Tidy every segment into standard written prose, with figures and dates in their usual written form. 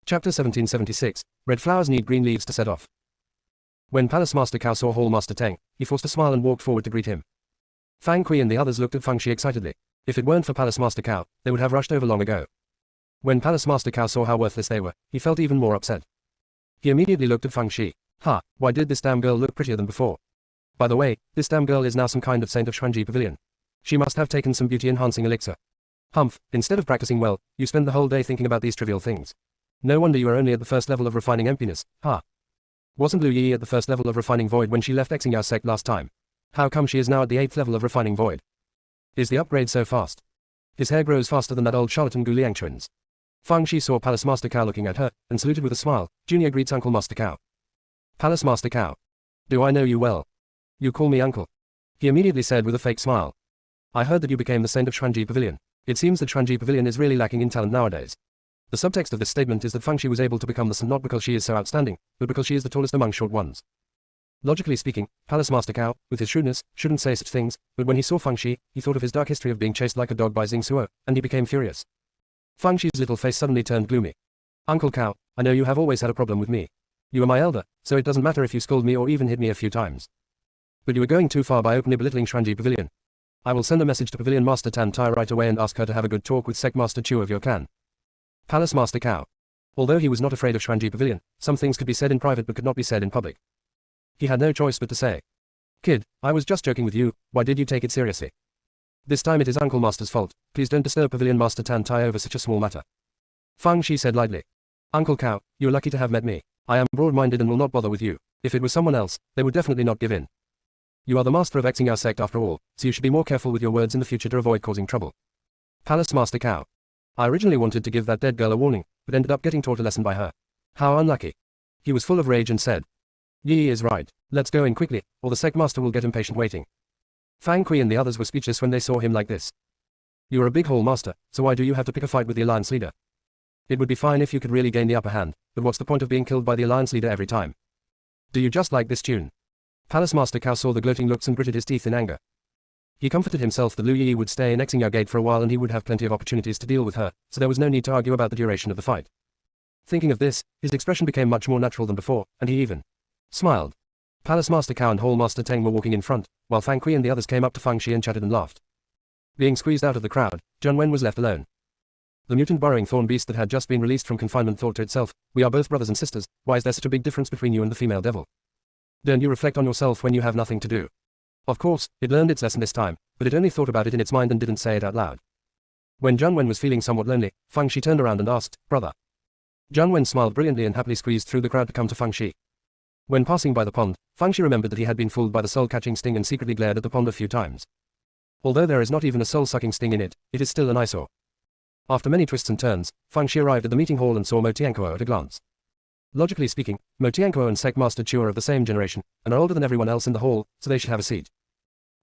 Chapter 1776, Red flowers need green leaves to set off. When Palace Master Cao saw Hall Master Teng, he forced a smile and walked forward to greet him. Fang Kui and the others looked at Feng Shi excitedly. If it weren't for Palace Master Cao, they would have rushed over long ago. When Palace Master Cao saw how worthless they were, he felt even more upset. He immediately looked at Feng Shi. Why did this damn girl look prettier than before? By the way, this damn girl is now some kind of saint of Xuanji Pavilion. She must have taken some beauty-enhancing elixir. Humph, instead of practicing well, you spend the whole day thinking about these trivial things. No wonder you are only at the first level of refining emptiness. Wasn't Lu Yi at the first level of refining void when she left Xingyao Sect last time? How come she is now at the 8th level of refining void? Is the upgrade so fast? His hair grows faster than that old charlatan Gu Liang twins. Feng Shi saw Palace Master Cao looking at her, and saluted with a smile. Junior greets Uncle Master Cao. Palace Master Cao. Do I know you well? You call me uncle. He immediately said with a fake smile. I heard that you became the saint of Xuanji Pavilion. It seems that Xuanji Pavilion is really lacking in talent nowadays. The subtext of this statement is that Feng Shi was able to become the saint not because she is so outstanding, but because she is the tallest among short ones. Logically speaking, Palace Master Cao, with his shrewdness, shouldn't say such things, but when he saw Feng Shi, he thought of his dark history of being chased like a dog by Xing Suo, and he became furious. Feng Shi's little face suddenly turned gloomy. Uncle Cao, I know you have always had a problem with me. You are my elder, so it doesn't matter if you scold me or even hit me a few times. But you are going too far by openly belittling Xuanji Pavilion. I will send a message to Pavilion Master Tan Tai right away and ask her to have a good talk with Sect Master Chu of your clan. Palace Master Cao. Although he was not afraid of Xuanji Pavilion, some things could be said in private but could not be said in public. He had no choice but to say. Kid, I was just joking with you, why did you take it seriously? This time it is Uncle Master's fault, please don't disturb Pavilion Master Tan Tai over such a small matter. Feng Shi said lightly. Uncle Cao, you are lucky to have met me. I am broad-minded and will not bother with you. If it was someone else, they would definitely not give in. You are the master of Xingyao Sect after all, so you should be more careful with your words in the future to avoid causing trouble. Palace Master Cao. I originally wanted to give that dead girl a warning, but ended up getting taught a lesson by her. How unlucky. He was full of rage and said. Yi is right, let's go in quickly, or the Sect Master will get impatient waiting. Fang Kui and the others were speechless when they saw him like this. You are a big Hall Master, so why do you have to pick a fight with the Alliance Leader? It would be fine if you could really gain the upper hand, but what's the point of being killed by the Alliance Leader every time? Do you just like this tune? Palace Master Cao saw the gloating looks and gritted his teeth in anger. He comforted himself that Lu Yi would stay in Xingyao Gate for a while and he would have plenty of opportunities to deal with her, so there was no need to argue about the duration of the fight. Thinking of this, his expression became much more natural than before, and he even smiled. Palace Master Cao and Hall Master Teng were walking in front, while Fang Kui and the others came up to Feng Shi and chatted and laughed. Being squeezed out of the crowd, Zheng Wen was left alone. The mutant burrowing thorn beast that had just been released from confinement thought to itself, we are both brothers and sisters, why is there such a big difference between you and the female devil? Don't you reflect on yourself when you have nothing to do? Of course, it learned its lesson this time, but it only thought about it in its mind and didn't say it out loud. When Zheng Wen was feeling somewhat lonely, Feng Shi turned around and asked, Brother. Zheng Wen smiled brilliantly and happily squeezed through the crowd to come to Feng Shi. When passing by the pond, Feng Shi remembered that he had been fooled by the soul-catching sting and secretly glared at the pond a few times. Although there is not even a soul-sucking sting in it, it is still an eyesore. After many twists and turns, Feng Shi arrived at the meeting hall and saw Mo Tianquo at a glance. Logically speaking, Mo Tianquo and Sect Master Chu are of the same generation, and are older than everyone else in the hall, so they should have a seat.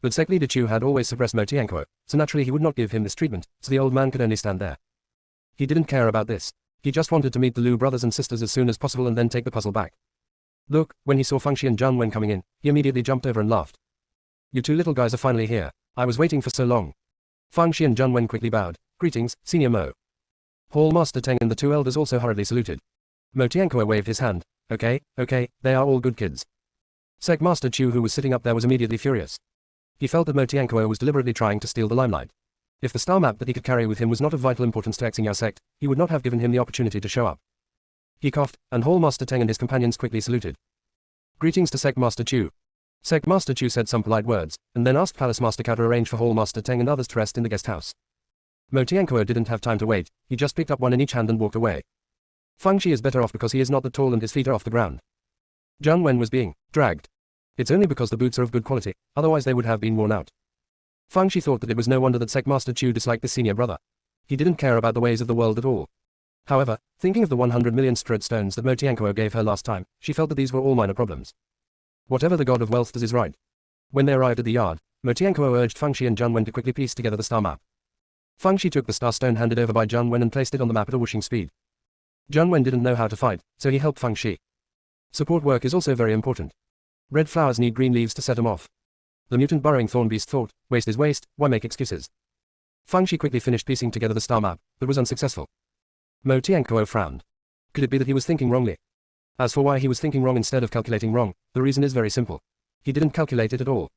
But Sect Leader Chu had always suppressed Mo Tianquo, so naturally he would not give him this treatment, so the old man could only stand there. He didn't care about this. He just wanted to meet the Lu brothers and sisters as soon as possible and then take the puzzle back. Look, when he saw Feng Shi and Zheng Wen coming in, he immediately jumped over and laughed. You two little guys are finally here. I was waiting for so long. Feng Shi and Zheng Wen quickly bowed. Greetings, Senior Mo. Hall Master Teng and the two elders also hurriedly saluted. Mo Tianquo waved his hand. Okay, they are all good kids. Sect Master Chu, who was sitting up there, was immediately furious. He felt that Mo Tianquo was deliberately trying to steal the limelight. If the star map that he could carry with him was not of vital importance to Xingyao Sect, he would not have given him the opportunity to show up. He coughed, and Hall Master Teng and his companions quickly saluted. Greetings to Sect Master Chu. Sect Master Chu said some polite words, and then asked Palace Master Cao to arrange for Hall Master Teng and others to rest in the guest house. Mo Tianquo didn't have time to wait, he just picked up one in each hand and walked away. Feng Shi is better off because he is not that tall and his feet are off the ground. Zheng Wen was being dragged. It's only because the boots are of good quality, otherwise they would have been worn out. Feng Shi thought that it was no wonder that Sect Master Chu disliked this senior brother. He didn't care about the ways of the world at all. However, thinking of the 100 million strode stones that Mo Tianquo gave her last time, she felt that these were all minor problems. Whatever the god of wealth does is right. When they arrived at the yard, Mo Tianquo urged Feng Shi and Zheng Wen to quickly piece together the star map. Feng Shi took the star stone handed over by Zheng Wen and placed it on the map at a whooshing speed. Zheng Wen didn't know how to fight, so he helped Feng Shi. Support work is also very important. Red flowers need green leaves to set them off. The mutant burrowing thorn beast thought, waste is waste, why make excuses? Feng Shi quickly finished piecing together the star map, but was unsuccessful. Mo Tianquo frowned. Could it be that he was thinking wrongly? As for why he was thinking wrong instead of calculating wrong, the reason is very simple. He didn't calculate it at all.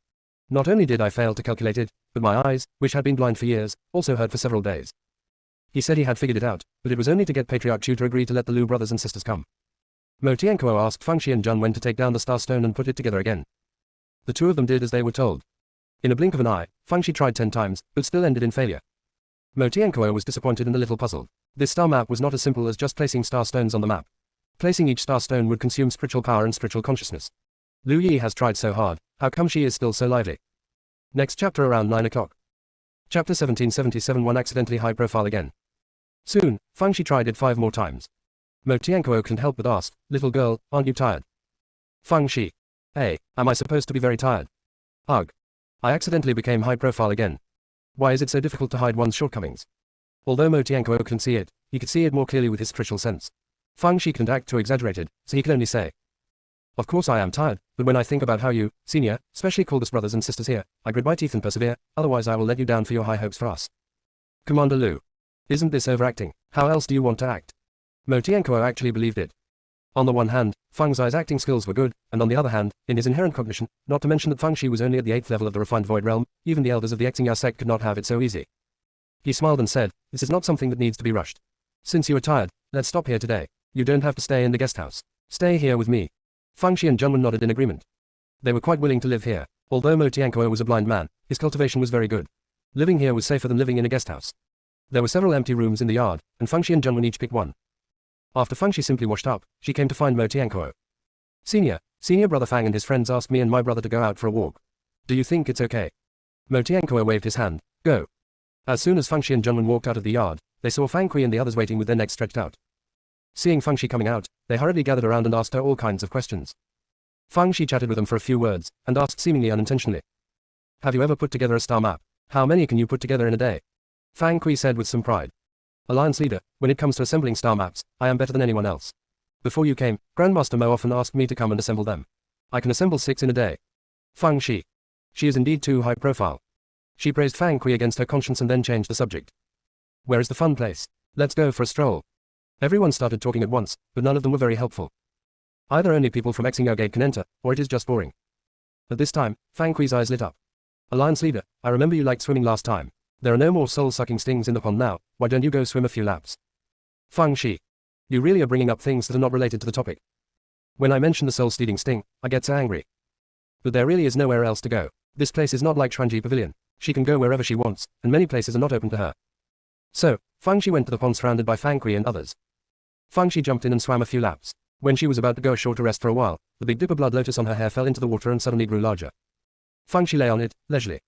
Not only did I fail to calculate it, but my eyes, which had been blind for years, also hurt for several days. He said he had figured it out, but it was only to get Patriarch Chu to agree to let the Lu brothers and sisters come. Mo Tiankuo asked Feng Shi and Jun when to take down the star stone and put it together again. The two of them did as they were told. In a blink of an eye, Feng Shi tried 10 times, but still ended in failure. Mo Tiankuo was disappointed and a little puzzled. This star map was not as simple as just placing star stones on the map. Placing each star stone would consume spiritual power and spiritual consciousness. Lu Yi has tried so hard, how come she is still so lively? Next chapter around 9 o'clock. Chapter 1777 One accidentally high profile again. Soon, Feng Shi tried it 5 more times. Mo Tiankuo couldn't help but ask, little girl, aren't you tired? Feng Shi. Hey, am I supposed to be very tired? Ugh. I accidentally became high profile again. Why is it so difficult to hide one's shortcomings? Although Mo Tiankuo couldn't see it, he could see it more clearly with his spiritual sense. Feng Shi couldn't act too exaggerated, so he could only say, of course I am tired, but when I think about how you, senior, specially called us brothers and sisters here, I grit my teeth and persevere, otherwise I will let you down for your high hopes for us. Commander Lu. Isn't this overacting? How else do you want to act? Mo Tiankuo actually believed it. On the one hand, Feng Xi's acting skills were good, and on the other hand, in his inherent cognition, not to mention that Feng Shi was only at the 8th level of the refined void realm, even the elders of the Xingya sect could not have it so easy. He smiled and said, this is not something that needs to be rushed. Since you are tired, let's stop here today. You don't have to stay in the guest house. Stay here with me. Feng Shi and Junwen nodded in agreement. They were quite willing to live here. Although Mo Tiankuo was a blind man, his cultivation was very good. Living here was safer than living in a guest house. There were several empty rooms in the yard, and Feng Shi and Junwen each picked one. After Feng Shi simply washed up, she came to find Mo Tiankuo. Senior brother Fang and his friends asked me and my brother to go out for a walk. Do you think it's okay? Mo Tiankuo waved his hand. Go. As soon as Feng Shi and Junwen walked out of the yard, they saw Fang Kui and the others waiting with their necks stretched out. Seeing Feng Shi coming out, they hurriedly gathered around and asked her all kinds of questions. Feng Shi chatted with them for a few words, and asked seemingly unintentionally, have you ever put together a star map? How many can you put together in a day? Fang Kui said with some pride. Alliance leader, when it comes to assembling star maps, I am better than anyone else. Before you came, Grandmaster Mo often asked me to come and assemble them. I can assemble 6 in a day. Feng Shi. She is indeed too high profile. She praised Fang Kui against her conscience and then changed the subject. Where is the fun place? Let's go for a stroll. Everyone started talking at once, but none of them were very helpful. Either only people from Xingya Gate can enter, or it is just boring. At this time, Fang Kui's eyes lit up. Alliance leader, I remember you liked swimming last time. There are no more soul-sucking stings in the pond now, why don't you go swim a few laps? Feng Shi. You really are bringing up things that are not related to the topic. When I mention the soul-stealing sting, I get so angry. But there really is nowhere else to go. This place is not like Chuanji Pavilion. She can go wherever she wants, and many places are not open to her. So, Feng Shi went to the pond surrounded by Fang Kui and others. Feng Shi jumped in and swam a few laps. When she was about to go ashore to rest for a while, the big dipper blood lotus on her hair fell into the water and suddenly grew larger. Feng Shi lay on it, leisurely.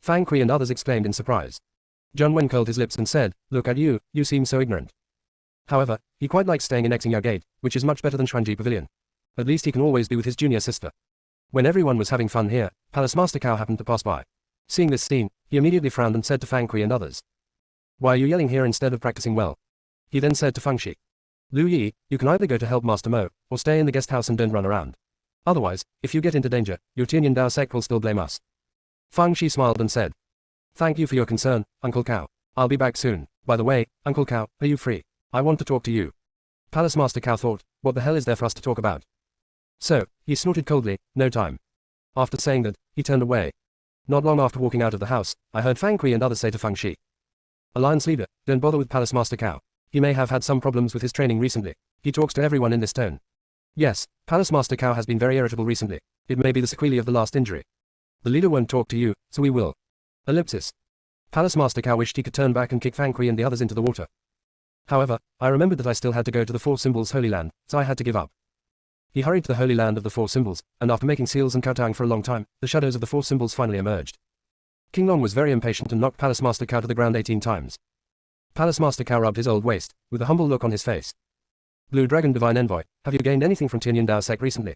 Fang Kui and others exclaimed in surprise. Junwen curled his lips and said, look at you, you seem so ignorant. However, he quite likes staying in Xingya Gate, which is much better than Chuanji Pavilion. At least he can always be with his junior sister. When everyone was having fun here, Palace Master Cao happened to pass by. Seeing this scene, he immediately frowned and said to Fang Kui and others, why are you yelling here instead of practicing well? He then said to Feng Shi, Lu Yi, you can either go to help Master Mo, or stay in the guest house and don't run around. Otherwise, if you get into danger, your Tianyan Dao sect will still blame us. Feng Shi smiled and said, thank you for your concern, Uncle Cao. I'll be back soon. By the way, Uncle Cao, are you free? I want to talk to you. Palace Master Cao thought, what the hell is there for us to talk about? So, he snorted coldly, no time. After saying that, he turned away. Not long after walking out of the house, I heard Fang Kui and others say to Feng Shi, Alliance leader, don't bother with Palace Master Cao. He may have had some problems with his training recently. He talks to everyone in this tone. Yes, Palace Master Cao has been very irritable recently. It may be the sequelae of the last injury. The leader won't talk to you, so we will. Ellipsis. Palace Master Cao wished he could turn back and kick Fang Kui and the others into the water. However, I remembered that I still had to go to the Four Symbols Holy Land, so I had to give up. He hurried to the Holy Land of the Four Symbols, and after making seals and kowtowing for a long time, the shadows of the Four Symbols finally emerged. King Long was very impatient and knocked Palace Master Cao to the ground 18 times. Palace Master Cao rubbed his old waist, with a humble look on his face. Blue Dragon Divine Envoy, have you gained anything from Tianyan Dao sect recently?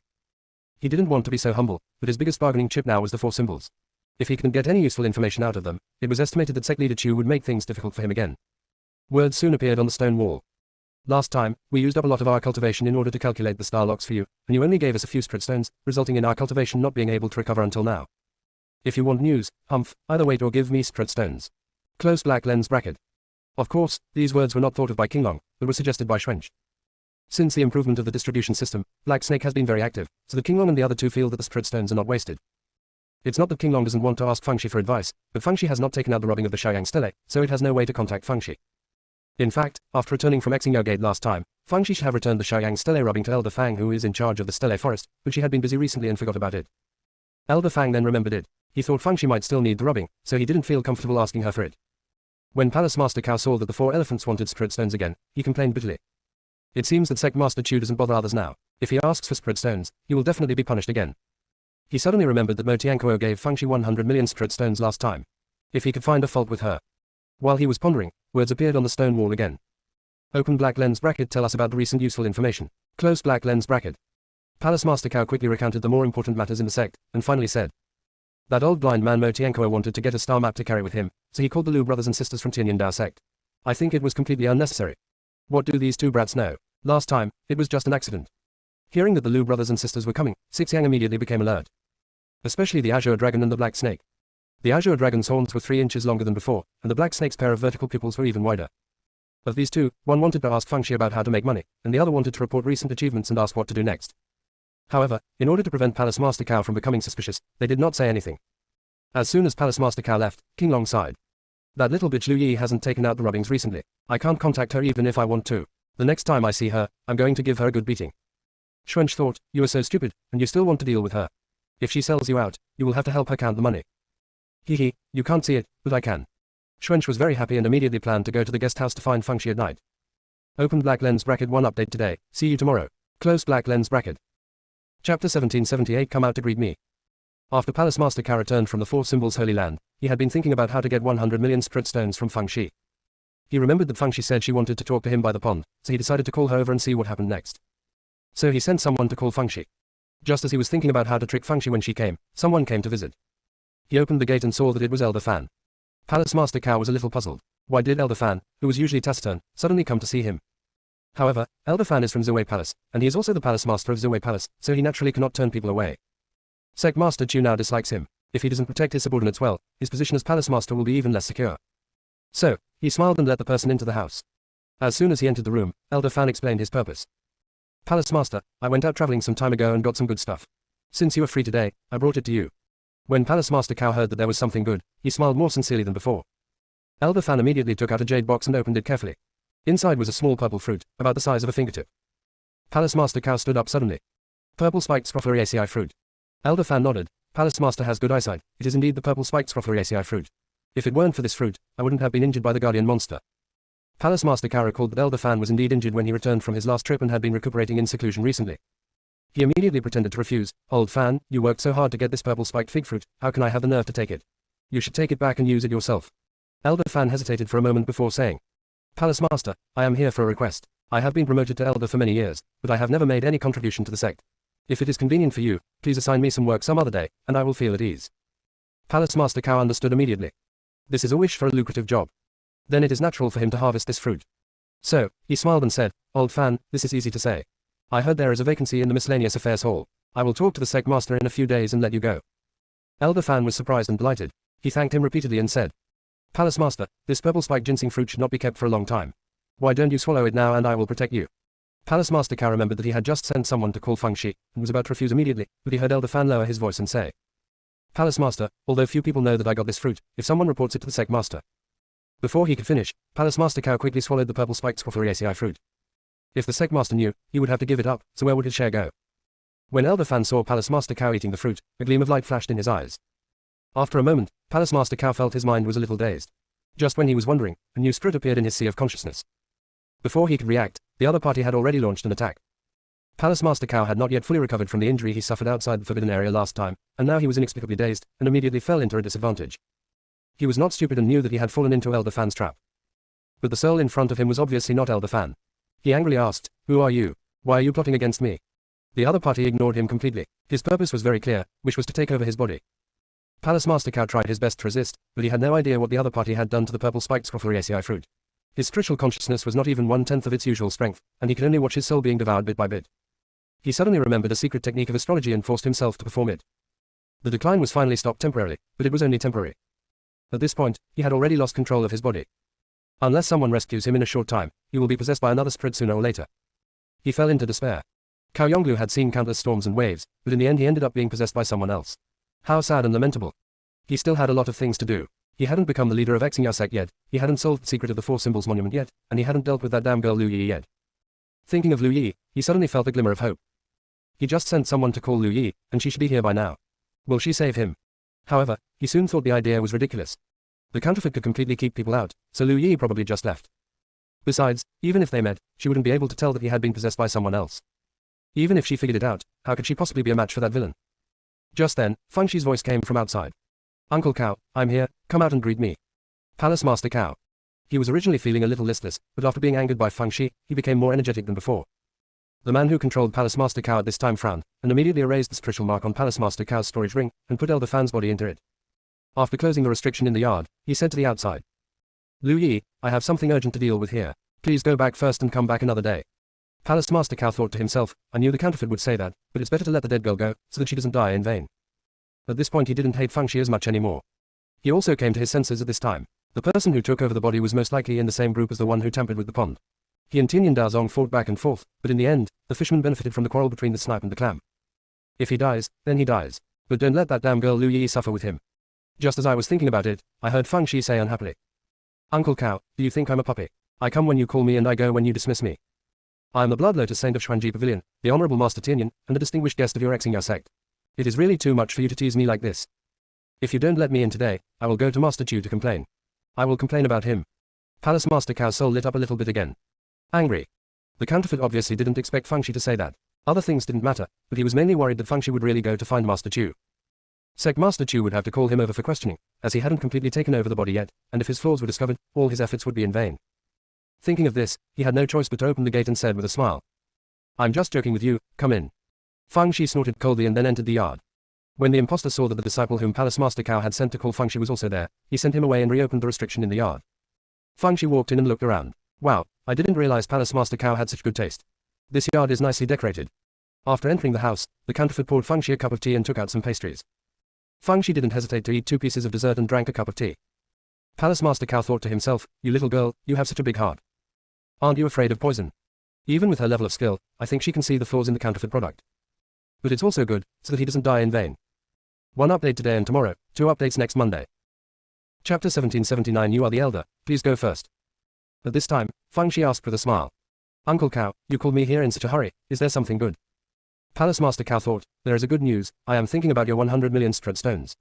He didn't want to be so humble, but his biggest bargaining chip now was the Four Symbols. If he couldn't get any useful information out of them, it was estimated that sect leader Chu would make things difficult for him again. Words soon appeared on the stone wall. Last time, we used up a lot of our cultivation in order to calculate the star locks for you, and you only gave us a few spirit stones, resulting in our cultivation not being able to recover until now. If you want news, humph, either wait or give me spirit stones. Close black lens bracket. Of course, these words were not thought of by King Long, but were suggested by Xuanj. Since the improvement of the distribution system, Black Snake has been very active, so that King Long and the other two feel that the spirit stones are not wasted. It's not that King Long doesn't want to ask Fengshi for advice, but Fengshi has not taken out the rubbing of the Xiaoyang stele, so it has no way to contact Fengshi. In fact, after returning from Xingyo Gate last time, Fengshi should have returned the Xiaoyang stele rubbing to Elder Fang, who is in charge of the stele forest, but she had been busy recently and forgot about it. Elder Fang then remembered it. He thought Fengshi might still need the rubbing, so he didn't feel comfortable asking her for it. When Palace Master Cao saw that the 4 elephants wanted spirit stones again, he complained bitterly. It seems that Sect Master Chu doesn't bother others now. If he asks for spirit stones, he will definitely be punished again. He suddenly remembered that Mo Tianquo gave Fengshi 100 million spirit stones last time. If he could find a fault with her. While he was pondering, words appeared on the stone wall again. Open black lens bracket, tell us about the recent useful information. Close black lens bracket. Palace Master Cao quickly recounted the more important matters in the sect, and finally said. That old blind man Mo Tianquo wanted to get a star map to carry with him, so he called the Lu brothers and sisters from Tianyan Dao sect. I think it was completely unnecessary. What do these two brats know? Last time, it was just an accident. Hearing that the Lu brothers and sisters were coming, Xixiang immediately became alert. Especially the Azure Dragon and the Black Snake. The Azure Dragon's horns were 3 inches longer than before, and the Black Snake's pair of vertical pupils were even wider. Of these two, one wanted to ask Fengshi about how to make money, and the other wanted to report recent achievements and ask what to do next. However, in order to prevent Palace Master Cao from becoming suspicious, they did not say anything. As soon as Palace Master Cao left, King Long sighed. That little bitch Lu Yi hasn't taken out the rubbings recently. I can't contact her even if I want to. The next time I see her, I'm going to give her a good beating. Xuanch thought, you are so stupid, and you still want to deal with her. If she sells you out, you will have to help her count the money. Hee, you can't see it, but I can. Xuanch was very happy and immediately planned to go to the guest house to find Fengshi at night. Open black lens bracket 1 update today, see you tomorrow. Close black lens bracket. Chapter 1778 come out to greet me. After Palace Master Cao returned from the 4 Symbols Holy Land, he had been thinking about how to get 100 million spirit stones from Fengshi. He remembered that Fengshi said she wanted to talk to him by the pond, so he decided to call her over and see what happened next. So he sent someone to call Fengshi. Just as he was thinking about how to trick Fengshi when she came, someone came to visit. He opened the gate and saw that it was Elder Fan. Palace Master Cao was a little puzzled. Why did Elder Fan, who was usually taciturn, suddenly come to see him? However, Elder Fan is from Ziwei Palace, and he is also the Palace Master of Ziwei Palace, so he naturally cannot turn people away. Sect Master Chu now dislikes him. If he doesn't protect his subordinates well, his position as Palace Master will be even less secure. So, he smiled and let the person into the house. As soon as he entered the room, Elder Fan explained his purpose. Palace Master, I went out traveling some time ago and got some good stuff. Since you are free today, I brought it to you. When Palace Master Cao heard that there was something good, he smiled more sincerely than before. Elder Fan immediately took out a jade box and opened it carefully. Inside was a small purple fruit, about the size of a fingertip. Palace Master Cao stood up suddenly. Purple spiked scrophulariaceae fruit. Elder Fan nodded. Palace Master has good eyesight. It is indeed the purple spiked scrophulariaceae fruit. If it weren't for this fruit, I wouldn't have been injured by the guardian monster. Palace Master Cao recalled that Elder Fan was indeed injured when he returned from his last trip and had been recuperating in seclusion recently. He immediately pretended to refuse. Old Fan, you worked so hard to get this purple spiked fig fruit, how can I have the nerve to take it? You should take it back and use it yourself. Elder Fan hesitated for a moment before saying. Palace Master, I am here for a request. I have been promoted to Elder for many years, but I have never made any contribution to the sect. If it is convenient for you, please assign me some work some other day, and I will feel at ease. Palace Master Cao understood immediately. This is a wish for a lucrative job. Then it is natural for him to harvest this fruit. So, he smiled and said, Old Fan, this is easy to say. I heard there is a vacancy in the Miscellaneous Affairs Hall. I will talk to the Sect Master in a few days and let you go. Elder Fan was surprised and delighted. He thanked him repeatedly and said, Palace Master, this purple spiked ginseng fruit should not be kept for a long time. Why don't you swallow it now and I will protect you? Palace Master Cao remembered that he had just sent someone to call Fengshi, and was about to refuse immediately, but he heard Elder Fan lower his voice and say, Palace Master, although few people know that I got this fruit, if someone reports it to the Sect Master. Before he could finish, Palace Master Cao quickly swallowed the purple spiked scrophulariaceae fruit. If the Sect Master knew, he would have to give it up, so where would his share go? When Elder Fan saw Palace Master Cao eating the fruit, a gleam of light flashed in his eyes. After a moment, Palace Master Cao felt his mind was a little dazed. Just when he was wondering, a new spirit appeared in his sea of consciousness. Before he could react, the other party had already launched an attack. Palace Master Cao had not yet fully recovered from the injury he suffered outside the forbidden area last time, and now he was inexplicably dazed, and immediately fell into a disadvantage. He was not stupid and knew that he had fallen into Elder Fan's trap. But the soul in front of him was obviously not Elder Fan. He angrily asked, Who are you? Why are you plotting against me? The other party ignored him completely. His purpose was very clear, which was to take over his body. Palace Master Cao tried his best to resist, but he had no idea what the other party had done to the purple spiked scrophulariaceae fruit. His spiritual consciousness was not even 1/10 of its usual strength, and he could only watch his soul being devoured bit by bit. He suddenly remembered a secret technique of astrology and forced himself to perform it. The decline was finally stopped temporarily, but it was only temporary. At this point, he had already lost control of his body. Unless someone rescues him in a short time, he will be possessed by another spirit sooner or later. He fell into despair. Cao Yonglu had seen countless storms and waves, but in the end he ended up being possessed by someone else. How sad and lamentable. He still had a lot of things to do. He hadn't become the leader of Xingya Sect yet, he hadn't solved the secret of the Four Symbols Monument yet, and he hadn't dealt with that damn girl Lu Yi yet. Thinking of Lu Yi, he suddenly felt a glimmer of hope. He just sent someone to call Lu Yi, and she should be here by now. Will she save him? However, he soon thought the idea was ridiculous. The counterfeit could completely keep people out, so Lu Yi probably just left. Besides, even if they met, she wouldn't be able to tell that he had been possessed by someone else. Even if she figured it out, how could she possibly be a match for that villain? Just then, Feng Shi's voice came from outside. Uncle Cao, I'm here, come out and greet me. Palace Master Cao. He was originally feeling a little listless, but after being angered by Feng Shi, he became more energetic than before. The man who controlled Palace Master Cao at this time frowned, and immediately erased the spiritual mark on Palace Master Cao's storage ring, and put Elder Fan's body into it. After closing the restriction in the yard, he said to the outside. Lu Yi, I have something urgent to deal with here. Please go back first and come back another day. Palace Master Cao thought to himself, I knew the counterfeit would say that, but it's better to let the dead girl go, so that she doesn't die in vain. At this point he didn't hate Feng Shi as much anymore. He also came to his senses at this time. The person who took over the body was most likely in the same group as the one who tampered with the pond. He and Tinyan Daozong fought back and forth, but in the end, the fisherman benefited from the quarrel between the snipe and the clam. If he dies, then he dies. But don't let that damn girl Lu Yi suffer with him. Just as I was thinking about it, I heard Feng Shi say unhappily. Uncle Cao, do you think I'm a puppy? I come when you call me and I go when you dismiss me. I am the Blood Lotus Saint of Xuanji Pavilion, the Honorable Master Tinyan, and a distinguished guest of your Xingya Sect. It is really too much for you to tease me like this. If you don't let me in today, I will go to Master Chu to complain. I will complain about him. Palace Master Cao's soul lit up a little bit again. Angry. The counterfeit obviously didn't expect Feng Shi to say that. Other things didn't matter, but he was mainly worried that Feng Shi would really go to find Master Chu. Sect Master Chu would have to call him over for questioning, as he hadn't completely taken over the body yet, and if his flaws were discovered, all his efforts would be in vain. Thinking of this, he had no choice but to open the gate and said with a smile. I'm just joking with you, come in. Feng Shi snorted coldly and then entered the yard. When the impostor saw that the disciple whom Palace Master Cao had sent to call Feng Shi was also there, he sent him away and reopened the restriction in the yard. Feng Shi walked in and looked around. Wow, I didn't realize Palace Master Cao had such good taste. This yard is nicely decorated. After entering the house, the counterfeit poured Feng Shi a cup of tea and took out some pastries. Feng Shi didn't hesitate to eat 2 pieces of dessert and drank a cup of tea. Palace Master Cao thought to himself, you little girl, you have such a big heart. Aren't you afraid of poison? Even with her level of skill, I think she can see the flaws in the counterfeit product. But it's also good, so that he doesn't die in vain. 1 update today and tomorrow, 2 updates next Monday. Chapter 1779 You are the elder, please go first. At this time, Feng Shi asked with a smile. Uncle Cao, you called me here in such a hurry, is there something good? Palace Master Cao thought, there is a good news, I am thinking about your 100 million strut stones.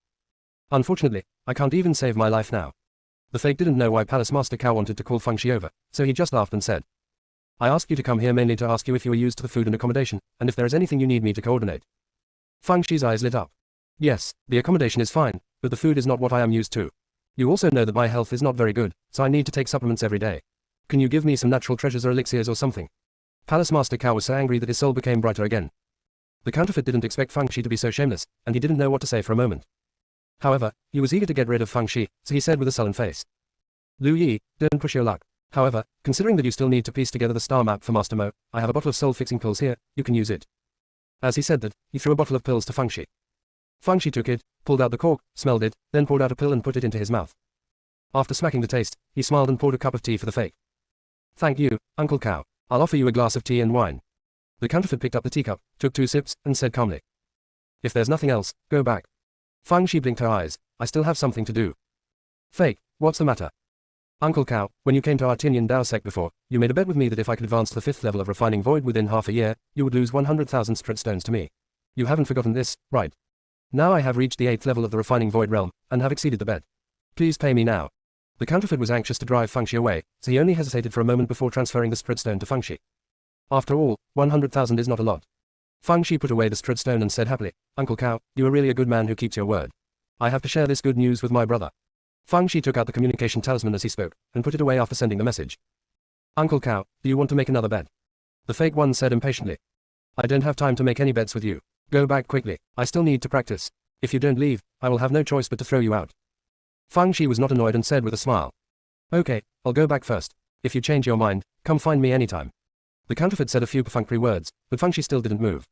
Unfortunately, I can't even save my life now. The fake didn't know why Palace Master Cao wanted to call Feng Shi over, so he just laughed and said. I asked you to come here mainly to ask you if you were used to the food and accommodation, and if there is anything you need me to coordinate. Feng Shi's eyes lit up. Yes, the accommodation is fine, but the food is not what I am used to. You also know that my health is not very good, so I need to take supplements every day. Can you give me some natural treasures or elixirs or something? Palace Master Cao was so angry that his soul became brighter again. The counterfeit didn't expect Feng Shi to be so shameless, and he didn't know what to say for a moment. However, he was eager to get rid of Feng Shi, so he said with a sullen face. Lu Yi, don't push your luck. However, considering that you still need to piece together the star map for Master Mo, I have a bottle of soul-fixing pills here, you can use it. As he said that, he threw a bottle of pills to Feng Shi. Feng Shi took it, pulled out the cork, smelled it, then poured out a pill and put it into his mouth. After smacking the taste, he smiled and poured a cup of tea for the fake. Thank you, Uncle Cao. I'll offer you a glass of tea and wine. The counterfeit picked up the teacup, took 2 sips, and said calmly. If there's nothing else, go back. Feng Shi blinked her eyes, I still have something to do. Fake, what's the matter? Uncle Cao, when you came to our Tinyan Dao Sect before, you made a bet with me that if I could advance to the 5th level of refining void within half a year, you would lose 100,000 strut stones to me. You haven't forgotten this, right? Now I have reached the 8th level of the refining void realm, and have exceeded the bet. Please pay me now. The counterfeit was anxious to drive Feng Shi away, so he only hesitated for a moment before transferring the strut stone to Feng Shi. After all, 100,000 is not a lot. Feng Shi put away the strut stone and said happily, Uncle Cao, you are really a good man who keeps your word. I have to share this good news with my brother. Feng Shi took out the communication talisman as he spoke, and put it away after sending the message. Uncle Cao, do you want to make another bet? The fake one said impatiently. I don't have time to make any bets with you. Go back quickly, I still need to practice. If you don't leave, I will have no choice but to throw you out. Feng Shi was not annoyed and said with a smile. Okay, I'll go back first. If you change your mind, come find me anytime. The counterfeit said a few perfunctory words, but Feng Shi still didn't move.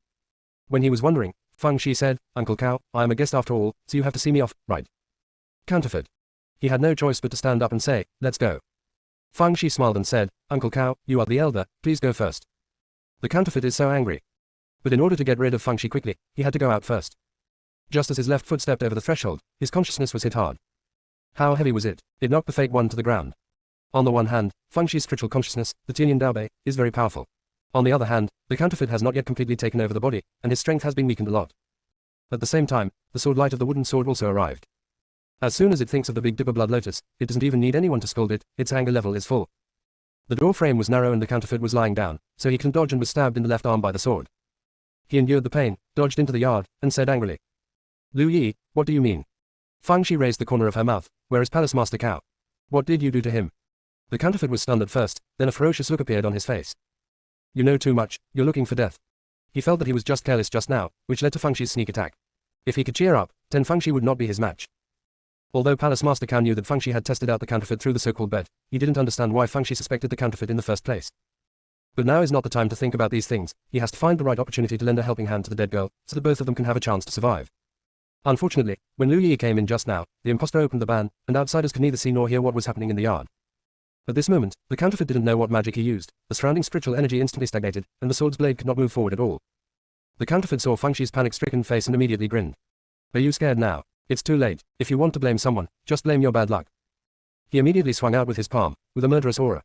When he was wondering, Feng Shi said, Uncle Cao, I am a guest after all, so you have to see me off, right? Counterfeit. He had no choice but to stand up and say, let's go. Feng Shi smiled and said, Uncle Cao, you are the elder, please go first. The counterfeit is so angry. But in order to get rid of Feng Shi quickly, he had to go out first. Just as his left foot stepped over the threshold, his consciousness was hit hard. How heavy was it? It knocked the fake one to the ground. On the one hand, Feng Shi's spiritual consciousness, the Tianyan Daobei, is very powerful. On the other hand, the counterfeit has not yet completely taken over the body, and his strength has been weakened a lot. At the same time, the sword light of the wooden sword also arrived. As soon as it thinks of the Big Dipper Blood Lotus, it doesn't even need anyone to scold it, its anger level is full. The door frame was narrow and the counterfeit was lying down, so he couldn't dodge and was stabbed in the left arm by the sword. He endured the pain, dodged into the yard, and said angrily, "Lu Yi, what do you mean?" Feng Shi raised the corner of her mouth, "Where is Palace Master Cao? What did you do to him?" The counterfeit was stunned at first, then a ferocious look appeared on his face. "You know too much, you're looking for death." He felt that he was just careless just now, which led to Feng Shi's sneak attack. If he could cheer up, then Feng Shi would not be his match. Although Palace Master Cao knew that Feng Shi had tested out the counterfeit through the so-called bet, he didn't understand why Feng Shi suspected the counterfeit in the first place. But now is not the time to think about these things, he has to find the right opportunity to lend a helping hand to the dead girl, so that both of them can have a chance to survive. Unfortunately, when Lu Yi came in just now, the impostor opened the ban, and outsiders could neither see nor hear what was happening in the yard. At this moment, the counterfeit didn't know what magic he used, the surrounding spiritual energy instantly stagnated, and the sword's blade could not move forward at all. The counterfeit saw Feng Shi's panic-stricken face and immediately grinned. "Are you scared now? It's too late. If you want to blame someone, just blame your bad luck." He immediately swung out with his palm, with a murderous aura.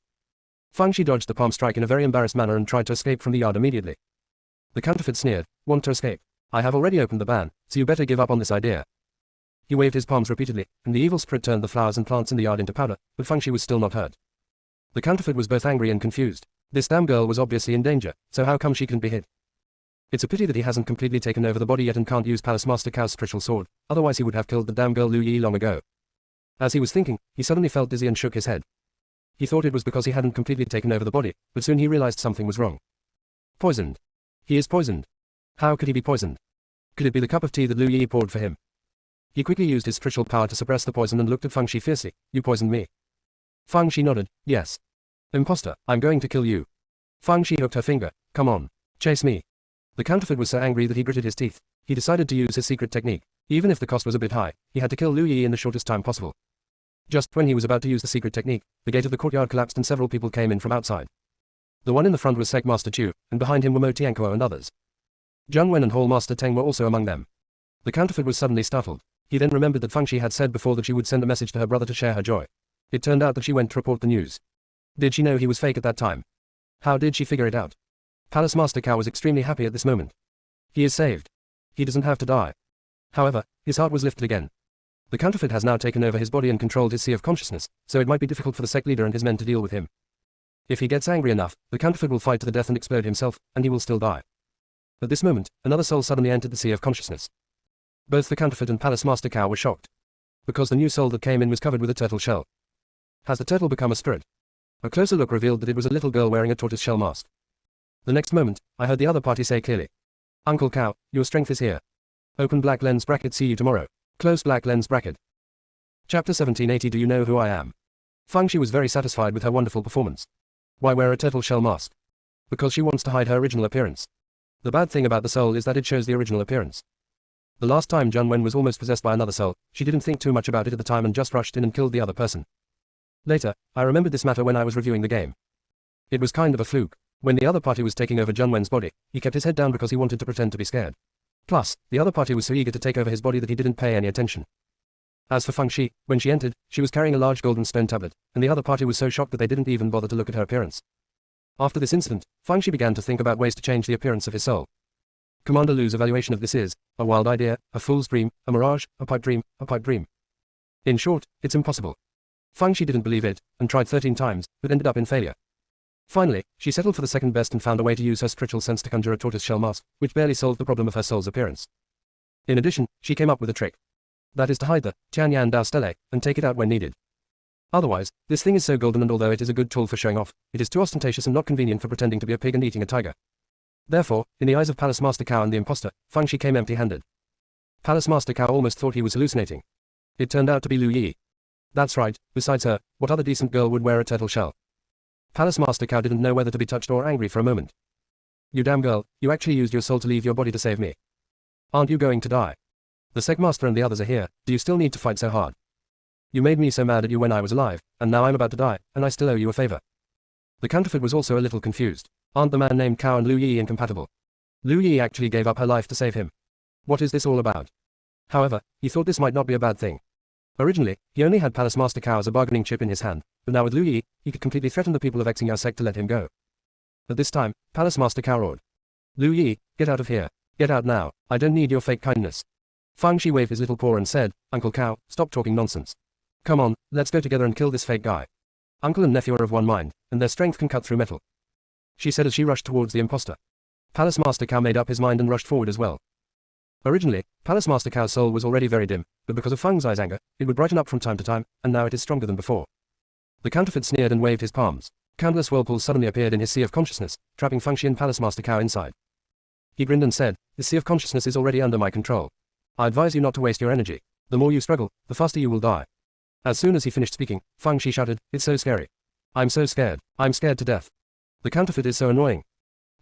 Feng Shi dodged the palm strike in a very embarrassed manner and tried to escape from the yard immediately. The counterfeit sneered, "Want to escape? I have already opened the ban, so you better give up on this idea." He waved his palms repeatedly, and the evil spirit turned the flowers and plants in the yard into powder, but Feng Shi was still not hurt. The counterfeit was both angry and confused. This damn girl was obviously in danger, so how come she couldn't be hit? It's a pity that he hasn't completely taken over the body yet and can't use Palace Master Cao's spiritual sword, otherwise he would have killed the damn girl Lu Yi long ago. As he was thinking, he suddenly felt dizzy and shook his head. He thought it was because he hadn't completely taken over the body, but soon he realized something was wrong. Poisoned. He is poisoned. How could he be poisoned? Could it be the cup of tea that Lu Yi poured for him? He quickly used his spiritual power to suppress the poison and looked at Feng Shi fiercely. "You poisoned me?" Feng Shi nodded, "Yes." "Imposter, I'm going to kill you." Feng Shi hooked her finger. "Come on. Chase me." The counterfeit was so angry that he gritted his teeth. He decided to use his secret technique. Even if the cost was a bit high, he had to kill Lu Yi in the shortest time possible. Just when he was about to use the secret technique, the gate of the courtyard collapsed and several people came in from outside. The one in the front was Sect Master Chu, and behind him were Mo Tiankuo and others. Zhang Wen and Hall Master Teng were also among them. The counterfeit was suddenly startled. He then remembered that Feng Shi had said before that she would send a message to her brother to share her joy. It turned out that she went to report the news. Did she know he was fake at that time? How did she figure it out? Palace Master Cao was extremely happy at this moment. He is saved. He doesn't have to die. However, his heart was lifted again. The counterfeit has now taken over his body and controlled his sea of consciousness, so it might be difficult for the sect leader and his men to deal with him. If he gets angry enough, the counterfeit will fight to the death and explode himself, and he will still die. At this moment, another soul suddenly entered the sea of consciousness. Both the counterfeit and Palace Master Cao were shocked. Because the new soul that came in was covered with a turtle shell. Has the turtle become a spirit? A closer look revealed that it was a little girl wearing a tortoise shell mask. The next moment, I heard the other party say clearly, "Uncle Cao, your strength is here. Open black lens bracket, see you tomorrow. Close black lens bracket." Chapter 1780. Do you know who I am? Feng Shi was very satisfied with her wonderful performance. Why wear a turtle shell mask? Because she wants to hide her original appearance. The bad thing about the soul is that it shows the original appearance. The last time Zhang Wen was almost possessed by another soul, she didn't think too much about it at the time and just rushed in and killed the other person. Later, I remembered this matter when I was reviewing the game. It was kind of a fluke. When the other party was taking over Zhang Wen's body, he kept his head down because he wanted to pretend to be scared. Plus, the other party was so eager to take over his body that he didn't pay any attention. As for Feng Shi, when she entered, she was carrying a large golden stone tablet, and the other party was so shocked that they didn't even bother to look at her appearance. After this incident, Feng Shi began to think about ways to change the appearance of his soul. Commander Lu's evaluation of this is, a wild idea, a fool's dream, a mirage, a pipe dream, a pipe dream. In short, it's impossible. Feng Shi didn't believe it, and tried 13 times, but ended up in failure. Finally, she settled for the second best and found a way to use her spiritual sense to conjure a tortoise shell mask, which barely solved the problem of her soul's appearance. In addition, she came up with a trick. That is to hide the Tianyan Dao Stele, and take it out when needed. Otherwise, this thing is so golden, and although it is a good tool for showing off, it is too ostentatious and not convenient for pretending to be a pig and eating a tiger. Therefore, in the eyes of Palace Master Cao and the impostor, Feng Shi came empty-handed. Palace Master Cao almost thought he was hallucinating. It turned out to be Lu Yi. That's right, besides her, what other decent girl would wear a turtle shell? Palace Master Cao didn't know whether to be touched or angry for a moment. You damn girl, you actually used your soul to leave your body to save me. Aren't you going to die? The Sect Master and the others are here, do you still need to fight so hard? You made me so mad at you when I was alive, and now I'm about to die, and I still owe you a favor. The counterfeit was also a little confused. Aren't the man named Cao and Lu Yi incompatible? Lu Yi actually gave up her life to save him. What is this all about? However, he thought this might not be a bad thing. Originally, he only had Palace Master Cao as a bargaining chip in his hand, but now with Lu Yi, he could completely threaten the people of Sect to let him go. At this time, Palace Master Cao roared. Lu Yi, get out of here. Get out now. I don't need your fake kindness. Fang Shi waved his little paw and said, Uncle Cao, stop talking nonsense. Come on, let's go together and kill this fake guy. Uncle and nephew are of one mind, and their strength can cut through metal, she said as she rushed towards the imposter. Palace Master Cao made up his mind and rushed forward as well. Originally, Palace Master Cao's soul was already very dim, but because of Fang Zai's anger, it would brighten up from time to time, and now it is stronger than before. The counterfeit sneered and waved his palms. Countless whirlpools suddenly appeared in his sea of consciousness, trapping Fang Shi and Palace Master Cao inside. He grinned and said, this sea of consciousness is already under my control. I advise you not to waste your energy. The more you struggle, the faster you will die. As soon as he finished speaking, Fang Shi shouted, it's so scary. I'm so scared. I'm scared to death. The counterfeit is so annoying.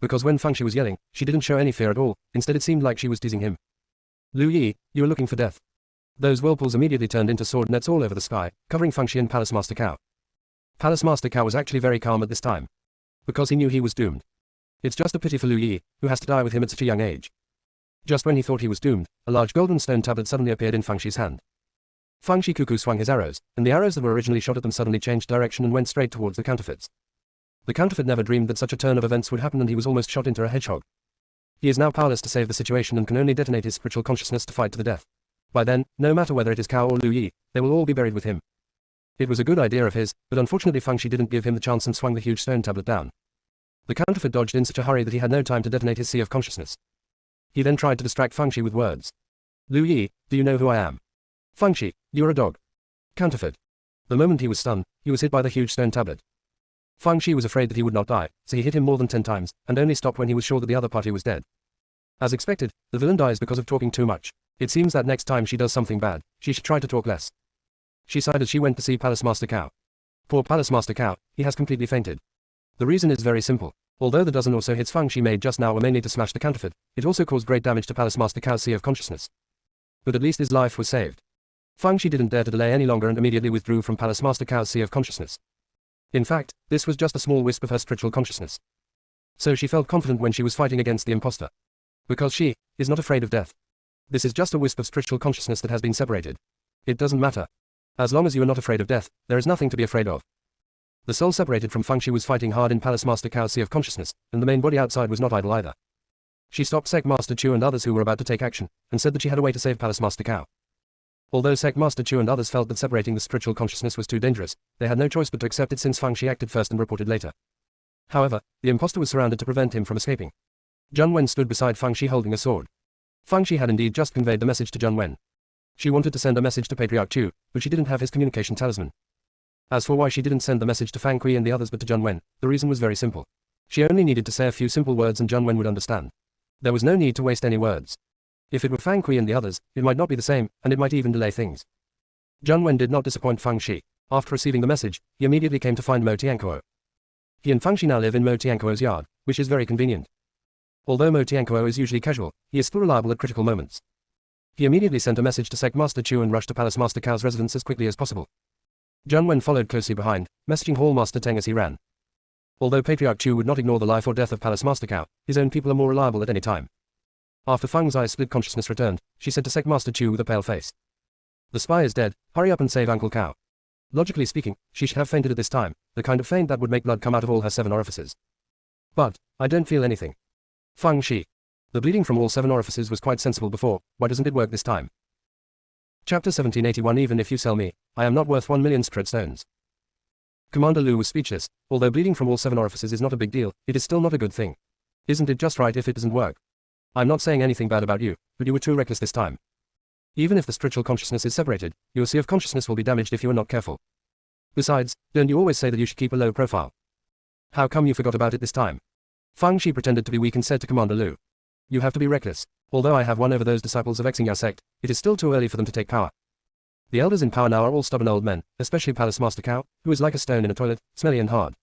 Because when Fang Shi was yelling, she didn't show any fear at all, instead it seemed like she was teasing him. Lu Yi, you are looking for death. Those whirlpools immediately turned into sword nets all over the sky, covering Fang Shi and Palace Master Cao. Palace Master Cao was actually very calm at this time. Because he knew he was doomed. It's just a pity for Lu Yi, who has to die with him at such a young age. Just when he thought he was doomed, a large golden stone tablet suddenly appeared in Fang Shi's hand. Fang Shi Cuckoo swung his arrows, and the arrows that were originally shot at them suddenly changed direction and went straight towards the counterfeits. The counterfeit never dreamed that such a turn of events would happen, and he was almost shot into a hedgehog. He is now powerless to save the situation and can only detonate his spiritual consciousness to fight to the death. By then, no matter whether it is Cao or Lu Yi, they will all be buried with him. It was a good idea of his, but unfortunately Fang Shi didn't give him the chance and swung the huge stone tablet down. The counterfeit dodged in such a hurry that he had no time to detonate his sea of consciousness. He then tried to distract Fang Shi with words. Lu Yi, do you know who I am? Fang Shi, you're a dog. Counterfeit. The moment he was stunned, he was hit by the huge stone tablet. Fang Shi was afraid that he would not die, so he hit him more than 10 times, and only stopped when he was sure that the other party was dead. As expected, the villain dies because of talking too much. It seems that next time she does something bad, she should try to talk less. She sighed as she went to see Palace Master Cao. Poor Palace Master Cao, he has completely fainted. The reason is very simple. Although the dozen or so hits Fang Shi made just now were mainly to smash the counterfeit, it also caused great damage to Palace Master Cao's sea of consciousness. But at least his life was saved. Fang Shi didn't dare to delay any longer and immediately withdrew from Palace Master Cao's sea of consciousness. In fact, this was just a small wisp of her spiritual consciousness. So she felt confident when she was fighting against the imposter. Because she is not afraid of death. This is just a wisp of spiritual consciousness that has been separated. It doesn't matter. As long as you are not afraid of death, there is nothing to be afraid of. The soul separated from Fang Shi was fighting hard in Palace Master Cao's sea of consciousness, and the main body outside was not idle either. She stopped Sect Master Chu and others who were about to take action, and said that she had a way to save Palace Master Cao. Although Sect Master Chu and others felt that separating the spiritual consciousness was too dangerous, they had no choice but to accept it since Fang Shi acted first and reported later. However, the imposter was surrounded to prevent him from escaping. Zheng Wen stood beside Fang Shi holding a sword. Fang Shi had indeed just conveyed the message to Zheng Wen. She wanted to send a message to Patriarch Chu, but she didn't have his communication talisman. As for why she didn't send the message to Fang Kui and the others but to Zheng Wen, the reason was very simple. She only needed to say a few simple words and Zheng Wen would understand. There was no need to waste any words. If it were Fang Kui and the others, it might not be the same, and it might even delay things. Zheng Wen did not disappoint Fang Shi. After receiving the message, he immediately came to find Mo Tiankuo. He and Fang Shi now live in Mo Tiankuo's yard, which is very convenient. Although Mo Tiankuo is usually casual, he is still reliable at critical moments. He immediately sent a message to Sect Master Chu and rushed to Palace Master Cao's residence as quickly as possible. Zheng Wen followed closely behind, messaging Hall Master Teng as he ran. Although Patriarch Chu would not ignore the life or death of Palace Master Cao, his own people are more reliable at any time. After Fang Zai's split consciousness returned, she said to Sect Master Chu with a pale face. The spy is dead, hurry up and save Uncle Cao. Logically speaking, she should have fainted at this time, the kind of faint that would make blood come out of all her 7 orifices. But, I don't feel anything. Fang Shi. The bleeding from all 7 orifices was quite sensible before, why doesn't it work this time? Chapter 1781 Even if you sell me, I am not worth 1 million spirit stones. Commander Lu was speechless. Although bleeding from all 7 orifices is not a big deal, it is still not a good thing. Isn't it just right if it doesn't work? I'm not saying anything bad about you, but you were too reckless this time. Even if the spiritual consciousness is separated, your sea of consciousness will be damaged if you are not careful. Besides, don't you always say that you should keep a low profile? How come you forgot about it this time? Fang Shi pretended to be weak and said to Commander Lu. You have to be reckless. Although I have won over those disciples of Sect, it is still too early for them to take power. The elders in power now are all stubborn old men, especially Palace Master Cao, who is like a stone in a toilet, smelly and hard.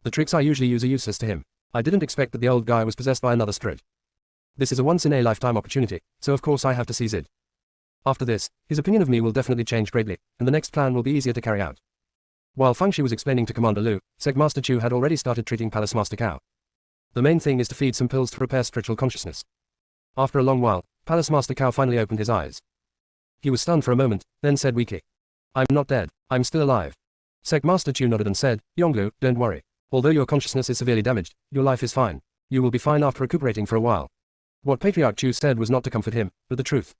The tricks I usually use are useless to him. I didn't expect that the old guy was possessed by another spirit. This is a once-in-a-lifetime opportunity, so of course I have to seize it. After this, his opinion of me will definitely change greatly, and the next plan will be easier to carry out. While Fang Shi was explaining to Commander Lu, Sect Master Chu had already started treating Palace Master Cao. The main thing is to feed some pills to repair spiritual consciousness. After a long while, Palace Master Cao finally opened his eyes. He was stunned for a moment, then said weakly, "I'm not dead, I'm still alive." Sect Master Chu nodded and said, "Yonglu, don't worry. Although your consciousness is severely damaged, your life is fine. You will be fine after recuperating for a while." What Patriarch Chu said was not to comfort him, but the truth.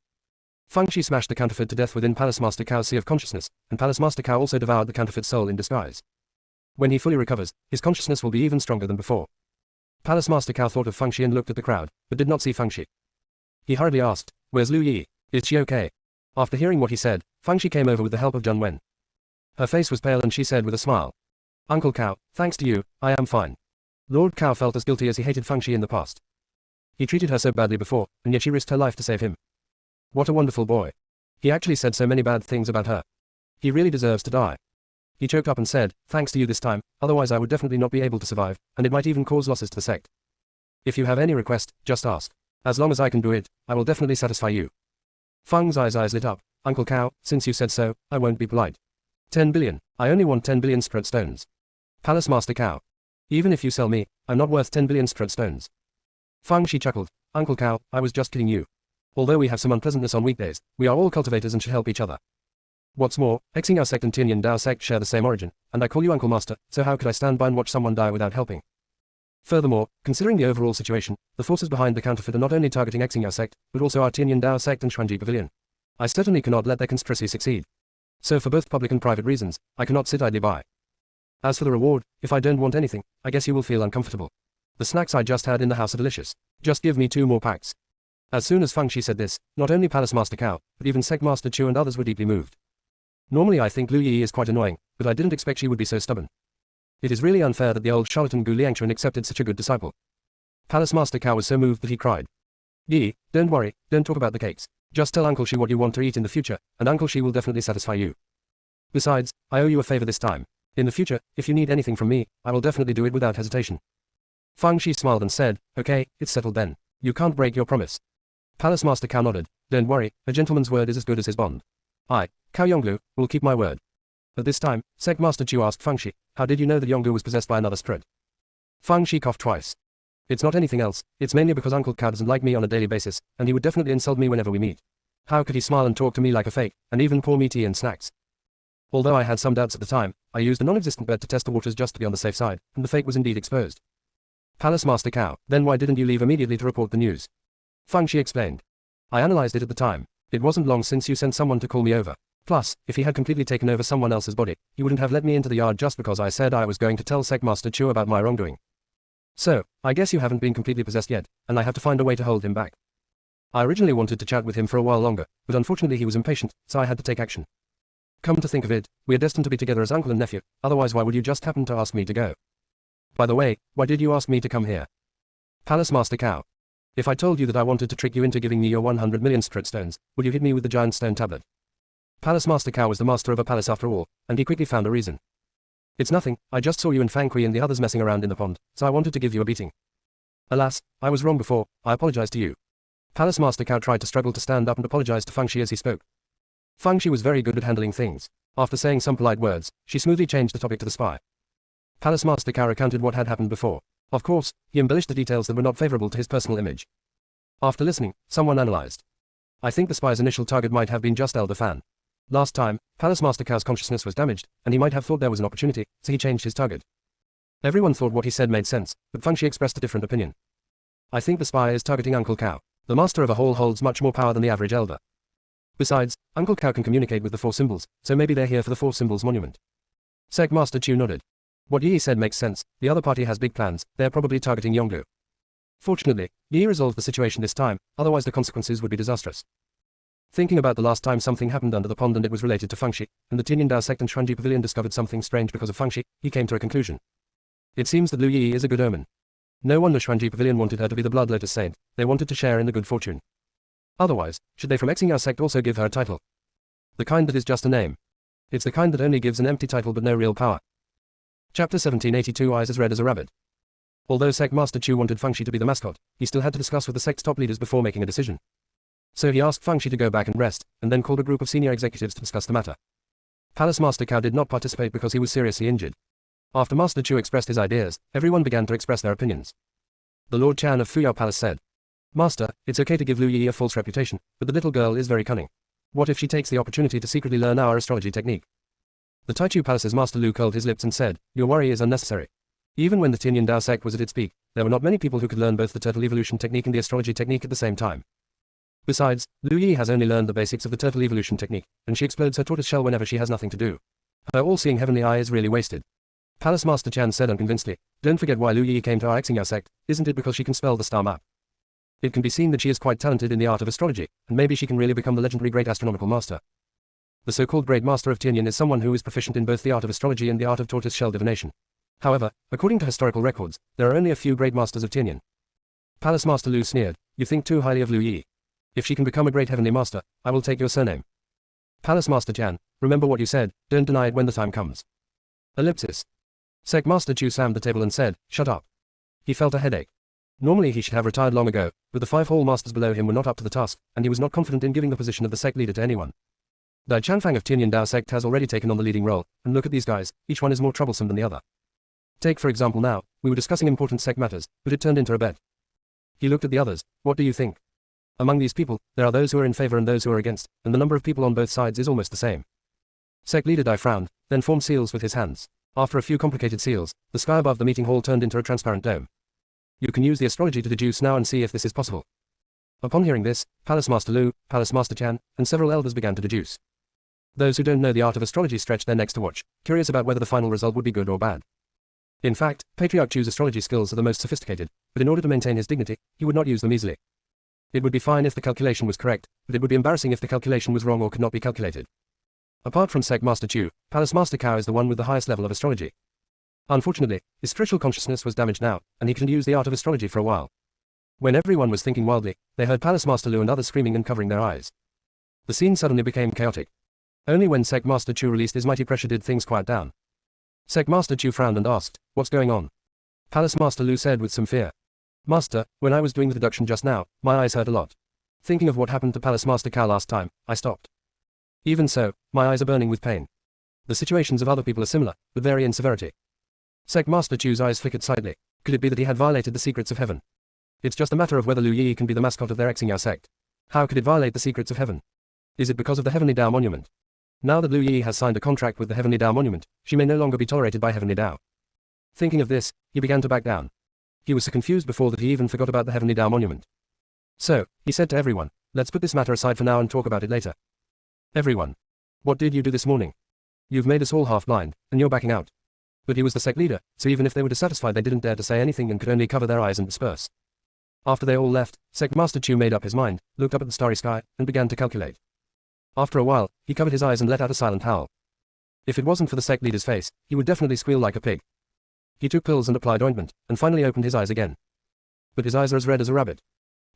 Feng Shi smashed the counterfeit to death within Palace Master Cao's sea of consciousness, and Palace Master Cao also devoured the counterfeit soul in disguise. When he fully recovers, his consciousness will be even stronger than before. Palace Master Cao thought of Feng Shi and looked at the crowd, but did not see Feng Shi. He hurriedly asked, "Where's Lu Yi? Is she okay?" After hearing what he said, Feng Shi came over with the help of Zheng Wen. Her face was pale and she said with a smile, "Uncle Cao, thanks to you, I am fine." Lord Cao felt as guilty as he hated Feng Shi in the past. He treated her so badly before, and yet she risked her life to save him. What a wonderful boy. He actually said so many bad things about her. He really deserves to die. He choked up and said, "Thanks to you this time, otherwise I would definitely not be able to survive, and it might even cause losses to the sect. If you have any request, just ask. As long as I can do it, I will definitely satisfy you." Feng's eyes lit up. "Uncle Cao, since you said so, I won't be polite. 10 billion, I only want 10 billion spirit stones. Palace Master Cao. Even if you sell me, I'm not worth 10 billion spirit stones." Feng Shi chuckled, "Uncle Cao, I was just kidding you. Although we have some unpleasantness on weekdays, we are all cultivators and should help each other. What's more, Xingyao Sect and Tianyin Dao Sect share the same origin, and I call you Uncle Master, so how could I stand by and watch someone die without helping? Furthermore, considering the overall situation, the forces behind the counterfeit are not only targeting Xingyao Sect, but also our Tianyin Dao Sect and Xuanji Pavilion. I certainly cannot let their conspiracy succeed. So for both public and private reasons, I cannot sit idly by. As for the reward, if I don't want anything, I guess you will feel uncomfortable. The snacks I just had in the house are delicious. Just give me 2 more packs." As soon as Feng Shi said this, not only Palace Master Cao, but even Sect Master Chu and others were deeply moved. Normally I think Lu Yi is quite annoying, but I didn't expect she would be so stubborn. It is really unfair that the old charlatan Gu Liangchuan accepted such a good disciple. Palace Master Cao was so moved that he cried, "Yi, don't worry, don't talk about the cakes. Just tell Uncle Shi what you want to eat in the future, and Uncle Shi will definitely satisfy you. Besides, I owe you a favor this time. In the future, if you need anything from me, I will definitely do it without hesitation." Feng Shi smiled and said, "Okay, it's settled then. You can't break your promise." Palace Master Cao nodded, "Don't worry, a gentleman's word is as good as his bond. I, Cao Yonglu, will keep my word." At this time, Sect Master Chu asked Feng Shi, "How did you know that Yonglu was possessed by another spirit?" Feng Shi coughed twice. "It's not anything else, it's mainly because Uncle Cao doesn't like me on a daily basis, and he would definitely insult me whenever we meet. How could he smile and talk to me like a fake, and even pour me tea and snacks?" Although I had some doubts at the time, I used a non-existent bet to test the waters just to be on the safe side, and the fake was indeed exposed. Palace Master Cao, "Then why didn't you leave immediately to report the news?" Feng Shi explained. "I analyzed it at the time. It wasn't long since you sent someone to call me over. Plus, if he had completely taken over someone else's body, he wouldn't have let me into the yard just because I said I was going to tell Sect Master Chu about my wrongdoing. So, I guess you haven't been completely possessed yet, and I have to find a way to hold him back. I originally wanted to chat with him for a while longer, but unfortunately he was impatient, so I had to take action. Come to think of it, we are destined to be together as uncle and nephew, otherwise why would you just happen to ask me to go? By the way, why did you ask me to come here?" Palace Master Cao. "If I told you that I wanted to trick you into giving me your 100 million spirit stones, would you hit me with the giant stone tablet?" Palace Master Cao was the master of a palace after all, and he quickly found a reason. "It's nothing, I just saw you and Fang Kui and the others messing around in the pond, so I wanted to give you a beating. Alas, I was wrong before, I apologize to you." Palace Master Cao tried to struggle to stand up and apologize to Feng Shi as he spoke. Feng Shi was very good at handling things. After saying some polite words, she smoothly changed the topic to the spy. Palace Master Cao recounted what had happened before. Of course, he embellished the details that were not favorable to his personal image. After listening, someone analyzed. "I think the spy's initial target might have been just Elder Fan. Last time, Palace Master Cao's consciousness was damaged, and he might have thought there was an opportunity, so he changed his target." Everyone thought what he said made sense, but Feng Shi expressed a different opinion. "I think the spy is targeting Uncle Cao. The master of a hall holds much more power than the average elder. Besides, Uncle Cao can communicate with the 4 symbols, so maybe they're here for the 4 symbols monument." Sect Master Chu nodded. "What Yi said makes sense, the other party has big plans, they're probably targeting Yonglu. Fortunately, Yi resolved the situation this time, otherwise the consequences would be disastrous." Thinking about the last time something happened under the pond and it was related to Feng Shi, and the Tianyin Dao Sect and Xuanji Pavilion discovered something strange because of Feng Shi, he came to a conclusion. It seems that Lu Yi is a good omen. No wonder Xuanji Pavilion wanted her to be the Blood Lotus Saint, they wanted to share in the good fortune. Otherwise, should they from Xingyao Sect also give her a title? The kind that is just a name. It's the kind that only gives an empty title but no real power. Chapter 1782 Eyes as red as a rabbit. Although Sect Master Chu wanted Feng Shi to be the mascot, he still had to discuss with the sect's top leaders before making a decision. So he asked Feng Shi to go back and rest, and then called a group of senior executives to discuss the matter. Palace Master Cao did not participate because he was seriously injured. After Master Chu expressed his ideas, everyone began to express their opinions. The Lord Chan of Fuyao Palace said. Master, it's okay to give Lu Yi a false reputation, but the little girl is very cunning. What if she takes the opportunity to secretly learn our astrology technique? The Taichu Palace's Master Lu curled his lips and said, your worry is unnecessary. Even when the Tianyan Dao sect was at its peak, there were not many people who could learn both the turtle evolution technique and the astrology technique at the same time. Besides, Lu Yi has only learned the basics of the turtle evolution technique, and she explodes her tortoise shell whenever she has nothing to do. Her all-seeing heavenly eye is really wasted. Palace Master Chan said unconvincedly, don't forget why Lu Yi came to our Xingyao sect, isn't it because she can spell the star map? It can be seen that she is quite talented in the art of astrology, and maybe she can really become the legendary great astronomical master. The so-called great master of Tianyan is someone who is proficient in both the art of astrology and the art of tortoise shell divination. However, according to historical records, there are only a few great masters of Tianyan. Palace Master Lu sneered, you think too highly of Lu Yi. If she can become a great heavenly master, I will take your surname. Palace Master Chan, remember what you said, don't deny it when the time comes. Ellipsis. Sect Master Chu slammed the table and said, shut up. He felt a headache. Normally he should have retired long ago, but the 5 hall masters below him were not up to the task, and he was not confident in giving the position of the sect leader to anyone. Dai Chanfang of Tianyan Dao sect has already taken on the leading role, and look at these guys, each one is more troublesome than the other. Take for example now, we were discussing important sect matters, but it turned into a bet. He looked at the others, what do you think? Among these people, there are those who are in favor and those who are against, and the number of people on both sides is almost the same. Sect leader Dai frowned, then formed seals with his hands. After a few complicated seals, the sky above the meeting hall turned into a transparent dome. You can use the astrology to deduce now and see if this is possible. Upon hearing this, Palace Master Lu, Palace Master Chan, and several elders began to deduce. Those who don't know the art of astrology stretched their necks to watch, curious about whether the final result would be good or bad. In fact, Patriarch Chu's astrology skills are the most sophisticated, but in order to maintain his dignity, he would not use them easily. It would be fine if the calculation was correct, but it would be embarrassing if the calculation was wrong or could not be calculated. Apart from Sect Master Chu, Palace Master Cao is the one with the highest level of astrology. Unfortunately, his spiritual consciousness was damaged now, and he couldn't use the art of astrology for a while. When everyone was thinking wildly, they heard Palace Master Lu and others screaming and covering their eyes. The scene suddenly became chaotic. Only when Sect Master Chu released his mighty pressure did things quiet down. Sect Master Chu frowned and asked, what's going on? Palace Master Lu said with some fear. Master, when I was doing the deduction just now, my eyes hurt a lot. Thinking of what happened to Palace Master Cao last time, I stopped. Even so, my eyes are burning with pain. The situations of other people are similar, but vary in severity. Sect Master Chu's eyes flickered slightly. Could it be that he had violated the secrets of heaven? It's just a matter of whether Lu Yi can be the mascot of their Xingyao sect. How could it violate the secrets of heaven? Is it because of the Heavenly Dao Monument? Now that Lu Yi has signed a contract with the Heavenly Dao Monument, she may no longer be tolerated by Heavenly Dao. Thinking of this, he began to back down. He was so confused before that he even forgot about the Heavenly Dao Monument. So, he said to everyone, let's put this matter aside for now and talk about it later. Everyone. What did you do this morning? You've made us all half blind, and you're backing out. But he was the sect leader, so even if they were dissatisfied they didn't dare to say anything and could only cover their eyes and disperse. After they all left, Sect Master Chu made up his mind, looked up at the starry sky, and began to calculate. After a while, he covered his eyes and let out a silent howl. If it wasn't for the sect leader's face, he would definitely squeal like a pig. He took pills and applied ointment, and finally opened his eyes again. But his eyes are as red as a rabbit.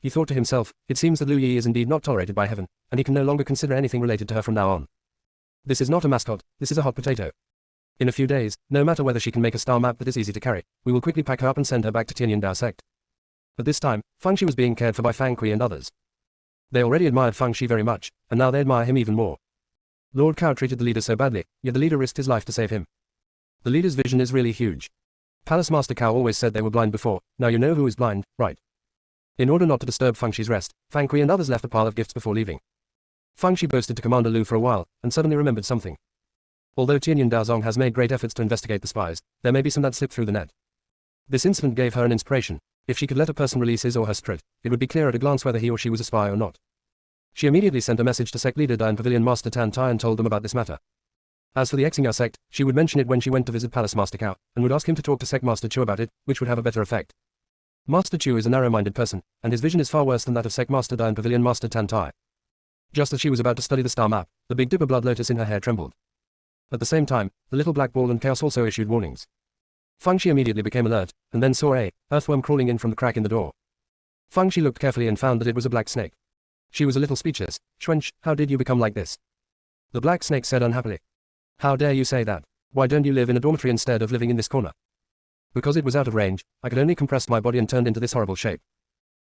He thought to himself, it seems that Lu Yi is indeed not tolerated by heaven, and he can no longer consider anything related to her from now on. This is not a mascot, this is a hot potato. In a few days, no matter whether she can make a star map that is easy to carry, we will quickly pack her up and send her back to Tianyan Dao sect. But this time, Fang Shi was being cared for by Fang Kui and others. They already admired Fang Shi very much, and now they admire him even more. Lord Cao treated the leader so badly, yet the leader risked his life to save him. The leader's vision is really huge. Palace Master Cao always said they were blind before, now you know who is blind, right? In order not to disturb Fang Shi's rest, Fang Kui and others left a pile of gifts before leaving. Fang Shi boasted to Commander Lu for a while, and suddenly remembered something. Although Tianyan Daozong has made great efforts to investigate the spies, there may be some that slipped through the net. This incident gave her an inspiration. If she could let a person release his or her secret, it would be clear at a glance whether he or she was a spy or not. She immediately sent a message to sect leader Dai and Pavilion Master Tan Tai and told them about this matter. As for the Xingyao sect, she would mention it when she went to visit Palace Master Cao, and would ask him to talk to Sect Master Chu about it, which would have a better effect. Master Chu is a narrow-minded person, and his vision is far worse than that of Sect Master Dai and Pavilion Master Tan Tai. Just as she was about to study the star map, the Big Dipper blood lotus in her hair trembled. At the same time, the little black ball and chaos also issued warnings. Fang Shi immediately became alert, and then saw a earthworm crawling in from the crack in the door. Fang Shi looked carefully and found that it was a black snake. She was a little speechless. Schwench, how did you become like this? The black snake said unhappily. How dare you say that? Why don't you live in a dormitory instead of living in this corner? Because it was out of range, I could only compress my body and turned into this horrible shape.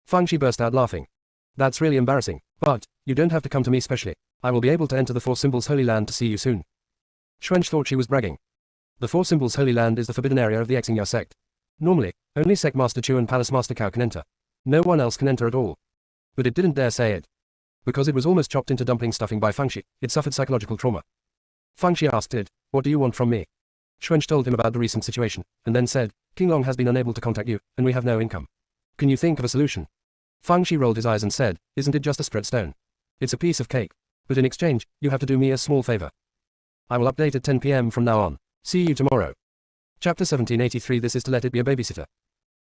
Fang Shi burst out laughing. That's really embarrassing, but you don't have to come to me specially. I will be able to enter the Four Symbols Holy Land to see you soon. Schwench thought she was bragging. The Four Symbols Holy Land is the forbidden area of the Xingyao sect. Normally, only Sect Master Chu and Palace Master Cao can enter. No one else can enter at all. But it didn't dare say it. Because it was almost chopped into dumpling stuffing by Fangxi, it suffered psychological trauma. Fangxi asked it, "What do you want from me?" Xuanzhi told him about the recent situation, and then said, "King Long has been unable to contact you, and we have no income. Can you think of a solution?" Fangxi rolled his eyes and said, "Isn't it just a spread stone? It's a piece of cake. But in exchange, you have to do me a small favor. I will update at 10 p.m. from now on. See you tomorrow." Chapter 1783. This is to let it be a babysitter.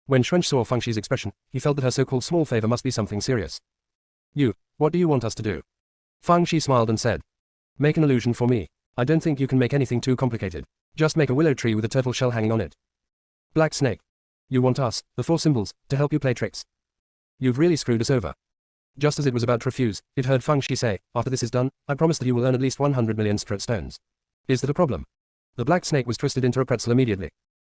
When Xuanzhi saw Fangxi's expression, he felt that her so-called small favor must be something serious. What do you want us to do?" Fangxi smiled and said, "Make an illusion for me. I don't think you can make anything too complicated. Just make a willow tree with a turtle shell hanging on it. Black snake. You want us, the four symbols, to help you play tricks. You've really screwed us over." Just as it was about to refuse, it heard Fangxi say, "After this is done, I promise that you will earn at least 100 million spirit stones. Is that a problem?" The black snake was twisted into a pretzel immediately.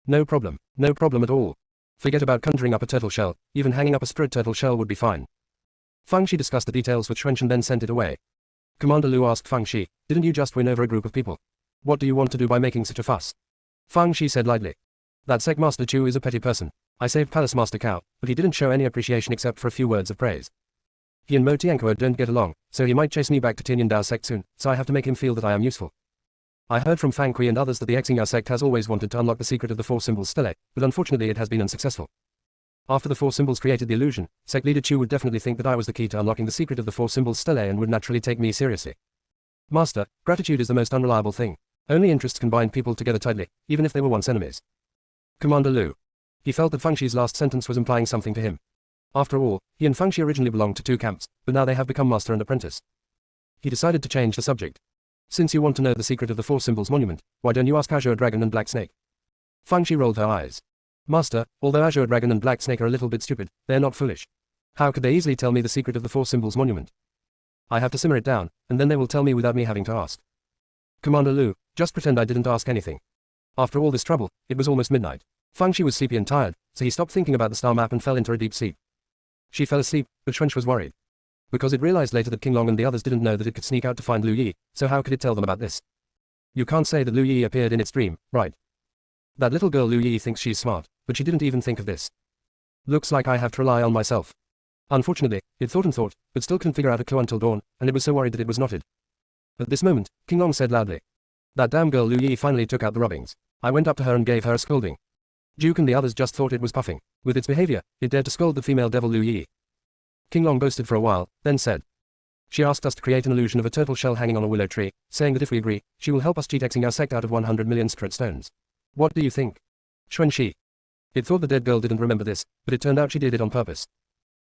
No problem at all. Forget about conjuring up a turtle shell, even hanging up a spirit turtle shell would be fine." Fangxi discussed the details with Xuanzhi and then sent it away. Commander Lu asked Fangxi, "Didn't you just win over a group of people? What do you want to do by making such a fuss?" Fangxi said lightly, "That Sect Master Chu is a petty person. I saved Palace Master Cao, but he didn't show any appreciation except for a few words of praise. He and Mo Tianquo don't get along, so he might chase me back to Tianyao Dao Sect soon, so I have to make him feel that I am useful. I heard from Fang Kui and others that the Xingyao Sect has always wanted to unlock the secret of the four symbols stele, but unfortunately it has been unsuccessful. After the four symbols created the illusion, Sect leader Chu would definitely think that I was the key to unlocking the secret of the four symbols stele and would naturally take me seriously. Master, gratitude is the most unreliable thing. Only interests can bind people together tightly, even if they were once enemies." Commander Lu. He felt that Fangxi's last sentence was implying something to him. After all, he and Fangxi originally belonged to two camps, but now they have become master and apprentice. He decided to change the subject. "Since you want to know the secret of the four symbols monument, why don't you ask Azure Dragon and Black Snake?" Fangxi rolled her eyes. "Master, although Azure Dragon and Black Snake are a little bit stupid, they are not foolish. How could they easily tell me the secret of the four symbols monument? I have to simmer it down, and then they will tell me without me having to ask." Commander Lu, just pretend I didn't ask anything. After all this trouble, it was almost midnight. Fangxi was sleepy and tired, so he stopped thinking about the star map and fell into a deep sleep. She fell asleep, but Xuanzhi was worried. Because it realized later that King Long and the others didn't know that it could sneak out to find Lu Yi, so how could it tell them about this? You can't say that Lu Yi appeared in its dream, right? That little girl Lu Yi thinks she's smart, but she didn't even think of this. Looks like I have to rely on myself. Unfortunately, it thought and thought, but still couldn't figure out a clue until dawn, and it was so worried that it was knotted. At this moment, King Long said loudly, "That damn girl Lu Yi finally took out the rubbings. I went up to her and gave her a scolding. Duke and the others just thought it was puffing. With its behavior, it dared to scold the female devil Lu Yi." King Long boasted for a while, then said, "She asked us to create an illusion of a turtle shell hanging on a willow tree, saying that if we agree, she will help us cheat Xingyao Sect out of 100 million spirit stones. What do you think?" Xuanzhi. It thought the dead girl didn't remember this, but it turned out she did it on purpose.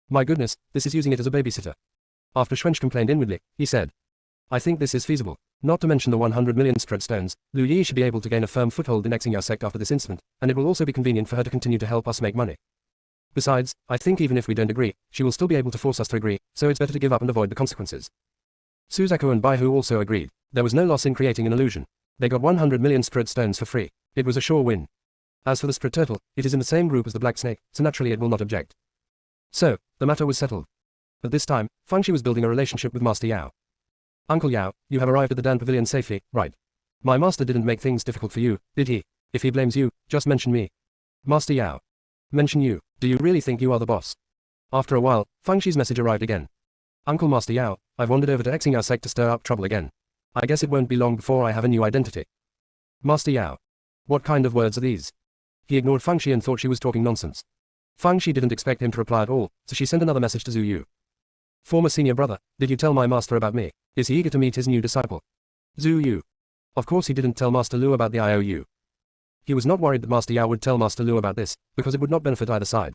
"My goodness, this is using it as a babysitter." After Xuanzhi complained inwardly, he said, "I think this is feasible. Not to mention the 100 million spirit stones, Lu Yi should be able to gain a firm foothold in Xingyao Sect after this incident, and it will also be convenient for her to continue to help us make money. Besides, I think even if we don't agree, she will still be able to force us to agree, so it's better to give up and avoid the consequences." Suzaku and Baihu also agreed. There was no loss in creating an illusion. They got 100 million spirit stones for free. It was a sure win. As for the spirit turtle, it is in the same group as the black snake, so naturally it will not object. So, the matter was settled. At this time, Fangxi was building a relationship with Master Yao. "Uncle Yao, you have arrived at the Dan Pavilion safely, right? My master didn't make things difficult for you, did he? If he blames you, just mention me." Master Yao. "Mention you? Do you really think you are the boss?" After a while, Fangxi's message arrived again. "Uncle Master Yao, I've wandered over to Xingyao Sect to stir up trouble again. I guess it won't be long before I have a new identity." Master Yao. What kind of words are these? He ignored Fangxi and thought she was talking nonsense. Fangxi didn't expect him to reply at all, so she sent another message to Zhu Yu. "Former senior brother, did you tell my master about me? Is he eager to meet his new disciple?" Zhu Yu. Of course he didn't tell Master Lu about the IOU. He was not worried that Master Yao would tell Master Lu about this, because it would not benefit either side.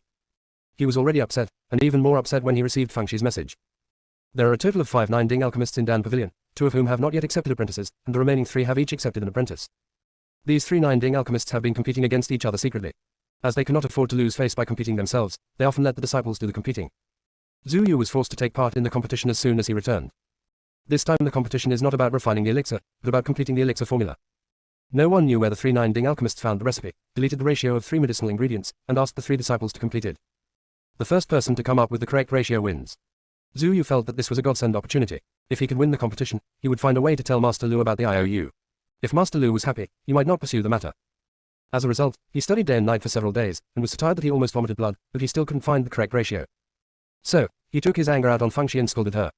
He was already upset, and even more upset when he received Fangxi's message. There are a total of 5 Nine-Ding alchemists in Dan Pavilion, 2 of whom have not yet accepted apprentices, and the remaining 3 have each accepted an apprentice. These 3 Nine-Ding alchemists have been competing against each other secretly. As they cannot afford to lose face by competing themselves, they often let the disciples do the competing. Zhu Yu was forced to take part in the competition as soon as he returned. This time the competition is not about refining the elixir, but about completing the elixir formula. No one knew where the 3 Nine-Ding alchemists found the recipe, deleted the ratio of 3 medicinal ingredients, and asked the 3 disciples to complete it. The first person to come up with the correct ratio wins. Zhu Yu felt that this was a godsend opportunity. If he could win the competition, he would find a way to tell Master Lu about the IOU. If Master Lu was happy, he might not pursue the matter. As a result, he studied day and night for several days, and was so tired that he almost vomited blood, but he still couldn't find the correct ratio. So, he took his anger out on Fangxi and scolded her.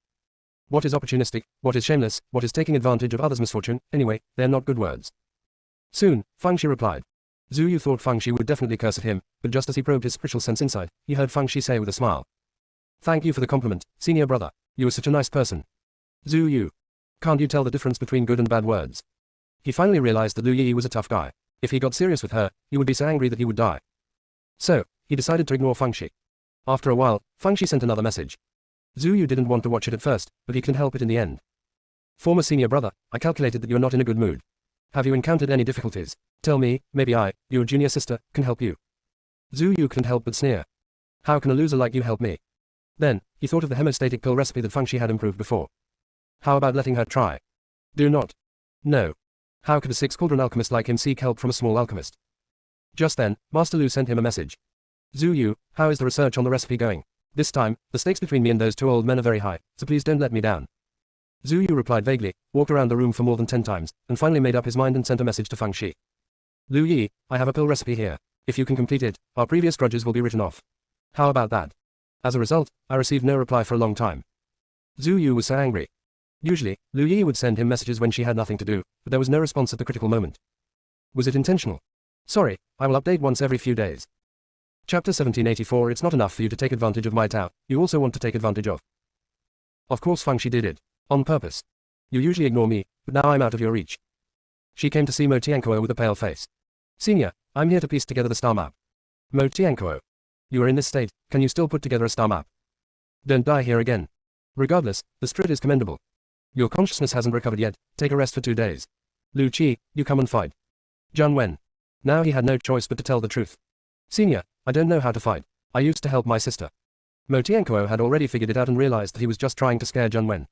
What is opportunistic, what is shameless, what is taking advantage of others' misfortune, anyway, they're not good words. Soon, Fangxi replied. Zhu Yu thought Fangxi would definitely curse at him, but just as he probed his spiritual sense inside, he heard Fangxi say with a smile. Thank you for the compliment, senior brother. You are such a nice person. Zhu Yu. Can't you tell the difference between good and bad words? He finally realized that Lu Yi was a tough guy. If he got serious with her, he would be so angry that he would die. So, he decided to ignore Fangxi. After a while, Fangxi sent another message. Zhu Yu didn't want to watch it at first, but he couldn't help it in the end. Former senior brother, I calculated that you are not in a good mood. Have you encountered any difficulties? Tell me, maybe I, your junior sister, can help you. Zhu Yu couldn't help but sneer. How can a loser like you help me? Then, he thought of the hemostatic pill recipe that Fangxi had improved before. How about letting her try? Do not. No. How could a six-cauldron alchemist like him seek help from a small alchemist? Just then, Master Lu sent him a message. Zhu Yu, how is the research on the recipe going? This time, the stakes between me and those two old men are very high, so please don't let me down. Zhu Yu replied vaguely, walked around the room for more than 10 times, and finally made up his mind and sent a message to Fangxi. Lu Yi, I have a pill recipe here. If you can complete it, our previous grudges will be written off. How about that? As a result, I received no reply for a long time. Zhu Yu was so angry. Usually, Lu Yi would send him messages when she had nothing to do, but there was no response at the critical moment. Was it intentional? Sorry, I will update once every few days. Chapter 1784. It's not enough for you to take advantage of my Tao, you also want to take advantage of. Of course Fangxi did it. On purpose. You usually ignore me, but now I'm out of your reach. She came to see Mo Tiankuo with a pale face. Senior, I'm here to piece together the star map. Mo Tiankuo. You are in this state, can you still put together a star map? Don't die here again. Regardless, the spirit is commendable. Your consciousness hasn't recovered yet, take a rest for 2 days. Lu Qi, you come and fight. Zhang Wen. Now he had no choice but to tell the truth. Senior, I don't know how to fight. I used to help my sister. Mo Tiankuo had already figured it out and realized that he was just trying to scare Zhang Wen.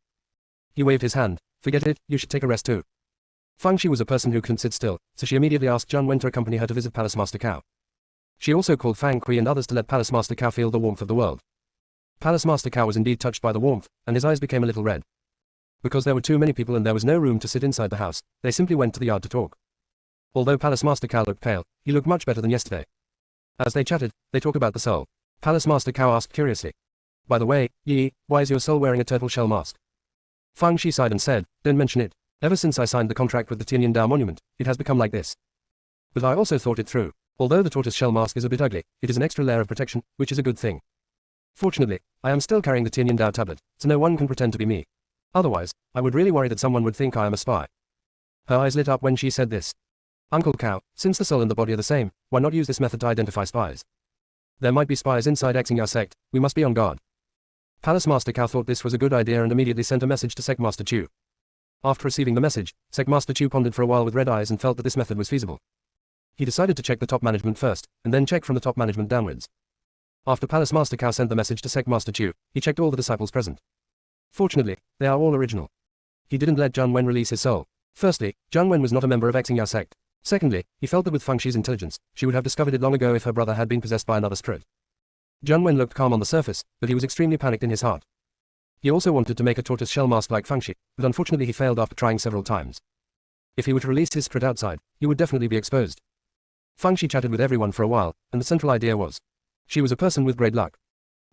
He waved his hand. Forget it, you should take a rest too. Fangxi was a person who couldn't sit still, so she immediately asked Zhang Wen to accompany her to visit Palace Master Cao. She also called Fang Kui and others to let Palace Master Cao feel the warmth of the world. Palace Master Cao was indeed touched by the warmth, and his eyes became a little red. Because there were too many people and there was no room to sit inside the house, they simply went to the yard to talk. Although Palace Master Cao looked pale, he looked much better than yesterday. As they chatted, they talked about the soul. Palace Master Cao asked curiously. By the way, Yi, why is your soul wearing a turtle shell mask? Fangxi sighed and said, don't mention it. Ever since I signed the contract with the Tianyin Dao monument, it has become like this. But I also thought it through. Although the tortoise shell mask is a bit ugly, it is an extra layer of protection, which is a good thing. Fortunately, I am still carrying the Tianyin Dao tablet, so no one can pretend to be me. Otherwise, I would really worry that someone would think I am a spy. Her eyes lit up when she said this. Uncle Cao, since the soul and the body are the same, why not use this method to identify spies? There might be spies inside Xingya Sect, we must be on guard. Palace Master Cao thought this was a good idea and immediately sent a message to Sect Master Chu. After receiving the message, Sect Master Chu pondered for a while with red eyes and felt that this method was feasible. He decided to check the top management first, and then check from the top management downwards. After Palace Master Cao sent the message to Sect Master Chu, he checked all the disciples present. Fortunately, they are all original. He didn't let Zhang Wen release his soul. Firstly, Zhang Wen was not a member of Xingya Sect. Secondly, he felt that with Fangxi's intelligence, she would have discovered it long ago if her brother had been possessed by another spirit. Zhang Wen looked calm on the surface, but he was extremely panicked in his heart. He also wanted to make a tortoise shell mask like Fangxi, but unfortunately he failed after trying several times. If he were to release his spirit outside, he would definitely be exposed. Fangxi chatted with everyone for a while, and the central idea was, she was a person with great luck.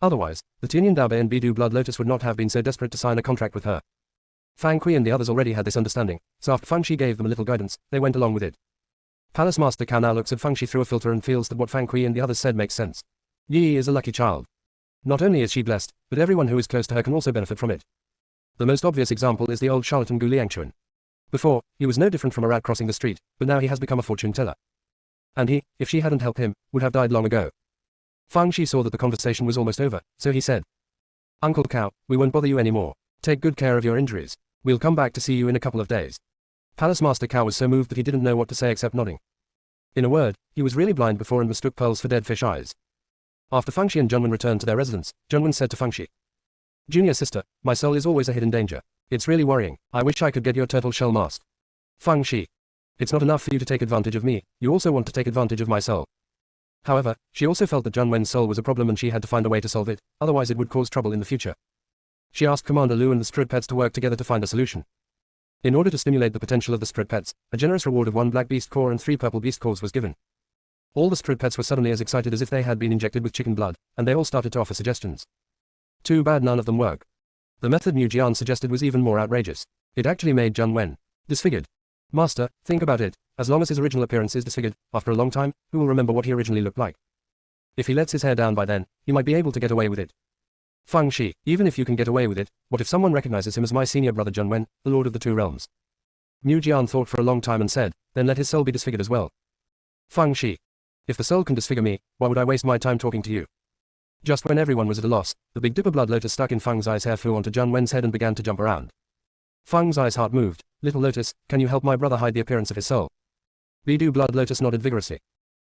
Otherwise, the Tianyin Daobei and Bidu Blood Lotus would not have been so desperate to sign a contract with her. Fang Kui and the others already had this understanding, so after Fangxi gave them a little guidance, they went along with it. Palace Master Cao now looks at Fangxi through a filter and feels that what Fang Kui and the others said makes sense. Yi is a lucky child. Not only is she blessed, but everyone who is close to her can also benefit from it. The most obvious example is the old charlatan Gu Liangchuan. Before, he was no different from a rat crossing the street, but now he has become a fortune teller. And he, if she hadn't helped him, would have died long ago. Fangxi saw that the conversation was almost over, so he said, Uncle Cao, we won't bother you anymore. Take good care of your injuries. We'll come back to see you in a couple of days. Palace Master Cao was so moved that he didn't know what to say except nodding. In a word, he was really blind before and mistook pearls for dead fish eyes. After Fangxi and Zhengwen returned to their residence, Zhengwen said to Fangxi, Junior sister, my soul is always a hidden danger. It's really worrying. I wish I could get your turtle shell mask. Fangxi. It's not enough for you to take advantage of me, you also want to take advantage of my soul. However, she also felt that Zhengwen's soul was a problem and she had to find a way to solve it, otherwise it would cause trouble in the future. She asked Commander Lu and the Spirit Pets to work together to find a solution. In order to stimulate the potential of the Spirit Pets, a generous reward of 1 black beast core and 3 purple beast cores was given. All the Strid pets were suddenly as excited as if they had been injected with chicken blood, and they all started to offer suggestions. Too bad none of them work. The method Mu Jian suggested was even more outrageous. It actually made Zheng Wen disfigured. Master, think about it. As long as his original appearance is disfigured, after a long time, who will remember what he originally looked like? If he lets his hair down by then, he might be able to get away with it. Feng Shi, even if you can get away with it, what if someone recognizes him as my senior brother Zheng Wen, the Lord of the Two Realms? Mu Jian thought for a long time and said, then let his soul be disfigured as well. Feng Shi. If the soul can disfigure me, why would I waste my time talking to you? Just when everyone was at a loss, the Big Dipper blood lotus stuck in Feng Zai's hair flew onto Zheng Wen's head and began to jump around. Feng Zai's heart moved. Little Lotus, can you help my brother hide the appearance of his soul? Bidu Blood Lotus nodded vigorously.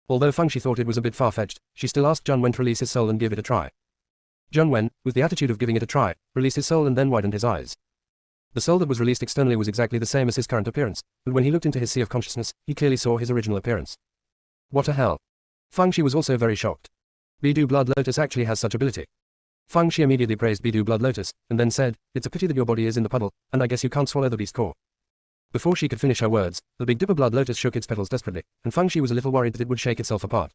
Although Feng Shi thought it was a bit far-fetched, she still asked Zheng Wen to release his soul and give it a try. Zheng Wen, with the attitude of giving it a try, released his soul and then widened his eyes. The soul that was released externally was exactly the same as his current appearance, but when he looked into his sea of consciousness, he clearly saw his original appearance. What a hell. Feng Shi was also very shocked. Bidu Blood Lotus actually has such ability. Feng Shi immediately praised Bidu Blood Lotus, and then said, it's a pity that your body is in the puddle, and I guess you can't swallow the beast core. Before she could finish her words, the Big Dipper Blood Lotus shook its petals desperately, and Feng Shi was a little worried that it would shake itself apart.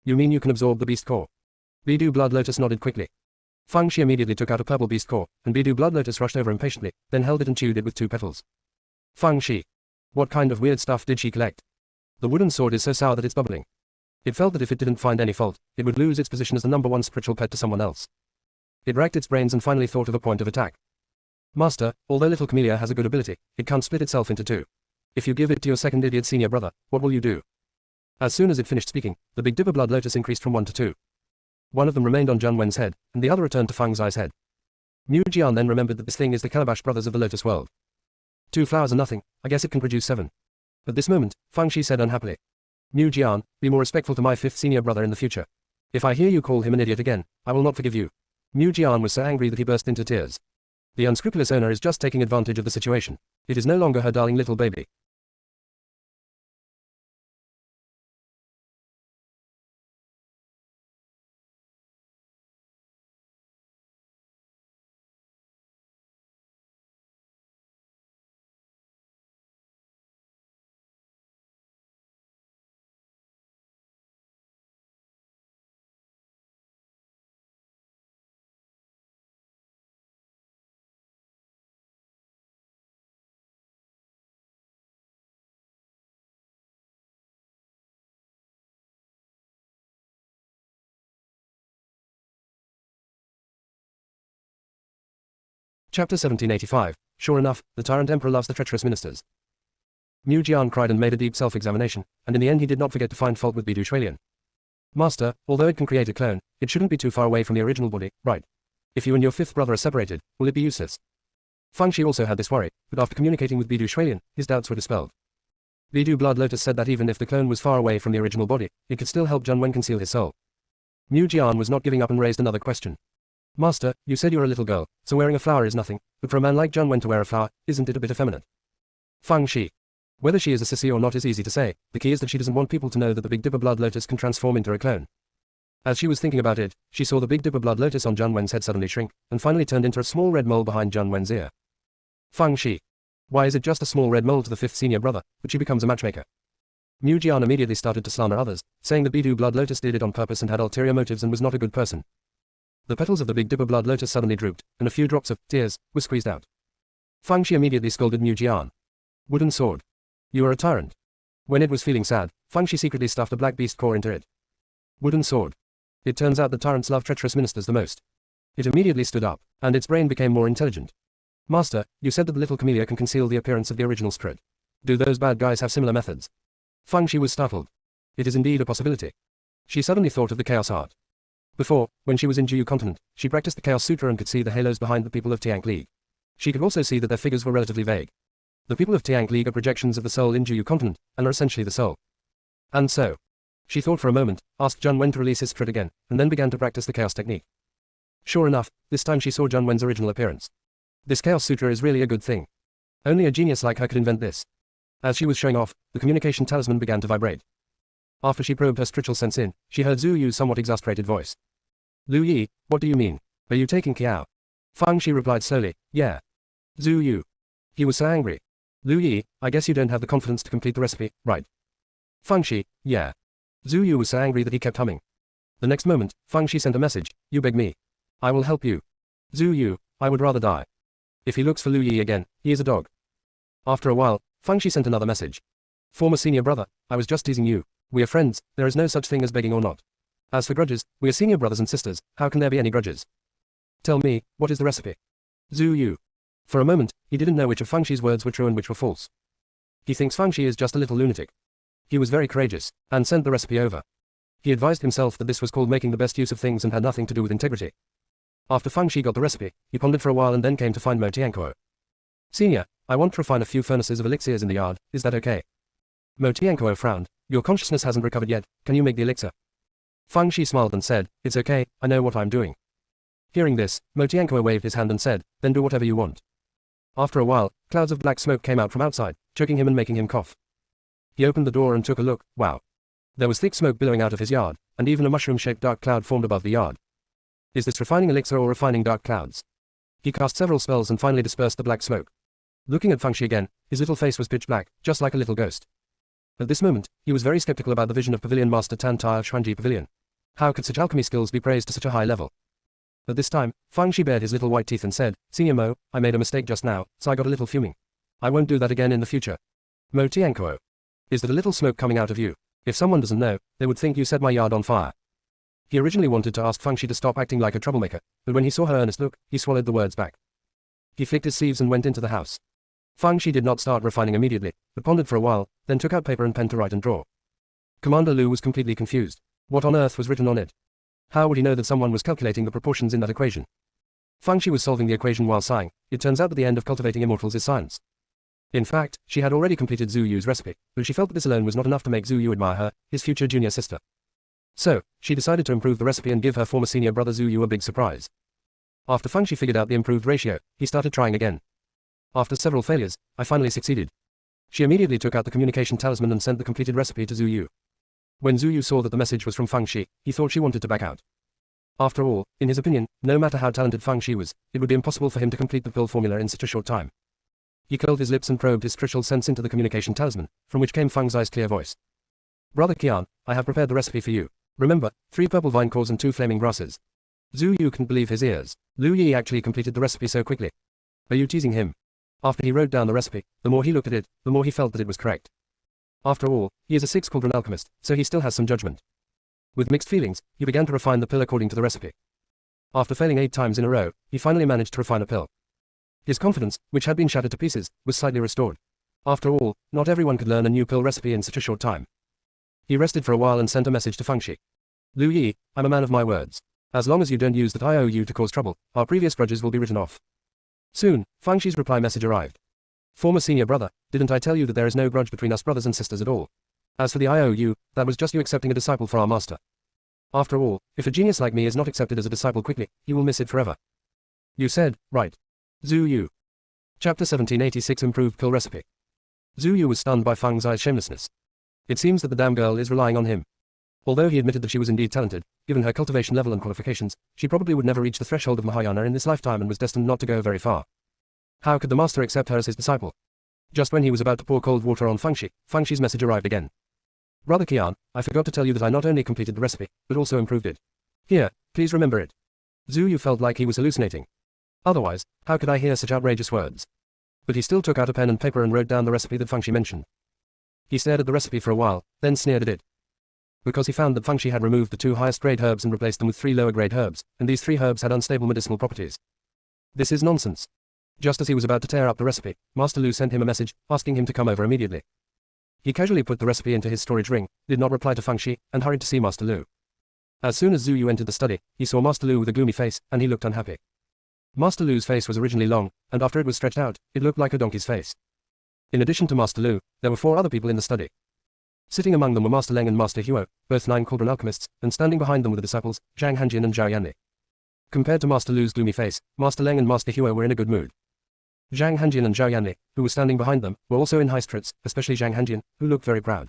You mean you can absorb the beast core? Bidu Blood Lotus nodded quickly. Feng Shi immediately took out a purple beast core, and Bidu Blood Lotus rushed over impatiently, then held it and chewed it with 2 petals. Feng Shi. What kind of weird stuff did she collect? The wooden sword is so sour that it's bubbling. It felt that if it didn't find any fault, it would lose its position as the #1 spiritual pet to someone else. It racked its brains and finally thought of a point of attack. Master, although Little Camellia has a good ability, it can't split itself into 2. If you give it to your second idiot senior brother, what will you do? As soon as it finished speaking, the Big Dipper Blood Lotus increased from 1 to 2. One of them remained on Zheng Wen's head, and the other returned to Feng Zai's head. Mu Jian then remembered that this thing is the Calabash brothers of the Lotus world. 2 flowers are nothing, I guess it can produce 7. At this moment, Feng Shi said unhappily. Mu Jian, be more respectful to my 5th senior brother in the future. If I hear you call him an idiot again, I will not forgive you. Mu Jian was so angry that he burst into tears. The unscrupulous owner is just taking advantage of the situation. It is no longer her darling little baby. Chapter 1785. Sure enough, the tyrant emperor loves the treacherous ministers. Mu Jian cried and made a deep self-examination, and in the end he did not forget to find fault with Bidu Shuilian. Master, although it can create a clone, it shouldn't be too far away from the original body, right? If you and your 5th brother are separated, will it be useless? Feng Shi also had this worry, but after communicating with Bidu Shuilian, his doubts were dispelled. Bidu Blood Lotus said that even if the clone was far away from the original body, it could still help Zheng Wen conceal his soul. Mu Jian was not giving up and raised another question. Master, you said you're a little girl, so wearing a flower is nothing, but for a man like Zheng Wen to wear a flower, isn't it a bit effeminate? Feng Shi. Whether she is a sissy or not is easy to say, the key is that she doesn't want people to know that the Big Dipper Blood Lotus can transform into a clone. As she was thinking about it, she saw the Big Dipper Blood Lotus on Zheng Wen's head suddenly shrink, and finally turned into a small red mole behind Zheng Wen's ear. Feng Shi. Why is it just a small red mole to the 5th senior brother, but she becomes a matchmaker? Mu Jian immediately started to slander others, saying that Bidu Blood Lotus did it on purpose and had ulterior motives and was not a good person. The petals of the Big Dipper Blood Lotus suddenly drooped, and a few drops of tears were squeezed out. Feng Shi immediately scolded Mu Jian. Wooden sword. You are a tyrant. When it was feeling sad, Feng Shi secretly stuffed a black beast core into it. Wooden sword. It turns out that tyrants love treacherous ministers the most. It immediately stood up, and its brain became more intelligent. Master, you said that the Little Camellia can conceal the appearance of the original spirit. Do those bad guys have similar methods? Feng Shi was startled. It is indeed a possibility. She suddenly thought of the Chaos Heart. Before, when she was in Juyu Continent, she practiced the Chaos Sutra and could see the halos behind the people of Tiank League. She could also see that their figures were relatively vague. The people of Tiank League are projections of the soul in Juyu Continent, and are essentially the soul. And so, she thought for a moment, asked Zheng Wen to release his spirit again, and then began to practice the Chaos technique. Sure enough, this time she saw Zheng Wen's original appearance. This Chaos Sutra is really a good thing. Only a genius like her could invent this. As she was showing off, the communication talisman began to vibrate. After she probed her spiritual sense in, she heard Zhu Yu's somewhat exasperated voice. Lu Yi, what do you mean? Are you taking Kiao? Feng Shi replied slowly, yeah. Zhu Yu. He was so angry. Lu Yi, I guess you don't have the confidence to complete the recipe, right? Feng Shi, yeah. Zhu Yu was so angry that he kept humming. The next moment, Feng Shi sent a message, "You beg me. I will help you. Zhu Yu, I would rather die. If he looks for Lu Yi again, he is a dog." After a while, Feng Shi sent another message. "Former senior brother, I was just teasing you. We are friends, there is no such thing as begging or not. As for grudges, we are senior brothers and sisters, how can there be any grudges? Tell me, what is the recipe?" Zhu Yu. For a moment, he didn't know which of Feng Shi's words were true and which were false. He thinks Feng Shi is just a little lunatic. He was very courageous, and sent the recipe over. He advised himself that this was called making the best use of things and had nothing to do with integrity. After Feng Shi got the recipe, he pondered for a while and then came to find Mo Tianquo. "Senior, I want to refine a few furnaces of elixirs in the yard, is that okay?" Mo Tianquo frowned. "Your consciousness hasn't recovered yet, can you make the elixir?" Feng Shi smiled and said, "It's okay, I know what I'm doing." Hearing this, Mo Tianquo waved his hand and said, "Then do whatever you want." After a while, clouds of black smoke came out from outside, choking him and making him cough. He opened the door and took a look. Wow. There was thick smoke billowing out of his yard, and even a mushroom-shaped dark cloud formed above the yard. Is this refining elixir or refining dark clouds? He cast several spells and finally dispersed the black smoke. Looking at Feng Shi again, his little face was pitch black, just like a little ghost. At this moment, he was very skeptical about the vision of Pavilion Master Tan Tai of Xuanji Pavilion. How could such alchemy skills be praised to such a high level? At this time, Feng Shi bared his little white teeth and said, "Senior Mo, I made a mistake just now, so I got a little fuming. I won't do that again in the future." Mo Tianquo. Is that a little smoke coming out of you? If someone doesn't know, they would think you set my yard on fire. He originally wanted to ask Feng Shi to stop acting like a troublemaker, but when he saw her earnest look, he swallowed the words back. He flicked his sleeves and went into the house. Feng Shi did not start refining immediately, but pondered for a while, then took out paper and pen to write and draw. Commander Lu was completely confused. What on earth was written on it? How would he know that someone was calculating the proportions in that equation? Feng Shi was solving the equation while sighing. It turns out that the end of cultivating immortals is science. In fact, she had already completed Zhu Yu's recipe, but she felt that this alone was not enough to make Zhu Yu admire her, his future junior sister. So, she decided to improve the recipe and give her former senior brother Zhu Yu a big surprise. After Feng Shi figured out the improved ratio, he started trying again. After several failures, I finally succeeded. She immediately took out the communication talisman and sent the completed recipe to Zhu Yu. When Zhu Yu saw that the message was from Feng Shi, he thought she wanted to back out. After all, in his opinion, no matter how talented Feng Shi was, it would be impossible for him to complete the pill formula in such a short time. He curled his lips and probed his spiritual sense into the communication talisman, from which came Feng Zai's clear voice. "Brother Qian, I have prepared the recipe for you. Remember, 3 purple vine cores and 2 flaming grasses." Zhu Yu couldn't believe his ears. Lu Yi actually completed the recipe so quickly. Are you teasing him? After he wrote down the recipe, the more he looked at it, the more he felt that it was correct. After all, he is a 6 cauldron alchemist, so he still has some judgment. With mixed feelings, he began to refine the pill according to the recipe. After failing 8 times in a row, he finally managed to refine a pill. His confidence, which had been shattered to pieces, was slightly restored. After all, not everyone could learn a new pill recipe in such a short time. He rested for a while and sent a message to Feng Shi. "Lu Yi, I'm a man of my words. As long as you don't use that I owe you to cause trouble, our previous grudges will be written off." Soon, Feng Shi's reply message arrived. "Former senior brother, didn't I tell you that there is no grudge between us brothers and sisters at all? As for the I owe you, that was just you accepting a disciple for our master. After all, if a genius like me is not accepted as a disciple quickly, he will miss it forever." You said, right. Zhu Yu. Chapter 1786 Improved Pill Recipe. Zhu Yu was stunned by Feng Zai's shamelessness. It seems that the damn girl is relying on him. Although he admitted that she was indeed talented, given her cultivation level and qualifications, she probably would never reach the threshold of Mahayana in this lifetime and was destined not to go very far. How could the master accept her as his disciple? Just when he was about to pour cold water on Feng Shi's message arrived again. "Brother Qian, I forgot to tell you that I not only completed the recipe, but also improved it. Here, please remember it." Zhu Yu felt like he was hallucinating. Otherwise, how could I hear such outrageous words? But he still took out a pen and paper and wrote down the recipe that Feng Shi mentioned. He stared at the recipe for a while, then sneered at it. Because he found that Feng Shi had removed the 2 highest grade herbs and replaced them with 3 lower grade herbs, and these 3 herbs had unstable medicinal properties. This is nonsense. Just as he was about to tear up the recipe, Master Lu sent him a message, asking him to come over immediately. He casually put the recipe into his storage ring, did not reply to Feng Shi, and hurried to see Master Lu. As soon as Zhu Yu entered the study, he saw Master Lu with a gloomy face, and he looked unhappy. Master Lu's face was originally long, and after it was stretched out, it looked like a donkey's face. In addition to Master Lu, there were 4 other people in the study. Sitting among them were Master Leng and Master Huo, both 9 cauldron alchemists, and standing behind them were the disciples, Zhang Hanjin and Zhao Yanli. Compared to Master Lu's gloomy face, Master Leng and Master Huo were in a good mood. Zhang Hanjin and Zhao Yanli, who were standing behind them, were also in high spirits, especially Zhang Hanjin, who looked very proud.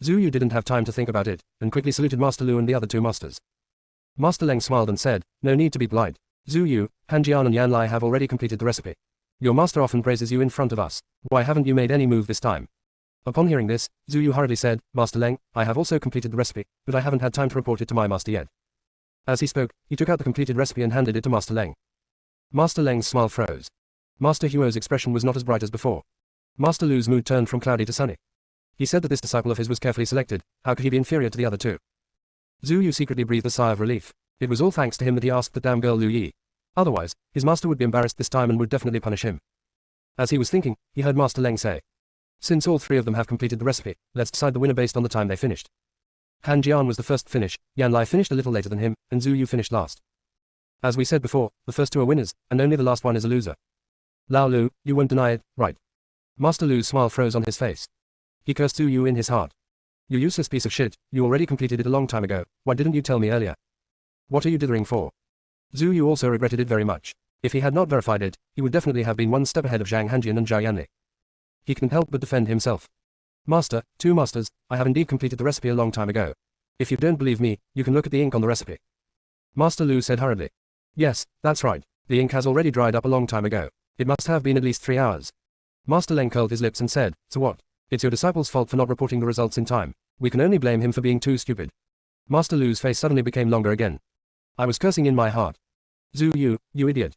Zhu Yu didn't have time to think about it, and quickly saluted Master Lu and the other 2 masters. Master Leng smiled and said, "No need to be polite. Zhu Yu, Han Jian and Yan Lai have already completed the recipe. Your master often praises you in front of us. Why haven't you made any move this time?" Upon hearing this, Zhu Yu hurriedly said, Master Leng, I have also completed the recipe, but I haven't had time to report it to my master yet. As he spoke, he took out the completed recipe and handed it to Master Leng. Master Leng's smile froze. Master Huo's expression was not as bright as before. Master Lu's mood turned from cloudy to sunny. He said that this disciple of his was carefully selected. How could he be inferior to the other two? Zhu Yu secretly breathed a sigh of relief. It was all thanks to him that he asked that damn girl Lu Yi. Otherwise, his master would be embarrassed this time and would definitely punish him. As he was thinking, he heard Master Leng say, since all three of them have completed the recipe, let's decide the winner based on the time they finished. Han Jian was the first to finish, Yan Lai finished a little later than him, and Zhu Yu finished last. As we said before, the first two are winners, and only the last one is a loser. Lao Lu, you won't deny it, right? Master Lu's smile froze on his face. He cursed Zhu Yu in his heart. You useless piece of shit, you already completed it a long time ago, why didn't you tell me earlier? What are you dithering for? Zhu Yu also regretted it very much. If he had not verified it, he would definitely have been one step ahead of Zhang Hanjian and Zhao Yanli. He couldn't help but defend himself. Master, two masters, I have indeed completed the recipe a long time ago. If you don't believe me, you can look at the ink on the recipe. Master Lu said hurriedly. Yes, that's right. The ink has already dried up a long time ago. It must have been at least 3 hours. Master Leng curled his lips and said, so what? It's your disciple's fault for not reporting the results in time. We can only blame him for being too stupid. Master Lu's face suddenly became longer again. I was cursing in my heart. Zhu Yu, you idiot.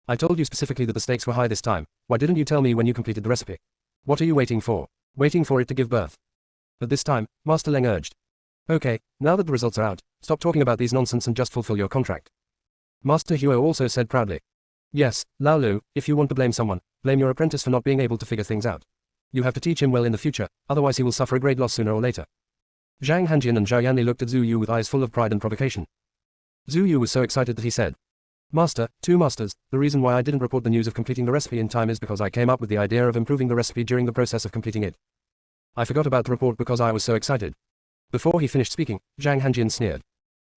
I told you specifically that the stakes were high this time. Why didn't you tell me when you completed the recipe? What are you waiting for? Waiting for it to give birth. But this time, Master Leng urged. Okay, now that the results are out, stop talking about these nonsense and just fulfill your contract. Master Huo also said proudly. Yes, Lao Lu, if you want to blame someone, blame your apprentice for not being able to figure things out. You have to teach him well in the future, otherwise he will suffer a great loss sooner or later. Zhang Hanjian and Zhao Yanli looked at Zhu Yu with eyes full of pride and provocation. Zhu Yu was so excited that he said, Master, two masters, the reason why I didn't report the news of completing the recipe in time is because I came up with the idea of improving the recipe during the process of completing it. I forgot about the report because I was so excited. Before he finished speaking, Zhang Hanjian sneered.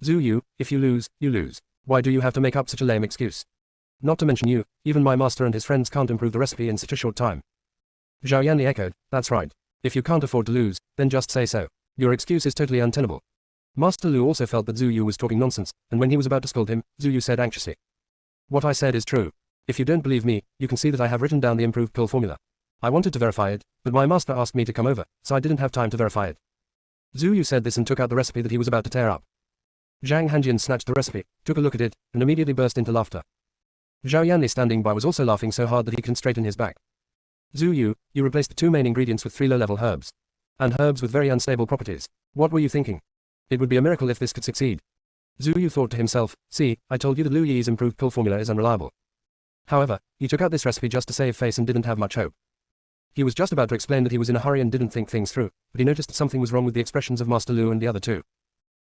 Zhu Yu, if you lose, you lose. Why do you have to make up such a lame excuse? Not to mention you, even my master and his friends can't improve the recipe in such a short time. Zhao Yanli echoed, that's right. If you can't afford to lose, then just say so. Your excuse is totally untenable. Master Lu also felt that Zhu Yu was talking nonsense, and when he was about to scold him, Zhu Yu said anxiously. What I said is true. If you don't believe me, you can see that I have written down the improved pill formula. I wanted to verify it, but my master asked me to come over, so I didn't have time to verify it. Zhu Yu said this and took out the recipe that he was about to tear up. Zhang Hanjian snatched the recipe, took a look at it, and immediately burst into laughter. Zhao Yanli standing by was also laughing so hard that he couldn't straighten his back. Zhu Yu, you replaced the two main ingredients with 3 low-level herbs. And herbs with very unstable properties. What were you thinking? It would be a miracle if this could succeed. Zhu Yu thought to himself, see, I told you that Lu Yi's improved pill formula is unreliable. However, he took out this recipe just to save face and didn't have much hope. He was just about to explain that he was in a hurry and didn't think things through, but he noticed something was wrong with the expressions of Master Lu and the other two.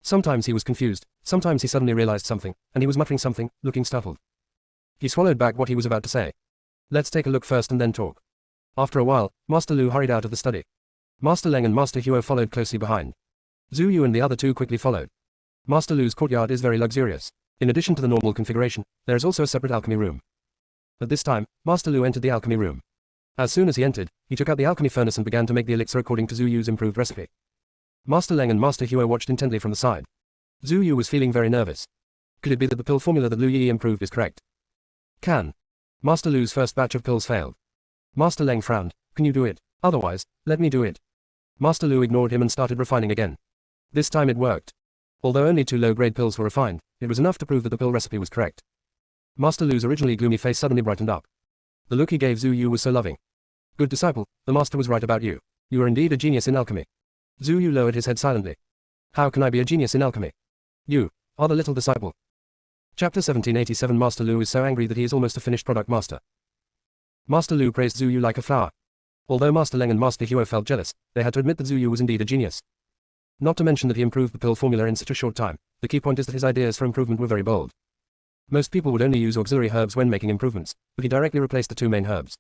Sometimes he was confused, sometimes he suddenly realized something, and he was muttering something, looking startled. He swallowed back what he was about to say. Let's take a look first and then talk. After a while, Master Lu hurried out of the study. Master Leng and Master Huo followed closely behind. Zhu Yu and the other two quickly followed. Master Lu's courtyard is very luxurious. In addition to the normal configuration, there is also a separate alchemy room. At this time, Master Lu entered the alchemy room. As soon as he entered, he took out the alchemy furnace and began to make the elixir according to Zhu Yu's improved recipe. Master Leng and Master Huo watched intently from the side. Zhu Yu was feeling very nervous. Could it be that the pill formula that Lu Yi improved is correct? Can. Master Lu's first batch of pills failed. Master Leng frowned. Can you do it? Otherwise, let me do it. Master Lu ignored him and started refining again. This time it worked. Although only 2 low-grade pills were refined, it was enough to prove that the pill recipe was correct. Master Lu's originally gloomy face suddenly brightened up. The look he gave Zhu Yu was so loving. Good disciple, the master was right about you. You are indeed a genius in alchemy. Zhu Yu lowered his head silently. How can I be a genius in alchemy? You are the little disciple. Chapter 1787 Master Lu is so angry that he is almost a finished product master. Master Lu praised Zhu Yu like a flower. Although Master Leng and Master Huo felt jealous, they had to admit that Zhu Yu was indeed a genius. Not to mention that he improved the pill formula in such a short time. The key point is that his ideas for improvement were very bold. Most people would only use auxiliary herbs when making improvements, but he directly replaced the 2 main herbs.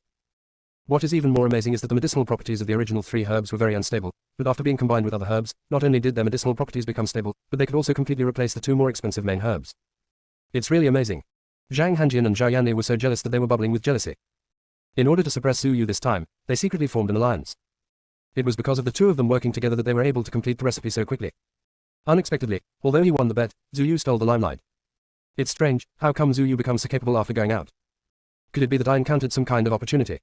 What is even more amazing is that the medicinal properties of the original 3 herbs were very unstable, but after being combined with other herbs, not only did their medicinal properties become stable, but they could also completely replace the 2 more expensive main herbs. It's really amazing. Zhang Hanjian and Zhao Yanli were so jealous that they were bubbling with jealousy. In order to suppress Zhu Yu this time, they secretly formed an alliance. It was because of the 2 of them working together that they were able to complete the recipe so quickly. Unexpectedly, although he won the bet, Zhu Yu stole the limelight. It's strange, how come Zhu Yu becomes so capable after going out? Could it be that I encountered some kind of opportunity?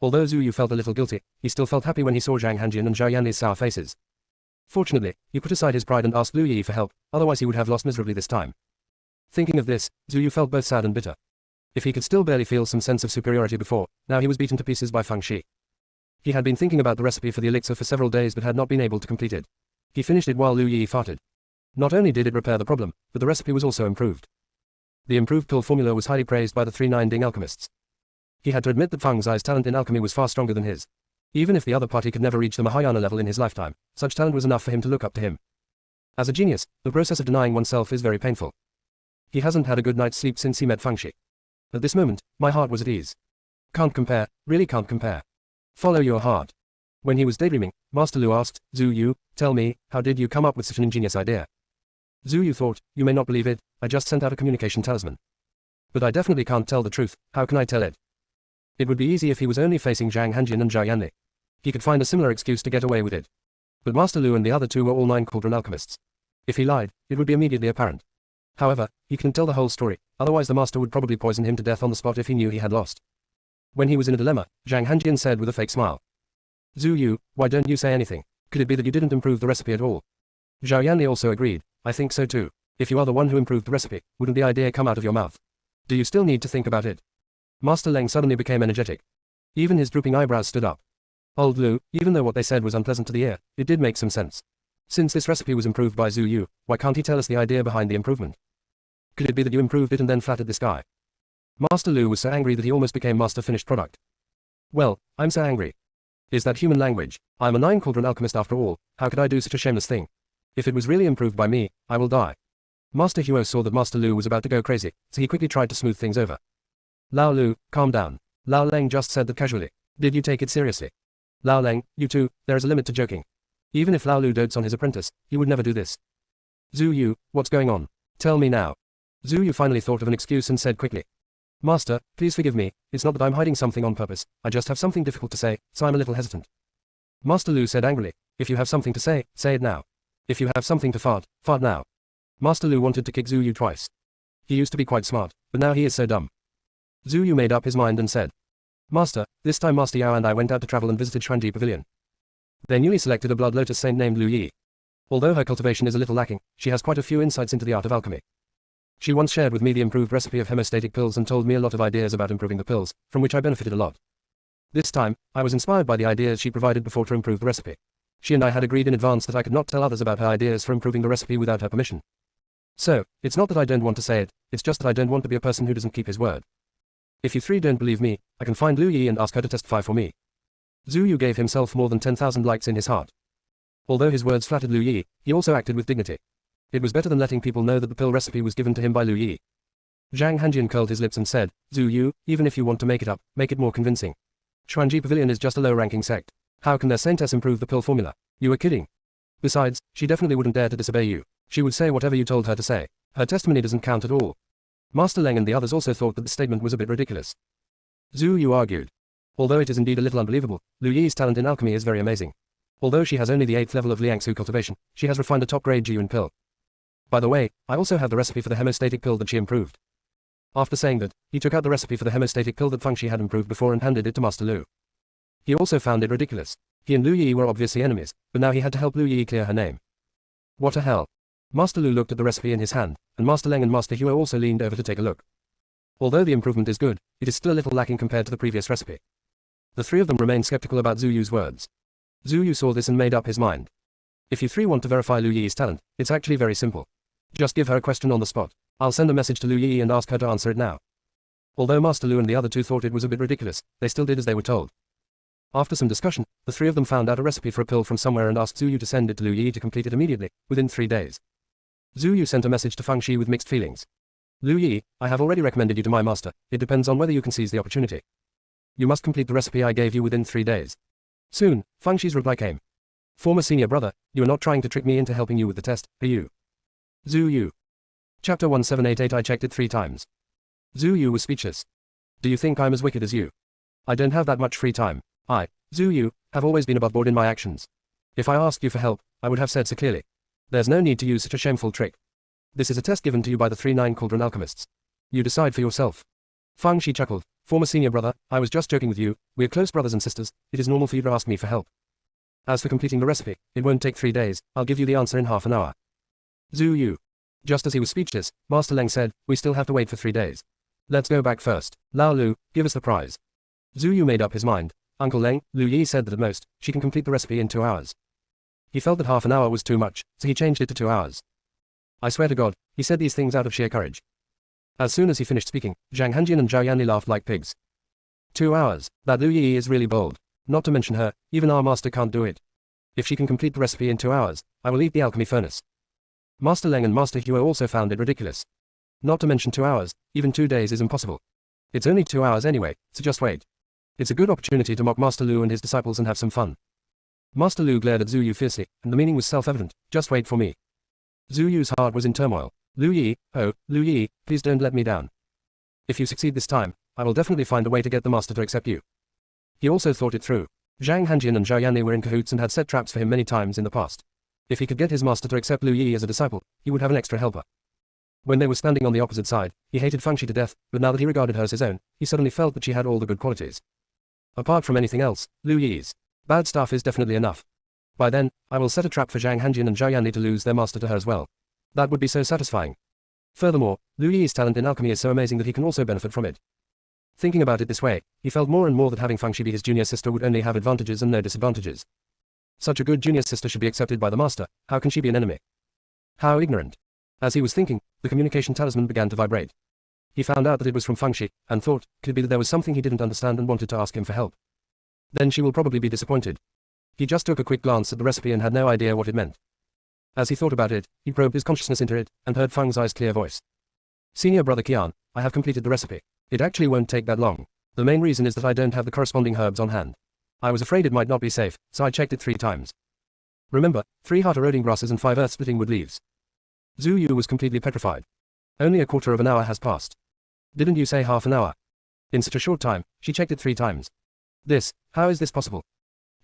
Although Zhu Yu felt a little guilty, he still felt happy when he saw Zhang Hanjin and Zhao Yanli's sour faces. Fortunately, he put aside his pride and asked Lu Yi for help, otherwise he would have lost miserably this time. Thinking of this, Zhu Yu felt both sad and bitter. If he could still barely feel some sense of superiority before, now he was beaten to pieces by Feng Shi. He had been thinking about the recipe for the elixir for several days but had not been able to complete it. He finished it while Lu Yi farted. Not only did it repair the problem, but the recipe was also improved. The improved pill formula was highly praised by the 3 Nine-Ding alchemists. He had to admit that Feng Zai's talent in alchemy was far stronger than his. Even if the other party could never reach the Mahayana level in his lifetime, such talent was enough for him to look up to him. As a genius, the process of denying oneself is very painful. He hasn't had a good night's sleep since he met Feng Shi. At this moment, my heart was at ease. Can't compare, really can't compare. Follow your heart. When he was daydreaming, Master Lu asked, Zhu Yu, tell me, how did you come up with such an ingenious idea? Zhu Yu thought, you may not believe it, I just sent out a communication talisman. But I definitely can't tell the truth, how can I tell it? It would be easy if he was only facing Zhang Hanjin and Zhao Yanli. He could find a similar excuse to get away with it. But Master Lu and the other two were all 9 cauldron alchemists. If he lied, it would be immediately apparent. However, he couldn't tell the whole story, otherwise the master would probably poison him to death on the spot if he knew he had lost. When he was in a dilemma, Zhang Hanjin said with a fake smile. Zhu Yu, why don't you say anything? Could it be that you didn't improve the recipe at all? Zhao Yanli also agreed, I think so too. If you are the one who improved the recipe, wouldn't the idea come out of your mouth? Do you still need to think about it? Master Leng suddenly became energetic. Even his drooping eyebrows stood up. Old Lu, even though what they said was unpleasant to the ear, it did make some sense. Since this recipe was improved by Zhu Yu, why can't he tell us the idea behind the improvement? Could it be that you improved it and then flattered this guy? Master Lu was so angry that he almost became master finished product. Well, I'm so angry. Is that human language? I'm a 9 cauldron alchemist after all, how could I do such a shameless thing? If it was really improved by me, I will die. Master Huo saw that Master Lu was about to go crazy, so he quickly tried to smooth things over. Lao Lu, calm down. Lao Leng just said that casually. Did you take it seriously? Lao Leng, you too, there is a limit to joking. Even if Lao Lu dotes on his apprentice, he would never do this. Zhu Yu, what's going on? Tell me now. Zhu Yu finally thought of an excuse and said quickly. Master, please forgive me, it's not that I'm hiding something on purpose, I just have something difficult to say, so I'm a little hesitant. Master Lu said angrily, if you have something to say it now. If you have something to fart now. Master Lu wanted to kick Zhu Yu twice. He used to be quite smart, but now he is so dumb. Zhu Yu made up his mind and said. Master, this time Master Yao and I went out to travel and visited Xuanji Pavilion. They newly selected a blood lotus saint named Lu Yi. Although her cultivation is a little lacking, she has quite a few insights into the art of alchemy. She once shared with me the improved recipe of hemostatic pills and told me a lot of ideas about improving the pills, from which I benefited a lot. This time, I was inspired by the ideas she provided before to improve the recipe. She and I had agreed in advance that I could not tell others about her ideas for improving the recipe without her permission. So, it's not that I don't want to say it, it's just that I don't want to be a person who doesn't keep his word. If you 3 don't believe me, I can find Lu Yi and ask her to testify for me. Zhu Yu gave himself more than 10,000 likes in his heart. Although his words flattered Lu Yi, he also acted with dignity. It was better than letting people know that the pill recipe was given to him by Lu Yi. Zhang Hanjin curled his lips and said, Zhu Yu, even if you want to make it up, make it more convincing. Xuanji Pavilion is just a low-ranking sect. How can their saintess improve the pill formula? You are kidding. Besides, she definitely wouldn't dare to disobey you. She would say whatever you told her to say. Her testimony doesn't count at all. Master Leng and the others also thought that the statement was a bit ridiculous. Zhu Yu argued. Although it is indeed a little unbelievable, Lu Yi's talent in alchemy is very amazing. Although she has only the 8th level of Liangsu cultivation, she has refined a top-grade Jiyuan pill. By the way, I also have the recipe for the hemostatic pill that she improved. After saying that, he took out the recipe for the hemostatic pill that Feng Shi had improved before and handed it to Master Lu. He also found it ridiculous. He and Lu Yi were obviously enemies, but now he had to help Lu Yi clear her name. What the hell? Master Lu looked at the recipe in his hand, and Master Leng and Master Huo also leaned over to take a look. Although the improvement is good, it is still a little lacking compared to the previous recipe. The 3 of them remained skeptical about Zhu Yu's words. Zhu Yu saw this and made up his mind. If you 3 want to verify Lu Yi's talent, it's actually very simple. Just give her a question on the spot. I'll send a message to Lu Yi and ask her to answer it now. Although Master Lu and the other 2 thought it was a bit ridiculous, they still did as they were told. After some discussion, the 3 of them found out a recipe for a pill from somewhere and asked Zhu Yu to send it to Lu Yi to complete it immediately, within 3 days. Zhu Yu sent a message to Feng Shi with mixed feelings. Lu Yi, I have already recommended you to my master, it depends on whether you can seize the opportunity. You must complete the recipe I gave you within 3 days. Soon, Feng Shi's reply came. Former senior brother, you are not trying to trick me into helping you with the test, are you? Zhu Yu. Chapter 1778 I checked it 3 times. Zhu Yu was speechless. Do you think I'm as wicked as you? I don't have that much free time. I, Zhu Yu, have always been above board in my actions. If I asked you for help, I would have said so clearly. There's no need to use such a shameful trick. This is a test given to you by the 3 9 cauldron alchemists. You decide for yourself. Feng Shi chuckled, Former senior brother, I was just joking with you, we're close brothers and sisters, it is normal for you to ask me for help. As for completing the recipe, it won't take 3 days, I'll give you the answer in half an hour. Zhu Yu. Just as he was speechless, Master Leng said, we still have to wait for 3 days. Let's go back first. Lao Lu, give us the prize. Zhu Yu made up his mind. Uncle Leng, Lu Yi said that at most, she can complete the recipe in 2 hours. He felt that half an hour was too much, so he changed it to 2 hours. I swear to God, he said these things out of sheer courage. As soon as he finished speaking, Zhang Hanjin and Zhao Yanli laughed like pigs. 2 hours, that Lu Yi is really bold. Not to mention her, even our master can't do it. If she can complete the recipe in 2 hours, I will eat the alchemy furnace. Master Leng and Master Huo also found it ridiculous. Not to mention 2 hours, even 2 days is impossible. It's only 2 hours anyway, so just wait. It's a good opportunity to mock Master Lu and his disciples and have some fun. Master Lu glared at Zhu Yu fiercely, and the meaning was self-evident, just wait for me. Zhu Yu's heart was in turmoil. Lu Yi, oh, Lu Yi, please don't let me down. If you succeed this time, I will definitely find a way to get the master to accept you. He also thought it through. Zhang Hanjin and Zhao Yanli were in cahoots and had set traps for him many times in the past. If he could get his master to accept Lu Yi as a disciple, he would have an extra helper. When they were standing on the opposite side, he hated Fangxi to death, but now that he regarded her as his own, he suddenly felt that she had all the good qualities. Apart from anything else, Lu Yi's bad stuff is definitely enough. By then, I will set a trap for Zhang Hanjin and Zhao Yanli to lose their master to her as well. That would be so satisfying. Furthermore, Lu Yi's talent in alchemy is so amazing that he can also benefit from it. Thinking about it this way, he felt more and more that having Fangxi be his junior sister would only have advantages and no disadvantages. Such a good junior sister should be accepted by the master, how can she be an enemy? How ignorant. As he was thinking, the communication talisman began to vibrate. He found out that it was from Fangxi, and thought, could it be that there was something he didn't understand and wanted to ask him for help? Then she will probably be disappointed. He just took a quick glance at the recipe and had no idea what it meant. As he thought about it, he probed his consciousness into it, and heard Feng Zai's clear voice. Senior brother Qian, I have completed the recipe. It actually won't take that long. The main reason is that I don't have the corresponding herbs on hand. I was afraid it might not be safe, so I checked it 3 times. Remember, 3 heart eroding grasses and 5 earth-splitting wood leaves. Zhu Yu was completely petrified. Only a quarter of an hour has passed. Didn't you say half an hour? In such a short time, she checked it 3 times. How is this possible?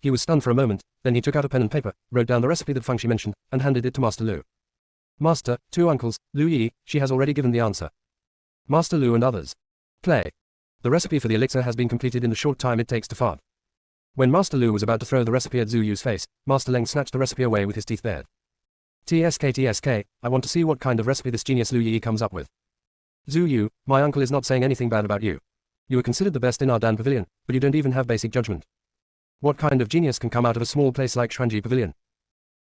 He was stunned for a moment, then he took out a pen and paper, wrote down the recipe that Fangxi mentioned, and handed it to Master Lu. Master, 2 uncles, Lu Yi, she has already given the answer. Master Lu and others. Play. The recipe for the elixir has been completed in the short time it takes to fart. When Master Lu was about to throw the recipe at Zhu Yu's face, Master Leng snatched the recipe away with his teeth bared. TSK, I want to see what kind of recipe this genius Lu Yi comes up with. Zhu Yu, my uncle is not saying anything bad about you. You are considered the best in our Dan Pavilion, but you don't even have basic judgment. What kind of genius can come out of a small place like Xuanji Pavilion?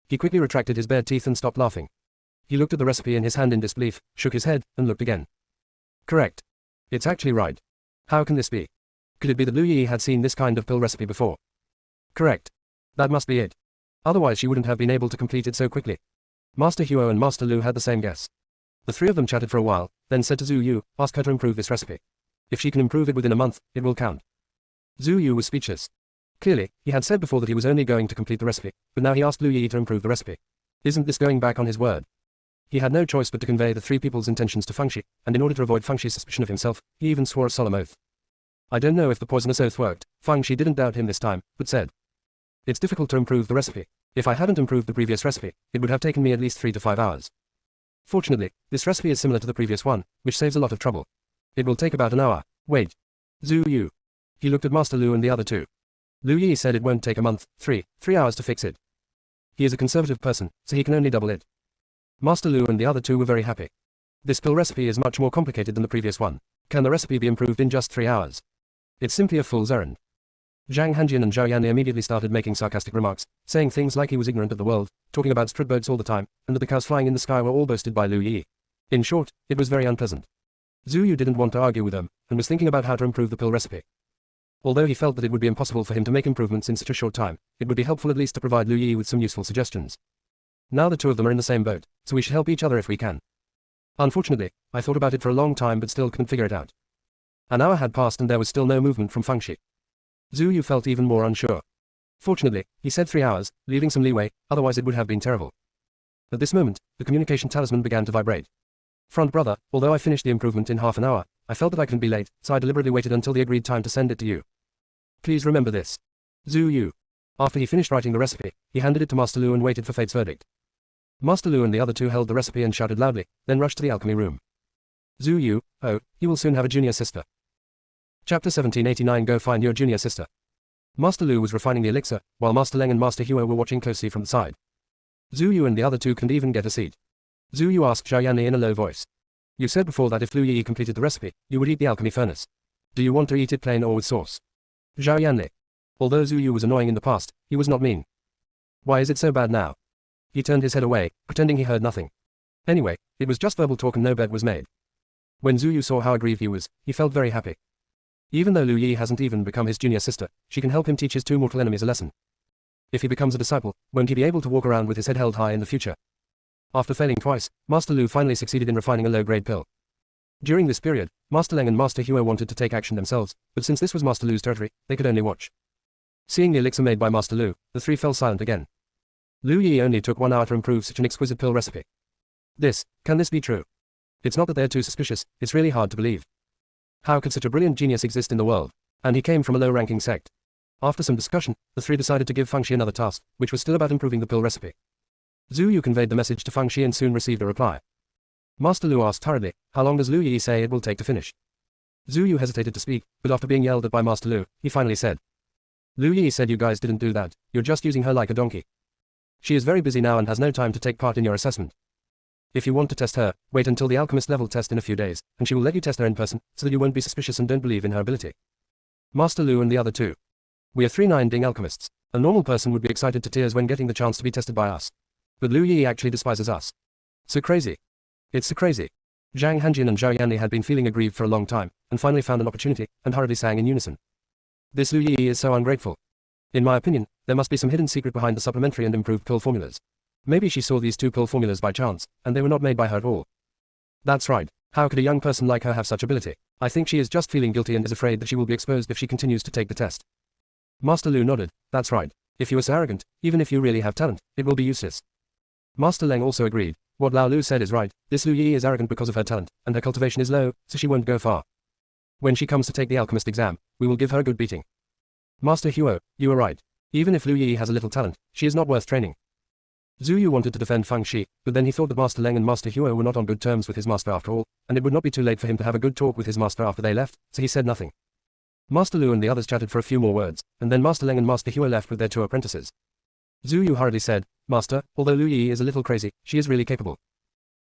He quickly retracted his bared teeth and stopped laughing. He looked at the recipe in his hand in disbelief, shook his head, and looked again. Correct. It's actually right. How can this be? Could it be that Lu Yi had seen this kind of pill recipe before? Correct. That must be it. Otherwise she wouldn't have been able to complete it so quickly. Master Huo and Master Lu had the same guess. The 3 of them chatted for a while, then said to Zhu Yu, ask her to improve this recipe. If she can improve it within a month, it will count. Zhu Yu was speechless. Clearly, he had said before that he was only going to complete the recipe, but now he asked Lu Yi to improve the recipe. Isn't this going back on his word? He had no choice but to convey the 3 people's intentions to Fangxi, and in order to avoid Fangxi's suspicion of himself, he even swore a solemn oath. I don't know if the poisonous oath worked. Fangxi didn't doubt him this time, but said, it's difficult to improve the recipe. If I hadn't improved the previous recipe, it would have taken me at least 3 to 5 hours. Fortunately, this recipe is similar to the previous one, which saves a lot of trouble. It will take about an hour. Wait. Zhu Yu. He looked at Master Lu and the other 2. Lu Yi said it won't take a month, 3 hours to fix it. He is a conservative person, so he can only double it. Master Lu and the other 2 were very happy. This pill recipe is much more complicated than the previous one. Can the recipe be improved in just 3 hours? It's simply a fool's errand. Zhang Hanjin and Zhao Yanli immediately started making sarcastic remarks, saying things like he was ignorant of the world, talking about strut boats all the time, and that the cows flying in the sky were all boasted by Lu Yi. In short, it was very unpleasant. Zhu Yu didn't want to argue with them, and was thinking about how to improve the pill recipe. Although he felt that it would be impossible for him to make improvements in such a short time, it would be helpful at least to provide Lu Yi with some useful suggestions. Now the 2 of them are in the same boat, so we should help each other if we can. Unfortunately, I thought about it for a long time but still couldn't figure it out. An hour had passed and there was still no movement from Fangxi. Zhu Yu felt even more unsure. Fortunately, he said 3 hours, leaving some leeway, otherwise it would have been terrible. At this moment, the communication talisman began to vibrate. Front brother, although I finished the improvement in half an hour, I felt that I couldn't be late, so I deliberately waited until the agreed time to send it to you. Please remember this. Zhu Yu. After he finished writing the recipe, he handed it to Master Lu and waited for fate's verdict. Master Lu and the other 2 held the recipe and shouted loudly, then rushed to the alchemy room. Zhu Yu, oh, you will soon have a junior sister. Chapter 1789 Go find your junior sister. Master Lu was refining the elixir, while Master Leng and Master Huo were watching closely from the side. Zhu Yu and the other two couldn't even get a seat. Zhu Yu asked Zhao Yanli in a low voice. You said before that if Lu Yi completed the recipe, you would eat the alchemy furnace. Do you want to eat it plain or with sauce? Zhao Yanli. Although Zhu Yu was annoying in the past, he was not mean. Why is it so bad now? He turned his head away, pretending he heard nothing. Anyway, it was just verbal talk and no bet was made. When Zhu Yu saw how aggrieved he was, he felt very happy. Even though Lu Yi hasn't even become his junior sister, she can help him teach his two mortal enemies a lesson. If he becomes a disciple, won't he be able to walk around with his head held high in the future? After failing twice, Master Lu finally succeeded in refining a low-grade pill. During this period, Master Leng and Master Huo wanted to take action themselves, but since this was Master Lu's territory, they could only watch. Seeing the elixir made by Master Lu, the three fell silent again. Lu Yi only took 1 hour to improve such an exquisite pill recipe. Can this be true? It's not that they're too suspicious, it's really hard to believe. How could such a brilliant genius exist in the world? And he came from a low-ranking sect. After some discussion, the three decided to give Feng Shi another task, which was still about improving the pill recipe. Zhu Yu conveyed the message to Feng Shi and soon received a reply. Master Lu asked hurriedly, how long does Lu Yi say it will take to finish? Zhu Yu hesitated to speak, but after being yelled at by Master Lu, he finally said. Lu Yi said you guys didn't do that, you're just using her like a donkey. She is very busy now and has no time to take part in your assessment. If you want to test her, wait until the alchemist level test in a few days, and she will let you test her in person, so that you won't be suspicious and don't believe in her ability. Master Lu and the other two. We are 3 9-ding alchemists. A normal person would be excited to tears when getting the chance to be tested by us. But Lu Yi actually despises us. So crazy. It's so crazy. Zhang Hanjin and Zhao Yanli had been feeling aggrieved for a long time, and finally found an opportunity, and hurriedly sang in unison. This Lu Yi is so ungrateful. In my opinion, there must be some hidden secret behind the supplementary and improved pill formulas. Maybe she saw these 2 pill formulas by chance, and they were not made by her at all. That's right. How could a young person like her have such ability? I think she is just feeling guilty and is afraid that she will be exposed if she continues to take the test. Master Lu nodded. That's right. If you are so arrogant, even if you really have talent, it will be useless. Master Leng also agreed. What Lao Lu said is right. This Lu Yi is arrogant because of her talent, and her cultivation is low, so she won't go far. When she comes to take the alchemist exam, we will give her a good beating. Master Huo, you are right. Even if Lu Yi has a little talent, she is not worth training. Zhu Yu wanted to defend Feng Shi, but then he thought that Master Leng and Master Huo were not on good terms with his master after all, and it would not be too late for him to have a good talk with his master after they left, so he said nothing. Master Lu and the others chatted for a few more words, and then Master Leng and Master Huo left with their 2 apprentices. Zhu Yu hurriedly said, Master, although Lu Yi is a little crazy, she is really capable.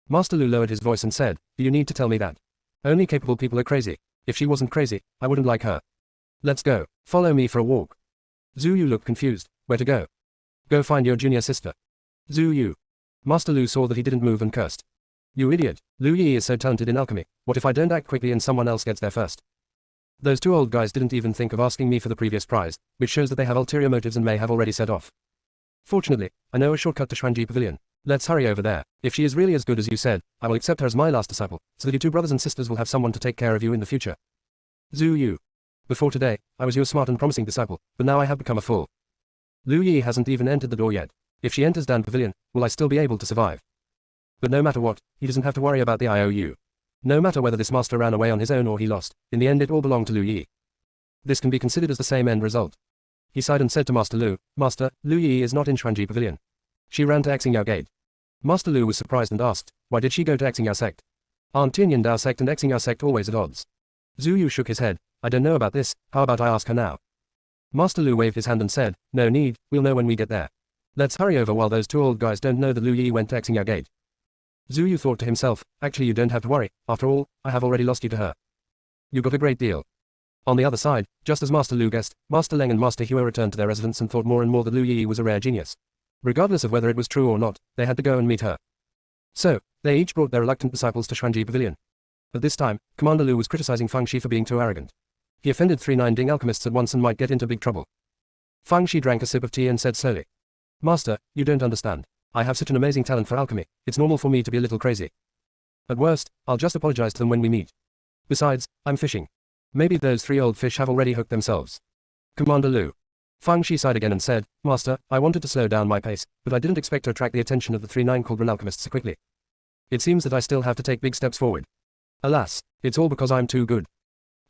Master Lu lowered his voice and said, do you need to tell me that? Only capable people are crazy. If she wasn't crazy, I wouldn't like her. Let's go. Follow me for a walk. Zhu Yu looked confused. Where to go? Go find your junior sister. Zhu Yu. Master Lu saw that he didn't move and cursed. You idiot. Lu Yi is so talented in alchemy. What if I don't act quickly and someone else gets there first? Those 2 old guys didn't even think of asking me for the previous prize, which shows that they have ulterior motives and may have already set off. Fortunately, I know a shortcut to Xuanji Pavilion. Let's hurry over there. If she is really as good as you said, I will accept her as my last disciple, so that you 2 brothers and sisters will have someone to take care of you in the future. Zhu Yu. Before today, I was your smart and promising disciple, but now I have become a fool. Lu Yi hasn't even entered the door yet. If she enters Dan Pavilion, will I still be able to survive? But no matter what, he doesn't have to worry about the IOU. No matter whether this master ran away on his own or he lost, in the end it all belonged to Lu Yi. This can be considered as the same end result. He sighed and said to Master Lu, Master, Lu Yi is not in Xuanji Pavilion. She ran to Xingyao Gate. Master Lu was surprised and asked, why did she go to Xingyao Sect? Aren't Tianyan Dao Sect and Xingyao Sect always at odds? Zhu Yu shook his head. I don't know about this, how about I ask her now? Master Lu waved his hand and said, no need, we'll know when we get there. Let's hurry over while those 2 old guys don't know that Lu Yi went to Xingyao Gate. Zhu Yu thought to himself, actually you don't have to worry, after all, I have already lost you to her. You got a great deal. On the other side, just as Master Lu guessed, Master Leng and Master Huo returned to their residence and thought more and more that Lu Yi was a rare genius. Regardless of whether it was true or not, they had to go and meet her. So, they each brought their reluctant disciples to Xuanji Pavilion. At this time, Commander Lu was criticizing Feng Shi for being too arrogant. He offended 3 9-ding alchemists at once and might get into big trouble. Feng Shi drank a sip of tea and said slowly, Master, you don't understand. I have such an amazing talent for alchemy, it's normal for me to be a little crazy. At worst, I'll just apologize to them when we meet. Besides, I'm fishing. Maybe those 3 old fish have already hooked themselves. Commander Lu. Feng Shi sighed again and said, Master, I wanted to slow down my pace, but I didn't expect to attract the attention of the 3 9-cauldron alchemists so quickly. It seems that I still have to take big steps forward. Alas, it's all because I'm too good.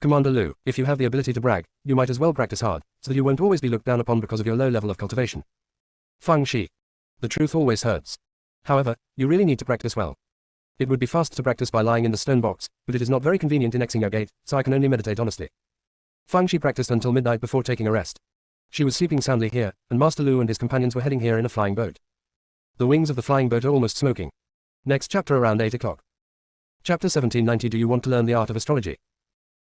Commander Lu, if you have the ability to brag, you might as well practice hard, so that you won't always be looked down upon because of your low level of cultivation. Feng Shi. The truth always hurts. However, you really need to practice well. It would be fast to practice by lying in the stone box, but it is not very convenient in Xingyao Gate, so I can only meditate honestly. Fang Shi practiced until midnight before taking a rest. She was sleeping soundly here, and Master Lu and his companions were heading here in a flying boat. The wings of the flying boat are almost smoking. Next chapter around 8 o'clock. Chapter 1790. Do you want to learn the art of astrology?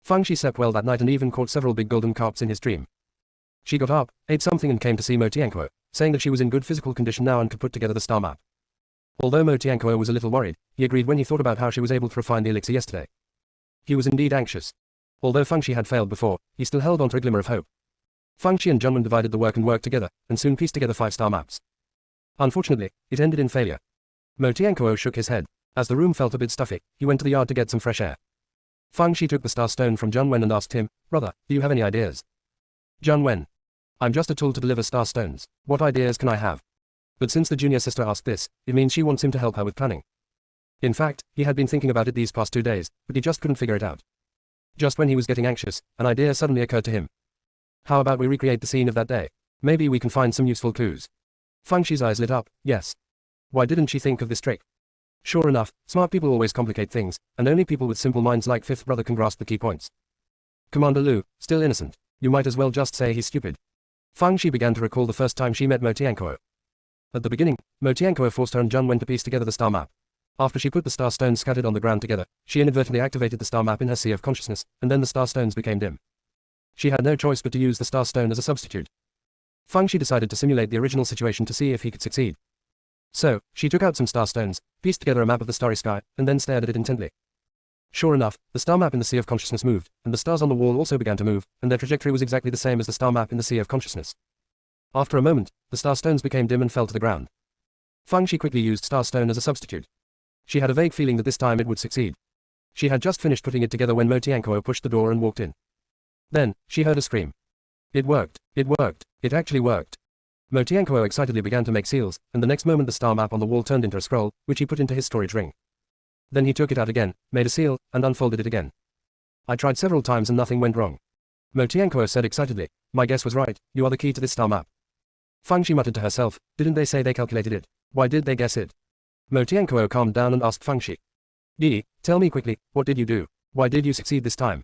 Fang Shi slept well that night and even caught several big golden carps in his dream. She got up, ate something and came to see Mo Tianquo, saying that she was in good physical condition now and could put together the star map. Although Mo Tianquo was a little worried, he agreed when he thought about how she was able to refine the elixir yesterday. He was indeed anxious. Although Fang Shi had failed before, he still held on to a glimmer of hope. Fang Shi and Junwen divided the work and worked together, and soon pieced together 5 star maps. Unfortunately, it ended in failure. Mo Tianquo shook his head. As the room felt a bit stuffy, he went to the yard to get some fresh air. Fang Shi took the star stone from Junwen and asked him, "Brother, do you have any ideas?" Junwen: "I'm just a tool to deliver star stones. What ideas can I have?" But since the junior sister asked this, it means she wants him to help her with planning. In fact, he had been thinking about it these past 2 days, but he just couldn't figure it out. Just when he was getting anxious, an idea suddenly occurred to him. How about we recreate the scene of that day? Maybe we can find some useful clues. Fang Shi's eyes lit up. Yes. Why didn't she think of this trick? Sure enough, smart people always complicate things, and only people with simple minds like Fifth Brother can grasp the key points. Commander Lu, still innocent. You might as well just say he's stupid. Fang Shi began to recall the first time she met Mo Tianquo. At the beginning, Mo Tianquo forced her and Junwen to piece together the star map. After she put the star stones scattered on the ground together, she inadvertently activated the star map in her sea of consciousness, and then the star stones became dim. She had no choice but to use the star stone as a substitute. Fang Shi decided to simulate the original situation to see if he could succeed. So, she took out some star stones, pieced together a map of the starry sky, and then stared at it intently. Sure enough, the star map in the sea of consciousness moved, and the stars on the wall also began to move, and their trajectory was exactly the same as the star map in the sea of consciousness. After a moment, the star stones became dim and fell to the ground. Fang Shi quickly used star stone as a substitute. She had a vague feeling that this time it would succeed. She had just finished putting it together when Mo Tianquo pushed the door and walked in. Then, she heard a scream. It worked. It worked. It actually worked. Mo Tianquo excitedly began to make seals, and the next moment the star map on the wall turned into a scroll, which he put into his storage ring. Then he took it out again, made a seal, and unfolded it again. I tried several times and nothing went wrong. Mo Tianquo said excitedly, "My guess was right, you are the key to this star map." Fang Shi muttered to herself, "Didn't they say they calculated it? Why did they guess it?" Mo Tianquo calmed down and asked Fang Shi, "Yi, tell me quickly, what did you do? Why did you succeed this time?"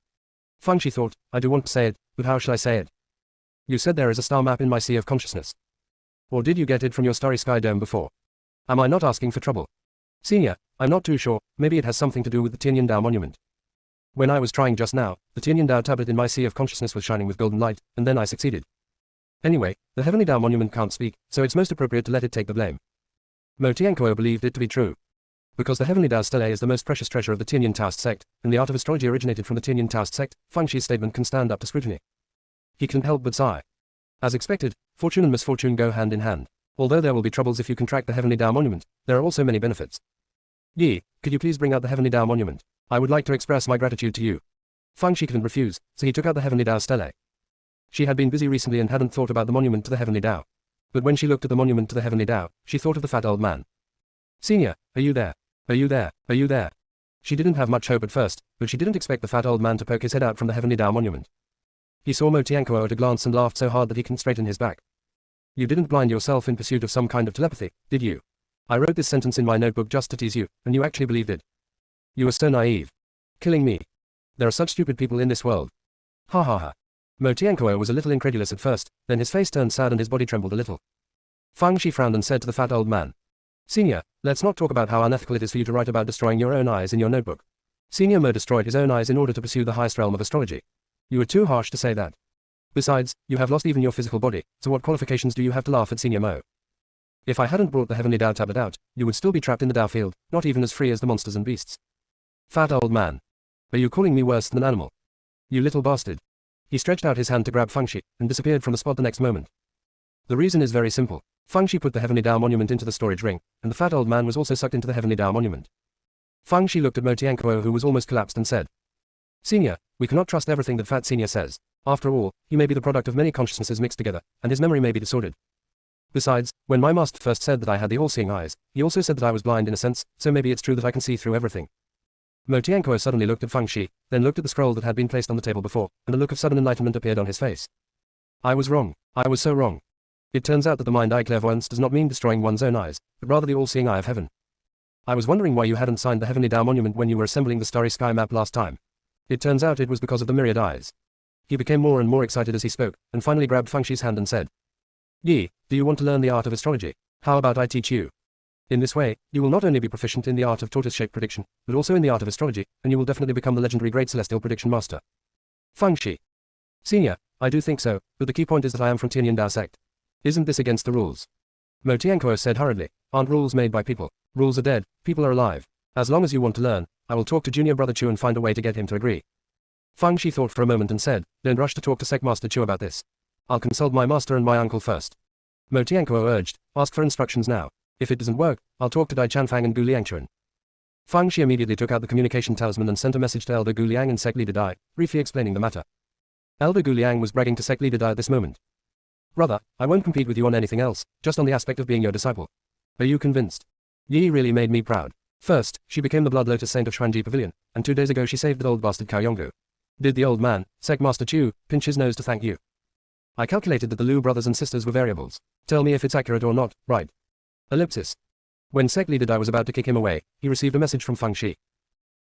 Fang Shi thought, "I do want to say it, but how shall I say it? You said there is a star map in my sea of consciousness. Or did you get it from your starry sky dome before? Am I not asking for trouble? Senior, I'm not too sure, maybe it has something to do with the Tianyan Dao monument. When I was trying just now, the Tianyan Dao tablet in my sea of consciousness was shining with golden light, and then I succeeded. Anyway, the Heavenly Dao monument can't speak, so it's most appropriate to let it take the blame." Mo Tianquo believed it to be true. Because the Heavenly Dao stele is the most precious treasure of the Tianyan Taoist sect, and the art of astrology originated from the Tianyan Taoist sect, Fang Shi's statement can stand up to scrutiny. He couldn't help but sigh. As expected, fortune and misfortune go hand in hand. Although there will be troubles if you contract the Heavenly Dao monument, there are also many benefits. Yi, could you please bring out the Heavenly Dao monument? I would like to express my gratitude to you. Fang Shi couldn't refuse, so he took out the Heavenly Dao stele. She had been busy recently and hadn't thought about the monument to the Heavenly Dao. But when she looked at the monument to the Heavenly Dao, she thought of the fat old man. "Senior, are you there? Are you there? Are you there?" She didn't have much hope at first, but she didn't expect the fat old man to poke his head out from the Heavenly Dao monument. He saw Mo Tianquo at a glance and laughed so hard that he couldn't straighten his back. "You didn't blind yourself in pursuit of some kind of telepathy, did you? I wrote this sentence in my notebook just to tease you, and you actually believed it. You were so naive. Killing me. There are such stupid people in this world. Ha ha ha." Mo Tianquo was a little incredulous at first, then his face turned sad and his body trembled a little. Fang Shi frowned and said to the fat old man, "Senior, let's not talk about how unethical it is for you to write about destroying your own eyes in your notebook. Senior Mo destroyed his own eyes in order to pursue the highest realm of astrology. You were too harsh to say that. Besides, you have lost even your physical body, so what qualifications do you have to laugh at Senior Mo? If I hadn't brought the Heavenly Dao tablet out, you would still be trapped in the Dao field, not even as free as the monsters and beasts. Fat old man. Are you calling me worse than an animal? You little bastard." He stretched out his hand to grab Fang Shi, and disappeared from the spot the next moment. The reason is very simple. Fang Shi put the Heavenly Dao monument into the storage ring, and the fat old man was also sucked into the Heavenly Dao monument. Fang Shi looked at Mo Tianquo, who was almost collapsed, and said, "Senior, we cannot trust everything that Fat Senior says. After all, he may be the product of many consciousnesses mixed together, and his memory may be disordered. Besides, when my master first said that I had the all-seeing eyes, he also said that I was blind in a sense, so maybe it's true that I can see through everything." Mo Tianquo suddenly looked at Fang Shi, then looked at the scroll that had been placed on the table before, and a look of sudden enlightenment appeared on his face. "I was wrong. I was so wrong. It turns out that the mind-eye clairvoyance does not mean destroying one's own eyes, but rather the all-seeing eye of heaven. I was wondering why you hadn't signed the Heavenly Dao monument when you were assembling the starry sky map last time. It turns out it was because of the myriad eyes." He became more and more excited as he spoke, and finally grabbed Feng Shi's hand and said, Yi, do you want to learn the art of astrology? How about I teach you? In this way, you will not only be proficient in the art of tortoise-shaped prediction, but also in the art of astrology, and you will definitely become the legendary great celestial prediction master. Feng Shi. Senior, I do think so, but the key point is that I am from Tianyan Dao sect. Isn't this against the rules? Mo Tianquo said hurriedly, aren't rules made by people? Rules are dead, people are alive. As long as you want to learn, I will talk to junior brother Chu and find a way to get him to agree. Feng Shi thought for a moment and said, don't rush to talk to Sect Master Chu about this. I'll consult my master and my uncle first. Mo Tianquo urged, ask for instructions now. If it doesn't work, I'll talk to Dai Chanfang and Gu Liangchuan. Feng Shi immediately took out the communication talisman and sent a message to Elder Gu Liang and Sect Leader Dai, briefly explaining the matter. Elder Gu Liang was bragging to Sect Leader Dai at this moment. Brother, I won't compete with you on anything else, just on the aspect of being your disciple. Are you convinced? Yi really made me proud. First, she became the Blood Lotus Saint of Xuanji Pavilion, and 2 days ago she saved that old bastard Cao Yonggu. Did the old man, Sect Master Chu, pinch his nose to thank you? I calculated that the Liu brothers and sisters were variables. Tell me if it's accurate or not, right? Ellipsis. When Sect Leader Dai was about to kick him away, he received a message from Feng Shi.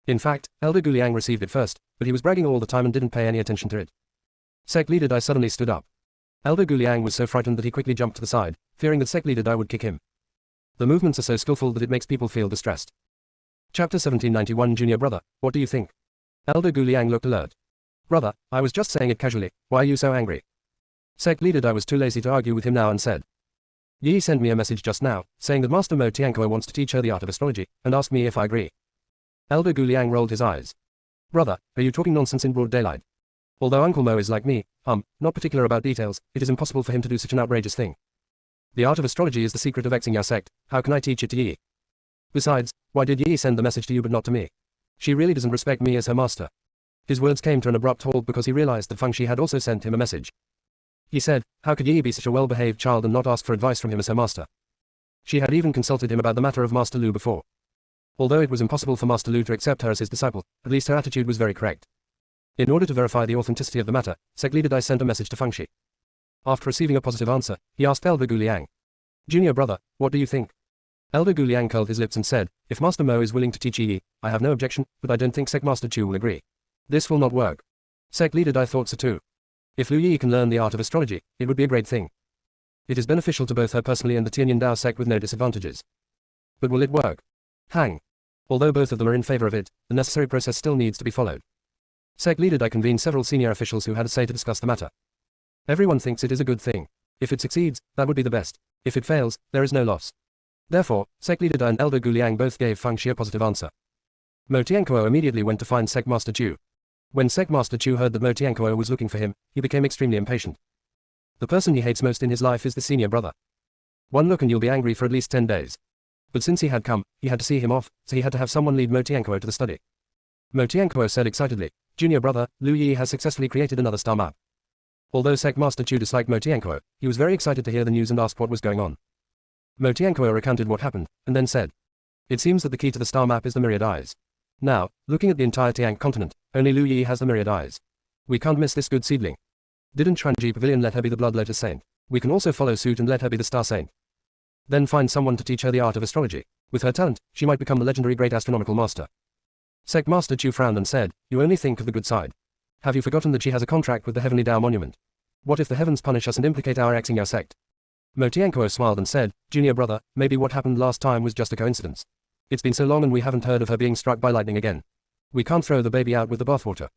In fact, Elder Gu Liang received it first, but he was bragging all the time and didn't pay any attention to it. Sect Leader Dai suddenly stood up. Elder Gu Liang was so frightened that he quickly jumped to the side, fearing that Sect Leader Dai would kick him. The movements are so skillful that it makes people feel distressed. Chapter 1791 Junior Brother, what do you think? Elder Gu Liang looked alert. Brother, I was just saying it casually, why are you so angry? Sect Leader Dai was too lazy to argue with him now and said. Yi sent me a message just now, saying that Master Mo Tianquo wants to teach her the art of astrology, and asked me if I agree. Elder Gu Liang rolled his eyes. Brother, are you talking nonsense in broad daylight? Although Uncle Mo is like me, not particular about details, it is impossible for him to do such an outrageous thing. The art of astrology is the secret of Xingya sect, how can I teach it to Yi? Besides, why did Yi send the message to you but not to me? She really doesn't respect me as her master. His words came to an abrupt halt because he realized that Feng Shi had also sent him a message. He said, how could Yi be such a well-behaved child and not ask for advice from him as her master? She had even consulted him about the matter of Master Lu before. Although it was impossible for Master Lu to accept her as his disciple, at least her attitude was very correct. In order to verify the authenticity of the matter, Sect Leader Dai sent a message to Feng Shi. After receiving a positive answer, he asked Elder Gu Liang. Junior brother, what do you think? Elder Gu Liang curled his lips and said, if Master Mo is willing to teach Yi, I have no objection, but I don't think Sect Master Chu will agree. This will not work. Sect Leader Dai thought so too. If Lu Yi can learn the art of astrology, it would be a great thing. It is beneficial to both her personally and the Tianyan Dao sect with no disadvantages. But will it work? Hang. Although both of them are in favor of it, the necessary process still needs to be followed. Sect Leader Dai convened several senior officials who had a say to discuss the matter. Everyone thinks it is a good thing. If it succeeds, that would be the best. If it fails, there is no loss. Therefore, Sect Leader Dai and Elder Gu Liang both gave Feng Shi a positive answer. Mo Tianquo immediately went to find Sect Master Chu. When Sect Master Chu heard that Mo Tianquo was looking for him, he became extremely impatient. The person he hates most in his life is the senior brother. One look and you'll be angry for at least 10 days. But since he had come, he had to see him off, so he had to have someone lead Mo Tianquo to the study. Mo Tianquo said excitedly, Junior brother, Lu Yi has successfully created another star map. Although Sect Master Chu disliked Mo Tianquo, he was very excited to hear the news and asked what was going on. Mo Tianquo recounted what happened, and then said, it seems that the key to the star map is the myriad eyes. Now, looking at the entire Tiang continent, only Lu Yi has the myriad eyes. We can't miss this good seedling. Didn't Xuanji Pavilion let her be the Blood Lotus Saint? We can also follow suit and let her be the Star Saint. Then find someone to teach her the art of astrology. With her talent, she might become the legendary great astronomical master. Sect Master Chu frowned and said, you only think of the good side. Have you forgotten that she has a contract with the Heavenly Tao Monument? What if the heavens punish us and implicate our Xingya sect? Mo Tianquo smiled and said, Junior brother, maybe what happened last time was just a coincidence. It's been so long and we haven't heard of her being struck by lightning again. We can't throw the baby out with the bathwater.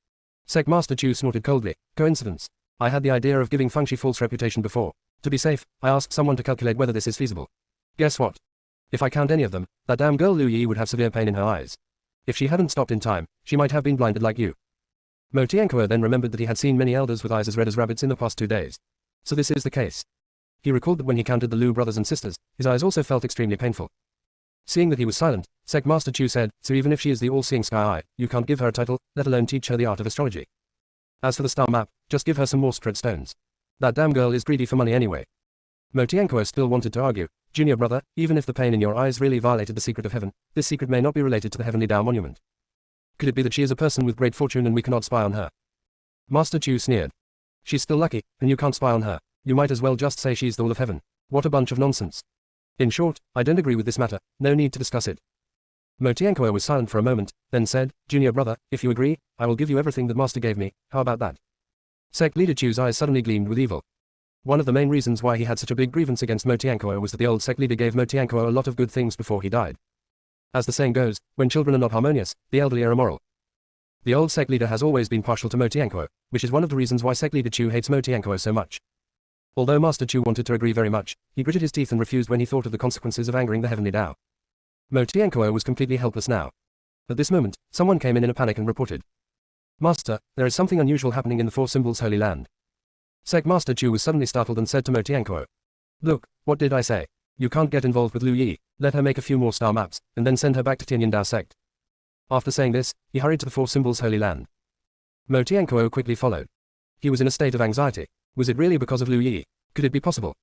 Sect Master Chu snorted coldly, coincidence. I had the idea of giving Feng Shi false reputation before. To be safe, I asked someone to calculate whether this is feasible. Guess what? If I count any of them, that damn girl Lu Yi would have severe pain in her eyes. If she hadn't stopped in time, she might have been blinded like you. Mo Tianquo then remembered that he had seen many elders with eyes as red as rabbits in the past 2 days. So this is the case. He recalled that when he counted the Lu brothers and sisters, his eyes also felt extremely painful. Seeing that he was silent, Sect Master Chu said, so even if she is the all-seeing sky eye, you can't give her a title, let alone teach her the art of astrology. As for the star map, just give her some more sacred stones. That damn girl is greedy for money anyway. Mo Tianquo still wanted to argue, Junior brother, even if the pain in your eyes really violated the secret of heaven, this secret may not be related to the Heavenly Tao Monument. Could it be that she is a person with great fortune and we cannot spy on her? Master Chu sneered. She's still lucky, and you can't spy on her. You might as well just say she's the will of heaven. What a bunch of nonsense. In short, I don't agree with this matter, no need to discuss it. Mo Tianquo was silent for a moment, then said, Junior brother, if you agree, I will give you everything that Master gave me, how about that? Sect leader Chu's eyes suddenly gleamed with evil. One of the main reasons why he had such a big grievance against Mo Tianquo was that the old sect leader gave Mo Tianquo a lot of good things before he died. As the saying goes, when children are not harmonious, the elderly are immoral. The old sect leader has always been partial to Mo Tianquo, which is one of the reasons why sect leader Chu hates Mo Tianquo so much. Although Master Chu wanted to agree very much, he gritted his teeth and refused when he thought of the consequences of angering the heavenly Tao. Mo Tianquo was completely helpless now. At this moment, someone came in a panic and reported. Master, there is something unusual happening in the Four Symbols Holy Land. Sect Master Chu was suddenly startled and said to Mo Tianquo. Look, what did I say? You can't get involved with Lu Yi, let her make a few more star maps, and then send her back to Tianyin Dao Sect. After saying this, he hurried to the Four Symbols Holy Land. Mo Tianquo quickly followed. He was in a state of anxiety. Was it really because of Lu Yi? Could it be possible?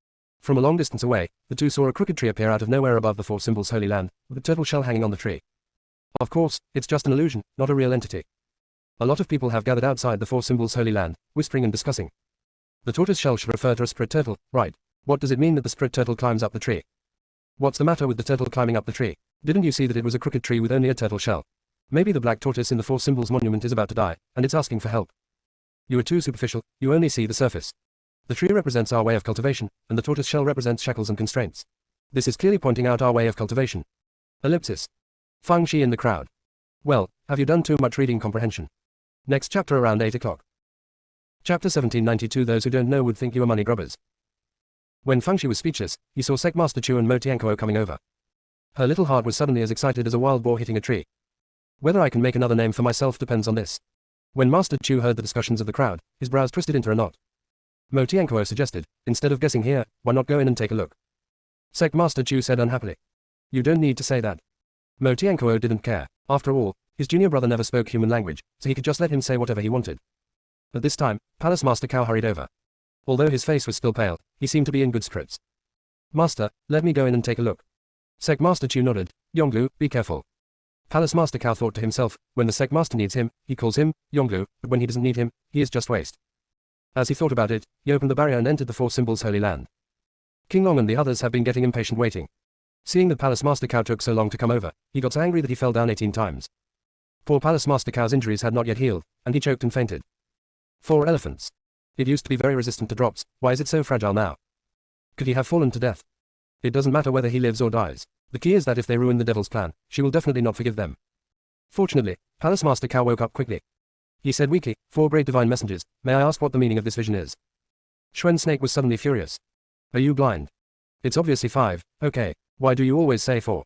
From a long distance away, the two saw a crooked tree appear out of nowhere above the Four Symbols Holy Land, with a turtle shell hanging on the tree. Of course, it's just an illusion, not a real entity. A lot of people have gathered outside the Four Symbols Holy Land, whispering and discussing. The tortoise shell should refer to a spirit turtle, right? What does it mean that the spirit turtle climbs up the tree? What's the matter with the turtle climbing up the tree? Didn't you see that it was a crooked tree with only a turtle shell? Maybe the black tortoise in the Four Symbols Monument is about to die, and it's asking for help. You are too superficial, you only see the surface. The tree represents our way of cultivation, and the tortoise shell represents shackles and constraints. This is clearly pointing out our way of cultivation. Ellipsis. Fang Shi in the crowd. Well, have you done too much reading comprehension? Next chapter around 8 o'clock. Chapter 1792. Those who don't know would think you are money grubbers. When Fang Shi was speechless, he saw Sect Master Chu and Mo Tianquo coming over. Her little heart was suddenly as excited as a wild boar hitting a tree. Whether I can make another name for myself depends on this. When Master Chu heard the discussions of the crowd, his brows twisted into a knot. Mo Tianquo suggested, instead of guessing here, why not go in and take a look? Sect Master Chu said unhappily. You don't need to say that. Mo Tianquo didn't care. After all, his junior brother never spoke human language, so he could just let him say whatever he wanted. At this time, Palace Master Cao hurried over. Although his face was still pale, he seemed to be in good spirits. Master, let me go in and take a look. Sect Master Chu nodded. Yonglu, be careful. Palace Master Cao thought to himself, when the Sect Master needs him, he calls him Yonglu, but when he doesn't need him, he is just waste. As he thought about it, he opened the barrier and entered the Four Symbols Holy Land. King Long and the others have been getting impatient waiting. Seeing that Palace Master Cao took so long to come over, he got so angry that he fell down 18 times. Poor Palace Master Cao's injuries had not yet healed, and he choked and fainted. 4 elephants. It used to be very resistant to drops, why is it so fragile now? Could he have fallen to death? It doesn't matter whether he lives or dies. The key is that if they ruin the devil's plan, she will definitely not forgive them. Fortunately, Palace Master Cao woke up quickly. He said weakly, 4 great divine messengers, may I ask what the meaning of this vision is? Xuan Snake was suddenly furious. Are you blind? It's obviously 5, okay, why do you always say 4?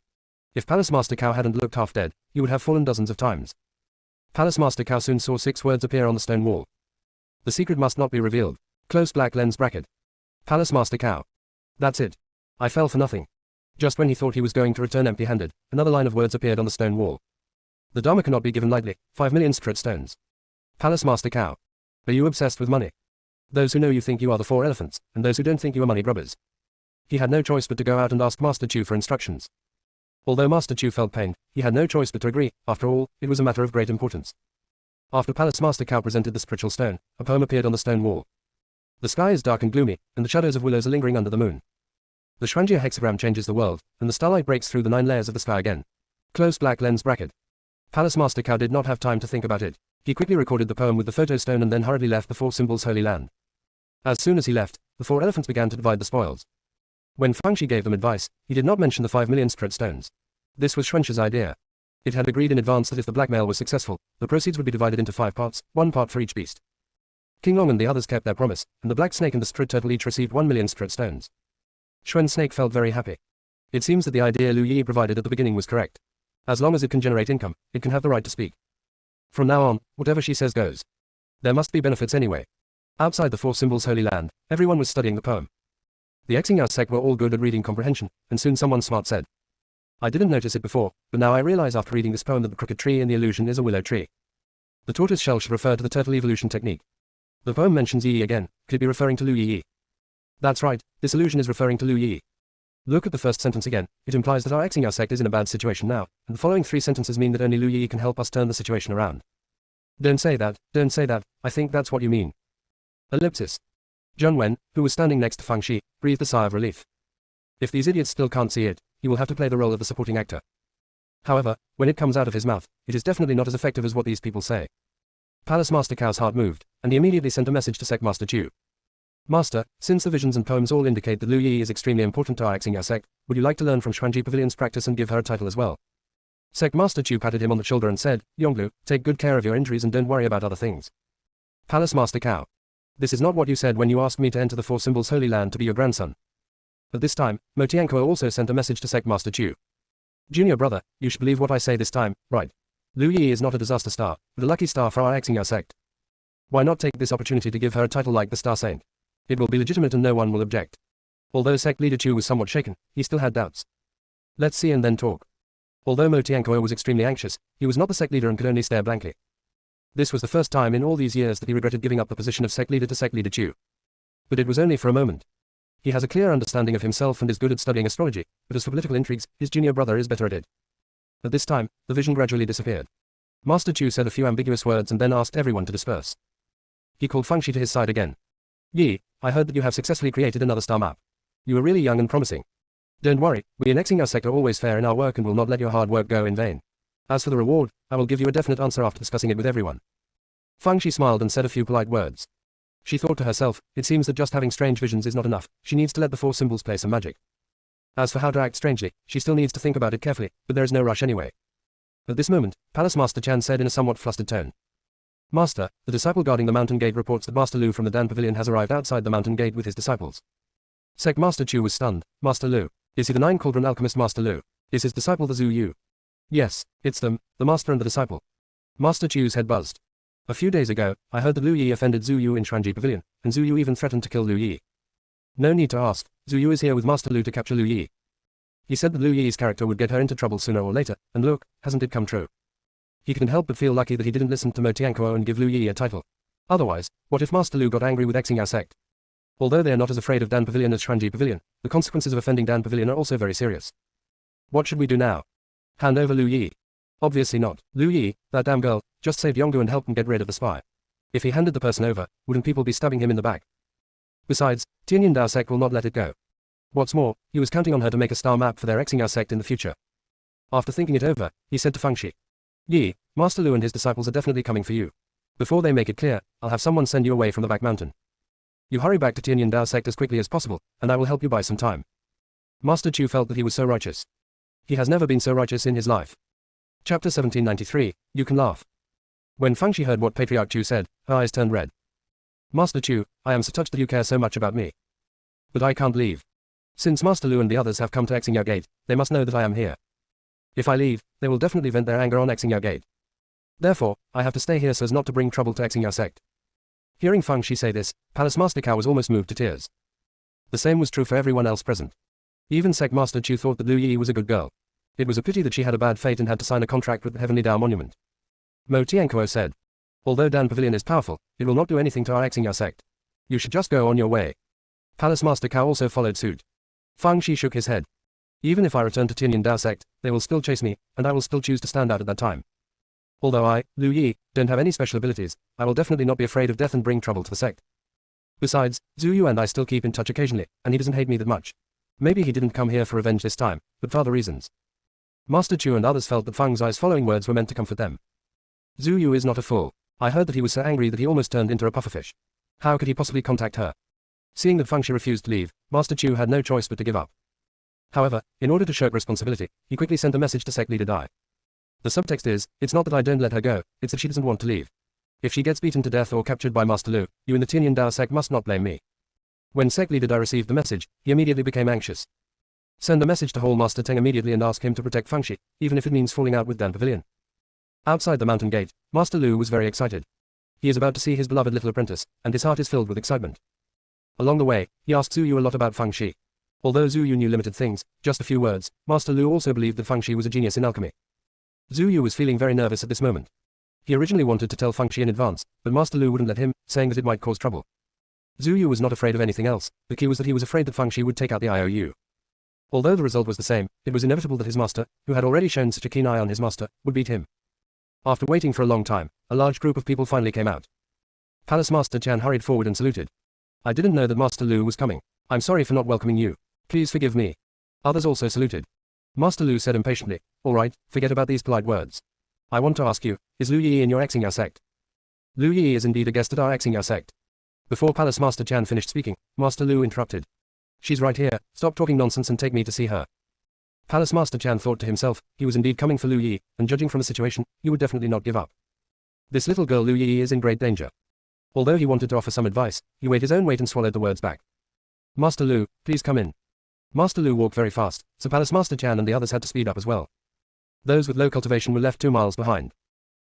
If Palace Master Cao hadn't looked half dead, he would have fallen dozens of times. Palace Master Cao soon saw 6 words appear on the stone wall. The secret must not be revealed. Close black lens bracket. Palace Master Cao. That's it. I fell for nothing. Just when he thought he was going to return empty-handed, another line of words appeared on the stone wall. The Dharma cannot be given lightly, 5 million spirit stones. Palace Master Cao. Are you obsessed with money? Those who know you think you are the 4 elephants, and those who don't think you are money grubbers. He had no choice but to go out and ask Master Chu for instructions. Although Master Chu felt pained, he had no choice but to agree. After all, it was a matter of great importance. After Palace Master Cao presented the spiritual stone, a poem appeared on the stone wall. The sky is dark and gloomy, and the shadows of willows are lingering under the moon. The Shrangia hexagram changes the world, and the starlight breaks through the 9 layers of the sky again. Close black lens bracket. Palace Master Cao did not have time to think about it. He quickly recorded the poem with the photo stone and then hurriedly left the Four Symbols Holy Land. As soon as he left, the 4 elephants began to divide the spoils. When Fang Shi gave them advice, he did not mention the 5 million spirit stones. This was Xuanxia's idea. It had agreed in advance that if the blackmail was successful, the proceeds would be divided into 5 parts, 1 part for each beast. King Long and the others kept their promise, and the black snake and the spirit turtle each received 1 million spirit stones. Xuan Snake felt very happy. It seems that the idea Lu Yi provided at the beginning was correct. As long as it can generate income, it can have the right to speak. From now on, whatever she says goes. There must be benefits anyway. Outside the Four Symbols Holy Land, everyone was studying the poem. The Xingyao sect were all good at reading comprehension, and soon someone smart said, I didn't notice it before, but now I realize after reading this poem that the crooked tree in the illusion is a willow tree. The tortoise shell should refer to the turtle evolution technique. The poem mentions Yi again, could it be referring to Lu Yi? That's right, this illusion is referring to Lu Yi. Look at the first sentence again, it implies that our Xingyao sect is in a bad situation now, and the following 3 sentences mean that only Lu Yi can help us turn the situation around. Don't say that, I think that's what you mean. Ellipsis. Zheng Wen, who was standing next to Fang Shi, breathed a sigh of relief. If these idiots still can't see it, he will have to play the role of the supporting actor. However, when it comes out of his mouth, it is definitely not as effective as what these people say. Palace Master Cao's heart moved, and he immediately sent a message to Sect Master Chu. Master, since the visions and poems all indicate that Lu Yi is extremely important to our Xing'ao sect, would you like to learn from Xuanji Pavilion's practice and give her a title as well? Sect Master Chu patted him on the shoulder and said, Yonglu, take good care of your injuries and don't worry about other things. Palace Master Cao. This is not what you said when you asked me to enter the Four Symbols Holy Land to be your grandson. At this time, Mo Tianquo also sent a message to Sect Master Chu. Junior brother, you should believe what I say this time, right? Lu Yi is not a disaster star, but a lucky star for our Xing'ao sect. Why not take this opportunity to give her a title like the Star Saint? It will be legitimate and no one will object. Although Sect Leader Chu was somewhat shaken, he still had doubts. Let's see and then talk. Although Mo Tianquo was extremely anxious, he was not the sect leader and could only stare blankly. This was the first time in all these years that he regretted giving up the position of sect leader to Sect Leader Chu. But it was only for a moment. He has a clear understanding of himself and is good at studying astrology, but as for political intrigues, his junior brother is better at it. At this time, the vision gradually disappeared. Master Chu said a few ambiguous words and then asked everyone to disperse. He called Feng Shi to his side again. Yi, I heard that you have successfully created another star map. You are really young and promising. Don't worry, we in Xing'ao sect are always fair in our work and will not let your hard work go in vain. As for the reward, I will give you a definite answer after discussing it with everyone. Feng Shi smiled and said a few polite words. She thought to herself, it seems that just having strange visions is not enough, she needs to let the four symbols play some magic. As for how to act strangely, she still needs to think about it carefully, but there is no rush anyway. At this moment, Palace Master Chan said in a somewhat flustered tone. Master, the disciple guarding the mountain gate reports that Master Lu from the Dan Pavilion has arrived outside the mountain gate with his disciples. Sect Master Chu was stunned. Master Lu. Is he the Nine Cauldron Alchemist Master Lu? Is his disciple the Zhu Yu? Yes, it's them, the master and the disciple. Master Chu's head buzzed. A few days ago, I heard that Lu Yi offended Zhu Yu in Xuanji Pavilion, and Zhu Yu even threatened to kill Lu Yi. No need to ask, Zhu Yu is here with Master Lu to capture Lu Yi. He said that Lu Yi's character would get her into trouble sooner or later, and look, hasn't it come true? He couldn't help but feel lucky that he didn't listen to Mo Tianquo and give Lu Yi a title. Otherwise, what if Master Lu got angry with Xing'ao sect? Although they are not as afraid of Dan Pavilion as Xuanji Pavilion, the consequences of offending Dan Pavilion are also very serious. What should we do now? Hand over Lu Yi? Obviously not. Lu Yi, that damn girl, just saved Yonggu and helped him get rid of the spy. If he handed the person over, wouldn't people be stabbing him in the back? Besides, Tianyin Dao sect will not let it go. What's more, he was counting on her to make a star map for their Xing'ao sect in the future. After thinking it over, he said to Feng Shi. Yi, Master Lu and his disciples are definitely coming for you. Before they make it clear, I'll have someone send you away from the back mountain. You hurry back to Tianyin Dao sect as quickly as possible, and I will help you buy some time. Master Chu felt that he was so righteous. He has never been so righteous in his life. Chapter 1793, You Can Laugh. When Feng Shi heard what Patriarch Chu said, her eyes turned red. Master Chu, I am so touched that you care so much about me. But I can't leave. Since Master Lu and the others have come to Xing'ao Gate, they must know that I am here. If I leave, they will definitely vent their anger on Xing'ao Gate. Therefore, I have to stay here so as not to bring trouble to Xing'ao sect. Hearing Feng Shi say this, Palace Master Cao was almost moved to tears. The same was true for everyone else present. Even Sect Master Chu thought that Lu Yi was a good girl. It was a pity that she had a bad fate and had to sign a contract with the Heavenly Dao Monument. Mo Tianquo said. Although Dan Pavilion is powerful, it will not do anything to our Xing'ao sect. You should just go on your way. Palace Master Cao also followed suit. Feng Shi shook his head. Even if I return to Tianyin Dao sect, they will still chase me, and I will still choose to stand out at that time. Although I, Lu Yi, don't have any special abilities, I will definitely not be afraid of death and bring trouble to the sect. Besides, Zhu Yu and I still keep in touch occasionally, and he doesn't hate me that much. Maybe he didn't come here for revenge this time, but for other reasons. Master Chu and others felt that Feng Zai's following words were meant to comfort them. Zhu Yu is not a fool. I heard that he was so angry that he almost turned into a pufferfish. How could he possibly contact her? Seeing that Feng Shi refused to leave, Master Chu had no choice but to give up. However, in order to shirk responsibility, he quickly sent a message to Sect Leader Dai. The subtext is, it's not that I don't let her go, it's that she doesn't want to leave. If she gets beaten to death or captured by Master Lu, you in the Tianyin Dao sect must not blame me. When Sect Leader Dai received the message, he immediately became anxious. Send a message to Hall Master Teng immediately and ask him to protect Feng Shi, even if it means falling out with Dan Pavilion. Outside the mountain gate, Master Lu was very excited. He is about to see his beloved little apprentice, and his heart is filled with excitement. Along the way, he asked Zhu Yu a lot about Feng Shi. Although Zhu Yu knew limited things, just a few words, Master Lu also believed that Feng Shi was a genius in alchemy. Zhu Yu was feeling very nervous at this moment. He originally wanted to tell Feng Shi in advance, but Master Lu wouldn't let him, saying that it might cause trouble. Zhu Yu was not afraid of anything else, the key was that he was afraid that Feng Shi would take out the IOU. Although the result was the same, it was inevitable that his master, who had already shown such a keen eye on his master, would beat him. After waiting for a long time, a large group of people finally came out. Palace Master Chan hurried forward and saluted. I didn't know that Master Lu was coming. I'm sorry for not welcoming you. Please forgive me. Others also saluted. Master Lu said impatiently, all right, forget about these polite words. I want to ask you, is Lu Yi in your Xing'ao sect? Lu Yi is indeed a guest at our Xingya sect. Before Palace Master Chan finished speaking, Master Lu interrupted. She's right here, stop talking nonsense and take me to see her. Palace Master Chan thought to himself, he was indeed coming for Lu Yi, and judging from the situation, he would definitely not give up. This little girl Lu Yi is in great danger. Although he wanted to offer some advice, he weighed his own weight and swallowed the words back. Master Lu, please come in. Master Lu walked very fast, so Palace Master Chan and the others had to speed up as well. Those with low cultivation were left 2 miles behind.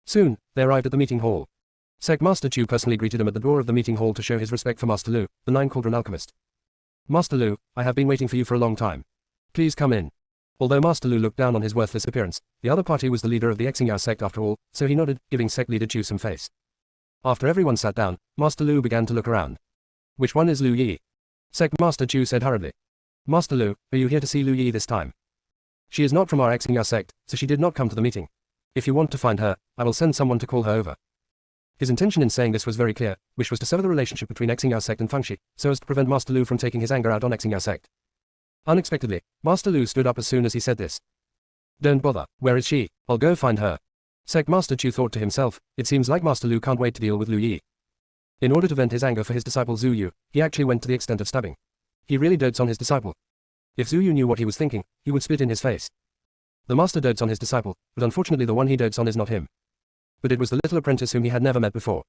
Soon, they arrived at the meeting hall. Sect Master Chu personally greeted him at the door of the meeting hall to show his respect for Master Lu, the 9-cauldron alchemist. Master Lu, I have been waiting for you for a long time. Please come in. Although Master Lu looked down on his worthless appearance, the other party was the leader of the Xingya sect after all, so he nodded, giving sect leader Chu some face. After everyone sat down, Master Lu began to look around. Which one is Lu Yi? Sect Master Chu said hurriedly. Master Lu, are you here to see Lu Yi this time? She is not from our Xingya sect, so she did not come to the meeting. If you want to find her, I will send someone to call her over. His intention in saying this was very clear, which was to sever the relationship between Xingya sect and Fangxi, so as to prevent Master Lu from taking his anger out on Xingya sect. Unexpectedly, Master Lu stood up as soon as he said this. Don't bother, where is she? I'll go find her. Sect Master Chu thought to himself, it seems like Master Lu can't wait to deal with Lu Yi. In order to vent his anger for his disciple Zhu Yu, he actually went to the extent of stabbing. He really dotes on his disciple. If Zhu Yu knew what he was thinking, he would spit in his face. The master dotes on his disciple, but unfortunately the one he dotes on is not him. But it was the little apprentice whom he had never met before.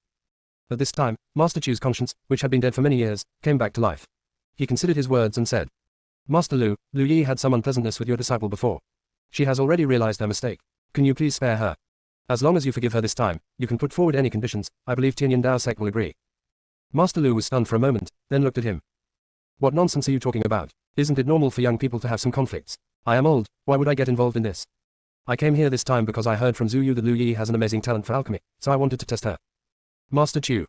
At this time, Master Chu's conscience, which had been dead for many years, came back to life. He considered his words and said, Master Lu, Lu Yi had some unpleasantness with your disciple before. She has already realized her mistake. Can you please spare her? As long as you forgive her this time, you can put forward any conditions. I believe Tianyan Dao sect will agree. Master Lu was stunned for a moment, then looked at him. What nonsense are you talking about? Isn't it normal for young people to have some conflicts? I am old, why would I get involved in this? I came here this time because I heard from Zhu Yu that Lu Yi has an amazing talent for alchemy, so I wanted to test her. Master Chu.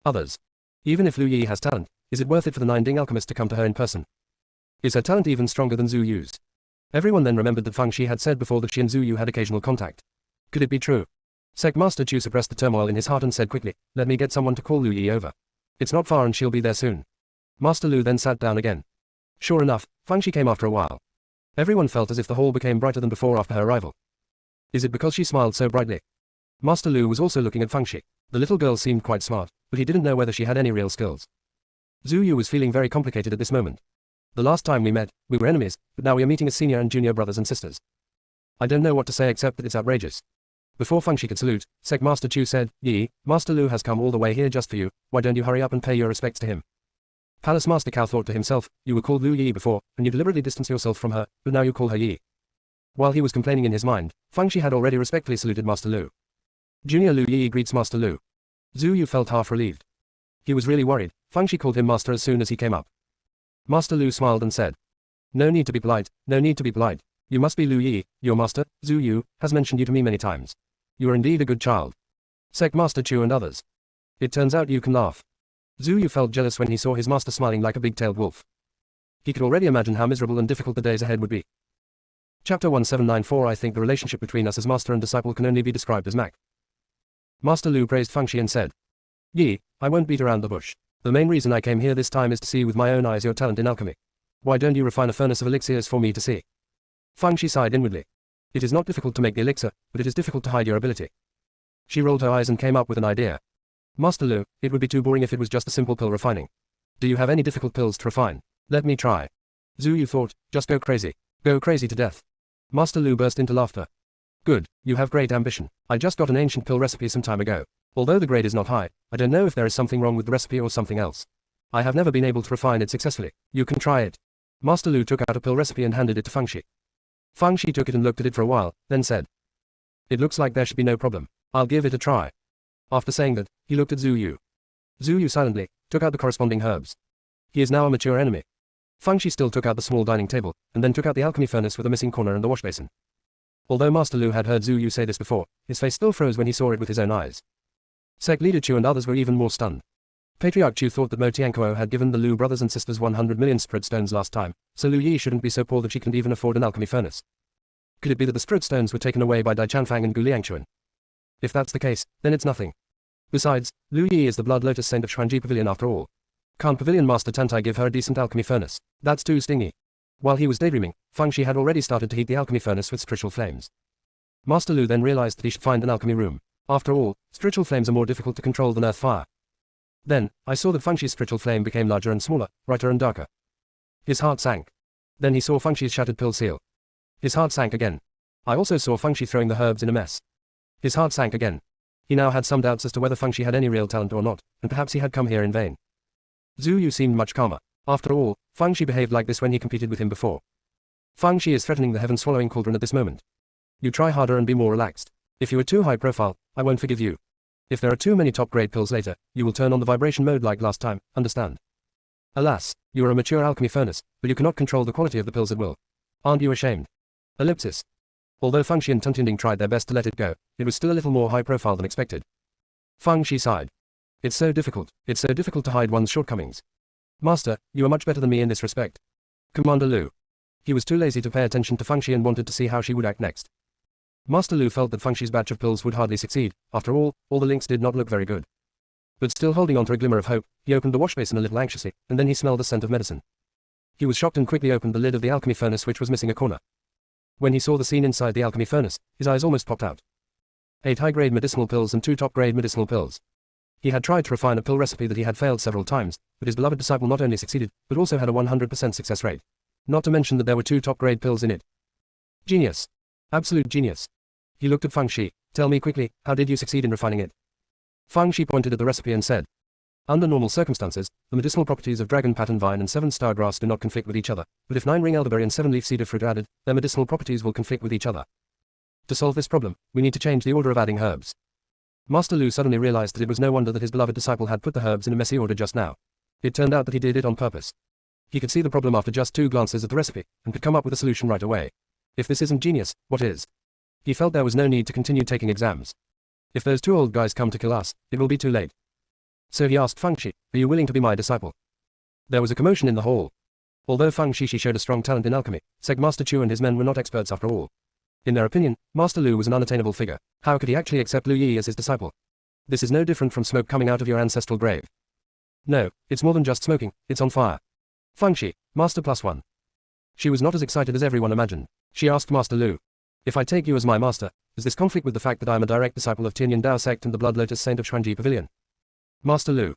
Others. Even if Lu Yi has talent, is it worth it for the 9-ding alchemist to come to her in person? Is her talent even stronger than Zhu Yu's? Everyone then remembered that Fangxi had said before that she and Zhu Yu had occasional contact. Could it be true? Sect Master Chu suppressed the turmoil in his heart and said quickly, let me get someone to call Lu Yi over. It's not far and she'll be there soon. Master Lu then sat down again. Sure enough, Fangxi came after a while. Everyone felt as if the hall became brighter than before after her arrival. Is it because she smiled so brightly? Master Lu was also looking at Fangxi. The little girl seemed quite smart, but he didn't know whether she had any real skills. Zhu Yu was feeling very complicated at this moment. The last time we met, we were enemies, but now we are meeting as senior and junior brothers and sisters. I don't know what to say except that it's outrageous. Before Fangxi could salute, Sect Master Chu said, Yi, Master Lu has come all the way here just for you, why don't you hurry up and pay your respects to him? Palace Master Cao thought to himself, you were called Lu Yi before, and you deliberately distanced yourself from her, but now you call her Yi. While he was complaining in his mind, Fangxi had already respectfully saluted Master Lu. Junior Lu Yi greets Master Lu. Zhu Yu felt half relieved. He was really worried. Fangxi called him Master as soon as he came up. Master Lu smiled and said, no need to be polite, no need to be polite. You must be Lu Yi, your master, Zhu Yu, has mentioned you to me many times. You are indeed a good child. Sect Master Chu and others. It turns out you can laugh. Zhu Yu felt jealous when he saw his master smiling like a big-tailed wolf. He could already imagine how miserable and difficult the days ahead would be. Chapter 1794 I think the relationship between us as master and disciple can only be described as Mac. Master Lu praised Fangxi and said, Yi, I won't beat around the bush. The main reason I came here this time is to see with my own eyes your talent in alchemy. Why don't you refine a furnace of elixirs for me to see? Fangxi sighed inwardly. It is not difficult to make the elixir, but it is difficult to hide your ability. She rolled her eyes and came up with an idea. Master Lu, it would be too boring if it was just a simple pill refining. Do you have any difficult pills to refine? Let me try. Zhu Yu thought, just go crazy. Go crazy to death. Master Lu burst into laughter. Good, you have great ambition. I just got an ancient pill recipe some time ago. Although the grade is not high, I don't know if there is something wrong with the recipe or something else. I have never been able to refine it successfully. You can try it. Master Lu took out a pill recipe and handed it to Fangxi. Fangxi took it and looked at it for a while, then said, it looks like there should be no problem. I'll give it a try. After saying that, he looked at Zhu Yu. Zhu Yu silently took out the corresponding herbs. He is now a mature enemy. Fangxi still took out the small dining table, and then took out the alchemy furnace with the missing corner and the wash basin. Although Master Lu had heard Zhu Yu say this before, his face still froze when he saw it with his own eyes. Sect Leader Chu and others were even more stunned. Patriarch Chu thought that Mo Tiankuo had given the Lu brothers and sisters 100 million spread stones last time, so Lu Yi shouldn't be so poor that she couldn't even afford an alchemy furnace. Could it be that the spread stones were taken away by Dai Chanfang and Gu Liangchuan? If that's the case, then it's nothing. Besides, Lu Yi is the Blood Lotus Saint of Xuanji Pavilion after all. Can't Pavilion Master Tantai give her a decent alchemy furnace? That's too stingy. While he was daydreaming, Fangxi had already started to heat the alchemy furnace with spiritual flames. Master Lu then realized that he should find an alchemy room. After all, spiritual flames are more difficult to control than earth fire. Then, I saw that Fengshi's spiritual flame became larger and smaller, brighter and darker. His heart sank. Then he saw Fengshi's shattered pill seal. His heart sank again. I also saw Fengshi throwing the herbs in a mess. His heart sank again. He now had some doubts as to whether Fengshi had any real talent or not, and perhaps he had come here in vain. Zhu Yu seemed much calmer. After all, Fengshi behaved like this when he competed with him before. Fengshi is threatening the heaven-swallowing cauldron at this moment. You try harder and be more relaxed. If you are too high profile, I won't forgive you. If there are too many top-grade pills later, you will turn on the vibration mode like last time, understand? Alas, you are a mature alchemy furnace, but you cannot control the quality of the pills at will. Aren't you ashamed? Ellipsis. Although Fengshi and Tuntinding tried their best to let it go, it was still a little more high profile than expected. Fengshi sighed. It's so difficult to hide one's shortcomings. Master, you are much better than me in this respect. Commander Lu. He was too lazy to pay attention to Fengshi and wanted to see how she would act next. Master Lu felt that Fengshi's batch of pills would hardly succeed. After all the links did not look very good. But still holding on to a glimmer of hope, he opened the wash basin a little anxiously, and then he smelled the scent of medicine. He was shocked and quickly opened the lid of the alchemy furnace, which was missing a corner. When he saw the scene inside the alchemy furnace, his eyes almost popped out. 8 high-grade medicinal pills and 2 top-grade medicinal pills. He had tried to refine a pill recipe that he had failed several times, but his beloved disciple not only succeeded, but also had a 100% success rate. Not to mention that there were 2 top-grade pills in it. Genius. Absolute genius. He looked at Fengshi. Tell me quickly, how did you succeed in refining it? Fengshi pointed at the recipe and said, under normal circumstances, the medicinal properties of dragon pattern vine and 7-star grass do not conflict with each other, but if 9-ring elderberry and 7-leaf cedar fruit are added, their medicinal properties will conflict with each other. To solve this problem, we need to change the order of adding herbs. Master Lu suddenly realized that it was no wonder that his beloved disciple had put the herbs in a messy order just now. It turned out that he did it on purpose. He could see the problem after just 2 glances at the recipe, and could come up with a solution right away. If this isn't genius, what is? He felt there was no need to continue taking exams. If those 2 old guys come to kill us, it will be too late. So he asked Fengshi, are you willing to be my disciple? There was a commotion in the hall. Although Fengshi showed a strong talent in alchemy, Sect Master Chu and his men were not experts after all. In their opinion, Master Lu was an unattainable figure. How could he actually accept Lu Yi as his disciple? This is no different from smoke coming out of your ancestral grave. No, it's more than just smoking, it's on fire. Fengshi, Master +1. She was not as excited as everyone imagined. She asked Master Lu, if I take you as my master, does this conflict with the fact that I am a direct disciple of Tianyan Dao Sect and the Blood Lotus Saint of Xuanji Pavilion? Master Lu.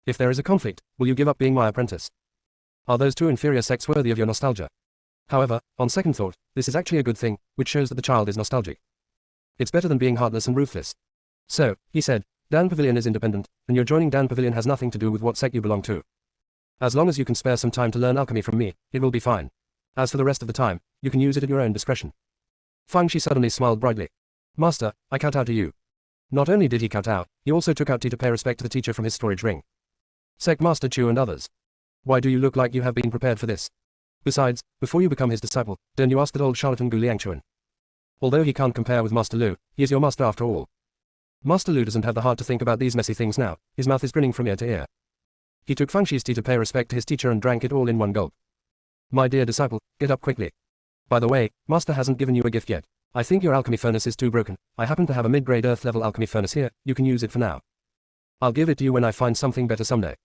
If there is a conflict, will you give up being my apprentice? Are those 2 inferior sects worthy of your nostalgia? However, on second thought, this is actually a good thing, which shows that the child is nostalgic. It's better than being heartless and ruthless. So, he said, Dan Pavilion is independent, and your joining Dan Pavilion has nothing to do with what sect you belong to. As long as you can spare some time to learn alchemy from me, it will be fine. As for the rest of the time, you can use it at your own discretion. Fengshi suddenly smiled brightly. Master, I kowtow to you. Not only did he kowtow, he also took out tea to pay respect to the teacher from his storage ring. Sect Master Chu and others. Why do you look like you have been prepared for this? Besides, before you become his disciple, don't you ask that old charlatan Gu Liangchuan? Although he can't compare with Master Lu, he is your master after all. Master Lu doesn't have the heart to think about these messy things now, his mouth is grinning from ear to ear. He took Fengshi's tea to pay respect to his teacher and drank it all in one gulp. My dear disciple, get up quickly. By the way, Master hasn't given you a gift yet. I think your alchemy furnace is too broken. I happen to have a mid-grade earth-level alchemy furnace here, you can use it for now. I'll give it to you when I find something better someday.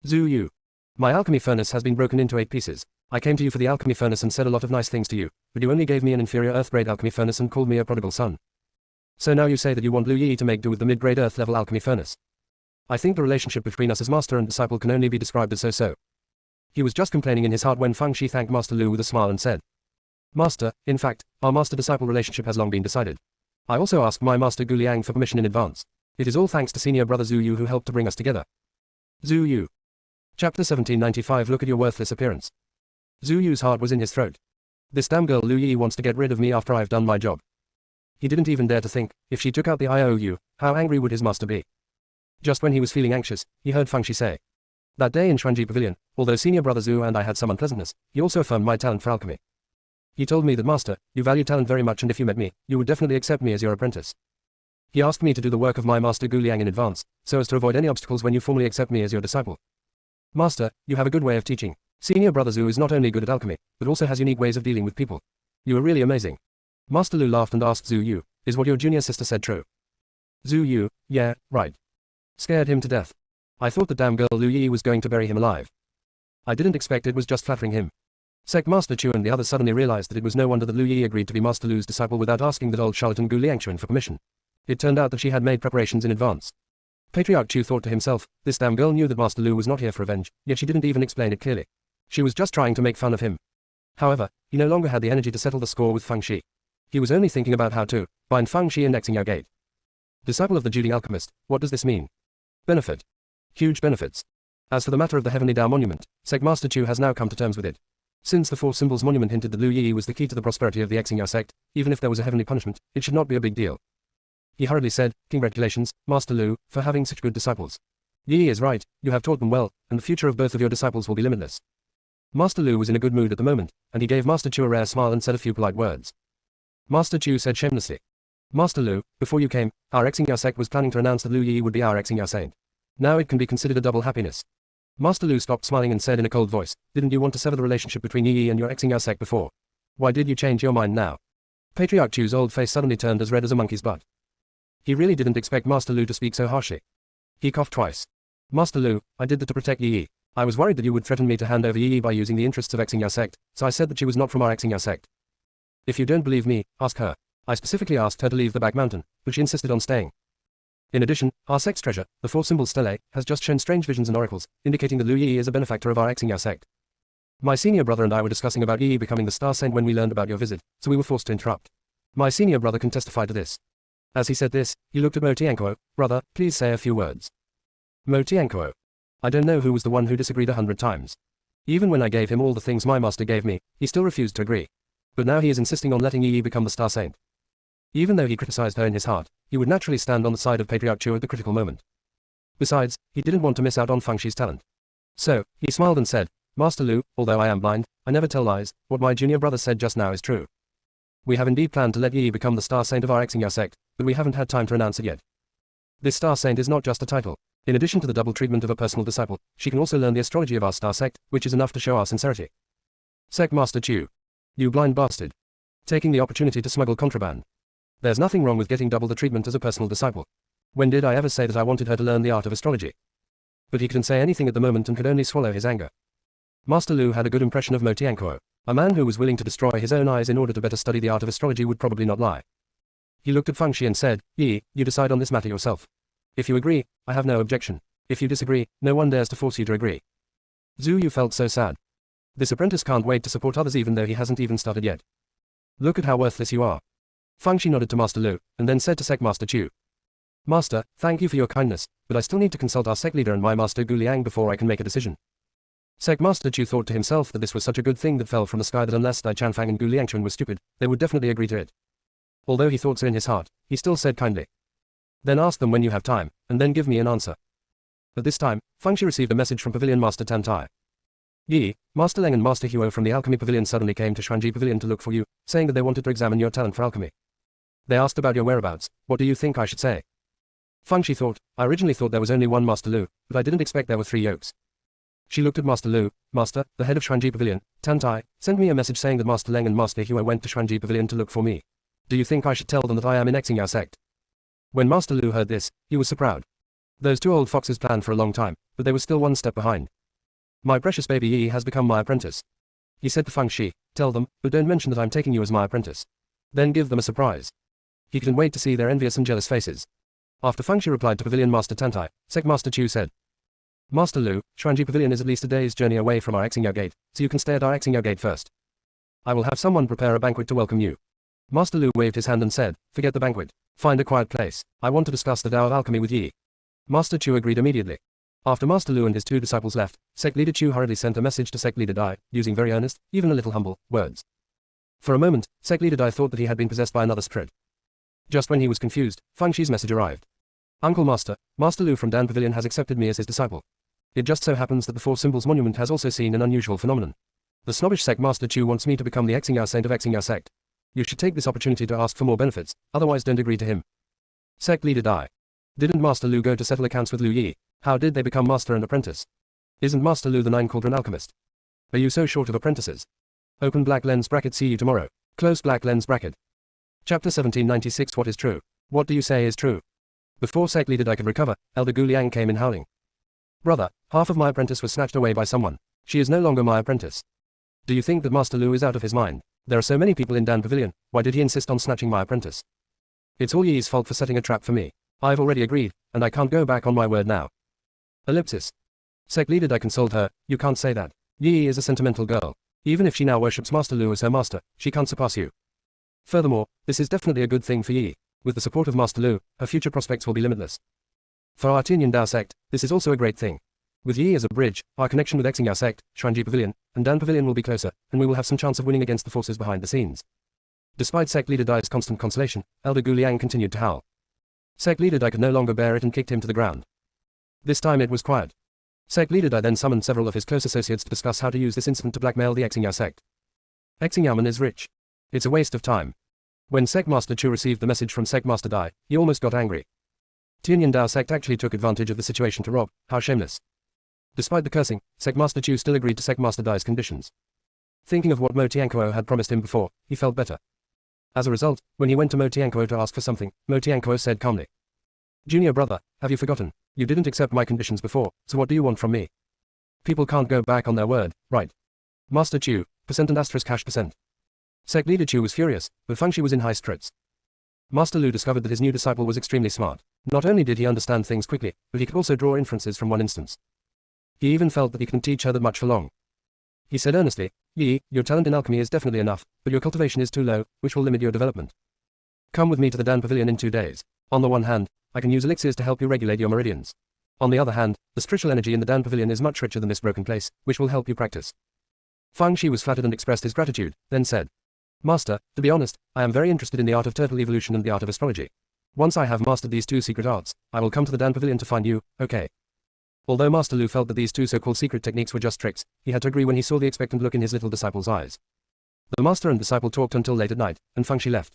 Zhu Yu. My alchemy furnace has been broken into 8 pieces. I came to you for the alchemy furnace and said a lot of nice things to you, but you only gave me an inferior earth-grade alchemy furnace and called me a prodigal son. So now you say that you want Lu Yi to make do with the mid-grade earth-level alchemy furnace. I think the relationship between us as master and disciple can only be described as so-so. He was just complaining in his heart when Fengshi thanked Master Lu with a smile and said, Master, in fact, our master-disciple relationship has long been decided. I also asked my master Gu Liang for permission in advance. It is all thanks to senior brother Zhu Yu who helped to bring us together. Zhu Yu. Chapter 1795. Look at your worthless appearance. Zhu Yu's heart was in his throat. This damn girl Lu Yi wants to get rid of me after I've done my job. He didn't even dare to think, if she took out the IOU, how angry would his master be? Just when he was feeling anxious, he heard Fengshi say. That day in Xuanji Pavilion, although senior brother Zhu and I had some unpleasantness, he also affirmed my talent for alchemy. He told me that, Master, you value talent very much and if you met me, you would definitely accept me as your apprentice. He asked me to do the work of my master Gu Liang in advance, so as to avoid any obstacles when you formally accept me as your disciple. Master, you have a good way of teaching. Senior brother Zhu is not only good at alchemy, but also has unique ways of dealing with people. You are really amazing. Master Lu laughed and asked Zhu Yu, is what your junior sister said true? Zhu Yu, yeah, right. Scared him to death. I thought the damn girl Lu Yi was going to bury him alive. I didn't expect it was just flattering him. Sect Master Chu and the others suddenly realized that it was no wonder that Lu Yi agreed to be Master Lu's disciple without asking that old charlatan Gu Liangchuan for permission. It turned out that she had made preparations in advance. Patriarch Chu thought to himself, this damn girl knew that Master Lu was not here for revenge, yet she didn't even explain it clearly. She was just trying to make fun of him. However, he no longer had the energy to settle the score with Feng Shi. He was only thinking about how to bind Feng Shi and Xingyao Gate. Disciple of the Judy Alchemist, what does this mean? Benefit. Huge benefits. As for the matter of the Heavenly Tao Monument, Sect Master Chu has now come to terms with it. Since the Four Symbols Monument hinted that Lu Yi was the key to the prosperity of the Xingyao sect, even if there was a heavenly punishment, it should not be a big deal. He hurriedly said, congratulations, Master Lu, for having such good disciples. Yi is right, you have taught them well, and the future of both of your disciples will be limitless. Master Lu was in a good mood at the moment, and he gave Master Chu a rare smile and said a few polite words. Master Chu said shamelessly, Master Lu, before you came, our Xingyao sect was planning to announce that Lu Yi would be our Xingyao saint. Now it can be considered a double happiness. Master Lu stopped smiling and said in a cold voice, didn't you want to sever the relationship between Yi and your Xingyao sect before? Why did you change your mind now? Patriarch Chu's old face suddenly turned as red as a monkey's butt. He really didn't expect Master Lu to speak so harshly. He coughed twice. Master Lu, I did that to protect Yi. I was worried that you would threaten me to hand over Yi by using the interests of Xingyao sect, so I said that she was not from our Xingyao sect. If you don't believe me, ask her. I specifically asked her to leave the back mountain, but she insisted on staying. In addition, our sect's treasure, the Four Symbols Stele, has just shown strange visions and oracles, indicating that Lu Yi is a benefactor of our Xingyao sect. My senior brother and I were discussing about Yi becoming the Star Saint when we learned about your visit, so we were forced to interrupt. My senior brother can testify to this. As he said this, he looked at Mo Tiankuo. Brother, please say a few words. Mo Tiankuo. I don't know who was the one who disagreed 100 times. Even when I gave him all the things my master gave me, he still refused to agree. But now he is insisting on letting Yi become the Star Saint. Even though he criticized her in his heart, he would naturally stand on the side of Patriarch Chu at the critical moment. Besides, he didn't want to miss out on Feng Shi's talent. So, he smiled and said, Master Lu, although I am blind, I never tell lies, what my junior brother said just now is true. We have indeed planned to let Yi become the Star Saint of our Xingyao sect, but we haven't had time to announce it yet. This Star Saint is not just a title. In addition to the double treatment of a personal disciple, she can also learn the astrology of our Star Sect, which is enough to show our sincerity. Sect Master Chu. You blind bastard. Taking the opportunity to smuggle contraband. There's nothing wrong with getting double the treatment as a personal disciple. When did I ever say that I wanted her to learn the art of astrology? But he couldn't say anything at the moment and could only swallow his anger. Master Lu had a good impression of Mo Tiankuo. A man who was willing to destroy his own eyes in order to better study the art of astrology would probably not lie. He looked at Feng Shi and said, Yi, you decide on this matter yourself. If you agree, I have no objection. If you disagree, no one dares to force you to agree. Zhu Yu felt so sad. This apprentice can't wait to support others even though he hasn't even started yet. Look at how worthless you are. Feng Shi nodded to Master Lu, and then said to Sect Master Chu. Master, thank you for your kindness, but I still need to consult our sect leader and my master Gu Liang before I can make a decision. Sect Master Chu thought to himself that this was such a good thing that fell from the sky that unless Dai Chanfang and Gu Liangchuan were stupid, they would definitely agree to it. Although he thought so in his heart, he still said kindly. Then ask them when you have time, and then give me an answer. At this time, Feng Shi received a message from Pavilion Master Tan Tai. Yi, Master Leng and Master Huo from the Alchemy Pavilion suddenly came to Xuanji Pavilion to look for you, saying that they wanted to examine your talent for alchemy. They asked about your whereabouts. What do you think I should say? Feng Shi thought, I originally thought there was only one Master Lu, but I didn't expect there were 3 yokes. She looked at Master Lu. Master, the head of Xuanji Pavilion, Tan Tai, sent me a message saying that Master Leng and Master Huo went to Xuanji Pavilion to look for me. Do you think I should tell them that I am in Xingyao sect? When Master Lu heard this, he was so proud. Those 2 old foxes planned for a long time, but they were still one step behind. My precious baby Yi has become my apprentice. He said to Feng Shi, tell them, but don't mention that I'm taking you as my apprentice. Then give them a surprise. He couldn't wait to see their envious and jealous faces. After Feng Shi replied to Pavilion Master Tantai, Sect Master Chu said, Master Lu, Xuanji Pavilion is at least a day's journey away from our Xingyao Gate, so you can stay at our Xingyao Gate first. I will have someone prepare a banquet to welcome you. Master Lu waved his hand and said, forget the banquet. Find a quiet place. I want to discuss the Tao of Alchemy with Yi. Master Chu agreed immediately. After Master Lu and his 2 disciples left, Sect Leader Chu hurriedly sent a message to Sect Leader Dai, using very earnest, even a little humble, words. For a moment, Sect Leader Dai thought that he had been possessed by another spirit. Just when he was confused, Feng Shi's message arrived. Uncle Master, Master Lu from Dan Pavilion has accepted me as his disciple. It just so happens that the Four Symbols Monument has also seen an unusual phenomenon. The snobbish Sect Master Chu wants me to become the Xingyao Saint of Xingyao Sect. You should take this opportunity to ask for more benefits, otherwise don't agree to him. Sect Leader Dai. Didn't Master Lu go to settle accounts with Lu Yi? How did they become master and apprentice? Isn't Master Lu the 9 Cauldron alchemist? Are you so short of apprentices? Open black lens bracket, see you tomorrow. Close black lens bracket. Chapter 1796, what is true? What do you say is true? Before Sect Leader Dai could recover, Elder Gu Liang came in howling. Brother, half of my apprentice was snatched away by someone. She is no longer my apprentice. Do you think that Master Lu is out of his mind? There are so many people in Dan Pavilion, why did he insist on snatching my apprentice? It's all Yi's fault for setting a trap for me. I've already agreed, and I can't go back on my word now. Ellipsis. Sect leader Dai consoled her, you can't say that. Yi is a sentimental girl. Even if she now worships Master Lu as her master, she can't surpass you. Furthermore, this is definitely a good thing for Yi. With the support of Master Lu, her future prospects will be limitless. For our Tinyan Dao sect, this is also a great thing. With Yi as a bridge, our connection with Xingyao sect, Shuanji Pavilion, and Dan Pavilion will be closer, and we will have some chance of winning against the forces behind the scenes. Despite sect leader Dai's constant consolation, Elder Gu Liang continued to howl. Sect leader Dai could no longer bear it and kicked him to the ground. This time it was quiet. Sect leader Dai then summoned several of his close associates to discuss how to use this incident to blackmail the Xingyao sect. Xingyaoman is rich. It's a waste of time. When Sect Master Chu received the message from Sect Master Dai, he almost got angry. Tinyan Dao sect actually took advantage of the situation to rob, how shameless. Despite the cursing, Sect Master Chu still agreed to Sect Master Dai's conditions. Thinking of what Mo Tianquo had promised him before, he felt better. As a result, when he went to Mo Tianquo to ask for something, Mo Tianquo said calmly, Junior brother, have you forgotten? You didn't accept my conditions before, so what do you want from me? People can't go back on their word, right? Master Chu, percent and asterisk hash percent. Sect leader Chu was furious, but Fangxi was in high spirits. Master Lu discovered that his new disciple was extremely smart. Not only did he understand things quickly, but he could also draw inferences from one instance. He even felt that he couldn't teach her that much for long. He said earnestly, Yi, your talent in alchemy is definitely enough, but your cultivation is too low, which will limit your development. Come with me to the Dan Pavilion in 2 days. On the one hand, I can use elixirs to help you regulate your meridians. On the other hand, the spiritual energy in the Dan Pavilion is much richer than this broken place, which will help you practice. Fangxi was flattered and expressed his gratitude, then said, Master, to be honest, I am very interested in the art of turtle evolution and the art of astrology. Once I have mastered these 2 secret arts, I will come to the Dan Pavilion to find you, okay? Although Master Lu felt that these 2 so-called secret techniques were just tricks, he had to agree when he saw the expectant look in his little disciple's eyes. The master and disciple talked until late at night, and Fangxi left.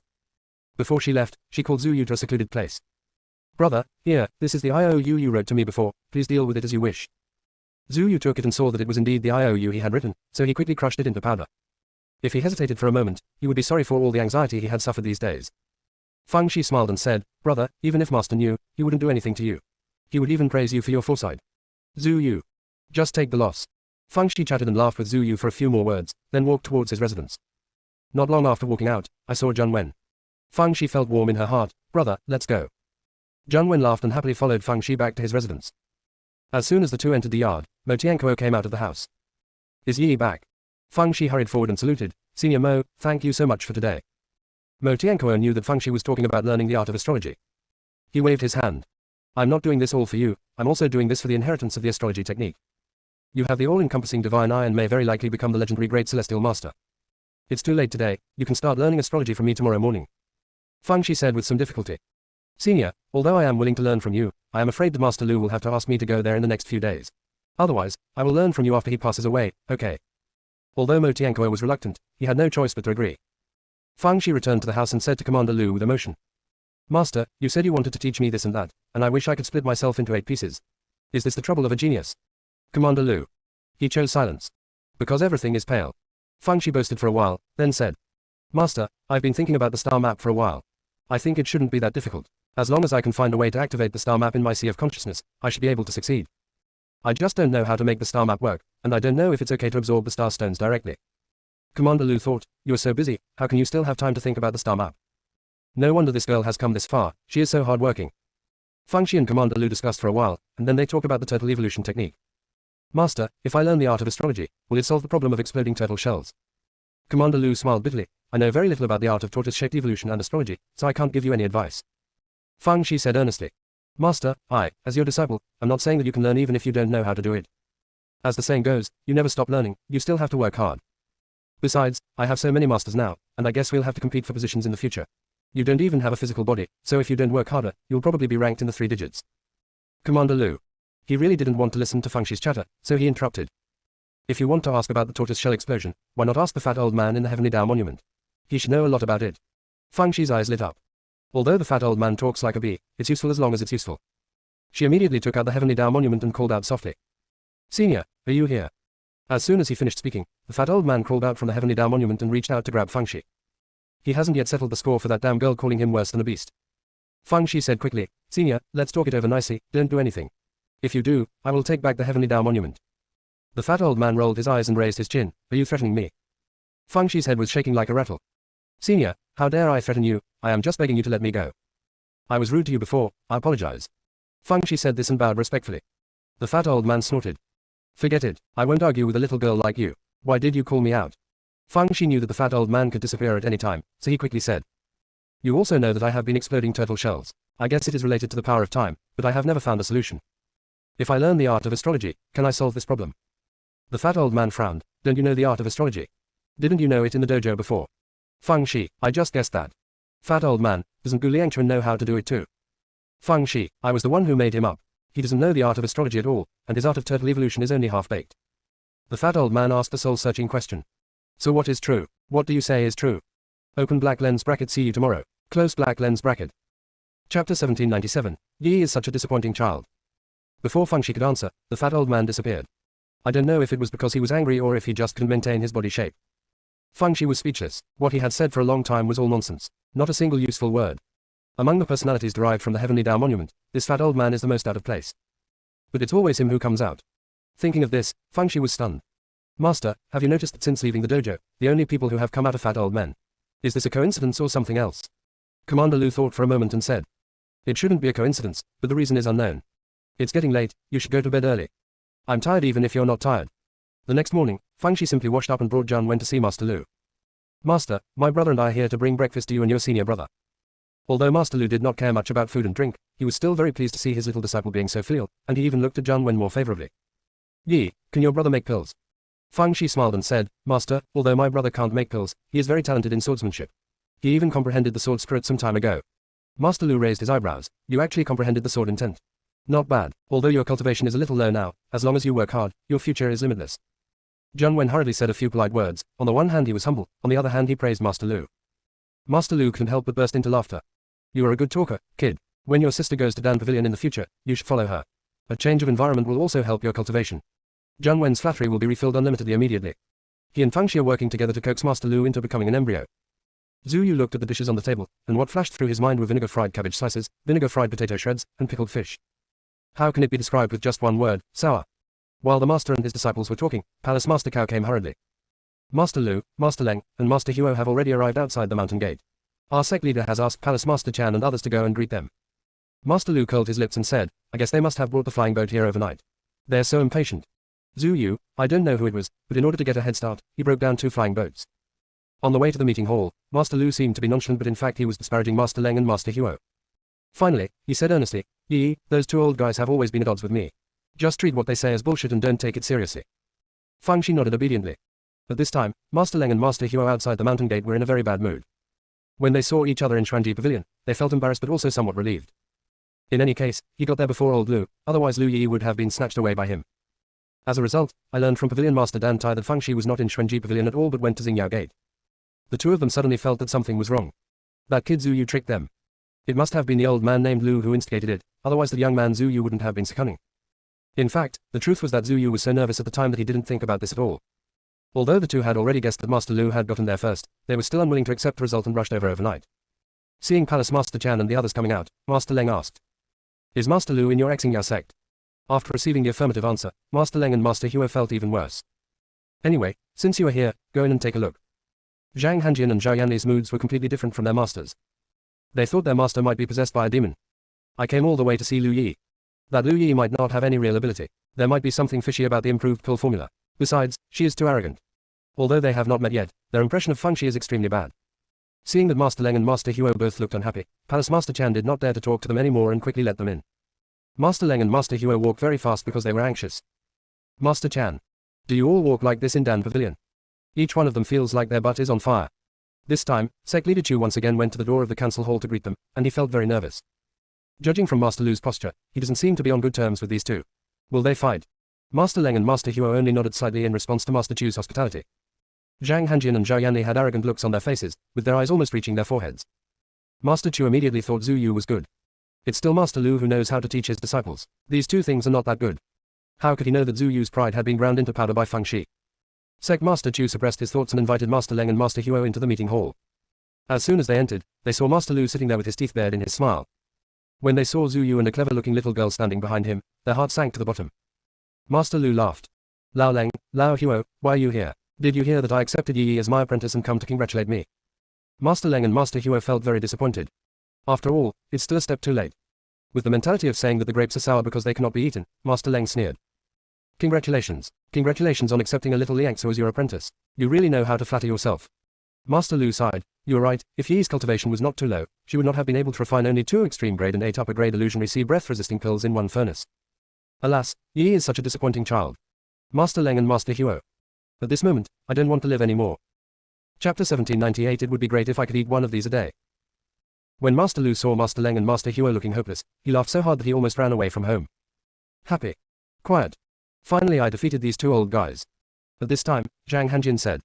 Before she left, she called Zhu Yu to a secluded place. Brother, here, this is the IOU you wrote to me before, please deal with it as you wish. Zhu Yu took it and saw that it was indeed the IOU he had written, so he quickly crushed it into powder. If he hesitated for a moment, he would be sorry for all the anxiety he had suffered these days. Fangxi smiled and said, Brother, even if Master knew, he wouldn't do anything to you. He would even praise you for your foresight. Zhu Yu. Just take the loss. Fangxi chatted and laughed with Zhu Yu for a few more words, then walked towards his residence. Not long after walking out, I saw Zhang Wen. Fangxi felt warm in her heart. Brother, let's go. Zhang Wen laughed and happily followed Fangxi back to his residence. As soon as the 2 entered the yard, Mo Tianquo came out of the house. Is Yi back? Fangxi hurried forward and saluted. Senior Mo, thank you so much for today. Mo Tianquo knew that Fangxi was talking about learning the art of astrology. He waved his hand. I'm not doing this all for you, I'm also doing this for the inheritance of the astrology technique. You have the all-encompassing divine eye and may very likely become the legendary great celestial master. It's too late today, you can start learning astrology from me tomorrow morning. Fangxi said with some difficulty. Senior, although I am willing to learn from you, I am afraid that Master Lu will have to ask me to go there in the next few days. Otherwise, I will learn from you after he passes away, okay? Although Mo Tianquo was reluctant, he had no choice but to agree. Fangxi returned to the house and said to Commander Lu with emotion. Master, you said you wanted to teach me this and that, and I wish I could split myself into 8 pieces. Is this the trouble of a genius? Commander Lu. He chose silence. Because everything is pale. Fangxi boasted for a while, then said. Master, I've been thinking about the star map for a while. I think it shouldn't be that difficult. As long as I can find a way to activate the star map in my sea of consciousness, I should be able to succeed. I just don't know how to make the star map work, and I don't know if it's okay to absorb the star stones directly. Commander Lu thought, you are so busy, how can you still have time to think about the star map? No wonder this girl has come this far, she is so hardworking. Fangxi and Commander Lu discussed for a while, and then they talked about the turtle evolution technique. Master, if I learn the art of astrology, will it solve the problem of exploding turtle shells? Commander Lu smiled bitterly. I know very little about the art of tortoise-shaped evolution and astrology, so I can't give you any advice. Fangxi said earnestly. Master, I, as your disciple, am not saying that you can learn even if you don't know how to do it. As the saying goes, you never stop learning, you still have to work hard. Besides, I have so many masters now, and I guess we'll have to compete for positions in the future. You don't even have a physical body, so if you don't work harder, you'll probably be ranked in the 3 digits. Commander Lu. He really didn't want to listen to Fangxi's chatter, so he interrupted. If you want to ask about the tortoise shell explosion, why not ask the fat old man in the Heavenly Tao Monument? He should know a lot about it. Fangxi's eyes lit up. Although the fat old man talks like a bee, it's useful as long as it's useful. She immediately took out the Heavenly Tao Monument and called out softly. Senior, are you here? As soon as he finished speaking, the fat old man crawled out from the Heavenly Tao Monument and reached out to grab Fangxi. He hasn't yet settled the score for that damn girl calling him worse than a beast. Fangxi said quickly, Senior, let's talk it over nicely, don't do anything. If you do, I will take back the Heavenly Tao Monument. The fat old man rolled his eyes and raised his chin. Are you threatening me? Fangxi's head was shaking like a rattle. Senior, how dare I threaten you, I am just begging you to let me go. I was rude to you before, I apologize. Feng Shi said this and bowed respectfully. The fat old man snorted. Forget it, I won't argue with a little girl like you. Why did you call me out? Feng Shi knew that the fat old man could disappear at any time, so he quickly said. You also know that I have been exploding turtle shells. I guess it is related to the power of time, but I have never found a solution. If I learn the art of astrology, can I solve this problem? The fat old man frowned. Don't you know the art of astrology? Didn't you know it in the dojo before? Feng Shi, I just guessed that. Fat old man, doesn't Gu Liangchuan know how to do it too? Feng Shi, I was the one who made him up. He doesn't know the art of astrology at all, and his art of turtle evolution is only half-baked. The fat old man asked a soul-searching question. So what is true? What do you say is true? Open black lens bracket, see you tomorrow. Close black lens bracket. Chapter 1797, Yi is such a disappointing child. Before Feng Shi could answer, the fat old man disappeared. I don't know if it was because he was angry or if he just couldn't maintain his body shape. Feng Shi was speechless. What he had said for a long time was all nonsense. Not a single useful word. Among the personalities derived from the Heavenly Tao Monument, this fat old man is the most out of place. But it's always him who comes out. Thinking of this, Feng Shi was stunned. Master, have you noticed that since leaving the dojo, the only people who have come out are fat old men? Is this a coincidence or something else? Commander Lu thought for a moment and said. It shouldn't be a coincidence, but the reason is unknown. It's getting late, you should go to bed early. I'm tired even if you're not tired. The next morning, Feng Shi simply washed up and brought Zhang Wen to see Master Lu. Master, my brother and I are here to bring breakfast to you and your senior brother. Although Master Lu did not care much about food and drink, he was still very pleased to see his little disciple being so filial, and he even looked at Zhang Wen more favorably. Yi, can your brother make pills? Feng Shi smiled and said, Master, although my brother can't make pills, he is very talented in swordsmanship. He even comprehended the sword spirit some time ago. Master Lu raised his eyebrows. You actually comprehended the sword intent. Not bad. Although your cultivation is a little low now, as long as you work hard, your future is limitless. Zhang Wen hurriedly said a few polite words. On the one hand he was humble, on the other hand he praised Master Lu. Master Lu couldn't help but burst into laughter. You are a good talker, kid. When your sister goes to Dan Pavilion in the future, you should follow her. A change of environment will also help your cultivation. Zhang Wen's flattery will be refilled unlimitedly immediately. He and Feng Shi are working together to coax Master Lu into becoming an embryo. Zhu Yu looked at the dishes on the table, and what flashed through his mind were vinegar fried cabbage slices, vinegar fried potato shreds, and pickled fish. How can it be described with just one word, sour? While the master and his disciples were talking, Palace Master Cao came hurriedly. Master Lu, Master Leng, and Master Huo have already arrived outside the mountain gate. Our sect leader has asked Palace Master Chan and others to go and greet them. Master Lu curled his lips and said, I guess they must have brought the flying boat here overnight. They're so impatient. Zhu Yu, I don't know who it was, but in order to get a head start, he broke down 2 flying boats. On the way to the meeting hall, Master Lu seemed to be nonchalant, but in fact he was disparaging Master Leng and Master Huo. Finally, he said earnestly, Yi, those 2 old guys have always been at odds with me. Just treat what they say as bullshit and don't take it seriously. Feng Shi nodded obediently. At this time, Master Leng and Master Huo outside the mountain gate were in a very bad mood. When they saw each other in Xuanji Pavilion, they felt embarrassed but also somewhat relieved. In any case, he got there before old Lu, otherwise Lu Yi would have been snatched away by him. As a result, I learned from Pavilion Master Dan Tai that Feng Shi was not in Xuanji Pavilion at all but went to Xingyao Gate. The 2 of them suddenly felt that something was wrong. That kid Zhu Yu tricked them. It must have been the old man named Lu who instigated it, otherwise the young man Zhu Yu wouldn't have been so cunning. In fact, the truth was that Zhu Yu was so nervous at the time that he didn't think about this at all. Although the 2 had already guessed that Master Lu had gotten there first, they were still unwilling to accept the result and rushed over overnight. Seeing Palace Master Chan and the others coming out, Master Leng asked, Is Master Lu in your Xingyao sect? After receiving the affirmative answer, Master Leng and Master Huo felt even worse. Anyway, since you are here, go in and take a look. Zhang Hanjian and Zhao Yanli's moods were completely different from their masters. They thought their master might be possessed by a demon. I came all the way to see Lu Yi. That Lu Yi might not have any real ability. There might be something fishy about the improved pill formula. Besides, she is too arrogant. Although they have not met yet, their impression of Feng Shi is extremely bad. Seeing that Master Leng and Master Huo both looked unhappy, Palace Master Chan did not dare to talk to them anymore and quickly let them in. Master Leng and Master Huo walked very fast because they were anxious. Master Chan. Do you all walk like this in Dan Pavilion? Each one of them feels like their butt is on fire. This time, Sect Leader Chu once again went to the door of the council hall to greet them, and he felt very nervous. Judging from Master Lu's posture, he doesn't seem to be on good terms with these 2. Will they fight? Master Leng and Master Huo only nodded slightly in response to Master Chu's hospitality. Zhang Hanjian and Zhao Yanli had arrogant looks on their faces, with their eyes almost reaching their foreheads. Master Chu immediately thought Zhu Yu was good. It's still Master Lu who knows how to teach his disciples. These 2 things are not that good. How could he know that Zhu Yu's pride had been ground into powder by Feng Shi? Sect Master Chu suppressed his thoughts and invited Master Leng and Master Huo into the meeting hall. As soon as they entered, they saw Master Lu sitting there with his teeth bared in his smile. When they saw Zhu Yu and a clever-looking little girl standing behind him, their hearts sank to the bottom. Master Lu laughed. Lao Leng, Lao Huo, why are you here? Did you hear that I accepted Yi as my apprentice and come to congratulate me? Master Leng and Master Huo felt very disappointed. After all, it's still a step too late. With the mentality of saying that the grapes are sour because they cannot be eaten, Master Leng sneered. Congratulations. Congratulations on accepting a little Liangsu as your apprentice. You really know how to flatter yourself. Master Lu sighed. You are right, if Yi's cultivation was not too low, she would not have been able to refine only 2 extreme grade and 8 upper grade illusionary sea breath resisting pills in one furnace. Alas, Yi is such a disappointing child. Master Leng and Master Huo. At this moment, I don't want to live anymore. Chapter 1798. It would be great if I could eat one of these a day. When Master Lu saw Master Leng and Master Huo looking hopeless, he laughed so hard that he almost ran away from home. Happy. Quiet. Finally I defeated these 2 old guys. At this time, Zhang Hanjin said.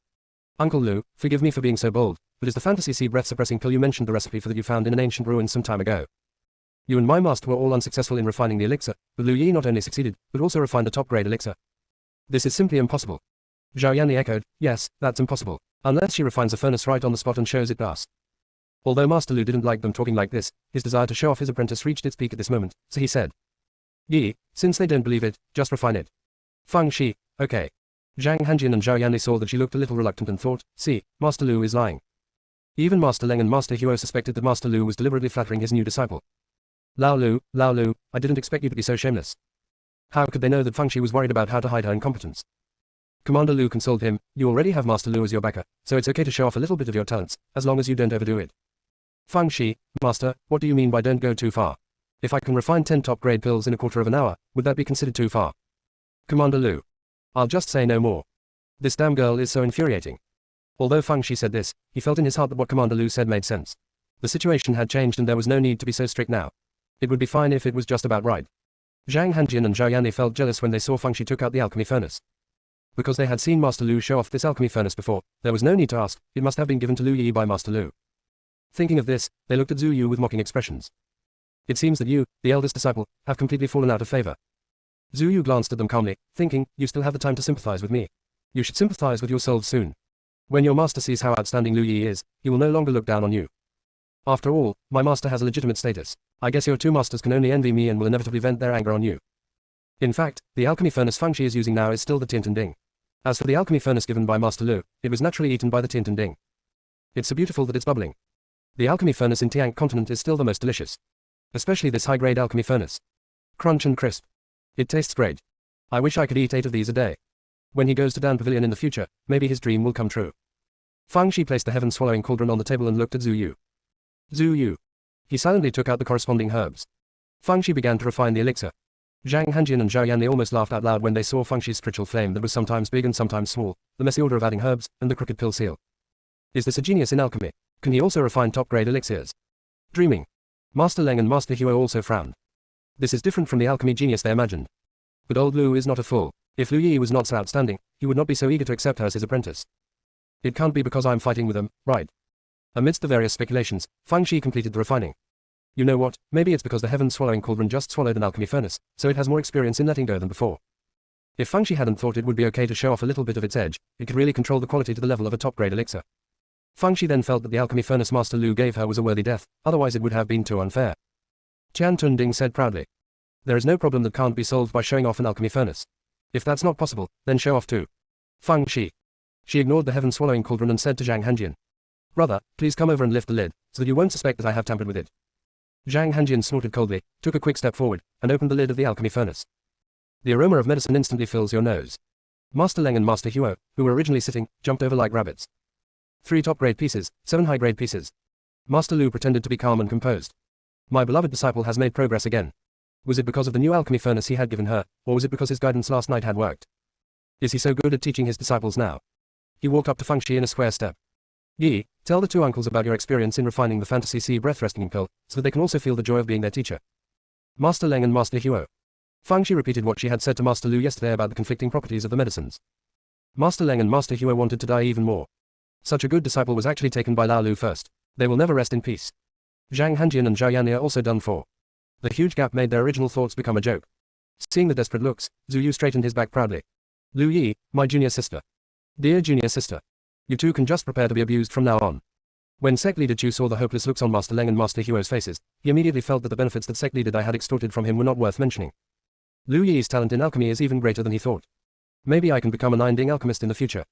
Uncle Lu, forgive me for being so bold, but is the fantasy sea breath suppressing pill you mentioned the recipe for that you found in an ancient ruin some time ago? You and my master were all unsuccessful in refining the elixir, but Lu Yi not only succeeded, but also refined a top-grade elixir. This is simply impossible. Zhao Yanli echoed, yes, that's impossible, unless she refines a furnace right on the spot and shows it to us. Although Master Lu didn't like them talking like this, his desire to show off his apprentice reached its peak at this moment, so he said. Yi, since they don't believe it, just refine it. Feng Shi, okay. Zhang Hanjin and Zhao Yanli saw that she looked a little reluctant and thought, see, Master Lu is lying. Even Master Leng and Master Huo suspected that Master Lu was deliberately flattering his new disciple. Lao Lu, I didn't expect you to be so shameless. How could they know that Feng Shi was worried about how to hide her incompetence? Commander Lu consoled him, you already have Master Lu as your backer, so it's okay to show off a little bit of your talents, as long as you don't overdo it. Feng Shi, Master, what do you mean by don't go too far? If I can refine 10 top-grade pills in a quarter of an hour, would that be considered too far? Commander Lu. I'll just say no more. This damn girl is so infuriating. Although Feng Shi said this, he felt in his heart that what Commander Lu said made sense. The situation had changed and there was no need to be so strict now. It would be fine if it was just about right. Zhang Hanjin and Zhao Yanli felt jealous when they saw Feng Shi took out the alchemy furnace. Because they had seen Master Lu show off this alchemy furnace before, there was no need to ask, it must have been given to Lu Yi by Master Lu. Thinking of this, they looked at Zhu Yu with mocking expressions. It seems that you, the eldest disciple, have completely fallen out of favor. Zhu Yu glanced at them calmly, thinking, you still have the time to sympathize with me. You should sympathize with yourselves soon. When your master sees how outstanding Lu Yi is, he will no longer look down on you. After all, my master has a legitimate status. I guess your 2 masters can only envy me and will inevitably vent their anger on you. In fact, the alchemy furnace Feng Shi is using now is still the Tiantan Ding. As for the alchemy furnace given by Master Lu, it was naturally eaten by the Tiantan Ding. It's so beautiful that it's bubbling. The alchemy furnace in Tiang continent is still the most delicious. Especially this high-grade alchemy furnace. Crunch and crisp. It tastes great. I wish I could eat 8 of these a day. When he goes to Dan Pavilion in the future, maybe his dream will come true. Feng Shi placed the heaven-swallowing cauldron on the table and looked at Zhu Yu. Zhu Yu. He silently took out the corresponding herbs. Feng Shi began to refine the elixir. Zhang Hanjin and Zhao Yanli almost laughed out loud when they saw Feng Shi's spiritual flame that was sometimes big and sometimes small, the messy order of adding herbs, and the crooked pill seal. Is this a genius in alchemy? Can he also refine top-grade elixirs? Dreaming. Master Leng and Master Huo also frowned. This is different from the alchemy genius they imagined. But old Lu is not a fool. If Lu Yi was not so outstanding, he would not be so eager to accept her as his apprentice. It can't be because I'm fighting with him, right? Amidst the various speculations, Feng Shi completed the refining. You know what, maybe it's because the heaven-swallowing cauldron just swallowed an alchemy furnace, so it has more experience in letting go than before. If Feng Shi hadn't thought it would be okay to show off a little bit of its edge, it could really control the quality to the level of a top-grade elixir. Feng Shi then felt that the alchemy furnace Master Lu gave her was a worthy death, otherwise it would have been too unfair. Tian Tunding said proudly. There is no problem that can't be solved by showing off an alchemy furnace. If that's not possible, then show off too. Feng Shi. She ignored the heaven-swallowing cauldron and said to Zhang Hanjin. Brother, please come over and lift the lid, so that you won't suspect that I have tampered with it. Zhang Hanjin snorted coldly, took a quick step forward, and opened the lid of the alchemy furnace. The aroma of medicine instantly fills your nose. Master Leng and Master Huo, who were originally sitting, jumped over like rabbits. 3 top-grade pieces, 7 high-grade pieces. Master Lu pretended to be calm and composed. My beloved disciple has made progress again. Was it because of the new alchemy furnace he had given her, or was it because his guidance last night had worked? Is he so good at teaching his disciples now? He walked up to Feng Shi in a square step. Yi, tell the 2 uncles about your experience in refining the fantasy sea breath resting pill, so that they can also feel the joy of being their teacher. Master Leng and Master Huo. Feng Shi repeated what she had said to Master Lu yesterday about the conflicting properties of the medicines. Master Leng and Master Huo wanted to die even more. Such a good disciple was actually taken by Lao Lu first. They will never rest in peace. Zhang Hanjin and Zhao Yanli are also done for. The huge gap made their original thoughts become a joke. Seeing the desperate looks, Zhu Yu straightened his back proudly. Lu Yi, my junior sister. Dear junior sister. You 2 can just prepare to be abused from now on. When Sect Leader Chu saw the hopeless looks on Master Leng and Master Huo's faces, he immediately felt that the benefits that Sect Leader Dai had extorted from him were not worth mentioning. Lu Yi's talent in alchemy is even greater than he thought. Maybe I can become a 9-ding alchemist in the future.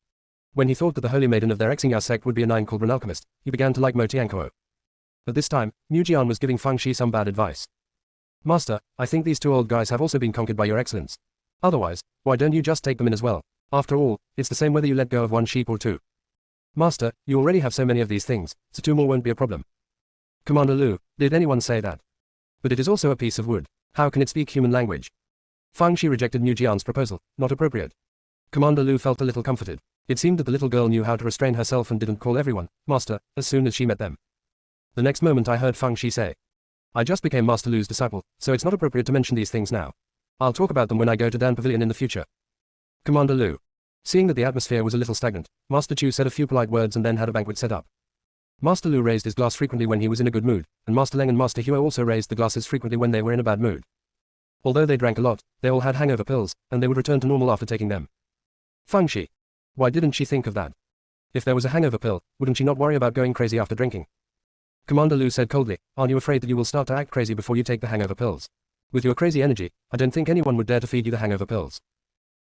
When he thought that the holy maiden of their Xingya sect would be a 9 cauldron alchemist, he began to like Mo Tiankuo. At this time, Mu Jian was giving Fang Shi some bad advice. Master, I think these two old guys have also been conquered by your excellence. Otherwise, why don't you just take them in as well? After all, it's the same whether you let go of one sheep or two. Master, you already have so many of these things, so two more won't be a problem. Commander Lu, did anyone say that? But it is also a piece of wood. How can it speak human language? Fang Shi rejected Mu Jian's proposal, not appropriate. Commander Lu felt a little comforted. It seemed that the little girl knew how to restrain herself and didn't call everyone, Master, as soon as she met them. The next moment I heard Fang Shi say, I just became Master Lu's disciple, so it's not appropriate to mention these things now. I'll talk about them when I go to Dan Pavilion in the future. Commander Lu. Seeing that the atmosphere was a little stagnant, Master Chu said a few polite words and then had a banquet set up. Master Lu raised his glass frequently when he was in a good mood, and Master Leng and Master Huo also raised the glasses frequently when they were in a bad mood. Although they drank a lot, they all had hangover pills, and they would return to normal after taking them. Fang Shi. Why didn't she think of that? If there was a hangover pill, wouldn't she not worry about going crazy after drinking? Commander Lu said coldly, aren't you afraid that you will start to act crazy before you take the hangover pills? With your crazy energy, I don't think anyone would dare to feed you the hangover pills.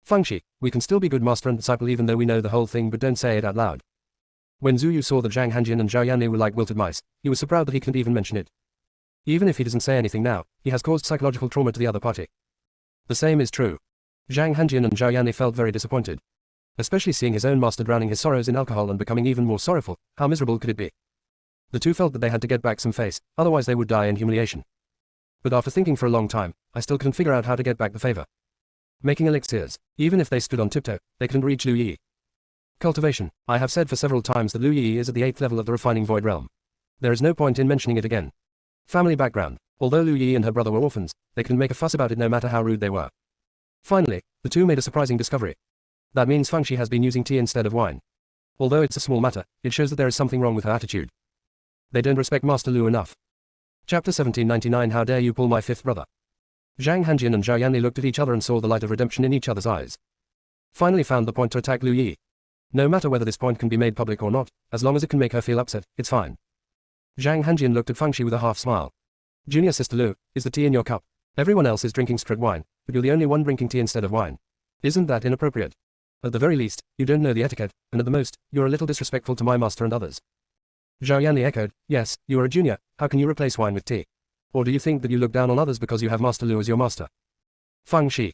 Fang Shi, we can still be good master and disciple even though we know the whole thing, but don't say it out loud. When Zhu Yu saw that Zhang Hanjin and Zhao Yanli were like wilted mice, he was so proud that he couldn't even mention it. Even if he doesn't say anything now, he has caused psychological trauma to the other party. The same is true. Zhang Hanjin and Zhao Yanli felt very disappointed. Especially seeing his own master drowning his sorrows in alcohol and becoming even more sorrowful, how miserable could it be? The two felt that they had to get back some face, otherwise they would die in humiliation. But after thinking for a long time, I still couldn't figure out how to get back the favor. Making elixirs, even if they stood on tiptoe, they couldn't reach Lu Yi. Cultivation, I have said for several times that Lu Yi is at the 8th level of the refining void realm. There is no point in mentioning it again. Family background, although Lu Yi and her brother were orphans, they couldn't make a fuss about it no matter how rude they were. Finally, the two made a surprising discovery. That means Fang Shi has been using tea instead of wine. Although it's a small matter, it shows that there is something wrong with her attitude. They don't respect Master Lu enough. Chapter 1799 How dare you pull my fifth brother? Zhang Hanjin and Zhao Yanli looked at each other and saw the light of redemption in each other's eyes. Finally found the point to attack Lu Yi. No matter whether this point can be made public or not, as long as it can make her feel upset, it's fine. Zhang Hanjin looked at Fang Shi with a half smile. Junior sister Lu, is the tea in your cup? Everyone else is drinking straight wine, but you're the only one drinking tea instead of wine. Isn't that inappropriate? At the very least, you don't know the etiquette, and at the most, you're a little disrespectful to my master and others. Zhao Yanli echoed, yes, you are a junior, how can you replace wine with tea? Or do you think that you look down on others because you have Master Lu as your master? Fang Shi.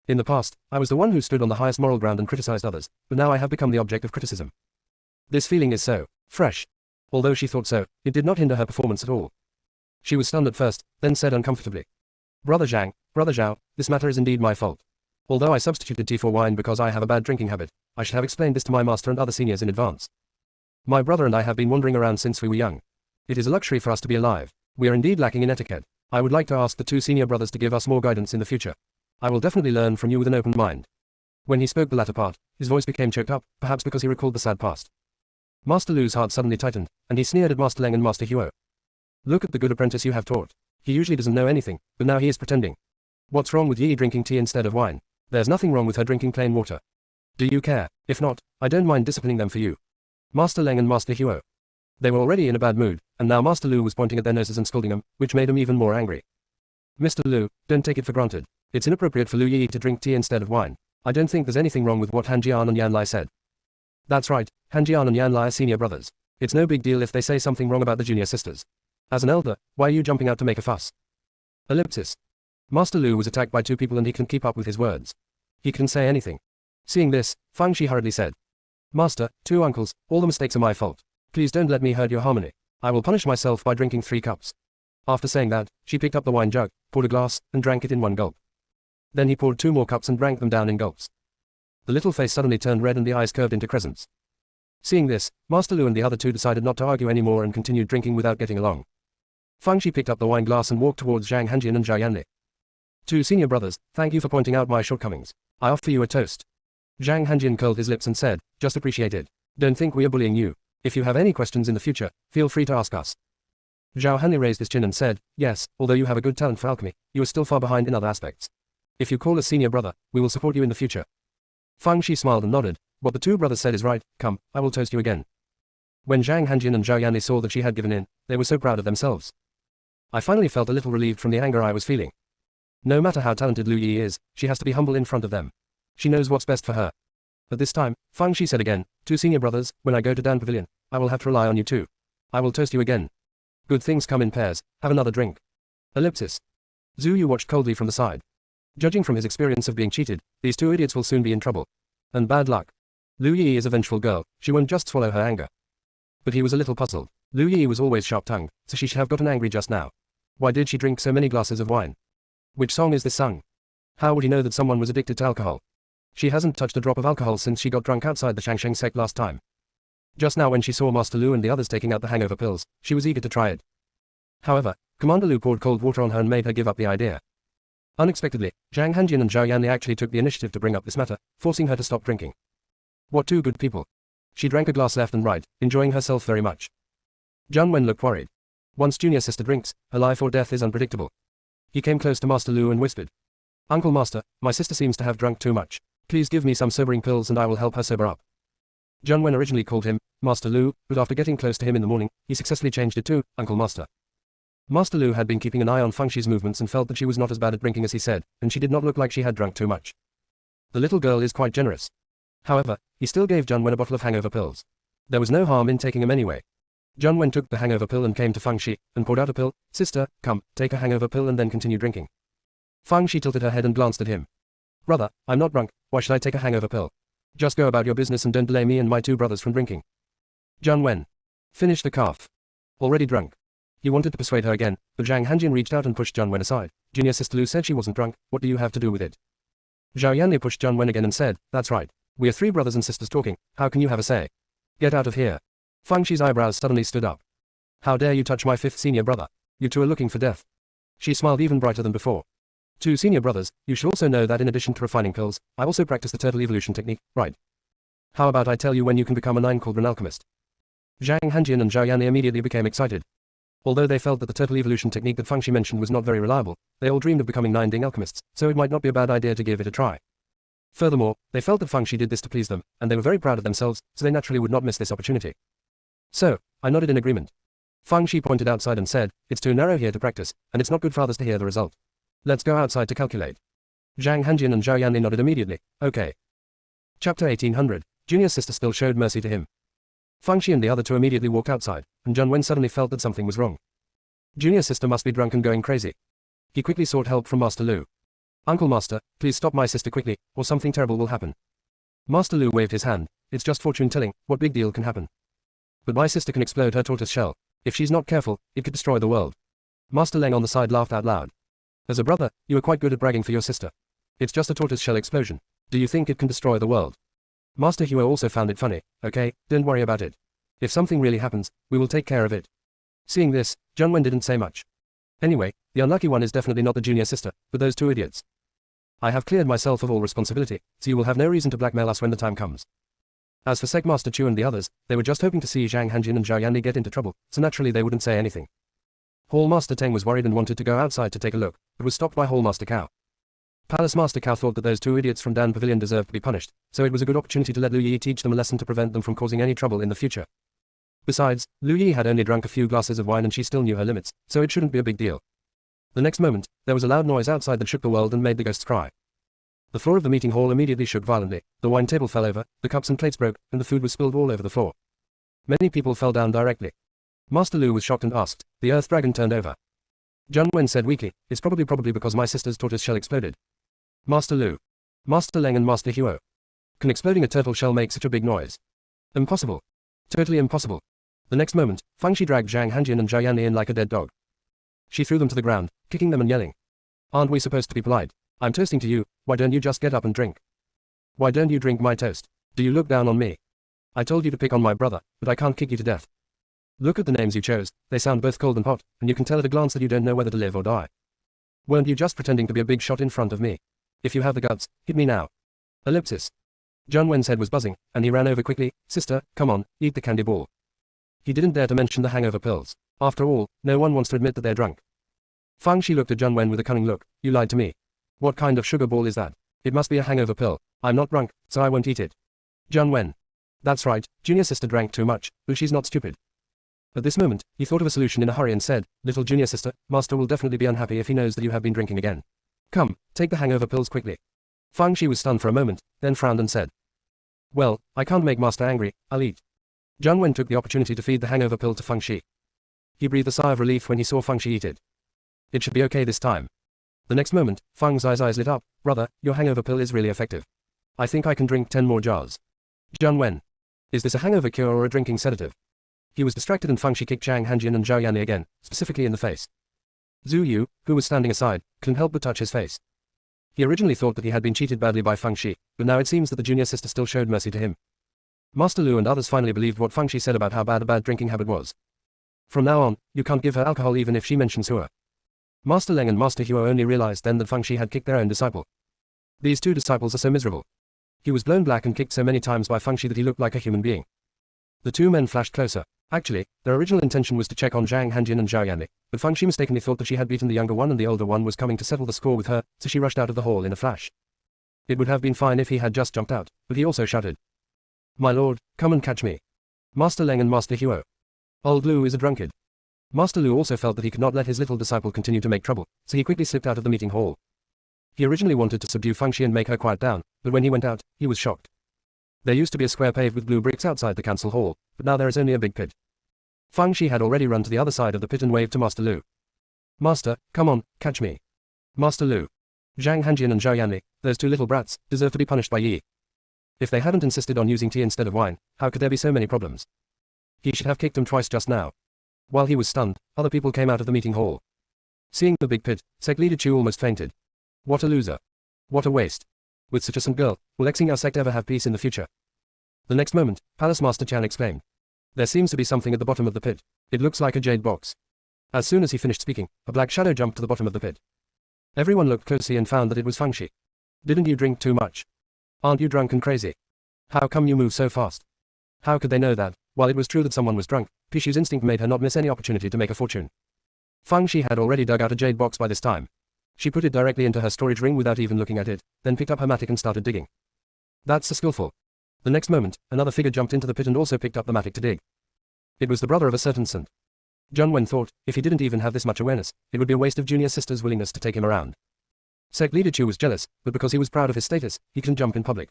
In the past, I was the one who stood on the highest moral ground and criticized others, but now I have become the object of criticism. This feeling is so fresh. Although she thought so, it did not hinder her performance at all. She was stunned at first, then said uncomfortably, Brother Zhang, Brother Zhao, this matter is indeed my fault. Although I substituted tea for wine because I have a bad drinking habit, I should have explained this to my master and other seniors in advance. My brother and I have been wandering around since we were young. It is a luxury for us to be alive. We are indeed lacking in etiquette. I would like to ask the two senior brothers to give us more guidance in the future. I will definitely learn from you with an open mind. When he spoke the latter part, his voice became choked up, perhaps because he recalled the sad past. Master Lu's heart suddenly tightened, and he sneered at Master Leng and Master Huo. Look at the good apprentice you have taught. He usually doesn't know anything, but now he is pretending. What's wrong with Yi drinking tea instead of wine? There's nothing wrong with her drinking plain water. Do you care? If not, I don't mind disciplining them for you. Master Leng and Master Huo. They were already in a bad mood, and now Master Lu was pointing at their noses and scolding them, which made them even more angry. Mr. Lu, don't take it for granted. It's inappropriate for Lu Yi to drink tea instead of wine. I don't think there's anything wrong with what Han Jian and Yan Lai said. That's right, Han Jian and Yan Lai are senior brothers. It's no big deal if they say something wrong about the junior sisters. As an elder, why are you jumping out to make a fuss? Ellipsis. Master Lu was attacked by two people and he couldn't keep up with his words. He couldn't say anything. Seeing this, Fang Shi hurriedly said, Master, two uncles, all the mistakes are my fault. Please don't let me hurt your harmony. I will punish myself by drinking 3 cups. After saying that, she picked up the wine jug, poured a glass, and drank it in one gulp. Then he poured 2 more cups and drank them down in gulps. The little face suddenly turned red and the eyes curved into crescents. Seeing this, Master Lu and the other two decided not to argue anymore and continued drinking without getting along. Fang Shi picked up the wine glass and walked towards Zhang Hanjin and Zhao Yanli. Two senior brothers, thank you for pointing out my shortcomings. I offer you a toast. Zhang Hanjin curled his lips and said, just appreciate it. Don't think we are bullying you. If you have any questions in the future, feel free to ask us. Zhao Hanli raised his chin and said, yes, although you have a good talent for alchemy, you are still far behind in other aspects. If you call us senior brother, we will support you in the future. Fang Shi smiled and nodded. What the two brothers said is right, come, I will toast you again. When Zhang Hanjin and Zhao Yanli saw that she had given in, they were so proud of themselves. I finally felt a little relieved from the anger I was feeling. No matter how talented Lu Yi is, she has to be humble in front of them. She knows what's best for her. At this time, Fang Shi said again, two senior brothers, when I go to Dan Pavilion, I will have to rely on you too. I will toast you again. Good things come in pairs, have another drink. Ellipsis. Zhu Yu watched coldly from the side. Judging from his experience of being cheated, these two idiots will soon be in trouble. And bad luck. Lu Yi is a vengeful girl, she won't just swallow her anger. But he was a little puzzled. Lu Yi was always sharp-tongued, so she should have gotten angry just now. Why did she drink so many glasses of wine? Which song is this sung? How would he know that someone was addicted to alcohol? She hasn't touched a drop of alcohol since she got drunk outside the Shangsheng Sect last time. Just now when she saw Master Lu and the others taking out the hangover pills, she was eager to try it. However, Commander Lu poured cold water on her and made her give up the idea. Unexpectedly, Zhang Hanjin and Zhao Yanli actually took the initiative to bring up this matter, forcing her to stop drinking. What two good people. She drank a glass left and right, enjoying herself very much. Zhang Wen looked worried. Once junior sister drinks, her life or death is unpredictable. He came close to Master Lu and whispered. Uncle Master, my sister seems to have drunk too much. Please give me some sobering pills and I will help her sober up. Zhang Wen originally called him Master Lu, but after getting close to him in the morning, he successfully changed it to Uncle Master. Master Lu had been keeping an eye on Feng Shi's movements and felt that she was not as bad at drinking as he said, and she did not look like she had drunk too much. The little girl is quite generous. However, he still gave Zhang Wen a bottle of hangover pills. There was no harm in taking them anyway. Zhang Wen took the hangover pill and came to Feng Shi, and poured out a pill. Sister, come, take a hangover pill and then continue drinking. Feng Shi tilted her head and glanced at him. Brother, I'm not drunk, why should I take a hangover pill? Just go about your business and don't delay me and my two brothers from drinking. Zhang Wen. Finished the calf. Already drunk. He wanted to persuade her again, but Zhang Hanjin reached out and pushed Zhang Wen aside. Junior sister Lu said she wasn't drunk, what do you have to do with it? Zhao Yanli pushed Zhang Wen again and said, that's right. We are three brothers and sisters talking, how can you have a say? Get out of here. Feng Shi's eyebrows suddenly stood up. How dare you touch my fifth senior brother? You two are looking for death. She smiled even brighter than before. Two senior brothers, you should also know that in addition to refining pills, I also practice the turtle evolution technique, right? How about I tell you when you can become a 9-cauldron alchemist? Zhang Hanjin and Zhao Yanli immediately became excited. Although they felt that the turtle evolution technique that Feng Shi mentioned was not very reliable, they all dreamed of becoming 9-ding alchemists, so it might not be a bad idea to give it a try. Furthermore, they felt that Feng Shi did this to please them, and they were very proud of themselves, so they naturally would not miss this opportunity. So, I nodded in agreement. Feng Shi pointed outside and said, it's too narrow here to practice, and it's not good for others to hear the result. Let's go outside to calculate. Zhang Hanjin and Zhao Yanli nodded immediately. Okay. Chapter 1800. Junior sister still showed mercy to him. Feng Shi and the other two immediately walked outside, and Zhang Wen suddenly felt that something was wrong. Junior sister must be drunk and going crazy. He quickly sought help from Master Lu. Uncle Master, please stop my sister quickly, or something terrible will happen. Master Lu waved his hand. It's just fortune telling, what big deal can happen? But my sister can explode her tortoise shell. If she's not careful, it could destroy the world. Master Leng on the side laughed out loud. As a brother, you are quite good at bragging for your sister. It's just a tortoise shell explosion. Do you think it can destroy the world? Master Huo also found it funny. Okay, don't worry about it. If something really happens, we will take care of it. Seeing this, Zhang Wen didn't say much. Anyway, the unlucky one is definitely not the junior sister, but those two idiots. I have cleared myself of all responsibility, so you will have no reason to blackmail us when the time comes. As for Sect Master Chu and the others, they were just hoping to see Zhang Hanjin and Zhao Yanli get into trouble, so naturally they wouldn't say anything. Hall Master Teng was worried and wanted to go outside to take a look, but was stopped by Hall Master Cao. Palace Master Cao thought that those two idiots from Dan Pavilion deserved to be punished, so it was a good opportunity to let Lu Yi teach them a lesson to prevent them from causing any trouble in the future. Besides, Lu Yi had only drunk a few glasses of wine and she still knew her limits, so it shouldn't be a big deal. The next moment, there was a loud noise outside that shook the world and made the ghosts cry. The floor of the meeting hall immediately shook violently, the wine table fell over, the cups and plates broke, and the food was spilled all over the floor. Many people fell down directly. Master Lu was shocked and asked, the earth dragon turned over. Zhang Wen said weakly, it's probably because my sister's tortoise shell exploded. Master Lu. Master Leng and Master Huo. Can exploding a turtle shell make such a big noise? Impossible. Totally impossible. The next moment, Feng Shi dragged Zhang Hanjin and Zhao Yanli in like a dead dog. She threw them to the ground, kicking them and yelling. Aren't we supposed to be polite? I'm toasting to you, why don't you just get up and drink? Why don't you drink my toast? Do you look down on me? I told you to pick on my brother, but I can't kick you to death. Look at the names you chose, they sound both cold and hot, and you can tell at a glance that you don't know whether to live or die. Weren't you just pretending to be a big shot in front of me? If you have the guts, hit me now. Ellipsis. Zhang Wen's head was buzzing, and he ran over quickly. Sister, come on, eat the candy ball. He didn't dare to mention the hangover pills. After all, no one wants to admit that they're drunk. Feng Shi looked at Zhang Wen with a cunning look. You lied to me. What kind of sugar ball is that? It must be a hangover pill. I'm not drunk, so I won't eat it. Zhang Wen. That's right, junior sister drank too much, but she's not stupid. At this moment, he thought of a solution in a hurry and said, little junior sister, master will definitely be unhappy if he knows that you have been drinking again. Come, take the hangover pills quickly. Feng Shi was stunned for a moment, then frowned and said. Well, I can't make master angry, I'll eat. Zhang Wen took the opportunity to feed the hangover pill to Feng Shi. He breathed a sigh of relief when he saw Feng Shi eat it. It should be okay this time. The next moment, Feng Zai's eyes lit up. Brother, your hangover pill is really effective. I think I can drink 10 more jars. Zhang Wen. Is this a hangover cure or a drinking sedative? He was distracted and Feng Shi kicked Zhang Hanjian and Zhao Yanli again, specifically in the face. Zhu Yu, who was standing aside, couldn't help but touch his face. He originally thought that he had been cheated badly by Feng Shi, but now it seems that the junior sister still showed mercy to him. Master Lu and others finally believed what Feng Shi said about how bad a bad drinking habit was. From now on, you can't give her alcohol even if she mentions Hua. Master Leng and Master Huo only realized then that Feng Shi had kicked their own disciple. These two disciples are so miserable. He was blown black and kicked so many times by Feng Shi that he looked like a human being. The two men flashed closer. Actually, their original intention was to check on Zhang Hanjin and Zhao Yanli, but Feng Shi mistakenly thought that she had beaten the younger one and the older one was coming to settle the score with her, so she rushed out of the hall in a flash. It would have been fine if he had just jumped out, but he also shouted, "My lord, come and catch me." Master Leng and Master Huo. Old Lu is a drunkard. Master Lu also felt that he could not let his little disciple continue to make trouble, so he quickly slipped out of the meeting hall. He originally wanted to subdue Feng Shi and make her quiet down, but when he went out, he was shocked. There used to be a square paved with blue bricks outside the council hall, but now there is only a big pit. Feng Shi had already run to the other side of the pit and waved to Master Lu. "Master, come on, catch me." Master Lu. Zhang Hanjian and Zhao Yanli, those two little brats, deserve to be punished by Yi. If they hadn't insisted on using tea instead of wine, how could there be so many problems? He should have kicked them twice just now. While he was stunned, other people came out of the meeting hall. Seeing the big pit, Sect leader Chu almost fainted. What a loser. What a waste. With such a some girl, will Xing Sect ever have peace in the future? The next moment, Palace Master Chan exclaimed. There seems to be something at the bottom of the pit. It looks like a jade box. As soon as he finished speaking, a black shadow jumped to the bottom of the pit. Everyone looked closely and found that it was Feng Shi. Didn't you drink too much? Aren't you drunk and crazy? How come you move so fast? How could they know that, while it was true that someone was drunk, Pishu's instinct made her not miss any opportunity to make a fortune. Feng Shi had already dug out a jade box by this time. She put it directly into her storage ring without even looking at it, then picked up her mattock and started digging. That's so skillful. The next moment, another figure jumped into the pit and also picked up the mattock to dig. It was the brother of a certain Saint. Zhang Wen thought, if he didn't even have this much awareness, it would be a waste of junior sister's willingness to take him around. Sect leader Chu was jealous, but because he was proud of his status, he couldn't jump in public.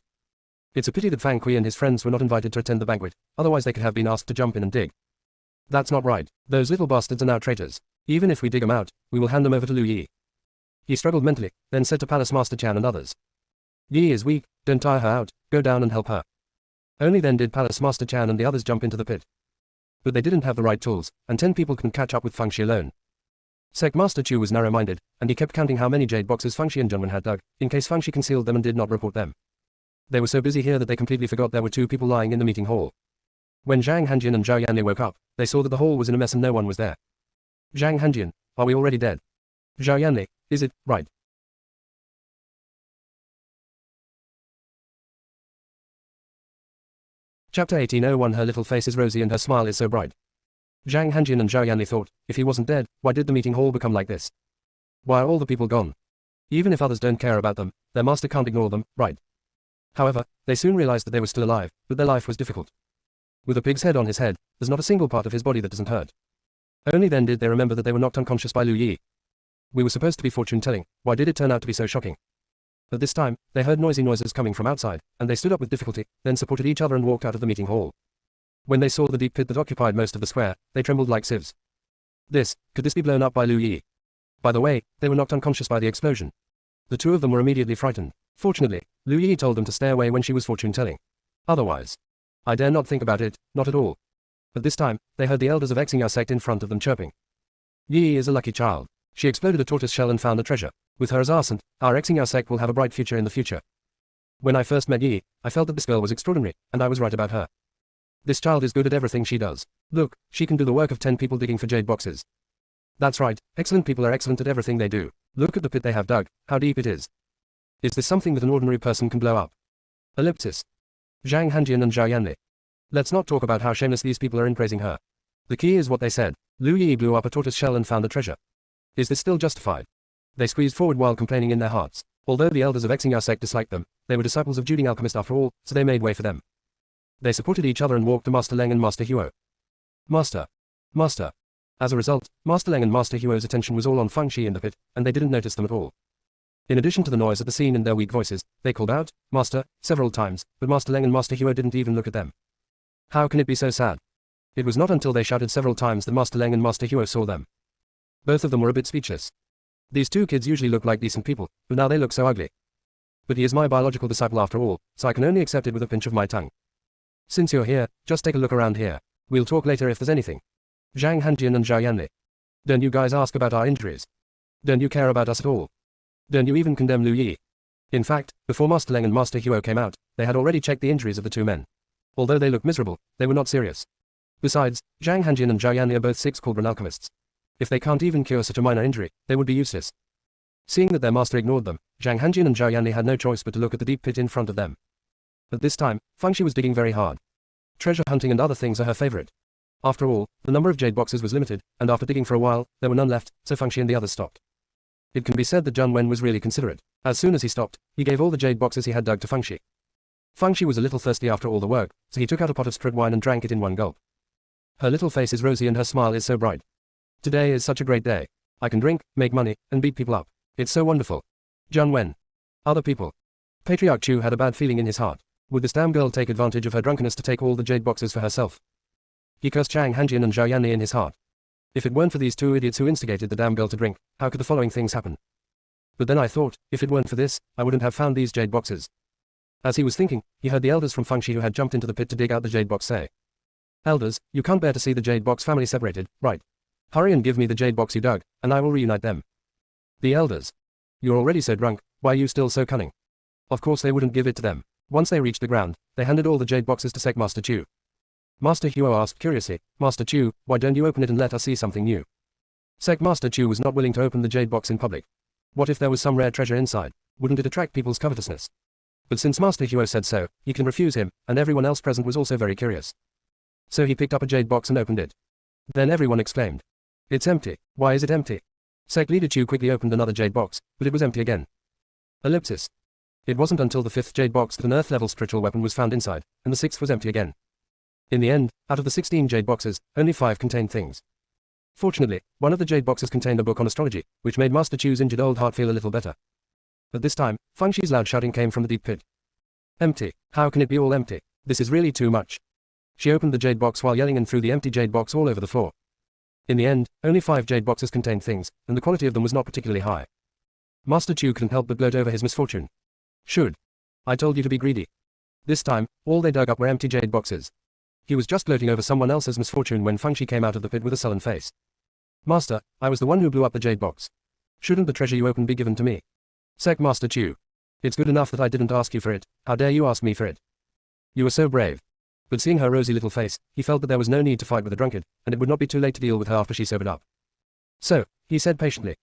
It's a pity that Fang Kui and his friends were not invited to attend the banquet, otherwise they could have been asked to jump in and dig. That's not right. Those little bastards are now traitors. Even if we dig them out, we will hand them over to Lu Yi. He struggled mentally, then said to Palace Master Chan and others. Yi is weak, don't tire her out, go down and help her. Only then did Palace Master Chan and the others jump into the pit. But they didn't have the right tools, and 10 people couldn't catch up with Feng Shi alone. Sect Master Chu was narrow-minded, and he kept counting how many jade boxes Feng Shi and Zhang Wen had dug, in case Feng Shi concealed them and did not report them. They were so busy here that they completely forgot there were 2 people lying in the meeting hall. When Zhang Hanjian and Zhao Yanli woke up, they saw that the hall was in a mess and no one was there. Zhang Hanjian, are we already dead? Zhao Yanli, is it right? Chapter 1801. Her little face is rosy and her smile is so bright. Zhang Hanjian and Zhao Yanli thought, if he wasn't dead, why did the meeting hall become like this? Why are all the people gone? Even if others don't care about them, their master can't ignore them, right? However, they soon realized that they were still alive, but their life was difficult. With a pig's head on his head, there's not a single part of his body that doesn't hurt. Only then did they remember that they were knocked unconscious by Lu Yi. We were supposed to be fortune-telling, why did it turn out to be so shocking? At this time, they heard noisy noises coming from outside, and they stood up with difficulty, then supported each other and walked out of the meeting hall. When they saw the deep pit that occupied most of the square, they trembled like sieves. Could this be blown up by Lu Yi? By the way, they were knocked unconscious by the explosion. The 2 of them were immediately frightened. Fortunately, Lu Yi told them to stay away when she was fortune-telling. Otherwise, I dare not think about it, not at all. At this time, they heard the elders of Xing Sect in front of them chirping. Yi is a lucky child. She exploded a tortoise shell and found a treasure. With her as our Saint, our Xing Sect will have a bright future in the future. When I first met Yi, I felt that this girl was extraordinary, and I was right about her. This child is good at everything she does. Look, she can do the work of 10 people digging for jade boxes. That's right, excellent people are excellent at everything they do. Look at the pit they have dug, how deep it is. Is this something that an ordinary person can blow up? Ellipsis. Zhang Hanjian and Zhao Yanli. Let's not talk about how shameless these people are in praising her. The key is what they said. Lu Yi blew up a tortoise shell and found the treasure. Is this still justified? They squeezed forward while complaining in their hearts. Although the elders of Xing Sect disliked them, they were disciples of Juding Alchemist after all, so they made way for them. They supported each other and walked to Master Leng and Master Huo. Master. Master. As a result, Master Leng and Master Huo's attention was all on Feng Shi in the pit, and they didn't notice them at all. In addition to the noise at the scene and their weak voices, they called out, Master, several times, but Master Leng and Master Huo didn't even look at them. How can it be so sad? It was not until they shouted several times that Master Leng and Master Huo saw them. Both of them were a bit speechless. These two kids usually look like decent people, but now they look so ugly. But he is my biological disciple after all, so I can only accept it with a pinch of my tongue. Since you're here, just take a look around here. We'll talk later if there's anything. Zhang Hanjian and Zhao Yanli. Don't you guys ask about our injuries? Don't you care about us at all? Don't you even condemn Lu Yi? In fact, before Master Leng and Master Huo came out, they had already checked the injuries of the two men. Although they looked miserable, they were not serious. Besides, Zhang Hanjian and Zhao Yanli are both Six called alchemists. If they can't even cure such a minor injury, they would be useless. Seeing that their master ignored them, Zhang Hanjian and Zhao Yanli had no choice but to look at the deep pit in front of them. At this time, Fangxi was digging very hard. Treasure hunting and other things are her favorite. After all, the number of jade boxes was limited, and after digging for a while, there were none left, so Fangxi and the others stopped. It can be said that Zhang Wen was really considerate. As soon as he stopped, he gave all the jade boxes he had dug to Fangxi. Fangxi was a little thirsty after all the work, so he took out a pot of straight wine and drank it in one gulp. Her little face is rosy and her smile is so bright. Today is such a great day. I can drink, make money, and beat people up. It's so wonderful. Zhang Wen. Other people. Patriarch Chu had a bad feeling in his heart. Would this damn girl take advantage of her drunkenness to take all the jade boxes for herself? He cursed Zhang Hanjian and Zhao Yanli in his heart. If it weren't for these two idiots who instigated the damn girl to drink, how could the following things happen? But then I thought, if it weren't for this, I wouldn't have found these jade boxes. As he was thinking, he heard the elders from Fangxi who had jumped into the pit to dig out the jade box say. Elders, you can't bear to see the jade box family separated, right? Hurry and give me the jade box you dug, and I will reunite them. The elders. You're already so drunk, why are you still so cunning? Of course they wouldn't give it to them. Once they reached the ground, they handed all the jade boxes to Sect Master Chu. Master Huo asked curiously, Master Chu, why don't you open it and let us see something new? Sect Master Chu was not willing to open the jade box in public. What if there was some rare treasure inside? Wouldn't it attract people's covetousness? But since Master Huo said so, he can refuse him, and everyone else present was also very curious. So he picked up a jade box and opened it. Then everyone exclaimed. It's empty. Why is it empty? Sect Leader Chu quickly opened another jade box, but it was empty again. Ellipsis. It wasn't until the fifth jade box that an earth-level spiritual weapon was found inside, and the sixth was empty again. In the end, out of the 16 jade boxes, only 5 contained things. Fortunately, one of the jade boxes contained a book on astrology, which made Master Chu's injured old heart feel a little better. At this time, Fangxi's loud shouting came from the deep pit. Empty. How can it be all empty? This is really too much. She opened the jade box while yelling and threw the empty jade box all over the floor. In the end, only 5 jade boxes contained things, and the quality of them was not particularly high. Master Chu couldn't help but gloat over his misfortune. Should. I told you to be greedy. This time, all they dug up were empty jade boxes. He was just gloating over someone else's misfortune when Fangxi came out of the pit with a sullen face. Master, I was the one who blew up the jade box. Shouldn't the treasure you opened be given to me? Sect Master Chu. It's good enough that I didn't ask you for it. How dare you ask me for it? You were so brave. But seeing her rosy little face, he felt that there was no need to fight with the drunkard, and it would not be too late to deal with her after she sobered up. So, he said patiently.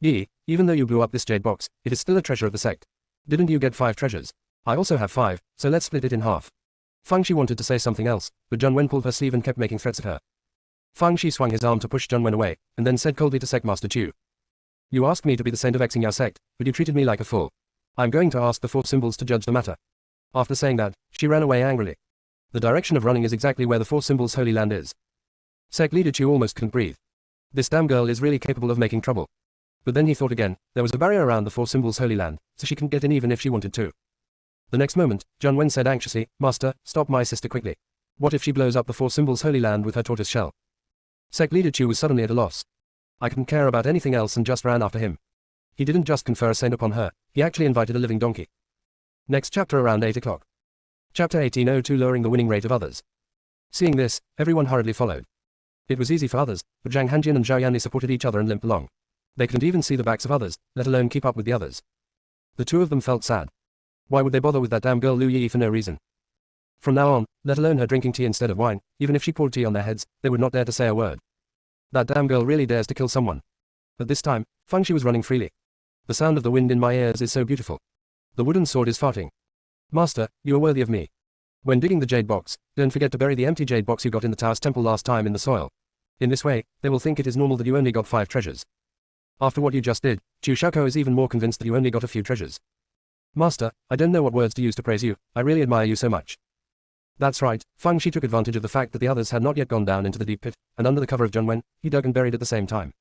Yi, even though you blew up this jade box, it is still a treasure of the sect. Didn't you get 5 treasures? I also have 5, so let's split it in half. Fangxi wanted to say something else, but Zhang Wen pulled her sleeve and kept making threats at her. Fangxi swung his arm to push Zhang Wen away, and then said coldly to Sect Master Chu. You asked me to be the saint of Xingyao sect, but you treated me like a fool. I'm going to ask the 4 symbols to judge the matter. After saying that, she ran away angrily. The direction of running is exactly where the 4 symbols' holy land is. Sect Leader Chu almost couldn't breathe. This damn girl is really capable of making trouble. But then he thought again, there was a barrier around the 4 symbols' holy land, so she couldn't get in even if she wanted to. The next moment, Zhang Wen said anxiously, Master, stop my sister quickly. What if she blows up the 4 symbols' holy land with her tortoise shell? Sect Leader Chu was suddenly at a loss. I couldn't care about anything else and just ran after him. He didn't just confer a saint upon her, he actually invited a living donkey. Next chapter around 8 o'clock. Chapter 1802 Lowering the winning rate of others. Seeing this, everyone hurriedly followed. It was easy for others, but Zhang Hanjian and Zhao Yanli supported each other and limped along. They couldn't even see the backs of others, let alone keep up with the others. The two of them felt sad. Why would they bother with that damn girl Lu Yi for no reason? From now on, let alone her drinking tea instead of wine, even if she poured tea on their heads, they would not dare to say a word. That damn girl really dares to kill someone. But this time, Fangxi was running freely. The sound of the wind in my ears is so beautiful. The wooden sword is farting. Master, you are worthy of me. When digging the jade box, don't forget to bury the empty jade box you got in the Taoist temple last time in the soil. In this way, they will think it is normal that you only got 5 treasures. After what you just did, Chu Shaoko is even more convinced that you only got a few treasures. Master, I don't know what words to use to praise you, I really admire you so much. That's right, Fangxi took advantage of the fact that the others had not yet gone down into the deep pit, and under the cover of Zhang Wen, he dug and buried at the same time.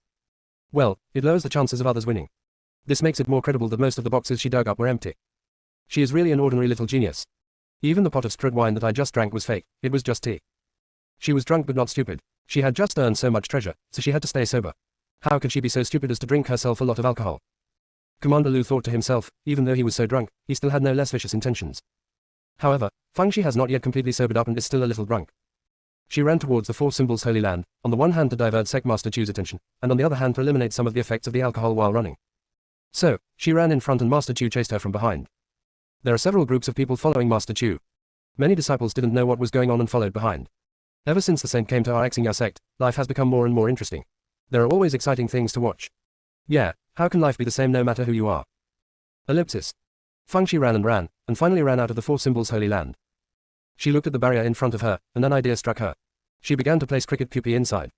Well, it lowers the chances of others winning. This makes it more credible that most of the boxes she dug up were empty. She is really an ordinary little genius. Even the pot of straight wine that I just drank was fake, it was just tea. She was drunk but not stupid. She had just earned so much treasure, so she had to stay sober. How could she be so stupid as to drink herself a lot of alcohol? Commander Lu thought to himself, even though he was so drunk, he still had no less vicious intentions. However, Feng Shi has not yet completely sobered up and is still a little drunk. She ran towards the Four Symbols Holy Land, on the one hand to divert Sect Master Chu's attention, and on the other hand to eliminate some of the effects of the alcohol while running. So, she ran in front and Master Chu chased her from behind. There are several groups of people following Master Chu. Many disciples didn't know what was going on and followed behind. Ever since the Saint came to our Xingya sect, life has become more and more interesting. There are always exciting things to watch. Yeah, how can life be the same no matter who you are? Ellipsis. Feng Shi ran and finally ran out of the Four Symbols Holy Land. She looked at the barrier in front of her, and an idea struck her. She began to place cricket pupae inside.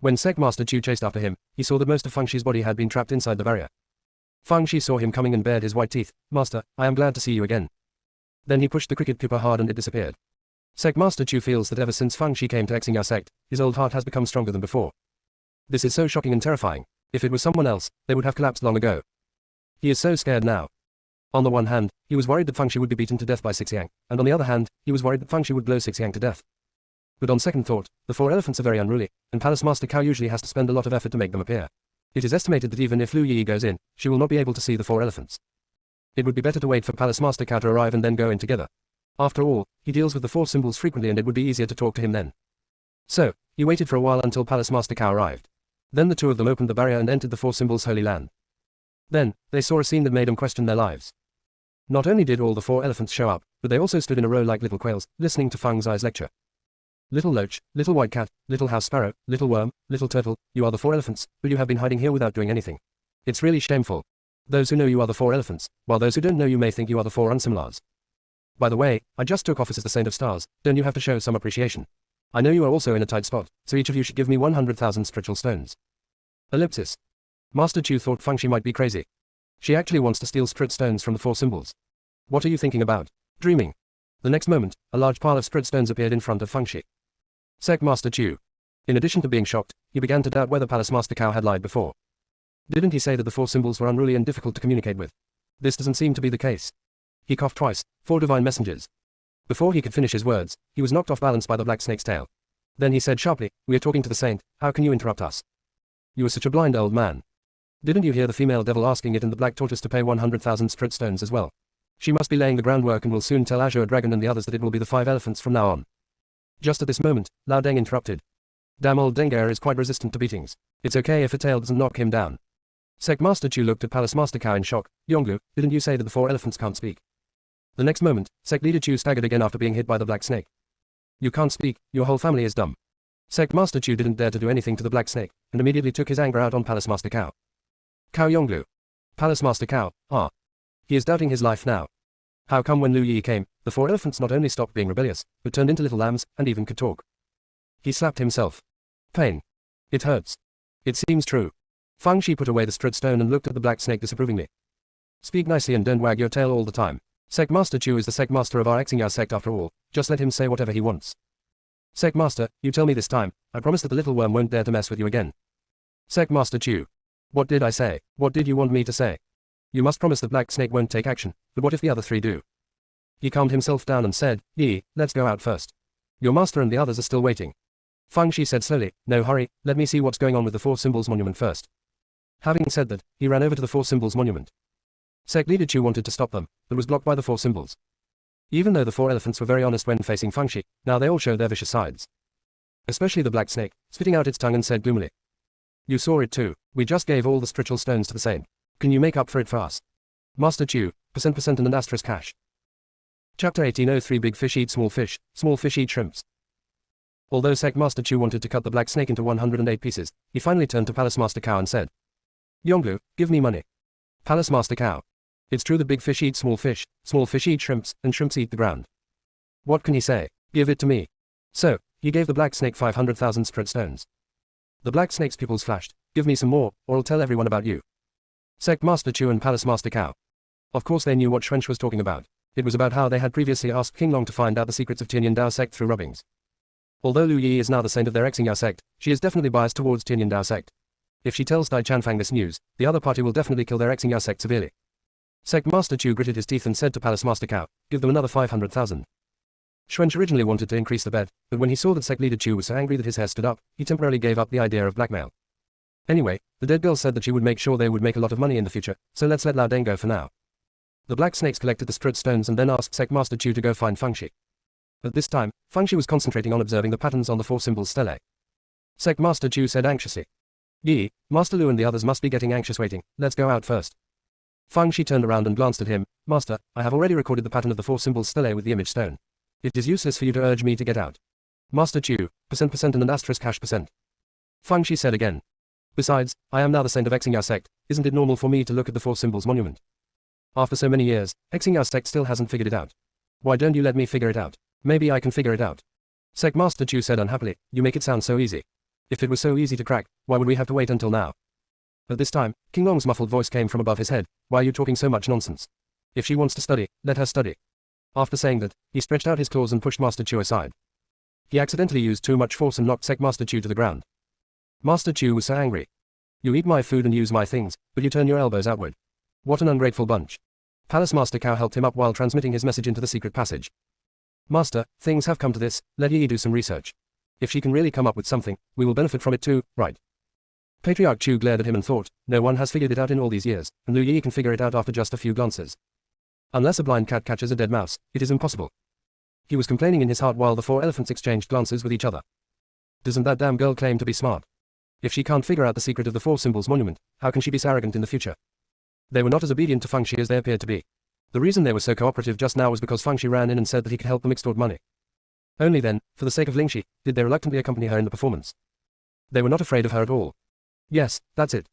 When Sect Master Chu chased after him, he saw that most of Feng Shi's body had been trapped inside the barrier. Feng Shi saw him coming and bared his white teeth. Master, I am glad to see you again. Then he pushed the cricket pupa hard and it disappeared. Sect Master Chu feels that ever since Feng Shi came to Xingya sect, his old heart has become stronger than before. This is so shocking and terrifying. If it was someone else, they would have collapsed long ago. He is so scared now. On the one hand, he was worried that Feng Shi would be beaten to death by Xixiang, and on the other hand, he was worried that Feng Shi would blow Xixiang to death. But on second thought, the four elephants are very unruly, and Palace Master Cao usually has to spend a lot of effort to make them appear. It is estimated that even if Lu Yi goes in, she will not be able to see the four elephants. It would be better to wait for Palace Master Cao to arrive and then go in together. After all, he deals with the four symbols frequently and it would be easier to talk to him then. So, he waited for a while until Palace Master Cao arrived. Then the two of them opened the barrier and entered the Four Symbols Holy Land. Then, they saw a scene that made them question their lives. Not only did all the four elephants show up, but they also stood in a row like little quails, listening to Feng Zai's lecture. Little loach, little white cat, little house sparrow, little worm, little turtle, you are the four elephants, but you have been hiding here without doing anything. It's really shameful. Those who know you are the four elephants, while those who don't know you may think you are the four unsimilars. By the way, I just took office as the Saint of Stars, don't you have to show some appreciation? I know you are also in a tight spot, so each of you should give me 100,000 spiritual stones. Ellipsis. Master Chu thought Feng Shi might be crazy. She actually wants to steal spirit stones from the four symbols. What are you thinking about? Dreaming. The next moment, a large pile of spirit stones appeared in front of Feng Shi. Sect Master Chu. In addition to being shocked, he began to doubt whether Palace Master Cao had lied before. Didn't he say that the four symbols were unruly and difficult to communicate with? This doesn't seem to be the case. He coughed twice, 4 divine messengers. Before he could finish his words, he was knocked off balance by the black snake's tail. Then he said sharply, we are talking to the saint, how can you interrupt us? You are such a blind old man. Didn't you hear the female devil asking it and the black tortoise to pay 100,000 spirit stones as well? She must be laying the groundwork and will soon tell Azure Dragon and the others that it will be the 5 elephants from now on. Just at this moment, Lao Deng interrupted. Damn old Dengar is quite resistant to beatings. It's okay if a tail doesn't knock him down. Sect Master Chu looked at Palace Master Cao in shock. Yonglu, didn't you say that the 4 elephants can't speak? The next moment, Sect Leader Chu staggered again after being hit by the black snake. You can't speak, your whole family is dumb. Sect Master Chu didn't dare to do anything to the black snake, and immediately took his anger out on Palace Master Cao. Cao Yonglu. Palace Master Cao, he is doubting his life now. How come when Lu Yi came, the 4 elephants not only stopped being rebellious, but turned into little lambs, and even could talk? He slapped himself. Pain. It hurts. It seems true. Feng Shi put away the strut stone and looked at the black snake disapprovingly. Speak nicely and don't wag your tail all the time. Sect Master Chu is the Sect Master of our Xingya sect after all, just let him say whatever he wants. Sect Master, you tell me this time, I promise that the little worm won't dare to mess with you again. Sect Master Chu. What did I say? What did you want me to say? You must promise that Black Snake won't take action, but what if the other 3 do? He calmed himself down and said, Yi, let's go out first. Your master and the others are still waiting. Feng Shi said slowly, no hurry, let me see what's going on with the 4 Symbols Monument first. Having said that, he ran over to the 4 Symbols Monument. Sect Leader Chu wanted to stop them, but was blocked by the 4 symbols. Even though the 4 elephants were very honest when facing Feng Shi, now they all showed their vicious sides. Especially the black snake, spitting out its tongue and said gloomily. You saw it too, we just gave all the spiritual stones to the saint. Can you make up for it for us? Master Chu, % and an asterisk cash. Chapter 1803 Big fish eat small fish eat shrimps. Although Sect Master Chu wanted to cut the black snake into 108 pieces, he finally turned to Palace Master Cao and said. Yonglu, give me money. Palace Master Cao. It's true that big fish eat small fish eat shrimps, and shrimps eat the ground. What can he say? Give it to me. So, he gave the black snake 500,000 spirit stones. The black snake's pupils flashed. Give me some more, or I'll tell everyone about you. Sect Master Chu and Palace Master Cao. Of course they knew what Shrench was talking about. It was about how they had previously asked King Long to find out the secrets of Tianyan Dao sect through rubbings. Although Lu Yi is now the saint of their Xingya sect, she is definitely biased towards Tianyan Dao sect. If she tells Dai Chanfang this news, the other party will definitely kill their Xingya sect severely. Sect Master Chu gritted his teeth and said to Palace Master Cao, give them another 500,000. Xuanch originally wanted to increase the bet, but when he saw that Sect leader Chu was so angry that his hair stood up, he temporarily gave up the idea of blackmail. Anyway, the dead girl said that she would make sure they would make a lot of money in the future, so let's let Lao Deng go for now. The black snakes collected the strut stones and then asked Sect Master Chu to go find Fengshi. At this time, Fengshi was concentrating on observing the patterns on the 4 symbols stelae. Sect Master Chu said anxiously. Yi, Master Lu and the others must be getting anxious waiting, let's go out first. Fengshi turned around and glanced at him. Master, I have already recorded the pattern of the 4 symbols stelae with the image stone. It is useless for you to urge me to get out. Master Chu, % and an asterisk %. Fengshi said again. Besides, I am now the saint of Xingya Sect, isn't it normal for me to look at the 4 symbols monument? After so many years, Xingya Sect still hasn't figured it out. Why don't you let me figure it out? Maybe I can figure it out. Sect Master Chu said unhappily, you make it sound so easy. If it was so easy to crack, why would we have to wait until now? At this time, King Long's muffled voice came from above his head. Why are you talking so much nonsense? If she wants to study, let her study. After saying that, he stretched out his claws and pushed Master Chu aside. He accidentally used too much force and knocked Sect Master Chu to the ground. Master Chu was so angry. You eat my food and use my things, but you turn your elbows outward. What an ungrateful bunch. Palace Master Cao helped him up while transmitting his message into the secret passage. Master, things have come to this, let Yi do some research. If she can really come up with something, we will benefit from it too, right? Patriarch Chu glared at him and thought, no one has figured it out in all these years, and Lu Yi can figure it out after just a few glances. Unless a blind cat catches a dead mouse, it is impossible. He was complaining in his heart while the 4 elephants exchanged glances with each other. Doesn't that damn girl claim to be smart? If she can't figure out the secret of the 4 symbols monument, how can she be so arrogant in the future? They were not as obedient to Fengshi as they appeared to be. The reason they were so cooperative just now was because Fengshi ran in and said that he could help them extort money. Only then, for the sake of Lingxi, did they reluctantly accompany her in the performance. They were not afraid of her at all. Yes, that's it.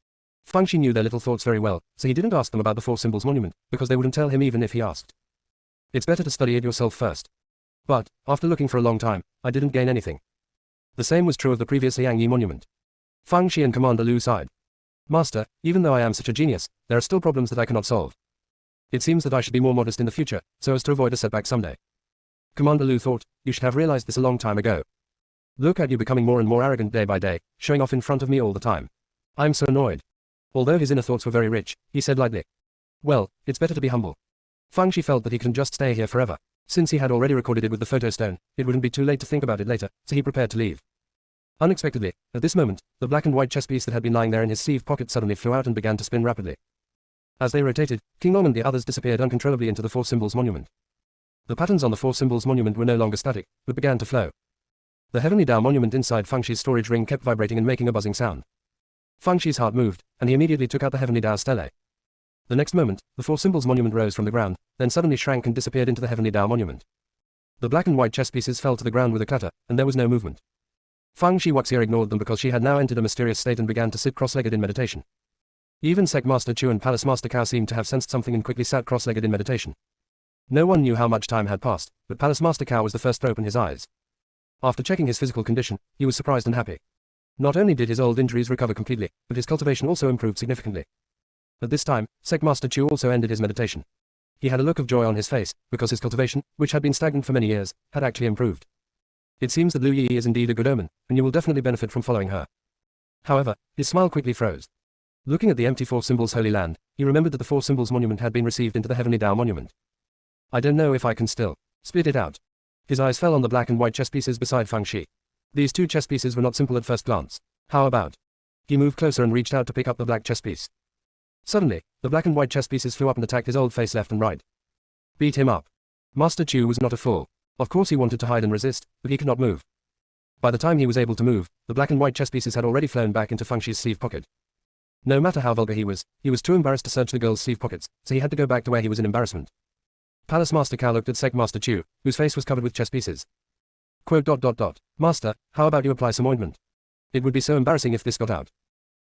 Fengshi knew their little thoughts very well, so he didn't ask them about the 4 symbols monument, because they wouldn't tell him even if he asked. It's better to study it yourself first. But, after looking for a long time, I didn't gain anything. The same was true of the previous Liangyi monument. Fengshi and Commander Lu sighed. Master, even though I am such a genius, there are still problems that I cannot solve. It seems that I should be more modest in the future, so as to avoid a setback someday. Commander Lu thought, you should have realized this a long time ago. Look at you becoming more and more arrogant day by day, showing off in front of me all the time. I'm so annoyed. Although his inner thoughts were very rich, he said lightly. Well, it's better to be humble. Fengshi felt that he couldn't just stay here forever. Since he had already recorded it with the photo stone, it wouldn't be too late to think about it later, so he prepared to leave. Unexpectedly, at this moment, the black and white chess piece that had been lying there in his sleeve pocket suddenly flew out and began to spin rapidly. As they rotated, King Long and the others disappeared uncontrollably into the 4 symbols monument. The patterns on the 4 symbols monument were no longer static, but began to flow. The heavenly Dao monument inside Fengshi's storage ring kept vibrating and making a buzzing sound. Fengshi's heart moved, and he immediately took out the heavenly Dao stele. The next moment, the 4 symbols monument rose from the ground, then suddenly shrank and disappeared into the heavenly Dao monument. The black and white chess pieces fell to the ground with a clatter, and there was no movement. Fengshi Wuxier ignored them because she had now entered a mysterious state and began to sit cross-legged in meditation. Even Sect Master Chu and Palace Master Cao seemed to have sensed something and quickly sat cross-legged in meditation. No one knew how much time had passed, but Palace Master Cao was the first to open his eyes. After checking his physical condition, he was surprised and happy. Not only did his old injuries recover completely, but his cultivation also improved significantly. At this time, Sect Master Chu also ended his meditation. He had a look of joy on his face, because his cultivation, which had been stagnant for many years, had actually improved. It seems that Lu Yi is indeed a good omen, and you will definitely benefit from following her. However, his smile quickly froze. Looking at the empty 4 symbols holy land, he remembered that the 4 symbols monument had been received into the heavenly Dao monument. I don't know if I can still spit it out. His eyes fell on the black and white chess pieces beside Fengshi. These 2 chess pieces were not simple at first glance. How about? He moved closer and reached out to pick up the black chess piece. Suddenly, the black and white chess pieces flew up and attacked his old face left and right. Beat him up. Master Chu was not a fool. Of course he wanted to hide and resist, but he could not move. By the time he was able to move, the black and white chess pieces had already flown back into Fengshi's sleeve pocket. No matter how vulgar he was too embarrassed to search the girl's sleeve pockets, so he had to go back to where he was in embarrassment. Palace Master Cao looked at Sect Master Chu, whose face was covered with chess pieces. Quote ... Master, how about you apply some ointment? It would be so embarrassing if this got out.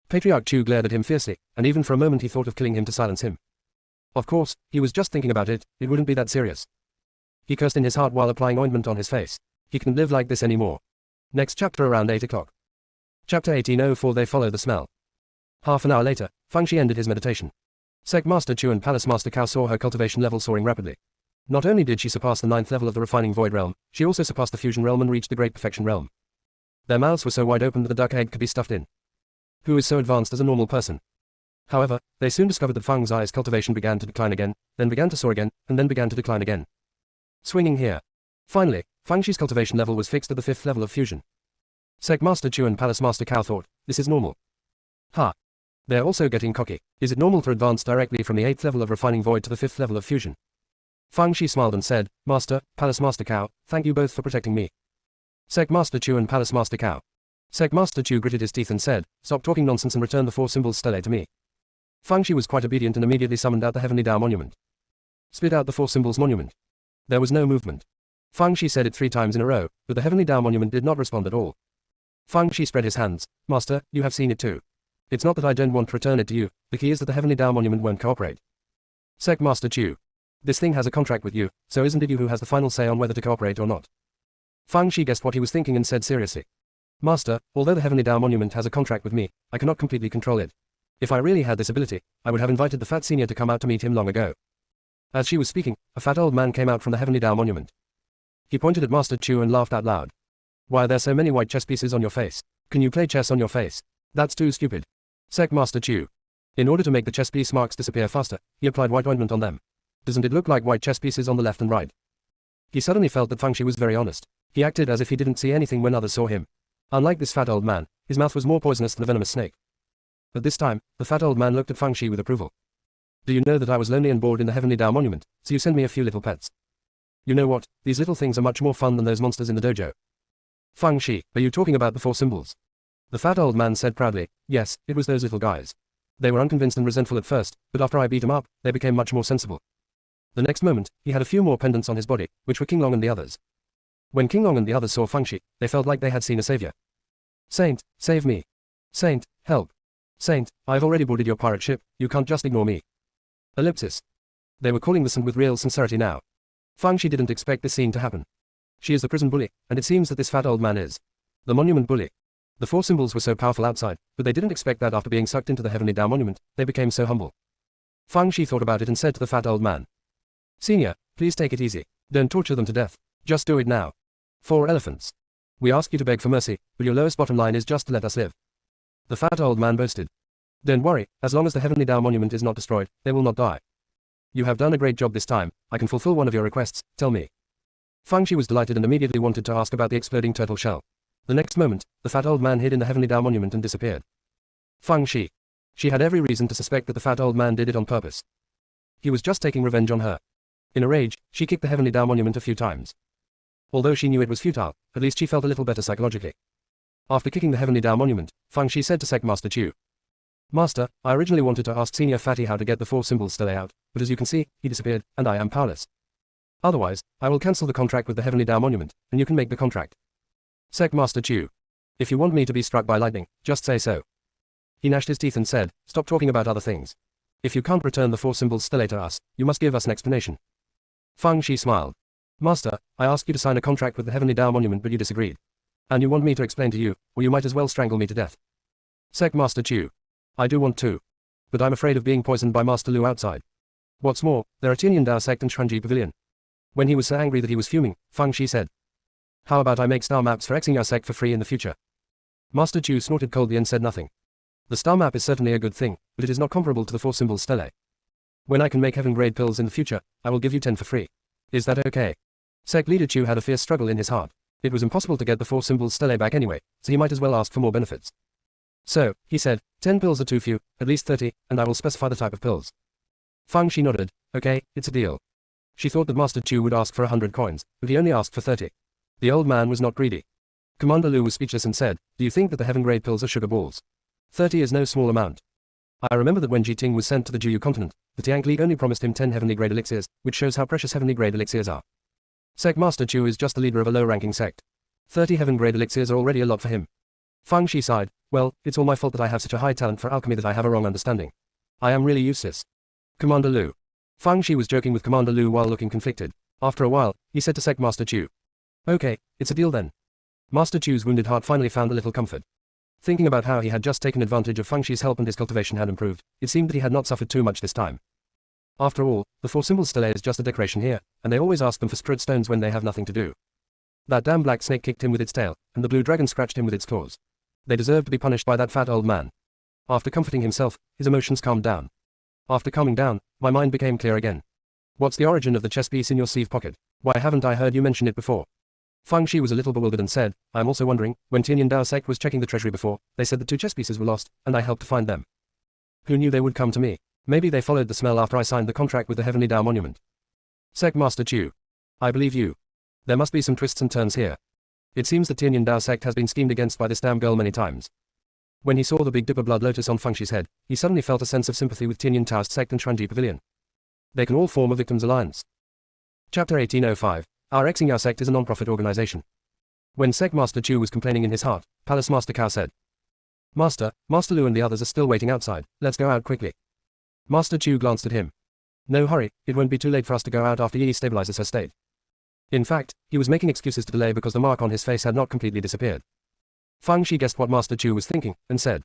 Patriarch Chu glared at him fiercely, and even for a moment he thought of killing him to silence him. Of course, he was just thinking about it, it wouldn't be that serious. He cursed in his heart while applying ointment on his face. He couldn't live like this anymore. Next chapter around 8 o'clock. Chapter 1804 They Follow the Smell. Half an hour later, Fengshi ended his meditation. Sect Master Chu and Palace Master Cao saw her cultivation level soaring rapidly. Not only did she surpass the 9th level of the refining void realm, she also surpassed the fusion realm and reached the great perfection realm. Their mouths were so wide open that the duck egg could be stuffed in. Who is so advanced as a normal person? However, they soon discovered that Feng Zai's cultivation began to decline again, then began to soar again, and then began to decline again. Swinging here. Finally, Fang Shi's cultivation level was fixed at the 5th level of fusion. Sect Master Chu and Palace Master Cao thought, this is normal. Ha! They're also getting cocky. Is it normal to advance directly from the 8th level of refining void to the 5th level of fusion? Fang Shi smiled and said, Master, Palace Master Cao, thank you both for protecting me. Sect Master Chu and Palace Master Cao. Sect Master Chu gritted his teeth and said, stop talking nonsense and return the 4 symbols stelae to me. Fang Shi was quite obedient and immediately summoned out the Heavenly Dao monument. Spit out the 4 symbols monument. There was no movement. Fang Shi said it 3 times in a row, but the Heavenly Dao monument did not respond at all. Fang Shi spread his hands. Master, you have seen it too. It's not that I don't want to return it to you, the key is that the Heavenly Dao monument won't cooperate. Sect Master Chu. This thing has a contract with you, so isn't it you who has the final say on whether to cooperate or not? Fang Shi guessed what he was thinking and said seriously. Master, although the Heavenly Dao monument has a contract with me, I cannot completely control it. If I really had this ability, I would have invited the fat senior to come out to meet him long ago. As she was speaking, a fat old man came out from the Heavenly Dao monument. He pointed at Master Chu and laughed out loud. Why are there so many white chess pieces on your face? Can you play chess on your face? That's too stupid. Sect Master Chu. In order to make the chess piece marks disappear faster, he applied white ointment on them. Doesn't it look like white chess pieces on the left and right? He suddenly felt that Fang Shi was very honest. He acted as if he didn't see anything when others saw him. Unlike this fat old man, his mouth was more poisonous than a venomous snake. At this time, the fat old man looked at Fang Shi with approval. Do you know that I was lonely and bored in the Heavenly Dao monument, so you sent me a few little pets? You know what, these little things are much more fun than those monsters in the dojo. Fang Shi, are you talking about the 4 symbols? The fat old man said proudly, yes, it was those little guys. They were unconvinced and resentful at first, but after I beat them up, they became much more sensible. The next moment, he had a few more pendants on his body, which were King Long and the others. When King Long and the others saw Fang Shi, they felt like they had seen a savior. Saint, save me. Saint, help. Saint, I've already boarded your pirate ship, you can't just ignore me. Ellipsis. They were calling the saint with real sincerity now. Fang Shi didn't expect this scene to happen. She is the prison bully, and it seems that this fat old man is the monument bully. The 4 symbols were so powerful outside, but they didn't expect that after being sucked into the Heavenly Dao monument, they became so humble. Fang Shi thought about it and said to the fat old man, Senior, please take it easy. Don't torture them to death. Just do it now. 4 elephants. We ask you to beg for mercy, but your lowest bottom line is just to let us live. The fat old man boasted. Don't worry, as long as the Heavenly Dao monument is not destroyed, they will not die. You have done a great job this time, I can fulfill one of your requests, tell me. Fang Shi was delighted and immediately wanted to ask about the exploding turtle shell. The next moment, the fat old man hid in the Heavenly Dao monument and disappeared. Fang Shi. She had every reason to suspect that the fat old man did it on purpose. He was just taking revenge on her. In a rage, she kicked the Heavenly Dao monument a few times. Although she knew it was futile, at least she felt a little better psychologically. After kicking the Heavenly Dao monument, Fang Shi said to Sect Master Chu. Master, I originally wanted to ask Senior Fatty how to get the 4 symbols stelae out, but as you can see, he disappeared, and I am powerless. Otherwise, I will cancel the contract with the Heavenly Dao monument, and you can make the contract. Sect Master Chu. If you want me to be struck by lightning, just say so. He gnashed his teeth and said, stop talking about other things. If you can't return the 4 symbols stelae to us, you must give us an explanation. Fang Shi smiled. Master, I asked you to sign a contract with the Heavenly Dao monument but you disagreed. And you want me to explain to you, or you might as well strangle me to death. Sect Master Chu. I do want to. But I'm afraid of being poisoned by Master Lu outside. What's more, there are Tianyan Dao Sect and Shuanji Pavilion. When he was so angry that he was fuming, Fang Shi said. How about I make star maps for Xing our Sect for free in the future? Master Chu snorted coldly and said nothing. The star map is certainly a good thing, but it is not comparable to the 4 symbols stelae. When I can make heaven-grade pills in the future, I will give you 10 for free. Is that okay? Sect leader Chu had a fierce struggle in his heart. It was impossible to get the 4 symbols stelae back anyway, so he might as well ask for more benefits. So, he said, 10 pills are too few, at least 30, and I will specify the type of pills. Fang Shi nodded. Okay, it's a deal. She thought that Master Chu would ask for 100 coins, but he only asked for 30. The old man was not greedy. Commander Lu was speechless and said, do you think that the heaven-grade pills are sugar balls? 30 is no small amount. I remember that when Ji Ting was sent to the Juyu continent, the Tiang League only promised him 10 heavenly-grade elixirs, which shows how precious heavenly-grade elixirs are. Sect Master Chu is just the leader of a low-ranking sect. 30 heaven-grade elixirs are already a lot for him. Fang Shi sighed. Well, it's all my fault that I have such a high talent for alchemy that I have a wrong understanding. I am really useless. Commander Lu. Fang Shi was joking with Commander Lu while looking conflicted. After a while, he said to Sect Master Chu. Okay, it's a deal then. Master Chu's wounded heart finally found a little comfort. Thinking about how he had just taken advantage of Fang Shi's help and his cultivation had improved, it seemed that he had not suffered too much this time. After all, the 4 symbols stelae is just a decoration here, and they always ask them for spirit stones when they have nothing to do. That damn black snake kicked him with its tail, and the blue dragon scratched him with its claws. They deserved to be punished by that fat old man. After comforting himself, his emotions calmed down. After calming down, my mind became clear again. What's the origin of the chess piece in your sleeve pocket? Why haven't I heard you mention it before? Fang Shi was a little bewildered and said, I am also wondering, when Tianyin Dao Sect was checking the treasury before, they said the 2 chess pieces were lost, and I helped to find them. Who knew they would come to me? Maybe they followed the smell after I signed the contract with the Heavenly Dao Monument. Sect Master Chu. I believe you. There must be some twists and turns here. It seems the Tianyin Dao Sect has been schemed against by this damn girl many times. When he saw the Big Dipper blood lotus on Feng Shi's head, he suddenly felt a sense of sympathy with Tianyin Taoist Sect and Shuanji Pavilion. They can all form a victims' alliance. Chapter 1805. Our Xingyao Sect is a non-profit organization. When Sect Master Chu was complaining in his heart, Palace Master Cao said, Master Lu and the others are still waiting outside, let's go out quickly. Master Chu glanced at him. No hurry, it won't be too late for us to go out after Yi stabilizes her state. In fact, he was making excuses to delay because the mark on his face had not completely disappeared. Fang Shi guessed what Master Chu was thinking, and said,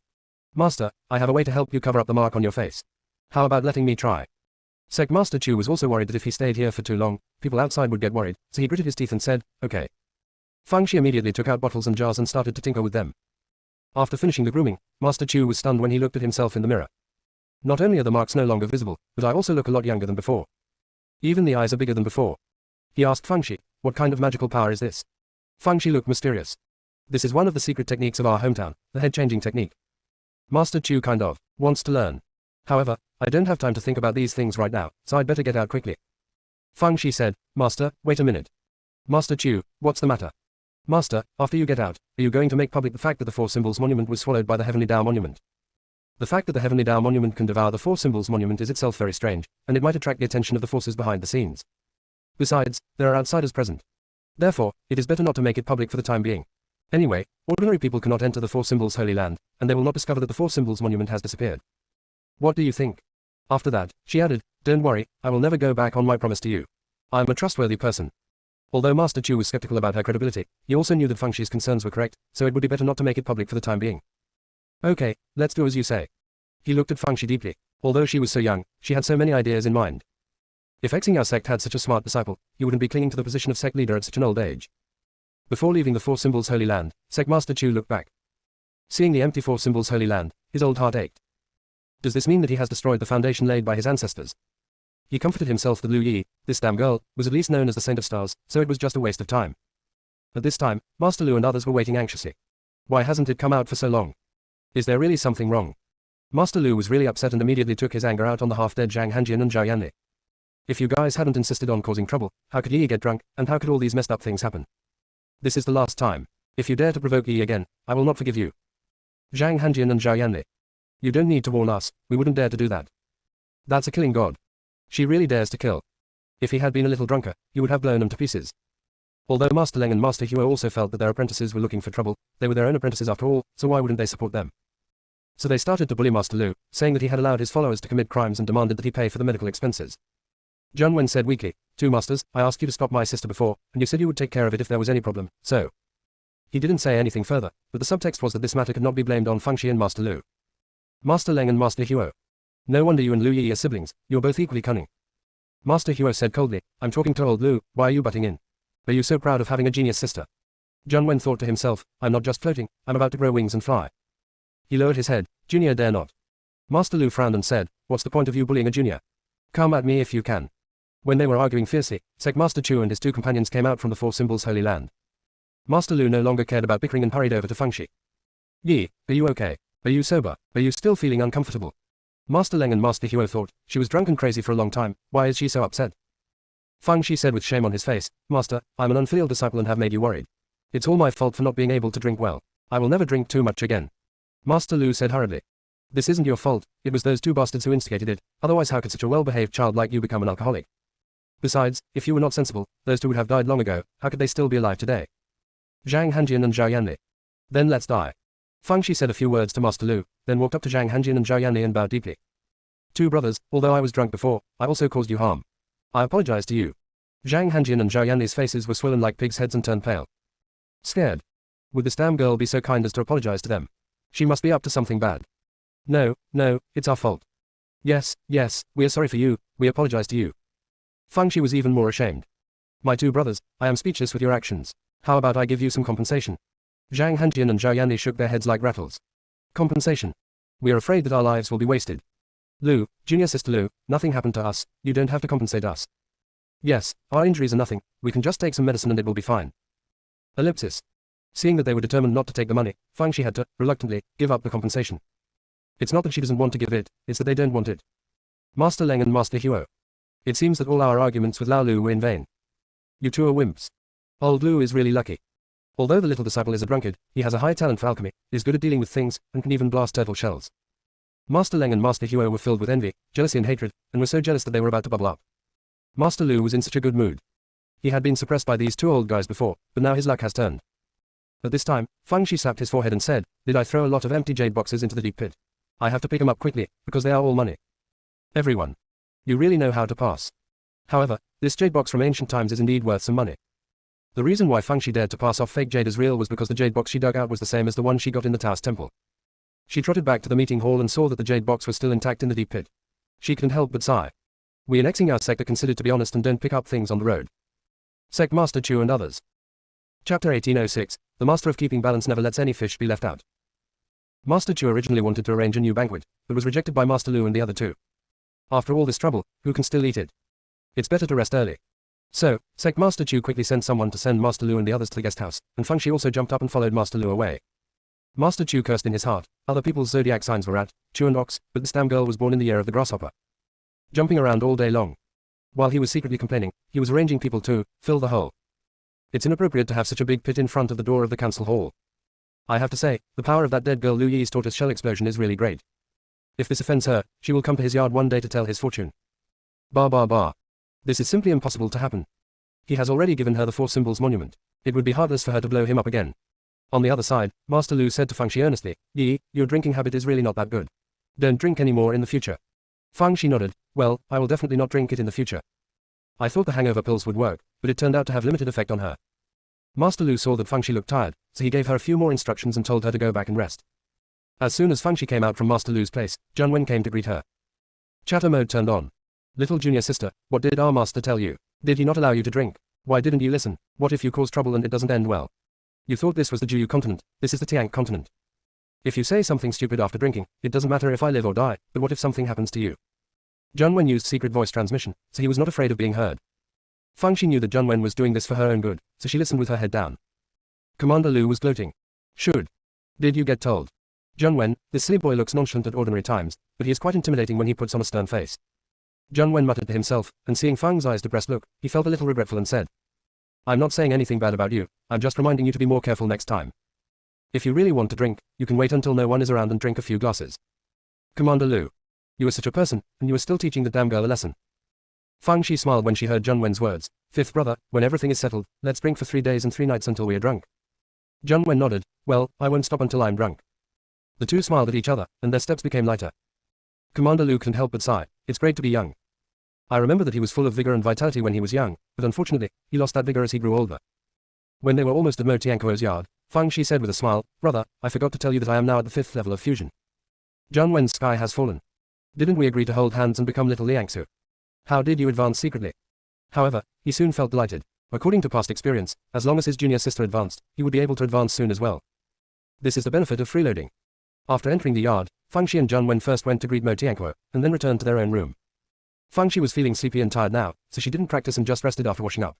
Master, I have a way to help you cover up the mark on your face. How about letting me try? Sect Master Chu was also worried that if he stayed here for too long, people outside would get worried, so he gritted his teeth and said, okay. Fang Shi immediately took out bottles and jars and started to tinker with them. After finishing the grooming, Master Chu was stunned when he looked at himself in the mirror. Not only are the marks no longer visible, but I also look a lot younger than before. Even the eyes are bigger than before. He asked Fang Shi, what kind of magical power is this? Fang Shi looked mysterious. This is one of the secret techniques of our hometown, the head-changing technique. Master Chu kind of wants to learn. However, I don't have time to think about these things right now, so I'd better get out quickly. Fang Shi said, Master, wait a minute. Master Chu, what's the matter? Master, after you get out, are you going to make public the fact that the 4 Symbols Monument was swallowed by the Heavenly Dao Monument? The fact that the Heavenly Dao Monument can devour the 4 Symbols Monument is itself very strange, and it might attract the attention of the forces behind the scenes. Besides, there are outsiders present. Therefore, it is better not to make it public for the time being. Anyway, ordinary people cannot enter the 4 Symbols Holy Land, and they will not discover that the 4 Symbols Monument has disappeared. What do you think? After that, she added, don't worry, I will never go back on my promise to you. I am a trustworthy person. Although Master Chu was skeptical about her credibility, he also knew that Feng Shi's concerns were correct, so it would be better not to make it public for the time being. Okay, let's do as you say. He looked at Feng Shi deeply. Although she was so young, she had so many ideas in mind. If Xingyao Sect had such a smart disciple, he wouldn't be clinging to the position of sect leader at such an old age. Before leaving the 4 Symbols Holy Land, Sect Master Chu looked back. Seeing the empty 4 Symbols Holy Land, his old heart ached. Does this mean that he has destroyed the foundation laid by his ancestors? He comforted himself that Lu Yi, this damn girl, was at least known as the Saint of Stars, so it was just a waste of time. At this time, Master Lu and others were waiting anxiously. Why hasn't it come out for so long? Is there really something wrong? Master Lu was really upset and immediately took his anger out on the half-dead Zhang Hanjian and Zhao Yanli. If you guys hadn't insisted on causing trouble, how could Yi get drunk, and how could all these messed up things happen? This is the last time. If you dare to provoke Yi again, I will not forgive you. Zhang Hanjian and Zhao Yanli. You don't need to warn us, we wouldn't dare to do that. That's a killing god. She really dares to kill. If he had been a little drunker, he would have blown them to pieces. Although Master Leng and Master Huo also felt that their apprentices were looking for trouble, they were their own apprentices after all, so why wouldn't they support them? So they started to bully Master Lu, saying that he had allowed his followers to commit crimes and demanded that he pay for the medical expenses. Zhang Wen said weakly, 2 masters, I asked you to stop my sister before, and you said you would take care of it if there was any problem, so. He didn't say anything further, but the subtext was that this matter could not be blamed on Feng Shi and Master Lu. Master Leng and Master Huo. No wonder you and Lu Yi are siblings, you're both equally cunning. Master Huo said coldly, I'm talking to old Lu, why are you butting in? Are you so proud of having a genius sister? Zhang Wen thought to himself, I'm not just floating, I'm about to grow wings and fly. He lowered his head, Junior dare not. Master Lu frowned and said, what's the point of you bullying a junior? Come at me if you can. When they were arguing fiercely, Sect Master Chu and his 2 companions came out from the 4 Symbols Holy Land. Master Lu no longer cared about bickering and hurried over to Feng Shi. Yi, are you okay? Are you sober? Are you still feeling uncomfortable? Master Leng and Master Huo thought, she was drunk and crazy for a long time, why is she so upset? Feng Shi said with shame on his face, Master, I'm an unfilial disciple and have made you worried. It's all my fault for not being able to drink well. I will never drink too much again. Master Lu said hurriedly. This isn't your fault, it was those 2 bastards who instigated it, otherwise how could such a well-behaved child like you become an alcoholic? Besides, if you were not sensible, those 2 would have died long ago, how could they still be alive today? Zhang Hanjian and Zhao Yanli. Then let's die. Feng Shi said a few words to Master Lu, then walked up to Zhang Hanjian and Zhao Yanli and bowed deeply. 2 brothers, although I was drunk before, I also caused you harm. I apologize to you. Zhang Hanjian and Zhao Yanli's faces were swollen like pigs' heads and turned pale. Scared. Would this damn girl be so kind as to apologize to them? She must be up to something bad. No, it's our fault. Yes, we are sorry for you, we apologize to you. Feng Shi was even more ashamed. My 2 brothers, I am speechless with your actions. How about I give you some compensation? Zhang Hanjian and Zhao Yanli shook their heads like rattles. Compensation. We are afraid that our lives will be wasted. Lu, junior sister Lu, nothing happened to us, you don't have to compensate us. Yes, our injuries are nothing, we can just take some medicine and it will be fine. Ellipsis. Seeing that they were determined not to take the money, Fang Shi had to, reluctantly, give up the compensation. It's not that she doesn't want to give it, it's that they don't want it. Master Leng and Master Huo. It seems that all our arguments with Lao Lu were in vain. You two are wimps. Old Lu is really lucky. Although the little disciple is a drunkard, he has a high talent for alchemy, is good at dealing with things, and can even blast turtle shells. Master Leng and Master Huo were filled with envy, jealousy and hatred, and were so jealous that they were about to bubble up. Master Lu was in such a good mood. He had been suppressed by these two old guys before, but now his luck has turned. At this time, Fang Shi slapped his forehead and said, "Did I throw a lot of empty jade boxes into the deep pit? I have to pick them up quickly, because they are all money. Everyone. You really know how to pass. However, this jade box from ancient times is indeed worth some money." The reason why Fang Shi dared to pass off fake jade as real was because the jade box she dug out was the same as the one she got in the Taoist temple. She trotted back to the meeting hall and saw that the jade box was still intact in the deep pit. She couldn't help but sigh. We in Xing our sect are considered to be honest and don't pick up things on the road. Sect Master Chu and others. Chapter 1806, the Master of Keeping Balance never lets any fish be left out. Master Chu originally wanted to arrange a new banquet, but was rejected by Master Lu and the other two. After all this trouble, who can still eat it? It's better to rest early. So, Sect Master Chu quickly sent someone to send Master Lu and the others to the guest house, and Fang Shi also jumped up and followed Master Lu away. Master Chu cursed in his heart, other people's zodiac signs were rat, Chu and ox, but this damn girl was born in the year of the grasshopper. Jumping around all day long. While he was secretly complaining, he was arranging people to fill the hole. It's inappropriate to have such a big pit in front of the door of the council hall. I have to say, the power of that dead girl Lu Yi's tortoise shell explosion is really great. If this offends her, she will come to his yard one day to tell his fortune. Bar bar bar. This is simply impossible to happen. He has already given her the Four Symbols monument. It would be heartless for her to blow him up again. On the other side, Master Lu said to Fang Shi earnestly, "Yi, your drinking habit is really not that good. Don't drink any more in the future." Fang Shi nodded. "Well, I will definitely not drink it in the future." I thought the hangover pills would work, but it turned out to have limited effect on her. Master Lu saw that Fang Shi looked tired, so he gave her a few more instructions and told her to go back and rest. As soon as Fang Shi came out from Master Lu's place, Zhang Wen came to greet her. Chatter mode turned on. "Little junior sister, what did our master tell you? Did he not allow you to drink? Why didn't you listen? What if you cause trouble and it doesn't end well? You thought this was the Juyu continent, this is the Tiank continent. If you say something stupid after drinking, it doesn't matter if I live or die, but what if something happens to you?" Zhang Wen used secret voice transmission, so he was not afraid of being heard. Fang Shi knew that Zhang Wen was doing this for her own good, so she listened with her head down. Commander Lu was gloating. "Should. Did you get told? Zhang Wen, this silly boy looks nonchalant at ordinary times, but he is quite intimidating when he puts on a stern face." Zhang Wen muttered to himself, and seeing Fang's eyes depressed look, he felt a little regretful and said, "I'm not saying anything bad about you, I'm just reminding you to be more careful next time. If you really want to drink, you can wait until no one is around and drink a few glasses." Commander Lu. You are such a person, and you are still teaching the damn girl a lesson. Fang Shi smiled when she heard Zhang Wen's words. "Fifth brother, when everything is settled, let's drink for 3 days and 3 nights until we are drunk." Zhang Wen nodded. "Well, I won't stop until I'm drunk." The two smiled at each other, and their steps became lighter. Commander Lu couldn't help but sigh. It's great to be young. I remember that he was full of vigor and vitality when he was young, but unfortunately, he lost that vigor as he grew older. When they were almost at Mo Tianquo's yard, Fang Shi said with a smile, "Brother, I forgot to tell you that I am now at the 5th level of fusion." Zhang Wen's sky has fallen. "Didn't we agree to hold hands and become little Liangsu? How did you advance secretly?" However, he soon felt delighted. According to past experience, as long as his junior sister advanced, he would be able to advance soon as well. This is the benefit of freeloading. After entering the yard, Fang Shi and Zhang Wen first went to greet Mo Tianquo, and then returned to their own room. Fang Shi was feeling sleepy and tired now, so she didn't practice and just rested after washing up.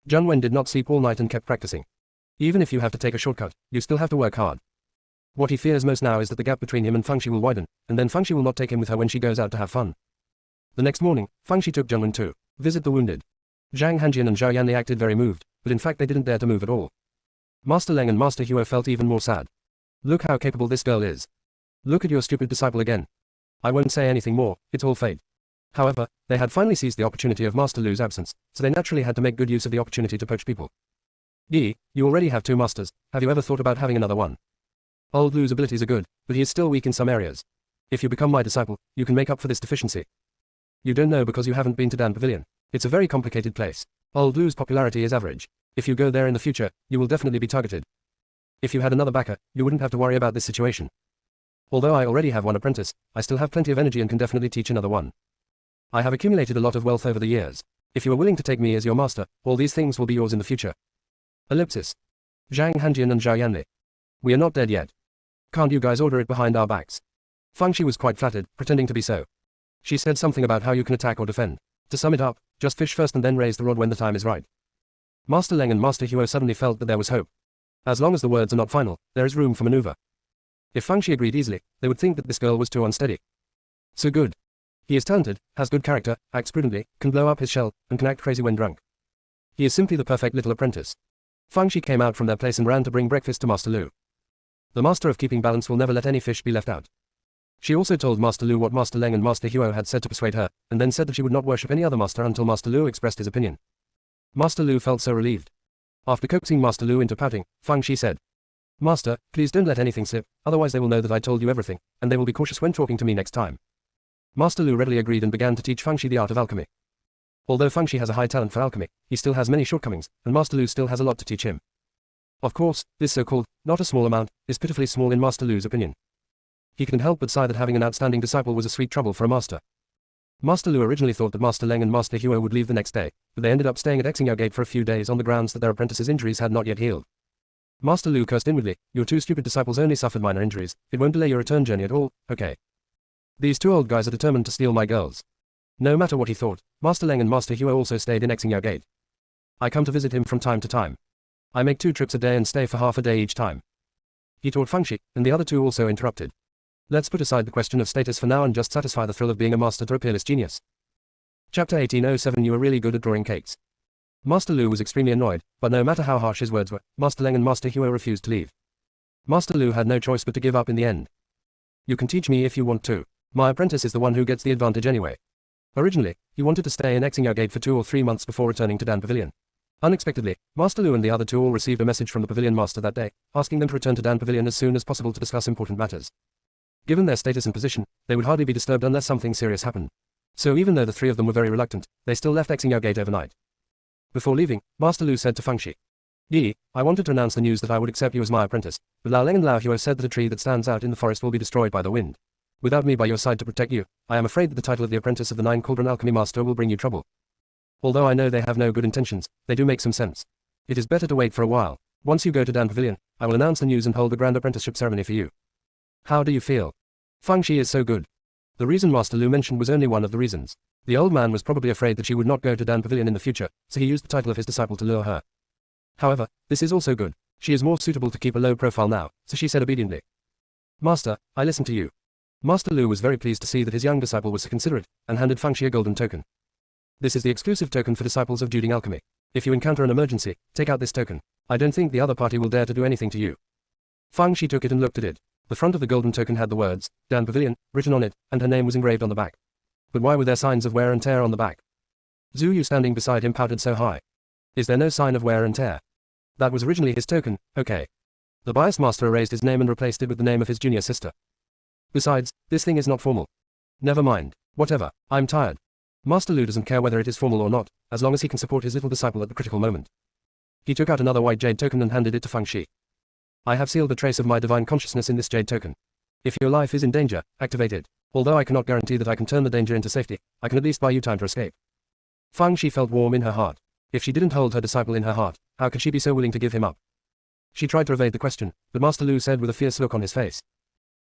Zhang Wen did not sleep all night and kept practicing. Even if you have to take a shortcut, you still have to work hard. What he fears most now is that the gap between him and Fang Shi will widen, and then Fang Shi will not take him with her when she goes out to have fun. The next morning, Fang Shi took Zhang Wen to visit the wounded. Zhang Hanjian and Zhao Yanli acted very moved, but in fact they didn't dare to move at all. Master Leng and Master Huo felt even more sad. Look how capable this girl is. Look at your stupid disciple again. I won't say anything more, it's all fate. However, they had finally seized the opportunity of Master Lu's absence, so they naturally had to make good use of the opportunity to poach people. Yi, you already have 2 masters, have you ever thought about having another one? Old Lu's abilities are good, but he is still weak in some areas. If you become my disciple, you can make up for this deficiency. You don't know because you haven't been to Dan Pavilion. It's a very complicated place. Old Lu's popularity is average. If you go there in the future, you will definitely be targeted. If you had another backer, you wouldn't have to worry about this situation. Although I already have 1 apprentice, I still have plenty of energy and can definitely teach another one. I have accumulated a lot of wealth over the years. If you are willing to take me as your master, all these things will be yours in the future. Ellipsis. Zhang Hanjian and Zhao Yanli. We are not dead yet. Can't you guys order it behind our backs? Fang Shi was quite flattered, pretending to be so. She said something about how you can attack or defend. To sum it up, just fish first and then raise the rod when the time is right. Master Leng and Master Huo suddenly felt that there was hope. As long as the words are not final, there is room for maneuver. If Fangxi agreed easily, they would think that this girl was too unsteady. So good. He is talented, has good character, acts prudently, can blow up his shell, and can act crazy when drunk. He is simply the perfect little apprentice. Fangxi came out from their place and ran to bring breakfast to Master Lu. The master of keeping balance will never let any fish be left out. She also told Master Lu what Master Leng and Master Huo had said to persuade her, and then said that she would not worship any other master until Master Lu expressed his opinion. Master Lu felt so relieved. After coaxing Master Lu into pouting, Fangxi said, "Master, please don't let anything slip, otherwise they will know that I told you everything, and they will be cautious when talking to me next time." Master Lu readily agreed and began to teach Fangxi the art of alchemy. Although Fangxi has a high talent for alchemy, he still has many shortcomings, and Master Lu still has a lot to teach him. Of course, this so-called, not a small amount, is pitifully small in Master Lu's opinion. He couldn't help but sigh that having an outstanding disciple was a sweet trouble for a master. Master Lu originally thought that Master Leng and Master Huo would leave the next day, but they ended up staying at Xingyao Gate for a few days on the grounds that their apprentice's injuries had not yet healed. Master Lu cursed inwardly, "Your two stupid disciples only suffered minor injuries, it won't delay your return journey at all, okay? These two old guys are determined to steal my girls." No matter what he thought, Master Leng and Master Huo also stayed in Xingyao Gate. "I come to visit him from time to time. I make 2 trips a day and stay for half a day each time." He taught Fangxi, and the other two also interrupted. Let's put aside the question of status for now and just satisfy the thrill of being a master to a peerless genius. Chapter 1807 You are really good at drawing cakes. Master Lu was extremely annoyed, but no matter how harsh his words were, Master Leng and Master Huo refused to leave. Master Lu had no choice but to give up in the end. "You can teach me if you want to. My apprentice is the one who gets the advantage anyway." Originally, he wanted to stay in Xingyao Gate for 2 or 3 months before returning to Dan Pavilion. Unexpectedly, Master Lu and the other two all received a message from the Pavilion Master that day, asking them to return to Dan Pavilion as soon as possible to discuss important matters. Given their status and position, they would hardly be disturbed unless something serious happened. So even though the 3 of them were very reluctant, they still left Xingyao Gate overnight. Before leaving, Master Lu said to Fangxi, "Yi, I wanted to announce the news that I would accept you as my apprentice, but Lao Leng and Lao Huo said that a tree that stands out in the forest will be destroyed by the wind. Without me by your side to protect you, I am afraid that the title of the apprentice of the 9 Cauldron Alchemy Master will bring you trouble. Although I know they have no good intentions, they do make some sense. It is better to wait for a while. Once you go to Dan Pavilion, I will announce the news and hold the grand apprenticeship ceremony for you. How do you feel?" Fangxi is so good. The reason Master Lu mentioned was only one of the reasons. The old man was probably afraid that she would not go to Dan Pavilion in the future, so he used the title of his disciple to lure her. However, this is also good. She is more suitable to keep a low profile now, so she said obediently, "Master, I listen to you." Master Lu was very pleased to see that his young disciple was so considerate, and handed Fangxi a golden token. "This is the exclusive token for disciples of Juding Alchemy. If you encounter an emergency, take out this token. I don't think the other party will dare to do anything to you." Fangxi took it and looked at it. The front of the golden token had the words, Dan Pavilion, written on it, and her name was engraved on the back. But why were there signs of wear and tear on the back? Zhu Yu standing beside him pouted so high. Is there no sign of wear and tear? That was originally his token, okay. The biased master erased his name and replaced it with the name of his junior sister. Besides, this thing is not formal. Never mind. Whatever, I'm tired. Master Lu doesn't care whether it is formal or not, as long as he can support his little disciple at the critical moment. He took out another white jade token and handed it to Fangxi. "I have sealed the trace of my divine consciousness in this jade token. If your life is in danger, activate it. Although I cannot guarantee that I can turn the danger into safety, I can at least buy you time to escape." Fangxi felt warm in her heart. If she didn't hold her disciple in her heart, how could she be so willing to give him up? She tried to evade the question, but Master Lu said with a fierce look on his face,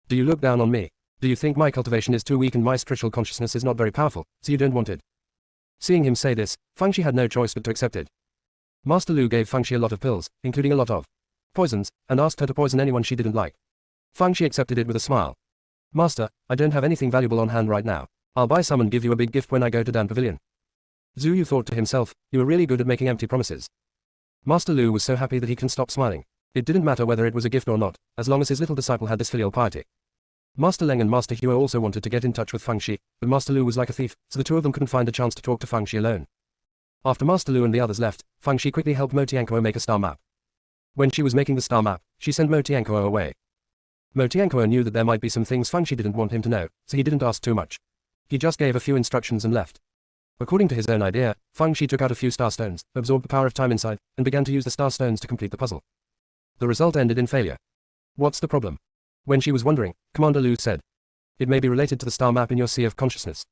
"Do you look down on me? Do you think my cultivation is too weak and my spiritual consciousness is not very powerful, so you don't want it?" Seeing him say this, Fangxi had no choice but to accept it. Master Lu gave Fangxi a lot of pills, including a lot of poisons, and asked her to poison anyone she didn't like. Fangxi accepted it with a smile. "Master, I don't have anything valuable on hand right now. I'll buy some and give you a big gift when I go to Dan Pavilion." Zhu Yu thought to himself, "You are really good at making empty promises." Master Lu was so happy that he couldn't stop smiling. It didn't matter whether it was a gift or not, as long as his little disciple had this filial piety. Master Leng and Master Huo also wanted to get in touch with Fangxi, but Master Lu was like a thief, so the two of them couldn't find a chance to talk to Fangxi alone. After Master Lu and the others left, Fangxi quickly helped Mo Tianquo make a star map. When she was making the star map, she sent Mo Tianquo away. Mo Tianquo knew that there might be some things Fangxi didn't want him to know, so he didn't ask too much. He just gave a few instructions and left. According to his own idea, Fangxi took out a few star stones, absorbed the power of time inside, and began to use the star stones to complete the puzzle. The result ended in failure. What's the problem? When she was wondering, Commander Lu said, "It may be related to the star map in your sea of consciousness.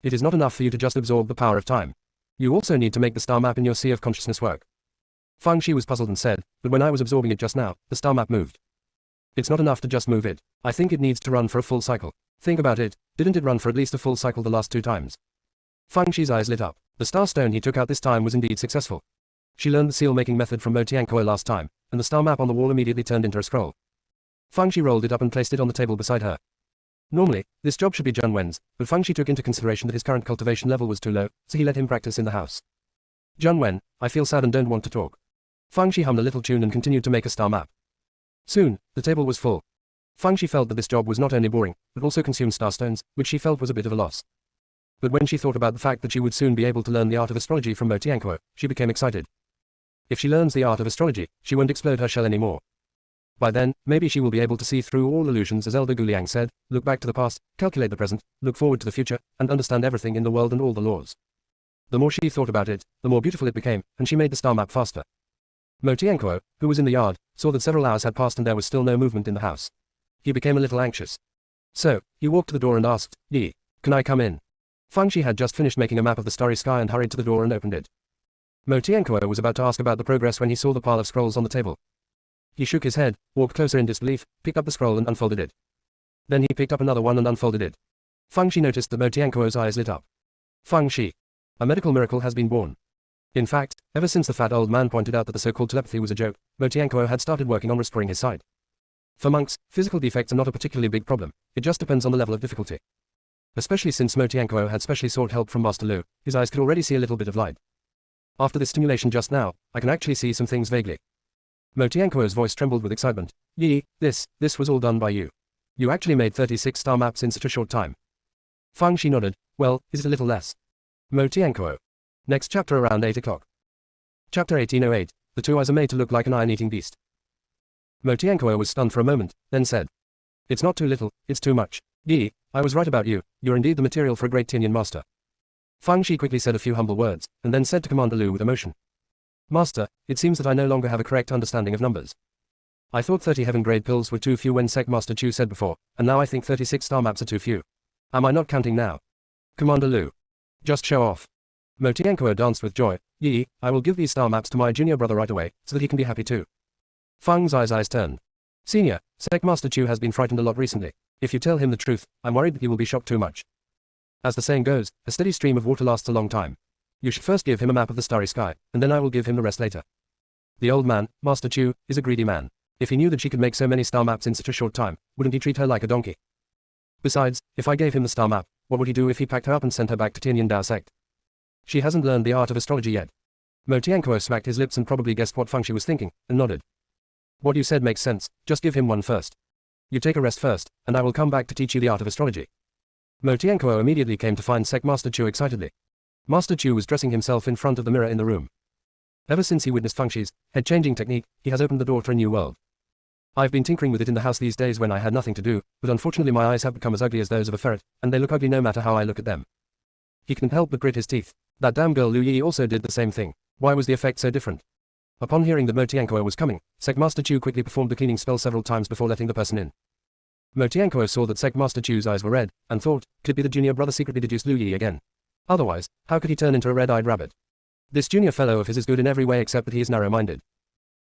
It is not enough for you to just absorb the power of time. You also need to make the star map in your sea of consciousness work." Fangxi was puzzled and said, "But when I was absorbing it just now, the star map moved." "It's not enough to just move it. I think it needs to run for a full cycle. Think about it, didn't it run for at least a full cycle the last 2 times? Fangxi's eyes lit up. The star stone he took out this time was indeed successful. She learned the seal-making method from Mo Tianquo last time, and the star map on the wall immediately turned into a scroll. Fang Shi rolled it up and placed it on the table beside her. Normally, this job should be Zhang Wen's, but Fang Shi took into consideration that his current cultivation level was too low, so he let him practice in the house. Zhang Wen, I feel sad and don't want to talk. Fang Shi hummed a little tune and continued to make a star map. Soon, the table was full. Fang Shi felt that this job was not only boring, but also consumed starstones, which she felt was a bit of a loss. But when she thought about the fact that she would soon be able to learn the art of astrology from Mo Tianquo, she became excited. If she learns the art of astrology, she won't explode her shell anymore. By then, maybe she will be able to see through all illusions, as Elder Guliang said, look back to the past, calculate the present, look forward to the future, and understand everything in the world and all the laws. The more she thought about it, the more beautiful it became, and she made the star map faster. Mo Tianquo, who was in the yard, saw that several hours had passed and there was still no movement in the house. He became a little anxious. So, he walked to the door and asked, Yi, can I come in? Fang Shi had just finished making a map of the starry sky and hurried to the door and opened it. Mo Tianquo was about to ask about the progress when he saw the pile of scrolls on the table. He shook his head, walked closer in disbelief, picked up the scroll and unfolded it. Then he picked up another one and unfolded it. Fang Shi noticed that Mo Tianquo's eyes lit up. Fang Shi. A medical miracle has been born. In fact, ever since the fat old man pointed out that the so-called telepathy was a joke, Mo Tianquo had started working on restoring his sight. For monks, physical defects are not a particularly big problem, it just depends on the level of difficulty. Especially since Mo Tianquo had specially sought help from Master Lu, his eyes could already see a little bit of light. After this stimulation just now, I can actually see some things vaguely. Mo Tianquo's voice trembled with excitement. Yi, this was all done by you. You actually made 36 star maps in such a short time. Fang Shi nodded. Well, is it a little less? Mo Tianquo. Next chapter around 8 o'clock. Chapter 1808, the two eyes are made to look like an iron-eating beast. Mo Tianquo was stunned for a moment, then said. It's not too little, it's too much. Yi, I was right about you, you're indeed the material for a great Tianyan master. Fang Shi quickly said a few humble words, and then said to Commander Lu with emotion. Master, it seems that I no longer have a correct understanding of numbers. I thought 30 heaven-grade pills were too few when Sect Master Chu said before, and now I think 36 star maps are too few. Am I not counting now? Commander Lu. Just show off. Mo Tianquo danced with joy. Yi, I will give these star maps to my junior brother right away, so that he can be happy too. Fang's eyes turned. Senior, Sect Master Chu has been frightened a lot recently. If you tell him the truth, I'm worried that he will be shocked too much. As the saying goes, a steady stream of water lasts a long time. You should first give him a map of the starry sky, and then I will give him the rest later. The old man, Master Chu, is a greedy man. If he knew that she could make so many star maps in such a short time, wouldn't he treat her like a donkey? Besides, if I gave him the star map, what would he do if he packed her up and sent her back to Tianyan Dao Sect? She hasn't learned the art of astrology yet. Mo Tianquo smacked his lips and probably guessed what Fang Shi was thinking, and nodded. What you said makes sense, just give him one first. You take a rest first, and I will come back to teach you the art of astrology. Mo Tianquo immediately came to find Sect Master Chu excitedly. Master Chu was dressing himself in front of the mirror in the room. Ever since he witnessed Fang Shi's head-changing technique, he has opened the door to a new world. I've been tinkering with it in the house these days when I had nothing to do, but unfortunately my eyes have become as ugly as those of a ferret, and they look ugly no matter how I look at them. He couldn't help but grit his teeth. That damn girl Lu Yi also did the same thing. Why was the effect so different? Upon hearing that Mo Tianquo was coming, Sect Master Chu quickly performed the cleaning spell several times before letting the person in. Mo Tianquo saw that Sect Master Chu's eyes were red, and thought, could it be the junior brother secretly deduced Lu Yi again? Otherwise, how could he turn into a red-eyed rabbit? This junior fellow of his is good in every way except that he is narrow-minded.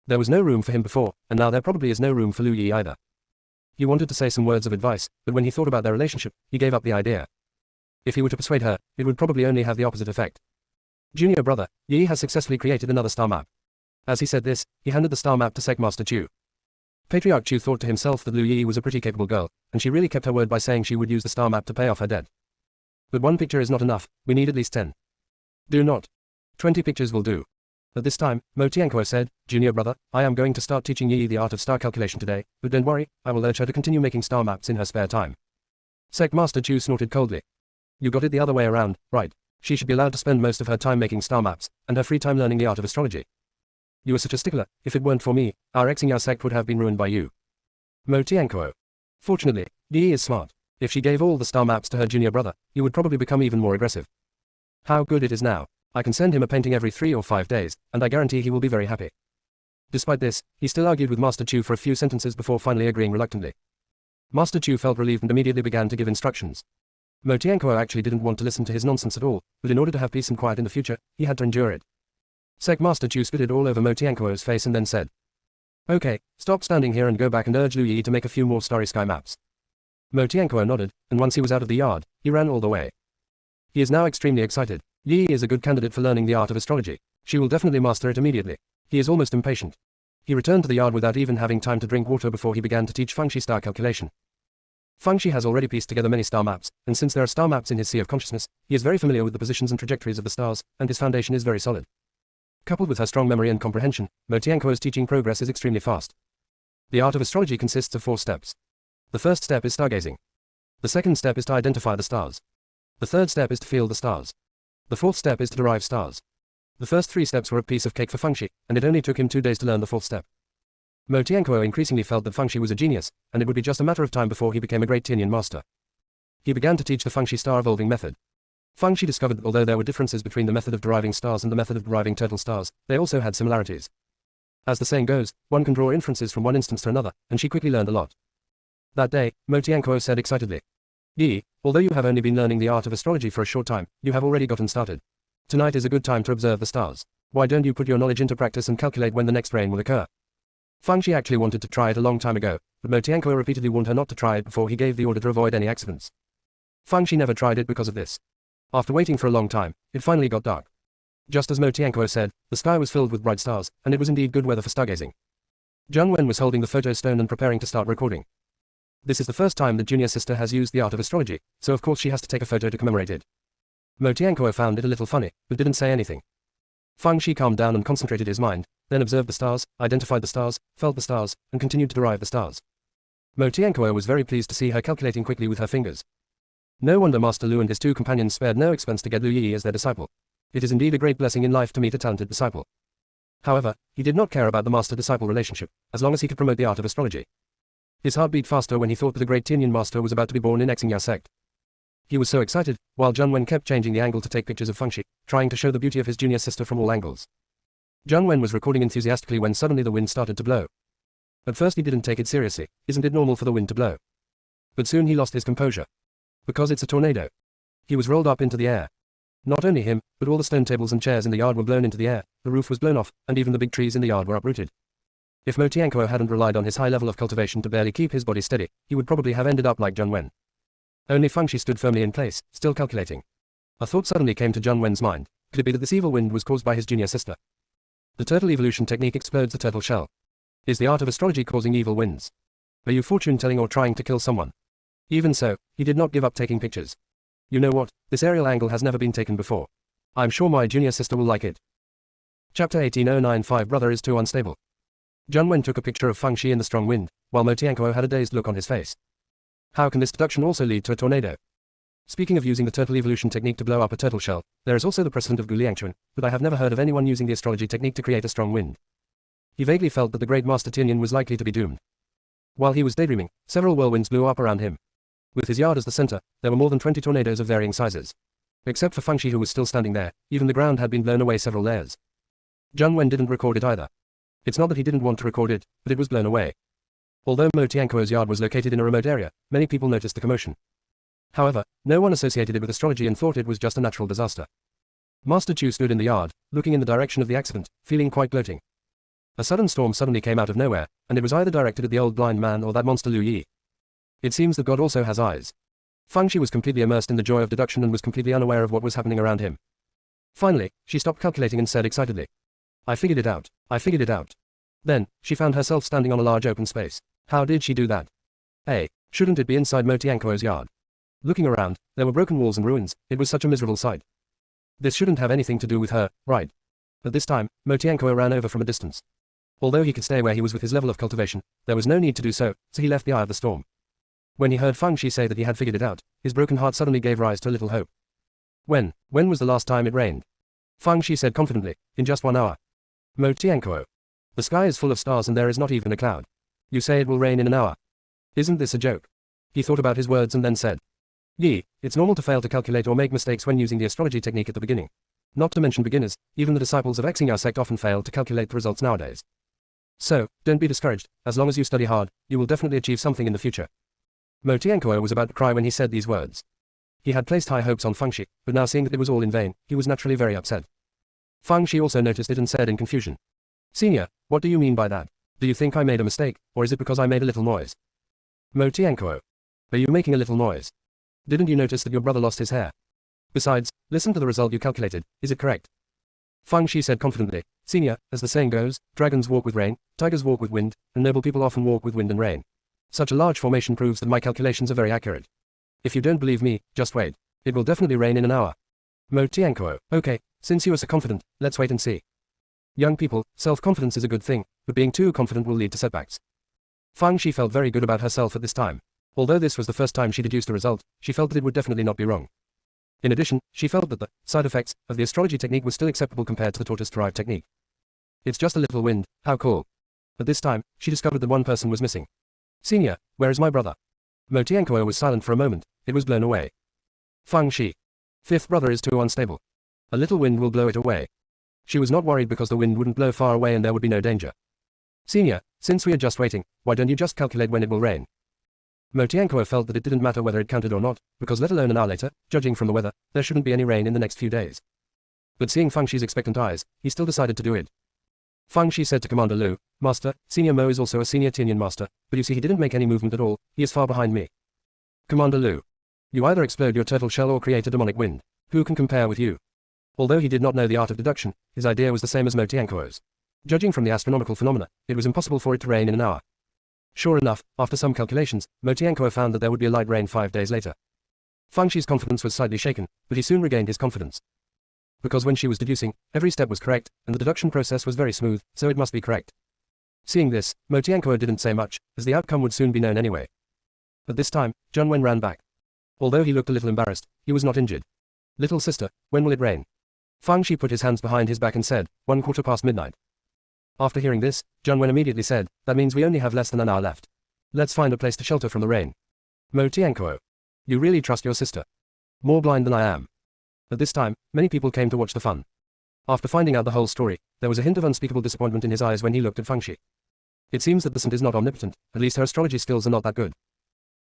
There was no room for him before, and now there probably is no room for Lu Yi either. He wanted to say some words of advice, but when he thought about their relationship, he gave up the idea. If he were to persuade her, it would probably only have the opposite effect. Junior brother, Yi has successfully created another star map. As he said this, he handed the star map to Sect Master Chu. Patriarch Chu thought to himself that Lu Yi was a pretty capable girl, and she really kept her word by saying she would use the star map to pay off her debt. But one picture is not enough, we need at least 10. Do not. 20 pictures will do. At this time, Mo Tianquo said, Junior brother, I am going to start teaching Yi the art of star calculation today, but don't worry, I will urge her to continue making star maps in her spare time. Sect Master Chu snorted coldly. You got it the other way around, right? She should be allowed to spend most of her time making star maps, and her free time learning the art of astrology. You are such a stickler, if it weren't for me, our Xingyao sect would have been ruined by you. Mo Tianquo. Fortunately, Yi is smart. If she gave all the star maps to her junior brother, he would probably become even more aggressive. How good it is now. I can send him a painting every 3 or 5 days, and I guarantee he will be very happy. Despite this, he still argued with Master Chu for a few sentences before finally agreeing reluctantly. Master Chu felt relieved and immediately began to give instructions. Mo Tianquo actually didn't want to listen to his nonsense at all, but in order to have peace and quiet in the future, he had to endure it. Sect Master Chu spitted all over Mo Tianquo's face and then said, Okay, stop standing here and go back and urge Lu Yi to make a few more starry sky maps. Mo Tianquo nodded, and once he was out of the yard, he ran all the way. He is now extremely excited. Yi is a good candidate for learning the art of astrology. She will definitely master it immediately. He is almost impatient. He returned to the yard without even having time to drink water before he began to teach Fangxi star calculation. Fangxi has already pieced together many star maps, and since there are star maps in his sea of consciousness, he is very familiar with the positions and trajectories of the stars, and his foundation is very solid. Coupled with her strong memory and comprehension, Mo Tianquo's teaching progress is extremely fast. The art of astrology consists of 4 steps. The first step is stargazing. The second step is to identify the stars. The third step is to feel the stars. The fourth step is to derive stars. The first 3 steps were a piece of cake for Fangxi, and it only took him 2 days to learn the 4th step. Mo Tianquo increasingly felt that Fangxi was a genius, and it would be just a matter of time before he became a great Tianyan master. He began to teach the Fangxi star evolving method. Fangxi discovered that although there were differences between the method of deriving stars and the method of deriving turtle stars, they also had similarities. As the saying goes, one can draw inferences from one instance to another, and she quickly learned a lot. That day, Mo Tianquo said excitedly, "Yi, although you have only been learning the art of astrology for a short time, you have already gotten started. Tonight is a good time to observe the stars. Why don't you put your knowledge into practice and calculate when the next rain will occur?" Fangxi actually wanted to try it a long time ago, but Mo Tianquo repeatedly warned her not to try it before he gave the order to avoid any accidents. Fangxi never tried it because of this. After waiting for a long time, it finally got dark. Just as Mo Tianquo said, the sky was filled with bright stars, and it was indeed good weather for stargazing. Zheng Wen was holding the photo stone and preparing to start recording. This is the first time the junior sister has used the art of astrology, so of course she has to take a photo to commemorate it. Mo Tianquo found it a little funny, but didn't say anything. Fangxi calmed down and concentrated his mind, then observed the stars, identified the stars, felt the stars, and continued to derive the stars. Mo Tianquo was very pleased to see her calculating quickly with her fingers. No wonder Master Lu and his 2 companions spared no expense to get Lu Yi as their disciple. It is indeed a great blessing in life to meet a talented disciple. However, he did not care about the master-disciple relationship, as long as he could promote the art of astrology. His heart beat faster when he thought that a great Tianyan master was about to be born in Xingya Sect. He was so excited, while Zheng Wen kept changing the angle to take pictures of Fangxi, trying to show the beauty of his junior sister from all angles. Zheng Wen was recording enthusiastically when suddenly the wind started to blow. At first he didn't take it seriously, isn't it normal for the wind to blow? But soon he lost his composure. Because it's a tornado. He was rolled up into the air. Not only him, but all the stone tables and chairs in the yard were blown into the air, the roof was blown off, and even the big trees in the yard were uprooted. If Mo Tianquo hadn't relied on his high level of cultivation to barely keep his body steady, he would probably have ended up like Zheng Wen. Only Fangxi stood firmly in place, still calculating. A thought suddenly came to Zheng Wen's mind. Could it be that this evil wind was caused by his junior sister? The turtle evolution technique explodes the turtle shell. Is the art of astrology causing evil winds? Are you fortune-telling or trying to kill someone? Even so, he did not give up taking pictures. You know what, this aerial angle has never been taken before. I'm sure my junior sister will like it. Chapter 18095 Brother is too unstable. Zheng Wen took a picture of Fangxi in the strong wind, while Mo Tianquo had a dazed look on his face. How can this deduction also lead to a tornado? Speaking of using the turtle evolution technique to blow up a turtle shell, there is also the precedent of Gu Liangchuan, but I have never heard of anyone using the astrology technique to create a strong wind. He vaguely felt that the great Master Tianyan was likely to be doomed. While he was daydreaming, several whirlwinds blew up around him. With his yard as the center, there were more than 20 tornadoes of varying sizes. Except for Fangxi who was still standing there, even the ground had been blown away several layers. Zheng Wen didn't record it either. It's not that he didn't want to record it, but it was blown away. Although Mo Tianquo's yard was located in a remote area, many people noticed the commotion. However, no one associated it with astrology and thought it was just a natural disaster. Master Chu stood in the yard, looking in the direction of the accident, feeling quite gloating. A sudden storm suddenly came out of nowhere, and it was either directed at the old blind man or that monster Lu Yi. It seems that God also has eyes. Fangxi was completely immersed in the joy of deduction and was completely unaware of what was happening around him. Finally, she stopped calculating and said excitedly, "I figured it out. I figured it out." Then, she found herself standing on a large open space. How did she do that? Shouldn't it be inside Mo Tianquo's yard? Looking around, there were broken walls and ruins. It was such a miserable sight. This shouldn't have anything to do with her, right? At this time, Mo Tianquo ran over from a distance. Although he could stay where he was with his level of cultivation, there was no need to do so, so he left the eye of the storm. When he heard Fangxi say that he had figured it out, his broken heart suddenly gave rise to a little hope. When was the last time it rained? Fangxi said confidently, in just 1 hour. Mo Tianquo. The sky is full of stars and there is not even a cloud. You say it will rain in an hour. Isn't this a joke? He thought about his words and then said, "Yi, it's normal to fail to calculate or make mistakes when using the astrology technique at the beginning. Not to mention beginners, even the disciples of Xingya Sect often fail to calculate the results nowadays. So, don't be discouraged, as long as you study hard, you will definitely achieve something in the future." Mo Tianquo was about to cry when he said these words. He had placed high hopes on Fangxi, but now seeing that it was all in vain, he was naturally very upset. Fangxi also noticed it and said in confusion, "Senior, what do you mean by that? Do you think I made a mistake, or is it because I made a little noise?" Mo Tianquo. Are you making a little noise? Didn't you notice that your brother lost his hair? Besides, listen to the result you calculated, is it correct? Fang Shi said confidently, Senior, as the saying goes, dragons walk with rain, tigers walk with wind, and noble people often walk with wind and rain. Such a large formation proves that my calculations are very accurate. If you don't believe me, just wait. It will definitely rain in an hour. Mo Tianquo, okay, since you are so confident, let's wait and see. Young people, self-confidence is a good thing, but being too confident will lead to setbacks. Fang Shi felt very good about herself at this time. Although this was the first time she deduced a result, she felt that it would definitely not be wrong. In addition, she felt that the side effects of the astrology technique was still acceptable compared to the tortoise-derived technique. It's just a little wind, how cool. At this time, she discovered that one person was missing. Senior, where is my brother? Mo Tianquo was silent for a moment, it was blown away. Fang Shi. Fifth brother is too unstable. A little wind will blow it away. She was not worried because the wind wouldn't blow far away and there would be no danger. Senior, since we are just waiting, why don't you just calculate when it will rain? Mo Tianquo felt that it didn't matter whether it counted or not, because let alone an hour later, judging from the weather, there shouldn't be any rain in the next few days. But seeing Fang Shi's expectant eyes, he still decided to do it. Fang Shi said to Commander Lu, Master, Senior Mo is also a senior Tianyan master, but you see he didn't make any movement at all, he is far behind me. Commander Lu. You either explode your turtle shell or create a demonic wind. Who can compare with you? Although he did not know the art of deduction, his idea was the same as Mo Tianquo's. Judging from the astronomical phenomena, it was impossible for it to rain in an hour. Sure enough, after some calculations, Mo Tianquo found that there would be a light rain 5 days later. Fang Shi's confidence was slightly shaken, but he soon regained his confidence. Because when she was deducing, every step was correct, and the deduction process was very smooth, so it must be correct. Seeing this, Mo Tianquo didn't say much, as the outcome would soon be known anyway. At this time, Zhang Wen ran back. Although he looked a little embarrassed, he was not injured. Little sister, when will it rain? Fang Shi put his hands behind his back and said, 1:15 midnight. After hearing this, Zhang Wen immediately said, that means we only have less than an hour left. Let's find a place to shelter from the rain. Mo Tianquo. You really trust your sister? More blind than I am. At this time, many people came to watch the fun. After finding out the whole story, there was a hint of unspeakable disappointment in his eyes when he looked at Fang Shi. It seems that the Saint is not omnipotent, at least her astrology skills are not that good.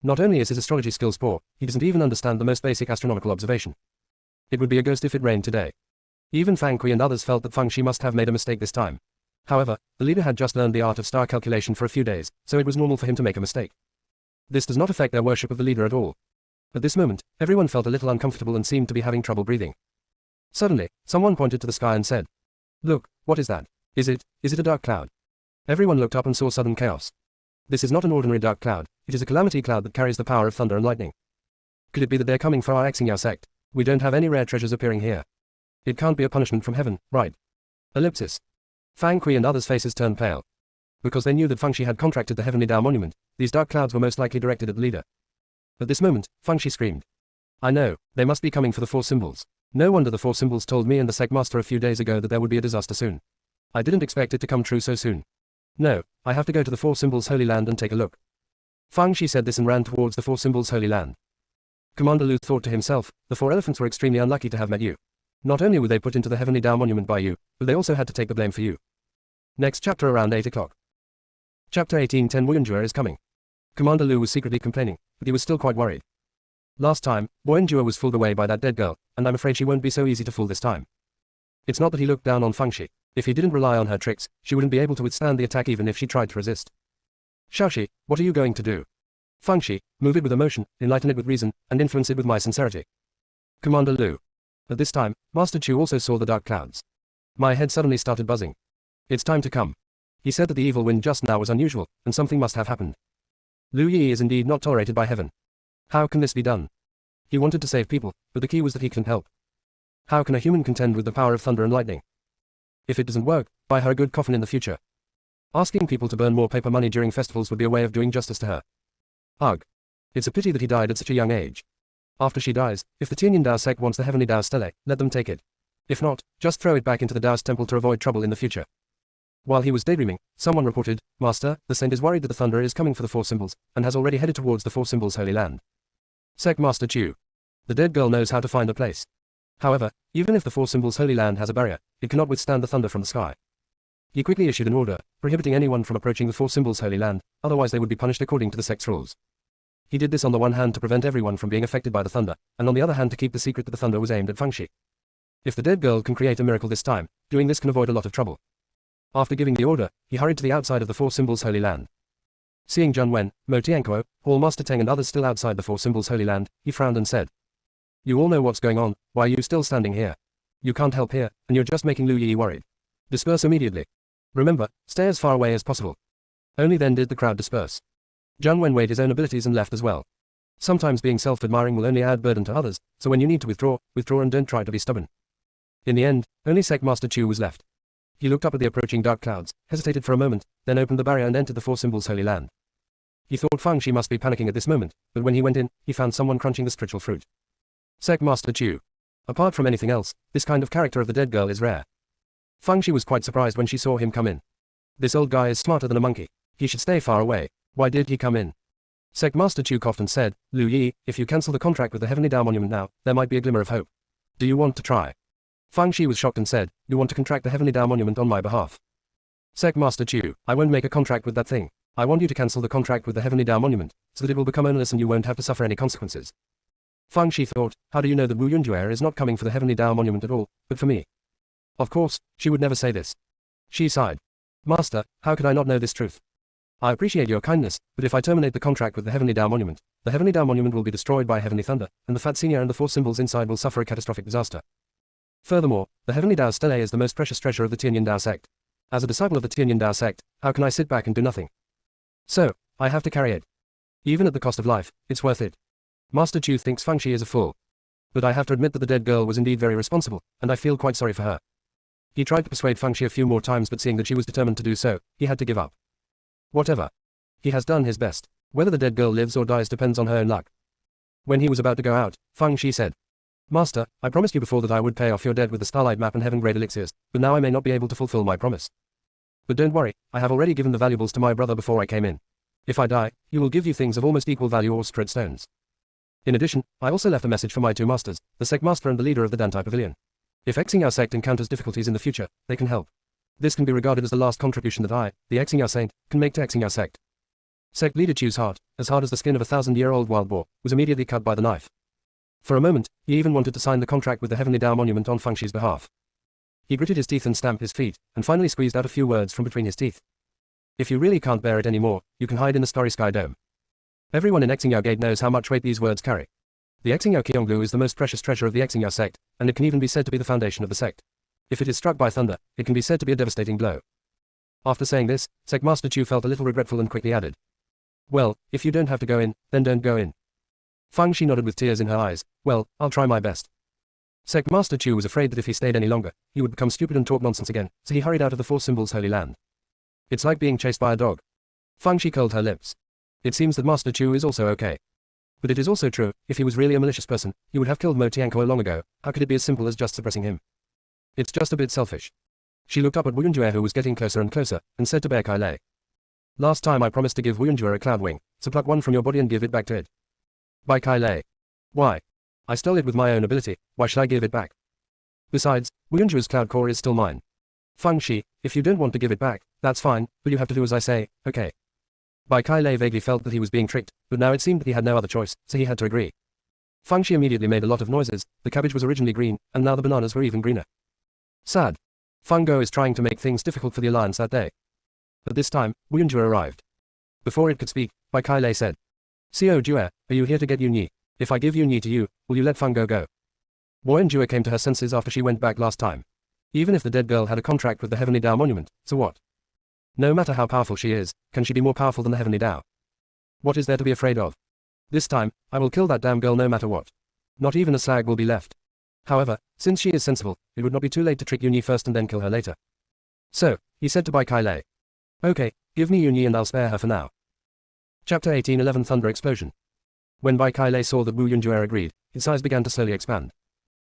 Not only is his astrology skills poor, he doesn't even understand the most basic astronomical observation. It would be a ghost if it rained today. Even Fang Kui and others felt that Fang Shi must have made a mistake this time. However, the leader had just learned the art of star calculation for a few days, so it was normal for him to make a mistake. This does not affect their worship of the leader at all. At this moment, everyone felt a little uncomfortable and seemed to be having trouble breathing. Suddenly, someone pointed to the sky and said, Look, what is that? Is it a dark cloud? Everyone looked up and saw sudden chaos. This is not an ordinary dark cloud, it is a calamity cloud that carries the power of thunder and lightning. Could it be that they're coming for our Xingyao sect? We don't have any rare treasures appearing here. It can't be a punishment from heaven, right? Ellipsis. Fang Kui and others' faces turned pale. Because they knew that Fang Shi had contracted the Heavenly Tao Monument, these dark clouds were most likely directed at the leader. At this moment, Fang Shi screamed. I know, they must be coming for the 4 symbols. No wonder the 4 symbols told me and the Sect Master a few days ago that there would be a disaster soon. I didn't expect it to come true so soon. No, I have to go to the 4 symbols Holy Land and take a look. Fang Shi said this and ran towards the 4 symbols Holy Land. Commander Lu thought to himself, the 4 elephants were extremely unlucky to have met you. Not only were they put into the Heavenly Tao Monument by you, but they also had to take the blame for you. Next chapter around 8 o'clock. Chapter 1810 Woyunjua is coming. Commander Lu was secretly complaining, but he was still quite worried. Last time, Woyunjua was fooled away by that dead girl, and I'm afraid she won't be so easy to fool this time. It's not that he looked down on Fang Shi. If he didn't rely on her tricks, she wouldn't be able to withstand the attack even if she tried to resist. Xiaoxi, what are you going to do? Fang Shi, move it with emotion, enlighten it with reason, and influence it with my sincerity. Commander Lu. At this time, Master Chu also saw the dark clouds. My head suddenly started buzzing. It's time to come. He said that the evil wind just now was unusual, and something must have happened. Lu Yi is indeed not tolerated by heaven. How can this be done? He wanted to save people, but the key was that he couldn't help. How can a human contend with the power of thunder and lightning? If it doesn't work, buy her a good coffin in the future. Asking people to burn more paper money during festivals would be a way of doing justice to her. Ugh. It's a pity that he died at such a young age. After she dies, if the Tianyan Dao sect wants the Heavenly Dao Stele, let them take it. If not, just throw it back into the Daoist temple to avoid trouble in the future. While he was daydreaming, someone reported, Master, the Saint is worried that the thunder is coming for the 4 symbols, and has already headed towards the 4 symbols Holy Land. Sect Master Chu. The dead girl knows how to find a place. However, even if the 4 symbols Holy Land has a barrier, it cannot withstand the thunder from the sky. He quickly issued an order, prohibiting anyone from approaching the 4 symbols Holy Land, otherwise they would be punished according to the sect's rules. He did this on the one hand to prevent everyone from being affected by the thunder, and on the other hand to keep the secret that the thunder was aimed at Fang Shi. If the dead girl can create a miracle this time, doing this can avoid a lot of trouble. After giving the order, he hurried to the outside of the 4 symbols Holy Land. Seeing Zhang Wen, Mo Tianquo, Hall Master Teng and others still outside the 4 symbols Holy Land, he frowned and said, You all know what's going on, why are you still standing here? You can't help here, and you're just making Lu Yi worried. Disperse immediately. Remember, stay as far away as possible. Only then did the crowd disperse. Zhang Wen weighed his own abilities and left as well. Sometimes being self-admiring will only add burden to others, so when you need to withdraw and don't try to be stubborn. In the end, only Sect Master Chu was left. He looked up at the approaching dark clouds, hesitated for a moment, then opened the barrier and entered the Four Symbols Holy Land. He thought Fang Shi must be panicking at this moment, but when he went in, he found someone crunching the spiritual fruit. Sect Master Chu. Apart from anything else, this kind of character of the dead girl is rare. Fang Shi was quite surprised when she saw him come in. This old guy is smarter than a monkey. He should stay far away. Why did he come in? Sect Master Chu coughed and said, Lu Yi, if you cancel the contract with the Heavenly Tao Monument now, there might be a glimmer of hope. Do you want to try? Fang Shi was shocked and said, you want to contract the Heavenly Tao Monument on my behalf? Sect Master Chu, I won't make a contract with that thing. I want you to cancel the contract with the Heavenly Tao Monument, so that it will become ownerless and you won't have to suffer any consequences. Fang Shi thought, how do you know that Wu Yunjue is not coming for the Heavenly Tao Monument at all, but for me? Of course, she would never say this. She sighed. Master, how could I not know this truth? I appreciate your kindness, but if I terminate the contract with the Heavenly Tao Monument, the Heavenly Tao Monument will be destroyed by Heavenly Thunder, and the Fat Senior and the 4 symbols inside will suffer a catastrophic disaster. Furthermore, the Heavenly Tao Stele is the most precious treasure of the Tianyin Tao Sect. As a disciple of the Tianyin Tao Sect, how can I sit back and do nothing? So, I have to carry it. Even at the cost of life, it's worth it. Master Chu thinks Fang Shi is a fool. But I have to admit that the dead girl was indeed very responsible, and I feel quite sorry for her. He tried to persuade Fang Shi a few more times, but seeing that she was determined to do so, he had to give up. Whatever. He has done his best. Whether the dead girl lives or dies depends on her own luck. When he was about to go out, Fang Shi said, Master, I promised you before that I would pay off your debt with the Starlight Map and Heaven Grade Elixirs, but now I may not be able to fulfill my promise. But don't worry, I have already given the valuables to my brother before I came in. If I die, he will give you things of almost equal value or spirit stones. In addition, I also left a message for my 2 masters, the Sect Master and the leader of the Dantai Pavilion. If Xingyao Sect encounters difficulties in the future, they can help. This can be regarded as the last contribution that I, the Xingyao Saint, can make to Xingyao Sect. Sect leader Chu's heart, as hard as the skin of a 1,000-year-old wild boar, was immediately cut by the knife. For a moment, he even wanted to sign the contract with the Heavenly Tao Monument on Fang Shi's behalf. He gritted his teeth and stamped his feet, and finally squeezed out a few words from between his teeth. If you really can't bear it anymore, you can hide in the Starry Sky Dome. Everyone in Xingyao Gate knows how much weight these words carry. The Xingyao Qionglu is the most precious treasure of the Xingyao Sect, and it can even be said to be the foundation of the sect. If it is struck by thunder, it can be said to be a devastating blow. After saying this, Sect Master Chu felt a little regretful and quickly added, well, if you don't have to go in, then don't go in. Fang Shi nodded with tears in her eyes, well, I'll try my best. Sect Master Chu was afraid that if he stayed any longer, he would become stupid and talk nonsense again, so he hurried out of the 4 Symbols Holy Land. It's like being chased by a dog. Fang Shi curled her lips. It seems that Master Chu is also okay. But it is also true, if he was really a malicious person, he would have killed Mo Tianko long ago. How could it be as simple as just suppressing him? It's just a bit selfish. She looked up at Wu Yunjue, who was getting closer and closer, and said to Bear Kai Lei, last time I promised to give Wu Yunjue a cloud wing, so pluck one from your body and give it back to it. By Kai Lei. Why? I stole it with my own ability, why should I give it back? Besides, Wu Yunjue's cloud core is still mine. Fang Shi, if you don't want to give it back, that's fine, but you have to do as I say, okay? Bai Kai Lei vaguely felt that he was being tricked, but now it seemed that he had no other choice, so he had to agree. Fang Shi immediately made a lot of noises. The cabbage was originally green, and now the bananas were even greener. Sad. Fang Go is trying to make things difficult for the alliance that day. At this time, Wu Yunjue arrived. Before it could speak, Bai Kai Lei said, Xiao Jue, are you here to get Yunyi? If I give Yunyi to you, will you let Fang Go go? Wu Yunjue came to her senses after she went back last time. Even if the dead girl had a contract with the Heavenly Tao Monument, so what? No matter how powerful she is, can she be more powerful than the Heavenly Tao? What is there to be afraid of? This time, I will kill that damn girl no matter what. Not even a slag will be left. However, since she is sensible, it would not be too late to trick Yunyi first and then kill her later. So, he said to Bai Kai Lei. Okay, give me Yunyi and I'll spare her for now. Chapter 1811 Thunder Explosion. When Bai Kai Lei saw that Wu Yunjue agreed, his eyes began to slowly expand.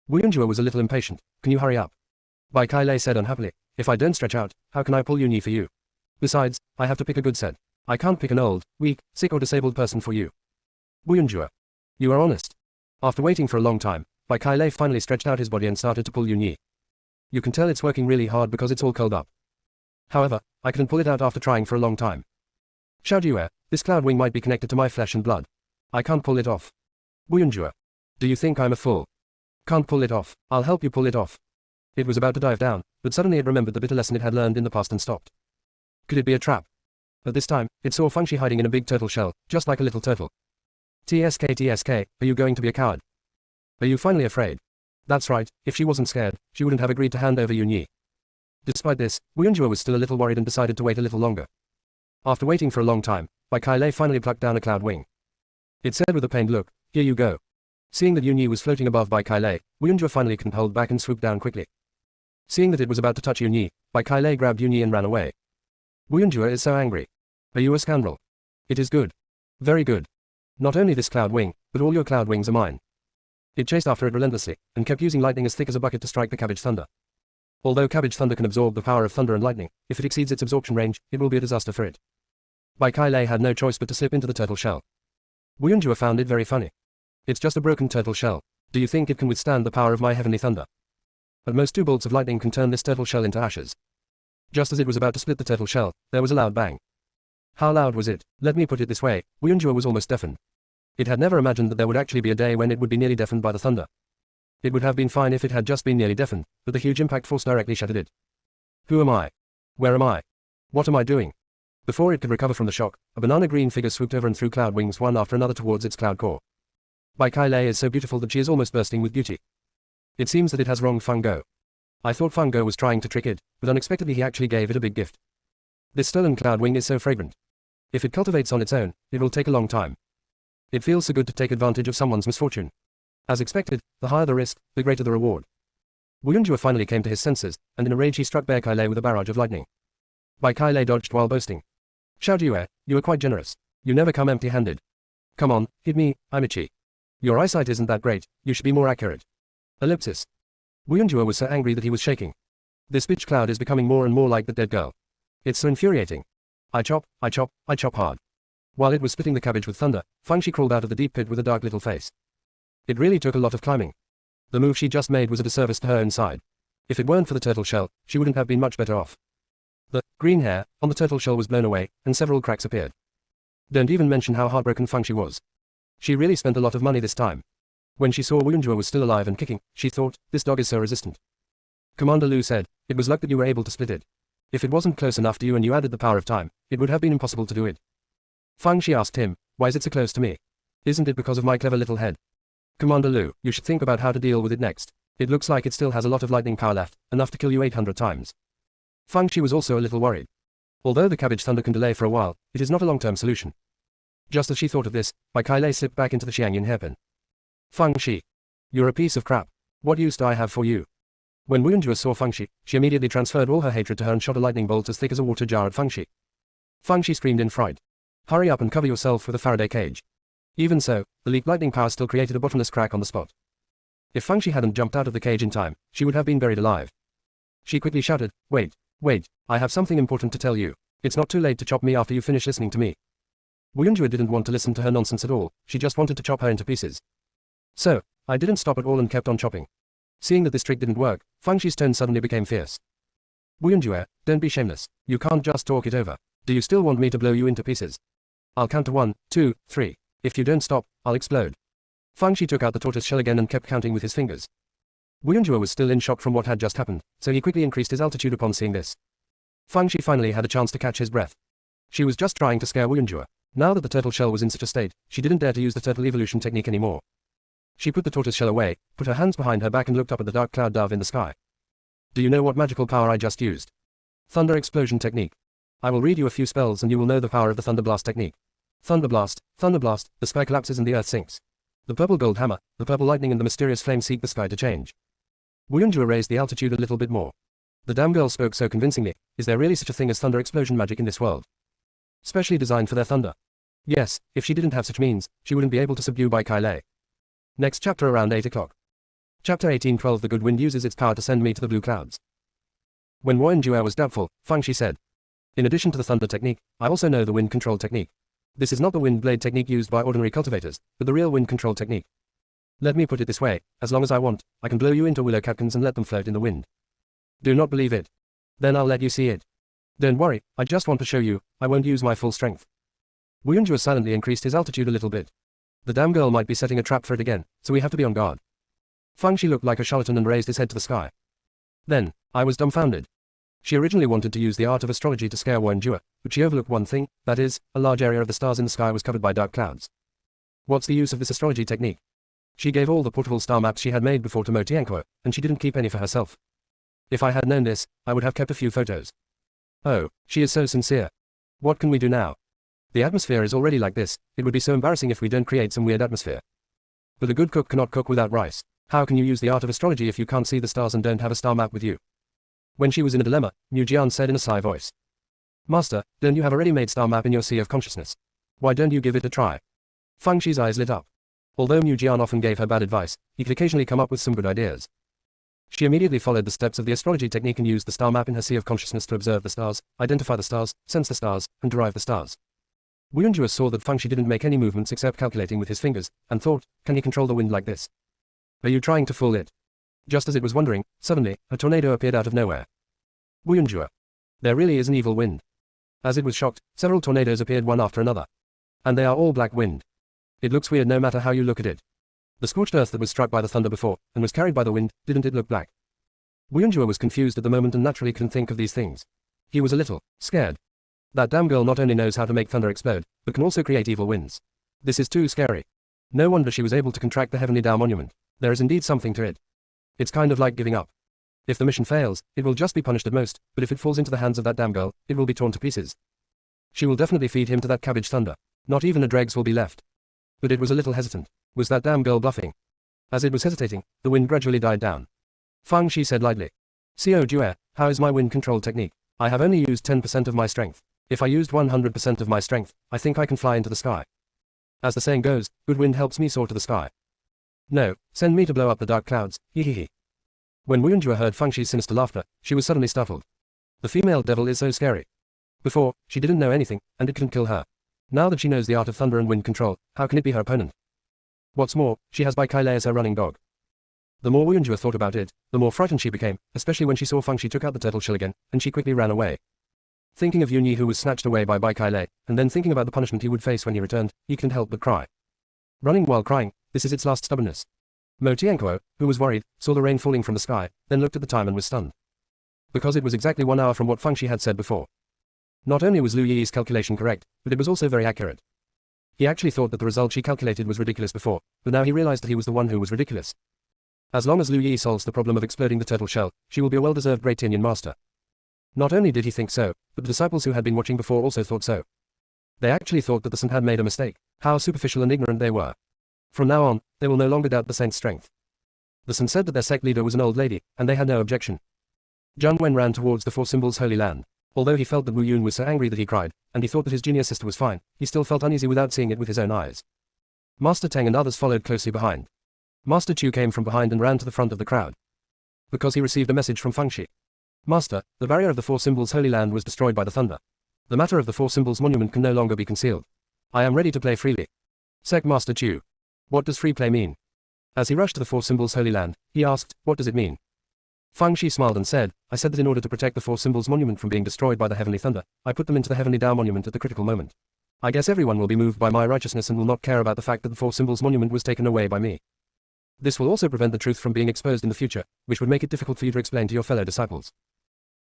Wu Yunjue was a little impatient. Can you hurry up? Bai Kai Lei said unhappily, if I don't stretch out, how can I pull Yunyi for you? Besides, I have to pick a good set. I can't pick an old, weak, sick or disabled person for you. Wu Yunjue. You are honest. After waiting for a long time, Bai Kai Lei finally stretched out his body and started to pull Yunyi. You can tell it's working really hard because it's all curled up. However, I couldn't pull it out after trying for a long time. Xiao Jue, this cloud wing might be connected to my flesh and blood. I can't pull it off. Wu Yunjue. Do you think I'm a fool? Can't pull it off. I'll help you pull it off. It was about to dive down, but suddenly it remembered the bitter lesson it had learned in the past and stopped. Could it be a trap? At this time, it saw Fang Shi hiding in a big turtle shell, just like a little turtle. TSK, are you going to be a coward? Are you finally afraid? That's right, if she wasn't scared, she wouldn't have agreed to hand over Yunyi. Despite this, Wuyunjua was still a little worried and decided to wait a little longer. After waiting for a long time, Bai Kai finally plucked down a cloud wing. It said with a pained look, "Here you go." Seeing that Yunyi was floating above Bai Kai, Wuyunjua finally couldn't hold back and swooped down quickly. Seeing that it was about to touch Yunyi, Bai Kai grabbed Yunyi and ran away. Wuyunjua is so angry. Are you a scoundrel? It is good. Very good. Not only this cloud wing, but all your cloud wings are mine. It chased after it relentlessly, and kept using lightning as thick as a bucket to strike the cabbage thunder. Although cabbage thunder can absorb the power of thunder and lightning, if it exceeds its absorption range, it will be a disaster for it. Bai Kai had no choice but to slip into the turtle shell. Wuyunjua found it very funny. It's just a broken turtle shell. Do you think it can withstand the power of my heavenly thunder? At most 2 bolts of lightning can turn this turtle shell into ashes. Just as it was about to split the turtle shell, there was a loud bang. How loud was it? Let me put it this way, Wuyunjua was almost deafened. It had never imagined that there would actually be a day when it would be nearly deafened by the thunder. It would have been fine if it had just been nearly deafened, but the huge impact force directly shattered it. Who am I? Where am I? What am I doing? Before it could recover from the shock, a banana green figure swooped over and threw cloud wings one after another towards its cloud core. Bai Kai is so beautiful that she is almost bursting with beauty. It seems that it has wronged Feng Go. I thought Feng Go was trying to trick it, but unexpectedly he actually gave it a big gift. This stolen cloud wing is so fragrant. If it cultivates on its own, it will take a long time. It feels so good to take advantage of someone's misfortune. As expected, the higher the risk, the greater the reward. Wuyunjua finally came to his senses, and in a rage he struck Bai Kai with a barrage of lightning. Bai Kai dodged while boasting. Xiao Jue, you are quite generous. You never come empty-handed. Come on, hit me, I'm itchy. Your eyesight isn't that great, you should be more accurate. Ellipsis. Wuyunjua was so angry that he was shaking. This bitch cloud is becoming more and more like the dead girl. It's so infuriating. I chop hard. While it was splitting the cabbage with thunder, Fangxi crawled out of the deep pit with a dark little face. It really took a lot of climbing. The move she just made was a disservice to her inside. If it weren't for the turtle shell, she wouldn't have been much better off. The green hair on the turtle shell was blown away, and several cracks appeared. Don't even mention how heartbroken Fangxi was. She really spent a lot of money this time. When she saw Wuyunjua was still alive and kicking, she thought, this dog is so resistant. Commander Lu said, it was luck that you were able to split it. If it wasn't close enough to you and you added the power of time, it would have been impossible to do it. Fangxi asked him, why is it so close to me? Isn't it because of my clever little head? Commander Lu, you should think about how to deal with it next. It looks like it still has a lot of lightning power left, enough to kill you 800 times. Fangxi was also a little worried. Although the cabbage thunder can delay for a while, it is not a long-term solution. Just as she thought of this, Bai Kai slipped back into the Xiangyin hairpin. Fangxi. You're a piece of crap. What use do I have for you? When Wuyunjua saw Fangxi, she immediately transferred all her hatred to her and shot a lightning bolt as thick as a water jar at Fangxi. Fangxi screamed in fright. Hurry up and cover yourself with a Faraday cage. Even so, the leaked lightning power still created a bottomless crack on the spot. If Fangxi hadn't jumped out of the cage in time, she would have been buried alive. She quickly shouted, wait, I have something important to tell you. It's not too late to chop me after you finish listening to me. Wuyunjua didn't want to listen to her nonsense at all, she just wanted to chop her into pieces. So, I didn't stop at all and kept on chopping. Seeing that this trick didn't work, Fangxi's tone suddenly became fierce. Wuyunjua, don't be shameless, you can't just talk it over. Do you still want me to blow you into pieces? I'll count to 1, 2, 3. If you don't stop, I'll explode. Fangxi took out the tortoise shell again and kept counting with his fingers. Wuyunjua was still in shock from what had just happened, so he quickly increased his altitude upon seeing this. Fangxi finally had a chance to catch his breath. She was just trying to scare Wuyunjua. Now that the turtle shell was in such a state, she didn't dare to use the turtle evolution technique anymore. She put the tortoise shell away, put her hands behind her back and looked up at the dark cloud dove in the sky. Do you know what magical power I just used? Thunder explosion technique. I will read you a few spells and you will know the power of the thunder blast technique. Thunder blast, the sky collapses and the earth sinks. The purple gold hammer, the purple lightning and the mysterious flame seek the sky to change. Wuyunjua raised the altitude a little bit more. The damn girl spoke so convincingly. Is there really such a thing as thunder explosion magic in this world? Specially designed for their thunder. Yes, if she didn't have such means, she wouldn't be able to subdue Bai Kai. Next chapter around 8 o'clock. Chapter 1812 The good wind uses its power to send me to the blue clouds. When Wuyunjua was doubtful, Fangxi said, in addition to the thunder technique, I also know the wind control technique. This is not the wind blade technique used by ordinary cultivators, but the real wind control technique. Let me put it this way, as long as I want, I can blow you into willow catkins and let them float in the wind. Do not believe it? Then I'll let you see it. Don't worry, I just want to show you, I won't use my full strength. Wuyunjua silently increased his altitude a little bit. The damn girl might be setting a trap for it again, so we have to be on guard. Fangxi looked like a charlatan and raised his head to the sky. Then, I was dumbfounded. She originally wanted to use the art of astrology to scare Wuyunjua, but she overlooked one thing, that is, a large area of the stars in the sky was covered by dark clouds. What's the use of this astrology technique? She gave all the portable star maps she had made before to Mo Tianquo, and she didn't keep any for herself. If I had known this, I would have kept a few photos. Oh, she is so sincere. What can we do now? The atmosphere is already like this, it would be so embarrassing if we don't create some weird atmosphere. But a good cook cannot cook without rice. How can you use the art of astrology if you can't see the stars and don't have a star map with you? When she was in a dilemma, Mu Jian said in a sigh voice. Master, don't you have a ready-made star map in your sea of consciousness? Why don't you give it a try? Fang Shi's eyes lit up. Although Mu Jian often gave her bad advice, he could occasionally come up with some good ideas. She immediately followed the steps of the astrology technique and used the star map in her sea of consciousness to observe the stars, identify the stars, sense the stars, and derive the stars. Wu Yunjue saw that Fang Shi didn't make any movements except calculating with his fingers, and thought, can he control the wind like this? Are you trying to fool it? Just as it was wondering, suddenly, a tornado appeared out of nowhere. Wu Yunjue. There really is an evil wind. As it was shocked, several tornadoes appeared one after another. And they are all black wind. It looks weird no matter how you look at it. The scorched earth that was struck by the thunder before, and was carried by the wind, didn't it look black? Wu Yunjue was confused at the moment and naturally couldn't think of these things. He was a little scared. That damn girl not only knows how to make thunder explode, but can also create evil winds. This is too scary. No wonder she was able to contract the Heavenly Tao Monument. There is indeed something to it. It's kind of like giving up. If the mission fails, it will just be punished at most, but if it falls into the hands of that damn girl, it will be torn to pieces. She will definitely feed him to that cabbage thunder. Not even a dregs will be left. But it was a little hesitant. Was that damn girl bluffing? As it was hesitating, the wind gradually died down. Fang Shi said lightly. Xiao Jue, how is my wind control technique? I have only used 10% of my strength. If I used 100% of my strength, I think I can fly into the sky. As the saying goes, good wind helps me soar to the sky. No, send me to blow up the dark clouds, hehehe. When Wu Yunjue heard Fang Shi's sinister laughter, she was suddenly startled. The female devil is so scary. Before, she didn't know anything, and it couldn't kill her. Now that she knows the art of thunder and wind control, how can it be her opponent? What's more, she has Bai Kai Lei as her running dog. The more Wu Yunjue thought about it, the more frightened she became, especially when she saw Fang Shi took out the turtle shell again, and she quickly ran away. Thinking of Yun Yi who was snatched away by Bai Kai Lei, and then thinking about the punishment he would face when he returned, he couldn't help but cry. Running while crying, this is its last stubbornness. Mo Tianquo, who was worried, saw the rain falling from the sky, then looked at the time and was stunned. Because it was exactly 1 hour from what Fang Shi had said before. Not only was Lu Yi's calculation correct, but it was also very accurate. He actually thought that the result she calculated was ridiculous before, but now he realized that he was the one who was ridiculous. As long as Lu Yi solves the problem of exploding the turtle shell, she will be a well-deserved Great Tinyan Master. Not only did he think so, but the disciples who had been watching before also thought so. They actually thought that the saint had made a mistake. How superficial and ignorant they were. From now on, they will no longer doubt the saint's strength. The saint said that their sect leader was an old lady, and they had no objection. Zhang Wen ran towards the Four Symbols Holy Land. Although he felt that Wu Yun was so angry that he cried, and he thought that his junior sister was fine, he still felt uneasy without seeing it with his own eyes. Master Teng and others followed closely behind. Master Chu came from behind and ran to the front of the crowd. Because he received a message from Fang Shi. Master, the barrier of the Four Symbols Holy Land was destroyed by the thunder. The matter of the Four Symbols Monument can no longer be concealed. I am ready to play freely. Sect Master Chu. What does free play mean? As he rushed to the Four Symbols Holy Land, he asked, what does it mean? Fang Shi smiled and said, I said that in order to protect the Four Symbols Monument from being destroyed by the Heavenly Thunder, I put them into the Heavenly Tao Monument at the critical moment. I guess everyone will be moved by my righteousness and will not care about the fact that the Four Symbols Monument was taken away by me. This will also prevent the truth from being exposed in the future, which would make it difficult for you to explain to your fellow disciples.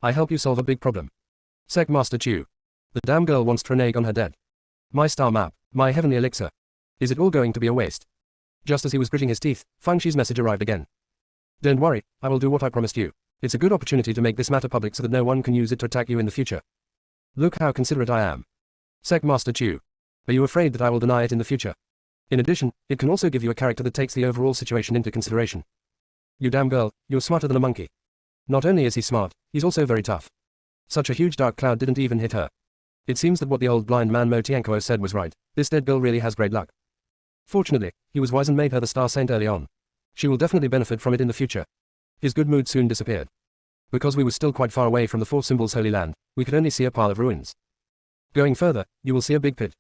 I help you solve a big problem. Sect Master Chu. The damn girl wants to renege on her dead. My star map, my heavenly elixir. Is it all going to be a waste? Just as he was gritting his teeth, Fang Shi's message arrived again. Don't worry, I will do what I promised you. It's a good opportunity to make this matter public so that no one can use it to attack you in the future. Look how considerate I am. Sect Master Chu. Are you afraid that I will deny it in the future? In addition, it can also give you a character that takes the overall situation into consideration. You damn girl, you're smarter than a monkey. Not only is he smart, he's also very tough. Such a huge dark cloud didn't even hit her. It seems that what the old blind man Mo Tianquo said was right. This dead girl really has great luck. Fortunately, he was wise and made her the star saint early on. She will definitely benefit from it in the future. His good mood soon disappeared. Because we were still quite far away from the Four Symbols Holy Land, we could only see a pile of ruins. Going further, you will see a big pit.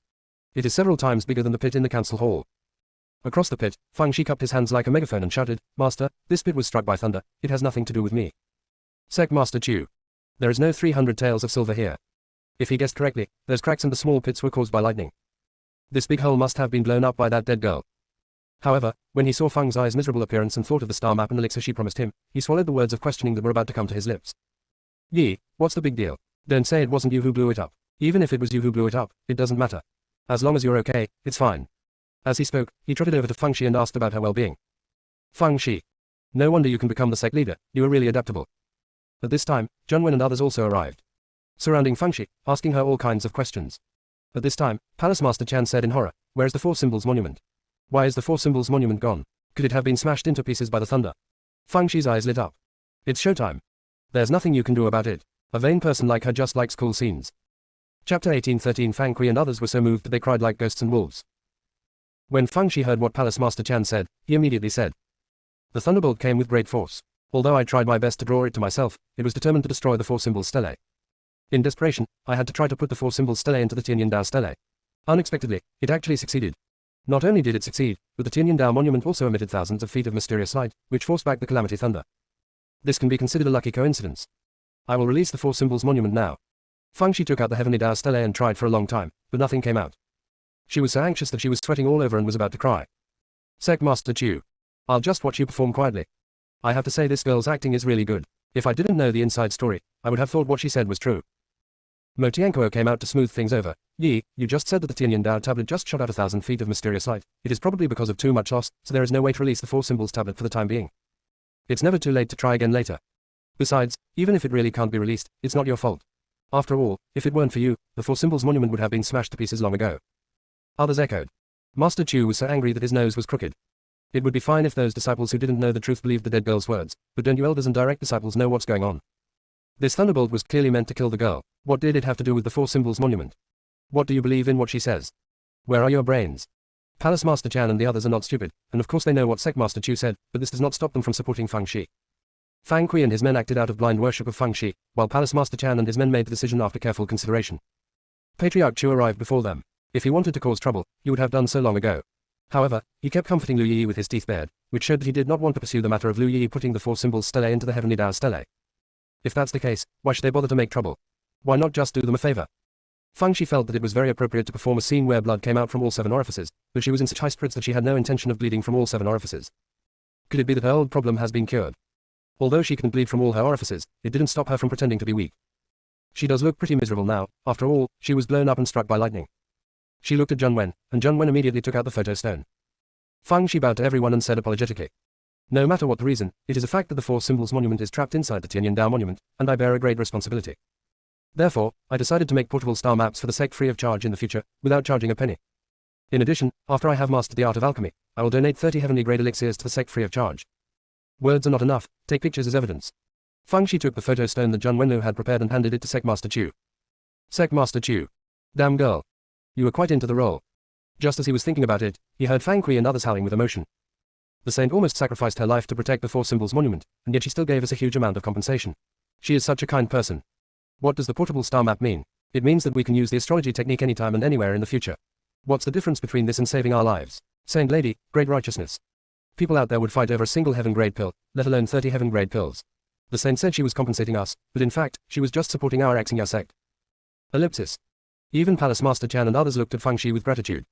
It is several times bigger than the pit in the council hall. Across the pit, Fang Shi cupped his hands like a megaphone and shouted, Master, this pit was struck by thunder, it has nothing to do with me. Sect Master Chu. There is no 300 taels of silver here. If he guessed correctly, those cracks and the small pits were caused by lightning. This big hole must have been blown up by that dead girl. However, when he saw Fang's eyes' miserable appearance and thought of the star map and elixir she promised him, he swallowed the words of questioning that were about to come to his lips. Yi, what's the big deal? Don't say it wasn't you who blew it up. Even if it was you who blew it up, it doesn't matter. As long as you're okay, it's fine. As he spoke, he trotted over to Feng Shi and asked about her well-being. Feng Shi. No wonder you can become the sect leader, you are really adaptable. At this time, Zheng Wen and others also arrived, surrounding Feng Shi, asking her all kinds of questions. At this time, Palace Master Chan said in horror, "Where is the Four Symbols Monument? Why is the Four Symbols Monument gone? Could it have been smashed into pieces by the thunder?" Feng Shi's eyes lit up. It's showtime. There's nothing you can do about it. A vain person like her just likes cool scenes. Chapter 1813. Fang Kui and others were so moved that they cried like ghosts and wolves. When Feng Shi heard what Palace Master Chan said, he immediately said, "The thunderbolt came with great force. Although I tried my best to draw it to myself, it was determined to destroy the Four Symbols Stellae. In desperation, I had to try to put the Four Symbols Stellae into the Tianyan Dao Stellae. Unexpectedly, it actually succeeded. Not only did it succeed, but the Tianyan Dao monument also emitted thousands of feet of mysterious light, which forced back the Calamity Thunder. This can be considered a lucky coincidence. I will release the Four Symbols Monument now." Feng Shi took out the Heavenly Dao Stellae and tried for a long time, but nothing came out. She was so anxious that she was sweating all over and was about to cry. "Sect Master Chu. I'll just watch you perform quietly. I have to say this girl's acting is really good. If I didn't know the inside story, I would have thought what she said was true." Mo Tianquo came out to smooth things over. "Yi, you just said that the Tianyan Dao tablet just shot out 1,000 feet of mysterious light. It is probably because of too much loss, so there is no way to release the Four Symbols tablet for the time being. It's never too late to try again later. Besides, even if it really can't be released, it's not your fault. After all, if it weren't for you, the Four Symbols Monument would have been smashed to pieces long ago." Others echoed. Master Chu was so angry that his nose was crooked. It would be fine if those disciples who didn't know the truth believed the dead girl's words, but don't you elders and direct disciples know what's going on? This thunderbolt was clearly meant to kill the girl. What did it have to do with the Four Symbols Monument? What do you believe in what she says? Where are your brains? Palace Master Chan and the others are not stupid, and of course they know what Sect Master Chu said, but this does not stop them from supporting Feng Shi. Fang Kui and his men acted out of blind worship of Feng Shi, while Palace Master Chan and his men made the decision after careful consideration. Patriarch Chu arrived before them. If he wanted to cause trouble, he would have done so long ago. However, he kept comforting Lu Yi with his teeth bared, which showed that he did not want to pursue the matter of Lu Yi putting the Four Symbols Stellae into the Heavenly Dao Stellae. If that's the case, why should they bother to make trouble? Why not just do them a favor? Feng Shi felt that it was very appropriate to perform a scene where blood came out from all 7 orifices, but she was in such high spirits that she had no intention of bleeding from all 7 orifices. Could it be that her old problem has been cured? Although she couldn't bleed from all her orifices, it didn't stop her from pretending to be weak. She does look pretty miserable now. After all, she was blown up and struck by lightning. She looked at Zheng Wen, and Zheng Wen immediately took out the photo stone. Feng Shi bowed to everyone and said apologetically, "No matter what the reason, it is a fact that the Four Symbols Monument is trapped inside the Tianyan Dao Monument, and I bear a great responsibility. Therefore, I decided to make portable star maps for the sect free of charge in the future, without charging a penny. In addition, after I have mastered the art of alchemy, I will donate 30 heavenly grade elixirs to the sect free of charge. Words are not enough, take pictures as evidence." Feng Shi took the photo stone that Zheng Wenlu had prepared and handed it to Sect Master Chu. "Sect Master Chu. Damn girl. You were quite into the role." Just as he was thinking about it, he heard Fang Kui and others howling with emotion. The saint almost sacrificed her life to protect the Four Symbols Monument, and yet she still gave us a huge amount of compensation. She is such a kind person. What does the portable star map mean? It means that we can use the astrology technique anytime and anywhere in the future. What's the difference between this and saving our lives? Saint Lady, great righteousness. People out there would fight over a single heaven-grade pill, let alone 30 heaven-grade pills. The saint said she was compensating us, but in fact, she was just supporting our Xingya sect. Ellipsis. Even Palace Master Chan and others looked at Feng Shi with gratitude.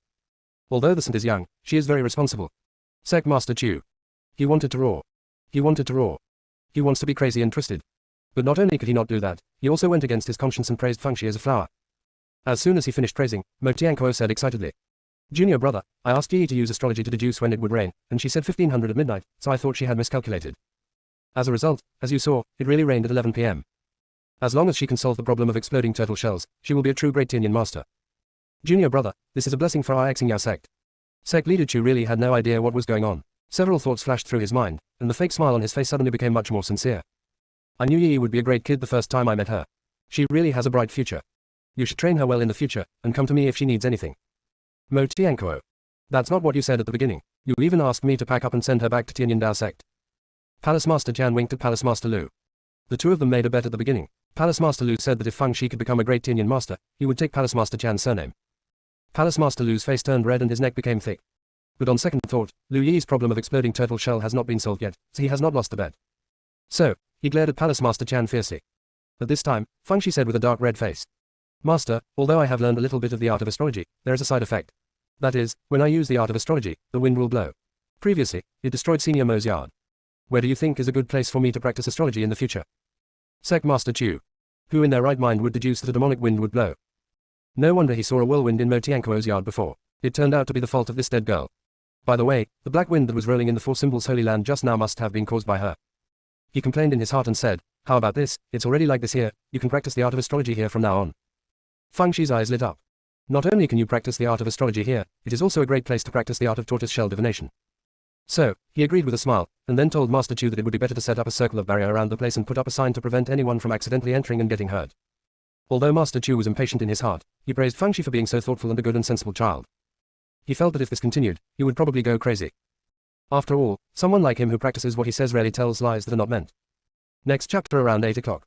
Although the saint is young, she is very responsible. Sect Master Chu. He wanted to roar. He wanted to roar. He wants to be crazy and twisted. But not only could he not do that, he also went against his conscience and praised Feng Shi as a flower. As soon as he finished praising, Mo Tianquo said excitedly, "Junior brother, I asked Yi to use astrology to deduce when it would rain, and she said 1500 at midnight, so I thought she had miscalculated. As a result, as you saw, it really rained at 11 p.m. As long as she can solve the problem of exploding turtle shells, she will be a true great Tianyan master. Junior brother, this is a blessing for our Xingya sect." Sect leader Chu really had no idea what was going on. Several thoughts flashed through his mind, and the fake smile on his face suddenly became much more sincere. "I knew Yi would be a great kid the first time I met her. She really has a bright future. You should train her well in the future, and come to me if she needs anything." Mo Tianquo. "That's not what you said at the beginning. You even asked me to pack up and send her back to Tianyan Dao sect." Palace Master Chan winked at Palace Master Lu. The two of them made a bet at the beginning. Palace Master Lu said that if Feng Shi could become a great Tianyan master, he would take Palace Master Chan's surname. Palace Master Lu's face turned red and his neck became thick. But on second thought, Lu Yi's problem of exploding turtle shell has not been solved yet, so he has not lost the bet. So, he glared at Palace Master Chan fiercely. At this time, Feng Shi said with a dark red face, "Master, although I have learned a little bit of the art of astrology, there is a side effect. That is, when I use the art of astrology, the wind will blow. Previously, it destroyed Senior Mo's yard. Where do you think is a good place for me to practice astrology in the future?" Sect Master Chu. Who in their right mind would deduce that a demonic wind would blow? No wonder he saw a whirlwind in Mo Tianquo's yard before. It turned out to be the fault of this dead girl. By the way, the black wind that was rolling in the Four Symbols Holy Land just now must have been caused by her. He complained in his heart and said, how about this, it's already like this here, you can practice the art of astrology here from now on. Fang Shi's eyes lit up. Not only can you practice the art of astrology here, it is also a great place to practice the art of tortoise-shell divination. So, he agreed with a smile, and then told Master Chu that it would be better to set up a circle of barrier around the place and put up a sign to prevent anyone from accidentally entering and getting hurt. Although Master Chu was impatient in his heart, he praised Fang Shi for being so thoughtful and a good and sensible child. He felt that if this continued, he would probably go crazy. After all, someone like him who practices what he says rarely tells lies that are not meant. Next chapter around 8 o'clock.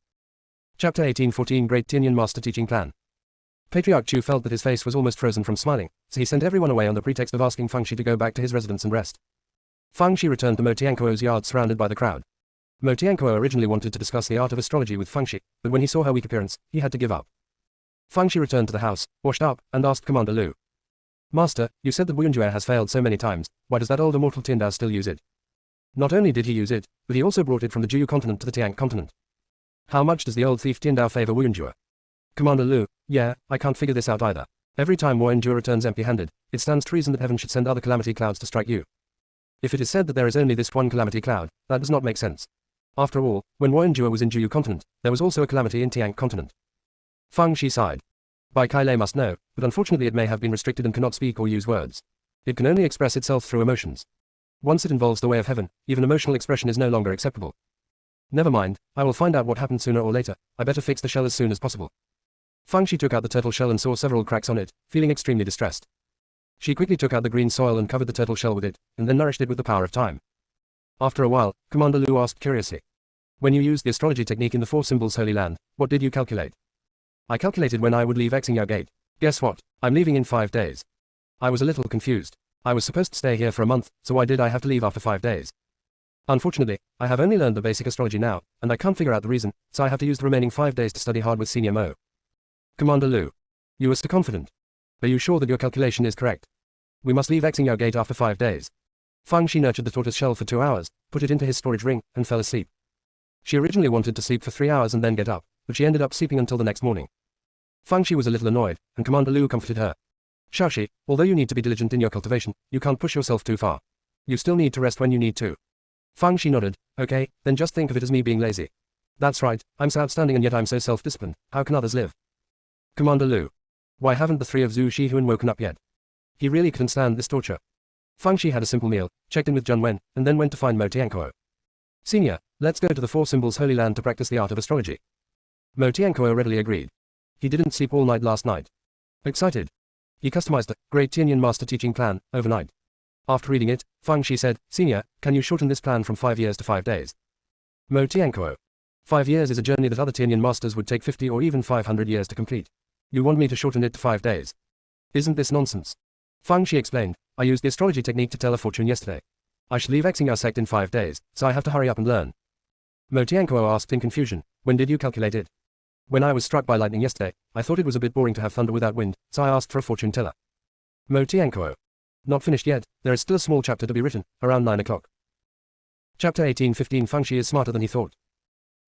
Chapter 1814 Great Tianyan Master Teaching Plan. Patriarch Chu felt that his face was almost frozen from smiling, so he sent everyone away on the pretext of asking Fang Shi to go back to his residence and rest. Fang Shi returned to Mo Tianquo's yard surrounded by the crowd. Mo Tianquo originally wanted to discuss the art of astrology with Fang Shi, but when he saw her weak appearance, he had to give up. Fang Shi returned to the house, washed up, and asked Commander Lu. Master, you said that Wuyunjue has failed so many times, why does that old immortal Tiandao still use it? Not only did he use it, but he also brought it from the Juyu continent to the Tiang continent. How much does the old thief Tiandao favor Wuyunjue? Commander Lu, yeah, I can't figure this out either. Every time Wuyunjue returns empty-handed, it stands to reason that heaven should send other calamity clouds to strike you. If it is said that there is only this one calamity cloud, that does not make sense. After all, when Wuyunjue was in Juyu continent, there was also a calamity in Tiang continent. Fang Shi sighed. Bai Kai Lei must know, but unfortunately it may have been restricted and cannot speak or use words. It can only express itself through emotions. Once it involves the way of heaven, even emotional expression is no longer acceptable. Never mind, I will find out what happened sooner or later, I better fix the shell as soon as possible. Fang Shi took out the turtle shell and saw several cracks on it, feeling extremely distressed. She quickly took out the green soil and covered the turtle shell with it, and then nourished it with the power of time. After a while, Commander Lu asked curiously. When you used the astrology technique in the Four Symbols Holy Land, what did you calculate? I calculated when I would leave Xingyao Gate. Guess what? I'm leaving in 5 days. I was a little confused. I was supposed to stay here for a month, so why did I have to leave after 5 days? Unfortunately, I have only learned the basic astrology now, and I can't figure out the reason, so I have to use the remaining 5 days to study hard with Senior Mo. Commander Lu. You are so confident. Are you sure that your calculation is correct? We must leave Xingyao Gate after 5 days. Fang Shi nurtured the tortoise shell for 2 hours, put it into his storage ring, and fell asleep. She originally wanted to sleep for 3 hours and then get up, but she ended up sleeping until the next morning. Fang Shi was a little annoyed, and Commander Lu comforted her. Shaoxi, although you need to be diligent in your cultivation, you can't push yourself too far. You still need to rest when you need to. Fang Shi nodded. Okay, then just think of it as me being lazy. That's right, I'm so outstanding and yet I'm so self-disciplined, how can others live? Commander Lu. Why haven't the 3 of Zhu Shihun woken up yet? He really couldn't stand this torture. Fang Shi had a simple meal, checked in with Zheng Wen, and then went to find Mo Tianquo. Senior, let's go to the Four Symbols Holy Land to practice the art of astrology. Mo Tianquo readily agreed. He didn't sleep all night last night. Excited. He customized the Great Tianyan Master Teaching Plan overnight. After reading it, Fang Shi said, Senior, can you shorten this plan from 5 years to 5 days? Mo Tianquo. 5 years is a journey that other Tianyan masters would take 50 or even 500 years to complete. You want me to shorten it to 5 days? Isn't this nonsense? Fang Shi explained, I used the astrology technique to tell a fortune yesterday. I should leave Xingyao Sect in 5 days, so I have to hurry up and learn. Mo Tianquo asked in confusion, when did you calculate it? When I was struck by lightning yesterday, I thought it was a bit boring to have thunder without wind, so I asked for a fortune teller. Mo Tianquo. Not finished yet, there is still a small chapter to be written, around 9 o'clock. Chapter 1815 Fang Shi is smarter than he thought.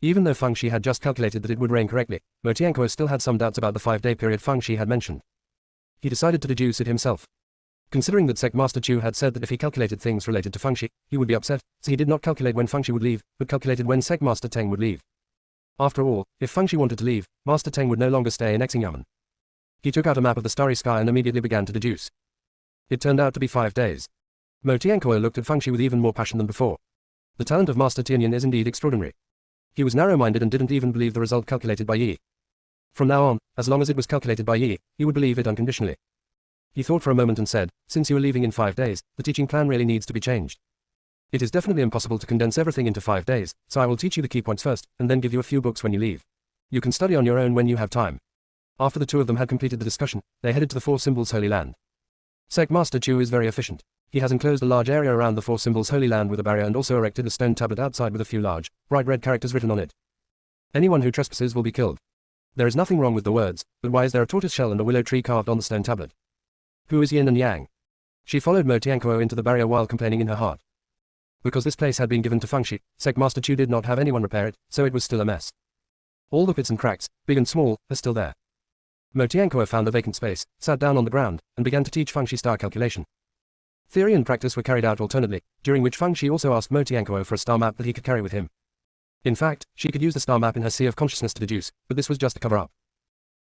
Even though Fang Shi had just calculated that it would rain correctly, Mo Tianquo still had some doubts about the 5-day period Fang Shi had mentioned. He decided to deduce it himself. Considering that Sect Master Chu had said that if he calculated things related to Fang Shi, he would be upset, so he did not calculate when Fang Shi would leave, but calculated when Sect Master Teng would leave. After all, if Fang Shi wanted to leave, Master Teng would no longer stay in Xingyao. He took out a map of the starry sky and immediately began to deduce. It turned out to be 5 days. Mo Tianquo looked at Fang Shi with even more passion than before. The talent of Master Tianyan is indeed extraordinary. He was narrow-minded and didn't even believe the result calculated by Yi. From now on, as long as it was calculated by Yi, he would believe it unconditionally. He thought for a moment and said, since you are leaving in 5 days, the teaching plan really needs to be changed. It is definitely impossible to condense everything into 5 days, so I will teach you the key points first, and then give you a few books when you leave. You can study on your own when you have time. After the 2 of them had completed the discussion, they headed to the Four Symbols Holy Land. Sect Master Chu is very efficient. He has enclosed a large area around the Four Symbols Holy Land with a barrier and also erected a stone tablet outside with a few large, bright red characters written on it. Anyone who trespasses will be killed. There is nothing wrong with the words, but why is there a tortoise shell and a willow tree carved on the stone tablet? Who is Yin and Yang? She followed Mo Tianquo into the barrier while complaining in her heart. Because this place had been given to Fang Shi, Sect Master Chu did not have anyone repair it, so it was still a mess. All the pits and cracks, big and small, are still there. Mo Tianquo found a vacant space, sat down on the ground, and began to teach Fangxi star calculation. Theory and practice were carried out alternately, during which Fangxi also asked Mo Tianquo for a star map that he could carry with him. In fact, she could use the star map in her sea of consciousness to deduce, but this was just a cover-up.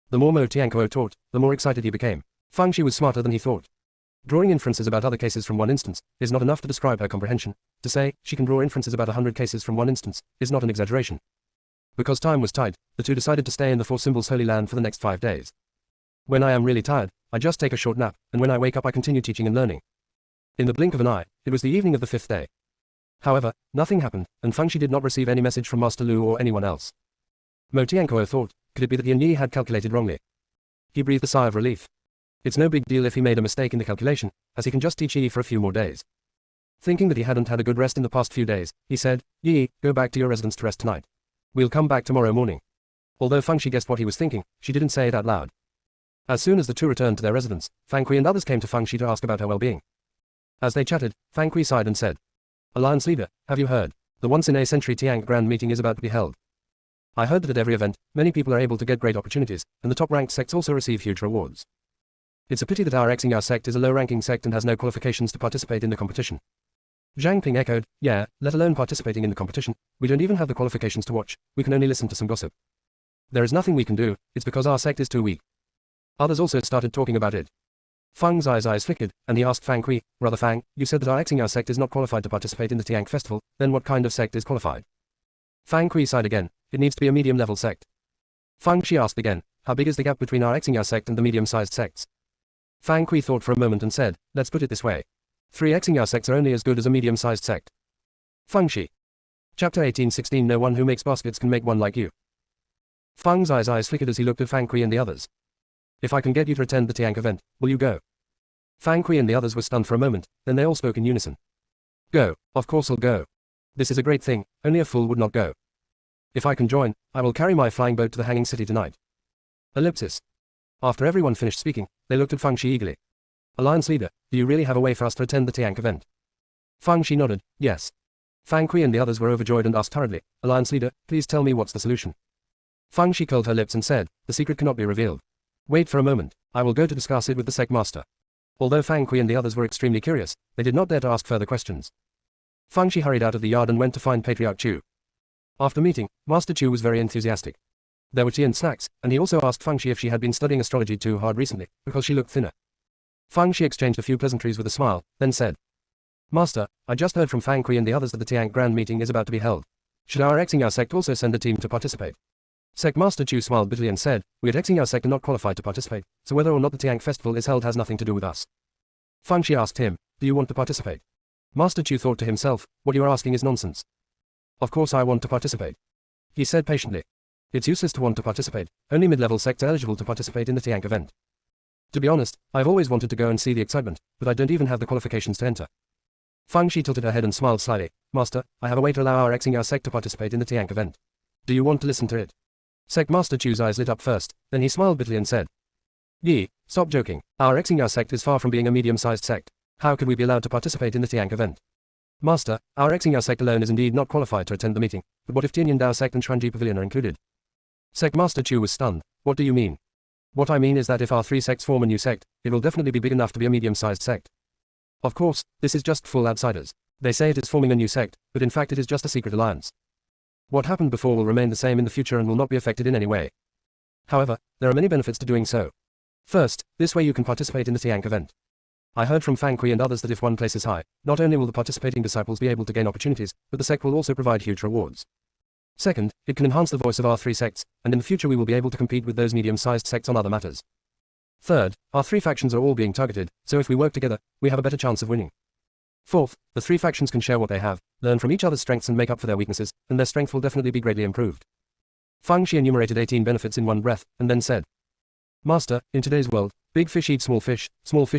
The more Mo Tianquo taught, the more excited he became. Fangxi was smarter than he thought. Drawing inferences about other cases from one instance is not enough to describe her comprehension. To say she can draw inferences about 100 cases from one instance is not an exaggeration. Because time was tight, the two decided to stay in the Four Symbols Holy Land for the next 5 days. When I am really tired, I just take a short nap, and when I wake up I continue teaching and learning. In the blink of an eye, it was the evening of the 5th day. However, nothing happened, and Fangxi did not receive any message from Master Lu or anyone else. Mo Tianquo thought, could it be that Yin Yi had calculated wrongly? He breathed a sigh of relief. It's no big deal if he made a mistake in the calculation, as he can just teach Yi for a few more days. Thinking that he hadn't had a good rest in the past few days, he said, Yi, go back to your residence to rest tonight. We'll come back tomorrow morning. Although Fangxi guessed what he was thinking, she didn't say it out loud. As soon as the two returned to their residence, Fang Kui and others came to Fangxi to ask about her well-being. As they chatted, Fang Kui sighed and said, Alliance leader, have you heard? The once-in-a-century Tiang Grand Meeting is about to be held. I heard that at every event, many people are able to get great opportunities, and the top-ranked sects also receive huge rewards. It's a pity that our Xing'ao sect is a low-ranking sect and has no qualifications to participate in the competition. Zhang Ping echoed, yeah, let alone participating in the competition, we don't even have the qualifications to watch, we can only listen to some gossip. There is nothing we can do, it's because our sect is too weak. Others also started talking about it. Fang Zai's eyes flickered, and he asked Fang Kui, Brother Fang, you said that our Xing'ao sect is not qualified to participate in the Tiang festival, then what kind of sect is qualified? Fang Kui sighed again, it needs to be a medium-level sect. Fang Shi asked again, how big is the gap between our Xing'ao sect and the medium-sized sects? Fang Kui thought for a moment and said, let's put it this way. 3 Xing'ao sects are only as good as a medium-sized sect. Feng Shi. Chapter 18:16 No one who makes baskets can make one like you. Fang Zai's eyes flickered as he looked at Fang Kui and the others. If I can get you to attend the Tiang event, will you go? Fang Kui and the others were stunned for a moment, then they all spoke in unison. Go, of course I'll go. This is a great thing, only a fool would not go. If I can join, I will carry my flying boat to the Hanging City tonight. Ellipsis. After everyone finished speaking, they looked at Feng Shi eagerly. Alliance leader, do you really have a way for us to attend the Tiang event? Feng Shi nodded, yes. Fang Kui and the others were overjoyed and asked hurriedly, Alliance leader, please tell me what's the solution. Feng Shi curled her lips and said, the secret cannot be revealed. Wait for a moment, I will go to discuss it with the Sect master. Although Fang Kui and the others were extremely curious, they did not dare to ask further questions. Feng Shi hurried out of the yard and went to find Patriarch Chu. After meeting, Master Chu was very enthusiastic. There were tea and snacks, and he also asked Feng Shi if she had been studying astrology too hard recently, because she looked thinner. Feng Shi exchanged a few pleasantries with a smile, then said, Master, I just heard from Fang Kui and the others that the Tiang Grand Meeting is about to be held. Should our Xing'ao sect also send a team to participate? Sect Master Chu smiled bitterly and said, we at Xing'ao sect are not qualified to participate, so whether or not the Tiang festival is held has nothing to do with us. Feng Shi asked him, do you want to participate? Master Chu thought to himself, what you are asking is nonsense. Of course I want to participate. He said patiently. It's useless to want to participate, only mid-level sects are eligible to participate in the Tiang event. To be honest, I've always wanted to go and see the excitement, but I don't even have the qualifications to enter. Feng Shi tilted her head and smiled slyly, Master, I have a way to allow our Xing'ao sect to participate in the Tiang event. Do you want to listen to it? Sect Master Chu's eyes lit up first, then he smiled bitterly and said, Yi, stop joking, our Xing'ao sect is far from being a medium-sized sect. How could we be allowed to participate in the Tiang event? Master, our Xing'ao sect alone is indeed not qualified to attend the meeting, but what if Tianyan Dao sect and Xuanji Pavilion are included? Sect Master Chu was stunned, what do you mean? What I mean is that if our 3 sects form a new sect, it will definitely be big enough to be a medium-sized sect. Of course, this is just full outsiders. They say it is forming a new sect, but in fact it is just a secret alliance. What happened before will remain the same in the future and will not be affected in any way. However, there are many benefits to doing so. First, this way you can participate in the Tiang event. I heard from Fang Kui and others that if one places high, not only will the participating disciples be able to gain opportunities, but the sect will also provide huge rewards. Second, it can enhance the voice of our 3 sects, and in the future we will be able to compete with those medium-sized sects on other matters. Third, our 3 factions are all being targeted, so if we work together, we have a better chance of winning. Fourth, the 3 factions can share what they have, learn from each other's strengths and make up for their weaknesses, and their strength will definitely be greatly improved. Fang Shi enumerated 18 benefits in one breath, and then said, Master, in today's world, big fish eat small fish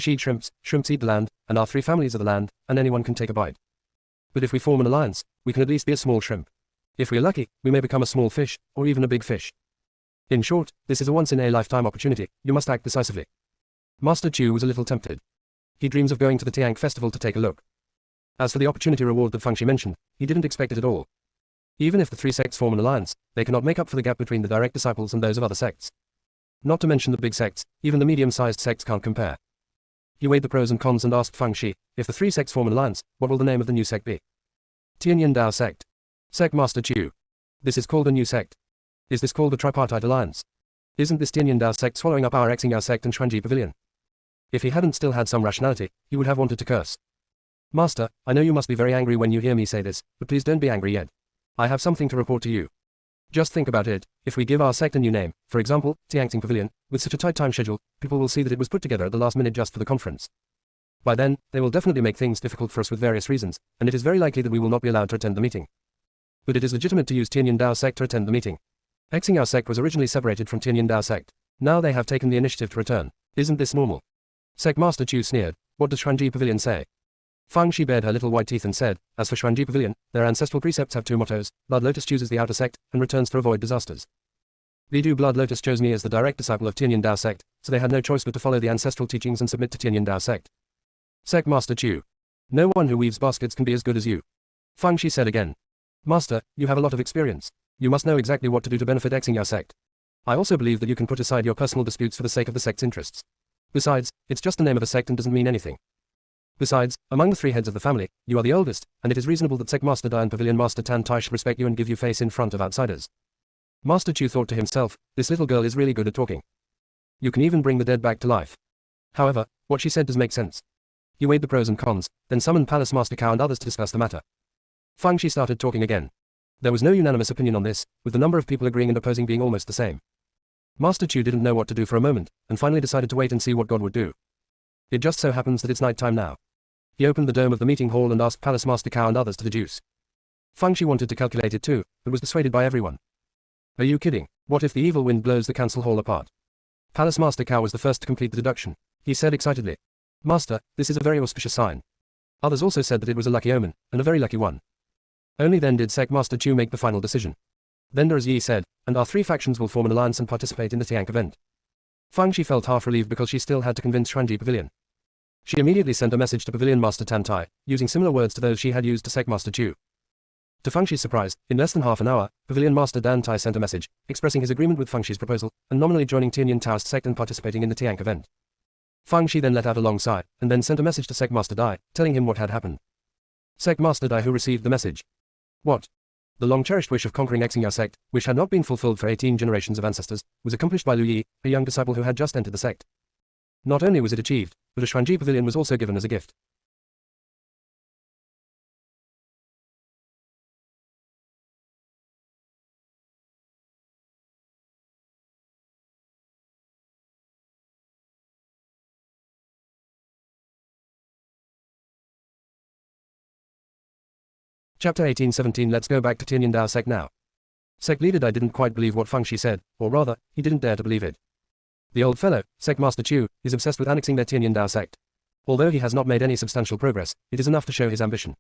eat shrimps, shrimps eat the land, and our 3 families are the land, and anyone can take a bite. But if we form an alliance, we can at least be a small shrimp. If we are lucky, we may become a small fish, or even a big fish. In short, this is a once-in-a-lifetime opportunity, you must act decisively. Master Chu was a little tempted. He dreams of going to the Tiang festival to take a look. As for the opportunity reward that Feng Shi mentioned, he didn't expect it at all. Even if the 3 sects form an alliance, they cannot make up for the gap between the direct disciples and those of other sects. Not to mention the big sects, even the medium-sized sects can't compare. He weighed the pros and cons and asked Feng Shi, if the three sects form an alliance, what will the name of the new sect be? Tianyin Dao Sect. Sect Master Chu. This is called a new sect. Is this called a tripartite alliance? Isn't this Tianyin Dao Sect swallowing up our Xingyao Sect and Xuanji Pavilion? If he hadn't still had some rationality, he would have wanted to curse. Master, I know you must be very angry when you hear me say this, but please don't be angry yet. I have something to report to you. Just think about it, if we give our sect a new name, for example, Tiangxing Pavilion, with such a tight time schedule, people will see that it was put together at the last minute just for the conference. By then, they will definitely make things difficult for us with various reasons, and it is very likely that we will not be allowed to attend the meeting. But it is legitimate to use Tianyin Dao Sect to attend the meeting. Xingyao Sect was originally separated from Tianyin Dao Sect. Now they have taken the initiative to return. Isn't this normal? Sect Master Chu sneered. What does Xuanji Pavilion say? Feng Shi bared her little white teeth and said, as for Xuanji Pavilion, their ancestral precepts have two mottos: Blood Lotus chooses the outer sect, and returns to avoid disasters. Lidu Blood Lotus chose me as the direct disciple of Tianyin Dao Sect, so they had no choice but to follow the ancestral teachings and submit to Tianyin Dao Sect. Sect Master Chu. No one who weaves baskets can be as good as you. Feng Shi said again. Master, you have a lot of experience. You must know exactly what to do to benefit Xingyao Sect. I also believe that you can put aside your personal disputes for the sake of the sect's interests. Besides, it's just the name of a sect and doesn't mean anything. Besides, among the three heads of the family, you are the oldest, and it is reasonable that Sect Master Dai and Pavilion Master Tan Tai should respect you and give you face in front of outsiders. Master Chu thought to himself, this little girl is really good at talking. You can even bring the dead back to life. However, what she said does make sense. He weighed the pros and cons, then summoned Palace Master Cao and others to discuss the matter. Feng Shi started talking again. There was no unanimous opinion on this, with the number of people agreeing and opposing being almost the same. Master Chu didn't know what to do for a moment, and finally decided to wait and see what God would do. It just so happens that it's night time now. He opened the dome of the meeting hall and asked Palace Master Cao and others to deduce. Feng Shi wanted to calculate it too, but was dissuaded by everyone. Are you kidding? What if the evil wind blows the council hall apart? Palace Master Cao was the first to complete the deduction. He said excitedly, Master, this is a very auspicious sign. Others also said that it was a lucky omen, and a very lucky one. Only then did Sect Master Chu make the final decision. Then as Yi said, and our three factions will form an alliance and participate in the Tiank event. Feng Shi felt half relieved because she still had to convince Xuanji Pavilion. She immediately sent a message to Pavilion Master Tan Tai, using similar words to those she had used to Sect Master Chu. To Feng Shi's surprise, in less than half an hour, Pavilion Master Dan Tai sent a message, expressing his agreement with Feng Shi's proposal, and nominally joining Tianyin Taoist sect and participating in the Tiank event. Feng Shi then let out a long sigh, and then sent a message to Sect Master Dai, telling him what had happened. Sect Master Dai who received the message. What? The long-cherished wish of conquering Xingyao sect, which had not been fulfilled for 18 generations of ancestors, was accomplished by Lu Yi, a young disciple who had just entered the sect. Not only was it achieved, but a Xuanji Pavilion was also given as a gift. Chapter 1817. Let's go back to Tianyin Dao Sect now. Sect leader Dai didn't quite believe what Feng Shi said, or rather, he didn't dare to believe it. The old fellow, Sect Master Chu, is obsessed with annexing their Tianyin Dao Sect. Although he has not made any substantial progress, it is enough to show his ambition.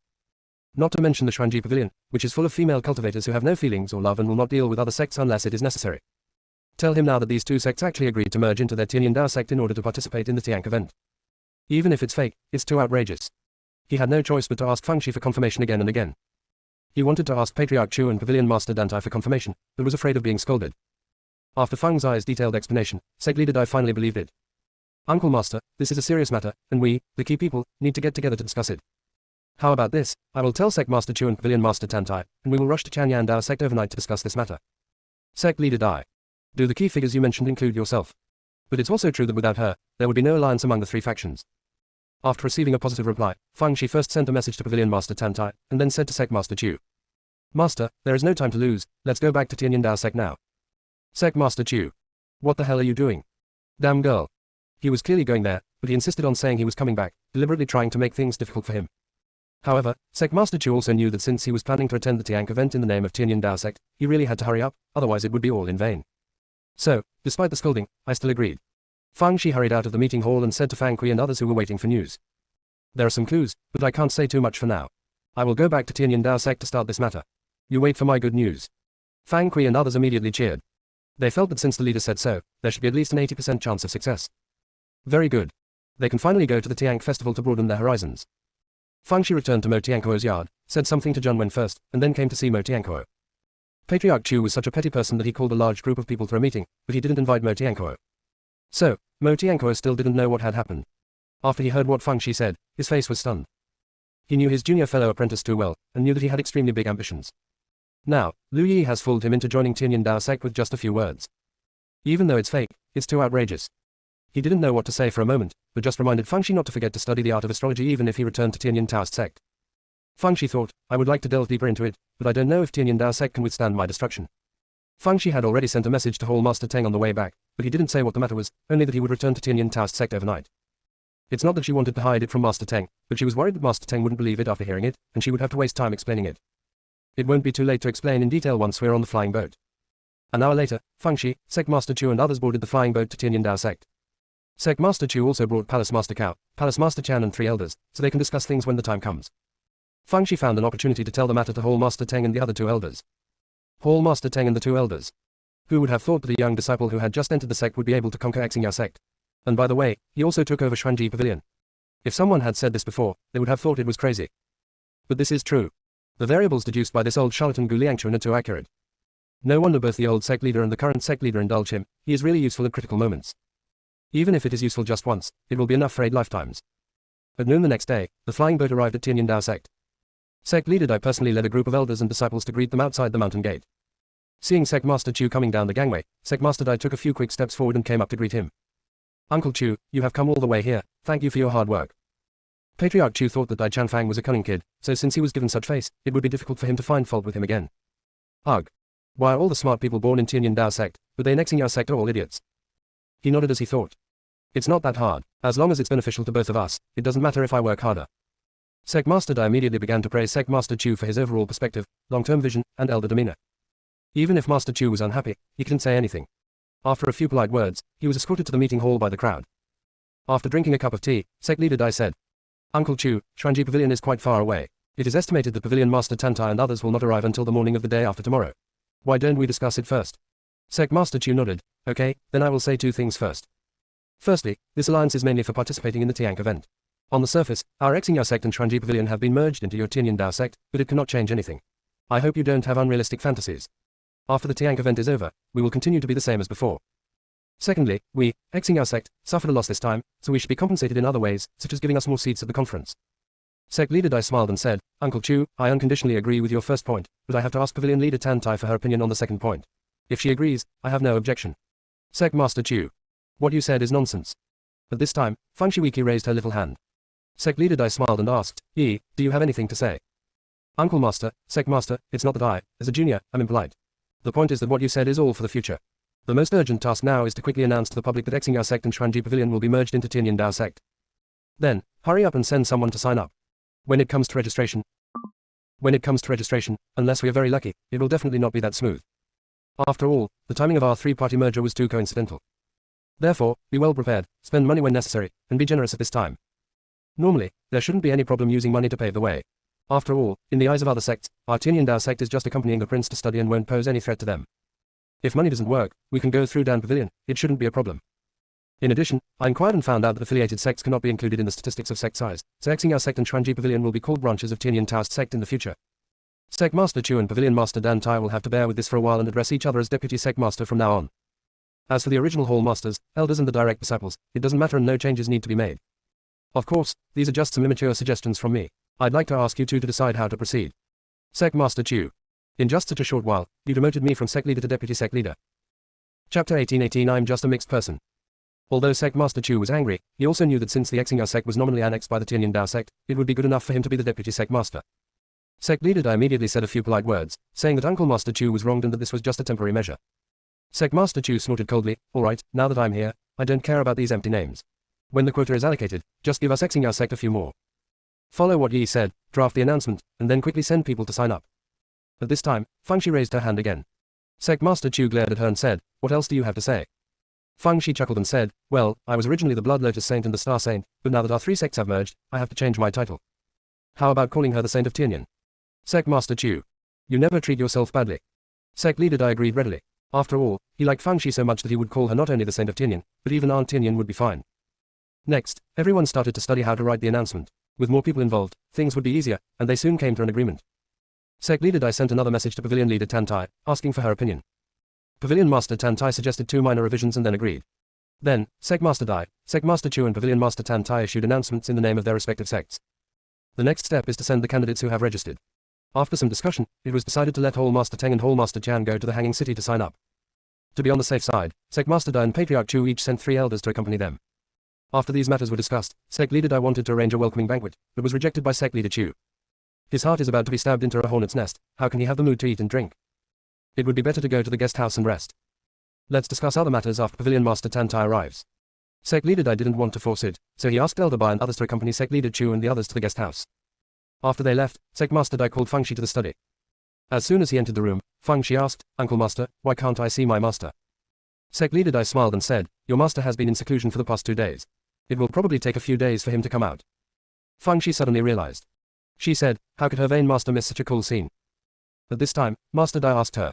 Not to mention the Xuanji Pavilion, which is full of female cultivators who have no feelings or love and will not deal with other sects unless it is necessary. Tell him now that these two sects actually agreed to merge into their Tianyin Dao Sect in order to participate in the Tiank event. Even if it's fake, it's too outrageous. He had no choice but to ask Feng Shi for confirmation again and again. He wanted to ask Patriarch Chu and Pavilion Master Dan Tai for confirmation, but was afraid of being scolded. After Feng Zai's detailed explanation, Sect leader Dai finally believed it. Uncle Master, this is a serious matter, and we, the key people, need to get together to discuss it. How about this? I will tell Sect Master Chu and Pavilion Master Tan Tai, and we will rush to Tianyin Dao Sect overnight to discuss this matter. Sect leader Dai. Do the key figures you mentioned include yourself? But it's also true that without her, there would be no alliance among the three factions. After receiving a positive reply, Feng Shi first sent a message to Pavilion Master Tan Tai, and then said to Sect Master Chu. Master, there is no time to lose, let's go back to Tianyin Dao Sect now. Sect Master Chu. What the hell are you doing? Damn girl. He was clearly going there, but he insisted on saying he was coming back, deliberately trying to make things difficult for him. However, Sect Master Chu also knew that since he was planning to attend the Tiank event in the name of Tianyin Dao Sect, he really had to hurry up, otherwise it would be all in vain. So, despite the scolding, I still agreed. Feng Shi hurried out of the meeting hall and said to Fang Kui and others who were waiting for news. There are some clues, but I can't say too much for now. I will go back to Tianyin Dao Sect to start this matter. You wait for my good news. Fang Kui and others immediately cheered. They felt that since the leader said so, there should be at least an 80% chance of success. Very good. They can finally go to the Tiank festival to broaden their horizons. Feng Shi returned to Mo Tiankuo's yard, said something to Zhang Wen first, and then came to see Mo Tiankuo. Patriarch Chu was such a petty person that he called a large group of people to a meeting, but he didn't invite Mo Tiankuo. So, Mo Tianko still didn't know what had happened. After he heard what Feng Shi said, his face was stunned. He knew his junior fellow apprentice too well, and knew that he had extremely big ambitions. Now, Lu Yi has fooled him into joining Tianyin Dao Sect with just a few words. Even though it's fake, it's too outrageous. He didn't know what to say for a moment, but just reminded Feng Shi not to forget to study the art of astrology even if he returned to Tianyin Taoist Sect. Feng Shi thought, I would like to delve deeper into it, but I don't know if Tianyin Dao Sect can withstand my destruction. Feng Shi had already sent a message to Hall Master Teng on the way back, but he didn't say what the matter was, only that he would return to Tianyin Taoist Sect overnight. It's not that she wanted to hide it from Master Teng, but she was worried that Master Teng wouldn't believe it after hearing it, and she would have to waste time explaining it. It won't be too late to explain in detail once we're on the flying boat. An hour later, Feng Shi, Sect Master Chu and others boarded the flying boat to Tianyin Dao Sect. Sect Master Chu also brought Palace Master Cao, Palace Master Chan and 3 elders, so they can discuss things when the time comes. Feng Shi found an opportunity to tell the matter to Hall Master Teng and the other 2 elders. Hall Master Teng and the 2 elders. Who would have thought that a young disciple who had just entered the sect would be able to conquer Xingyao Sect? And by the way, he also took over Xuanji Pavilion. If someone had said this before, they would have thought it was crazy. But this is true. The variables deduced by this old charlatan Gu Liangchuan are too accurate. No wonder both the old sect leader and the current sect leader indulge him. He is really useful at critical moments. Even if it is useful just once, it will be enough for 8 lifetimes. At noon the next day, the flying boat arrived at Tianyin Dao Sect. Sect leader Dai personally led a group of elders and disciples to greet them outside the mountain gate. Seeing Sect Master Chu coming down the gangway, Sect Master Dai took a few quick steps forward and came up to greet him. Uncle Chu, you have come all the way here, thank you for your hard work. Patriarch Chu thought that Dai Chanfang was a cunning kid, so since he was given such face, it would be difficult for him to find fault with him again. Ugh. Why are all the smart people born in Tianyin Dao Sect, but they in Xingyao Sect are all idiots? He nodded as he thought. It's not that hard, as long as it's beneficial to both of us, it doesn't matter if I work harder. Sect Master Dai immediately began to praise Sect Master Chu for his overall perspective, long-term vision, and elder demeanor. Even if Master Chu was unhappy, he couldn't say anything. After a few polite words, he was escorted to the meeting hall by the crowd. After drinking a cup of tea, Sect leader Dai said, Uncle Chu, Xuanji Pavilion is quite far away. It is estimated that Pavilion Master Tantai and others will not arrive until the morning of the day after tomorrow. Why don't we discuss it first? Sect Master Chu nodded. Okay, then I will say 2 things first. Firstly, this alliance is mainly for participating in the Tiank event. On the surface, our Xingyao Sect and Xuanji Pavilion have been merged into your Tianyin Dao Sect, but it cannot change anything. I hope you don't have unrealistic fantasies. After the Tiank event is over, we will continue to be the same as before. Secondly, we, Xingyao Sect, suffered a loss this time, so we should be compensated in other ways, such as giving us more seats at the conference. Sect leader Dai smiled and said, Uncle Chu, I unconditionally agree with your first point, but I have to ask Pavilion leader Tan Tai for her opinion on the second point. If she agrees, I have no objection. Sect Master Chu. What you said is nonsense. At this time, Feng Shiwiki raised her little hand. Sect leader Dai smiled and asked, Yi, do you have anything to say? Uncle Master, Sect Master, it's not that I, as a junior, am impolite. The point is that what you said is all for the future. The most urgent task now is to quickly announce to the public that Xingyao Sect and Xuanji Pavilion will be merged into Tianyin Dao Sect. Then, hurry up and send someone to sign up. When it comes to registration, unless we are very lucky, it will definitely not be that smooth. After all, the timing of our 3-party merger was too coincidental. Therefore, be well prepared, spend money when necessary, and be generous at this time. Normally, there shouldn't be any problem using money to pave the way. After all, in the eyes of other sects, our Tianyin Dao Sect is just accompanying the prince to study and won't pose any threat to them. If money doesn't work, we can go through Dan Pavilion, it shouldn't be a problem. In addition, I inquired and found out that affiliated sects cannot be included in the statistics of sect size, so Xingyao Sect and Xuanji Pavilion will be called branches of Tianyin Taoist Sect in the future. Sect Master Chu and Pavilion Master Dan Tai will have to bear with this for a while and address each other as Deputy Sect Master from now on. As for the original Hall Masters, Elders and the direct disciples, it doesn't matter and no changes need to be made. Of course, these are just some immature suggestions from me. I'd like to ask you two to decide how to proceed. Sect Master Chu. In just such a short while, you demoted me from Sect Leader to Deputy Sect Leader. Chapter 1818 I'm just a mixed person. Although Sect Master Chu was angry, he also knew that since the Xingyao Sect was nominally annexed by the Tianyin Dao Sect, it would be good enough for him to be the Deputy Sect Master. Sect Leader Dai immediately said a few polite words, saying that Uncle Master Chu was wronged and that this was just a temporary measure. Sect Master Chu snorted coldly, alright, now that I'm here, I don't care about these empty names. When the quota is allocated, just give us Xingyao Sect a few more. Follow what Yi said, draft the announcement, and then quickly send people to sign up. At this time, Feng Shi raised her hand again. Sect Master Chu glared at her and said, what else do you have to say? Feng Shi chuckled and said, well, I was originally the Blood Lotus Saint and the Star Saint, but now that our 3 sects have merged, I have to change my title. How about calling her the Saint of Tianyin? Sect Master Chu. You never treat yourself badly. Sect Leader Dai agreed readily. After all, he liked Feng Shi so much that he would call her not only the Saint of Tianyin, but even Aunt Tianyin would be fine. Next, everyone started to study how to write the announcement. With more people involved, things would be easier, and they soon came to an agreement. Sect Leader Dai sent another message to Pavilion Leader Tan Tai, asking for her opinion. Pavilion Master Tan Tai suggested 2 minor revisions and then agreed. Then, Sect Master Dai, Sect Master Chu and Pavilion Master Tan Tai issued announcements in the name of their respective sects. The next step is to send the candidates who have registered. After some discussion, it was decided to let Hall Master Teng and Hall Master Chan go to the Hanging City to sign up. To be on the safe side, Sect Master Dai and Patriarch Chu each sent 3 elders to accompany them. After these matters were discussed, Sect Leader Dai wanted to arrange a welcoming banquet, but was rejected by Sect Leader Chu. His heart is about to be stabbed into a hornet's nest. How can he have the mood to eat and drink? It would be better to go to the guest house and rest. Let's discuss other matters after Pavilion Master Tan Tai arrives. Sect Leader Dai didn't want to force it, so he asked Elder Bai and others to accompany Sect Leader Chu and the others to the guest house. After they left, Sect Master Dai called Feng Shi to the study. As soon as he entered the room, Feng Shi asked, "Uncle Master, why can't I see my master?" Sect Leader Dai smiled and said, "Your master has been in seclusion for the past 2 days. It will probably take a few days for him to come out." Feng Shi suddenly realized. She said, how could her vain master miss such a cool scene? At this time, Master Dai asked her,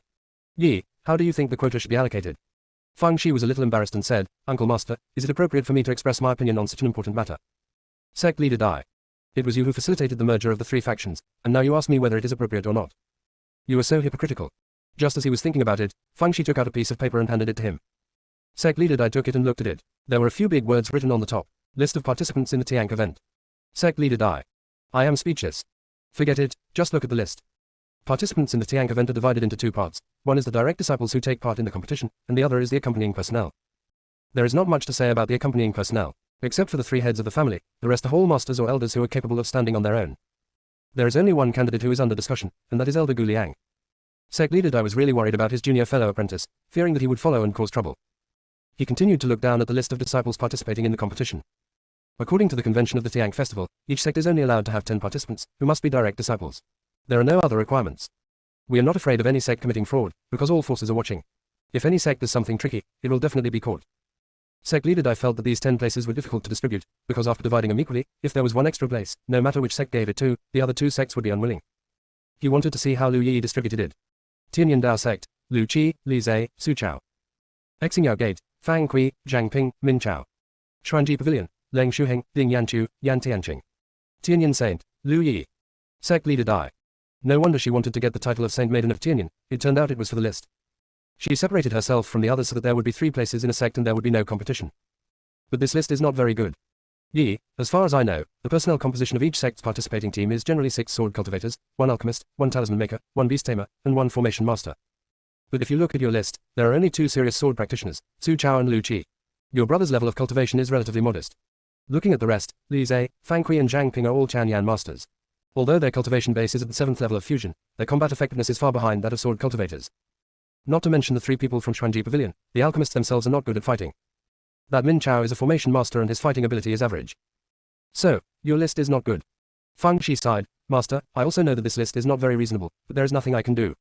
"Yi, how do you think the quota should be allocated?" Feng Shi was a little embarrassed and said, "Uncle Master, is it appropriate for me to express my opinion on such an important matter?" Sect Leader Dai. It was you who facilitated the merger of the 3 factions, and now you ask me whether it is appropriate or not. You are so hypocritical. Just as he was thinking about it, Feng Shi took out a piece of paper and handed it to him. Sect Leader Dai took it and looked at it. There were a few big words written on the top. List of participants in the Tiank event. Sect Leader Dai. I am speechless. Forget it, just look at the list. Participants in the Tiank event are divided into 2 parts. One is the direct disciples who take part in the competition, and the other is the accompanying personnel. There is not much to say about the accompanying personnel. Except for the 3 heads of the family, the rest are Hall Masters or elders who are capable of standing on their own. There is only one candidate who is under discussion, and that is Elder Gu Liang. Sect Leader Dai was really worried about his junior fellow apprentice, fearing that he would follow and cause trouble. He continued to look down at the list of disciples participating in the competition. According to the convention of the Tiank festival, each sect is only allowed to have 10 participants, who must be direct disciples. There are no other requirements. We are not afraid of any sect committing fraud, because all forces are watching. If any sect does something tricky, it will definitely be caught. Sect Leader Dai felt that these 10 places were difficult to distribute, because after dividing them equally, if there was one extra place, no matter which sect gave it to, the other 2 sects would be unwilling. He wanted to see how Lu Yi distributed it. Tianyan Dao sect, Lu Qi, Li Zhe, Su Chao. Xingyao Gate, Fang Kui, Zhang Ping, Min Chao. Xuanji Pavilion, Leng Shuheng, Ding Yanchu, Yan Tianqing. Tianyan Saint, Lu Yi. Sect Leader Dai. No wonder she wanted to get the title of Saint Maiden of Tianyan, it turned out it was for the list. She separated herself from the others so that there would be 3 places in a sect and there would be no competition. But this list is not very good. Yi, as far as I know, the personnel composition of each sect's participating team is generally 6 sword cultivators, 1 alchemist, 1 talisman maker, 1 beast tamer, and 1 formation master. But if you look at your list, there are only 2 serious sword practitioners, Su Chao and Lu Qi. Your brother's level of cultivation is relatively modest. Looking at the rest, Li Zhe, Fang Kui and Zhang Ping are all Chanyan masters. Although their cultivation base is at the 7th level of fusion, their combat effectiveness is far behind that of sword cultivators. Not to mention the 3 people from Xuanji Pavilion, the alchemists themselves are not good at fighting. That Min Chao is a formation master and his fighting ability is average. So, your list is not good. Feng Shi sighed, "Master, I also know that this list is not very reasonable, but there is nothing I can do.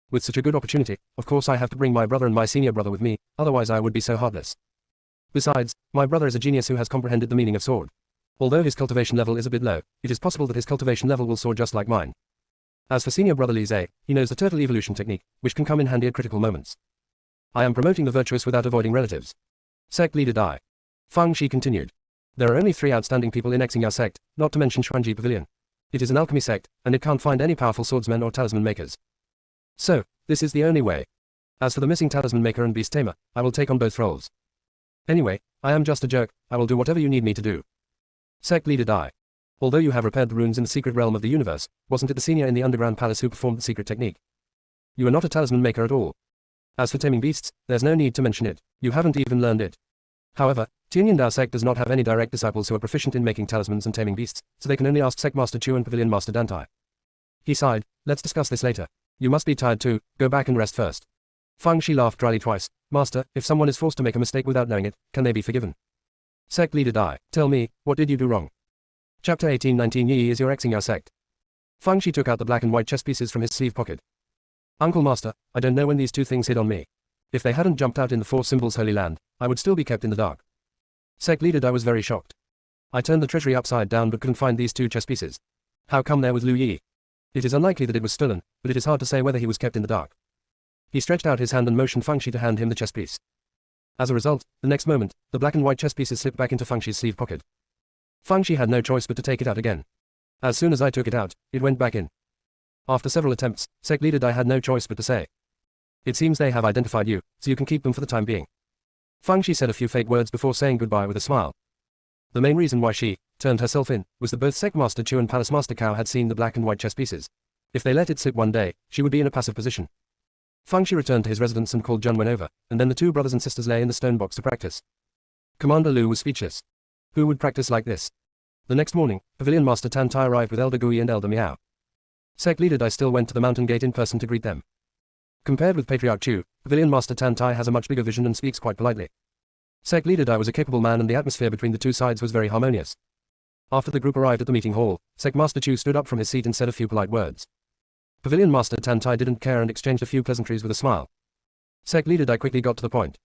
With such a good opportunity, of course I have to bring my brother and my senior brother with me, otherwise I would be so heartless. Besides, my brother is a genius who has comprehended the meaning of sword. Although his cultivation level is a bit low, it is possible that his cultivation level will soar just like mine. As for senior brother Li Zhe, he knows the turtle evolution technique, which can come in handy at critical moments. I am promoting the virtuous without avoiding relatives." Sect Leader Dai. Feng Shi continued. There are only 3 outstanding people in Xingyao sect, not to mention Xuanji Pavilion. It is an alchemy sect, and it can't find any powerful swordsmen or talisman makers. So, this is the only way. As for the missing talisman maker and beast tamer, I will take on both roles. Anyway, I am just a jerk, I will do whatever you need me to do. Sect Leader Dai. Although you have repaired the runes in the secret realm of the universe, wasn't it the senior in the underground palace who performed the secret technique? You are not a talisman maker at all. As for taming beasts, there's no need to mention it, you haven't even learned it. However, Tianyan Dao sect does not have any direct disciples who are proficient in making talismans and taming beasts, so they can only ask Sect Master Chu and Pavilion Master Dantai. He sighed, "Let's discuss this later. You must be tired too, go back and rest first." Feng Shi laughed dryly twice, "Master, if someone is forced to make a mistake without knowing it, can they be forgiven?" Sect Leader Dai, "Tell me, what did you do wrong?" Chapter 1819 Yi is your Xingyao sect. Feng Shi took out the black and white chess pieces from his sleeve pocket. "Uncle Master, I don't know when these 2 things hit on me. If they hadn't jumped out in the 4 symbols Holy Land, I would still be kept in the dark." Sect Leader Dai was very shocked. "I turned the treasury upside down but couldn't find these 2 chess pieces. How come they're with Lu Yi? It is unlikely that it was stolen, but it is hard to say whether he was kept in the dark." He stretched out his hand and motioned Feng Shi to hand him the chess piece. As a result, the next moment, the black and white chess pieces slipped back into Feng Shi's sleeve pocket. Feng Shi had no choice but to take it out again. "As soon as I took it out, it went back in." After several attempts, Sect Leader Dai had no choice but to say, "It seems they have identified you, so you can keep them for the time being." Fang Shi said a few fake words before saying goodbye with a smile. The main reason why she turned herself in was that both Sect Master Chu and Palace Master Cao had seen the black and white chess pieces. If they let it sit one day, she would be in a passive position. Fang Shi returned to his residence and called Jun Wen over, and then the two brothers and sisters lay in the stone box to practice. Commander Lu was speechless. Who would practice like this? The next morning, Pavilion Master Tan Tai arrived with Elder Gui and Elder Miao. Sect Leader Dai still went to the mountain gate in person to greet them. Compared with Patriarch Chu, Pavilion Master Tan Tai has a much bigger vision and speaks quite politely. Sect Leader Dai was a capable man and the atmosphere between the two sides was very harmonious. After the group arrived at the meeting hall, Sect Master Chu stood up from his seat and said a few polite words. Pavilion Master Tan Tai didn't care and exchanged a few pleasantries with a smile. Sect Leader Dai quickly got to the point.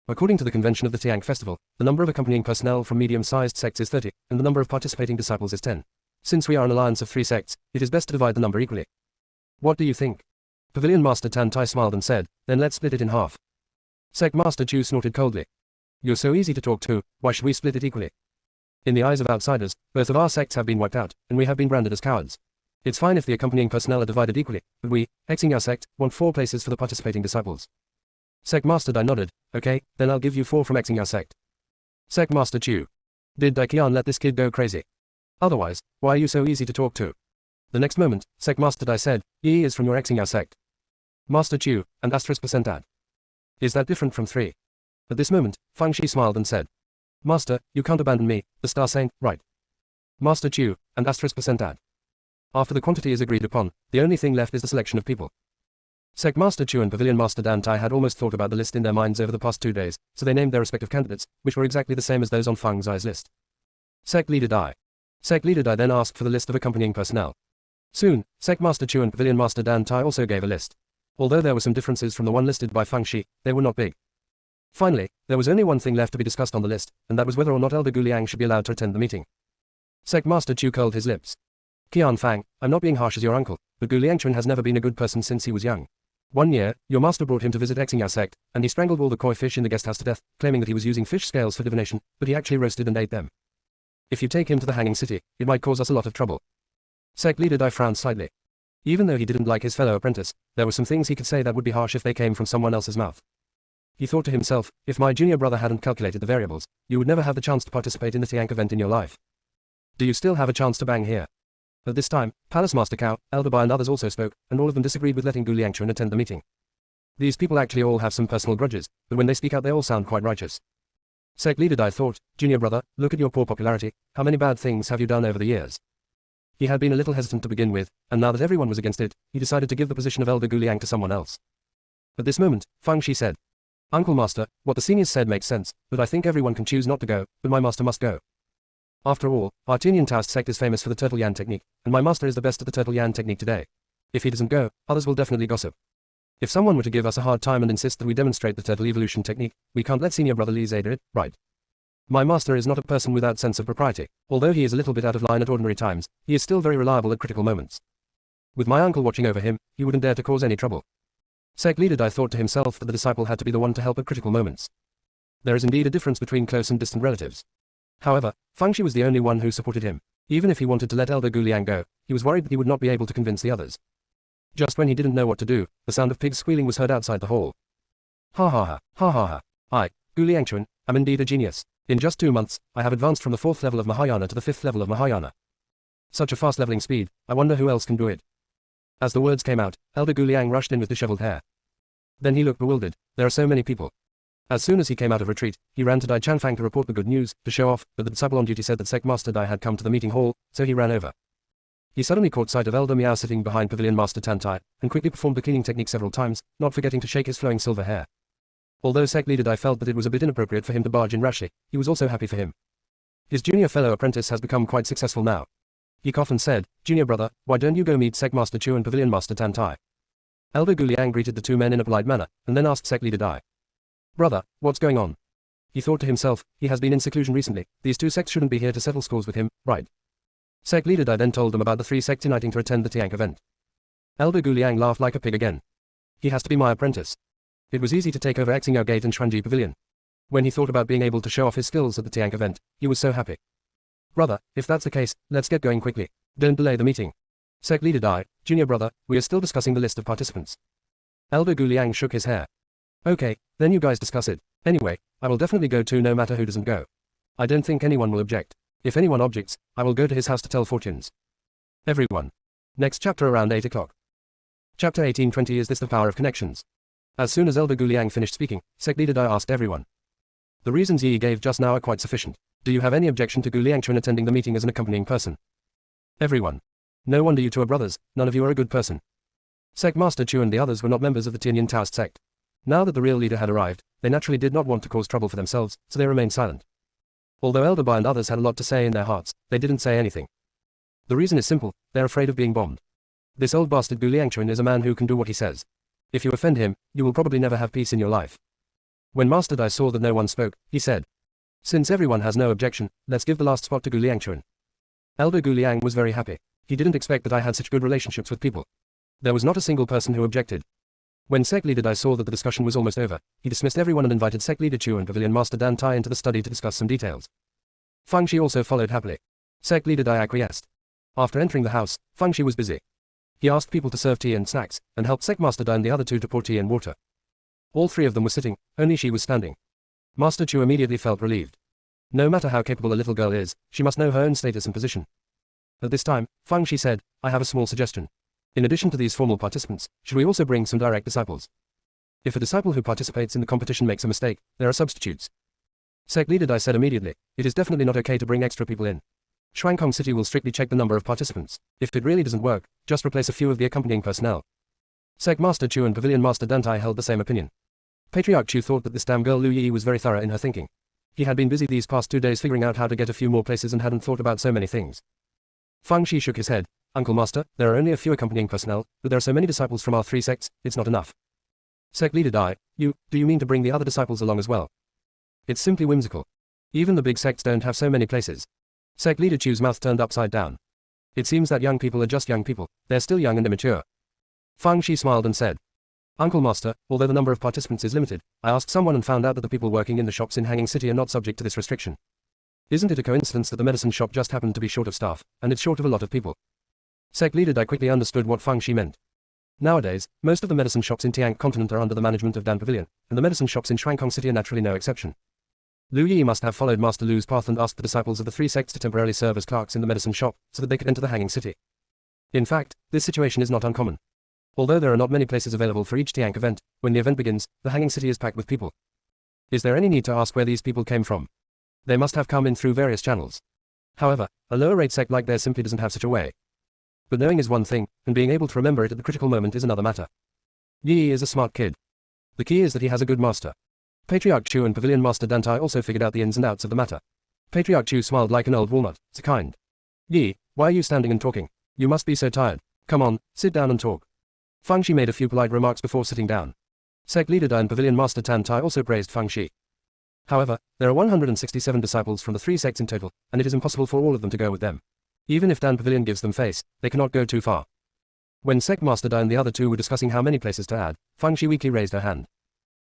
According to the convention of the Tiang Festival, the number of accompanying personnel from medium-sized sects is 30, and the number of participating disciples is 10. Since we are an alliance of 3 sects, it is best to divide the number equally. What do you think? Pavilion Master Tan Tai smiled and said, then let's split it in half. Sect Master Chu snorted coldly. You're so easy to talk to, why should we split it equally? In the eyes of outsiders, both of our sects have been wiped out, and we have been branded as cowards. It's fine if the accompanying personnel are divided equally, but we, Xing Yao sect, want 4 places for the participating disciples. Sect Master Dai nodded. Okay, then I'll give you 4 from Xing Yao sect. Sect Master Chu. Did Dai Qian let this kid go crazy? Otherwise, why are you so easy to talk to? The next moment, Sect Master Dai said, Yi is from your Xing Yao sect. Master Chu, and *% add. Is that different from 3? At this moment, Fang Shi smiled and said, Master, you can't abandon me, the Star Saint, right? Master Chu, and *% add. After the quantity is agreed upon, the only thing left is the selection of people. Sect Master Chu and Pavilion Master Dan Tai had almost thought about the list in their minds over the past 2 days, so they named their respective candidates, which were exactly the same as those on Fang Zai's list. Sect Leader Dai. Sect Leader Dai then asked for the list of accompanying personnel. Soon, Sect Master Chu and Pavilion Master Dan Tai also gave a list. Although there were some differences from the one listed by Fang Shi, they were not big. Finally, there was only one thing left to be discussed on the list, and that was whether or not Elder Gu Liang should be allowed to attend the meeting. Sect Master Chu curled his lips. Qian Fang, I'm not being harsh as your uncle, but Gu Liangchun has never been a good person since he was young. One year, your master brought him to visit Xing Yao sect, and he strangled all the koi fish in the guest house to death, claiming that he was using fish scales for divination, but he actually roasted and ate them. If you take him to the hanging city, it might cause us a lot of trouble. Sect Leader Dai frowned slightly. Even though he didn't like his fellow apprentice, there were some things he could say that would be harsh if they came from someone else's mouth. He thought to himself, if my junior brother hadn't calculated the variables, you would never have the chance to participate in the Tiank event in your life. Do you still have a chance to bang here? At this time, Palace Master Cao, Elder Bai and others also spoke, and all of them disagreed with letting Gu Liangchun attend the meeting. These people actually all have some personal grudges, but when they speak out they all sound quite righteous. Sect Leader Dai thought, Junior brother, look at your poor popularity, how many bad things have you done over the years? He had been a little hesitant to begin with, and now that everyone was against it, he decided to give the position of Elder Gu Liang to someone else. At this moment, Fang Shi said, Uncle Master, what the seniors said makes sense, but I think everyone can choose not to go, but my master must go. After all, our Tinian Taoist sect is famous for the Turtle Yan technique, and my master is the best at the Turtle Yan technique today. If he doesn't go, others will definitely gossip. If someone were to give us a hard time and insist that we demonstrate the turtle evolution technique, we can't let senior brother Li Zhe do it, right? My master is not a person without sense of propriety. Although he is a little bit out of line at ordinary times, he is still very reliable at critical moments. With my uncle watching over him, he wouldn't dare to cause any trouble. Sect Leader Dai thought to himself that the disciple had to be the one to help at critical moments. There is indeed a difference between close and distant relatives. However, Fang Shi was the only one who supported him. Even if he wanted to let Elder Gu Liang go, he was worried that he would not be able to convince the others. Just when he didn't know what to do, the sound of pigs squealing was heard outside the hall. Ha ha ha, ha ha ha. I, Gu Liangchun, am indeed a genius. In just 2 months, I have advanced from the 4th level of Mahayana to the 5th level of Mahayana. Such a fast leveling speed, I wonder who else can do it. As the words came out, Elder Gu Liang rushed in with disheveled hair. Then he looked bewildered. There are so many people. As soon as he came out of retreat, he ran to Dai Chanfang to report the good news, to show off, but the disciple on duty said that Sect Master Dai had come to the meeting hall, so he ran over. He suddenly caught sight of Elder Miao sitting behind Pavilion Master Tan Tai, and quickly performed the cleaning technique several times, not forgetting to shake his flowing silver hair. Although Sect Leader Dai felt that it was a bit inappropriate for him to barge in rashly, he was also happy for him. His junior fellow apprentice has become quite successful now. He coughed and said, Junior brother, why don't you go meet Sect Master Chu and Pavilion Master Tan Tai? Elder Gu Liang greeted the 2 men in a polite manner, and then asked Sect Leader Dai. Brother, what's going on? He thought to himself, he has been in seclusion recently, these 2 sects shouldn't be here to settle scores with him, right? Sect Leader Dai then told them about the 3 sects uniting to attend the Tiank event. Elder Gu Liang laughed like a pig again. He has to be my apprentice. It was easy to take over Xing Yao Gate and Xuanji Pavilion. When he thought about being able to show off his skills at the Tiank event, he was so happy. Brother, if that's the case, let's get going quickly. Don't delay the meeting. Sect Leader Dai, Junior brother, we are still discussing the list of participants. Elder Gu Liang shook his hair. Okay, Then you guys discuss it. Anyway, I will definitely go too no matter who doesn't go. I don't think anyone will object. If anyone objects, I will go to his house to tell fortunes. Everyone. Next chapter around 8 o'clock. Chapter 1820 Is This the Power of Connections? As soon as Elder Guliang finished speaking, Sect Leader Dai asked everyone. The reasons Yi gave just now are quite sufficient. Do you have any objection to Guliang Chuan attending the meeting as an accompanying person? Everyone. No wonder you two are brothers, none of you are a good person. Sect Master Chu and the others were not members of the Tianyin Taoist sect. Now that the real leader had arrived, they naturally did not want to cause trouble for themselves, so they remained silent. Although Elder Bai and others had a lot to say in their hearts, they didn't say anything. The reason is simple, they're afraid of being bombed. This old bastard Guliang Chuan is a man who can do what he says. If you offend him, you will probably never have peace in your life. When Master Dai saw that no one spoke, he said, since everyone has no objection, let's give the last spot to Guliang Chuan. Elder Guliang was very happy. He didn't expect that I had such good relationships with people. There was not a single person who objected. When Sect Leader Dai saw that the discussion was almost over, he dismissed everyone and invited Sect Leader Chu and Pavilion Master Dan Tai into the study to discuss some details. Fang Shi also followed happily. Sect Leader Dai acquiesced. After entering the house, Fang Shi was busy. He asked people to serve tea and snacks, and helped Sect Master Dai and the other two to pour tea and water. All three of them were sitting, only she was standing. Master Chu immediately felt relieved. No matter how capable a little girl is, she must know her own status and position. At this time, Fang Shi said, I have a small suggestion. In addition to these formal participants, should we also bring some direct disciples? If a disciple who participates in the competition makes a mistake, there are substitutes. Sect Leader Dai said immediately, it is definitely not okay to bring extra people in. Shuangkong City will strictly check the number of participants. If it really doesn't work, just replace a few of the accompanying personnel. Sect Master Chu and Pavilion Master Dantai held the same opinion. Patriarch Chu thought that this damn girl Lu Yi was very thorough in her thinking. He had been busy these past 2 days figuring out how to get a few more places and hadn't thought about so many things. Fang Shi shook his head. Uncle Master, there are only a few accompanying personnel, but there are so many disciples from our 3 sects, it's not enough. Sect Leader Dai, do you mean to bring the other disciples along as well? It's simply whimsical. Even the big sects don't have so many places. Sect Leader Chu's mouth turned upside down. It seems that young people are just young people, they're still young and immature. Fang Shi smiled and said, Uncle Master, although the number of participants is limited, I asked someone and found out that the people working in the shops in Hanging City are not subject to this restriction. Isn't it a coincidence that the medicine shop just happened to be short of staff, and it's short of a lot of people? Sect Leader Dai quickly understood what Fang Shi meant. Nowadays, most of the medicine shops in Tiang Continent are under the management of Dan Pavilion, and the medicine shops in Shuangkong City are naturally no exception. Lu Yi must have followed Master Lu's path and asked the disciples of the 3 sects to temporarily serve as clerks in the medicine shop, so that they could enter the Hanging City. In fact, this situation is not uncommon. Although there are not many places available for each Tiang event, when the event begins, the Hanging City is packed with people. Is there any need to ask where these people came from? They must have come in through various channels. However, a lower rate sect like theirs simply doesn't have such a way. But knowing is one thing, and being able to remember it at the critical moment is another matter. Yi is a smart kid. The key is that he has a good master. Patriarch Chu and Pavilion Master Dantai also figured out the ins and outs of the matter. Patriarch Chu smiled like an old walnut, so kind. Yi, why are you standing and talking? You must be so tired. Come on, sit down and talk. Fang Shi made a few polite remarks before sitting down. Sect Leader Dai and Pavilion Master Tan Tai also praised Fang Shi. However, there are 167 disciples from the 3 sects in total, and it is impossible for all of them to go with them. Even if Dan Pavilion gives them face, they cannot go too far. When Sect Master Dai and the other two were discussing how many places to add, Fang Shi weakly raised her hand.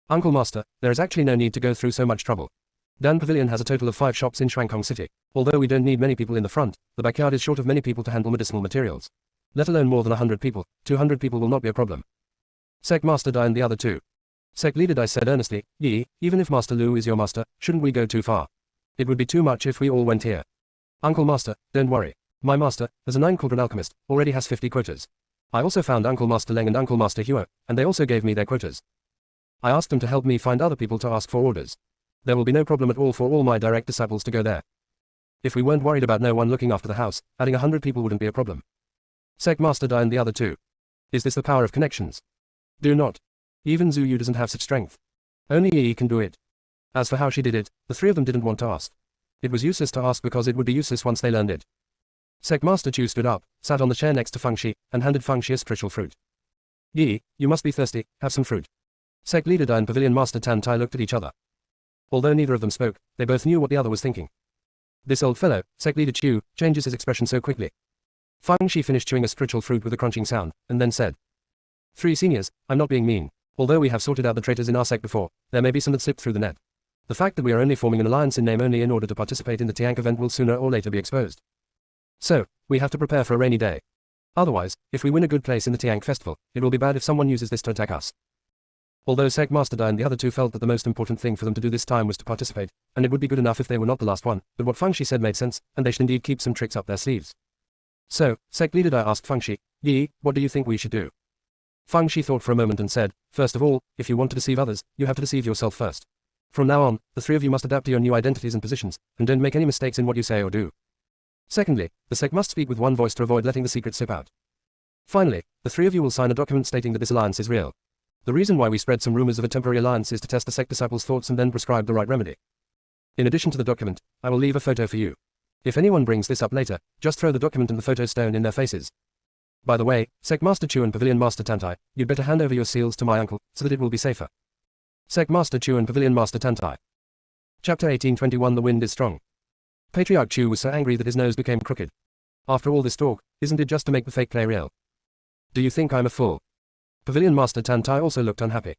Uncle Master, there is actually no need to go through so much trouble. Dan Pavilion has a total of 5 shops in Shuangkong City. Although we don't need many people in the front, the backyard is short of many people to handle medicinal materials. Let alone more than 100 people, 200 people will not be a problem. Sect Master Dai and the other two. Sect Leader Dai said earnestly, Yi, even if Master Lu is your master, shouldn't we go too far? It would be too much if we all went here. Uncle Master, don't worry. My master, as a 9-cauldron alchemist, already has 50 quotas. I also found Uncle Master Leng and Uncle Master Huo, and they also gave me their quotas. I asked them to help me find other people to ask for orders. There will be no problem at all for all my direct disciples to go there. If we weren't worried about no one looking after the house, adding 100 people wouldn't be a problem. Sect Master Dai and the other two. Is this the power of connections? Do not. Even Zhu Yu doesn't have such strength. Only Yi can do it. As for how she did it, the 3 of them didn't want to ask. It was useless to ask because it would be useless once they learned it. Sect Master Chu stood up, sat on the chair next to Fang Shi, and handed Fang Shi a spiritual fruit. Yi, you must be thirsty, have some fruit. Sect Leader Dai and Pavilion Master Tan Tai looked at each other. Although neither of them spoke, they both knew what the other was thinking. This old fellow, Sect Leader Chu, changes his expression so quickly. Fang Shi finished chewing a spiritual fruit with a crunching sound, and then said, 3 seniors, I'm not being mean. Although we have sorted out the traitors in our sect before, there may be some that slip through the net. The fact that we are only forming an alliance in name only in order to participate in the Tiank event will sooner or later be exposed. So, we have to prepare for a rainy day. Otherwise, if we win a good place in the Tiank festival, it will be bad if someone uses this to attack us. Although Sect Master Dai and the other two felt that the most important thing for them to do this time was to participate, and it would be good enough if they were not the last one, but what Feng Shi said made sense, and they should indeed keep some tricks up their sleeves. So, Sect Leader Dai asked Feng Shi, Yi, what do you think we should do? Feng Shi thought for a moment and said, first of all, if you want to deceive others, you have to deceive yourself first. From now on, the three of you must adapt to your new identities and positions, and don't make any mistakes in what you say or do. Secondly, the Sect must speak with one voice to avoid letting the secret slip out. Finally, the three of you will sign a document stating that this alliance is real. The reason why we spread some rumors of a temporary alliance is to test the Sect disciples' thoughts and then prescribe the right remedy. In addition to the document, I will leave a photo for you. If anyone brings this up later, just throw the document and the photo stone in their faces. By the way, Sect Master Chu and Pavilion Master Tantai, you'd better hand over your seals to my uncle, so that it will be safer. Sect Master Chu and Pavilion Master Tantai. Chapter 1821 The Wind is Strong. Patriarch Chu was so angry that his nose became crooked. After all this talk, isn't it just to make the fake play real? Do you think I'm a fool? Pavilion Master Tantai also looked unhappy.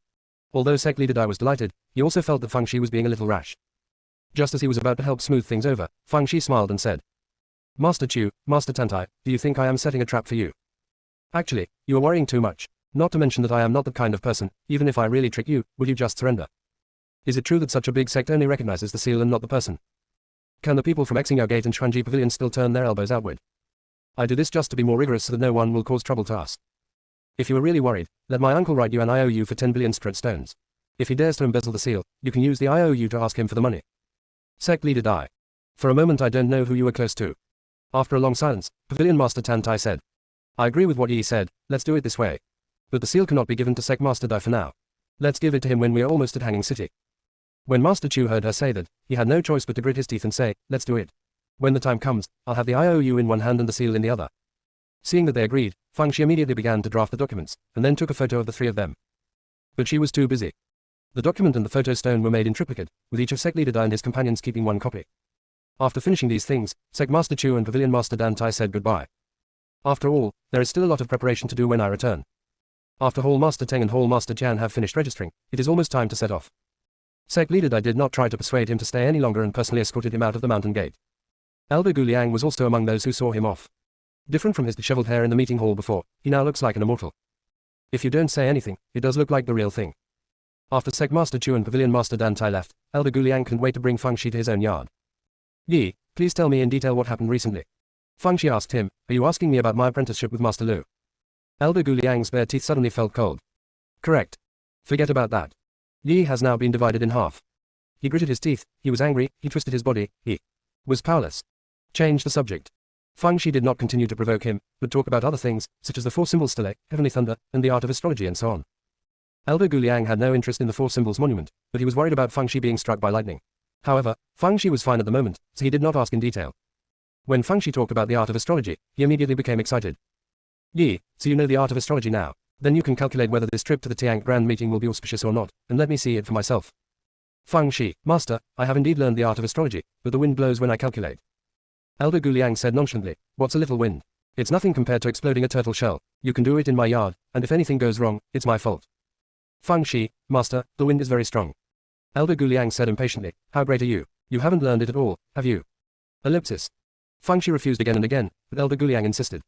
Although Sect Leader Dai was delighted, he also felt that Feng Shi was being a little rash. Just as he was about to help smooth things over, Feng Shi smiled and said, Master Chu, Master Tantai, do you think I am setting a trap for you? Actually, you are worrying too much. Not to mention that I am not the kind of person, even if I really trick you, will you just surrender? Is it true that such a big sect only recognizes the seal and not the person? Can the people from Xingyao Gate and Xuanji Pavilion still turn their elbows outward? I do this just to be more rigorous so that no one will cause trouble to us. If you are really worried, let my uncle write you an IOU for 10 billion spirit stones. If he dares to embezzle the seal, you can use the IOU to ask him for the money. Sect Leader Dai. For a moment I don't know who you were close to. After a long silence, Pavilion Master Tantai said, I agree with what Yi said, let's do it this way. But the seal cannot be given to Sect Master Dai for now. Let's give it to him when we are almost at Hanging City. When Master Chu heard her say that, he had no choice but to grit his teeth and say, let's do it. When the time comes, I'll have the IOU in one hand and the seal in the other. Seeing that they agreed, Feng Shi immediately began to draft the documents, and then took a photo of the three of them. But she was too busy. The document and the photo stone were made in triplicate, with each of Sect Leader Dai and his companions keeping one copy. After finishing these things, Sect Master Chu and Pavilion Master Dantai said goodbye. After all, there is still a lot of preparation to do when I return. After Hall Master Teng and Hall Master Jian have finished registering, it is almost time to set off. Sect Leader Dai did not try to persuade him to stay any longer and personally escorted him out of the mountain gate. Elder Gu Liang was also among those who saw him off. Different from his disheveled hair in the meeting hall before, he now looks like an immortal. If you don't say anything, it does look like the real thing. After Sect Master Chu and Pavilion Master Dantai left, Elder Gu Liang couldn't wait to bring Feng Shi to his own yard. Yi, please tell me in detail what happened recently. Feng Shi asked him, are you asking me about my apprenticeship with Master Lu? Elder Gu Liang's bare teeth suddenly felt cold. Correct. Forget about that. Yi has now been divided in half. He gritted his teeth, he was angry, he twisted his body, he was powerless. Change the subject. Feng Shi did not continue to provoke him, but talk about other things, such as the four symbols stele, heavenly thunder, and the art of astrology and so on. Elder Gu Liang had no interest in the four symbols monument, but he was worried about Feng Shi being struck by lightning. However, Feng Shi was fine at the moment, so he did not ask in detail. When Feng Shi talked about the art of astrology, he immediately became excited. Yi, so you know the art of astrology now. Then you can calculate whether this trip to the Tiank Grand Meeting will be auspicious or not, and let me see it for myself. Feng Shi, Master, I have indeed learned the art of astrology, but the wind blows when I calculate. Elder Gu Liang said nonchalantly, what's a little wind? It's nothing compared to exploding a turtle shell. You can do it in my yard, and if anything goes wrong, it's my fault. Feng Shi, Master, the wind is very strong. Elder Gu Liang said impatiently, how great are you? You haven't learned it at all, have you? Ellipsis. Feng Shi refused again and again, but Elder Gu Liang insisted.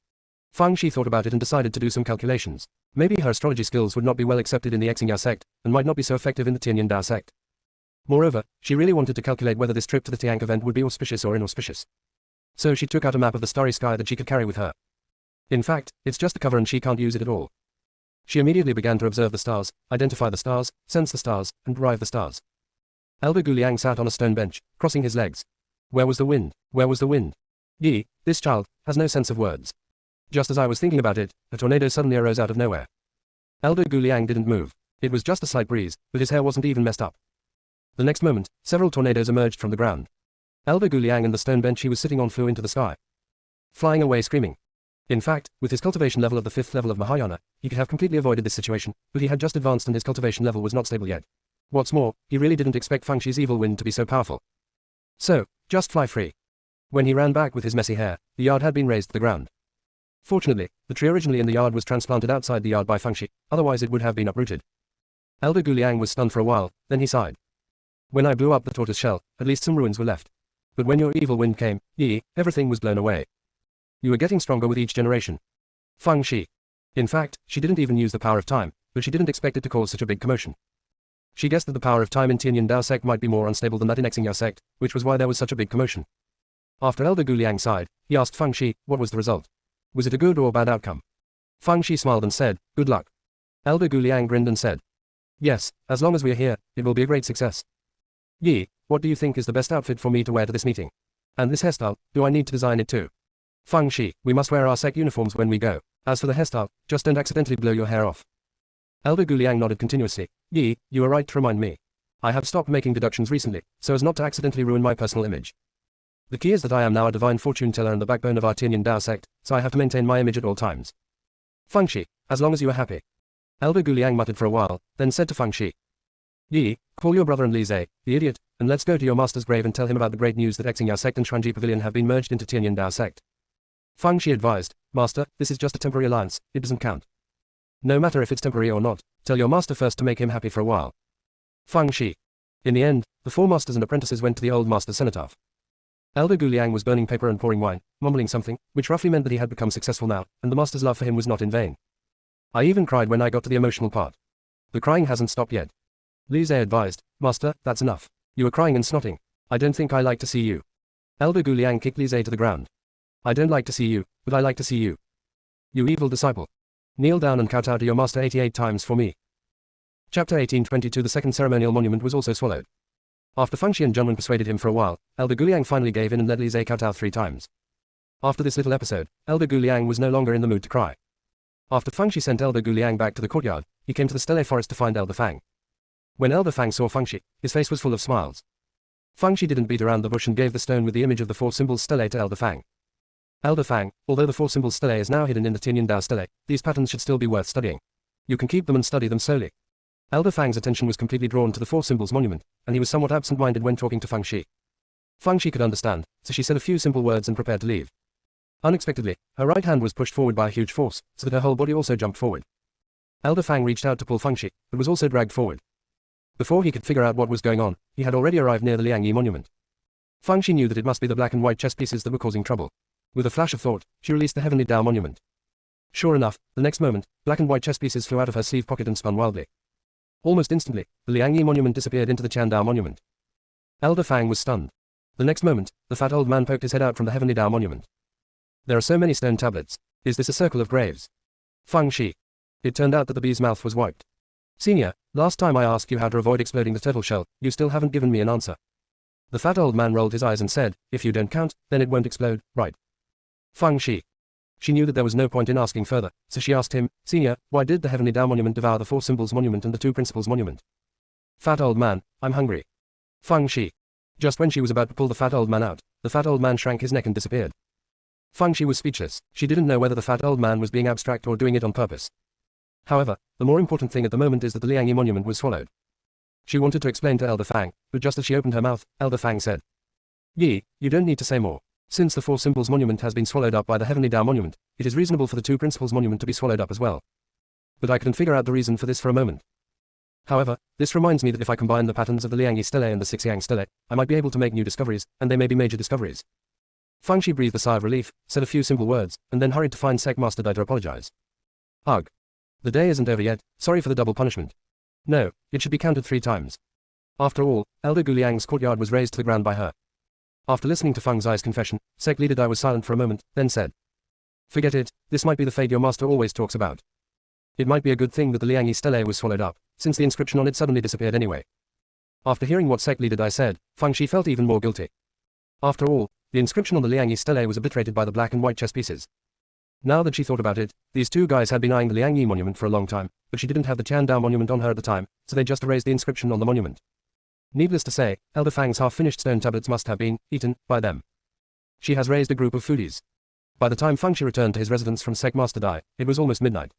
Feng Shi thought about it and decided to do some calculations. Maybe her astrology skills would not be well accepted in the Xingyao sect, and might not be so effective in the Tianyin Dao sect. Moreover, she really wanted to calculate whether this trip to the Tiank event would be auspicious or inauspicious. So she took out a map of the starry sky that she could carry with her. In fact, it's just a cover and she can't use it at all. She immediately began to observe the stars, identify the stars, sense the stars, and derive the stars. Elder Gu Liang sat on a stone bench, crossing his legs. Where was the wind? Where was the wind? Yi, this child, has no sense of words. Just as I was thinking about it, a tornado suddenly arose out of nowhere. Elder Gu Liang didn't move. It was just a slight breeze, but his hair wasn't even messed up. The next moment, several tornadoes emerged from the ground. Elder Gu Liang and the stone bench he was sitting on flew into the sky, flying away screaming. In fact, with his cultivation level of the 5th level of Mahayana, he could have completely avoided this situation, but he had just advanced and his cultivation level was not stable yet. What's more, he really didn't expect Feng Shi's evil wind to be so powerful. So, just fly free. When he ran back with his messy hair, the yard had been raised to the ground. Fortunately, the tree originally in the yard was transplanted outside the yard by Feng Shi, otherwise it would have been uprooted. Elder Gu Liang was stunned for a while, then he sighed. When I blew up the tortoise shell, at least some ruins were left. But when your evil wind came, Yi, everything was blown away. You were getting stronger with each generation. Feng Shi. In fact, she didn't even use the power of time, but she didn't expect it to cause such a big commotion. She guessed that the power of time in Tianyin Dao Sect might be more unstable than that in Xingyao Sect, which was why there was such a big commotion. After Elder Gu Liang sighed, he asked Feng Shi, what was the result? Was it a good or bad outcome? Feng Shi smiled and said, good luck. Elder Gu Liang grinned and said, yes, as long as we are here, it will be a great success. Yi, what do you think is the best outfit for me to wear to this meeting? And this hairstyle, do I need to design it too? Feng Shi, we must wear our Sect uniforms when we go. As for the hairstyle, just don't accidentally blow your hair off. Elder Gu Liang nodded continuously. Yi, you are right to remind me. I have stopped making deductions recently, so as not to accidentally ruin my personal image. The key is that I am now a divine fortune teller and the backbone of our Tianyin Dao Sect, so I have to maintain my image at all times. Feng Shi, as long as you are happy. Elder Gu Liang muttered for a while, then said to Feng Shi. Yi, call your brother and Li Zhe, the idiot, and let's go to your master's grave and tell him about the great news that Xingyao Sect and Xuanji Pavilion have been merged into Tianyin Dao Sect. Feng Shi advised, Master, this is just a temporary alliance, it doesn't count. No matter if it's temporary or not, tell your master first to make him happy for a while. Feng Shi. In the end, the 4 masters and apprentices went to the old master's cenotaph. Elder Gu Liang was burning paper and pouring wine, mumbling something, which roughly meant that he had become successful now, and the master's love for him was not in vain. I even cried when I got to the emotional part. The crying hasn't stopped yet. Li Zhe advised, Master, that's enough. You are crying and snotting. I don't think I like to see you. Elder Gu Liang kicked Li Zhe to the ground. I don't like to see you, but I like to see you. You evil disciple. Kneel down and kowtow to your master 88 times for me. Chapter 1852. The second ceremonial monument was also swallowed. After Feng Shi and Junwen persuaded him for a while, Elder Gu Liang finally gave in and let Li Zhe kowtow 3 times. After this little episode, Elder Gu Liang was no longer in the mood to cry. After Feng Shi sent Elder Gu Liang back to the courtyard, he came to the Stele Forest to find Elder Fang. When Elder Fang saw Feng Shi, his face was full of smiles. Feng Shi didn't beat around the bush and gave the stone with the image of the 4 symbols stele to Elder Fang. Elder Fang, although the 4 symbols stele is now hidden in the Tianyin Dao stele, these patterns should still be worth studying. You can keep them and study them slowly. Elder Fang's attention was completely drawn to the 4 symbols monument, and he was somewhat absent-minded when talking to Feng Shi. Feng Shi could understand, so she said a few simple words and prepared to leave. Unexpectedly, her right hand was pushed forward by a huge force, so that her whole body also jumped forward. Elder Fang reached out to pull Feng Shi, but was also dragged forward. Before he could figure out what was going on, he had already arrived near the Liangyi monument. Feng Shi knew that it must be the black and white chess pieces that were causing trouble. With a flash of thought, she released the Heavenly Dao monument. Sure enough, the next moment, black and white chess pieces flew out of her sleeve pocket and spun wildly. Almost instantly, the Liangyi monument disappeared into the Tian Dao monument. Elder Fang was stunned. The next moment, the fat old man poked his head out from the Heavenly Dao monument. There are so many stone tablets. Is this a circle of graves? Feng Shi. It turned out that the bee's mouth was wiped. Senior, last time I asked you how to avoid exploding the turtle shell, you still haven't given me an answer. The fat old man rolled his eyes and said, if you don't count, then it won't explode, right? Feng Shi. She knew that there was no point in asking further, so she asked him, Senior, why did the Heavenly Dao monument devour the 4 symbols monument and the 2 principles monument? Fat old man, I'm hungry. Feng Shi. Just when she was about to pull the fat old man out, the fat old man shrank his neck and disappeared. Feng Shi was speechless. She didn't know whether the fat old man was being abstract or doing it on purpose. However, the more important thing at the moment is that the Liangyi monument was swallowed. She wanted to explain to Elder Fang, but just as she opened her mouth, Elder Fang said, Yi, you don't need to say more. Since the 4 symbols monument has been swallowed up by the Heavenly Dao monument, it is reasonable for the 2 principles monument to be swallowed up as well. But I couldn't figure out the reason for this for a moment. However, this reminds me that if I combine the patterns of the Liangyi stele and the 6 Yang stele, I might be able to make new discoveries, and they may be major discoveries. Feng Shi breathed a sigh of relief, said a few simple words, and then hurried to find Sect Master Dai to apologize. Ugh. The day isn't over yet, sorry for the double punishment. No, it should be counted 3 times. After all, Elder Gu Liang's courtyard was razed to the ground by her. After listening to Feng Zai's confession, Sect leader Dai was silent for a moment, then said, Forget it, this might be the fate your master always talks about. It might be a good thing that the Liangyi stele was swallowed up, since the inscription on it suddenly disappeared anyway. After hearing what Sect leader Dai said, Feng Shi felt even more guilty. After all, the inscription on the Liangyi stele was obliterated by the black and white chess pieces. Now that she thought about it, these 2 guys had been eyeing the Liangyi monument for a long time, but she didn't have the Tian Dao monument on her at the time, so they just erased the inscription on the monument. Needless to say, Elder Fang's half-finished stone tablets must have been eaten by them. She has raised a group of foodies. By the time Feng Shi returned to his residence from Sect Master Dai, it was almost midnight.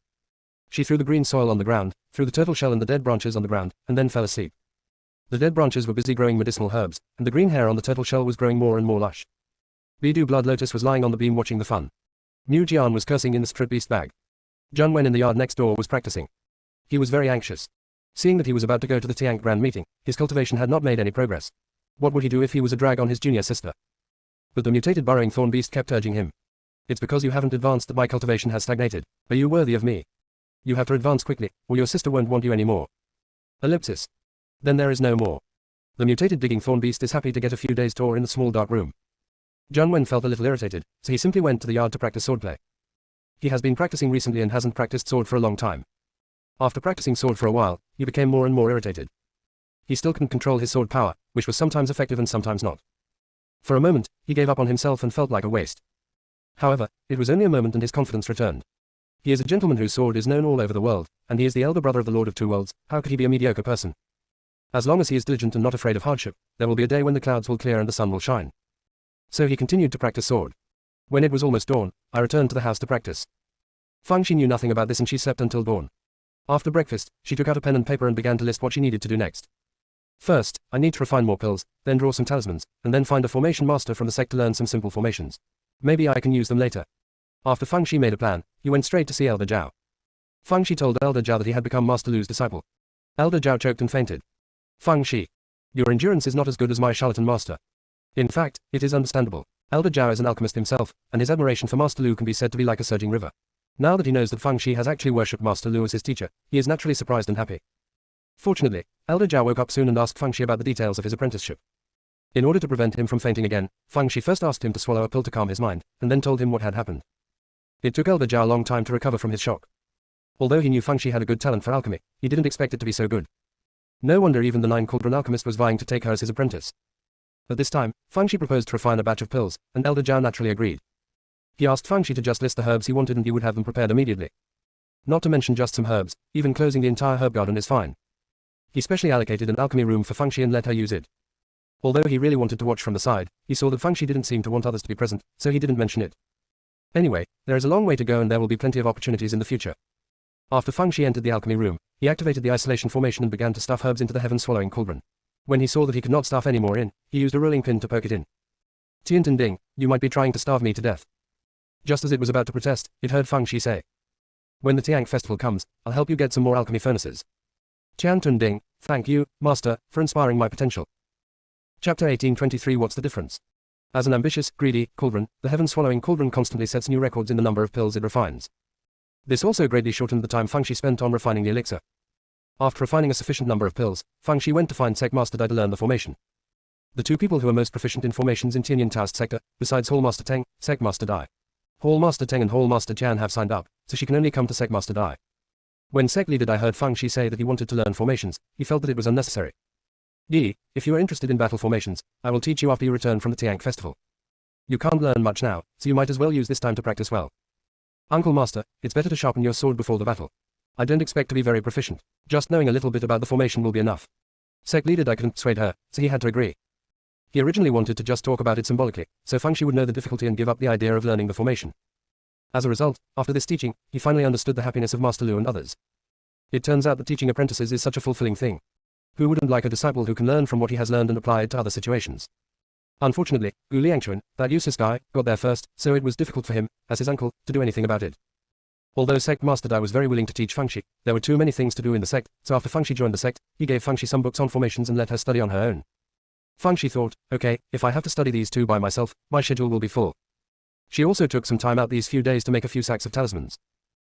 She threw the green soil on the ground, threw the turtle shell and the dead branches on the ground, and then fell asleep. The dead branches were busy growing medicinal herbs, and the green hair on the turtle shell was growing more and more lush. Bidu Blood Lotus was lying on the beam watching the fun. Mu Jian was cursing in the strip beast bag. Jun Wen in the yard next door was practicing. He was very anxious. Seeing that he was about to go to the Tiang Grand meeting, his cultivation had not made any progress. What would he do if he was a drag on his junior sister? But the mutated burrowing thorn beast kept urging him. It's because you haven't advanced that my cultivation has stagnated. Are you worthy of me? You have to advance quickly, or your sister won't want you anymore. Ellipsis. Then there is no more. The mutated digging thorn beast is happy to get a few days' tour in the small dark room. Junwen felt a little irritated, so he simply went to the yard to practice swordplay. He has been practicing recently and hasn't practiced sword for a long time. After practicing sword for a while, he became more and more irritated. He still couldn't control his sword power, which was sometimes effective and sometimes not. For a moment, he gave up on himself and felt like a waste. However, it was only a moment and his confidence returned. He is a gentleman whose sword is known all over the world, and he is the elder brother of the Lord of Two Worlds. How could he be a mediocre person? As long as he is diligent and not afraid of hardship, there will be a day when the clouds will clear and the sun will shine. So he continued to practice sword. When it was almost dawn, I returned to the house to practice. Fang Shi knew nothing about this and she slept until dawn. After breakfast, she took out a pen and paper and began to list what she needed to do next. First, I need to refine more pills, then draw some talismans, and then find a formation master from the sect to learn some simple formations. Maybe I can use them later. After Fang Shi made a plan, he went straight to see Elder Zhao. Fang Shi told Elder Zhao that he had become Master Lu's disciple. Elder Zhao choked and fainted. Fang Shi. Your endurance is not as good as my charlatan master. In fact, it is understandable. Elder Zhao is an alchemist himself, and his admiration for Master Lu can be said to be like a surging river. Now that he knows that Fang Shi has actually worshipped Master Lu as his teacher, he is naturally surprised and happy. Fortunately, Elder Zhao woke up soon and asked Fang Shi about the details of his apprenticeship. In order to prevent him from fainting again, Fang Shi first asked him to swallow a pill to calm his mind, and then told him what had happened. It took Elder Zhao a long time to recover from his shock. Although he knew Fang Shi had a good talent for alchemy, he didn't expect it to be so good. No wonder even the nine-cauldron alchemist was vying to take her as his apprentice. At this time, Fang Shi proposed to refine a batch of pills, and Elder Zhao naturally agreed. He asked Fang Shi to just list the herbs he wanted and he would have them prepared immediately. Not to mention just some herbs, even closing the entire herb garden is fine. He specially allocated an alchemy room for Fang Shi and let her use it. Although he really wanted to watch from the side, he saw that Fang Shi didn't seem to want others to be present, so he didn't mention it. Anyway, there is a long way to go and there will be plenty of opportunities in the future. After Fang Shi entered the alchemy room, he activated the isolation formation and began to stuff herbs into the heaven-swallowing cauldron. When he saw that he could not stuff any more in, he used a rolling pin to poke it in. Tiantin Ding, you might be trying to starve me to death. Just as it was about to protest, it heard Fang Shi say. When the Tiang festival comes, I'll help you get some more alchemy furnaces. Tiantin Ding, thank you, Master, for inspiring my potential. Chapter 1823 What's the difference? As an ambitious, greedy cauldron, the heaven-swallowing cauldron constantly sets new records in the number of pills it refines. This also greatly shortened the time Fang Shi spent on refining the elixir. After refining a sufficient number of pills, Fang Shi went to find Sect Master Dai to learn the formation. The two people who are most proficient in formations in Tianyin Taoist sector, besides Hall Master Teng, Sect Master Dai. Hall Master Teng and Hall Master Jian have signed up, so she can only come to Sect Master Dai. When Sect Leader Dai heard Fang Shi say that he wanted to learn formations, he felt that it was unnecessary. Di, if you are interested in battle formations, I will teach you after you return from the Tiang festival. You can't learn much now, so you might as well use this time to practice well. Uncle Master, it's better to sharpen your sword before the battle. I don't expect to be very proficient. Just knowing a little bit about the formation will be enough. Sect Leader Dai couldn't persuade her, so he had to agree. He originally wanted to just talk about it symbolically, so Fang Shi would know the difficulty and give up the idea of learning the formation. As a result, after this teaching, he finally understood the happiness of Master Lu and others. It turns out that teaching apprentices is such a fulfilling thing. Who wouldn't like a disciple who can learn from what he has learned and apply it to other situations? Unfortunately, Gu Liangchuan, that useless guy, got there first, so it was difficult for him, as his uncle, to do anything about it. Although Sect Master Dai was very willing to teach Fang Shi, there were too many things to do in the sect, so after Fang Shi joined the sect, he gave Fang Shi some books on formations and let her study on her own. Fang Shi thought, okay, if I have to study these two by myself, my schedule will be full. She also took some time out these few days to make a few sacks of talismans.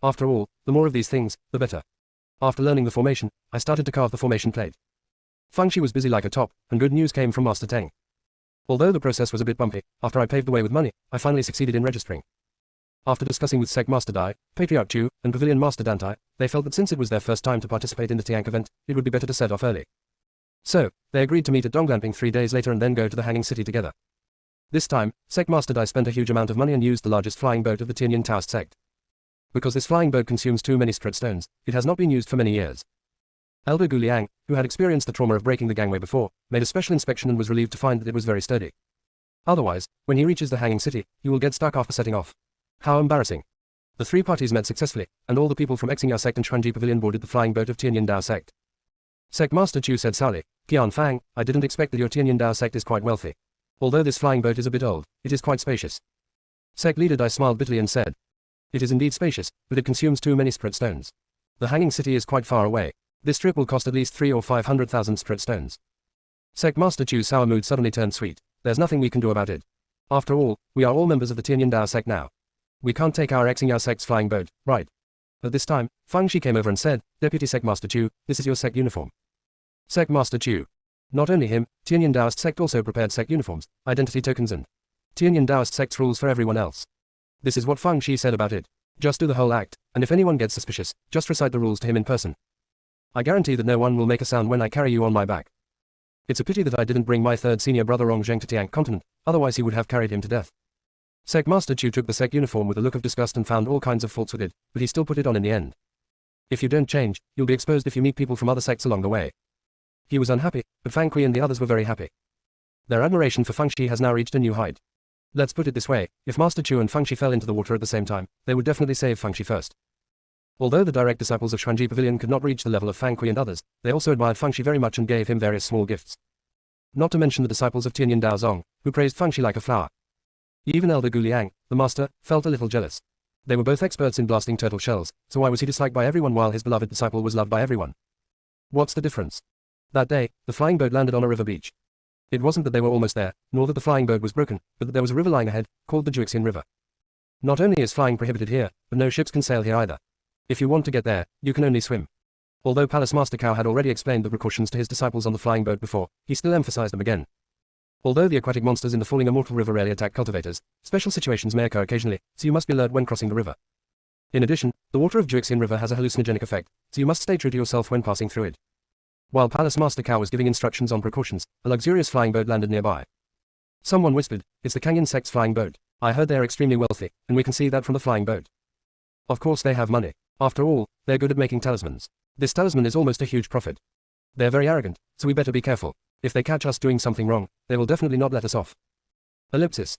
After all, the more of these things, the better. After learning the formation, I started to carve the formation plate. Fang Shi was busy like a top, and good news came from Master Teng. Although the process was a bit bumpy, after I paved the way with money, I finally succeeded in registering. After discussing with Sect Master Dai, Patriarch Chu, and Pavilion Master Dantai, they felt that since it was their first time to participate in the Tiank event, it would be better to set off early. So, they agreed to meet at Donglanping 3 days later and then go to the Hanging City together. This time, Sect Master Dai spent a huge amount of money and used the largest flying boat of the Tianyin Taoist sect. Because this flying boat consumes too many spirit stones, it has not been used for many years. Elder Gu Liang, who had experienced the trauma of breaking the gangway before, made a special inspection and was relieved to find that it was very sturdy. Otherwise, when he reaches the Hanging City, he will get stuck after setting off. How embarrassing. The three parties met successfully, and all the people from Xingya sect and Chuanji Pavilion boarded the flying boat of Tianyin Dao sect. Sect Master Chu said sourly, Qian Fang, I didn't expect that your Tianyin Dao sect is quite wealthy. Although this flying boat is a bit old, it is quite spacious. Sect Leader Dai smiled bitterly and said, it is indeed spacious, but it consumes too many spirit stones. The Hanging City is quite far away. This trip will cost at least 300,000 or 500,000 spirit stones. Sect Master Chu's sour mood suddenly turned sweet. There's nothing we can do about it. After all, we are all members of the Tianyin Dao sect now. We can't take our Xingya sect's flying boat, right? At this time, Fang Shi came over and said, Deputy Sect Master Chu, this is your Sect uniform. Sect Master Chu. Not only him, Tianyin Taoist Sect also prepared Sect uniforms, identity tokens and Tianyin Taoist Sect's rules for everyone else. This is what Fang Shi said about it. Just do the whole act, and if anyone gets suspicious, just recite the rules to him in person. I guarantee that no one will make a sound when I carry you on my back. It's a pity that I didn't bring my third senior brother Rong Zheng to Tiang continent, otherwise he would have carried him to death. Sect Master Chu took the Sect uniform with a look of disgust and found all kinds of faults with it, but he still put it on in the end. If you don't change, you'll be exposed if you meet people from other sects along the way. He was unhappy, but Fang Kui and the others were very happy. Their admiration for Fang Shi has now reached a new height. Let's put it this way, if Master Chu and Fang Shi fell into the water at the same time, they would definitely save Fang Shi first. Although the direct disciples of Xuanji Pavilion could not reach the level of Fang Kui and others, they also admired Fang Shi very much and gave him various small gifts. Not to mention the disciples of Tianyin Daozong, who praised Fang Shi like a flower. Even Elder Gu Liang, the master, felt a little jealous. They were both experts in blasting turtle shells, so why was he disliked by everyone while his beloved disciple was loved by everyone? What's the difference? That day, the flying boat landed on a river beach. It wasn't that they were almost there, nor that the flying boat was broken, but that there was a river lying ahead, called the Juixian River. Not only is flying prohibited here, but no ships can sail here either. If you want to get there, you can only swim. Although Palace Master Cao had already explained the precautions to his disciples on the flying boat before, he still emphasized them again. Although the aquatic monsters in the falling immortal river rarely attack cultivators, special situations may occur occasionally, so you must be alert when crossing the river. In addition, the water of Juixian River has a hallucinogenic effect, so you must stay true to yourself when passing through it. While Palace Master Cao was giving instructions on precautions, a luxurious flying boat landed nearby. Someone whispered, "It's the Kangyan Sect's flying boat. I heard they are extremely wealthy, and we can see that from the flying boat." Of course they have money. After all, they're good at making talismans. This talisman is almost a huge profit. They're very arrogant, so we better be careful. If they catch us doing something wrong, they will definitely not let us off. Ellipsis.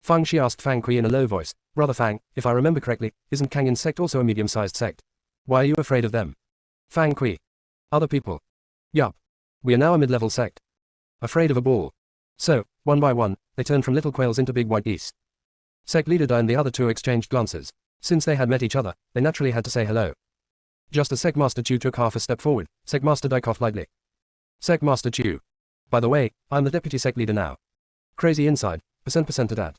Fang Shi asked Fang Kui in a low voice, "Brother Fang, if I remember correctly, isn't Kangyan Sect also a medium-sized sect? Why are you afraid of them?" Fang Kui. Other people. Yup. We are now a mid-level sect. Afraid of a ball. So, one by one, they turned from little quails into big white geese. Sect leader Dai and the other two exchanged glances. Since they had met each other, they naturally had to say hello. Just as Sect Master Chu took half a step forward, Sect Master Dai coughed lightly. Sect Master Chu. By the way, I'm the deputy sect leader now. Crazy inside, percent to that.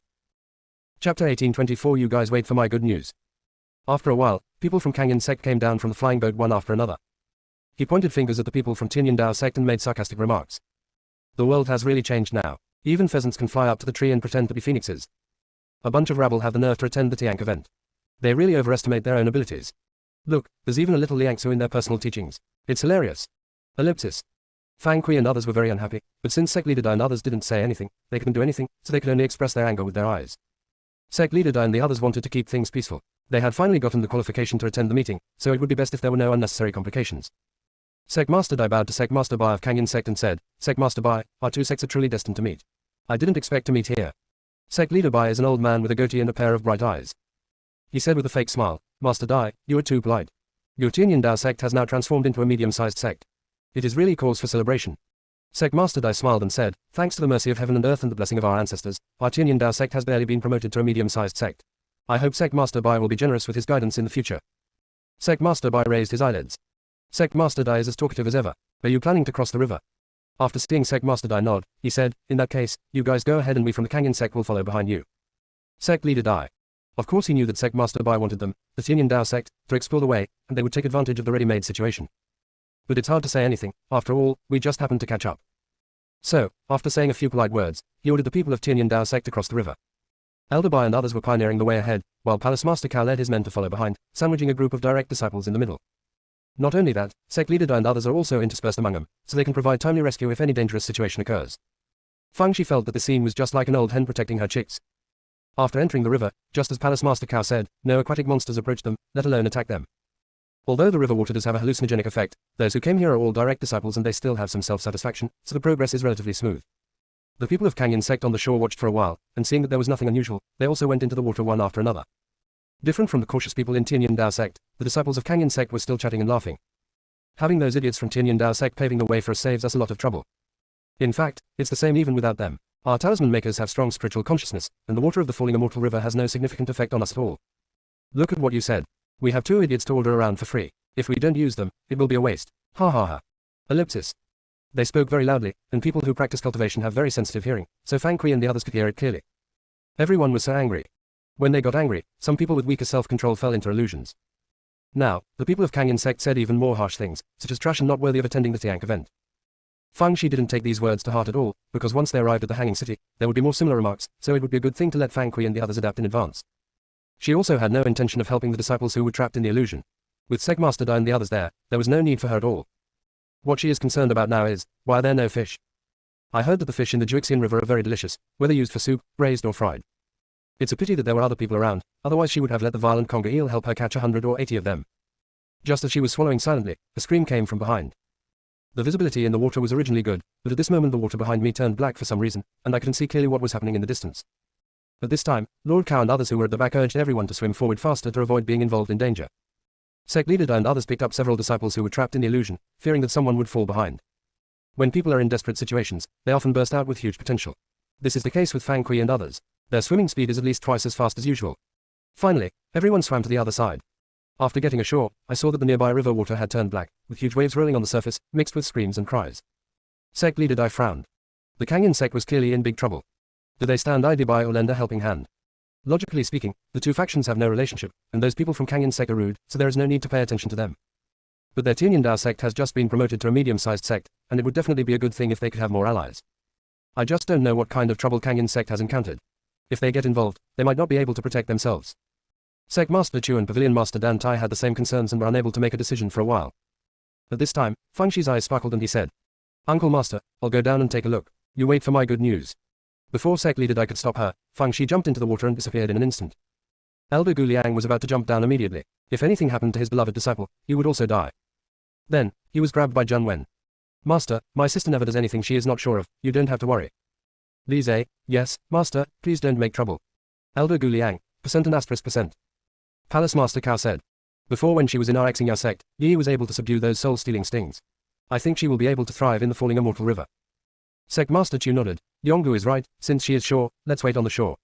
Chapter 1824. You guys wait for my good news. After a while, people from Kangyan Sect came down from the flying boat one after another. He pointed fingers at the people from Tianyin Dao Sect and made sarcastic remarks. The world has really changed now. Even pheasants can fly up to the tree and pretend to be phoenixes. A bunch of rabble have the nerve to attend the Tiank event. They really overestimate their own abilities. Look, there's even a little Liangsu in their personal teachings. It's hilarious. Ellipsis. Fang Kui and others were very unhappy, but since Sect Leader Dai and others didn't say anything, they couldn't do anything, so they could only express their anger with their eyes. Sect Leader Dai and the others wanted to keep things peaceful. They had finally gotten the qualification to attend the meeting, so it would be best if there were no unnecessary complications. Sect Master Dai bowed to Sect Master Bai of Kangyan Sect and said, "Sect Master Bai, our two sects are truly destined to meet. I didn't expect to meet here." Sect Leader Bai is an old man with a goatee and a pair of bright eyes. He said with a fake smile, "Master Dai, you are too polite. Your Tianyin Dao sect has now transformed into a medium-sized sect. It is really cause for celebration." Sect Master Dai smiled and said, "Thanks to the mercy of heaven and earth and the blessing of our ancestors, our Tianyin Dao sect has barely been promoted to a medium-sized sect. I hope Sect Master Bai will be generous with his guidance in the future." Sect Master Bai raised his eyelids. Sect Master Dai is as talkative as ever. Are you planning to cross the river? After seeing Sect Master Dai nod, he said, "In that case, you guys go ahead and we from the Kangyan Sect will follow behind you." Sect Leader Dai. Of course he knew that Sect Master Bai wanted them, the Tianyin Dao sect, to explore the way, and they would take advantage of the ready-made situation. But it's hard to say anything, after all, we just happened to catch up. So, after saying a few polite words, he ordered the people of Tianyin Dao sect to cross the river. Elder Bai and others were pioneering the way ahead, while Palace Master Cao led his men to follow behind, sandwiching a group of direct disciples in the middle. Not only that, Sect Leader Dai and others are also interspersed among them, so they can provide timely rescue if any dangerous situation occurs. Fang Shi felt that the scene was just like an old hen protecting her chicks. After entering the river, just as Palace Master Cao said, no aquatic monsters approached them, let alone attack them. Although the river water does have a hallucinogenic effect, those who came here are all direct disciples and they still have some self-satisfaction, so the progress is relatively smooth. The people of Kangyan Sect on the shore watched for a while, and seeing that there was nothing unusual, they also went into the water one after another. Different from the cautious people in Tianyin Dao Sect, the disciples of Kangyan Sect were still chatting and laughing. Having those idiots from Tianyin Dao Sect paving the way for us saves us a lot of trouble. In fact, it's the same even without them. Our talisman makers have strong spiritual consciousness, and the water of the falling immortal river has no significant effect on us at all. Look at what you said. We have two idiots to order around for free. If we don't use them, it will be a waste. Ha ha ha. Ellipsis. They spoke very loudly, and people who practice cultivation have very sensitive hearing, so Fang Kui and the others could hear it clearly. Everyone was so angry. When they got angry, some people with weaker self-control fell into illusions. Now, the people of Kangin Sect said even more harsh things, such as trash and not worthy of attending the Tiank event. Fang Shi didn't take these words to heart at all, because once they arrived at the hanging city, there would be more similar remarks, so it would be a good thing to let Fang Kui and the others adapt in advance. She also had no intention of helping the disciples who were trapped in the illusion. With Sect Master Dai and the others there was no need for her at all. What she is concerned about now is, why are there no fish? I heard that the fish in the Juixian River are very delicious, whether used for soup, braised or fried. It's a pity that there were other people around, otherwise she would have let the violent conger eel help her catch 100 or 80 of them. Just as she was swallowing silently, a scream came from behind. The visibility in the water was originally good, but at this moment the water behind me turned black for some reason, and I couldn't see clearly what was happening in the distance. At this time, Lord Cao and others who were at the back urged everyone to swim forward faster to avoid being involved in danger. Sect leader Dai and others picked up several disciples who were trapped in the illusion, fearing that someone would fall behind. When people are in desperate situations, they often burst out with huge potential. This is the case with Fang Kui and others. Their swimming speed is at least twice as fast as usual. Finally, everyone swam to the other side. After getting ashore, I saw that the nearby river water had turned black, with huge waves rolling on the surface, mixed with screams and cries. Sect leader Dai frowned. The Kangin Sect was clearly in big trouble. Did they stand idly by or lend a helping hand? Logically speaking, the two factions have no relationship, and those people from Kangin Sect are rude, so there is no need to pay attention to them. But their Tianyan Dao sect has just been promoted to a medium-sized sect, and it would definitely be a good thing if they could have more allies. I just don't know what kind of trouble Kangin Sect has encountered. If they get involved, they might not be able to protect themselves. Sect Master Chu and Pavilion Master Dan Tai had the same concerns and were unable to make a decision for a while. At this time, Fang Shi's eyes sparkled and he said, "Uncle Master, I'll go down and take a look. You wait for my good news." Before Sect leader Dai could stop her, Fang Shi jumped into the water and disappeared in an instant. Elder Gu Liang was about to jump down immediately. If anything happened to his beloved disciple, he would also die. Then, he was grabbed by Zhang Wen. "Master, my sister never does anything she is not sure of, you don't have to worry." Li Zhe, "Yes, Master, please don't make trouble." Elder Gu Liang, %. Palace Master Cao said. "Before when she was in our Xingyao sect, Yi was able to subdue those soul-stealing stings. I think she will be able to thrive in the falling immortal river." Sect Master Chu nodded. "Yonggu is right, since she is sure, let's wait on the shore."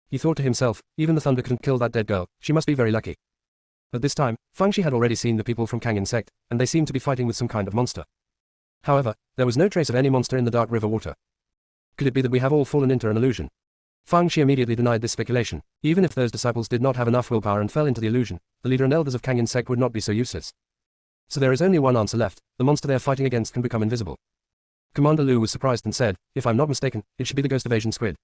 He thought to himself, even the thunder couldn't kill that dead girl, she must be very lucky. At this time, Fang Shi had already seen the people from Kangin Sect, and they seemed to be fighting with some kind of monster. However, there was no trace of any monster in the dark river water. Could it be that we have all fallen into an illusion? Fang Shi immediately denied this speculation. Even if those disciples did not have enough willpower and fell into the illusion, the leader and elders of Kangin Sect would not be so useless. So there is only one answer left, the monster they are fighting against can become invisible. Commander Lu was surprised and said, "If I'm not mistaken, it should be the ghost of Asian squid.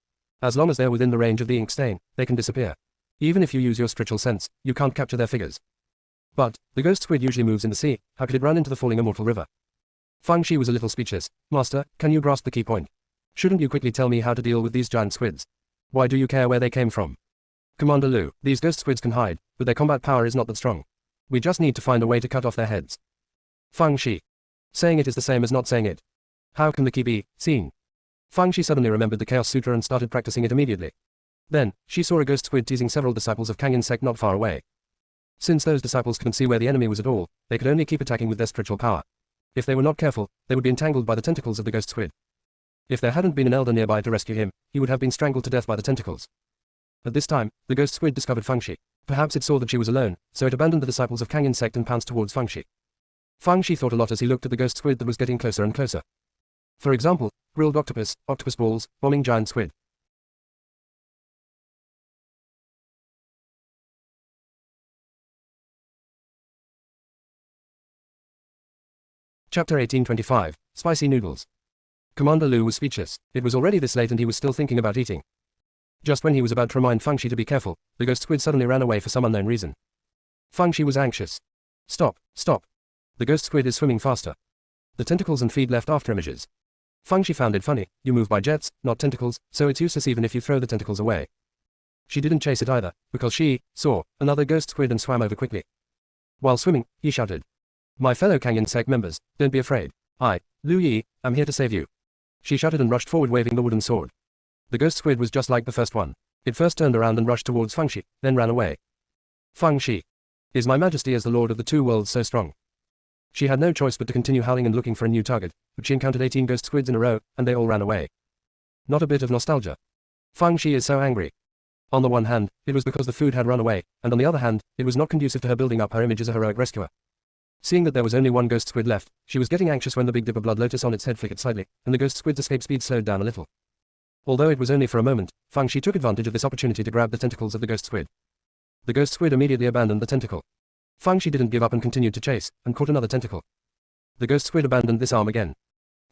As long as they're within the range of the ink stain, they can disappear. Even if you use your spiritual sense, you can't capture their figures." But, the ghost squid usually moves in the sea, how could it run into the falling immortal river? Fang Shi was a little speechless. "Master, can you grasp the key point? Shouldn't you quickly tell me how to deal with these giant squids? Why do you care where they came from?" "Commander Lu, these ghost squids can hide, but their combat power is not that strong. We just need to find a way to cut off their heads." Fang Shi. Saying it is the same as not saying it. How can the key be seen? Fang Shi suddenly remembered the Chaos Sutra and started practicing it immediately. Then, she saw a ghost squid teasing several disciples of Kangin Sect not far away. Since those disciples couldn't see where the enemy was at all, they could only keep attacking with their spiritual power. If they were not careful, they would be entangled by the tentacles of the ghost squid. If there hadn't been an elder nearby to rescue him, he would have been strangled to death by the tentacles. At this time, the ghost squid discovered Fang Shi. Perhaps it saw that she was alone, so it abandoned the disciples of Kangin Sect and pounced towards Fang Shi. Fang Shi thought a lot as he looked at the ghost squid that was getting closer and closer. For example, grilled octopus, octopus balls, bombing giant squid. Chapter 1825, Spicy Noodles. Commander Lu was speechless. It was already this late and he was still thinking about eating. Just when he was about to remind Fang Shi to be careful, the ghost squid suddenly ran away for some unknown reason. Fang Shi was anxious. "Stop, stop. The ghost squid is swimming faster." The tentacles and feet left after images. Fang Shi found it funny, you move by jets, not tentacles, so it's useless even if you throw the tentacles away. She didn't chase it either, because she saw another ghost squid and swam over quickly. While swimming, he shouted, "My fellow Kangin Sect members, don't be afraid. I, Lu Yi, am here to save you." She shouted and rushed forward waving the wooden sword. The ghost squid was just like the first one. It first turned around and rushed towards Fang Shi, then ran away. Fang Shi. Is my majesty as the lord of the two worlds so strong? She had no choice but to continue howling and looking for a new target, but she encountered 18 ghost squids in a row, and they all ran away. Not a bit of nostalgia. Fang Shi is so angry. On the one hand, it was because the food had run away, and on the other hand, it was not conducive to her building up her image as a heroic rescuer. Seeing that there was only one ghost squid left, she was getting anxious when the Big Dipper blood lotus on its head flickered slightly, and the ghost squid's escape speed slowed down a little. Although it was only for a moment, Fang Shi took advantage of this opportunity to grab the tentacles of the ghost squid. The ghost squid immediately abandoned the tentacle. Fang Shi didn't give up and continued to chase, and caught another tentacle. The ghost squid abandoned this arm again.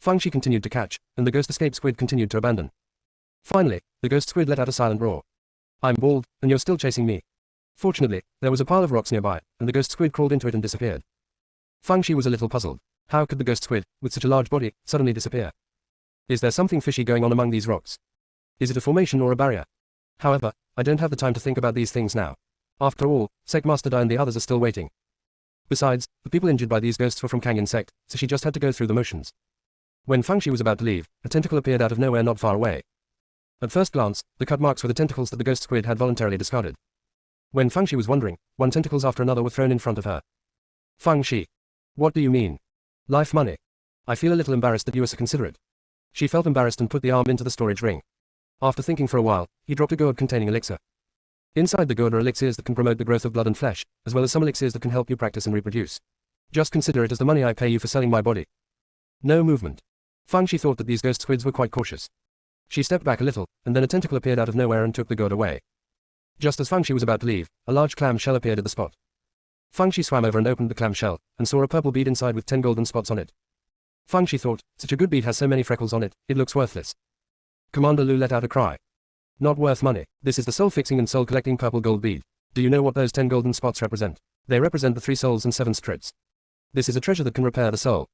Fang Shi continued to catch, and the ghost escaped squid continued to abandon. Finally, the ghost squid let out a silent roar. I'm bald, and you're still chasing me. Fortunately, there was a pile of rocks nearby, and the ghost squid crawled into it and disappeared. Fang Shi was a little puzzled. How could the ghost squid, with such a large body, suddenly disappear? Is there something fishy going on among these rocks? Is it a formation or a barrier? However, I don't have the time to think about these things now. After all, Sect Master Dai and the others are still waiting. Besides, the people injured by these ghosts were from Kangyan Sect, so she just had to go through the motions. When Fang Shi was about to leave, a tentacle appeared out of nowhere not far away. At first glance, the cut marks were the tentacles that the ghost squid had voluntarily discarded. When Fang Shi was wondering, one tentacles after another were thrown in front of her. Fang Shi. What do you mean? Life money. I feel a little embarrassed that you are so considerate. She felt embarrassed and put the arm into the storage ring. After thinking for a while, he dropped a gourd containing elixir. Inside the gourd are elixirs that can promote the growth of blood and flesh, as well as some elixirs that can help you practice and reproduce. Just consider it as the money I pay you for selling my body. No movement. Fang Shi thought that these ghost squids were quite cautious. She stepped back a little, and then a tentacle appeared out of nowhere and took the gourd away. Just as Fang Shi was about to leave, a large clam shell appeared at the spot. Fang Shi swam over and opened the clam shell, and saw a purple bead inside with 10 golden spots on it. Fang Shi thought, such a good bead has so many freckles on it, it looks worthless. Commander Lu let out a cry. Not worth money. This is the soul-fixing and soul-collecting purple gold bead. Do you know what those 10 golden spots represent? They represent the 3 souls and 7 spirits. This is a treasure that can repair the soul.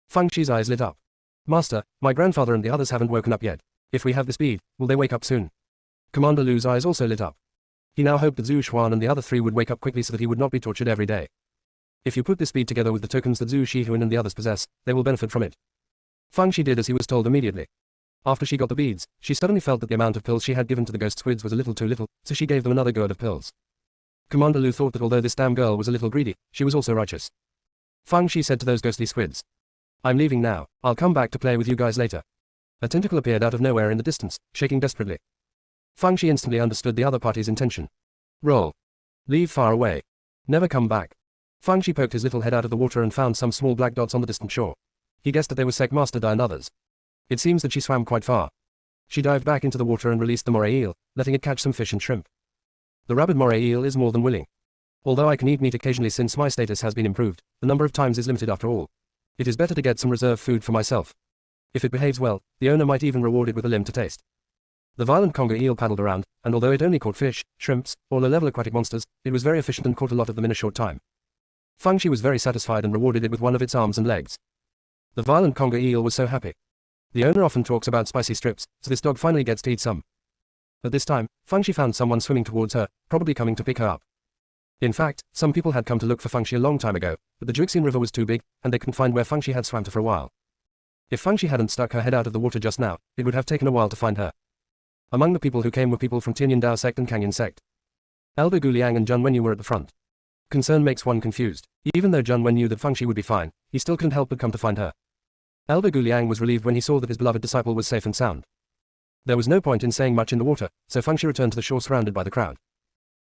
Fang Shi's eyes lit up. Master, my grandfather and the others haven't woken up yet. If we have this bead, will they wake up soon? Commander Lu's eyes also lit up. He now hoped that Zhu Xuan and the other 3 would wake up quickly so that he would not be tortured every day. If you put this bead together with the tokens that Zhu Shihuan and the others possess, they will benefit from it. Fang Shi did as he was told immediately. After she got the beads, she suddenly felt that the amount of pills she had given to the ghost squids was a little too little, so she gave them another gourd of pills. Commander Lu thought that although this damn girl was a little greedy, she was also righteous. Fang Shi said to those ghostly squids. I'm leaving now, I'll come back to play with you guys later. A tentacle appeared out of nowhere in the distance, shaking desperately. Fang Shi instantly understood the other party's intention. Roll. Leave far away. Never come back. Fang Shi poked his little head out of the water and found some small black dots on the distant shore. He guessed that they were Sect Master Dai and others. It seems that she swam quite far. She dived back into the water and released the moray eel, letting it catch some fish and shrimp. The rabid moray eel is more than willing. Although I can eat meat occasionally since my status has been improved, the number of times is limited after all. It is better to get some reserve food for myself. If it behaves well, the owner might even reward it with a limb to taste. The violent conger eel paddled around, and although it only caught fish, shrimps, or low-level aquatic monsters, it was very efficient and caught a lot of them in a short time. Fang Shi was very satisfied and rewarded it with one of its arms and legs. The violent conger eel was so happy. The owner often talks about spicy strips, so this dog finally gets to eat some. At this time, Fang Shi found someone swimming towards her, probably coming to pick her up. In fact, some people had come to look for Fang Shi a long time ago, but the Juxian River was too big, and they couldn't find where Fang Shi had swam to for a while. If Fang Shi hadn't stuck her head out of the water just now, it would have taken a while to find her. Among the people who came were people from Tianyan Dao Sect and Kangyan Sect. Elder Gu Liang and Zhun Wenyu were at the front. Concern makes one confused. Even though Zhun Wen knew that Fang Shi would be fine, he still couldn't help but come to find her. Elder Gu Liang was relieved when he saw that his beloved disciple was safe and sound. There was no point in saying much in the water, so Fang Shi returned to the shore surrounded by the crowd.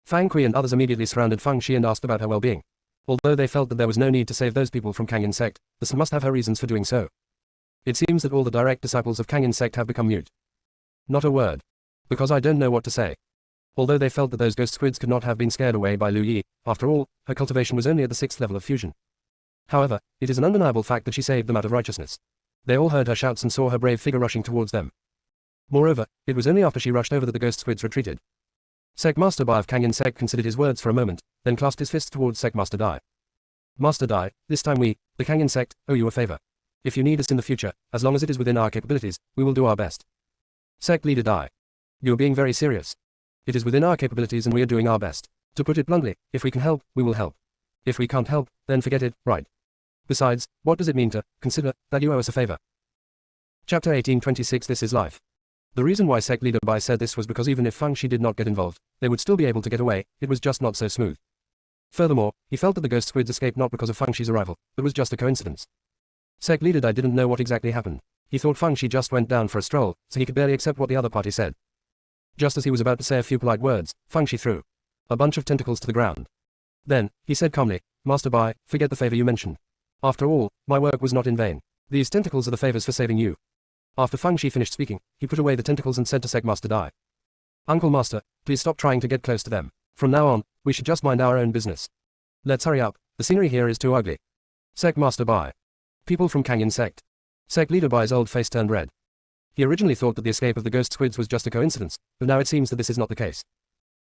Fang Kui and others immediately surrounded Fang Shi and asked about her well-being. Although they felt that there was no need to save those people from Kangyan Sect, the Sun must have her reasons for doing so. It seems that all the direct disciples of Kangyan Sect have become mute. Not a word. Because I don't know what to say. Although they felt that those ghost squids could not have been scared away by Lu Yi, after all, her cultivation was only at the 6th level of fusion. However, it is an undeniable fact that she saved them out of righteousness. They all heard her shouts and saw her brave figure rushing towards them. Moreover, it was only after she rushed over that the ghost squids retreated. Sect Master Dai of Kangyan Sect considered his words for a moment, then clasped his fists towards Sect Master Dai. Master Dai, this time we, the Kangyan Sect, owe you a favor. If you need us in the future, as long as it is within our capabilities, we will do our best. Sect Leader Dai. You are being very serious. It is within our capabilities and we are doing our best. To put it bluntly, if we can help, we will help. If we can't help, then forget it, right? Besides, what does it mean to consider that you owe us a favor? Chapter 1826 This is Life. The reason why Sect Leader Bai said this was because even if Fang Shi did not get involved, they would still be able to get away, it was just not so smooth. Furthermore, he felt that the ghost squids escaped not because of Fang Shi's arrival, but was just a coincidence. Sect Leader Dai didn't know what exactly happened. He thought Fang Shi just went down for a stroll, so he could barely accept what the other party said. Just as he was about to say a few polite words, Fang Shi threw a bunch of tentacles to the ground. Then, he said calmly, Master Bai, forget the favor you mentioned. After all, my work was not in vain. These tentacles are the favors for saving you. After Fang Shi finished speaking, he put away the tentacles and said to Sect Master Dai. Uncle Master, please stop trying to get close to them. From now on, we should just mind our own business. Let's hurry up, the scenery here is too ugly. Sect Master Bai. People from Canyon Sect. Sect Leader Bai's old face turned red. He originally thought that the escape of the ghost squids was just a coincidence, but now it seems that this is not the case.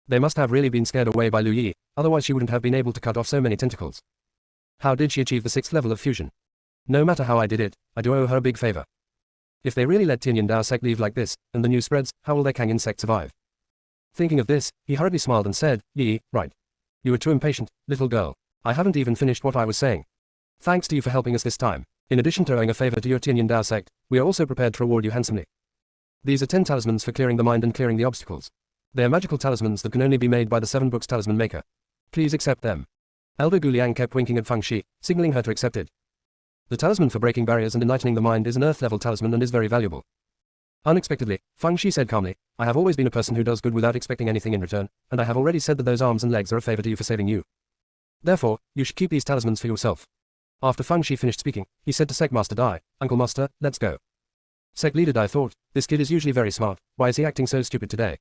They must have really been scared away by Lu Yi, otherwise she wouldn't have been able to cut off so many tentacles. How did she achieve the 6th level of fusion? No matter how I did it, I do owe her a big favor. If they really let Tianyan Dao Sect leave like this, and the news spreads, how will their Canyon Sect survive? Thinking of this, he hurriedly smiled and said, Yi, right. You were too impatient, little girl. I haven't even finished what I was saying. Thanks to you for helping us this time. In addition to owing a favor to your Tianyan Dao Sect, we are also prepared to reward you handsomely. These are 10 talismans for clearing the mind and clearing the obstacles. They are magical talismans that can only be made by the 7 books talisman maker. Please accept them. Elder Guliang kept winking at Feng Shi, signaling her to accept it. The talisman for breaking barriers and enlightening the mind is an earth-level talisman and is very valuable. Unexpectedly, Feng Shi said calmly, I have always been a person who does good without expecting anything in return, and I have already said that those arms and legs are a favor to you for saving you. Therefore, you should keep these talismans for yourself. After Feng Shi finished speaking, he said to Sect Master Dai, Uncle Master, let's go. Sect Leader Dai thought, this kid is usually very smart, why is he acting so stupid today?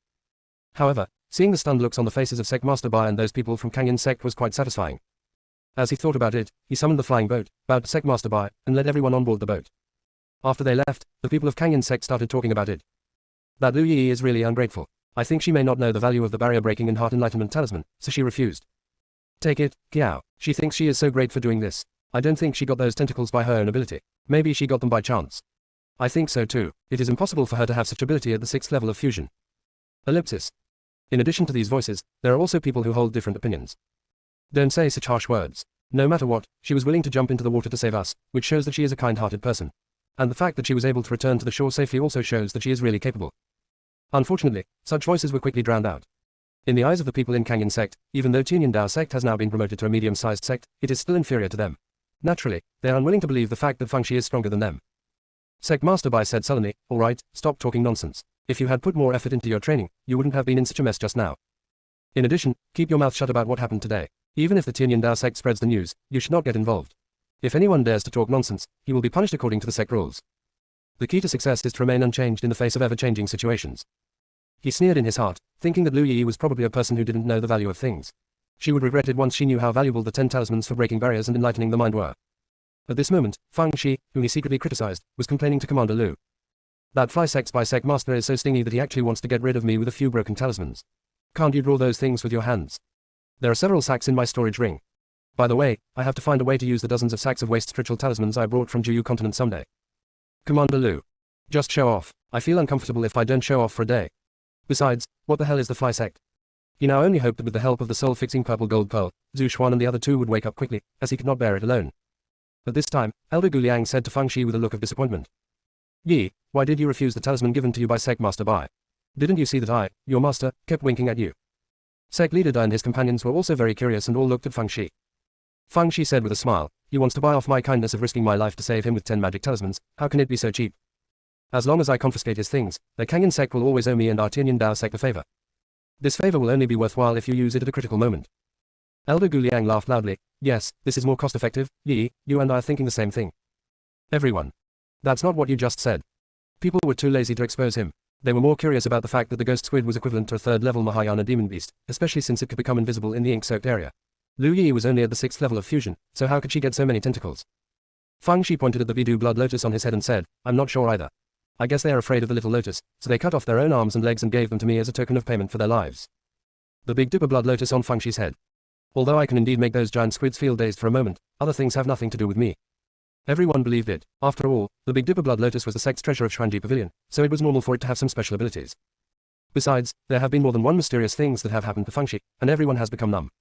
However, seeing the stunned looks on the faces of Sect Master Bai and those people from Canyon Sect was quite satisfying. As he thought about it, he summoned the flying boat, bowed to Sect Master Bai, and led everyone on board the boat. After they left, the people of Canyon Sect started talking about it. That Lu Yi is really ungrateful. I think she may not know the value of the barrier-breaking and heart enlightenment talisman, so she refused. Take it, Kiao. She thinks she is so great for doing this. I don't think she got those tentacles by her own ability. Maybe she got them by chance. I think so too. It is impossible for her to have such ability at the 6th level of fusion. Ellipsis. In addition to these voices, there are also people who hold different opinions. Don't say such harsh words. No matter what, she was willing to jump into the water to save us, which shows that she is a kind-hearted person. And the fact that she was able to return to the shore safely also shows that she is really capable. Unfortunately, such voices were quickly drowned out. In the eyes of the people in Canyon Sect, even though Tianyan Dao Sect has now been promoted to a medium-sized sect, it is still inferior to them. Naturally, they are unwilling to believe the fact that Feng Shi is stronger than them. Sect Master Bai said sullenly, all right, stop talking nonsense. If you had put more effort into your training, you wouldn't have been in such a mess just now. In addition, keep your mouth shut about what happened today. Even if the Tianyan Dao Sect spreads the news, you should not get involved. If anyone dares to talk nonsense, he will be punished according to the sect rules. The key to success is to remain unchanged in the face of ever-changing situations. He sneered in his heart, thinking that Lu Yi was probably a person who didn't know the value of things. She would regret it once she knew how valuable the 10 talismans for breaking barriers and enlightening the mind were. At this moment, Feng Shi, whom he secretly criticized, was complaining to Commander Lu. That fly Sect by Sect Master is so stingy that he actually wants to get rid of me with a few broken talismans. Can't you draw those things with your hands? There are several sacks in my storage ring. By the way, I have to find a way to use the dozens of sacks of waste spiritual talismans I brought from Juyu continent someday. Commander Lu. Just show off. I feel uncomfortable if I don't show off for a day. Besides, what the hell is the fly sect? He now only hoped that with the help of the soul-fixing purple gold pearl, Zhu Xuan and the other two would wake up quickly, as he could not bear it alone. At this time, Elder Guliang said to Feng Shi with a look of disappointment. Yi, why did you refuse the talisman given to you by Sect Master Bai? Didn't you see that I, your master, kept winking at you? Sect Leader Dai and his companions were also very curious and all looked at Feng Shi. Feng Shi said with a smile, he wants to buy off my kindness of risking my life to save him with 10 magic talismans, how can it be so cheap? As long as I confiscate his things, the Canyon Sect will always owe me and our Tianyan Dao Sect a favor. This favor will only be worthwhile if you use it at a critical moment. Elder Guliang laughed loudly, yes, this is more cost-effective, Yi, you and I are thinking the same thing. Everyone. That's not what you just said. People were too lazy to expose him. They were more curious about the fact that the ghost squid was equivalent to a 3rd-level Mahayana demon beast, especially since it could become invisible in the ink-soaked area. Lu Yi was only at the 6th level of fusion, so how could she get so many tentacles? Feng Shi pointed at the Bidu blood lotus on his head and said, I'm not sure either. I guess they are afraid of the little lotus, so they cut off their own arms and legs and gave them to me as a token of payment for their lives. The Big Dipper blood lotus on Feng Shi's head. Although I can indeed make those giant squids feel dazed for a moment, other things have nothing to do with me. Everyone believed it. After all, the Big Dipper blood lotus was the sect's treasure of Xuanji Pavilion, so it was normal for it to have some special abilities. Besides, there have been more than one mysterious things that have happened to Feng Shi, and everyone has become numb.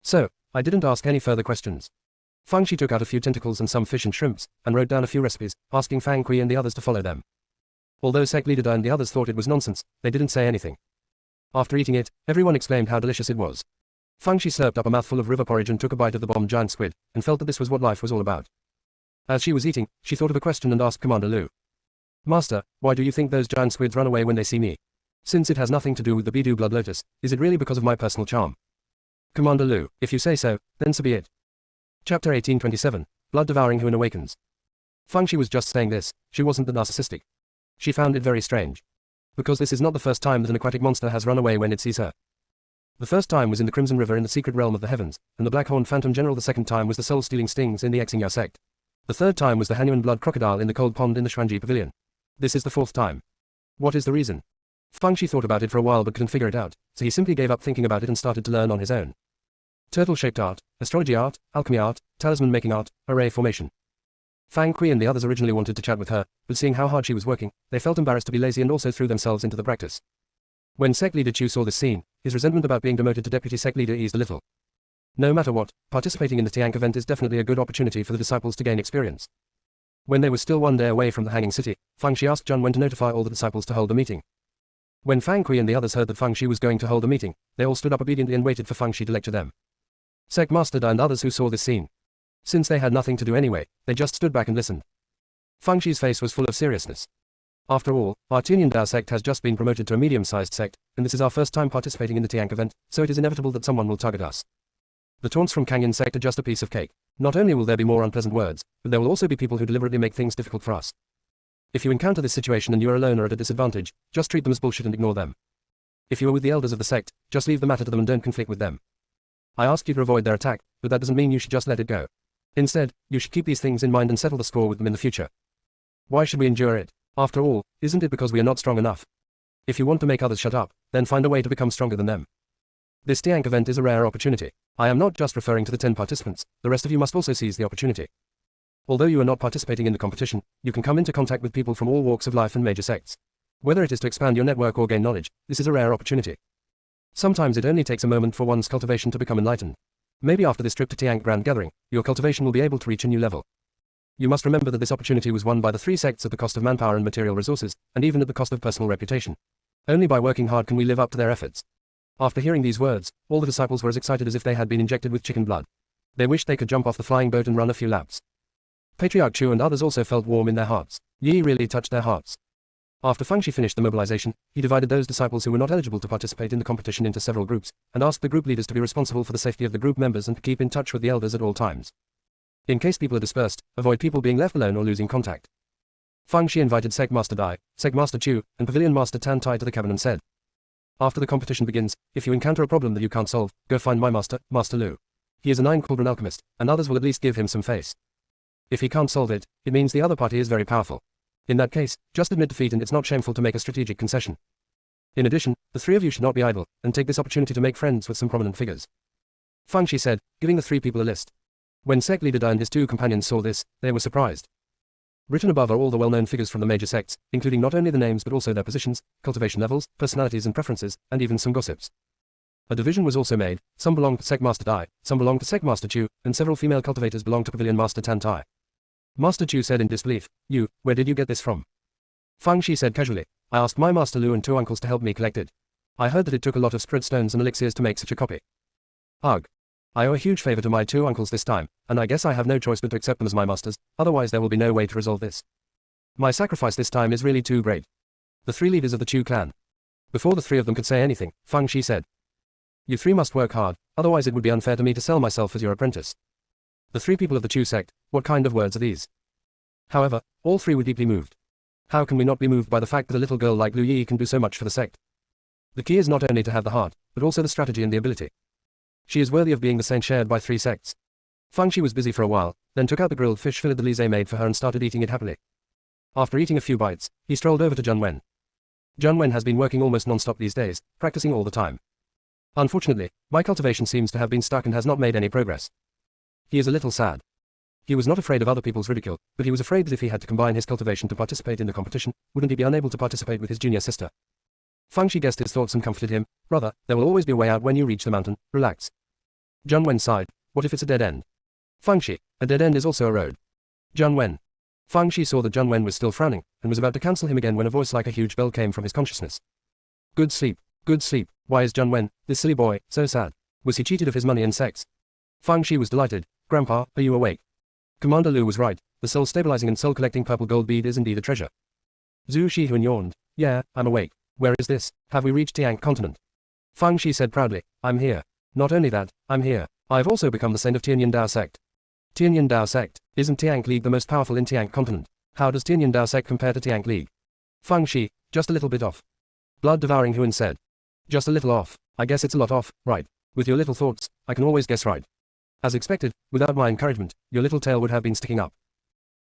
So, I didn't ask any further questions. Feng Shi took out a few tentacles and some fish and shrimps, and wrote down a few recipes, asking Fang Kui and the others to follow them. Although Sect Leader Dai and the others thought it was nonsense, they didn't say anything. After eating it, everyone exclaimed how delicious it was. Feng Shi slurped up a mouthful of river porridge and took a bite of the bomb giant squid, and felt that this was what life was all about. As she was eating, she thought of a question and asked Commander Lu. Master, why do you think those giant squids run away when they see me? Since it has nothing to do with the Bidu blood lotus, is it really because of my personal charm? Commander Lu, if you say so, then so be it. Chapter 1827, Blood Devouring Huan Awakens. Feng Shi was just saying this, she wasn't that narcissistic. She found it very strange. Because this is not the first time that an aquatic monster has run away when it sees her. The first time was in the Crimson River in the secret realm of the heavens, and the Black-Horned Phantom General. The second time was the soul-stealing stings in the Xingya sect. The third time was the Hanuan blood crocodile in the cold pond in the Xuanji pavilion. This is the fourth time. What is the reason? Feng Shi thought about it for a while but couldn't figure it out, so he simply gave up thinking about it and started to learn on his own. Turtle-shaped art, astrology art, alchemy art, talisman-making art, array formation. Fang Kui and the others originally wanted to chat with her, but seeing how hard she was working, they felt embarrassed to be lazy and also threw themselves into the practice. When Sect Leader Chu saw this scene, his resentment about being demoted to Deputy Sect Leader eased a little. No matter what, participating in the Tiank event is definitely a good opportunity for the disciples to gain experience. When they were still one day away from the Hanging City, Feng Shi asked Zhun Wen to notify all the disciples to hold a meeting. When Fang Kui and the others heard that Feng Shi was going to hold a meeting, they all stood up obediently and waited for Feng Shi to lecture them. Sect Master Da and others who saw this scene. Since they had nothing to do anyway, they just stood back and listened. Feng Shi's face was full of seriousness. After all, our Tianyan Dao sect has just been promoted to a medium-sized sect, and this is our first time participating in the Tiank event, so it is inevitable that someone will target us. The taunts from Kangyan sect are just a piece of cake. Not only will there be more unpleasant words, but there will also be people who deliberately make things difficult for us. If you encounter this situation and you are alone or at a disadvantage, just treat them as bullshit and ignore them. If you are with the elders of the sect, just leave the matter to them and don't conflict with them. I ask you to avoid their attack, but that doesn't mean you should just let it go. Instead, you should keep these things in mind and settle the score with them in the future. Why should we endure it? After all, isn't it because we are not strong enough? If you want to make others shut up, then find a way to become stronger than them. This Tiank event is a rare opportunity. I am not just referring to the 10 participants, the rest of you must also seize the opportunity. Although you are not participating in the competition, you can come into contact with people from all walks of life and major sects. Whether it is to expand your network or gain knowledge, this is a rare opportunity. Sometimes it only takes a moment for one's cultivation to become enlightened. Maybe after this trip to Tiank Grand Gathering, your cultivation will be able to reach a new level. You must remember that this opportunity was won by the 3 sects at the cost of manpower and material resources, and even at the cost of personal reputation. Only by working hard can we live up to their efforts. After hearing these words, all the disciples were as excited as if they had been injected with chicken blood. They wished they could jump off the flying boat and run a few laps. Patriarch Chu and others also felt warm in their hearts. Yi really touched their hearts. After Feng Shi finished the mobilization, he divided those disciples who were not eligible to participate in the competition into several groups, and asked the group leaders to be responsible for the safety of the group members and to keep in touch with the elders at all times. In case people are dispersed, avoid people being left alone or losing contact. Feng Shi invited Sect Master Dai, Sect Master Chu, and Pavilion Master Tan Tai to the cabin and said, "After the competition begins, if you encounter a problem that you can't solve, go find my master, Master Lu. He is a 9-cauldron alchemist, and others will at least give him some face. If he can't solve it, it means the other party is very powerful. In that case, just admit defeat and it's not shameful to make a strategic concession. In addition, the 3 of you should not be idle, and take this opportunity to make friends with some prominent figures." Feng Shi said, giving the 3 people a list. When Sect Leader Da and his 2 companions saw this, they were surprised. Written above are all the well-known figures from the major sects, including not only the names but also their positions, cultivation levels, personalities and preferences, and even some gossips. A division was also made. Some belonged to Sect Master Dai, some belonged to Sect Master Chu, and several female cultivators belonged to Pavilion Master Tan Tai. Master Chu said in disbelief, "Where did you get this from?" Feng Shi said casually, "I asked my Master Lu and 2 uncles to help me collect it. I heard that it took a lot of spread stones and elixirs to make such a copy. Ugh. I owe a huge favor to my 2 uncles this time, and I guess I have no choice but to accept them as my masters, otherwise there will be no way to resolve this. My sacrifice this time is really too great." The 3 leaders of the Chu clan. Before the 3 of them could say anything, Feng Shi said, "You 3 must work hard, otherwise it would be unfair to me to sell myself as your apprentice." The 3 people of the Chu sect, what kind of words are these? However, all 3 were deeply moved. How can we not be moved by the fact that a little girl like Lu Yi can do so much for the sect? The key is not only to have the heart, but also the strategy and the ability. She is worthy of being the saint shared by 3 sects. Feng Shi was busy for a while, then took out the grilled fish fillet that Lise made for her and started eating it happily. After eating a few bites, he strolled over to Zhun Wen. Zhun Wen has been working almost non-stop these days, practicing all the time. Unfortunately, my cultivation seems to have been stuck and has not made any progress. He is a little sad. He was not afraid of other people's ridicule, but he was afraid that if he had to combine his cultivation to participate in the competition, wouldn't he be unable to participate with his junior sister? Feng Shi guessed his thoughts and comforted him. "Brother, there will always be a way out when you reach the mountain, relax." Zhun Wen sighed. "What if it's a dead end?" Feng Shi, "A dead end is also a road." Zhun Wen. Feng Shi saw that Zhun Wen was still frowning, and was about to cancel him again when a voice like a huge bell came from his consciousness. Good sleep, good sleep. Why is Zhun Wen, this silly boy, so sad? Was he cheated of his money and sex? Feng Shi was delighted. "Grandpa, are you awake?" Commander Lu was right. The soul-stabilizing and soul-collecting purple gold bead is indeed a treasure. Zhu Shihuan yawned. "Yeah, I'm awake. Where is this? Have we reached Tiank continent?" Feng Shi said proudly, "I'm here. Not only that, I'm here. I've also become the saint of Tianyan Dao sect." Tianyan Dao sect. Isn't Tiank League the most powerful in Tiank continent? How does Tianyan Dao sect compare to Tiank League? Feng Shi, just a little bit off. Blood-devouring Huan said. Just a little off. I guess it's a lot off, right? With your little thoughts, I can always guess right. As expected, without my encouragement, your little tail would have been sticking up.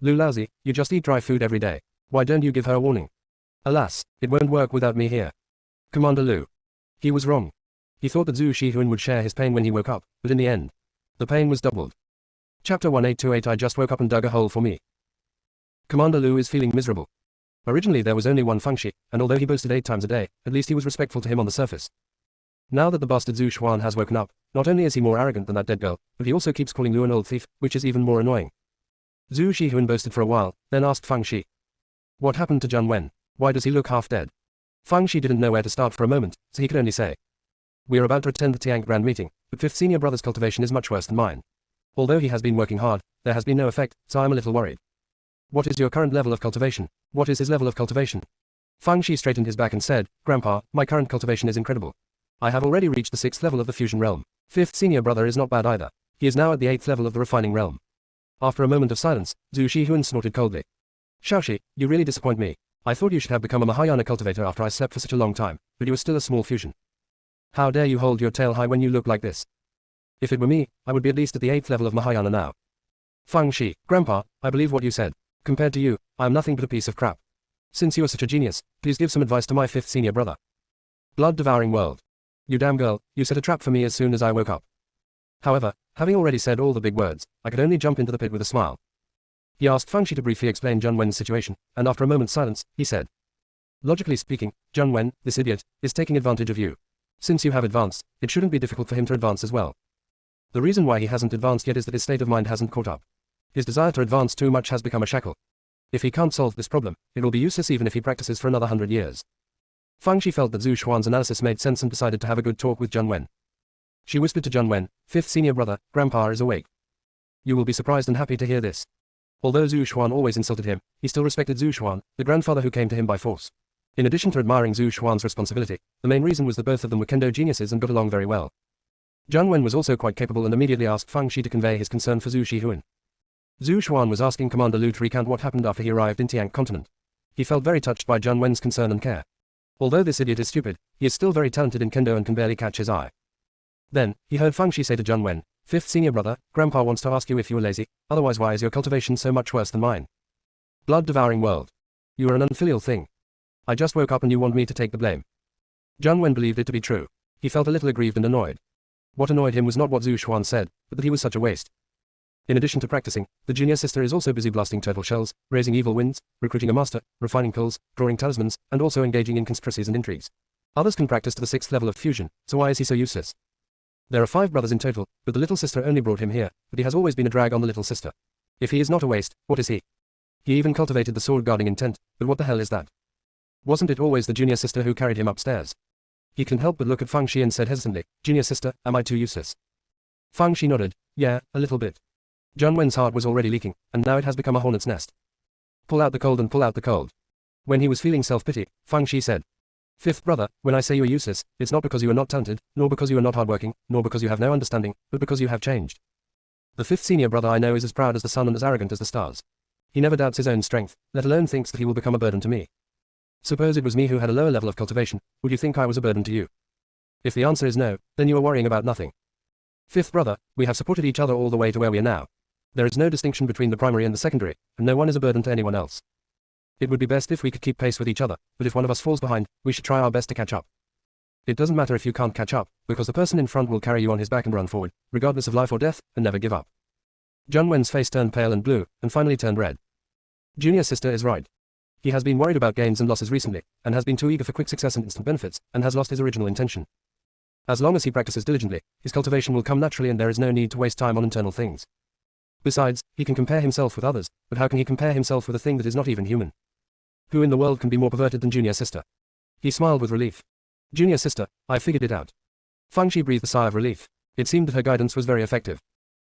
Lu lousy, you just eat dry food every day. Why don't you give her a warning? Alas, it won't work without me here. Commander Lu. He was wrong. He thought that Zhu Shihuan would share his pain when he woke up, but in the end, the pain was doubled. Chapter 1828 I just woke up and dug a hole for me. Commander Lu is feeling miserable. Originally there was only one Fengxi, and although he boasted 8 times a day, at least he was respectful to him on the surface. Now that the bastard Zhu Xuan has woken up, not only is he more arrogant than that dead girl, but he also keeps calling Lu an old thief, which is even more annoying. Zhu Shihuan boasted for a while, then asked Fengxi. What happened to Zhang Wen? Why does he look half dead? Fengxi didn't know where to start for a moment, so he could only say. We are about to attend the Tiang Grand Meeting, but 5th Senior Brother's cultivation is much worse than mine. Although he has been working hard, there has been no effect, so I'm a little worried. What is your current level of cultivation? What is his level of cultivation? Fengxi straightened his back and said, Grandpa, my current cultivation is incredible. I have already reached the 6th level of the fusion realm. 5th Senior Brother is not bad either. He is now at the 8th level of the refining realm. After a moment of silence, Zhu Shihuan snorted coldly. Shaoxi, you really disappoint me. I thought you should have become a Mahayana cultivator after I slept for such a long time, but you are still a small fusion. How dare you hold your tail high when you look like this? If it were me, I would be at least at the 8th level of Mahayana now. Fengxi, Grandpa, I believe what you said. Compared to you, I am nothing but a piece of crap. Since you are such a genius, please give some advice to my 5th Senior Brother. Blood-devouring world. You damn girl, you set a trap for me as soon as I woke up. However, having already said all the big words, I could only jump into the pit with a smile. He asked Fengxi to briefly explain Zhang Wen's situation, and after a moment's silence, he said. Logically speaking, Zhang Wen, this idiot, is taking advantage of you. Since you have advanced, it shouldn't be difficult for him to advance as well. The reason why he hasn't advanced yet is that his state of mind hasn't caught up. His desire to advance too much has become a shackle. If he can't solve this problem, it will be useless even if he practices for another 100 years. Fengxi felt that Zhu Xuan's analysis made sense and decided to have a good talk with Zhang Wen. She whispered to Zhang Wen, 5th Senior Brother, Grandpa is awake. You will be surprised and happy to hear this. Although Zhu Xuan always insulted him, he still respected Zhu Xuan, the grandfather who came to him by force. In addition to admiring Zhu Xuan's responsibility, the main reason was that both of them were kendo geniuses and got along very well. Zhang Wen was also quite capable and immediately asked Fengxi to convey his concern for Zhu Shihuan. Zhu Xuan was asking Commander Lu to recount what happened after he arrived in Tiang Continent. He felt very touched by Zhang Wen's concern and care. Although this idiot is stupid, he is still very talented in kendo and can barely catch his eye. Then, he heard Fengxi say to Zhang Wen, 5th Senior Brother, Grandpa wants to ask you if you are lazy, otherwise why is your cultivation so much worse than mine? Blood-devouring world. You are an unfilial thing. I just woke up and you want me to take the blame. Zhang Wen believed it to be true. He felt a little aggrieved and annoyed. What annoyed him was not what Zhu Xuan said, but that he was such a waste. In addition to practicing, the junior sister is also busy blasting turtle shells, raising evil winds, recruiting a master, refining pills, drawing talismans, and also engaging in conspiracies and intrigues. Others can practice to the 6th level of fusion, so why is he so useless? There are 5 brothers in total, but the little sister only brought him here, but he has always been a drag on the little sister. If he is not a waste, what is he? He even cultivated the sword guarding intent, but what the hell is that? Wasn't it always the junior sister who carried him upstairs? He couldn't help but look at Fengxi and said hesitantly, Junior sister, am I too useless? Fengxi nodded, yeah, a little bit. Zhang Wen's heart was already leaking, and now it has become a hornet's nest. Pull out the cold and pull out the cold. When he was feeling self-pity, Fengxi said, 5th brother, when I say you are useless, it's not because you are not talented, nor because you are not hardworking, nor because you have no understanding, but because you have changed. The 5th Senior Brother I know is as proud as the sun and as arrogant as the stars. He never doubts his own strength, let alone thinks that he will become a burden to me. Suppose it was me who had a lower level of cultivation, would you think I was a burden to you? If the answer is no, then you are worrying about nothing. 5th brother, we have supported each other all the way to where we are now. There is no distinction between the primary and the secondary, and no one is a burden to anyone else. It would be best if we could keep pace with each other, but if one of us falls behind, we should try our best to catch up. It doesn't matter if you can't catch up, because the person in front will carry you on his back and run forward, regardless of life or death, and never give up. Zhang Wen's face turned pale and blue, and finally turned red. Junior sister is right. He has been worried about gains and losses recently, and has been too eager for quick success and instant benefits, and has lost his original intention. As long as he practices diligently, his cultivation will come naturally and there is no need to waste time on internal things. Besides, he can compare himself with others, but how can he compare himself with a thing that is not even human? Who in the world can be more perverted than Junior sister? He smiled with relief. Junior sister, I figured it out. Fengxi breathed a sigh of relief. It seemed that her guidance was very effective.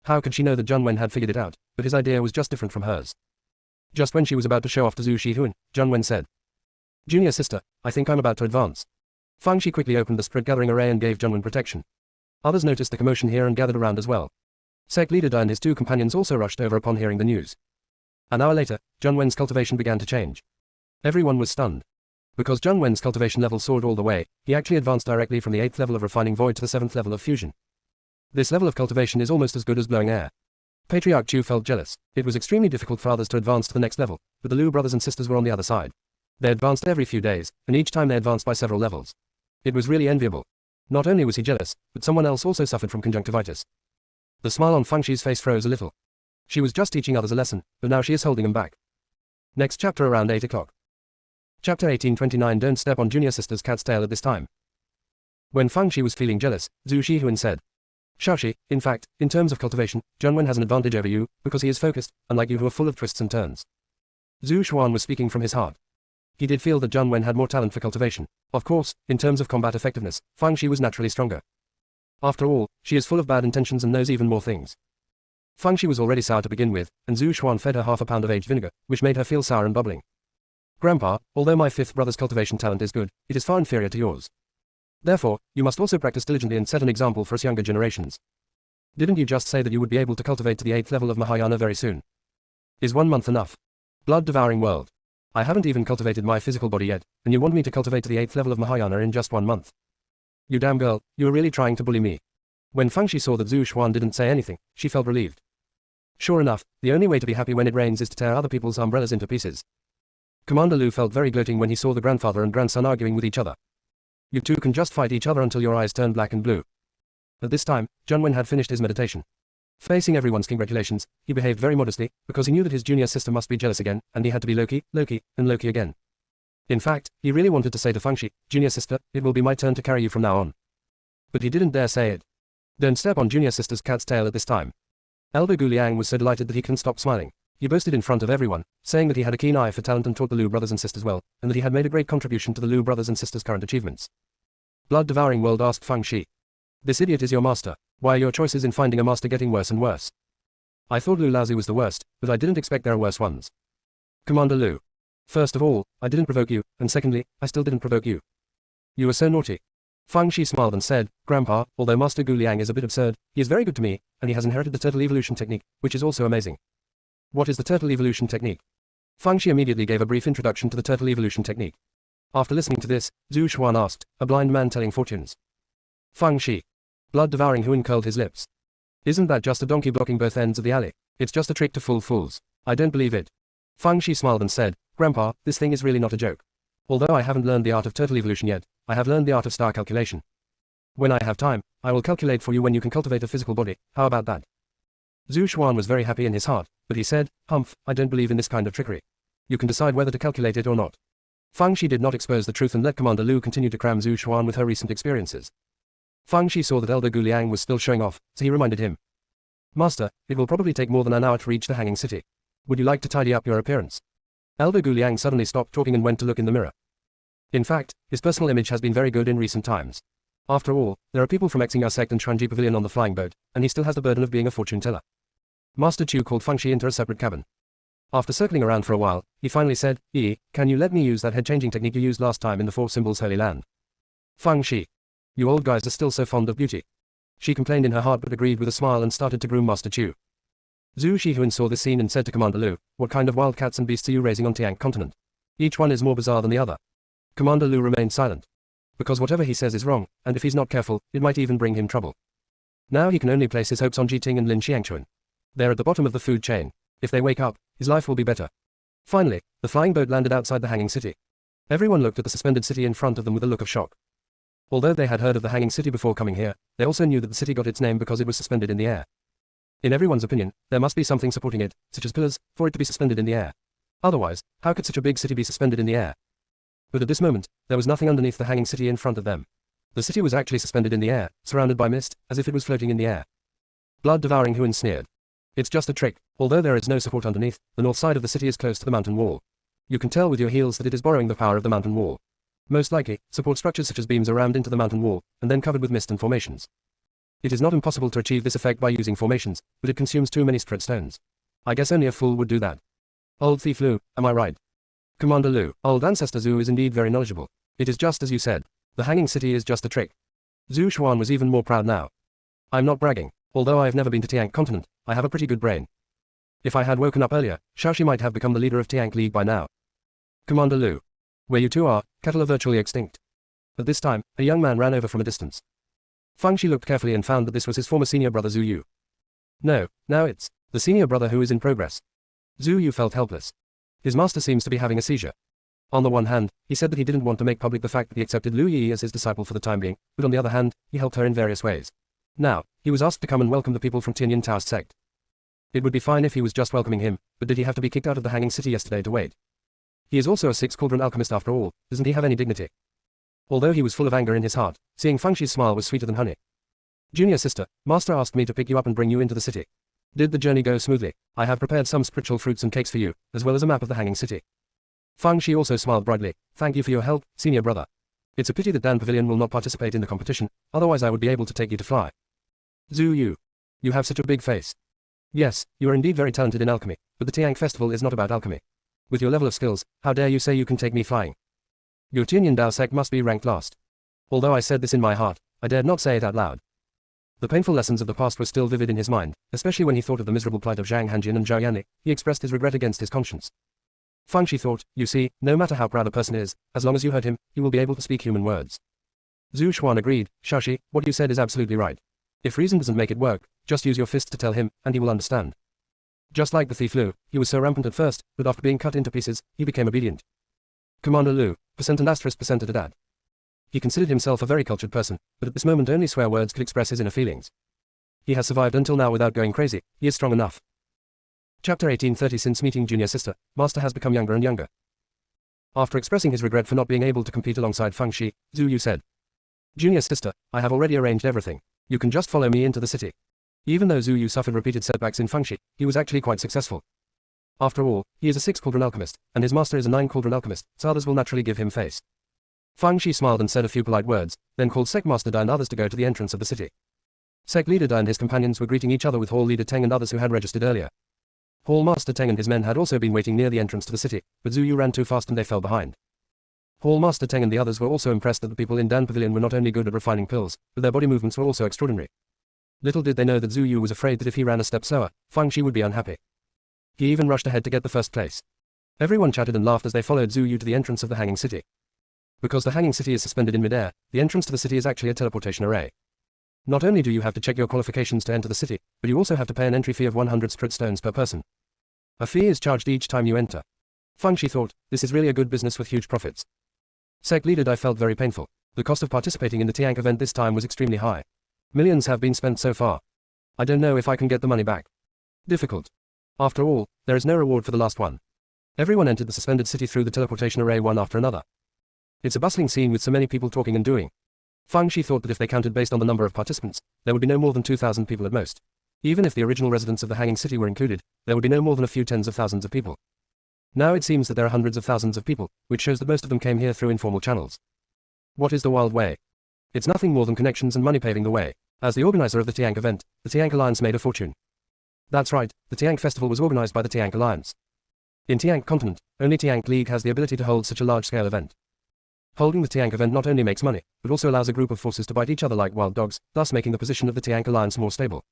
How could she know that Zhang Wen had figured it out, but his idea was just different from hers? Just when she was about to show off to Zhu Shihuan, Zhang Wen said, Junior sister, I think I'm about to advance. Fengxi quickly opened the spread gathering array and gave Zhang Wen protection. Others noticed the commotion here and gathered around as well. Sect leader Da and his 2 companions also rushed over upon hearing the news. An hour later, Zhang Wen's cultivation began to change. Everyone was stunned. Because Zheng Wen's cultivation level soared all the way, he actually advanced directly from the 8th level of refining void to the 7th level of fusion. This level of cultivation is almost as good as blowing air. Patriarch Chu felt jealous. It was extremely difficult for others to advance to the next level, but the Liu brothers and sisters were on the other side. They advanced every few days, and each time they advanced by several levels. It was really enviable. Not only was he jealous, but someone else also suffered from conjunctivitis. The smile on Feng Shi's face froze a little. She was just teaching others a lesson, but now she is holding them back. Next chapter around 8 o'clock. Chapter 1829. Don't step on junior sister's cat's tail at this time. When Feng Shi was feeling jealous, Zhu Shihuan said, Shaoxi, in fact, in terms of cultivation, Zheng Wen has an advantage over you, because he is focused, unlike you who are full of twists and turns. Zhu Xuan was speaking from his heart. He did feel that Zheng Wen had more talent for cultivation. Of course, in terms of combat effectiveness, Feng Shi was naturally stronger. After all, she is full of bad intentions and knows even more things. Feng Shi was already sour to begin with, and Zhu Xuan fed her half a pound of aged vinegar, which made her feel sour and bubbling. Grandpa, although my 5th brother's cultivation talent is good, it is far inferior to yours. Therefore, you must also practice diligently and set an example for us younger generations. Didn't you just say that you would be able to cultivate to the 8th level of Mahayana very soon? Is 1 month enough? Blood-devouring world. I haven't even cultivated my physical body yet, and you want me to cultivate to the 8th level of Mahayana in just 1 month. You damn girl, you are really trying to bully me. When Feng Shi saw that Zhu Xuan didn't say anything, she felt relieved. Sure enough, the only way to be happy when it rains is to tear other people's umbrellas into pieces. Commander Lu felt very gloating when he saw the grandfather and grandson arguing with each other. You two can just fight each other until your eyes turn black and blue. At this time, Zheng Wen had finished his meditation. Facing everyone's congratulations, he behaved very modestly, because he knew that his junior sister must be jealous again, and he had to be Loki, and Loki again. In fact, he really wanted to say to Feng Shi, Junior sister, it will be my turn to carry you from now on. But he didn't dare say it. Don't step on junior sister's cat's tail at this time. Elder Gu Liang was so delighted that he couldn't stop smiling. He boasted in front of everyone, saying that he had a keen eye for talent and taught the Liu brothers and sisters well, and that he had made a great contribution to the Liu brothers and sisters' current achievements. Blood-devouring world asked Feng Shi. This idiot is your master. Why are your choices in finding a master getting worse and worse? I thought Lu Laozi was the worst, but I didn't expect there are worse ones. Commander Lu. First of all, I didn't provoke you, and secondly, I still didn't provoke you. You were so naughty. Feng Shi smiled and said, Grandpa, although Master Gu Liang is a bit absurd, he is very good to me, and he has inherited the turtle evolution technique, which is also amazing. What is the turtle evolution technique? Feng Shi immediately gave a brief introduction to the turtle evolution technique. After listening to this, Zhu Xuan asked, a blind man telling fortunes. Feng Shi. Blood-devouring Huan curled his lips. Isn't that just a donkey blocking both ends of the alley? It's just a trick to fool fools. I don't believe it. Feng Shi smiled and said, Grandpa, this thing is really not a joke. Although I haven't learned the art of turtle evolution yet, I have learned the art of star calculation. When I have time, I will calculate for you when you can cultivate a physical body. How about that? Zhu Xuan was very happy in his heart, but he said, Humph, I don't believe in this kind of trickery. You can decide whether to calculate it or not. Feng Shi did not expose the truth and let Commander Lu continue to cram Zhu Xuan with her recent experiences. Feng Shi saw that Elder Gu Liang was still showing off, so he reminded him. Master, it will probably take more than an hour to reach the Hanging City. Would you like to tidy up your appearance? Elder Gu Liang suddenly stopped talking and went to look in the mirror. In fact, his personal image has been very good in recent times. After all, there are people from Xing'er Sect and Chuanji Pavilion on the flying boat, and he still has the burden of being a fortune teller. Master Chu called Feng Shi into a separate cabin. After circling around for a while, he finally said, can you let me use that head-changing technique you used last time in the Four Symbols Holy Land? Feng Shi. You old guys are still so fond of beauty. She complained in her heart but agreed with a smile and started to groom Master Chu. Zhu Shihuan saw this scene and said to Commander Lu, what kind of wild cats and beasts are you raising on Tiank continent? Each one is more bizarre than the other. Commander Lu remained silent. Because whatever he says is wrong, and if he's not careful, it might even bring him trouble. Now he can only place his hopes on Jiting and Lin Xiangchuan. They're at the bottom of the food chain. If they wake up, his life will be better. Finally, the flying boat landed outside the Hanging City. Everyone looked at the suspended city in front of them with a look of shock. Although they had heard of the Hanging City before coming here, they also knew that the city got its name because it was suspended in the air. In everyone's opinion, there must be something supporting it, such as pillars, for it to be suspended in the air. Otherwise, how could such a big city be suspended in the air? But at this moment, there was nothing underneath the Hanging City in front of them. The city was actually suspended in the air, surrounded by mist, as if it was floating in the air. Blood-devouring Huan sneered. It's just a trick. Although there is no support underneath, the north side of the city is close to the mountain wall. You can tell with your heels that it is borrowing the power of the mountain wall. Most likely, support structures such as beams are rammed into the mountain wall, and then covered with mist and formations. It is not impossible to achieve this effect by using formations, but it consumes too many spread stones. I guess only a fool would do that. Old thief Lu, am I right? Commander Lu, old ancestor Zhu is indeed very knowledgeable. It is just as you said. The Hanging City is just a trick. Zhu Xuan was even more proud now. I'm not bragging. Although I have never been to Tiank continent, I have a pretty good brain. If I had woken up earlier, Shaoxi might have become the leader of Tiank League by now. Commander Lu. Where you two are, cattle are virtually extinct. At this time, a young man ran over from a distance. Fang Shi looked carefully and found that this was his former senior brother Zhu Yu. No, now it's the senior brother who is in progress. Zhu Yu felt helpless. His master seems to be having a seizure. On the one hand, he said that he didn't want to make public the fact that he accepted Lu Yi as his disciple for the time being, but on the other hand, he helped her in various ways. Now, he was asked to come and welcome the people from Tianyin Taoist sect. It would be fine if he was just welcoming him, but did he have to be kicked out of the hanging city yesterday to wait? He is also a six-cauldron alchemist after all, doesn't he have any dignity? Although he was full of anger in his heart, seeing Fang Shi's smile was sweeter than honey. Junior sister, master asked me to pick you up and bring you into the city. Did the journey go smoothly? I have prepared some spiritual fruits and cakes for you, as well as a map of the hanging city. Fang Shi also smiled brightly. Thank you for your help, senior brother. It's a pity that Dan Pavilion will not participate in the competition, otherwise I would be able to take you to fly. Zhu Yu. You have such a big face. Yes, you are indeed very talented in alchemy, but the Tiang festival is not about alchemy. With your level of skills, how dare you say you can take me flying? Your Tianyin Dao sect must be ranked last. Although I said this in my heart, I dared not say it out loud. The painful lessons of the past were still vivid in his mind, especially when he thought of the miserable plight of Zhang Hanjin and Zhao Yanli. He expressed his regret against his conscience. Fang Shi thought, you see, no matter how proud a person is, as long as you hurt him, he will be able to speak human words. Zhu Xuan agreed, Shaoxi, what you said is absolutely right. If reason doesn't make it work, just use your fists to tell him, and he will understand. Just like the thief Lu, he was so rampant at first, but after being cut into pieces, he became obedient. Commander Lu, %***. He considered himself a very cultured person, but at this moment only swear words could express his inner feelings. He has survived until now without going crazy, he is strong enough. Chapter 1830. Since meeting junior sister, master has become younger and younger. After expressing his regret for not being able to compete alongside Fang Shi, Zhu Yu said, Junior sister, I have already arranged everything. You can just follow me into the city. Even though Zhu Yu suffered repeated setbacks in Fang Shi, he was actually quite successful. After all, he is a 6-cauldron alchemist, and his master is a 9-cauldron alchemist, so others will naturally give him face. Fang Shi smiled and said a few polite words, then called Sect Master Da and others to go to the entrance of the city. Sect Leader Da and his companions were greeting each other with Hall Leader Teng and others who had registered earlier. Hall Master Teng and his men had also been waiting near the entrance to the city, but Zhu Yu ran too fast and they fell behind. Hall Master Teng and the others were also impressed that the people in Dan Pavilion were not only good at refining pills, but their body movements were also extraordinary. Little did they know that Zhu Yu was afraid that if he ran a step slower, Fang Shi would be unhappy. He even rushed ahead to get the first place. Everyone chatted and laughed as they followed Zhu Yu to the entrance of the hanging city. Because the hanging city is suspended in midair, the entrance to the city is actually a teleportation array. Not only do you have to check your qualifications to enter the city, but you also have to pay an entry fee of 100 spirit stones per person. A fee is charged each time you enter. Fang Shi thought, this is really a good business with huge profits. Sect Leader Dai felt very painful. The cost of participating in the Tiank event this time was extremely high. Millions have been spent so far. I don't know if I can get the money back. Difficult. After all, there is no reward for the last one. Everyone entered the suspended city through the teleportation array one after another. It's a bustling scene with so many people talking and doing. Fang Shi thought that if they counted based on the number of participants, there would be no more than 2,000 people at most. Even if the original residents of the hanging city were included, there would be no more than a few tens of thousands of people. Now it seems that there are hundreds of thousands of people, which shows that most of them came here through informal channels. What is the wild way? It's nothing more than connections and money paving the way. As the organizer of the Tiank event, the Tiank Alliance made a fortune. That's right, the Tiank Festival was organized by the Tiank Alliance. In Tiank continent, only Tiank League has the ability to hold such a large-scale event. Holding the Tiank event not only makes money, but also allows a group of forces to bite each other like wild dogs, thus making the position of the Tiank Alliance more stable.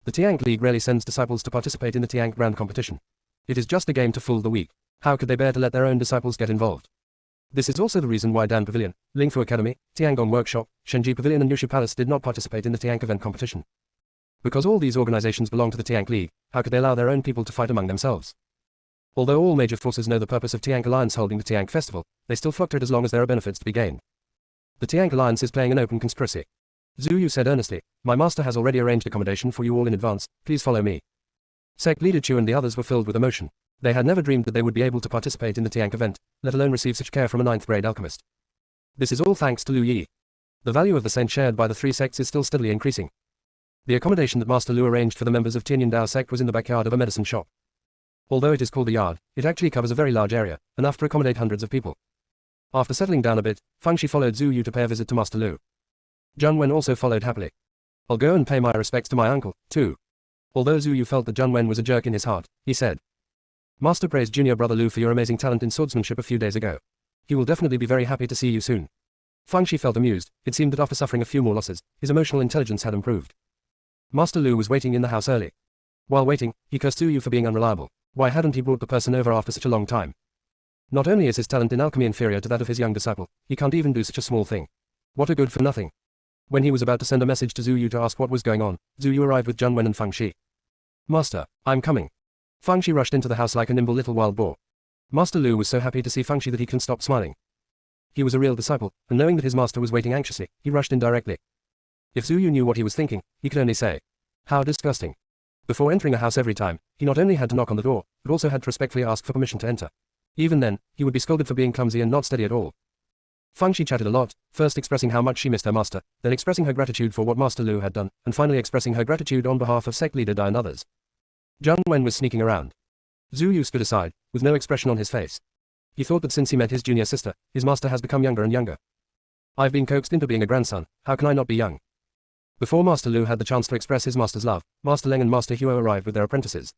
The Tiank League rarely sends disciples to participate in the Tiank Grand competition. It is just a game to fool the weak. How could they bear to let their own disciples get involved? This is also the reason why Dan Pavilion, Lingfu Academy, Tiangong Workshop, Shenji Pavilion and Yushu Palace did not participate in the Tiank event competition. Because all these organizations belong to the Tiank League, how could they allow their own people to fight among themselves? Although all major forces know the purpose of Tiank Alliance holding the Tiank Festival, they still flock to it as long as there are benefits to be gained. The Tiank Alliance is playing an open conspiracy. Zhu Yu said earnestly, my master has already arranged accommodation for you all in advance, please follow me. Sect Leader Chu and the others were filled with emotion. They had never dreamed that they would be able to participate in the Tiank event, let alone receive such care from a 9th-grade alchemist. This is all thanks to Lu Yi. The value of the saint shared by the three sects is still steadily increasing. The accommodation that Master Lu arranged for the members of Tianyin Dao sect was in the backyard of a medicine shop. Although it is called a yard, it actually covers a very large area, enough to accommodate hundreds of people. After settling down a bit, Fang Shi followed Zhu Yu to pay a visit to Master Lu. Zhang Wen also followed happily. I'll go and pay my respects to my uncle, too. Although Zhu Yu felt that Zhang Wen was a jerk in his heart, he said, Master praised junior brother Lu for your amazing talent in swordsmanship a few days ago. He will definitely be very happy to see you soon. Fang Shi felt amused. It seemed that after suffering a few more losses, his emotional intelligence had improved. Master Lu was waiting in the house early. While waiting, he cursed Zhu Yu for being unreliable. Why hadn't he brought the person over after such a long time? Not only is his talent in alchemy inferior to that of his young disciple, he can't even do such a small thing. What a good for nothing. When he was about to send a message to Zhu Yu to ask what was going on, Zhu Yu arrived with Zhang Wen and Feng Shi. Master, I'm coming. Feng Shi rushed into the house like a nimble little wild boar. Master Lu was so happy to see Feng Shi that he couldn't stop smiling. He was a real disciple, and knowing that his master was waiting anxiously, he rushed in directly. If Zhu Yu knew what he was thinking, he could only say, "How disgusting." Before entering a house every time, he not only had to knock on the door, but also had to respectfully ask for permission to enter. Even then, he would be scolded for being clumsy and not steady at all. Feng Shi chatted a lot, first expressing how much she missed her master, then expressing her gratitude for what Master Lu had done, and finally expressing her gratitude on behalf of Sect leader Dai and others. Zhang Wen was sneaking around. Zhu Yu stood aside, with no expression on his face. He thought that since he met his junior sister, his master has become younger and younger. I've been coaxed into being a grandson, how can I not be young? Before Master Lu had the chance to express his master's love, Master Leng and Master Huo arrived with their apprentices.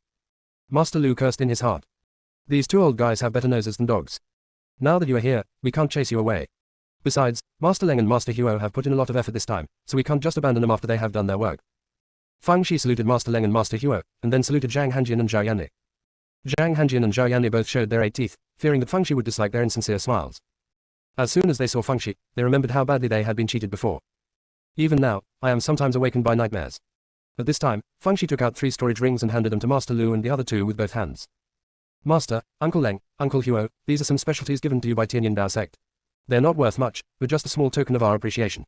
Master Lu cursed in his heart. These two old guys have better noses than dogs. Now that you are here, we can't chase you away. Besides, Master Leng and Master Huo have put in a lot of effort this time, so we can't just abandon them after they have done their work. Feng Shi saluted Master Leng and Master Huo, and then saluted Zhang Hanjian and Zhao Yanli. Zhang Hanjian and Zhao Yanli both showed their 8 teeth, fearing that Feng Shi would dislike their insincere smiles. As soon as they saw Feng Shi, they remembered how badly they had been cheated before. Even now, I am sometimes awakened by nightmares. But this time, Feng Shi took out 3 storage rings and handed them to Master Lu and the other 2 with both hands. Master, Uncle Leng, Uncle Huo, these are some specialties given to you by Tianyin Dao Sect. They're not worth much, but just a small token of our appreciation.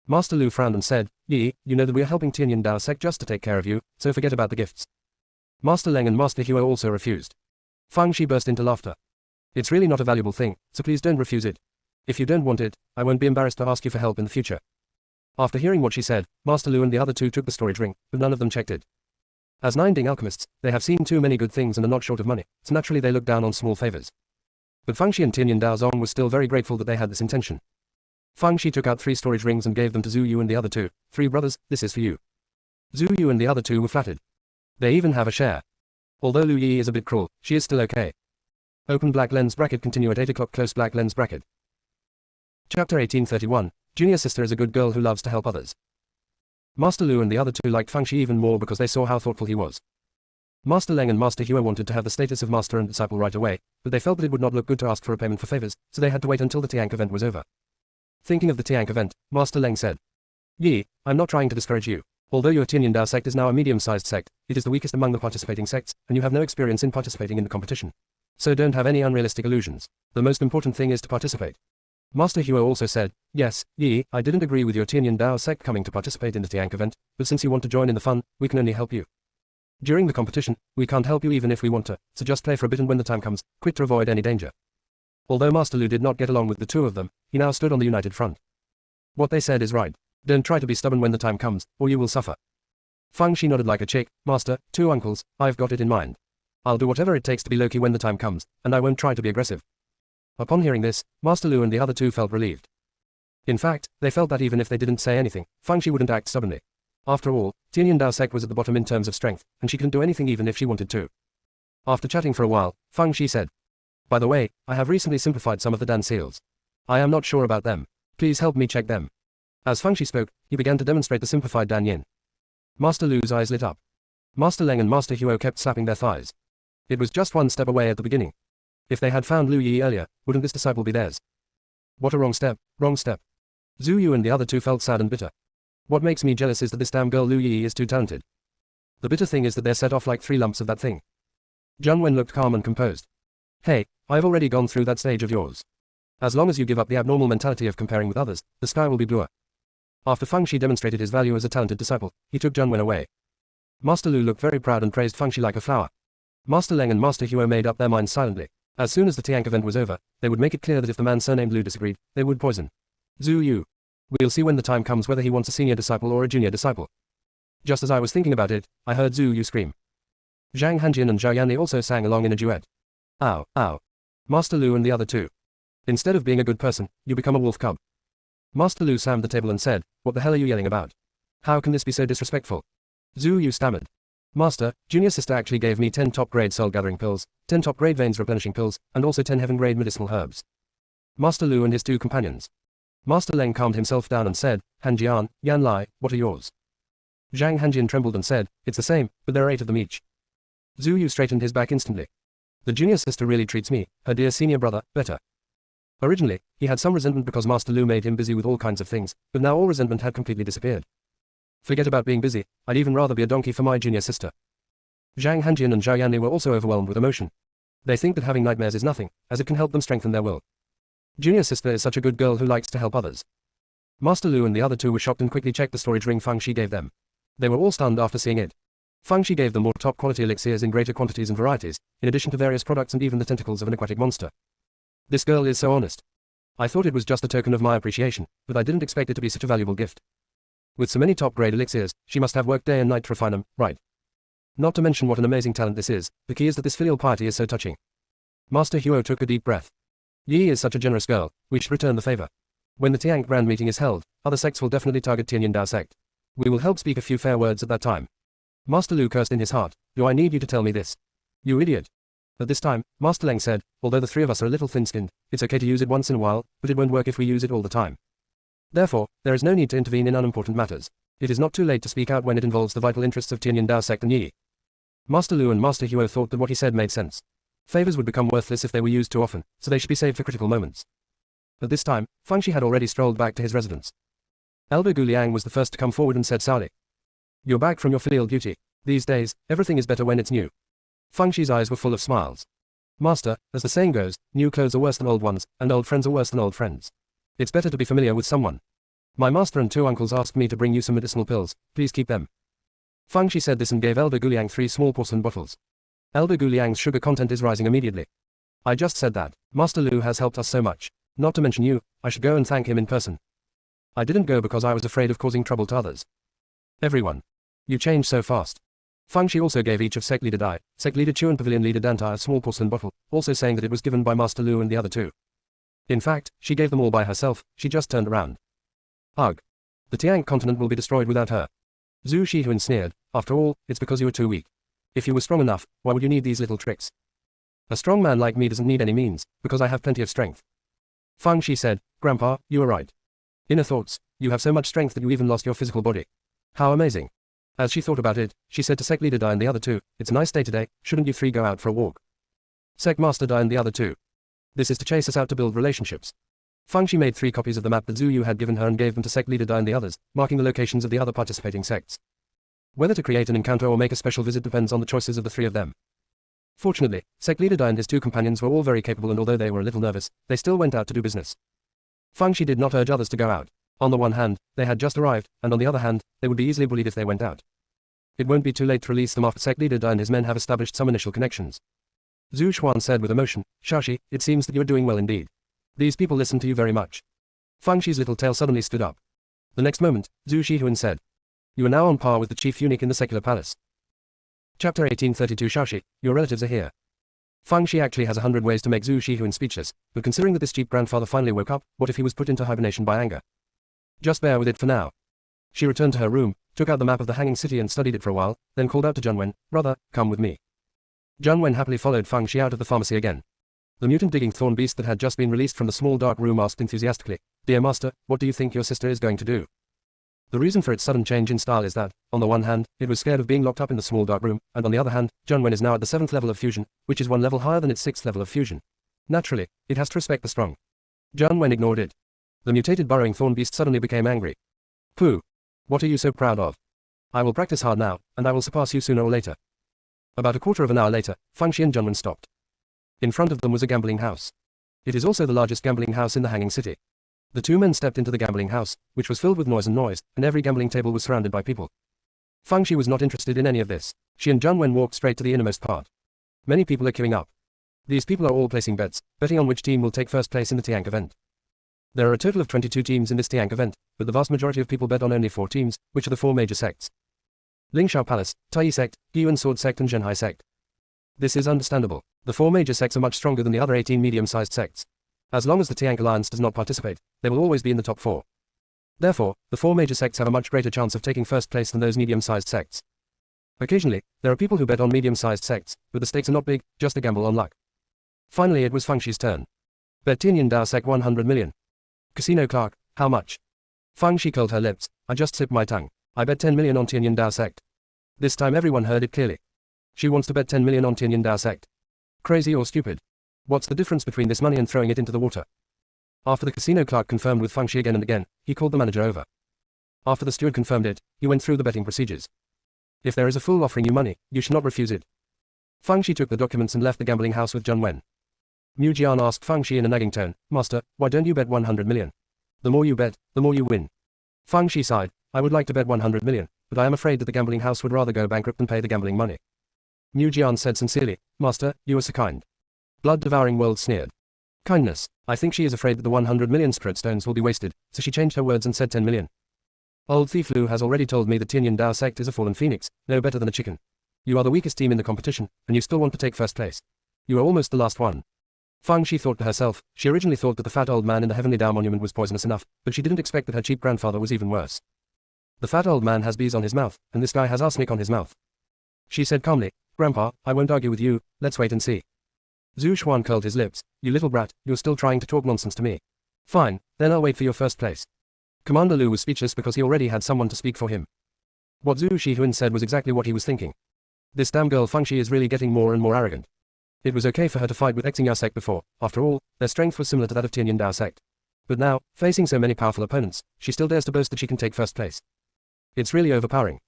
Master Lu frowned and said, Yi, you know that we are helping Tianyin Dao Sect just to take care of you, so forget about the gifts. Master Leng and Master Huo also refused. Feng Shi burst into laughter. It's really not a valuable thing, so please don't refuse it. If you don't want it, I won't be embarrassed to ask you for help in the future. After hearing what she said, Master Lu and the other 2 took the storage ring, but none of them checked it. As 9 Ding alchemists, they have seen too many good things and are not short of money, so naturally they look down on small favors. But Feng Shi and Tianyin Dao Zong was still very grateful that they had this intention. Feng Shi took out 3 storage rings and gave them to Zhu Yu and the other 2, 3 brothers, this is for you. Zhu Yu and the other 2 were flattered. They even have a share. Although Lu Yi is a bit cruel, she is still okay. Open black lens bracket continue at 8 o'clock close black lens bracket. Chapter 1831, Junior sister is a good girl who loves to help others. Master Lu and the other 2 liked Feng Shi even more because they saw how thoughtful he was. Master Leng and Master Huo wanted to have the status of master and disciple right away, but they felt that it would not look good to ask for a payment for favors, so they had to wait until the Tiank event was over. Thinking of the Tiank event, Master Leng said, Yi, I'm not trying to discourage you. Although your Tianyin Dao sect is now a medium-sized sect, it is the weakest among the participating sects, and you have no experience in participating in the competition. So don't have any unrealistic illusions. The most important thing is to participate. Master Huo also said, yes, Yi, I didn't agree with your Tianyin Dao sect coming to participate in the Tiank event, but since you want to join in the fun, we can only help you. During the competition, we can't help you even if we want to, so just play for a bit and when the time comes, quit to avoid any danger. Although Master Lu did not get along with the 2 of them, he now stood on the united front. What they said is right. Don't try to be stubborn when the time comes, or you will suffer. Feng Shi nodded like a chick, Master, 2 uncles, I've got it in mind. I'll do whatever it takes to be low-key when the time comes, and I won't try to be aggressive. Upon hearing this, Master Lu and the other 2 felt relieved. In fact, they felt that even if they didn't say anything, Feng Shi wouldn't act stubbornly. After all, Tianyin Dao sect was at the bottom in terms of strength, and she couldn't do anything even if she wanted to. After chatting for a while, Feng Shi said, by the way, I have recently simplified some of the Dan seals. I am not sure about them. Please help me check them. As Feng Shi spoke, he began to demonstrate the simplified Dan Yin. Master Lu's eyes lit up. Master Leng and Master Huo kept slapping their thighs. It was just 1 step away at the beginning. If they had found Lu Yi earlier, wouldn't this disciple be theirs? What a wrong step, wrong step. Zhu Yu and the other 2 felt sad and bitter. What makes me jealous is that this damn girl Lu Yi is too talented. The bitter thing is that they're set off like 3 lumps of that thing. Zhang Wen looked calm and composed. Hey, I've already gone through that stage of yours. As long as you give up the abnormal mentality of comparing with others, the sky will be bluer. After Feng Shi demonstrated his value as a talented disciple, he took Zhang Wen away. Master Lu looked very proud and praised Feng Shi like a flower. Master Leng and Master Huo made up their minds silently. As soon as the Tiank event was over, they would make it clear that if the man surnamed Lu disagreed, they would poison Zhu Yu. We'll see when the time comes whether he wants a senior disciple or a junior disciple. Just as I was thinking about it, I heard Zhu Yu scream. Zhang Hanjian and Zhao Yanli also sang along in a duet. Ow, ow. Master Lu and the other 2. Instead of being a good person, you become a wolf cub. Master Lu slammed the table and said, what the hell are you yelling about? How can this be so disrespectful? Zhu Yu stammered. Master, junior sister actually gave me 10 top-grade soul-gathering pills, 10 top-grade veins replenishing pills, and also 10 heaven-grade medicinal herbs. Master Lu and his 2 companions. Master Leng calmed himself down and said, Hanjian, Yan Lai, what are yours? Zhang Hanjian trembled and said, it's the same, but there are 8 of them each. Zhu Yu straightened his back instantly. The junior sister really treats me, her dear senior brother, better. Originally, he had some resentment because Master Lu made him busy with all kinds of things, but now all resentment had completely disappeared. Forget about being busy, I'd even rather be a donkey for my junior sister. Zhang Hanjian and Zhao Yanli were also overwhelmed with emotion. They think that having nightmares is nothing, as it can help them strengthen their will. Junior sister is such a good girl who likes to help others. Master Lu and the other two were shocked and quickly checked the storage ring Fang Shi gave them. They were all stunned after seeing it. Fang Shi gave them more top-quality elixirs in greater quantities and varieties, in addition to various products and even the tentacles of an aquatic monster. This girl is so honest. I thought it was just a token of my appreciation, but I didn't expect it to be such a valuable gift. With so many top-grade elixirs, she must have worked day and night to refine them, right? Not to mention what an amazing talent this is, the key is that this filial piety is so touching. Master Huo took a deep breath. Yi is such a generous girl, we should return the favor. When the Tiank Grand meeting is held, other sects will definitely target Tianyin Dao sect. We will help speak a few fair words at that time. Master Lu cursed in his heart, do I need you to tell me this? You idiot. At this time, Master Leng said, although the three of us are a little thin-skinned, it's okay to use it once in a while, but it won't work if we use it all the time. Therefore, there is no need to intervene in unimportant matters. It is not too late to speak out when it involves the vital interests of Tianyin Dao sect and Yi. Master Lu and Master Huo thought that what he said made sense. Favors would become worthless if they were used too often, so they should be saved for critical moments. At this time, Fang Shi had already strolled back to his residence. Elder Gu Liang was the first to come forward and said sourly, "You're back from your filial duty. These days, everything is better when it's new." Fang Shi's eyes were full of smiles. "Master, as the saying goes, new clothes are worse than old ones, and old friends are worse than old friends. It's better to be familiar with someone. My master and two uncles asked me to bring you some medicinal pills, please keep them." Fang Shi said this and gave Elder Gu Liang 3 small porcelain bottles. Elder Gu Liang's sugar content is rising immediately. "I just said that. Master Lu has helped us so much. Not to mention you, I should go and thank him in person. I didn't go because I was afraid of causing trouble to others." Everyone. You changed so fast. Fang Shi also gave each of Sect Leader Dai, Sect Leader Chu and Pavilion Leader Dantai a small porcelain bottle, also saying that it was given by Master Lu and the other two. In fact, she gave them all by herself, she just turned around. Ugh. The Tiank continent will be destroyed without her. Zhu Shihuan sneered, after all, it's because you were too weak. If you were strong enough, why would you need these little tricks? A strong man like me doesn't need any means, because I have plenty of strength. Fang Shi said, Grandpa, you are right. Inner thoughts, you have so much strength that you even lost your physical body. How amazing. As she thought about it, she said to Sect Leader Dai and the other two, it's a nice day today, shouldn't you three go out for a walk? Sect Master Dai and the other two. This is to chase us out to build relationships. Fang Shi made 3 copies of the map that Zhu Yu had given her and gave them to Sect Leader Dai and the others, marking the locations of the other participating sects. Whether to create an encounter or make a special visit depends on the choices of the 3 of them. Fortunately, Sect Leader Dai and his 2 companions were all very capable, and although they were a little nervous, they still went out to do business. Fang Shi did not urge others to go out. On the one hand, they had just arrived, and on the other hand, they would be easily bullied if they went out. It won't be too late to release them after Sect Leader Dai and his men have established some initial connections. Zhu Xuan said with emotion, Shaoxi, it seems that you are doing well indeed. These people listen to you very much. Fang Shi's little tail suddenly stood up. The next moment, Zhu Shihuan said, you are now on par with the chief eunuch in the secular palace. Chapter 1832 Shaoxi, your relatives are here. Fang Shi actually has 100 ways to make Zhu Shihuan speechless, but considering that this cheap grandfather finally woke up, what if he was put into hibernation by anger? Just bear with it for now. She returned to her room, took out the map of the hanging city and studied it for a while, then called out to Junwen, brother, come with me. Junwen happily followed Fang Shi out of the pharmacy again. The mutant digging thorn beast that had just been released from the small dark room asked enthusiastically, Dear master, what do you think your sister is going to do? The reason for its sudden change in style is that, on the one hand, it was scared of being locked up in the small dark room, and on the other hand, Junwen is now at the 7th level of fusion, which is 1 level higher than its 6th level of fusion. Naturally, it has to respect the strong. Junwen ignored it. The mutated burrowing thorn beast suddenly became angry. Pooh. What are you so proud of? I will practice hard now, and I will surpass you sooner or later. About a quarter of an hour later, Fang Shi and Junwen stopped. In front of them was a gambling house. It is also the largest gambling house in the hanging city. The 2 men stepped into the gambling house, which was filled with noise, and every gambling table was surrounded by people. Fang Shi was not interested in any of this. She and Junwen walked straight to the innermost part. Many people are queuing up. These people are all placing bets, betting on which team will take first place in the Tiank event. There are a total of 22 teams in this Tiank event, but the vast majority of people bet on only 4 teams, which are the 4 major sects. Lingshao Palace, Taiyi Sect, Giyuan Sword Sect and Zhenhai Sect. This is understandable. The 4 major sects are much stronger than the other 18 medium-sized sects. As long as the Tiank Alliance does not participate, they will always be in the top 4. Therefore, the 4 major sects have a much greater chance of taking first place than those medium-sized sects. Occasionally, there are people who bet on medium-sized sects, but the stakes are not big, just a gamble on luck. Finally it was Fang Shi's turn. Bet Tianyin Dao Sect 100 million. Casino clerk, how much? Fang Shi curled her lips, I just sipped my tongue. I bet 10 million on Tianyin Dao Sect. This time everyone heard it clearly. She wants to bet 10 million on Tianyin Dao Sect. Crazy or stupid? What's the difference between this money and throwing it into the water? After the casino clerk confirmed with Feng Shi again and again, he called the manager over. After the steward confirmed it, he went through the betting procedures. If there is a fool offering you money, you should not refuse it. Feng Shi took the documents and left the gambling house with Zheng Wen. Mu Jian asked Feng Shi in a nagging tone, Master, why don't you bet 100 million? The more you bet, the more you win. Feng Shi sighed, I would like to bet 100 million, but I am afraid that the gambling house would rather go bankrupt than pay the gambling money. Mu Jian said sincerely, Master, you are so kind. Blood-devouring world sneered. Kindness, I think she is afraid that the 100 million spirit stones will be wasted, so she changed her words and said 10 million. Old Thief Lu has already told me that Tianyan Dao Sect is a fallen phoenix, no better than a chicken. You are the weakest team in the competition, and you still want to take first place. You are almost the last one. Feng Shi thought to herself, she originally thought that the fat old man in the Heavenly Dao monument was poisonous enough, but she didn't expect that her cheap grandfather was even worse. The fat old man has bees on his mouth, and this guy has arsenic on his mouth. She said calmly, Grandpa, I won't argue with you, let's wait and see. Zhu Xuan curled his lips, you little brat, you're still trying to talk nonsense to me. Fine, then I'll wait for your first place. Commander Lu was speechless because he already had someone to speak for him. What Zhu Shihuan said was exactly what he was thinking. This damn girl Feng Shi is really getting more and more arrogant. It was okay for her to fight with Xingya Sect before, after all, their strength was similar to that of Tianyan Dao Sect. But now, facing so many powerful opponents, she still dares to boast that she can take first place. It's really overpowering.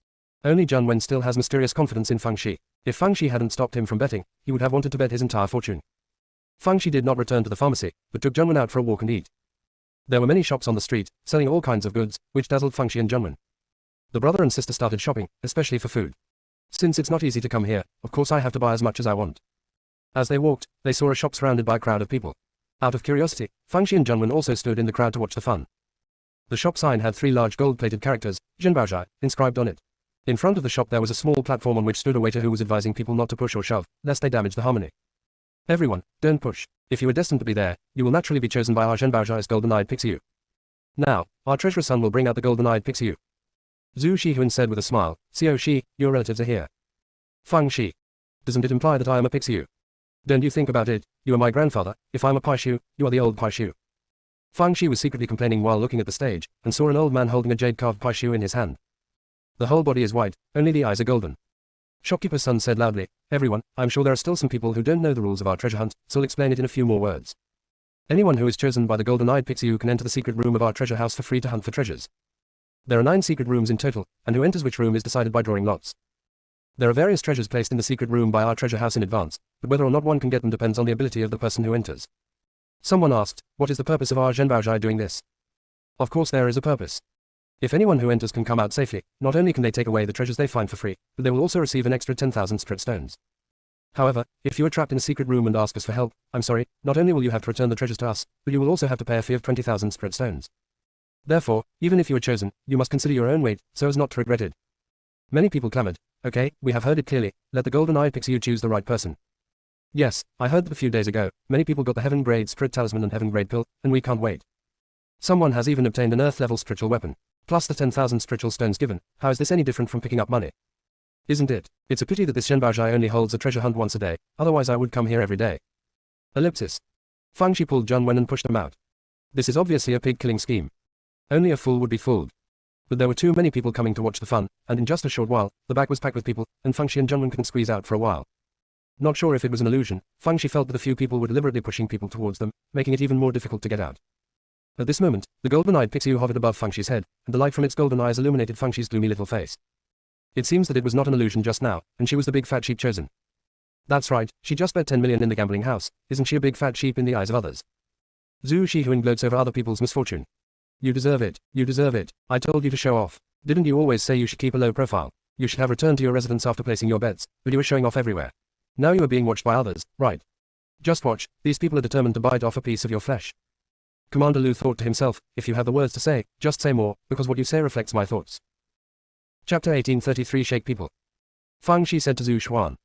Only Zheng Wen still has mysterious confidence in Feng Shi. If Feng Shi hadn't stopped him from betting, he would have wanted to bet his entire fortune. Feng Shi did not return to the pharmacy, but took Zheng Wen out for a walk and eat. There were many shops on the street, selling all kinds of goods, which dazzled Feng Shi and Zheng Wen. The brother and sister started shopping, especially for food. Since it's not easy to come here, of course I have to buy as much as I want. As they walked, they saw a shop surrounded by a crowd of people. Out of curiosity, Feng Shi and Zheng Wen also stood in the crowd to watch the fun. The shop sign had 3 large gold-plated characters, Zhenbaozhai, inscribed on it. In front of the shop there was a small platform on which stood a waiter who was advising people not to push or shove, lest they damage the harmony. Everyone, don't push. If you are destined to be there, you will naturally be chosen by our Zhenbaozhai's golden-eyed Pixiu. Now, our treasurer son will bring out the golden-eyed Pixiu. Zhu Shihuan said with a smile, Xiao Shi, your relatives are here. Feng Shi. Doesn't it imply that I am a Pixiu? Don't you think about it, you are my grandfather, if I'm a Paishu, you are the old Paishu. Feng Shi was secretly complaining while looking at the stage, and saw an old man holding a jade-carved Paishu in his hand. The whole body is white, only the eyes are golden. Shopkeeper's son said loudly, everyone, I'm sure there are still some people who don't know the rules of our treasure hunt, so I'll explain it in a few more words. Anyone who is chosen by the golden-eyed Pixiu can enter the secret room of our treasure house for free to hunt for treasures. There are 9 secret rooms in total, and who enters which room is decided by drawing lots. There are various treasures placed in the secret room by our treasure house in advance, but whether or not one can get them depends on the ability of the person who enters. Someone asked, what is the purpose of our Zhenbaozhai doing this? Of course there is a purpose. If anyone who enters can come out safely, not only can they take away the treasures they find for free, but they will also receive an extra 10,000 spirit stones. However, if you are trapped in a secret room and ask us for help, I'm sorry, not only will you have to return the treasures to us, but you will also have to pay a fee of 20,000 spirit stones. Therefore, even if you are chosen, you must consider your own weight, so as not to regret it. Many people clamored, okay, we have heard it clearly, let the golden-eyed Pixiu choose the right person. Yes, I heard that a few days ago, many people got the heaven-grade spirit talisman and heaven-grade pill, and we can't wait. Someone has even obtained an earth-level spiritual weapon. Plus the 10,000 spiritual stones given, how is this any different from picking up money? Isn't it? It's a pity that this Zhenbaozhai only holds a treasure hunt once a day, otherwise I would come here every day. Ellipsis. Feng Shi pulled Zheng Wen and pushed him out. This is obviously a pig-killing scheme. Only a fool would be fooled. But there were too many people coming to watch the fun, and in just a short while, the back was packed with people, and Feng Shi and Zheng Wen couldn't squeeze out for a while. Not sure if it was an illusion, Feng Shi felt that a few people were deliberately pushing people towards them, making it even more difficult to get out. At this moment, the golden-eyed Pixiu hovered above Feng Shi's head, and the light from its golden eyes illuminated Feng Shi's gloomy little face. It seems that it was not an illusion just now, and she was the big fat sheep chosen. That's right, she just bet 10 million in the gambling house, isn't she a big fat sheep in the eyes of others? Zhu Shihuan gloats over other people's misfortune. You deserve it, you deserve it, I told you to show off. Didn't you always say you should keep a low profile? You should have returned to your residence after placing your bets, but you were showing off everywhere. Now you are being watched by others, right? Just watch, these people are determined to bite off a piece of your flesh. Commander Lu thought to himself, if you have the words to say, just say more, because what you say reflects my thoughts. Chapter 1833 Shake People. Feng Shi said to Zhu Xuan.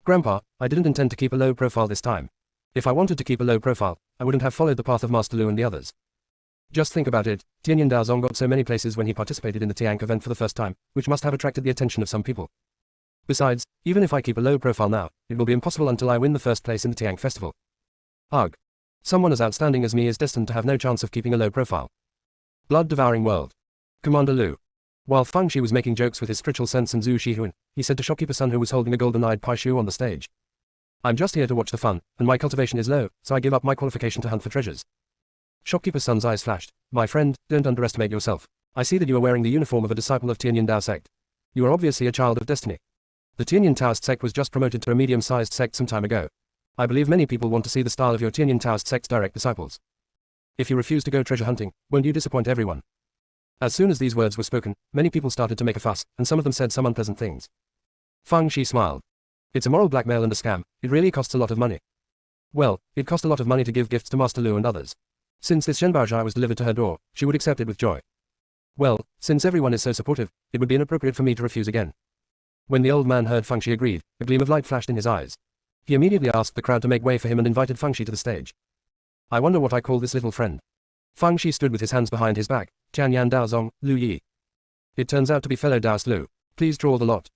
Grandpa, I didn't intend to keep a low profile this time. If I wanted to keep a low profile, I wouldn't have followed the path of Master Lu and the others. Just think about it, Tianyan Daozong got so many places when he participated in the Tiank event for the first time, which must have attracted the attention of some people. Besides, even if I keep a low profile now, it will be impossible until I win the first place in the Tiank festival. Ugh. Someone as outstanding as me is destined to have no chance of keeping a low profile. Blood-devouring world. Commander Lu. While Feng Shi was making jokes with his spiritual sense and Zhu Shihuan, he said to shopkeeper son who was holding a golden-eyed Paishu on the stage. I'm just here to watch the fun, and my cultivation is low, so I give up my qualification to hunt for treasures. Shopkeeper's son's eyes flashed. My friend, don't underestimate yourself. I see that you are wearing the uniform of a disciple of Tianyin Dao Sect. You are obviously a child of destiny. The Tianyin Taoist sect was just promoted to a medium-sized sect some time ago. I believe many people want to see the style of your Tianyin Taoist sect's direct disciples. If you refuse to go treasure hunting, won't you disappoint everyone? As soon as these words were spoken, many people started to make a fuss, and some of them said some unpleasant things. Fang Shi smiled. It's a moral blackmail and a scam. It really costs a lot of money. Well, it cost a lot of money to give gifts to Master Lu and others. Since this Zhenbaozhai was delivered to her door, she would accept it with joy. Well, since everyone is so supportive, it would be inappropriate for me to refuse again. When the old man heard Fang Shi agreed, a gleam of light flashed in his eyes. He immediately asked the crowd to make way for him and invited Fang Shi to the stage. I wonder what I call this little friend. Fang Shi stood with his hands behind his back. Tianyan Daozong, Lu Yi. It turns out to be fellow Daoist Lu. Please draw the lot.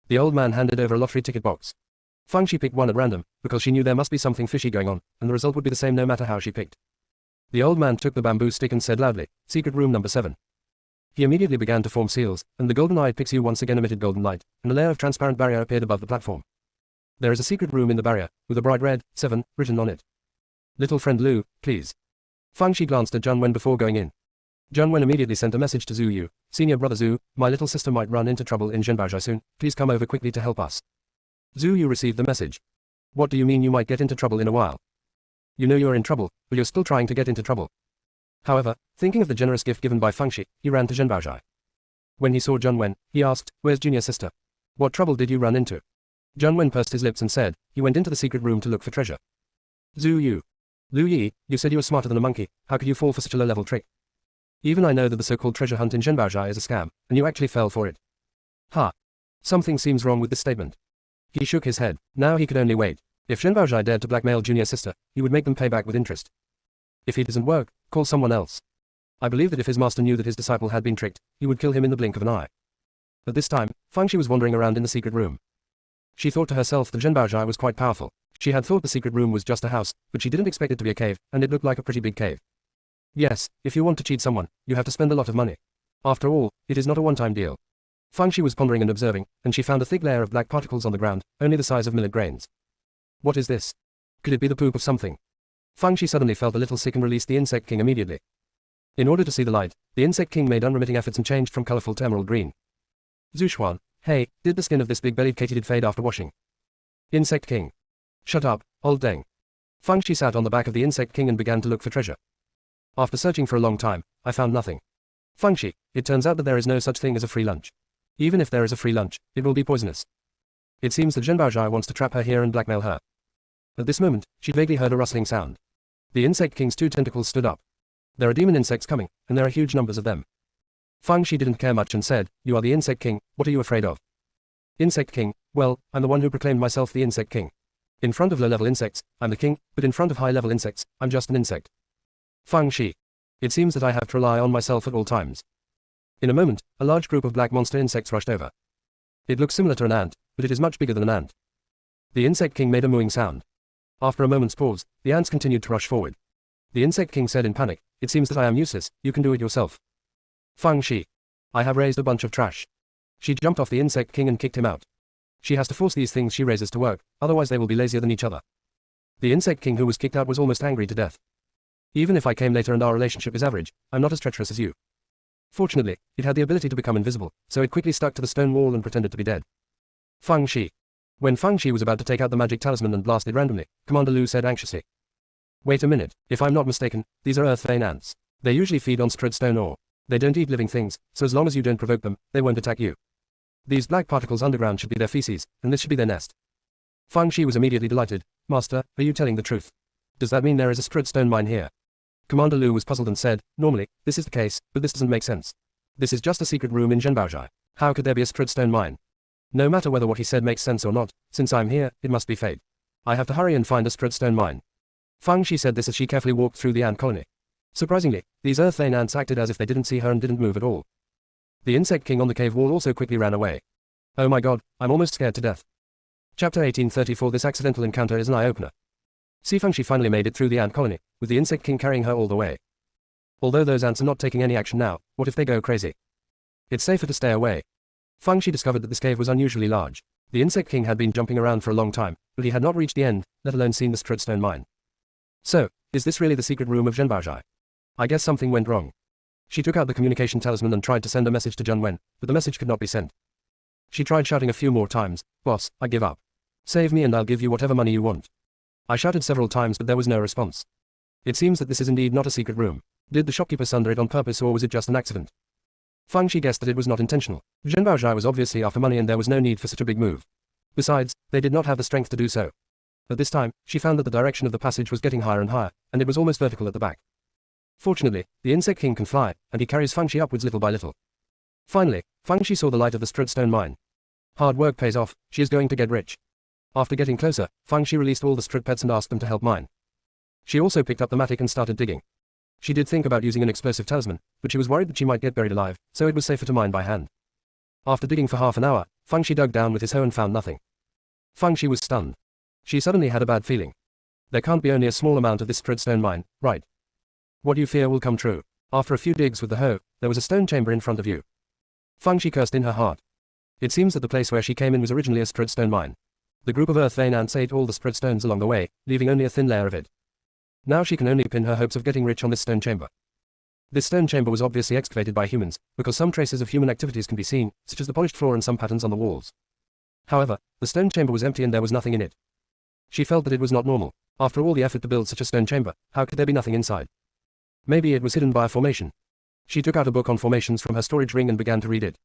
The old man handed over a lottery ticket box. Fang Shi picked one at random, because she knew there must be something fishy going on, and the result would be the same no matter how she picked. The old man took the bamboo stick and said loudly, "Secret room number 7. He immediately began to form seals, and the golden-eyed pixie once again emitted golden light, and a layer of transparent barrier appeared above the platform. There is a secret room in the barrier, with a bright red, 7, written on it. Little friend Lu, please. Fang Shi glanced at Zhang Wen before going in. Zhang Wen immediately sent a message to Zhu Yu. Senior brother Zhu, my little sister might run into trouble in Zhenbaozhai soon, please come over quickly to help us. Zhu Yu received the message. What do you mean you might get into trouble in a while? You know you're in trouble, but you're still trying to get into trouble. However, thinking of the generous gift given by Fang Shi, he ran to Zhenbaozhai. When he saw Zhang Wen, he asked, where's junior sister? What trouble did you run into? Zhang Wen pursed his lips and said, he went into the secret room to look for treasure. Zhu Yu. Lu Yi, you said you were smarter than a monkey, how could you fall for such a low-level trick? Even I know that the so-called treasure hunt in Zhenbaozhai is a scam, and you actually fell for it. Ha. Something seems wrong with this statement. He shook his head. Now he could only wait. If Zhenbaozhai dared to blackmail junior sister, he would make them pay back with interest. If it doesn't work, call someone else. I believe that if his master knew that his disciple had been tricked, he would kill him in the blink of an eye. At this time, Fang Shi was wandering around in the secret room. She thought to herself that Zhenbaozhai was quite powerful. She had thought the secret room was just a house, but she didn't expect it to be a cave, and it looked like a pretty big cave. Yes, if you want to cheat someone, you have to spend a lot of money. After all, it is not a one-time deal. Fang Shi was pondering and observing, and she found a thick layer of black particles on the ground, only the size of millet grains. What is this? Could it be the poop of something? Fang Shi suddenly felt a little sick and released the Insect King immediately. In order to see the light, the Insect King made unremitting efforts and changed from colorful to emerald green. Zhuxuan, hey, did the skin of this big-bellied katydid fade after washing? Insect King. Shut up, old deng. Fang Shi sat on the back of the Insect King and began to look for treasure. After searching for a long time, I found nothing. Fang Shi, it turns out that there is no such thing as a free lunch. Even if there is a free lunch, it will be poisonous. It seems that Zhenbaozhai wants to trap her here and blackmail her. At this moment, she vaguely heard a rustling sound. The Insect King's 2 tentacles stood up. There are demon insects coming, and there are huge numbers of them. Fang Shi didn't care much and said, you are the Insect King, what are you afraid of? Insect King, well, I'm the one who proclaimed myself the Insect King. In front of low-level insects, I'm the king, but in front of high-level insects, I'm just an insect. Fang Shi. It seems that I have to rely on myself at all times. In a moment, a large group of black monster insects rushed over. It looks similar to an ant, but it is much bigger than an ant. The Insect King made a mooing sound. After a moment's pause, the ants continued to rush forward. The Insect King said in panic, it seems that I am useless, you can do it yourself. Fang Shi. I have raised a bunch of trash. She jumped off the Insect King and kicked him out. She has to force these things she raises to work, otherwise they will be lazier than each other. The Insect King who was kicked out was almost angry to death. Even if I came later and our relationship is average, I'm not as treacherous as you. Fortunately, it had the ability to become invisible, so it quickly stuck to the stone wall and pretended to be dead. Fang Shi. When Fang Shi was about to take out the magic talisman and blast it randomly, Commander Lu said anxiously. Wait a minute, if I'm not mistaken, these are earth vein ants. They usually feed on strewed stone ore. They don't eat living things, so as long as you don't provoke them, they won't attack you. These black particles underground should be their feces, and this should be their nest. Fang Shi was immediately delighted. Master, are you telling the truth? Does that mean there is a strewed stone mine here? Commander Lu was puzzled and said, normally, this is the case, but this doesn't make sense. This is just a secret room in Zhenbaozhai. How could there be a strewed stone mine? No matter whether what he said makes sense or not, since I'm here, it must be fate. I have to hurry and find a strewed stone mine. Fang Shi said this as she carefully walked through the ant colony. Surprisingly, these earth vein ants acted as if they didn't see her and didn't move at all. The Insect King on the cave wall also quickly ran away. Oh my god, I'm almost scared to death. Chapter 1834. This accidental encounter is an eye-opener. Fang Shi finally made it through the ant colony, with the Insect King carrying her all the way. Although those ants are not taking any action now, what if they go crazy? It's safer to stay away. Fang Shi discovered that this cave was unusually large. The Insect King had been jumping around for a long time, but he had not reached the end, let alone seen the Strudstone mine. So, is this really the secret room of Zhenbaozhai? I guess something went wrong. She took out the communication talisman and tried to send a message to Zheng Wen, but the message could not be sent. She tried shouting a few more times, "Boss, I give up. Save me and I'll give you whatever money you want." I shouted several times but there was no response. It seems that this is indeed not a secret room. Did the shopkeeper sunder it on purpose or was it just an accident? Fang Shi guessed that it was not intentional. Zhenbaozhai was obviously after money and there was no need for such a big move. Besides, they did not have the strength to do so. At this time, she found that the direction of the passage was getting higher and higher, and it was almost vertical at the back. Fortunately, the insect king can fly, and he carries Fang Shi upwards little by little. Finally, Fang Shi saw the light of the Strudstone mine. Hard work pays off, she is going to get rich. After getting closer, Fang Shi released all the Strud pets and asked them to help mine. She also picked up the mattock and started digging. She did think about using an explosive talisman, but she was worried that she might get buried alive, so it was safer to mine by hand. After digging for half an hour, Fang Shi dug down with his hoe and found nothing. Fang Shi was stunned. She suddenly had a bad feeling. There can't be only a small amount of this Strudstone mine, right? What you fear will come true. After a few digs with the hoe, there was a stone chamber in front of you. Fang Shi cursed in her heart. It seems that the place where she came in was originally a Strudstone mine. The group of earth vein ants ate all the Strudstones along the way, leaving only a thin layer of it. Now she can only pin her hopes of getting rich on this stone chamber. This stone chamber was obviously excavated by humans, because some traces of human activities can be seen, such as the polished floor and some patterns on the walls. However, the stone chamber was empty and there was nothing in it. She felt that it was not normal. After all the effort to build such a stone chamber, how could there be nothing inside? Maybe it was hidden by a formation. She took out a book on formations from her storage ring and began to read it.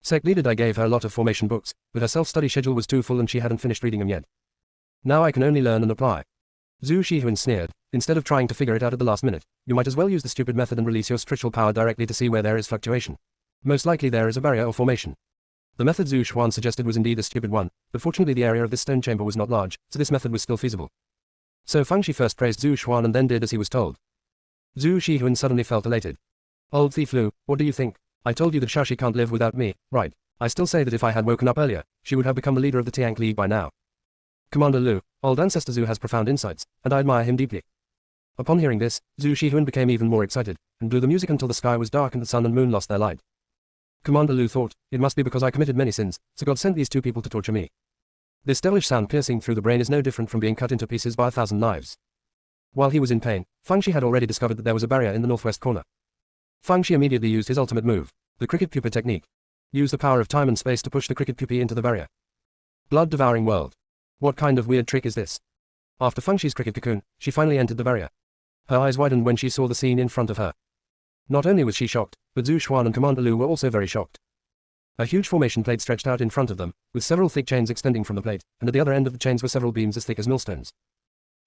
Sect leader Dai gave her a lot of formation books, but her self-study schedule was too full and she hadn't finished reading them yet. Now I can only learn and apply. Zhu Shihuan sneered, instead of trying to figure it out at the last minute, you might as well use the stupid method and release your spiritual power directly to see where there is fluctuation. Most likely there is a barrier or formation. The method Zhu Xuan suggested was indeed a stupid one, but fortunately the area of this stone chamber was not large, so this method was still feasible. So Fang Shi first praised Zhu Xuan and then did as he was told. Zhu Shihuan suddenly felt elated. Old thief Lu, what do you think? I told you that Shaoxi can't live without me, right? I still say that if I had woken up earlier, she would have become the leader of the Tiank League by now. Commander Lu, old ancestor Zhu has profound insights, and I admire him deeply. Upon hearing this, Zhu Shihuan became even more excited, and blew the music until the sky was dark and the sun and moon lost their light. Commander Lu thought, it must be because I committed many sins, so God sent these two people to torture me. This devilish sound piercing through the brain is no different from being cut into pieces by 1,000 knives. While he was in pain, Fang Shi had already discovered that there was a barrier in the northwest corner. Fang Shi immediately used his ultimate move, the cricket pupa technique. Use the power of time and space to push the cricket pupae into the barrier. Blood-devouring world. What kind of weird trick is this? After Fang Shi's cricket cocoon, she finally entered the barrier. Her eyes widened when she saw the scene in front of her. Not only was she shocked, but Zhu Xuan and Commander Lu were also very shocked. A huge formation plate stretched out in front of them, with several thick chains extending from the plate, and at the other end of the chains were several beams as thick as millstones.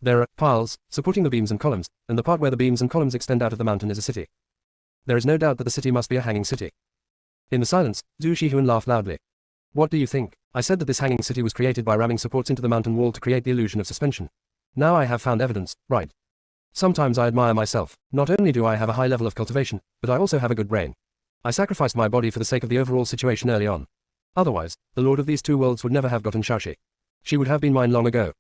There are piles supporting the beams and columns, and the part where the beams and columns extend out of the mountain is a city. There is no doubt that the city must be a hanging city. In the silence, Zhu Shihuan laughed loudly. What do you think? I said that this hanging city was created by ramming supports into the mountain wall to create the illusion of suspension. Now I have found evidence, right? Sometimes I admire myself. Not only do I have a high level of cultivation, but I also have a good brain. I sacrificed my body for the sake of the overall situation early on. Otherwise, the lord of these two worlds would never have gotten Shaoxi. She would have been mine long ago.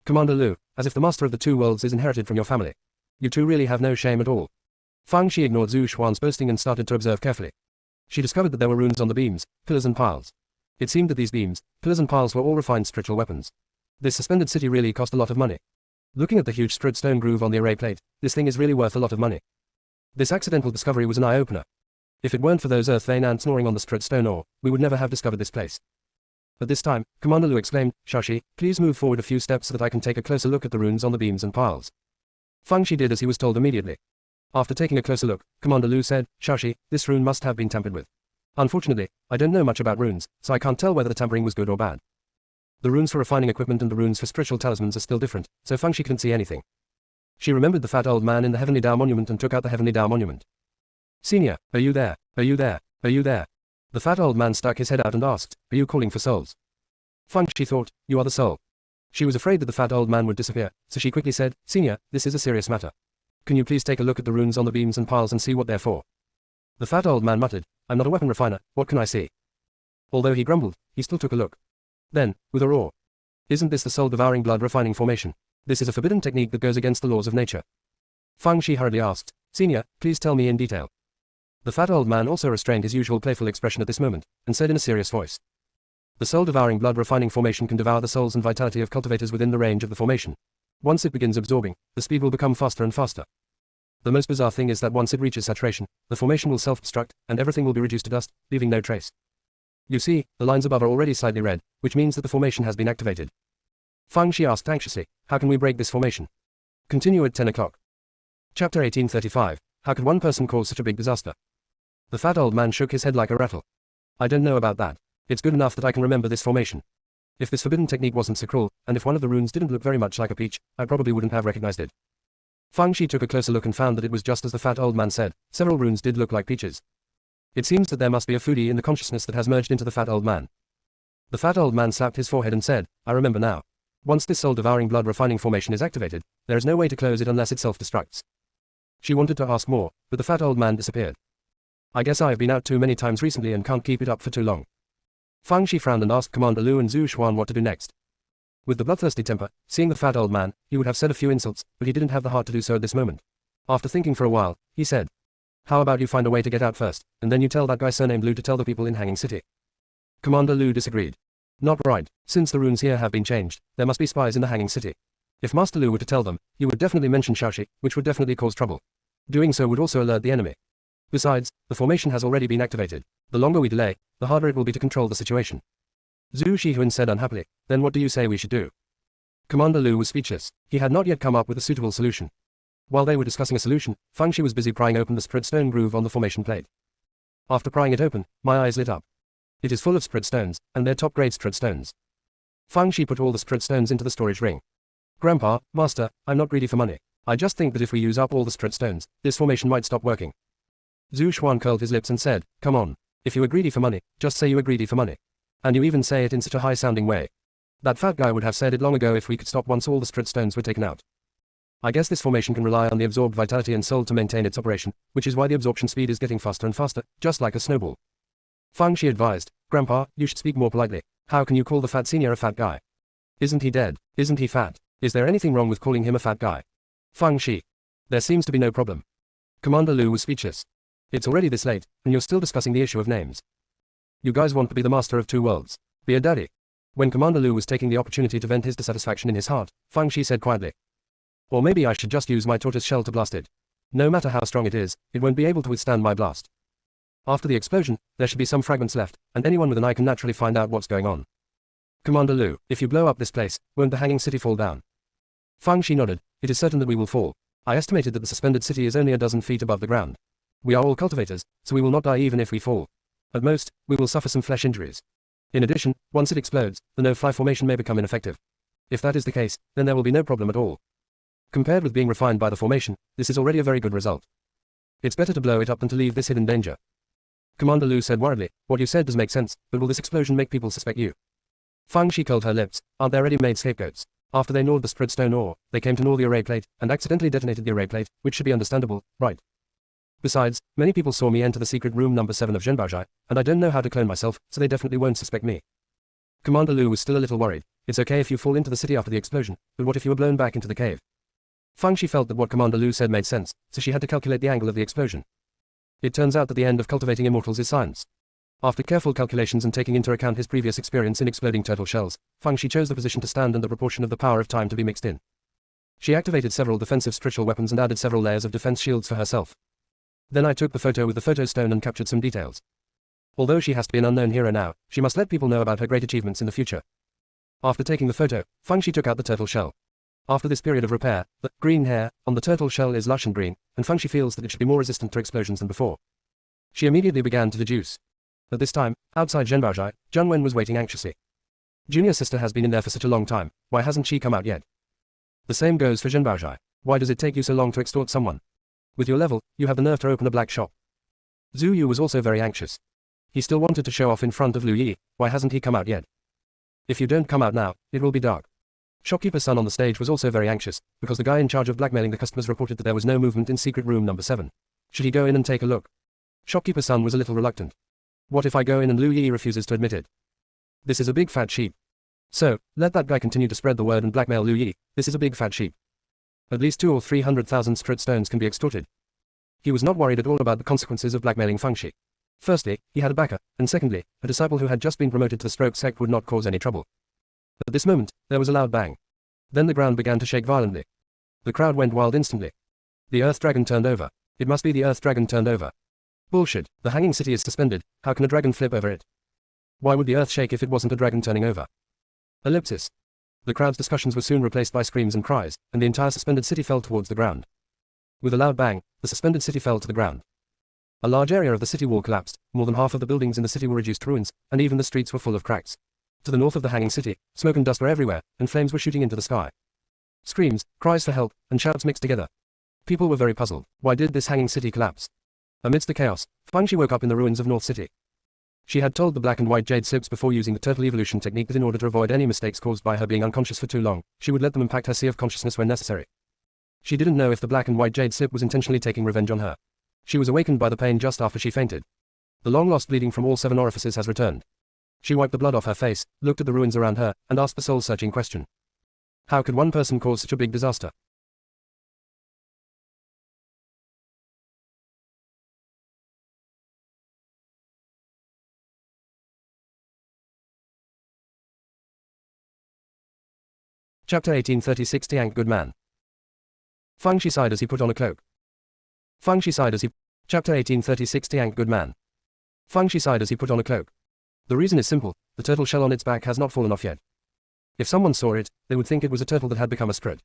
Commander Lu, as if the master of the two worlds is inherited from your family. You two really have no shame at all. Fang Shi ignored Zhu Xuan's boasting and started to observe carefully. She discovered that there were runes on the beams, pillars and piles. It seemed that these beams, pillars and piles were all refined spiritual weapons. This suspended city really cost a lot of money. Looking at the huge Strud stone groove on the array plate, this thing is really worth a lot of money. This accidental discovery was an eye-opener. If it weren't for those earth vein ants gnawing on the Strud stone ore, we would never have discovered this place. At this time, Commander Lu exclaimed, Shaoxi, please move forward a few steps so that I can take a closer look at the runes on the beams and piles. Fang Shi did as he was told immediately. After taking a closer look, Commander Lu said, Shaoxi, this rune must have been tampered with. Unfortunately, I don't know much about runes, so I can't tell whether the tampering was good or bad. The runes for refining equipment and the runes for spiritual talismans are still different, so Fang Shi couldn't see anything. She remembered the fat old man in the Heavenly Dao Monument and took out the Heavenly Dao Monument. Senior, are you there? Are you there? Are you there? The fat old man stuck his head out and asked, are you calling for souls? Fang Shi thought, you are the soul. She was afraid that the fat old man would disappear, so she quickly said, Senior, this is a serious matter. Can you please take a look at the runes on the beams and piles and see what they're for? The fat old man muttered, I'm not a weapon refiner, what can I see? Although he grumbled, he still took a look. Then, with a roar. Isn't this the soul-devouring blood-refining formation? This is a forbidden technique that goes against the laws of nature. Fang Shi hurriedly asked, Senior, please tell me in detail. The fat old man also restrained his usual playful expression at this moment, and said in a serious voice. The soul-devouring blood-refining formation can devour the souls and vitality of cultivators within the range of the formation. Once it begins absorbing, the speed will become faster and faster. The most bizarre thing is that once it reaches saturation, the formation will self-destruct, and everything will be reduced to dust, leaving no trace. You see, the lines above are already slightly red, which means that the formation has been activated. Fang Shi asked anxiously, how can we break this formation? Continue at 10 o'clock. Chapter 1835, how could one person cause such a big disaster? The fat old man shook his head like a rattle. I don't know about that. It's good enough that I can remember this formation. If this forbidden technique wasn't so cruel, and if one of the runes didn't look very much like a peach, I probably wouldn't have recognized it. Fang Shi took a closer look and found that it was just as the fat old man said, several runes did look like peaches. It seems that there must be a foodie in the consciousness that has merged into the fat old man. The fat old man slapped his forehead and said, I remember now. Once this soul-devouring blood-refining formation is activated, there is no way to close it unless it self-destructs. She wanted to ask more, but the fat old man disappeared. I guess I've been out too many times recently and can't keep it up for too long. Fang Shi frowned and asked Commander Lu and Zhu Xuan what to do next. With the bloodthirsty temper, seeing the fat old man, he would have said a few insults, but he didn't have the heart to do so at this moment. After thinking for a while, he said, how about you find a way to get out first, and then you tell that guy surnamed Lu to tell the people in Hanging City. Commander Lu disagreed. Not right, since the runes here have been changed, there must be spies in the Hanging City. If Master Lu were to tell them, he would definitely mention Shaoxi, which would definitely cause trouble. Doing so would also alert the enemy. Besides, the formation has already been activated. The longer we delay, the harder it will be to control the situation. Zhu Shihuan said unhappily, then what do you say we should do? Commander Lu was speechless. He had not yet come up with a suitable solution. While they were discussing a solution, Fang Shi was busy prying open the spread stone groove on the formation plate. After prying it open, my eyes lit up. It is full of spread stones, and they're top-grade spread stones. Fang Shi put all the spread stones into the storage ring. Grandpa, Master, I'm not greedy for money. I just think that if we use up all the spread stones, this formation might stop working. Zhu Xuan curled his lips and said, come on. If you are greedy for money, just say you are greedy for money. And you even say it in such a high-sounding way. That fat guy would have said it long ago if we could stop once all the spread stones were taken out. I guess this formation can rely on the absorbed vitality and soul to maintain its operation, which is why the absorption speed is getting faster and faster, just like a snowball. Fang Shi advised, Grandpa, you should speak more politely. How can you call the fat senior a fat guy? Isn't he dead? Isn't he fat? Is there anything wrong with calling him a fat guy? Fang Shi. There seems to be no problem. Commander Lu was speechless. It's already this late, and you're still discussing the issue of names. You guys want to be the master of two worlds. Be a daddy. When Commander Lu was taking the opportunity to vent his dissatisfaction in his heart, Fang Shi said quietly. Or maybe I should just use my tortoise shell to blast it. No matter how strong it is, it won't be able to withstand my blast. After the explosion, there should be some fragments left, and anyone with an eye can naturally find out what's going on. Commander Lu, if you blow up this place, won't the Hanging City fall down? Fang Shi nodded. It is certain that we will fall. I estimated that the suspended city is only a dozen feet above the ground. We are all cultivators, so we will not die even if we fall. At most, we will suffer some flesh injuries. In addition, once it explodes, the no-fly formation may become ineffective. If that is the case, then there will be no problem at all. Compared with being refined by the formation, this is already a very good result. It's better to blow it up than to leave this hidden danger. Commander Lu said worriedly, what you said does make sense, but will this explosion make people suspect you? Fang Shi curled her lips. Aren't there ready-made scapegoats? After they gnawed the spread stone ore, they came to gnaw the array plate, and accidentally detonated the array plate, which should be understandable, right? Besides, many people saw me enter the secret room number 7 of Zhenbaozhai, and I don't know how to clone myself, so they definitely won't suspect me. Commander Lu was still a little worried. It's okay if you fall into the city after the explosion, but what if you were blown back into the cave? Fang Shi felt that what Commander Lu said made sense, so she had to calculate the angle of the explosion. It turns out that the end of cultivating immortals is science. After careful calculations and taking into account his previous experience in exploding turtle shells, Fang Shi chose the position to stand and the proportion of the power of time to be mixed in. She activated several defensive spiritual weapons and added several layers of defense shields for herself. Then I took the photo with the photo stone and captured some details. Although she has to be an unknown hero now, she must let people know about her great achievements in the future. After taking the photo, Fang Shi took out the turtle shell. After this period of repair, the green hair on the turtle shell is lush and green, and Fang Shi feels that it should be more resistant to explosions than before. She immediately began to deduce. At this time, outside Zhenbaozhai, Junwen was waiting anxiously. Junior sister has been in there for such a long time, why hasn't she come out yet? The same goes for Zhenbaozhai. Why does it take you so long to extort someone? With your level, you have the nerve to open a black shop. Zhu Yu was also very anxious. He still wanted to show off in front of Lu Yi, why hasn't he come out yet? If you don't come out now, it will be dark. Shopkeeper Sun on the stage was also very anxious, because the guy in charge of blackmailing the customers reported that there was no movement in secret room number 7. Should he go in and take a look? Shopkeeper Sun was a little reluctant. What if I go in and Lu Yi refuses to admit it? This is a big fat sheep. So, let that guy continue to spread the word and blackmail Lu Yi. This is a big fat sheep. At least 200,000 or 300,000 sprit stones can be extorted. He was not worried at all about the consequences of blackmailing Fang Shi. Firstly, he had a backer, and secondly, a disciple who had just been promoted to the stroke sect would not cause any trouble. At this moment, there was a loud bang. Then the ground began to shake violently. The crowd went wild instantly. The Earth Dragon turned over. It must be the Earth Dragon turned over. Bullshit, the hanging city is suspended, how can a dragon flip over it? Why would the earth shake if it wasn't a dragon turning over? Ellipsis. The crowd's discussions were soon replaced by screams and cries, and the entire suspended city fell towards the ground. With a loud bang, the suspended city fell to the ground. A large area of the city wall collapsed, more than half of the buildings in the city were reduced to ruins, and even the streets were full of cracks. To the north of the hanging city, smoke and dust were everywhere, and flames were shooting into the sky. Screams, cries for help, and shouts mixed together. People were very puzzled. Why did this hanging city collapse? Amidst the chaos, Fangxi woke up in the ruins of North City. She had told the black and white jade slips before using the turtle evolution technique that in order to avoid any mistakes caused by her being unconscious for too long, she would let them impact her sea of consciousness when necessary. She didn't know if the black and white jade slip was intentionally taking revenge on her. She was awakened by the pain just after she fainted. The long-lost bleeding from all 7 orifices has returned. She wiped the blood off her face, looked at the ruins around her, and asked the soul-searching question. How could one person cause such a big disaster? Chapter 1836 Good Man. Fangxi sighed as he put on a cloak. Fangxi sighed as he... Chapter 1836 Good Man. Fangxi sighed as he put on a cloak. The reason is simple, the turtle shell on its back has not fallen off yet. If someone saw it, they would think it was a turtle that had become a sprite.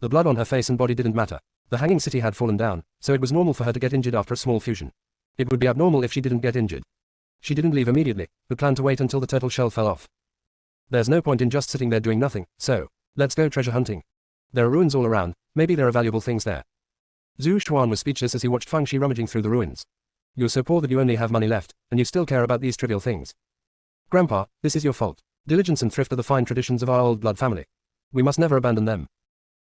The blood on her face and body didn't matter. The hanging city had fallen down, so it was normal for her to get injured after a small fusion. It would be abnormal if she didn't get injured. She didn't leave immediately, but planned to wait until the turtle shell fell off. There's no point in just sitting there doing nothing, so, let's go treasure hunting. There are ruins all around, maybe there are valuable things there. Zhu Xuan was speechless as he watched Fangxi rummaging through the ruins. You're so poor that you only have money left, and you still care about these trivial things. Grandpa, this is your fault. Diligence and thrift are the fine traditions of our old blood family. We must never abandon them.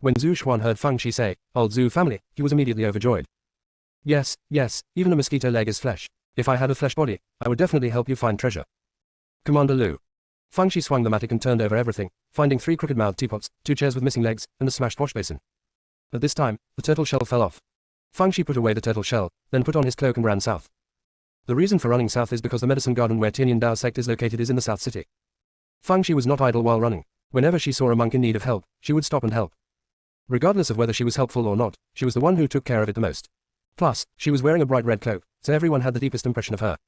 When Zhu Xuan heard Fangxi say, old Zhu family, he was immediately overjoyed. Yes, even a mosquito leg is flesh. If I had a flesh body, I would definitely help you find treasure. Commander Lu. Fangxi swung the mattock and turned over everything, finding 3 crooked-mouthed teapots, 2 chairs with missing legs, and a smashed wash basin. At this time, the turtle shell fell off. Fangxi put away the turtle shell, then put on his cloak and ran south. The reason for running south is because the medicine garden where Tianyan Dao Sect is located is in the south city. Fangxi was not idle while running. Whenever she saw a monk in need of help, she would stop and help. Regardless of whether she was helpful or not, she was the one who took care of it the most. Plus, she was wearing a bright red cloak, so everyone had the deepest impression of her.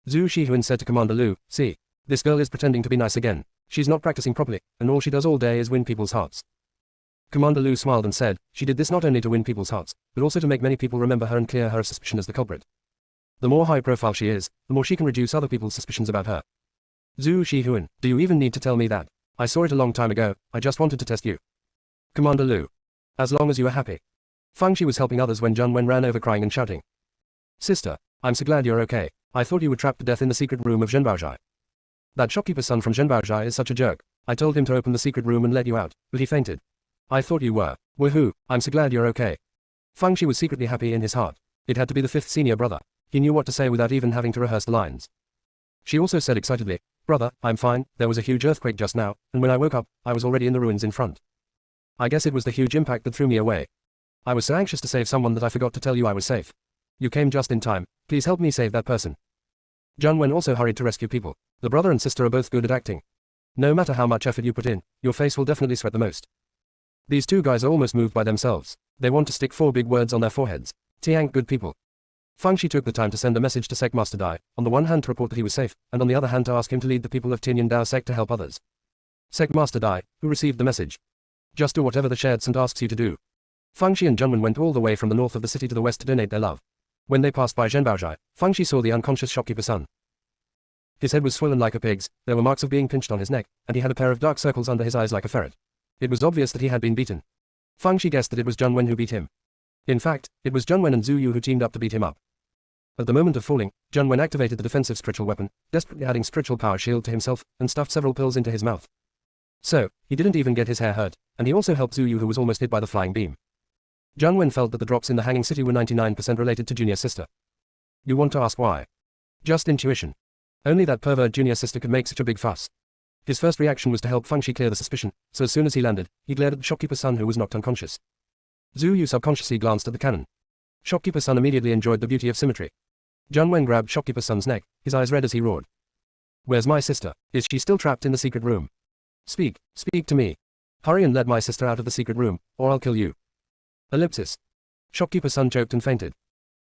Zhu Shihuan said to Commander Lu, see, this girl is pretending to be nice again. She's not practicing properly, and all she does all day is win people's hearts. Commander Lu smiled and said, she did this not only to win people's hearts, but also to make many people remember her and clear her of suspicion as the culprit. The more high profile she is, the more she can reduce other people's suspicions about her. Zhu Shihuan, do you even need to tell me that? I saw it a long time ago, I just wanted to test you. Commander Lu. As long as you are happy. Fangxi was helping others when Zhang Wen ran over crying and shouting. Sister, I'm so glad you're okay. I thought you were trapped to death in the secret room of Zhenbaozhai. That shopkeeper's son from Zhenbaozhai is such a jerk. I told him to open the secret room and let you out, but he fainted. I thought you were. Woohoo, I'm so glad you're okay. Fangxi was secretly happy in his heart. It had to be the 5th senior brother. He knew what to say without even having to rehearse the lines. She also said excitedly, brother, I'm fine, there was a huge earthquake just now, and when I woke up, I was already in the ruins in front. I guess it was the huge impact that threw me away. I was so anxious to save someone that I forgot to tell you I was safe. You came just in time, please help me save that person. Zhang Wen also hurried to rescue people. The brother and sister are both good at acting. No matter how much effort you put in, your face will definitely sweat the most. These 2 guys are almost moved by themselves. They want to stick 4 big words on their foreheads. Tiank good people. Fangxi took the time to send a message to Sect Master Dai, on the one hand to report that he was safe, and on the other hand to ask him to lead the people of Tianyan Dao Sect to help others. Sect Master Dai, who received the message. Just do whatever the shared Sant asks you to do. Fangxi and Zhenwen went all the way from the north of the city to the west to donate their love. When they passed by Zhenbaozhai, Fangxi saw the unconscious shopkeeper's son. His head was swollen like a pig's, there were marks of being pinched on his neck, and he had a pair of dark circles under his eyes like a ferret. It was obvious that he had been beaten. Fangxi guessed that it was Zhang Wen who beat him. In fact, it was Zhang Wen and Zhu Yu who teamed up to beat him up. At the moment of falling, Zhang Wen activated the defensive spiritual weapon, desperately adding spiritual power shield to himself, and stuffed several pills into his mouth. So, he didn't even get his hair hurt, and he also helped Zhu Yu who was almost hit by the flying beam. Zhang Wen felt that the drops in the hanging city were 99% related to junior sister. You want to ask why? Just intuition. Only that pervert junior sister could make such a big fuss. His first reaction was to help Fangxi clear the suspicion, so as soon as he landed, he glared at the shopkeeper's son who was knocked unconscious. Zhu Yu subconsciously glanced at the cannon. Shopkeeper's son immediately enjoyed the beauty of symmetry. Jun Wen grabbed shopkeeper Sun's neck, his eyes red as he roared. Where's my sister? Is she still trapped in the secret room? Speak to me. Hurry and let my sister out of the secret room, or I'll kill you. Ellipsis. Shopkeeper Sun choked and fainted.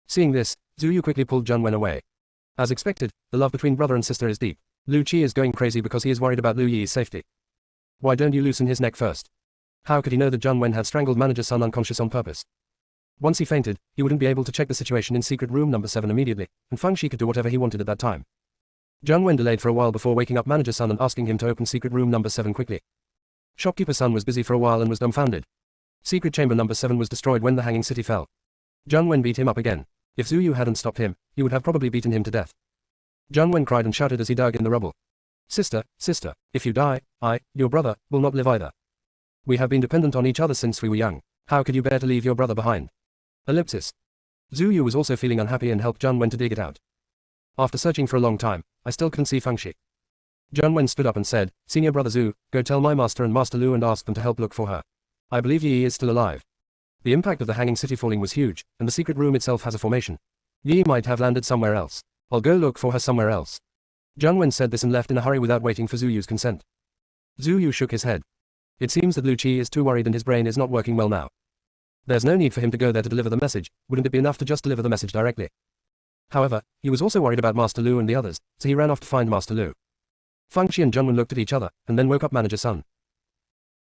Seeing this, Zhu Yu quickly pulled Jun Wen away. As expected, the love between brother and sister is deep. Lu Qi is going crazy because he is worried about Lu Yi's safety. Why don't you loosen his neck first? How could he know that Jun Wen had strangled Manager Sun unconscious on purpose? Once he fainted, he wouldn't be able to check the situation in secret room number 7 immediately, and Fang Shi could do whatever he wanted at that time. Jun Wen delayed for a while before waking up Manager Sun and asking him to open secret room number 7 quickly. Shopkeeper Sun was busy for a while and was dumbfounded. Secret chamber number 7 was destroyed when the hanging city fell. Jun Wen beat him up again. If Zhu Yu hadn't stopped him, he would have probably beaten him to death. Jun Wen cried and shouted as he dug in the rubble. Sister, if you die, your brother, will not live either. We have been dependent on each other since we were young. How could you bear to leave your brother behind? Ellipsis. Zhu Yu was also feeling unhappy and helped Jun Wen to dig it out. After searching for a long time, I still couldn't see Fang Shi. Jun Wen stood up and said, Senior brother Zhu, go tell my master and Master Lu and ask them to help look for her. I believe Yi is still alive. The impact of the hanging city falling was huge, and the secret room itself has a formation. Yi might have landed somewhere else. I'll go look for her somewhere else. Jun Wen said this and left in a hurry without waiting for Zhu Yu's consent. Zhu Yu shook his head. It seems that Lu Qi is too worried and his brain is not working well now. There's no need for him to go there to deliver the message, wouldn't it be enough to just deliver the message directly? However, he was also worried about Master Lu and the others, so he ran off to find Master Lu. Fang Shi and Jun Wen looked at each other, and then woke up Manager Sun.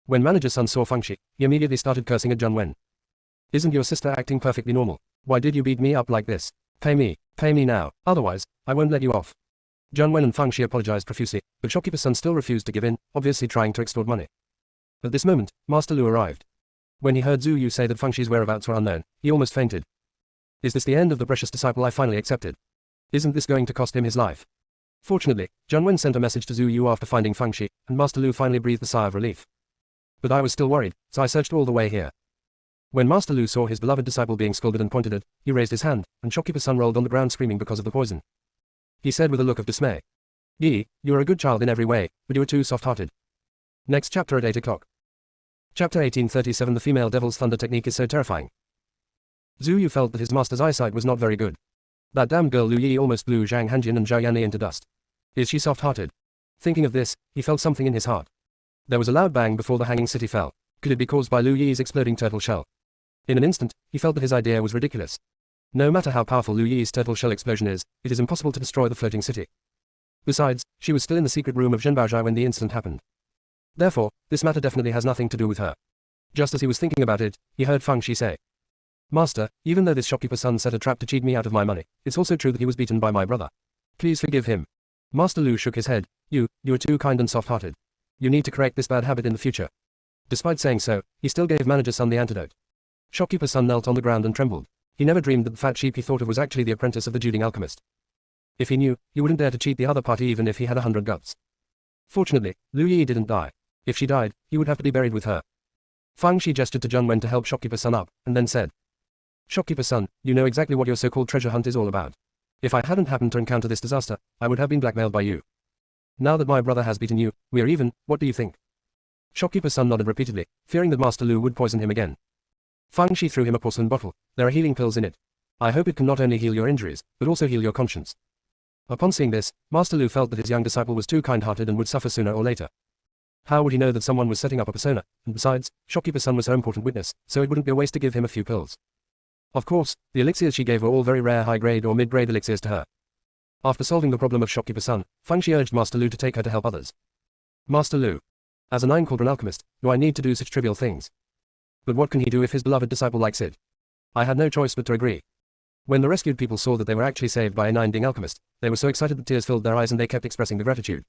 When Manager Sun saw Fang Shi, he immediately started cursing at Jun Wen. Isn't your sister acting perfectly normal? Why did you beat me up like this? Pay me now, otherwise, I won't let you off. Jun Wen and Fang Shi apologized profusely, but shopkeeper Sun still refused to give in, obviously trying to extort money. At this moment, Master Lu arrived. When he heard Zhu Yu say that Fang Shi's whereabouts were unknown, he almost fainted. Is this the end of the precious disciple I finally accepted? Isn't this going to cost him his life? Fortunately, Jun Wen sent a message to Zhu Yu after finding Fang Shi, and Master Lu finally breathed a sigh of relief. But I was still worried, so I searched all the way here. When Master Lu saw his beloved disciple being scolded and pointed at, he raised his hand, and shopkeeper Sun rolled on the ground screaming because of the poison. He said with a look of dismay. Yi, you are a good child in every way, but you are too soft-hearted. Next chapter at 8 o'clock. Chapter 1837 The female devil's thunder technique is so terrifying. Zhu Yu felt that his master's eyesight was not very good. That damned girl Lu Yi almost blew Zhang Hanjin and Zhao Yanli into dust. Is she soft-hearted? Thinking of this, he felt something in his heart. There was a loud bang before the hanging city fell. Could it be caused by Lu Yi's exploding turtle shell? In an instant, he felt that his idea was ridiculous. No matter how powerful Lu Yi's turtle shell explosion is, it is impossible to destroy the floating city. Besides, she was still in the secret room of Zhenbaozhai when the incident happened. Therefore, this matter definitely has nothing to do with her. Just as he was thinking about it, he heard Fang Shi say, Master, even though this shopkeeper Sun set a trap to cheat me out of my money, it's also true that he was beaten by my brother. Please forgive him. Master Lu shook his head. You are too kind and soft-hearted. You need to correct this bad habit in the future. Despite saying so, he still gave Manager Sun the antidote. Shopkeeper Sun knelt on the ground and trembled. He never dreamed that the fat sheep he thought of was actually the apprentice of the Juding alchemist. If he knew, he wouldn't dare to cheat the other party even if he had 100 guts. Fortunately, Lu Yi didn't die. If she died, he would have to be buried with her. Fang Shi gestured to Jun Wen to help Shopkeeper Sun up, and then said, Shopkeeper Sun, you know exactly what your so-called treasure hunt is all about. If I hadn't happened to encounter this disaster, I would have been blackmailed by you. Now that my brother has beaten you, we are even, what do you think? Shopkeeper Sun nodded repeatedly, fearing that Master Lu would poison him again. Fang Shi threw him a porcelain bottle. There are healing pills in it. I hope it can not only heal your injuries, but also heal your conscience. Upon seeing this, Master Lu felt that his young disciple was too kind-hearted and would suffer sooner or later. How would he know that someone was setting up a persona, and besides, Shopkeeper Sun was her important witness, so it wouldn't be a waste to give him a few pills. Of course, the elixirs she gave were all very rare high-grade or mid-grade elixirs to her. After solving the problem of Shopkeeper Sun, Fang Shi urged Master Lu to take her to help others. Master Lu. As a 9-cauldron alchemist, do I need to do such trivial things? But what can he do if his beloved disciple likes it? I had no choice but to agree. When the rescued people saw that they were actually saved by a 9-ding alchemist, they were so excited that tears filled their eyes and they kept expressing their gratitude.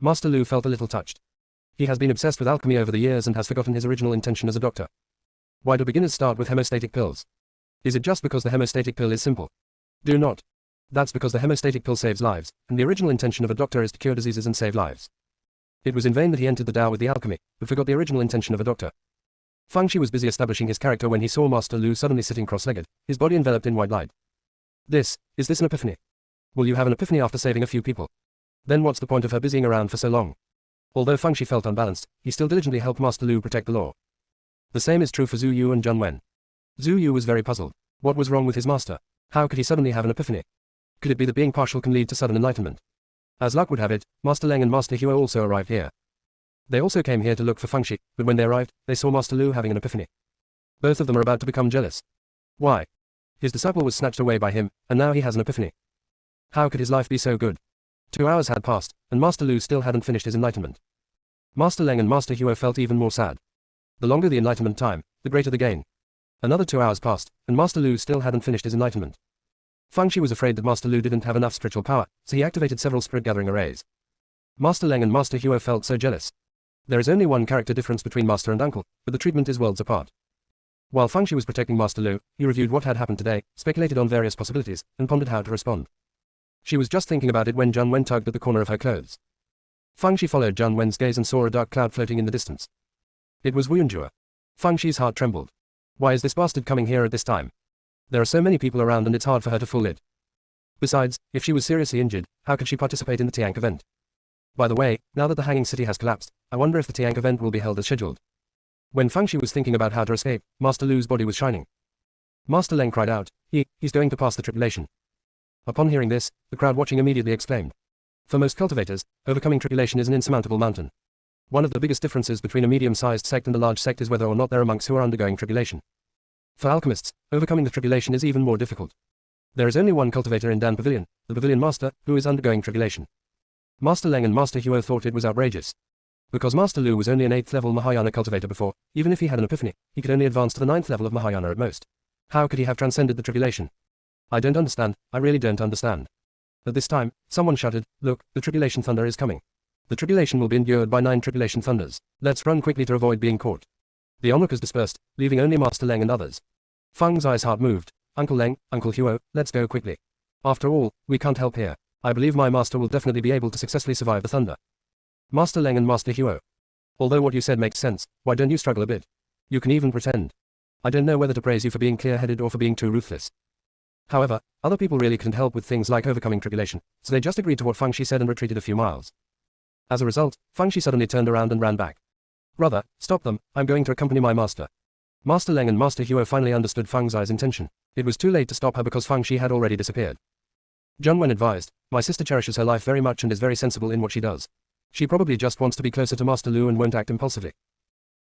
Master Lu felt a little touched. He has been obsessed with alchemy over the years and has forgotten his original intention as a doctor. Why do beginners start with hemostatic pills? Is it just because the hemostatic pill is simple? Do not. That's because the hemostatic pill saves lives, and the original intention of a doctor is to cure diseases and save lives. It was in vain that he entered the Tao with the alchemy, but forgot the original intention of a doctor. Fang Shi was busy establishing his character when he saw Master Lu suddenly sitting cross-legged, his body enveloped in white light. Is this an epiphany? Will you have an epiphany after saving a few people? Then what's the point of her busying around for so long? Although Fang Shi felt unbalanced, he still diligently helped Master Lu protect the law. The same is true for Zhu Yu and Jun Wen. Zhu Yu was very puzzled. What was wrong with his master? How could he suddenly have an epiphany? Could it be that being partial can lead to sudden enlightenment? As luck would have it, Master Leng and Master Huo also arrived here. They also came here to look for Fengxi, but when they arrived, they saw Master Lu having an epiphany. Both of them are about to become jealous. Why? His disciple was snatched away by him, and now he has an epiphany. How could his life be so good? 2 hours had passed, and Master Lu still hadn't finished his enlightenment. Master Leng and Master Huo felt even more sad. The longer the enlightenment time, the greater the gain. Another 2 hours passed, and Master Lu still hadn't finished his enlightenment. Fengxi was afraid that Master Lu didn't have enough spiritual power, so he activated several spirit-gathering arrays. Master Leng and Master Huo felt so jealous. There is only one character difference between Master and Uncle, but the treatment is worlds apart. While Fengxi was protecting Master Lu, he reviewed what had happened today, speculated on various possibilities, and pondered how to respond. She was just thinking about it when Zhang Wen tugged at the corner of her clothes. Fengxi followed Zhang Wen's gaze and saw a dark cloud floating in the distance. It was Wuyunjua. Fengxi's heart trembled. Why is this bastard coming here at this time? There are so many people around and it's hard for her to fool it. Besides, if she was seriously injured, how could she participate in the Tiank event? By the way, now that the Hanging City has collapsed, I wonder if the Tiank event will be held as scheduled. When Fengxi was thinking about how to escape, Master Lu's body was shining. Master Leng cried out, he's going to pass the tribulation. Upon hearing this, the crowd watching immediately exclaimed. For most cultivators, overcoming tribulation is an insurmountable mountain. One of the biggest differences between a medium-sized sect and a large sect is whether or not there are monks who are undergoing tribulation. For alchemists, overcoming the tribulation is even more difficult. There is only one cultivator in Dan Pavilion, the Pavilion Master, who is undergoing tribulation. Master Leng and Master Huo thought it was outrageous. Because Master Lu was only an 8th level Mahayana cultivator before, even if he had an epiphany, he could only advance to the 9th level of Mahayana at most. How could he have transcended the tribulation? I don't understand, I really don't understand. At this time, someone shouted, look, the tribulation thunder is coming. The tribulation will be endured by 9 tribulation thunders. Let's run quickly to avoid being caught. The onlookers dispersed, leaving only Master Leng and others. Feng Zai's heart moved. Uncle Leng, Uncle Huo, let's go quickly. After all, we can't help here. I believe my master will definitely be able to successfully survive the thunder. Master Leng and Master Huo. Although what you said makes sense, why don't you struggle a bit? You can even pretend. I don't know whether to praise you for being clear-headed or for being too ruthless. However, other people really couldn't help with things like overcoming tribulation, so they just agreed to what Fengxi said and retreated a few miles. As a result, Fengxi suddenly turned around and ran back. Brother, stop them, I'm going to accompany my master. Master Leng and Master Huo finally understood Feng Zai's intention. It was too late to stop her because Fengxi had already disappeared. Zhang Wen advised, my sister cherishes her life very much and is very sensible in what she does. She probably just wants to be closer to Master Lu and won't act impulsively.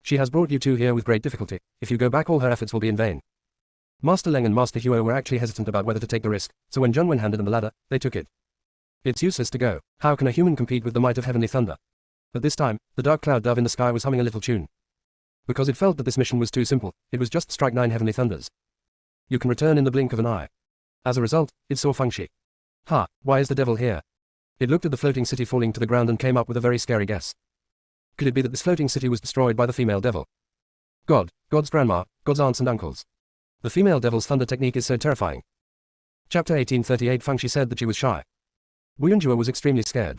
She has brought you two here with great difficulty. If you go back, all her efforts will be in vain. Master Leng and Master Huo were actually hesitant about whether to take the risk, so when Zhang Wen handed them the ladder, they took it. It's useless to go. How can a human compete with the might of heavenly thunder? At this time, the dark cloud dove in the sky was humming a little tune. Because it felt that this mission was too simple, it was just strike 9 heavenly thunders. You can return in the blink of an eye. As a result, it saw Fengxi. Ha, why is the devil here? It looked at the floating city falling to the ground and came up with a very scary guess. Could it be that this floating city was destroyed by the female devil? God's grandma, God's aunts and uncles. The female devil's thunder technique is so terrifying. Chapter 1838 Fengxi said that she was shy. Wuyunjua was extremely scared.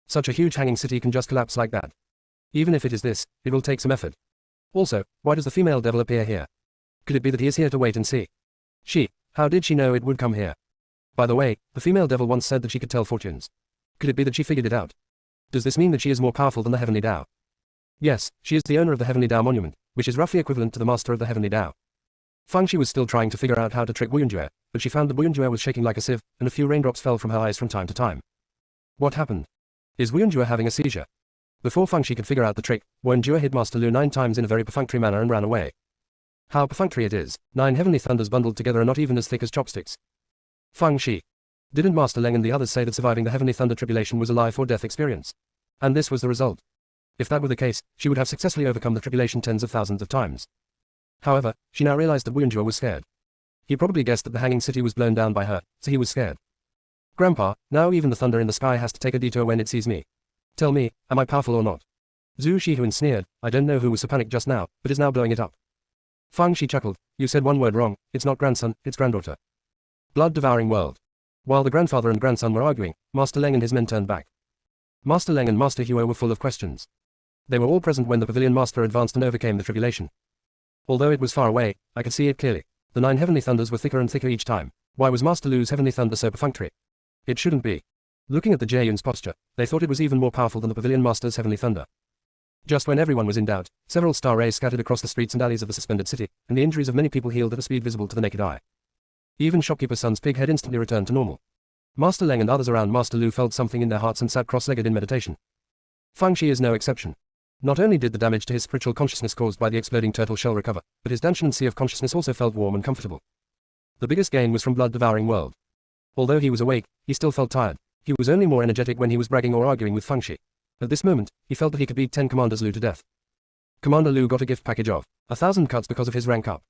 Such a huge hanging city can just collapse like that. Even if it is this, it will take some effort. Also, why does the female devil appear here? Could it be that he is here to wait and see? How did she know it would come here? By the way, the female devil once said that she could tell fortunes. Could it be that she figured it out? Does this mean that she is more powerful than the Heavenly Tao? Yes, she is the owner of the Heavenly Tao monument, which is roughly equivalent to the master of the Heavenly Tao. Fengxi was still trying to figure out how to trick Wuyunjua, but she found that Wuyunjua was shaking like a sieve, and a few raindrops fell from her eyes from time to time. What happened? Is Wuyunjua having a seizure? Before Fengxi could figure out the trick, Wuyunjua hit Master Lu 9 times in a very perfunctory manner and ran away. How perfunctory it is. 9 heavenly thunders bundled together are not even as thick as chopsticks. Fengxi. Didn't Master Leng and the others say that surviving the heavenly thunder tribulation was a life or death experience? And this was the result. If that were the case, she would have successfully overcome the tribulation tens of thousands of times. However, she now realized that Wuyunjua was scared. He probably guessed that the hanging city was blown down by her, so he was scared. Grandpa, now even the thunder in the sky has to take a detour when it sees me. Tell me, am I powerful or not? Zhu Shihuan sneered, I don't know who was so panicked just now, but is now blowing it up. Fengxi chuckled, you said one word wrong, it's not grandson, it's granddaughter. Blood-devouring world. While the grandfather and grandson were arguing, Master Leng and his men turned back. Master Leng and Master Huo were full of questions. They were all present when the Pavilion Master advanced and overcame the tribulation. Although it was far away, I could see it clearly. The 9 heavenly thunders were thicker and thicker each time. Why was Master Lu's heavenly thunder so perfunctory? It shouldn't be. Looking at the Jaeyun's posture, they thought it was even more powerful than the Pavilion Master's heavenly thunder. Just when everyone was in doubt, several star rays scattered across the streets and alleys of the suspended city, and the injuries of many people healed at a speed visible to the naked eye. Even shopkeeper Sun's pig head instantly returned to normal. Master Leng and others around Master Lu felt something in their hearts and sat cross-legged in meditation. Fang Shi is no exception. Not only did the damage to his spiritual consciousness caused by the exploding turtle shell recover, but his Danshan sea of consciousness also felt warm and comfortable. The biggest gain was from blood-devouring world. Although he was awake, he still felt tired. He was only more energetic when he was bragging or arguing with Fang Shi. At this moment, he felt that he could beat 10 Commanders Lu to death. Commander Lu got a gift package of 1,000 cuts because of his rank up.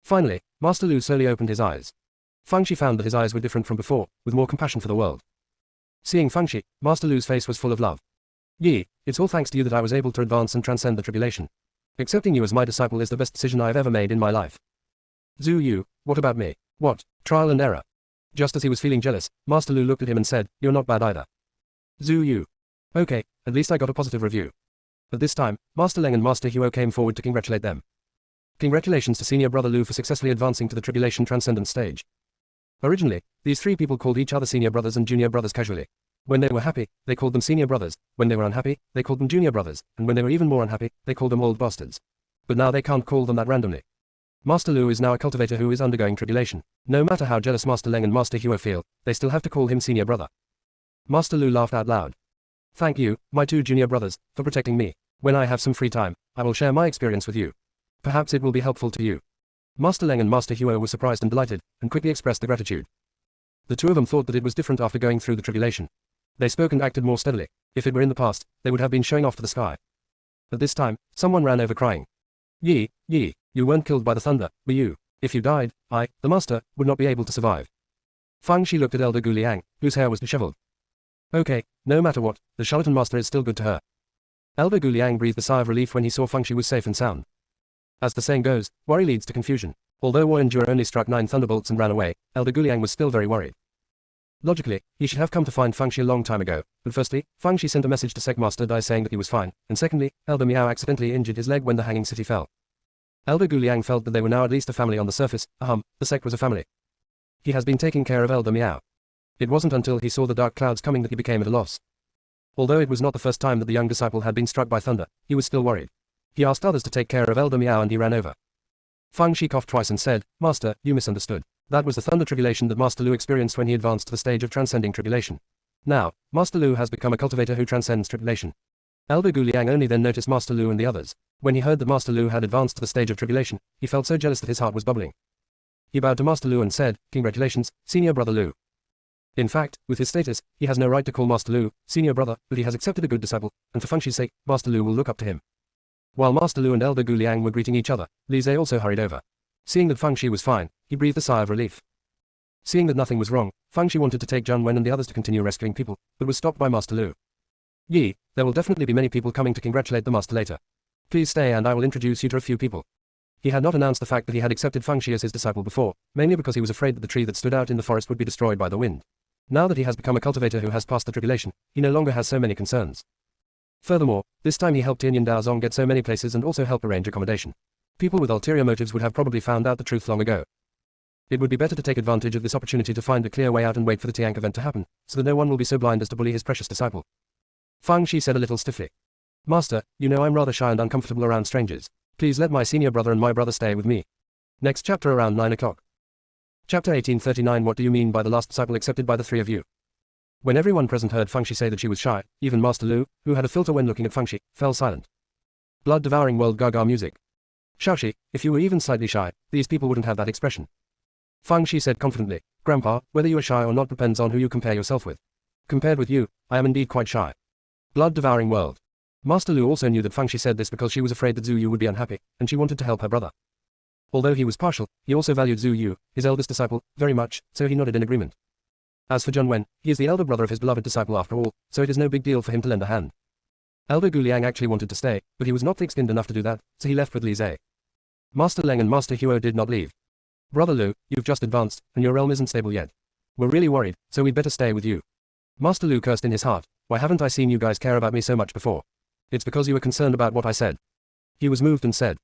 Finally, Master Lu slowly opened his eyes. Fang Shi found that his eyes were different from before, with more compassion for the world. Seeing Fang Shi, Master Lu's face was full of love. Yi, it's all thanks to you that I was able to advance and transcend the tribulation. Accepting you as my disciple is the best decision I have ever made in my life. Zhu Yu, what about me? What? Trial and error. Just as he was feeling jealous, Master Lu looked at him and said, you're not bad either. Zhu Yu. Okay, at least I got a positive review. At this time, Master Leng and Master Huo came forward to congratulate them. Congratulations to Senior Brother Lu for successfully advancing to the Tribulation Transcendence stage. Originally, these three people called each other Senior Brothers and Junior Brothers casually. When they were happy, they called them Senior Brothers, when they were unhappy, they called them Junior Brothers, and when they were even more unhappy, they called them Old Bastards. But now they can't call them that randomly. Master Lu is now a cultivator who is undergoing tribulation. No matter how jealous Master Leng and Master Huo feel, they still have to call him Senior Brother. Master Lu laughed out loud. Thank you, my two junior brothers, for protecting me. When I have some free time, I will share my experience with you. Perhaps it will be helpful to you. Master Leng and Master Huo were surprised and delighted, and quickly expressed their gratitude. The two of them thought that it was different after going through the tribulation. They spoke and acted more steadily. If it were in the past, they would have been showing off to the sky. At this time, someone ran over crying. Yi, you weren't killed by the thunder, were you? If you died, I, the master, would not be able to survive. Fang Shi looked at Elder Gu Liang, whose hair was disheveled. Okay, no matter what, the charlatan master is still good to her. Elder Gu Liang breathed a sigh of relief when he saw Fang Shi was safe and sound. As the saying goes, worry leads to confusion. Although Wu Endure only struck 9 thunderbolts and ran away, Elder Gu Liang was still very worried. Logically, he should have come to find Fang Shi a long time ago, but firstly, Fang Shi sent a message to Sect Master Dai saying that he was fine, and secondly, Elder Miao accidentally injured his leg when the hanging city fell. Elder Gu Liang felt that they were now at least a family on the surface, the Sect was a family. He has been taking care of Elder Miao. It wasn't until he saw the dark clouds coming that he became at a loss. Although it was not the first time that the young disciple had been struck by thunder, he was still worried. He asked others to take care of Elder Miao and he ran over. Fang Shi coughed twice and said, Master, you misunderstood. That was the thunder tribulation that Master Lu experienced when he advanced to the stage of transcending tribulation. Now, Master Lu has become a cultivator who transcends tribulation. Elder Gu Liang only then noticed Master Lu and the others. When he heard that Master Lu had advanced to the stage of tribulation, he felt so jealous that his heart was bubbling. He bowed to Master Lu and said, Congratulations, Senior Brother Lu. In fact, with his status, he has no right to call Master Lu Senior Brother, but he has accepted a good disciple, and for Fang Shi's sake, Master Lu will look up to him. While Master Lu and Elder Gu Liang were greeting each other, Li Zhe also hurried over. Seeing that Fang Shi was fine, he breathed a sigh of relief. Seeing that nothing was wrong, Fang Shi wanted to take Zhang Wen and the others to continue rescuing people, but was stopped by Master Lu. Yi, there will definitely be many people coming to congratulate the Master later. Please stay and I will introduce you to a few people. He had not announced the fact that he had accepted Fang Shi as his disciple before, mainly because he was afraid that the tree that stood out in the forest would be destroyed by the wind. Now that he has become a cultivator who has passed the tribulation, he no longer has so many concerns. Furthermore, this time he helped Tianyan Daozong get so many places and also help arrange accommodation. People with ulterior motives would have probably found out the truth long ago. It would be better to take advantage of this opportunity to find a clear way out and wait for the Tiank event to happen, so that no one will be so blind as to bully his precious disciple. Fang Shi said a little stiffly. Master, you know I'm rather shy and uncomfortable around strangers. Please let my senior brother and my brother stay with me. Next chapter around 9 o'clock. Chapter 1839. What do you mean by the last disciple accepted by the three of you? When everyone present heard Fang Shi say that she was shy, even Master Lu, who had a filter when looking at Fang Shi, fell silent. Blood-devouring world gaga music. Shaoxi, if you were even slightly shy, these people wouldn't have that expression. Fang Shi said confidently, Grandpa, whether you are shy or not depends on who you compare yourself with. Compared with you, I am indeed quite shy. Blood-devouring world. Master Lu also knew that Fang Shi said this because she was afraid that Zhu Yu would be unhappy, and she wanted to help her brother. Although he was partial, he also valued Zhu Yu, his eldest disciple, very much, so he nodded in agreement. As for Zhang Wen, he is the elder brother of his beloved disciple after all, so it is no big deal for him to lend a hand. Elder Gu Liang actually wanted to stay, but he was not thick-skinned enough to do that, so he left with Li Zhe. Master Leng and Master Huo did not leave. Brother Lu, you've just advanced, and your realm isn't stable yet. We're really worried, so we'd better stay with you. Master Lu cursed in his heart, why haven't I seen you guys care about me so much before? It's because you were concerned about what I said. He was moved and said,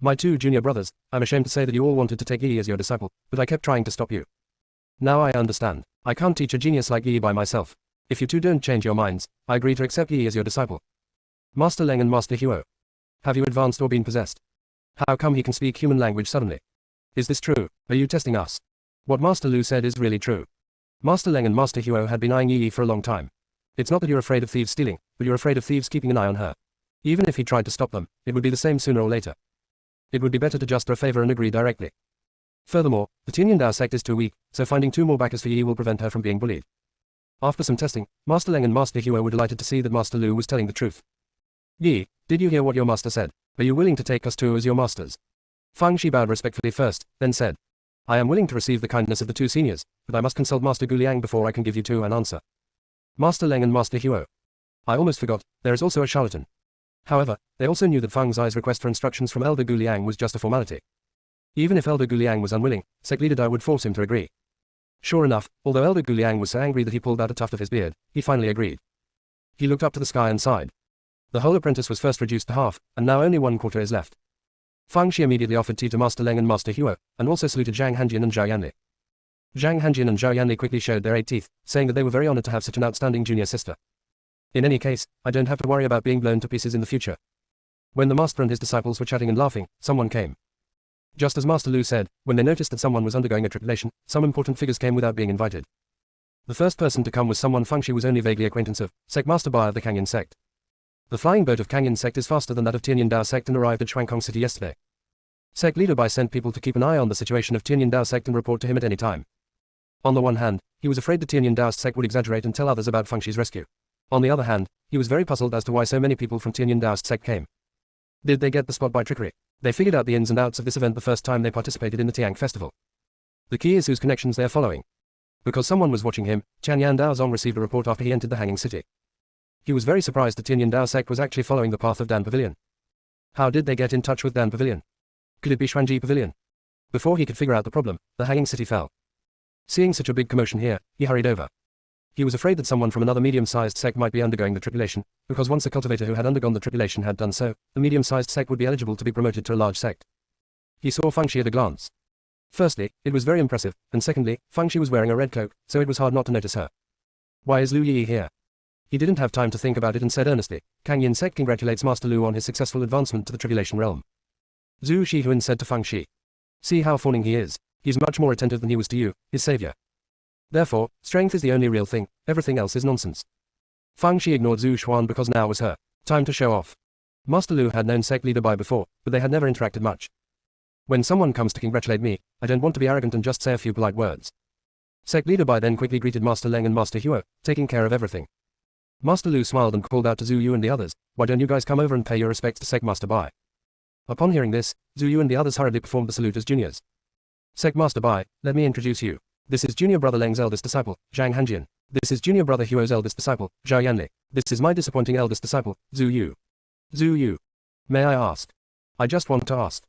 My two junior brothers, I'm ashamed to say that you all wanted to take Yi as your disciple, but I kept trying to stop you. Now I understand. I can't teach a genius like Yi by myself. If you two don't change your minds, I agree to accept Yi as your disciple. Master Leng and Master Huo. Have you advanced or been possessed? How come he can speak human language suddenly? Is this true? Are you testing us? What Master Lu said is really true. Master Leng and Master Huo had been eyeing Yi for a long time. It's not that you're afraid of thieves stealing, but you're afraid of thieves keeping an eye on her. Even if he tried to stop them, it would be the same sooner or later. It would be better to just throw a favor and agree directly. Furthermore, the Tianyandao sect is too weak, so finding 2 more backers for Yi will prevent her from being bullied. After some testing, Master Leng and Master Huo were delighted to see that Master Lu was telling the truth. Yi, did you hear what your master said? Are you willing to take us two as your masters? Fang Shi bowed respectfully first, then said, I am willing to receive the kindness of the 2 seniors, but I must consult Master Guliang before I can give you 2 an answer. Master Leng and Master Huo. I almost forgot, there is also a charlatan. However, they also knew that Fang Zai's request for instructions from Elder Guliang was just a formality. Even if Elder Guliang was unwilling, Sect Leader Dai would force him to agree. Sure enough, although Elder Guliang was so angry that he pulled out a tuft of his beard, he finally agreed. He looked up to the sky and sighed. The whole apprentice was first reduced to half, and now only 1/4 is left. Fang Shi immediately offered tea to Master Leng and Master Huo, and also saluted Zhang Hanjian and Zhao Yanli. Zhang Hanjian and Zhao Yanli quickly showed their 8 teeth, saying that they were very honored to have such an outstanding junior sister. In any case, I don't have to worry about being blown to pieces in the future. When the master and his disciples were chatting and laughing, someone came. Just as Master Lu said, when they noticed that someone was undergoing a tribulation, some important figures came without being invited. The first person to come was someone Fang Shi was only vaguely acquaintance of, Sect Master Bai of the Kangyan Sect. The flying boat of Kangyan Sect is faster than that of Tianyandao Sect and arrived at Shuangkong City yesterday. Sect Leader Bai sent people to keep an eye on the situation of Tianyandao Sect and report to him at any time. On the one hand, he was afraid the Tianyandao Sect would exaggerate and tell others about Fang Shi's rescue. On the other hand, he was very puzzled as to why so many people from Tianyandao Sect came. Did they get the spot by trickery? They figured out the ins and outs of this event the first time they participated in the Tiang Festival. The key is whose connections they are following. Because someone was watching him, Tianyandao Zong received a report after he entered the Hanging City. He was very surprised that Tianyandao Sect was actually following the path of Dan Pavilion. How did they get in touch with Dan Pavilion? Could it be Xuanji Pavilion? Before he could figure out the problem, the Hanging City fell. Seeing such a big commotion here, he hurried over. He was afraid that someone from another medium-sized sect might be undergoing the tribulation, because once a cultivator who had undergone the tribulation had done so, the medium-sized sect would be eligible to be promoted to a large sect. He saw Fang Shi at a glance. Firstly, it was very impressive, and secondly, Fang Shi was wearing a red cloak, so it was hard not to notice her. Why is Lu Yi here? He didn't have time to think about it and said earnestly, Kangyan Sect congratulates Master Lu on his successful advancement to the tribulation realm. Zhu Shihuan said to Fang Shi. See how fawning he is. He's much more attentive than he was to you, his savior. Therefore, strength is the only real thing, everything else is nonsense. Fang Shi ignored Zhu Xuan because now was her time to show off. Master Lu had known Sect Leader Bai before, but they had never interacted much. When someone comes to congratulate me, I don't want to be arrogant and just say a few polite words. Sect Leader Bai then quickly greeted Master Leng and Master Huo, taking care of everything. Master Lu smiled and called out to Zhu Yu and the others, why don't you guys come over and pay your respects to Sect Master Bai? Upon hearing this, Zhu Yu and the others hurriedly performed the salute as juniors. Sect Master Bai, let me introduce you. This is Junior Brother Leng's eldest disciple, Zhang Hanjian. This is Junior Brother Huo's eldest disciple, Zhao Yanli. This is my disappointing eldest disciple, Zhu Yu. Zhu Yu. May I ask? I just want to ask.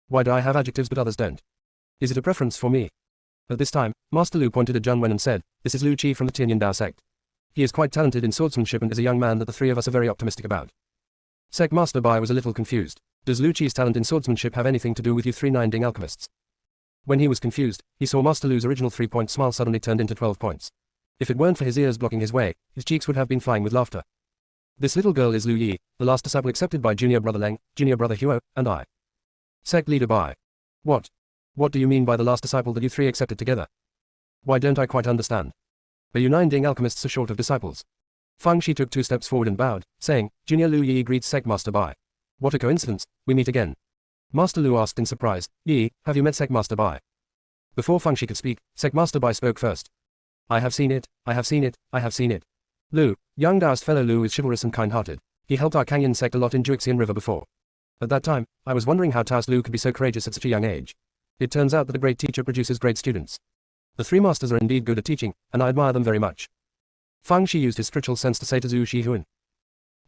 Why do I have adjectives but others don't? Is it a preference for me? At this time, Master Lu pointed at Zhang Wen and said, this is Lu Qi from the Tianyandao Sect. He is quite talented in swordsmanship and is a young man that the 3 of us are very optimistic about. Sect Master Bai was a little confused. Does Lu Qi's talent in swordsmanship have anything to do with you 3 Nine-Ding alchemists? When he was confused, he saw Master Lu's original 3-point smile suddenly turned into 12 points. If it weren't for his ears blocking his way, his cheeks would have been flying with laughter. This little girl is Lu Yi, the last disciple accepted by Junior Brother Leng, Junior Brother Huo, and I. Sect Leader Bai. What? What do you mean by the last disciple that you 3 accepted together? Why don't I quite understand? Are you 9-Ding alchemists so short of disciples? Fang Shi took 2 steps forward and bowed, saying, Junior Lu Yi greets Sect Master Bai. What a coincidence, we meet again. Master Lu asked in surprise, Yi, have you met Sect Master Bai? Before Fang Shi could speak, Sect Master Bai spoke first. I have seen it, I have seen it, I have seen it. Lu, young Daoist fellow Lu is chivalrous and kind-hearted. He helped our Kangyan Sect a lot in Juixian River before. At that time, I was wondering how Taoist Lu could be so courageous at such a young age. It turns out that a great teacher produces great students. The 3 masters are indeed good at teaching, and I admire them very much. Fang Shi used his spiritual sense to say to Zhu Shihuan.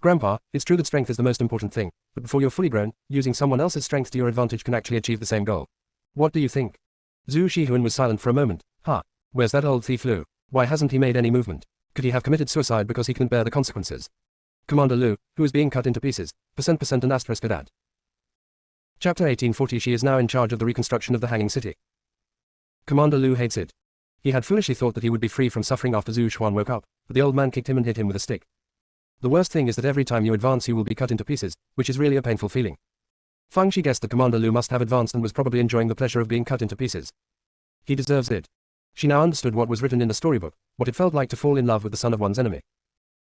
Grandpa, it's true that strength is the most important thing, but before you're fully grown, using someone else's strength to your advantage can actually achieve the same goal. What do you think? Zhu Shihuan was silent for a moment. Where's that old thief Lu? Why hasn't he made any movement? Could he have committed suicide because he couldn't bear the consequences? Commander Lu, who is being cut into pieces, percent and asterisk at. Chapter 1840. She is now in charge of the reconstruction of the Hanging City. Commander Lu hates it. He had foolishly thought that he would be free from suffering after Zhu Xuan woke up, but the old man kicked him and hit him with a stick. The worst thing is that every time you advance you will be cut into pieces, which is really a painful feeling. Fang Shi guessed that Commander Lu must have advanced and was probably enjoying the pleasure of being cut into pieces. He deserves it. She now understood what was written in the storybook, what it felt like to fall in love with the son of one's enemy.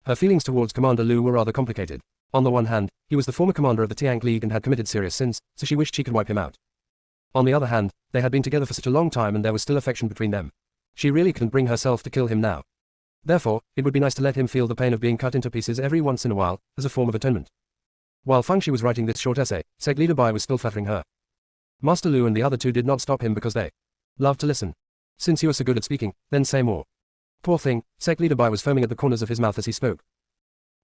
Her feelings towards Commander Liu were rather complicated. On the one hand, he was the former commander of the Tiank League and had committed serious sins, so she wished she could wipe him out. On the other hand, they had been together for such a long time and there was still affection between them. She really couldn't bring herself to kill him now. Therefore, it would be nice to let him feel the pain of being cut into pieces every once in a while, as a form of atonement. While Fang Shi was writing this short essay, Sect Leader Bai was still flattering her. Master Liu and the other two did not stop him because they loved to listen. Since you are so good at speaking, then say more. Poor thing, Sect Leader Bai was foaming at the corners of his mouth as he spoke.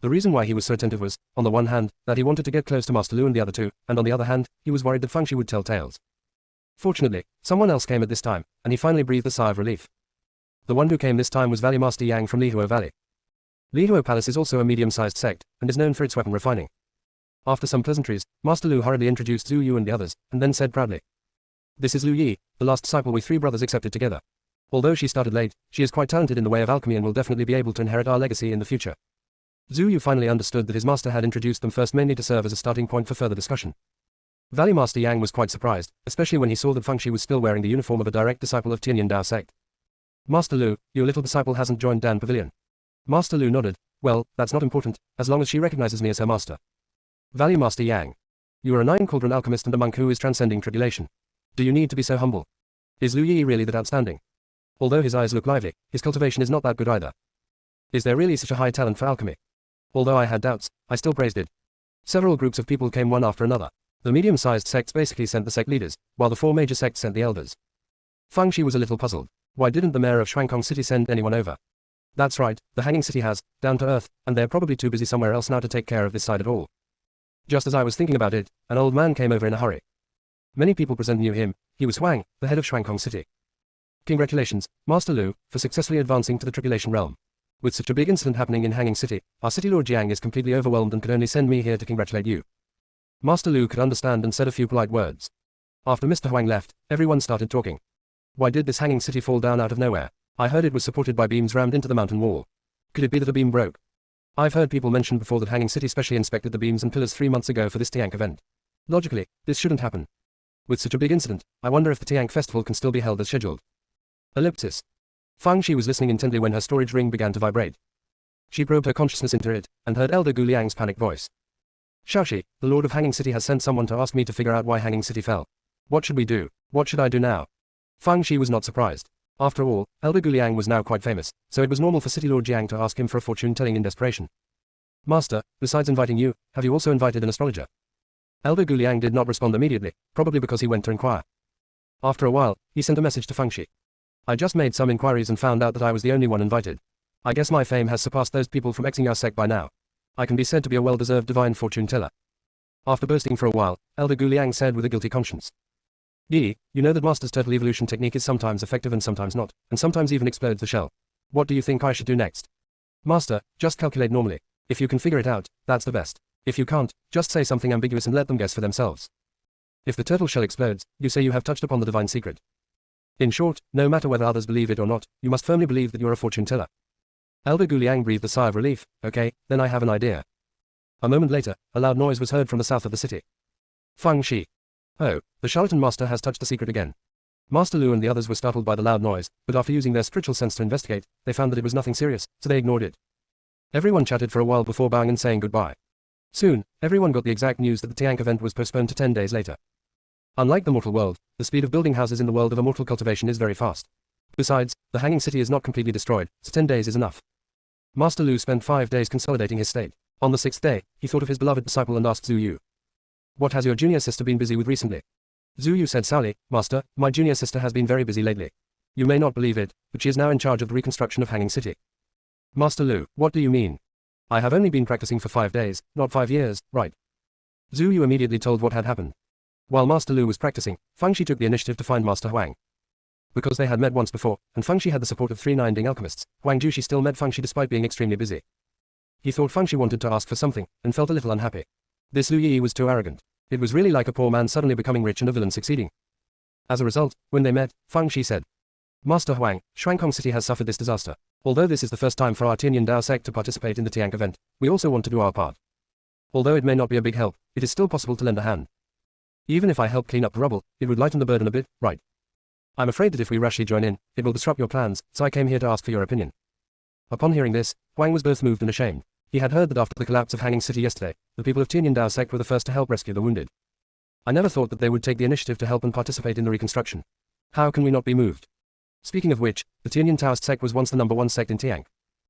The reason why he was so attentive was, on the one hand, that he wanted to get close to Master Liu and the other two, and on the other hand, he was worried that Fang Shi would tell tales. Fortunately, someone else came at this time, and he finally breathed a sigh of relief. The one who came this time was Valley Master Yang from Lihuo Valley. Lihuo Palace is also a medium-sized sect, and is known for its weapon refining. After some pleasantries, Master Liu hurriedly introduced Zhu Yu and the others, and then said proudly, "This is Liu Yi, the last disciple we three brothers accepted together. Although she started late, she is quite talented in the way of alchemy and will definitely be able to inherit our legacy in the future." Zhu Yu finally understood that his master had introduced them first mainly to serve as a starting point for further discussion. Valley Master Yang was quite surprised, especially when he saw that Fang Shi was still wearing the uniform of a direct disciple of Tianyin Dao sect. "Master Liu, your little disciple hasn't joined Dan Pavilion." Master Liu nodded. "Well, that's not important, as long as she recognizes me as her master." Valley Master Yang. "You are a 9-cauldron alchemist and a monk who is transcending tribulation. Do you need to be so humble? Is Liu Yi really that outstanding? Although his eyes look lively, his cultivation is not that good either. Is there really such a high talent for alchemy?" Although I had doubts, I still praised it. Several groups of people came one after another. The medium-sized sects basically sent the sect leaders, while the 4 major sects sent the elders. Fang Shi was a little puzzled. Why didn't the mayor of Shuangkong City send anyone over? That's right, the Hanging City has, down to earth, and they're probably too busy somewhere else now to take care of this side at all. Just as I was thinking about it, an old man came over in a hurry. Many people present knew him. He was Huang, the head of Shuangkong City. "Congratulations, Master Liu, for successfully advancing to the tribulation realm. With such a big incident happening in Hanging City, our city lord Jiang is completely overwhelmed and could only send me here to congratulate you." Master Liu could understand and said a few polite words. After Mr. Huang left, everyone started talking. Why did this Hanging City fall down out of nowhere? I heard it was supported by beams rammed into the mountain wall. Could it be that a beam broke? I've heard people mention before that Hanging City specially inspected the beams and pillars 3 months ago for this Tiank event. Logically, this shouldn't happen. With such a big incident, I wonder if the Tiank festival can still be held as scheduled. Ellipsis. Fang Shi was listening intently when her storage ring began to vibrate. She probed her consciousness into it, and heard Elder Gu Liang's panicked voice. "Shaoxi, the Lord of Hanging City has sent someone to ask me to figure out why Hanging City fell. What should we do? What should I do now?" Fang Shi was not surprised. After all, Elder Gu Liang was now quite famous, so it was normal for City Lord Jiang to ask him for a fortune-telling in desperation. "Master, besides inviting you, have you also invited an astrologer?" Elder Gu Liang did not respond immediately, probably because he went to inquire. After a while, he sent a message to Fang Shi. "I just made some inquiries and found out that I was the only one invited. I guess my fame has surpassed those people from Xingyao sect by now. I can be said to be a well-deserved divine fortune teller." After boasting for a while, Elder Gu Liang said with a guilty conscience. "Yi, you know that Master's total evolution technique is sometimes effective and sometimes not, and sometimes even explodes the shell. What do you think I should do next?" "Master, just calculate normally. If you can figure it out, that's the best. If you can't, just say something ambiguous and let them guess for themselves. If the turtle shell explodes, you say you have touched upon the divine secret. In short, no matter whether others believe it or not, you must firmly believe that you're a fortune teller." Elder Gu Liang breathed a sigh of relief. "Okay, then I have an idea." A moment later, a loud noise was heard from the south of the city. Fang Shi. "Oh, the charlatan master has touched the secret again." Master Liu and the others were startled by the loud noise, but after using their spiritual sense to investigate, they found that it was nothing serious, so they ignored it. Everyone chatted for a while before bowing and saying goodbye. Soon, everyone got the exact news that the Tiank event was postponed to 10 days later. Unlike the mortal world, the speed of building houses in the world of immortal cultivation is very fast. Besides, the Hanging City is not completely destroyed, so 10 days is enough. Master Liu spent 5 days consolidating his state. On the 6th day, he thought of his beloved disciple and asked Zhu Yu, "What has your junior sister been busy with recently?" Zhu Yu said sourly, "Master, my junior sister has been very busy lately. You may not believe it, but she is now in charge of the reconstruction of Hanging City." "Master Liu, what do you mean? I have only been practicing for 5 days, not 5 years, right?" Zhu Yu immediately told what had happened. While Master Liu was practicing, Fang Shi took the initiative to find Master Huang. Because they had met once before, and Fang Shi had the support of 3 Nine-Ding alchemists, Huang Jushi still met Fang Shi despite being extremely busy. He thought Fang Shi wanted to ask for something, and felt a little unhappy. This Liu Yi was too arrogant. It was really like a poor man suddenly becoming rich and a villain succeeding. As a result, when they met, Fang Shi said, "Master Huang, Shuangkong City has suffered this disaster. Although this is the first time for our Tianyin Dao sect to participate in the Tiank event, we also want to do our part. Although it may not be a big help, it is still possible to lend a hand. Even if I help clean up the rubble, it would lighten the burden a bit, right?" I'm afraid that if we rashly join in, it will disrupt your plans, so I came here to ask for your opinion. Upon hearing this, Huang was both moved and ashamed. He had heard that after the collapse of Hanging City yesterday, the people of Tianyandao Sect were the first to help rescue the wounded. I never thought that they would take the initiative to help and participate in the reconstruction. How can we not be moved? Speaking of which, the Tianyan Taoist sect was once the #1 sect in Tiang.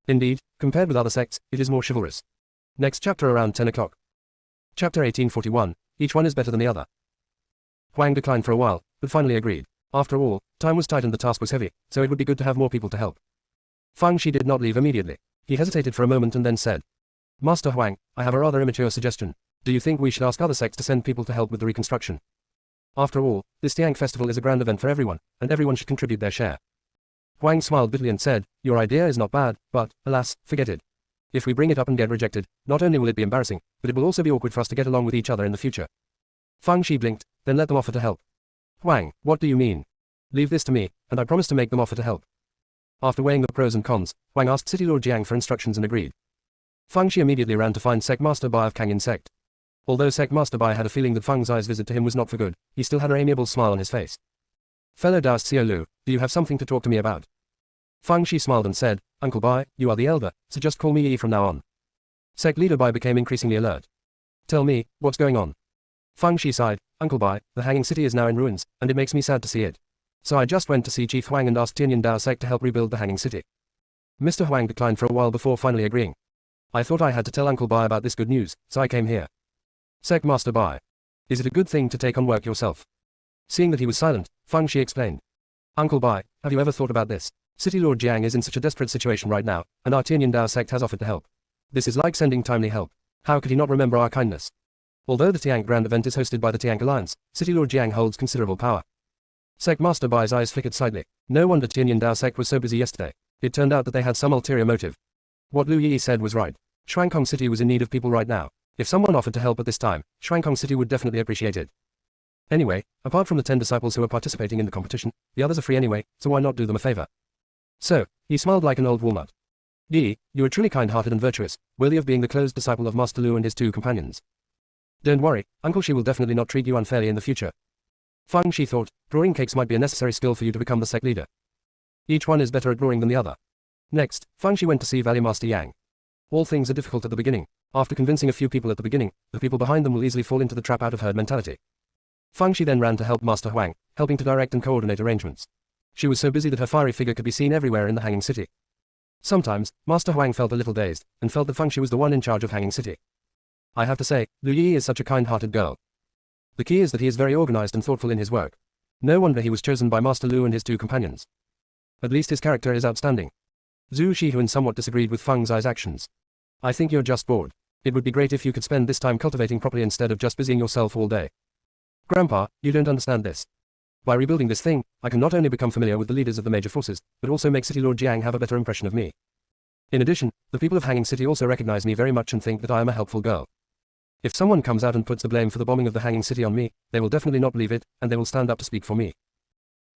Indeed, compared with other sects, it is more chivalrous. Next chapter around 10 o'clock. Chapter 1841, each one is better than the other. Huang declined for a while, but finally agreed. After all, time was tight and the task was heavy, so it would be good to have more people to help. Fang Shi did not leave immediately. He hesitated for a moment and then said, Master Huang, I have a rather immature suggestion. Do you think we should ask other sects to send people to help with the reconstruction? After all, this Tiang festival is a grand event for everyone, and everyone should contribute their share. Huang smiled bitterly and said, Your idea is not bad, but, alas, forget it. If we bring it up and get rejected, not only will it be embarrassing, but it will also be awkward for us to get along with each other in the future. Fang Shi blinked, then let them offer to help. Huang, what do you mean? Leave this to me, and I promise to make them offer to help. After weighing the pros and cons, Huang asked City Lord Jiang for instructions and agreed. Fang Shi immediately ran to find Sect Master Bai of Kangyin Sect. Although Sect Master Bai had a feeling that Feng Zai's visit to him was not for good, he still had an amiable smile on his face. Fellow Daoist Xiao Lu, do you have something to talk to me about? Fang Shi smiled and said, Uncle Bai, you are the elder, so just call me Yi from now on. Sect leader Bai became increasingly alert. Tell me, what's going on? Fang Shi sighed, Uncle Bai, the Hanging City is now in ruins, and it makes me sad to see it. So I just went to see Chief Huang and asked Tianyandao Sect to help rebuild the Hanging City. Mr. Huang declined for a while before finally agreeing. I thought I had to tell Uncle Bai about this good news, so I came here. Sect Master Bai. Is it a good thing to take on work yourself? Seeing that he was silent, Fang Shi explained. Uncle Bai, have you ever thought about this? City Lord Jiang is in such a desperate situation right now, and our Tianyandao Sect has offered to help. This is like sending timely help. How could he not remember our kindness? Although the Tiang Grand event is hosted by the Tiang Alliance, City Lord Jiang holds considerable power. Sect Master Bai's eyes flickered slightly. No wonder Tianyandao Sect was so busy yesterday. It turned out that they had some ulterior motive. What Lu Yi said was right. Shuangkong City was in need of people right now. If someone offered to help at this time, Shuangkong City would definitely appreciate it. Anyway, apart from the 10 disciples who are participating in the competition, the others are free anyway, so why not do them a favor? So, he smiled like an old walnut. Yi, you are truly kind-hearted and virtuous, worthy of being the close disciple of Master Lu and his 2 companions. Don't worry, Uncle Shi will definitely not treat you unfairly in the future. Fang Shi thought, drawing cakes might be a necessary skill for you to become the sect leader. Each one is better at drawing than the other. Next, Fang Shi went to see Valley Master Yang. All things are difficult at the beginning. After convincing a few people at the beginning, the people behind them will easily fall into the trap out of herd mentality. Fang Shi then ran to help Master Huang, helping to direct and coordinate arrangements. She was so busy that her fiery figure could be seen everywhere in the Hanging City. Sometimes, Master Huang felt a little dazed, and felt that Fang Shi was the one in charge of Hanging City. I have to say, Lu Yi is such a kind-hearted girl. The key is that he is very organized and thoughtful in his work. No wonder he was chosen by Master Lu and his 2 companions. At least his character is outstanding. Zhu Shihuan somewhat disagreed with Feng Zai's actions. I think you're just bored. It would be great if you could spend this time cultivating properly instead of just busying yourself all day. Grandpa, you don't understand this. By rebuilding this thing, I can not only become familiar with the leaders of the major forces, but also make City Lord Jiang have a better impression of me. In addition, the people of Hanging City also recognize me very much and think that I am a helpful girl. If someone comes out and puts the blame for the bombing of the Hanging City on me, they will definitely not believe it, and they will stand up to speak for me.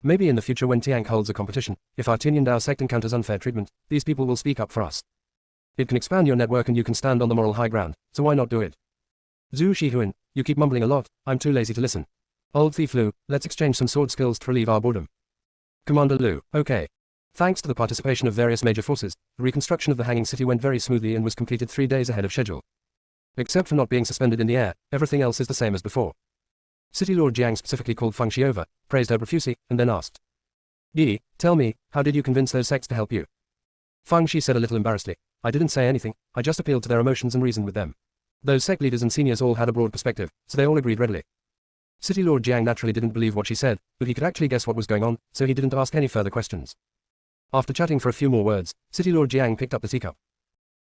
Maybe in the future when Tiang holds a competition, if our Tianyandao Sect encounters unfair treatment, these people will speak up for us. It can expand your network and you can stand on the moral high ground, so why not do it? Zhu Shihuan, you keep mumbling a lot, I'm too lazy to listen. Old thief Lu, let's exchange some sword skills to relieve our boredom. Commander Lu, okay. Thanks to the participation of various major forces, the reconstruction of the Hanging City went very smoothly and was completed 3 days ahead of schedule. Except for not being suspended in the air, everything else is the same as before. City Lord Jiang specifically called Feng Shi over, praised her profusely, and then asked. Yi, tell me, how did you convince those sects to help you? Feng Shi said a little embarrassedly, I didn't say anything, I just appealed to their emotions and reasoned with them. Those sect leaders and seniors all had a broad perspective, so they all agreed readily. City Lord Jiang naturally didn't believe what she said, but he could actually guess what was going on, so he didn't ask any further questions. After chatting for a few more words, City Lord Jiang picked up the teacup.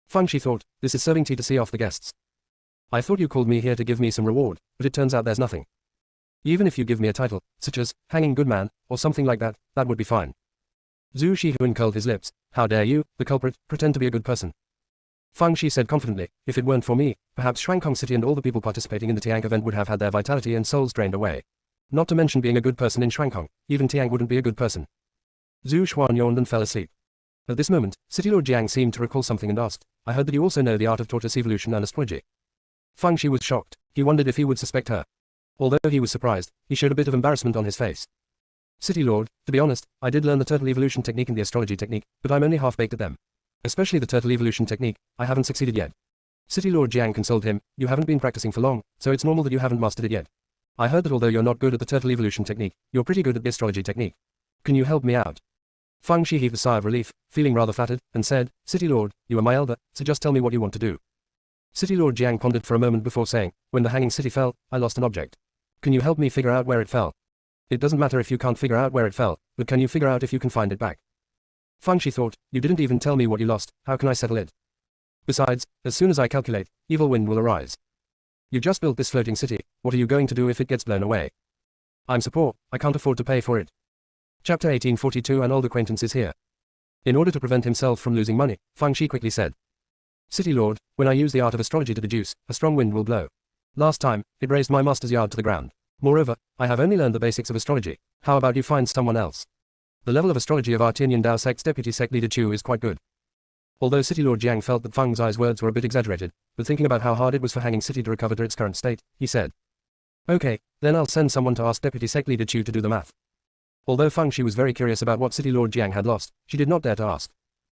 Feng Shi thought, this is serving tea to see off the guests. I thought you called me here to give me some reward, but it turns out there's nothing. Even if you give me a title, such as Hanging Good Man, or something like that, that would be fine. Zhu Shihuan curled his lips. How dare you, the culprit, pretend to be a good person? Feng Shi said confidently, if it weren't for me, perhaps Shuangkong City and all the people participating in the Tiang event would have had their vitality and souls drained away. Not to mention being a good person in Shuangkong, even Tiang wouldn't be a good person. Zhu Xuan yawned and fell asleep. At this moment, City Lord Jiang seemed to recall something and asked, I heard that you also know the art of tortoise evolution and astrology. Feng Shi was shocked. He wondered if he would suspect her. Although he was surprised, he showed a bit of embarrassment on his face. City Lord, to be honest, I did learn the turtle evolution technique and the astrology technique, but I'm only half-baked at them. Especially the turtle evolution technique, I haven't succeeded yet. City Lord Jiang consoled him, you haven't been practicing for long, so it's normal that you haven't mastered it yet. I heard that although you're not good at the turtle evolution technique, you're pretty good at the astrology technique. Can you help me out? Fang Shi heaved a sigh of relief, feeling rather flattered, and said, City Lord, you are my elder, so just tell me what you want to do. City Lord Jiang pondered for a moment before saying, when the hanging city fell, I lost an object. Can you help me figure out where it fell? It doesn't matter if you can't figure out where it fell, but can you figure out if you can find it back? Fang Shi thought, you didn't even tell me what you lost, how can I settle it? Besides, as soon as I calculate, evil wind will arise. You just built this floating city, what are you going to do if it gets blown away? I'm so poor, I can't afford to pay for it. Chapter 1842 An old acquaintance is here. In order to prevent himself from losing money, Fang Shi quickly said, City Lord, when I use the art of astrology to deduce, a strong wind will blow. Last time, it raised my master's yard to the ground. Moreover, I have only learned the basics of astrology. How about you find someone else? The level of astrology of our Tianyan Dao Sect's deputy sect leader Chu is quite good. Although City Lord Jiang felt that Fang Zai's words were a bit exaggerated, but thinking about how hard it was for Hanging City to recover to its current state, he said, Okay, then I'll send someone to ask deputy sect leader Chu to do the math. Although Fang Shi was very curious about what City Lord Jiang had lost, she did not dare to ask.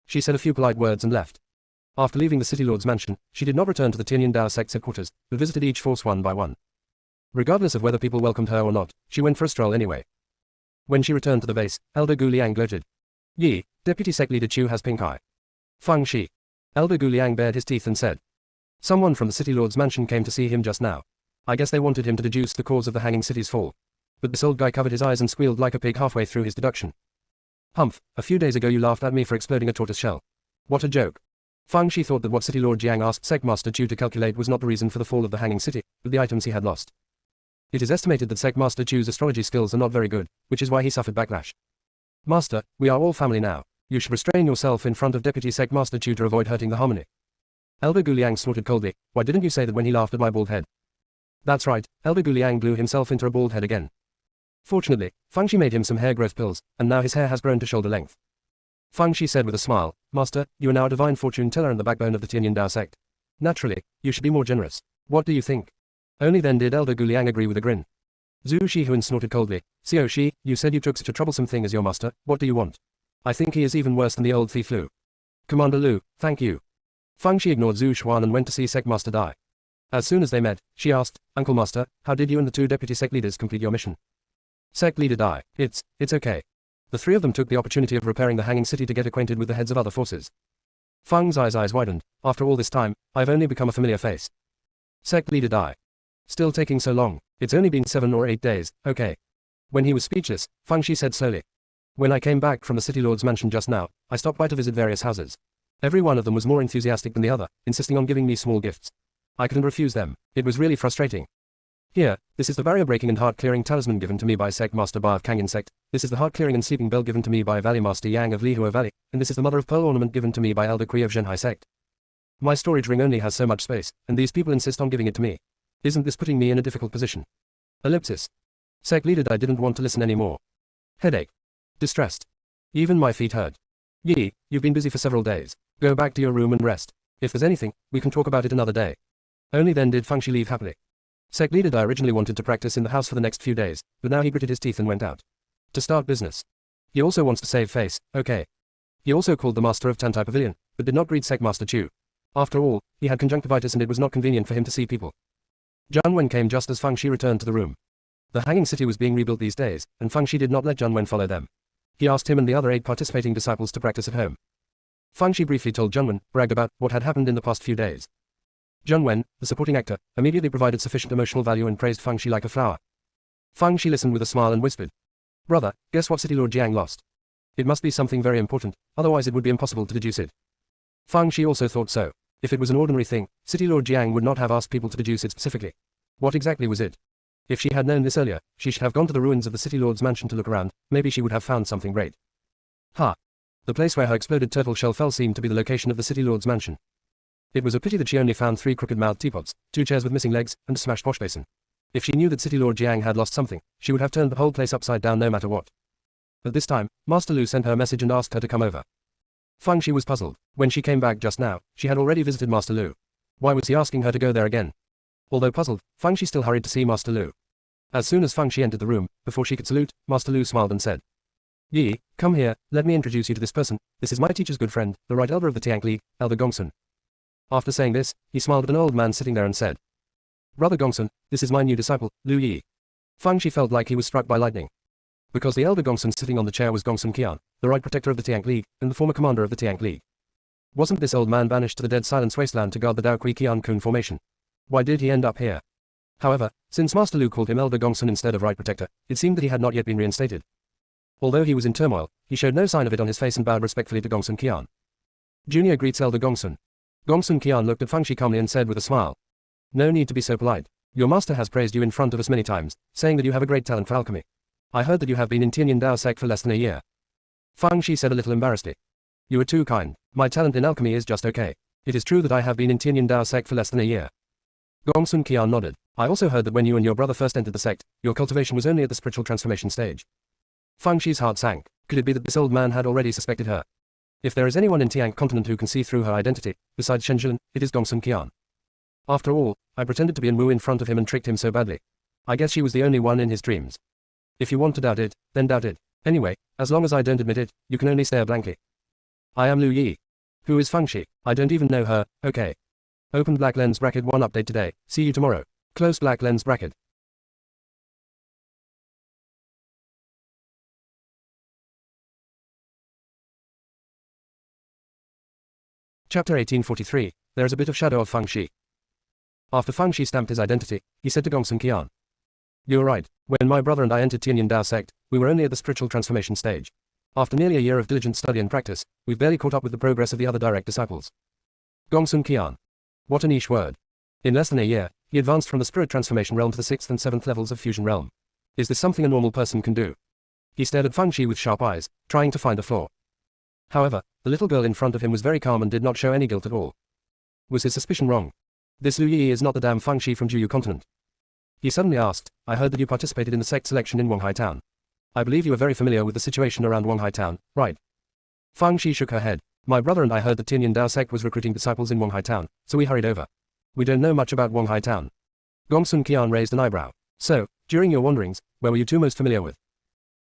She said a few polite words and left. After leaving the City Lord's mansion, she did not return to the Tianyan Dao Sect's headquarters, but visited each force one by one. Regardless of whether people welcomed her or not, she went for a stroll anyway. When she returned to the base, Elder Gu Liang gloated. Yi, deputy sect leader Chu has pink eye. Fang Shi. Elder Gu Liang bared his teeth and said. Someone from the City Lord's mansion came to see him just now. I guess they wanted him to deduce the cause of the Hanging City's fall. But this old guy covered his eyes and squealed like a pig halfway through his deduction. Humph, a few days ago you laughed at me for exploding a tortoise shell. What a joke. Fang Shi thought that what City Lord Jiang asked Sect Master Chu to calculate was not the reason for the fall of the Hanging City, but the items he had lost. It is estimated that Sect Master Chu's astrology skills are not very good, which is why he suffered backlash. Master, we are all family now. You should restrain yourself in front of Deputy Sect Master Chu to avoid hurting the harmony. Elder Gu Liang snorted coldly, why didn't you say that when he laughed at my bald head? That's right, Elder Gu Liang blew himself into a bald head again. Fortunately, Fang Shi made him some hair growth pills, and now his hair has grown to shoulder length. Fang Shi said with a smile, Master, you are now a divine fortune teller and the backbone of the Tianyan Dao sect. Naturally, you should be more generous. What do you think? Only then did Elder Gu Liang agree with a grin. Zhu Shihuan snorted coldly, Xiao Shi, you said you took such a troublesome thing as your master, what do you want? I think he is even worse than the old thief Lu. Commander Lu, thank you. Fang Shi ignored Zhu Xuan and went to see Sect Master Dai. As soon as they met, she asked, Uncle Master, how did you and the two deputy sect leaders complete your mission? Sect leader Dai, it's okay. The three of them took the opportunity of repairing the Hanging City to get acquainted with the heads of other forces. Fang Zai's eyes widened, after all this time, I've only become a familiar face. Sect leader Dai. Still taking so long, it's only been 7 or 8 days, okay. When he was speechless, Fang Shi said slowly. When I came back from the City Lord's mansion just now, I stopped by to visit various houses. Every one of them was more enthusiastic than the other, insisting on giving me small gifts. I couldn't refuse them, it was really frustrating. Here, this is the barrier-breaking and heart-clearing talisman given to me by Sect Master Ba of Kangyan Sect, this is the heart-clearing and sleeping bell given to me by Valley Master Yang of Lihuo Valley, and this is the mother of pearl ornament given to me by Elder Kui of Zhenhai Sect. My storage ring only has so much space, and these people insist on giving it to me. Isn't this putting me in a difficult position? Ellipsis. Sect leader I didn't want to listen anymore. Headache. Distressed. Even my feet hurt. Yi, you've been busy for several days. Go back to your room and rest. If there's anything, we can talk about it another day. Only then did Fang Shi leave happily. Sect leader Dai originally wanted to practice in the house for the next few days, but now he gritted his teeth and went out. To start business. He also wants to save face, okay. He also called the master of Tantai Pavilion, but did not greet Sect Master Chu. After all, he had conjunctivitis and it was not convenient for him to see people. Zhang Wen came just as Fang Shi returned to the room. The Hanging City was being rebuilt these days, and Fang Shi did not let Zhang Wen follow them. He asked him and the other 8 participating disciples to practice at home. Fang Shi briefly told Zhang Wen, bragged about what had happened in the past few days. Zhang Wen, the supporting actor, immediately provided sufficient emotional value and praised Fang Shi like a flower. Fang Shi listened with a smile and whispered, Brother, guess what City Lord Jiang lost? It must be something very important, otherwise it would be impossible to deduce it. Fang Shi also thought so. If it was an ordinary thing, City Lord Jiang would not have asked people to deduce it specifically. What exactly was it? If she had known this earlier, she should have gone to the ruins of the City Lord's mansion to look around, maybe she would have found something great. Ha! The place where her exploded turtle shell fell seemed to be the location of the City Lord's mansion. It was a pity that she only found 3 crooked-mouthed teapots, 2 chairs with missing legs, and a smashed wash basin. If she knew that City Lord Jiang had lost something, she would have turned the whole place upside down no matter what. But this time, Master Lu sent her a message and asked her to come over. Fang Shi was puzzled. When she came back just now, she had already visited Master Lu. Why was he asking her to go there again? Although puzzled, Fang Shi still hurried to see Master Lu. As soon as Feng Shi entered the room, before she could salute, Master Lu smiled and said, Yi, come here, let me introduce you to this person. This is my teacher's good friend, the right elder of the Tiank League, Elder Gongsun. After saying this, he smiled at an old man sitting there and said, Brother Gongsun, this is my new disciple, Lu Yi. Feng Shi felt like he was struck by lightning. Because the elder Gongsun sitting on the chair was Gongsun Qian, the right protector of the Tiank League, and the former commander of the Tiank League. Wasn't this old man banished to the Dead Silence Wasteland to guard the Daokui Qian Kun formation? Why did he end up here? However, since Master Lu called him Elder Gongsun instead of right protector, it seemed that he had not yet been reinstated. Although he was in turmoil, he showed no sign of it on his face and bowed respectfully to Gongsun Qian. Junior greets Elder Gongsun. Gongsun Qian looked at Feng Shi calmly and said with a smile, No need to be so polite. Your master has praised you in front of us many times, saying that you have a great talent for alchemy. I heard that you have been in Tianyin Dao Sect for less than a year. Feng Shi said a little embarrassedly. You are too kind. My talent in alchemy is just okay. It is true that I have been in Tianyin Dao Sect for less than a year. Gongsun Qian nodded. I also heard that when you and your brother first entered the sect, your cultivation was only at the spiritual transformation stage. Feng Shi's heart sank. Could it be that this old man had already suspected her? If there is anyone in Tiank continent who can see through her identity, besides Shenjilin, it is Gongsun Qian. After all, I pretended to be Enwu in front of him and tricked him so badly. I guess she was the only one in his dreams. If you want to doubt it, then doubt it. Anyway, as long as I don't admit it, you can only stare blankly. I am Lu Yi. Who is Feng Shi? I don't even know her, okay. Open black lens bracket 1 update today, see you tomorrow. Close black lens bracket. Chapter 1843, there is a bit of shadow of Feng Shi. After Feng Shi stamped his identity, he said to Gongsun Qian. You are right, when my brother and I entered Tianyin Dao Sect, we were only at the spiritual transformation stage. After nearly a year of diligent study and practice, we've barely caught up with the progress of the other direct disciples. Gongsun Qian. What a niche word. In less than a year, he advanced from the spirit transformation realm to the 6th and 7th levels of fusion realm. Is this something a normal person can do? He stared at Feng Shi with sharp eyes, trying to find a flaw. However, the little girl in front of him was very calm and did not show any guilt at all. Was his suspicion wrong? This Lu Yi is not the damn Feng Shi from Juyu continent. He suddenly asked, I heard that you participated in the sect selection in Wonghai town. I believe you are very familiar with the situation around Wonghai town, right? Feng Shi shook her head. My brother and I heard that Tianyin Dao Sect was recruiting disciples in Wonghai town, so we hurried over. We don't know much about Wonghai town. Gongsun Qian raised an eyebrow. So, during your wanderings, where were you two most familiar with?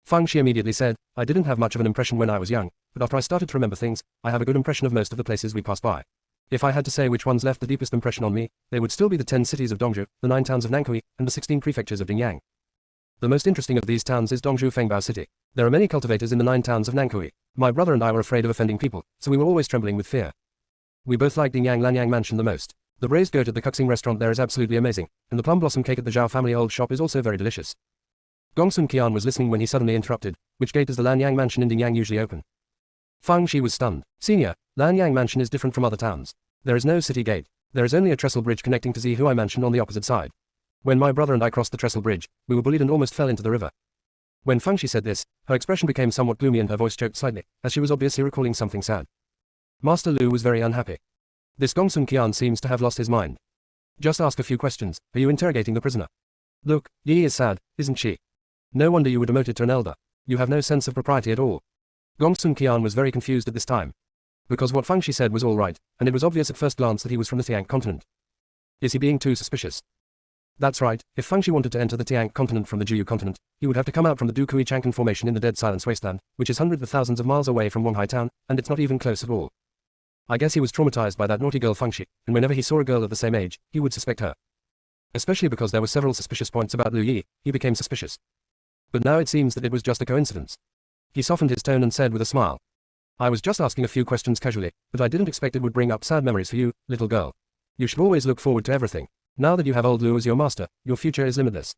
Feng Shi immediately said, I didn't have much of an impression when I was young, but after I started to remember things, I have a good impression of most of the places we passed by. If I had to say which ones left the deepest impression on me, they would still be the 10 cities of Dongzhou, the 9 towns of Nankui, and the 16 prefectures of Dingyang. The most interesting of these towns is Dongzhou Fengbao City. There are many cultivators in the 9 towns of Nankui. My brother and I were afraid of offending people, so we were always trembling with fear. We both liked Dingyang Lanyang Mansion the most. The braised goat at the Kuxing restaurant there is absolutely amazing, and the plum blossom cake at the Zhao family old shop is also very delicious. Gongsun Qian was listening when he suddenly interrupted. Which gate does the Lanyang Mansion in Dingyang usually open? Feng Shi was stunned. Senior, Lanyang Mansion is different from other towns. There is no city gate. There is only a trestle bridge connecting to Zihui Mansion on the opposite side. When my brother and I crossed the trestle bridge, we were bullied and almost fell into the river. When Feng Shi said this, her expression became somewhat gloomy and her voice choked slightly, as she was obviously recalling something sad. Master Lu was very unhappy. This Gongsun Qian seems to have lost his mind. Just ask a few questions. Are you interrogating the prisoner? Look, Yi is sad, isn't she? No wonder you were demoted to an elder. You have no sense of propriety at all. Gongsun Qian was very confused at this time. Because what Feng Shi said was all right, and it was obvious at first glance that he was from the Tiank continent. Is he being too suspicious? That's right, if Feng Shi wanted to enter the Tiank continent from the Juyu continent, he would have to come out from the Dukui Changkan formation in the Dead Silence Wasteland, which is hundreds of thousands of miles away from Wonghai town, and it's not even close at all. I guess he was traumatized by that naughty girl Feng Shi, and whenever he saw a girl of the same age, he would suspect her. Especially because there were several suspicious points about Lu Yi, he became suspicious. But now it seems that it was just a coincidence. He softened his tone and said with a smile. I was just asking a few questions casually, but I didn't expect it would bring up sad memories for you, little girl. You should always look forward to everything. Now that you have old Lu as your master, your future is limitless.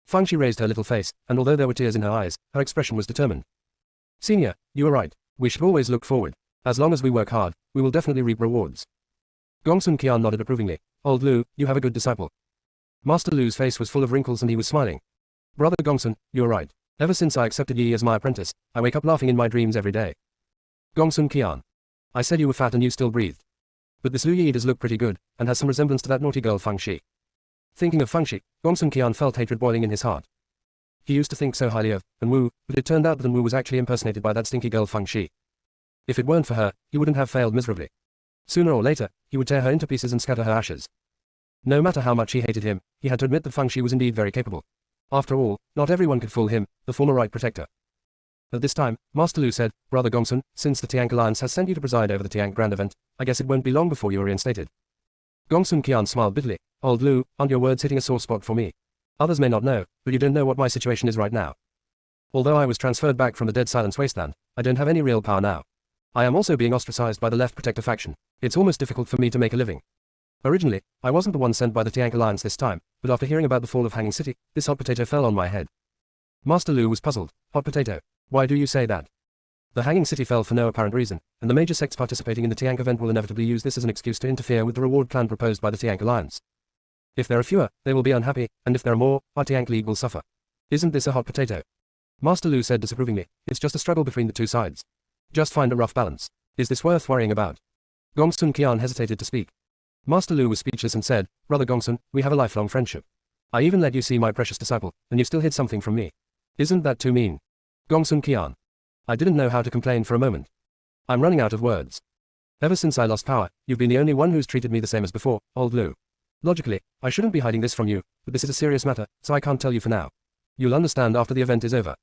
Feng Shi raised her little face, and although there were tears in her eyes, her expression was determined. Senior, you are right. We should always look forward. As long as we work hard, we will definitely reap rewards. Gongsun Qian nodded approvingly. Old Lu, you have a good disciple. Master Lu's face was full of wrinkles and he was smiling. Brother Gongsun, you are right. Ever since I accepted Yi as my apprentice, I wake up laughing in my dreams every day. Gongsun Qian. I said you were fat and you still breathed. But this Lu Yi does look pretty good, and has some resemblance to that naughty girl Feng Shi. Thinking of Feng Shi, Gongsun Qian felt hatred boiling in his heart. He used to think so highly of Enwu, but it turned out that Enwu was actually impersonated by that stinky girl Feng Shi. If it weren't for her, he wouldn't have failed miserably. Sooner or later, he would tear her into pieces and scatter her ashes. No matter how much he hated him, he had to admit that Feng Shi was indeed very capable. After all, not everyone could fool him, the former right protector. At this time, Master Lu said, Brother Gongsun, since the Tiank Alliance has sent you to preside over the Tiank Grand event, I guess it won't be long before you are reinstated. Gongsun Qian smiled bitterly. Old Lu, aren't your words hitting a sore spot for me? Others may not know, but you don't know what my situation is right now. Although I was transferred back from the Dead Silence Wasteland, I don't have any real power now. I am also being ostracized by the Left Protector faction. It's almost difficult for me to make a living. Originally, I wasn't the one sent by the Tiank Alliance this time, but after hearing about the fall of Hanging City, this hot potato fell on my head. Master Lu was puzzled. Hot potato? Why do you say that? The Hanging City fell for no apparent reason, and the major sects participating in the Tiank event will inevitably use this as an excuse to interfere with the reward plan proposed by the Tiank Alliance. If there are fewer, they will be unhappy, and if there are more, our Tiank League will suffer. Isn't this a hot potato? Master Lu said disapprovingly. It's just a struggle between the two sides. Just find a rough balance. Is this worth worrying about? Gongsun Qian hesitated to speak. Master Lu was speechless and said, Brother Gongsun, we have a lifelong friendship. I even let you see my precious disciple, and you still hid something from me. Isn't that too mean? Gongsun Qian. I didn't know how to complain for a moment. I'm running out of words. Ever since I lost power, you've been the only one who's treated me the same as before, old Lu. Logically, I shouldn't be hiding this from you, but this is a serious matter, so I can't tell you for now. You'll understand after the event is over.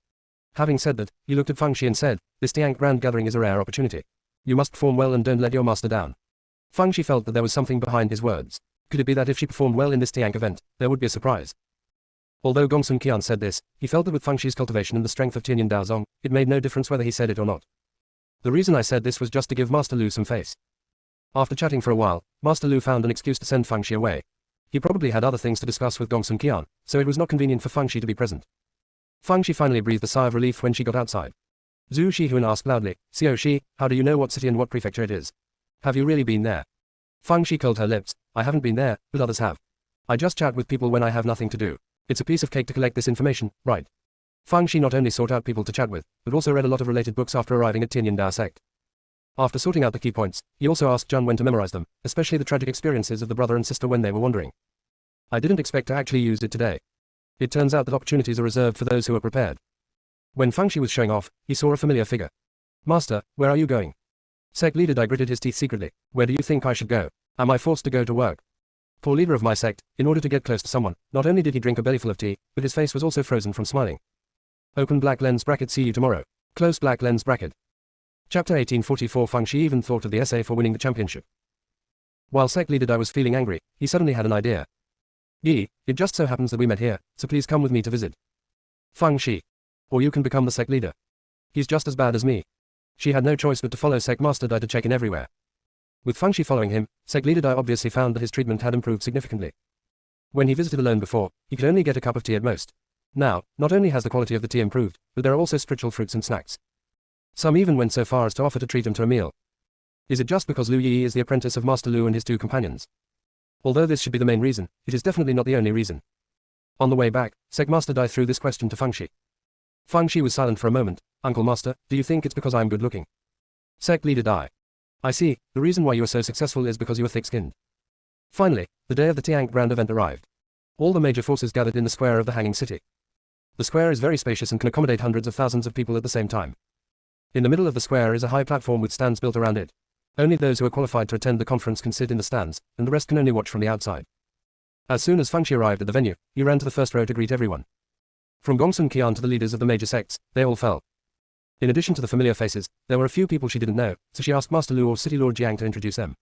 Having said that, he looked at Feng Shi and said, this Tiank Grand Gathering is a rare opportunity. You must perform well and don't let your master down. Feng Shi felt that there was something behind his words. Could it be that if she performed well in this Tiank event, there would be a surprise? Although Gongsun Qian said this, he felt that with Feng Shi's cultivation and the strength of Tianyin Daozong, it made no difference whether he said it or not. The reason I said this was just to give Master Lu some face. After chatting for a while, Master Lu found an excuse to send Feng Shi away. He probably had other things to discuss with Gongsun Qian, so it was not convenient for Feng Shi to be present. Feng Shi finally breathed a sigh of relief when she got outside. Zhu Shihuan asked loudly, Xiao Shi, how do you know what city and what prefecture it is? Have you really been there? Feng Shi curled her lips. I haven't been there, but others have. I just chat with people when I have nothing to do. It's a piece of cake to collect this information, right? Feng Shi not only sought out people to chat with, but also read a lot of related books after arriving at Tianyin Dao Sect. After sorting out the key points, he also asked Zhun when to memorize them, especially the tragic experiences of the brother and sister when they were wandering. I didn't expect to actually use it today. It turns out that opportunities are reserved for those who are prepared. When Feng Shi was showing off, he saw a familiar figure. Master, where are you going? Sect leader Dai gritted his teeth secretly. Where do you think I should go? Am I forced to go to work? Poor leader of my sect, in order to get close to someone, not only did he drink a bellyful of tea, but his face was also frozen from smiling. Open black lens bracket, see you tomorrow. Close black lens bracket. Chapter 1844. Feng Shi even thought of the essay for winning the championship. While Sect leader Dai was feeling angry, he suddenly had an idea. Yi, it just so happens that we met here, so please come with me to visit Feng Shi. Or you can become the sect leader. He's just as bad as me. She had no choice but to follow Sect Master Dai to check in everywhere. With Feng Shi following him, Sect leader Dai obviously found that his treatment had improved significantly. When he visited alone before, he could only get a cup of tea at most. Now, not only has the quality of the tea improved, but there are also spiritual fruits and snacks. Some even went so far as to offer to treat him to a meal. Is it just because Lu Yi is the apprentice of Master Lu and his two companions? Although this should be the main reason, it is definitely not the only reason. On the way back, Sect Master Dai threw this question to Feng Shi. Feng Shi was silent for a moment. Uncle Master, do you think it's because I am good looking? Sect leader Dai. I see, the reason why you are so successful is because you are thick-skinned. Finally, the day of the Tiank Grand event arrived. All the major forces gathered in the square of the Hanging City. The square is very spacious and can accommodate hundreds of thousands of people at the same time. In the middle of the square is a high platform with stands built around it. Only those who are qualified to attend the conference can sit in the stands, and the rest can only watch from the outside. As soon as Feng Shi arrived at the venue, he ran to the first row to greet everyone. From Gongsun Qian to the leaders of the major sects, they all fell. In addition to the familiar faces, there were a few people she didn't know, so she asked Master Lu or City Lord Jiang to introduce them.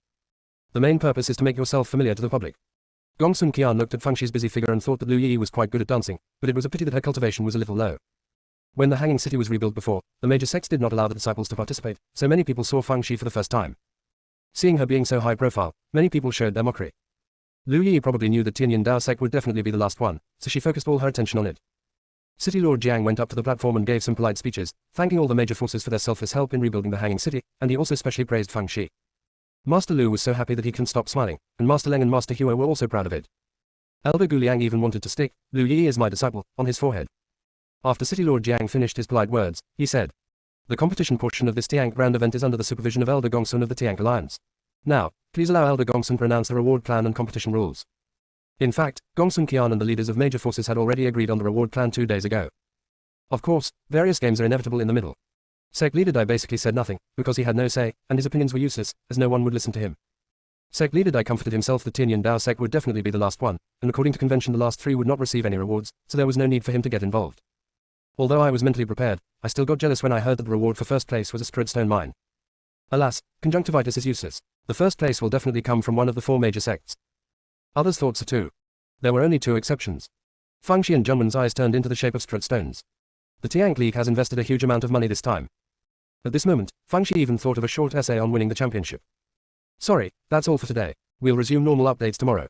The main purpose is to make yourself familiar to the public. Gongsun Qian looked at Feng Shi's busy figure and thought that Lu Yi was quite good at dancing, but it was a pity that her cultivation was a little low. When the Hanging City was rebuilt before, the major sects did not allow the disciples to participate, so many people saw Feng Shi for the first time. Seeing her being so high profile, many people showed their mockery. Lu Yi probably knew that Tianyin Dao sect would definitely be the last one, so she focused all her attention on it. City Lord Jiang went up to the platform and gave some polite speeches, thanking all the major forces for their selfless help in rebuilding the Hanging City, and he also specially praised Feng Shi. Master Lu was so happy that he couldn't stop smiling, and Master Leng and Master Hua were also proud of it. Elder Gu Liang even wanted to stick, Lu Yi is my disciple, on his forehead. After City Lord Jiang finished his polite words, he said, the competition portion of this Tiank Grand event is under the supervision of Elder Gongsun of the Tiank Alliance. Now, please allow Elder Gongsun to announce the reward plan and competition rules. In fact, Gongsun Qian and the leaders of major forces had already agreed on the reward plan 2 days ago. Of course, various games are inevitable in the middle. Sect leader Dai basically said nothing, because he had no say, and his opinions were useless, as no one would listen to him. Sect leader Dai comforted himself that Tianyan Dao Sect would definitely be the last one, and according to convention the last 3 would not receive any rewards, so there was no need for him to get involved. Although I was mentally prepared, I still got jealous when I heard that the reward for first place was a spirit stone mine. Alas, conjunctivitis is useless. The first place will definitely come from one of the 4 major sects. Others thought so too. There were only 2 exceptions. Fang Shi and Junwen's eyes turned into the shape of spirit stones. The Tiank League has invested a huge amount of money this time. At this moment, Fang Shi even thought of a short essay on winning the championship. Sorry, that's all for today. We'll resume normal updates tomorrow.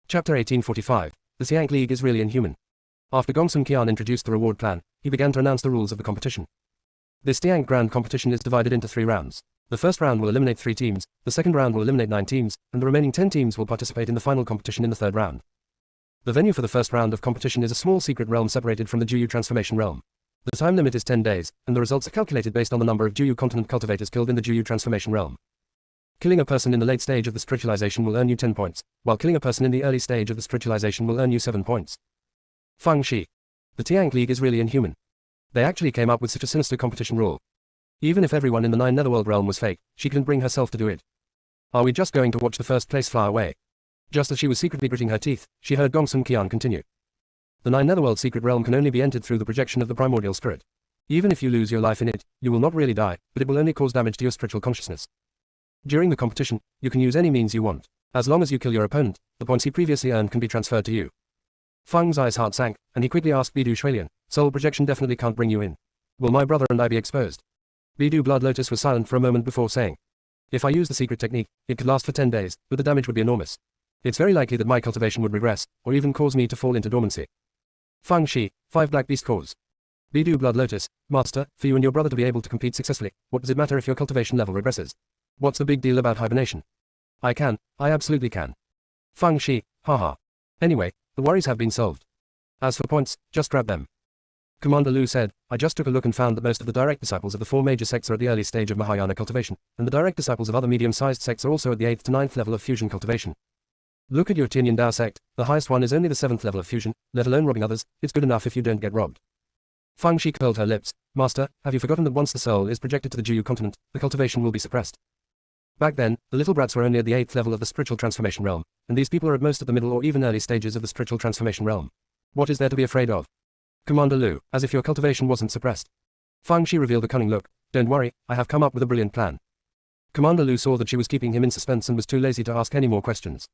Chapter 1845. The Tiank League is really inhuman. After Gongsun Qian introduced the reward plan, he began to announce the rules of the competition. This Tiank Grand competition is divided into 3 rounds. The first round will eliminate 3 teams, the second round will eliminate 9 teams, and the remaining 10 teams will participate in the final competition in the third round. The venue for the first round of competition is a small secret realm separated from the Juyu transformation realm. The time limit is 10 days, and the results are calculated based on the number of Juyu continent cultivators killed in the Juyu transformation realm. Killing a person in the late stage of the spiritualization will earn you 10 points, while killing a person in the early stage of the spiritualization will earn you 7 points. Fang Shi. The Tiank League is really inhuman. They actually came up with such a sinister competition rule. Even if everyone in the 9 Netherworld realm was fake, she couldn't bring herself to do it. Are we just going to watch the first place fly away? Just as she was secretly gritting her teeth, she heard Gongsun Qian continue. The 9 Netherworld secret realm can only be entered through the projection of the primordial spirit. Even if you lose your life in it, you will not really die, but it will only cause damage to your spiritual consciousness. During the competition, you can use any means you want. As long as you kill your opponent, the points he previously earned can be transferred to you. Fang's eyes heart sank, and he quickly asked Bidu Shuilian, soul projection definitely can't bring you in. Will my brother and I be exposed? Bidu Blood Lotus was silent for a moment before saying, if I use the secret technique, it could last for 10 days, but the damage would be enormous. It's very likely that my cultivation would regress, or even cause me to fall into dormancy. Fang Shi, 5 Black Beast Cores. Bidu Blood Lotus, Master, for you and your brother to be able to compete successfully, what does it matter if your cultivation level regresses? What's the big deal about hibernation? I absolutely can. Fang Shi, haha. Anyway, the worries have been solved. As for points, just grab them. Commander Lu said, I just took a look and found that most of the direct disciples of the 4 major sects are at the early stage of Mahayana cultivation, and the direct disciples of other medium-sized sects are also at the 8th to 9th level of fusion cultivation. Look at your Tianyan Dao sect, the highest one is only the 7th level of fusion, let alone robbing others, it's good enough if you don't get robbed. Fang Shi curled her lips, Master, have you forgotten that once the soul is projected to the Juyu continent, the cultivation will be suppressed? Back then, the little brats were only at the 8th level of the spiritual transformation realm, and these people are at most at the middle or even early stages of the spiritual transformation realm. What is there to be afraid of? Commander Lu, as if your cultivation wasn't suppressed. Fang Shi revealed a cunning look, don't worry, I have come up with a brilliant plan. Commander Lu saw that she was keeping him in suspense and was too lazy to ask any more questions.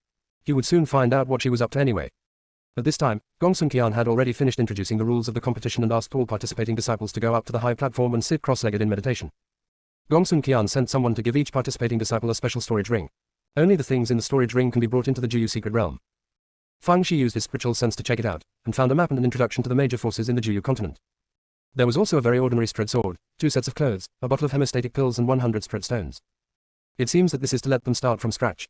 He would soon find out what she was up to anyway. At this time, Gongsun Qian had already finished introducing the rules of the competition and asked all participating disciples to go up to the high platform and sit cross-legged in meditation. Gongsun Qian sent someone to give each participating disciple a special storage ring. Only the things in the storage ring can be brought into the Juyu secret realm. Fang Shi used his spiritual sense to check it out, and found a map and an introduction to the major forces in the Juyu continent. There was also a very ordinary spirit sword, 2 sets of clothes, a bottle of hemostatic pills and 100 spirit stones. It seems that this is to let them start from scratch.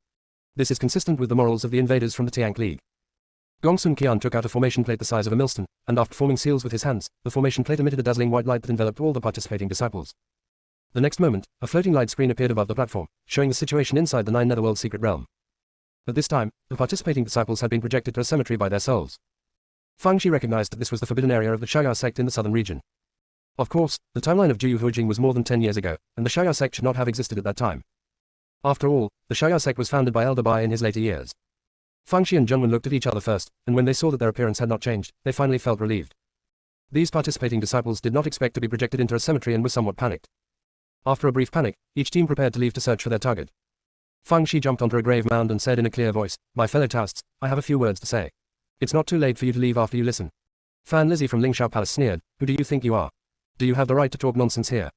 This is consistent with the morals of the invaders from the Tiank League. Gongsun Qian took out a formation plate the size of a millstone, and after forming seals with his hands, the formation plate emitted a dazzling white light that enveloped all the participating disciples. The next moment, a floating light screen appeared above the platform, showing the situation inside the 9 Netherworld secret realm. At this time, the participating disciples had been projected to a cemetery by their souls. Fang Shi recognized that this was the forbidden area of the Shaya sect in the southern region. Of course, the timeline of Juyu Huijing was more than 10 years ago, and the Shaya sect should not have existed at that time. After all, the Shaya sect was founded by Elder Bai in his later years. Fang Shi and Junwen looked at each other first, and when they saw that their appearance had not changed, they finally felt relieved. These participating disciples did not expect to be projected into a cemetery and were somewhat panicked. After a brief panic, each team prepared to leave to search for their target. Fang Shi jumped onto a grave mound and said in a clear voice, my fellow Taoists, I have a few words to say. It's not too late for you to leave after you listen. Fan Lizzie from Lingxiao Palace sneered, who do you think you are? Do you have the right to talk nonsense here?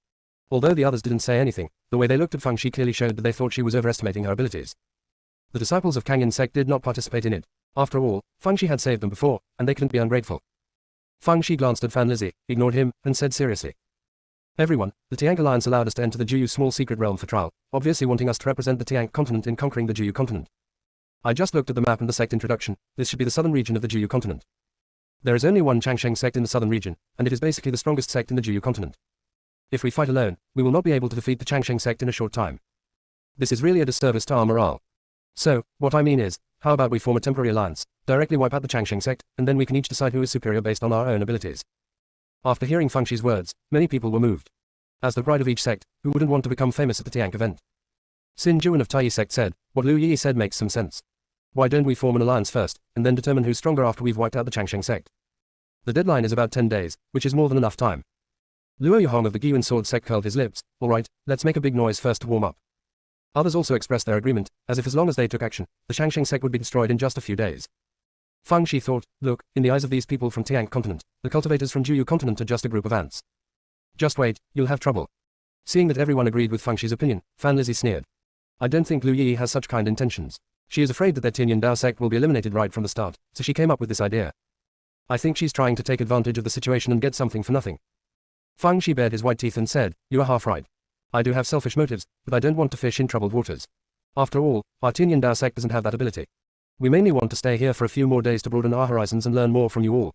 Although the others didn't say anything, the way they looked at Fang Shi clearly showed that they thought she was overestimating her abilities. The disciples of Kangyan sect did not participate in it. After all, Fang Shi had saved them before, and they couldn't be ungrateful. Fang Shi glanced at Fan Lizzie, ignored him, and said seriously. Everyone, the Tiank Alliance allowed us to enter the Juyu small secret realm for trial, obviously wanting us to represent the Tiank continent in conquering the Juyu continent. I just looked at the map and the sect introduction, this should be the southern region of the Juyu continent. There is only one Changsheng sect in the southern region, and it is basically the strongest sect in the Juyu continent. If we fight alone, we will not be able to defeat the Changsheng sect in a short time. This is really a disservice to our morale. So, what I mean is, how about we form a temporary alliance, directly wipe out the Changsheng sect, and then we can each decide who is superior based on our own abilities. After hearing Fang Shi's words, many people were moved. As the pride of each sect, who wouldn't want to become famous at the Tiank event? Xin Juan of Tai Sect said, what Lu Yi said makes some sense. Why don't we form an alliance first, and then determine who's stronger after we've wiped out the Changsheng sect? The deadline is about 10 days, which is more than enough time. Luo Yihong of the Gyuan Sword Sect curled his lips. Alright, let's make a big noise first to warm up. Others also expressed their agreement, as if as long as they took action, the Changsheng sect would be destroyed in just a few days. Fang Shi thought, look, in the eyes of these people from Tiang continent, the cultivators from Juyu continent are just a group of ants. Just wait, you'll have trouble. Seeing that everyone agreed with Fang Shi's opinion, Fan Lizzie sneered. I don't think Lu Yi has such kind intentions. She is afraid that their Tianyan Dao sect will be eliminated right from the start, so she came up with this idea. I think she's trying to take advantage of the situation and get something for nothing. Fang Shi bared his white teeth and said, you are half right. I do have selfish motives, but I don't want to fish in troubled waters. After all, our Tianyan Dao sect doesn't have that ability. We mainly want to stay here for a few more days to broaden our horizons and learn more from you all.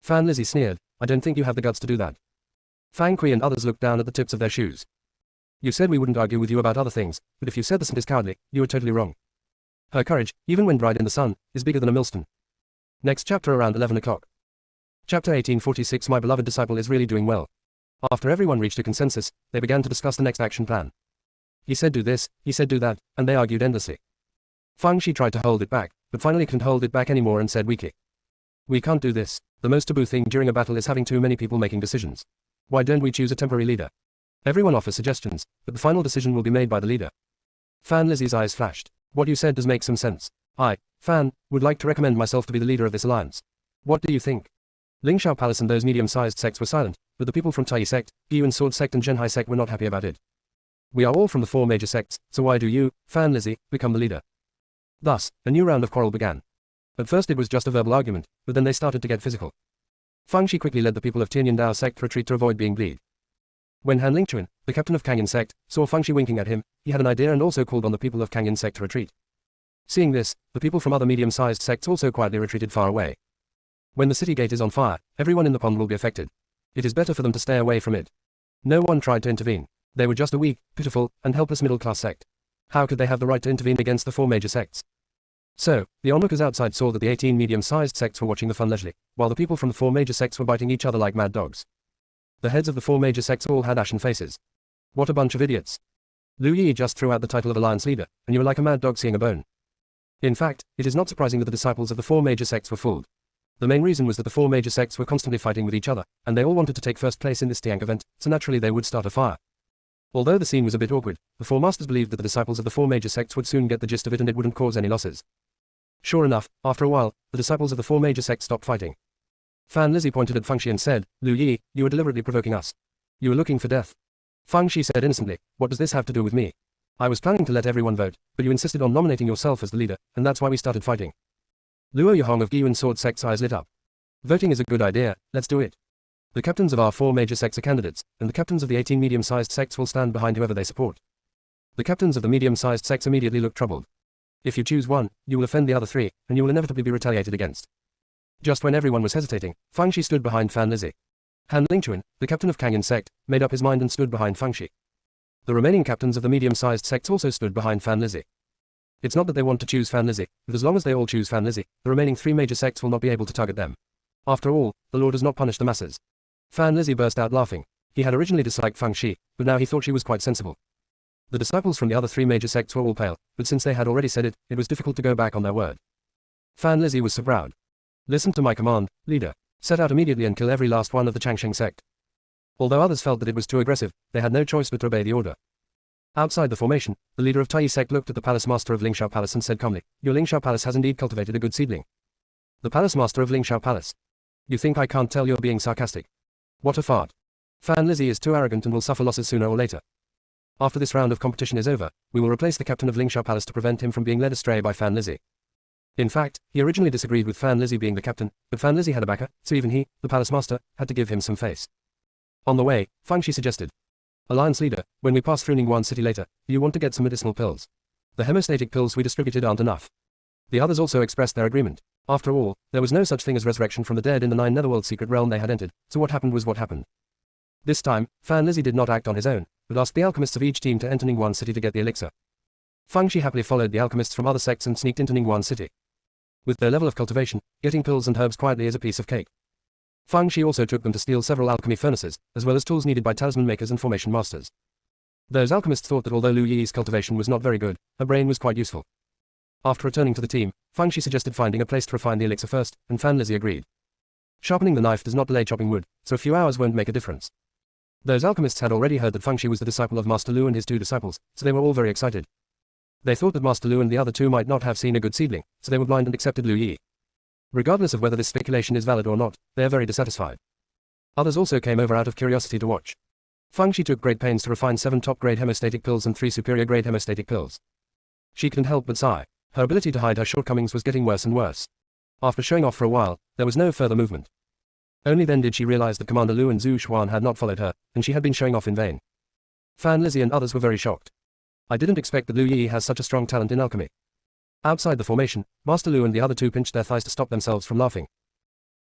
Fan Lizzie sneered, I don't think you have the guts to do that. Fang Kui and others looked down at the tips of their shoes. You said we wouldn't argue with you about other things, but if you said the Saint is cowardly, you were totally wrong. Her courage, even when dried in the sun, is bigger than a millstone. Next chapter around 11 o'clock. Chapter 1846 My beloved disciple is really doing well. After everyone reached a consensus, they began to discuss the next action plan. He said do this, he said do that, and they argued endlessly. Fang Shi tried to hold it back, but finally couldn't hold it back anymore and said weakly. We can't do this. The most taboo thing during a battle is having too many people making decisions. Why don't we choose a temporary leader? Everyone offers suggestions, but the final decision will be made by the leader. Fan Lizzie's eyes flashed. What you said does make some sense. I, Fan, would like to recommend myself to be the leader of this alliance. What do you think? Lingshao Palace and those medium-sized sects were silent, but the people from Tai Sect, Gyuan Sword Sect and Zhenhai Sect were not happy about it. We are all from the 4 major sects, so why do you, Fan Lizzie, become the leader? Thus, a new round of quarrel began. At first it was just a verbal argument, but then they started to get physical. Fang Shi quickly led the people of Tianyan Dao Sect to retreat to avoid being bleed. When Han Lingchuan, the captain of Kangyan Sect, saw Fang Shi winking at him, he had an idea and also called on the people of Kangyan Sect to retreat. Seeing this, the people from other medium-sized sects also quietly retreated far away. When the city gate is on fire, everyone in the pond will be affected. It is better for them to stay away from it. No one tried to intervene. They were just a weak, pitiful, and helpless middle-class sect. How could they have the right to intervene against the 4 major sects? So, the onlookers outside saw that the 18 medium-sized sects were watching the fun leisurely, while the people from the 4 major sects were biting each other like mad dogs. The heads of the 4 major sects all had ashen faces. What a bunch of idiots. Lu Yi just threw out the title of alliance leader, and you were like a mad dog seeing a bone. In fact, it is not surprising that the disciples of the 4 major sects were fooled. The main reason was that the 4 major sects were constantly fighting with each other, and they all wanted to take first place in this Tiang event, so naturally they would start a fire. Although the scene was a bit awkward, the 4 masters believed that the disciples of the 4 major sects would soon get the gist of it and it wouldn't cause any losses. Sure enough, after a while, the disciples of the 4 major sects stopped fighting. Fan Lizzie pointed at Fang Shi and said, Lu Yi, you are deliberately provoking us. You are looking for death. Fang Shi said innocently, what does this have to do with me? I was planning to let everyone vote, but you insisted on nominating yourself as the leader, and that's why we started fighting. Luo Yihong of Gyuan Sword Sect's eyes lit up. Voting is a good idea, let's do it. The captains of our 4 major sects are candidates, and the captains of the 18 medium-sized sects will stand behind whoever they support. The captains of the medium-sized sects immediately looked troubled. If you choose one, you will offend the other 3, and you will inevitably be retaliated against. Just when everyone was hesitating, Fang Shi stood behind Fan Lizzie. Han Lingchuan, the captain of Kangyan Sect, made up his mind and stood behind Fang Shi. The remaining captains of the medium-sized sects also stood behind Fan Lizzie. It's not that they want to choose Fan Lizzie, but as long as they all choose Fan Lizzie, the remaining 3 major sects will not be able to target them. After all, the law does not punish the masses. Fan Lizzie burst out laughing. He had originally disliked Fang Shi, but now he thought she was quite sensible. The disciples from the other 3 major sects were all pale, but since they had already said it, it was difficult to go back on their word. Fan Lizzie was so proud. Listen to my command, leader. Set out immediately and kill every last one of the Changsheng sect. Although others felt that it was too aggressive, they had no choice but to obey the order. Outside the formation, the leader of Tai Sect looked at the palace master of Lingshao Palace and said calmly, your Lingshao Palace has indeed cultivated a good seedling. The palace master of Lingshao Palace. You think I can't tell you're being sarcastic? What a fart. Fan Lizzie is too arrogant and will suffer losses sooner or later. After this round of competition is over, we will replace the captain of Lingshao Palace to prevent him from being led astray by Fan Lizzie. In fact, he originally disagreed with Fan Lizzie being the captain, but Fan Lizzie had a backer, so even he, the palace master, had to give him some face. On the way, Fang Shi suggested, Alliance leader, when we pass through Ningguan city later, you want to get some medicinal pills. The hemostatic pills we distributed aren't enough. The others also expressed their agreement. After all, there was no such thing as resurrection from the dead in the 9 Netherworld secret realm they had entered, so what happened was what happened. This time, Fan Lizzie did not act on his own, but asked the alchemists of each team to enter Ningguan city to get the elixir. Fang Shi happily followed the alchemists from other sects and sneaked into Ningguan city. With their level of cultivation, getting pills and herbs quietly is a piece of cake. Fang Shi also took them to steal several alchemy furnaces, as well as tools needed by talisman makers and formation masters. Those alchemists thought that although Lu Yi's cultivation was not very good, her brain was quite useful. After returning to the team, Fang Shi suggested finding a place to refine the elixir first, and Fan Lizzie agreed. Sharpening the knife does not delay chopping wood, so a few hours won't make a difference. Those alchemists had already heard that Fang Shi was the disciple of Master Lu and his two disciples, so they were all very excited. They thought that Master Lu and the other two might not have seen a good seedling, so they were blind and accepted Lu Yi. Regardless of whether this speculation is valid or not, they are very dissatisfied. Others also came over out of curiosity to watch. Fang Shi took great pains to refine 7 top-grade hemostatic pills and 3 superior-grade hemostatic pills. She couldn't help but sigh. Her ability to hide her shortcomings was getting worse and worse. After showing off for a while, there was no further movement. Only then did she realize that Commander Lu and Zhu Xuan had not followed her, and she had been showing off in vain. Fan Lizzie and others were very shocked. I didn't expect that Lu Yi has such a strong talent in alchemy. Outside the formation, Master Lu and the other two pinched their thighs to stop themselves from laughing.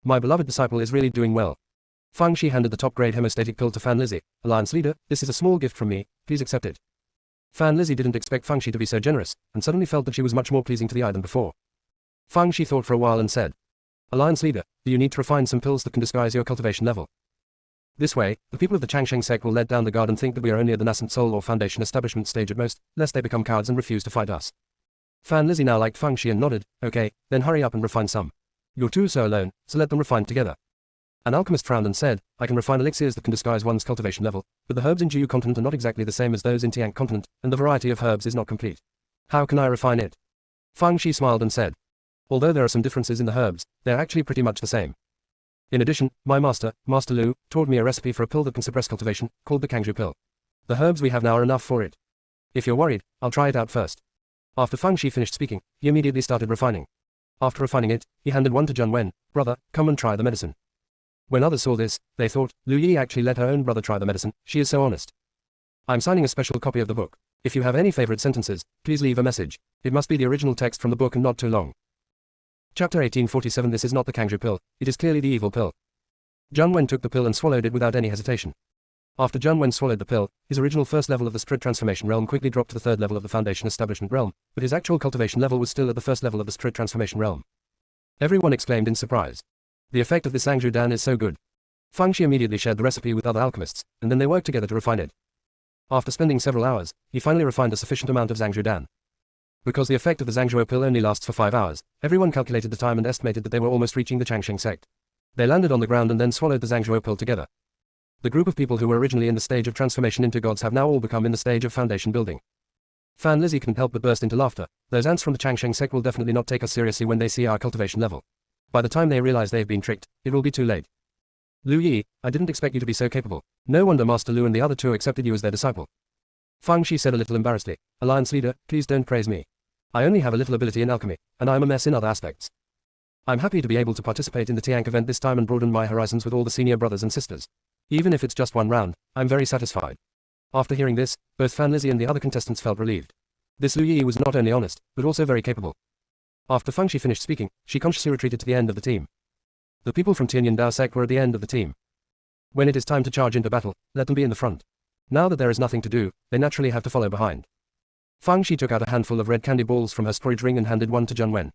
My beloved disciple is really doing well. Fang Shi handed the top-grade hemostatic pill to Fan Lizzie. Alliance leader, this is a small gift from me, please accept it. Fan Lizzie didn't expect Fang Shi to be so generous, and suddenly felt that she was much more pleasing to the eye than before. Fang Shi thought for a while and said, Alliance leader, do you need to refine some pills that can disguise your cultivation level? This way, the people of the Changsheng sect will let down the guard and think that we are only at the nascent soul or foundation establishment stage at most, lest they become cowards and refuse to fight us. Fan Lizzie now liked Fang Shi and nodded, okay, then hurry up and refine some. You're two so alone, so let them refine together. An alchemist frowned and said, I can refine elixirs that can disguise one's cultivation level, but the herbs in Jiu continent are not exactly the same as those in Tiang continent, and the variety of herbs is not complete. How can I refine it? Fang Shi smiled and said, although there are some differences in the herbs, they are actually pretty much the same. In addition, my master, Master Lu, taught me a recipe for a pill that can suppress cultivation, called the Kangzhu pill. The herbs we have now are enough for it. If you're worried, I'll try it out first. After Fang Shi finished speaking, he immediately started refining. After refining it, he handed one to Jun Wen, brother, come and try the medicine. When others saw this, they thought, Lu Yi actually let her own brother try the medicine, she is so honest. I'm signing a special copy of the book. If you have any favorite sentences, please leave a message. It must be the original text from the book and not too long. Chapter 1847. This is not the Kangzhu pill, it is clearly the evil pill. Jun Wen took the pill and swallowed it without any hesitation. After Jun Wen swallowed the pill, his original first level of the spirit transformation realm quickly dropped to the third level of the foundation establishment realm, but his actual cultivation level was still at the first level of the spirit transformation realm. Everyone exclaimed in surprise. The effect of this Zhangzhu Dan is so good. Fang Shi immediately shared the recipe with other alchemists, and then they worked together to refine it. After spending several hours, he finally refined a sufficient amount of Zhangzhu Dan. Because the effect of the Zhangzhuo pill only lasts for 5 hours, everyone calculated the time and estimated that they were almost reaching the Changsheng sect. They landed on the ground and then swallowed the Zhangzhuo pill together. The group of people who were originally in the stage of transformation into gods have now all become in the stage of foundation building. Fan Lizzie couldn't help but burst into laughter. Those ants from the Changsheng sect will definitely not take us seriously when they see our cultivation level. By the time they realize they've been tricked, it will be too late. Lu Yi, I didn't expect you to be so capable. No wonder Master Lu and the other two accepted you as their disciple. Fang Shi said a little embarrassedly, Alliance leader, please don't praise me. I only have a little ability in alchemy, and I'm a mess in other aspects. I'm happy to be able to participate in the Tiank event this time and broaden my horizons with all the senior brothers and sisters. Even if it's just one round, I'm very satisfied. After hearing this, both Fan Lizzie and the other contestants felt relieved. This Lu Yi was not only honest, but also very capable. After Fang Shi finished speaking, she consciously retreated to the end of the team. The people from Tianyan Dao sect were at the end of the team. When it is time to charge into battle, let them be in the front. Now that there is nothing to do, they naturally have to follow behind. Fang Shi took out a handful of red candy balls from her storage ring and handed one to Jun Wen.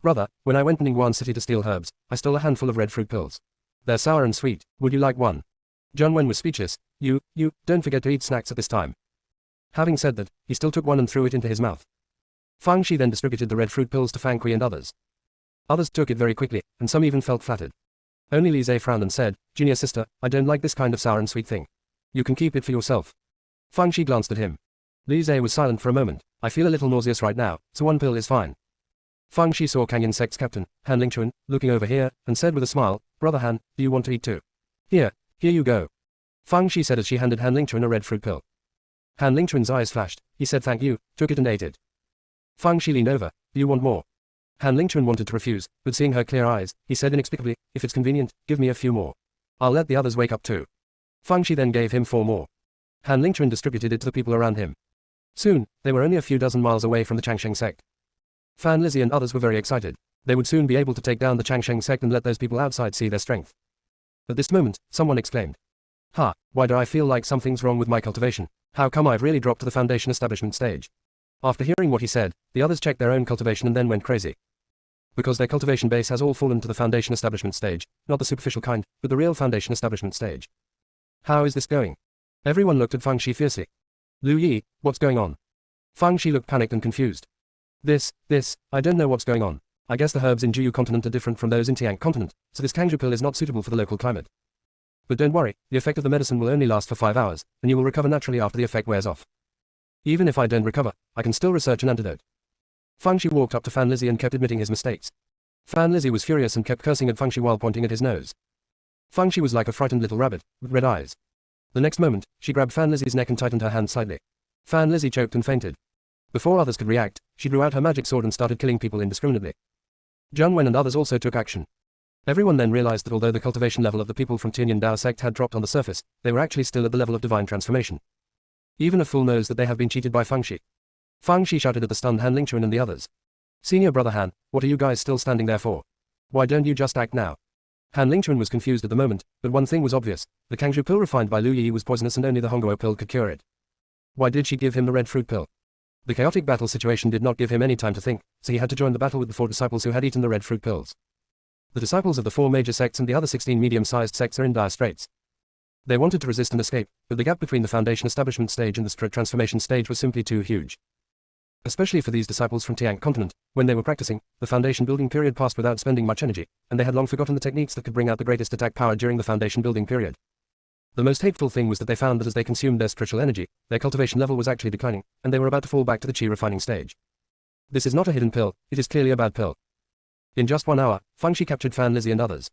Brother, when I went to Ningguan City to steal herbs, I stole a handful of red fruit pills. They're sour and sweet, would you like one? Jun Wen was speechless. You, don't forget to eat snacks at this time. Having said that, he still took one and threw it into his mouth. Fang Shi then distributed the red fruit pills to Fang Kui and others. Others took it very quickly, and some even felt flattered. Only Li Zhe frowned and said, Junior sister, I don't like this kind of sour and sweet thing. You can keep it for yourself. Fang Shi glanced at him. Li Zhe was silent for a moment. I feel a little nauseous right now, so one pill is fine. Fang Shi saw Kangyan sect's captain, Han Lingchuan, looking over here, and said with a smile, Brother Han, do you want to eat too? Here you go. Fang Shi said as she handed Han Lingchuan a red fruit pill. Han Lingchuan's eyes flashed. He said thank you, took it and ate it. Fang Shi leaned over. Do you want more? Han Lingchuan wanted to refuse, but seeing her clear eyes, he said inexplicably, if it's convenient, give me a few more. I'll let the others wake up too. Fang Shi then gave him 4 more. Han Lingchuan distributed it to the people around him. Soon, they were only a few dozen miles away from the Changsheng sect. Fan Lizzie and others were very excited. They would soon be able to take down the Changsheng sect and let those people outside see their strength. At this moment, someone exclaimed. Ha, why do I feel like something's wrong with my cultivation? How come I've really dropped to the foundation establishment stage? After hearing what he said, the others checked their own cultivation and then went crazy. Because their cultivation base has all fallen to the foundation establishment stage, not the superficial kind, but the real foundation establishment stage. How is this going? Everyone looked at Fang Shi fiercely. Lu Yi, what's going on? Fang Shi looked panicked and confused. I don't know what's going on. I guess the herbs in Juyu continent are different from those in Tiang continent, so this Kangju pill is not suitable for the local climate. But don't worry, the effect of the medicine will only last for 5 hours, and you will recover naturally after the effect wears off. Even if I don't recover, I can still research an antidote. Fang Shi walked up to Fan Lizzie and kept admitting his mistakes. Fan Lizzie was furious and kept cursing at Fang Shi while pointing at his nose. Fang Shi was like a frightened little rabbit, with red eyes. The next moment, she grabbed Fan Lizzie's neck and tightened her hand slightly. Fan Lizzie choked and fainted. Before others could react, she drew out her magic sword and started killing people indiscriminately. Zhang Wen and others also took action. Everyone then realized that although the cultivation level of the people from Tianyan Dao sect had dropped on the surface, they were actually still at the level of divine transformation. Even a fool knows that they have been cheated by Fang Shi. Fang Shi shouted at the stunned Han Lingchuan and the others. Senior brother Han, what are you guys still standing there for? Why don't you just act now? Han Lingchuan was confused at the moment, but one thing was obvious, the Kangju pill refined by Lu Yi was poisonous and only the Hongguo pill could cure it. Why did she give him the red fruit pill? The chaotic battle situation did not give him any time to think, so he had to join the battle with the 4 disciples who had eaten the red fruit pills. The disciples of the 4 major sects and the other 16 medium-sized sects are in dire straits. They wanted to resist and escape, but the gap between the foundation establishment stage and the spirit transformation stage was simply too huge. Especially for these disciples from Tiang continent, when they were practicing, the foundation building period passed without spending much energy, and they had long forgotten the techniques that could bring out the greatest attack power during the foundation building period. The most hateful thing was that they found that as they consumed their spiritual energy, their cultivation level was actually declining, and they were about to fall back to the chi refining stage. This is not a hidden pill, it is clearly a bad pill. In just 1 hour, Fang Shi captured Fan Lizzie and others.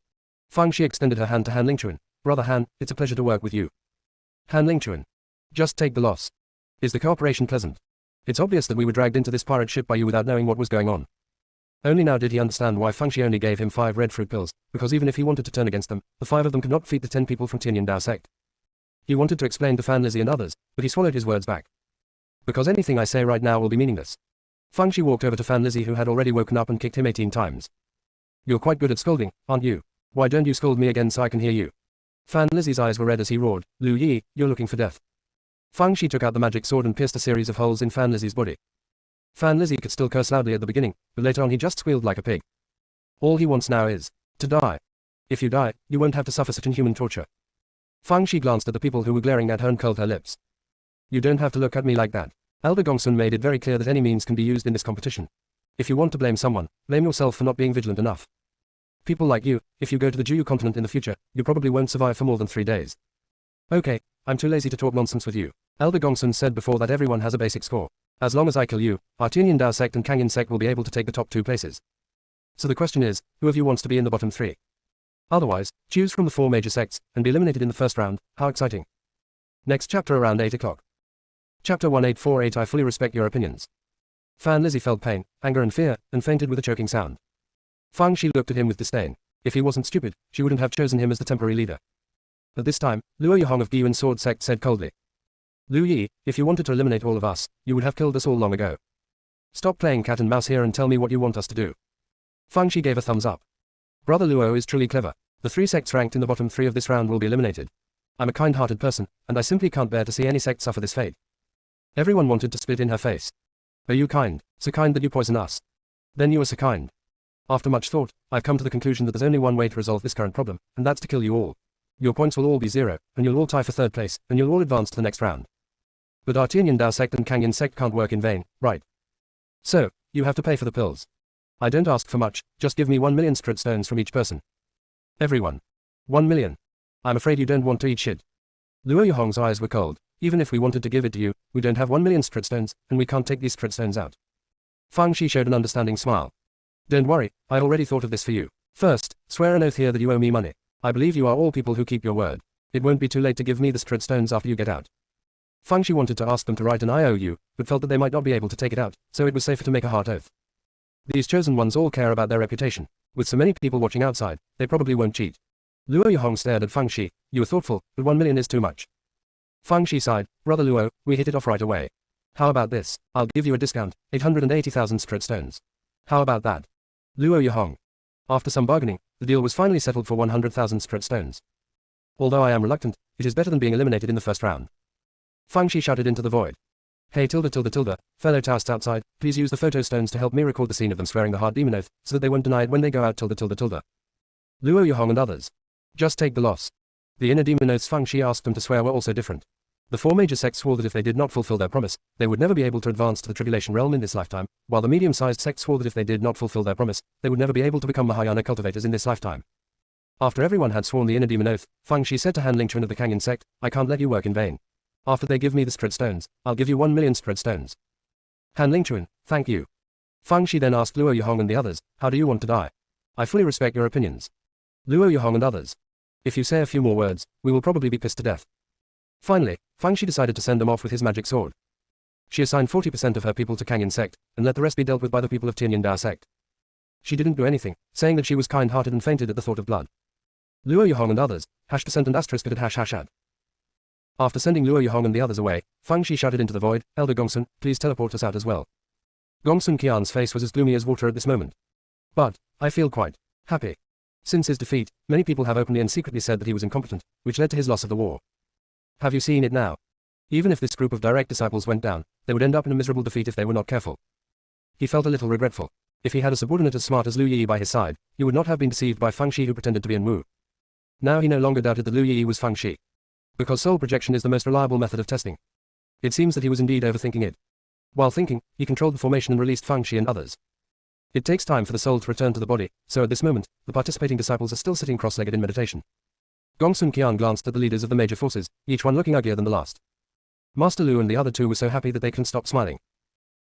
Fang Shi extended her hand to Han Lingchuan. Brother Han, it's a pleasure to work with you. Han Lingchuan. Just take the loss. Is the cooperation pleasant? It's obvious that we were dragged into this pirate ship by you without knowing what was going on. Only now did he understand why Fang Shi only gave him 5 red fruit pills, because even if he wanted to turn against them, the 5 of them could not defeat the 10 people from Tianyan Dao sect. He wanted to explain to Fan Lizzie and others, but he swallowed his words back. Because anything I say right now will be meaningless. Fang Shi walked over to Fan Lizzie who had already woken up and kicked him 18 times. You're quite good at scolding, aren't you? Why don't you scold me again so I can hear you? Fan Lizzie's eyes were red as he roared, Lu Yi, you're looking for death. Fang Shi took out the magic sword and pierced a series of holes in Fan Lizzie's body. Fan Lizzie could still curse loudly at the beginning, but later on he just squealed like a pig. All he wants now is to die. If you die, you won't have to suffer such inhuman torture. Fang Shi glanced at the people who were glaring at her and curled her lips. You don't have to look at me like that. Elder Gongsun made it very clear that any means can be used in this competition. If you want to blame someone, blame yourself for not being vigilant enough. People like you, if you go to the Juyu continent in the future, you probably won't survive for more than 3 days. Okay, I'm too lazy to talk nonsense with you. Elder Gongsun said before that everyone has a basic score. As long as I kill you, our Tianyan Dao sect and Kangyan sect will be able to take the top 2 places. So the question is, who of you wants to be in the bottom 3? Otherwise, choose from the 4 major sects, and be eliminated in the first round. How exciting. Next chapter around 8 o'clock. Chapter 1848 I fully respect your opinions. Fan Lizzie felt pain, anger and fear, and fainted with a choking sound. Fang Shi looked at him with disdain. If he wasn't stupid, she wouldn't have chosen him as the temporary leader. At this time, Luo Yihong of Giyuan Sword Sect said coldly. Lu Yi, if you wanted to eliminate all of us, you would have killed us all long ago. Stop playing cat and mouse here and tell me what you want us to do. Fang Shi gave a thumbs up. Brother Luo is truly clever. The 3 sects ranked in the bottom 3 of this round will be eliminated. I'm a kind-hearted person, and I simply can't bear to see any sect suffer this fate. Everyone wanted to spit in her face. Are you kind? So kind that you poison us? Then you are so kind. After much thought, I've come to the conclusion that there's only one way to resolve this current problem, and that's to kill you all. Your points will all be 0, and you'll all tie for 3rd place, and you'll all advance to the next round. But our Tianyan Dao sect and Kangyan sect can't work in vain, right? So, you have to pay for the pills. I don't ask for much, just give me 1 million spirit stones from each person. Everyone. 1 million. I'm afraid you don't want to eat shit. Luo Yihong's eyes were cold. Even if we wanted to give it to you, we don't have 1 million spirit stones, and we can't take these spirit stones out. Fang Shi showed an understanding smile. Don't worry, I already thought of this for you. First, swear an oath here that you owe me money. I believe you are all people who keep your word. It won't be too late to give me the spirit stones after you get out. Fang Shi wanted to ask them to write an IOU, but felt that they might not be able to take it out, so it was safer to make a heart oath. These chosen ones all care about their reputation. With so many people watching outside, they probably won't cheat. Luo Yihong stared at Fang Shi. You are thoughtful, but 1 million is too much. Fang Shi sighed. Brother Luo, we hit it off right away. How about this? I'll give you a discount, 880,000 spirit stones. How about that? Luo Yihong. After some bargaining, the deal was finally settled for 100,000 spirit stones. Although I am reluctant, it is better than being eliminated in the first round. Fang Shi shouted into the void. Hey tilde, fellow Taoists outside, please use the photo stones to help me record the scene of them swearing the hard demon oath, so that they won't deny it when they go out tilde. Luo Yihong and others. Just take the loss. The inner demon oaths Fang Shi asked them to swear were also different. The four major sects swore that if they did not fulfill their promise, they would never be able to advance to the tribulation realm in this lifetime, while the medium-sized sect swore that if they did not fulfill their promise, they would never be able to become Mahayana cultivators in this lifetime. After everyone had sworn the inner demon oath, Feng Shi said to Han Lingchuan of the Kangin sect, I can't let you work in vain. After they give me the Spirit Stones, I'll give you 1 million Spirit Stones. Han Lingchuan, thank you. Feng Shi then asked Luo Yuhong and the others, how do you want to die? I fully respect your opinions. Luo Yuhong and others. If you say a few more words, we will probably be pissed to death. Finally, Feng Shi decided to send them off with his magic sword. She assigned 40% of her people to Kangin sect, and let the rest be dealt with by the people of Tianyin Dao sect. She didn't do anything, saying that she was kind-hearted and fainted at the thought of blood. Luo Yuhong and others, #% and asterisk at ##. After sending Luo Yuhong and the others away, Feng Shi shouted into the void, Elder Gongsun, please teleport us out as well. Gongsun Qian's face was as gloomy as water at this moment. But, I feel quite happy. Since his defeat, many people have openly and secretly said that he was incompetent, which led to his loss of the war. Have you seen it now? Even if this group of direct disciples went down, they would end up in a miserable defeat if they were not careful. He felt a little regretful. If he had a subordinate as smart as Lu Yi by his side, he would not have been deceived by Feng Shi who pretended to be in Wu. Now he no longer doubted that Lu Yi was Feng Shi. Because soul projection is the most reliable method of testing. It seems that he was indeed overthinking it. While thinking, he controlled the formation and released Feng Shi and others. It takes time for the soul to return to the body, so at this moment, the participating disciples are still sitting cross-legged in meditation. Gongsun Qian glanced at the leaders of the major forces, each one looking uglier than the last. Master Lu and the other two were so happy that they couldn't stop smiling.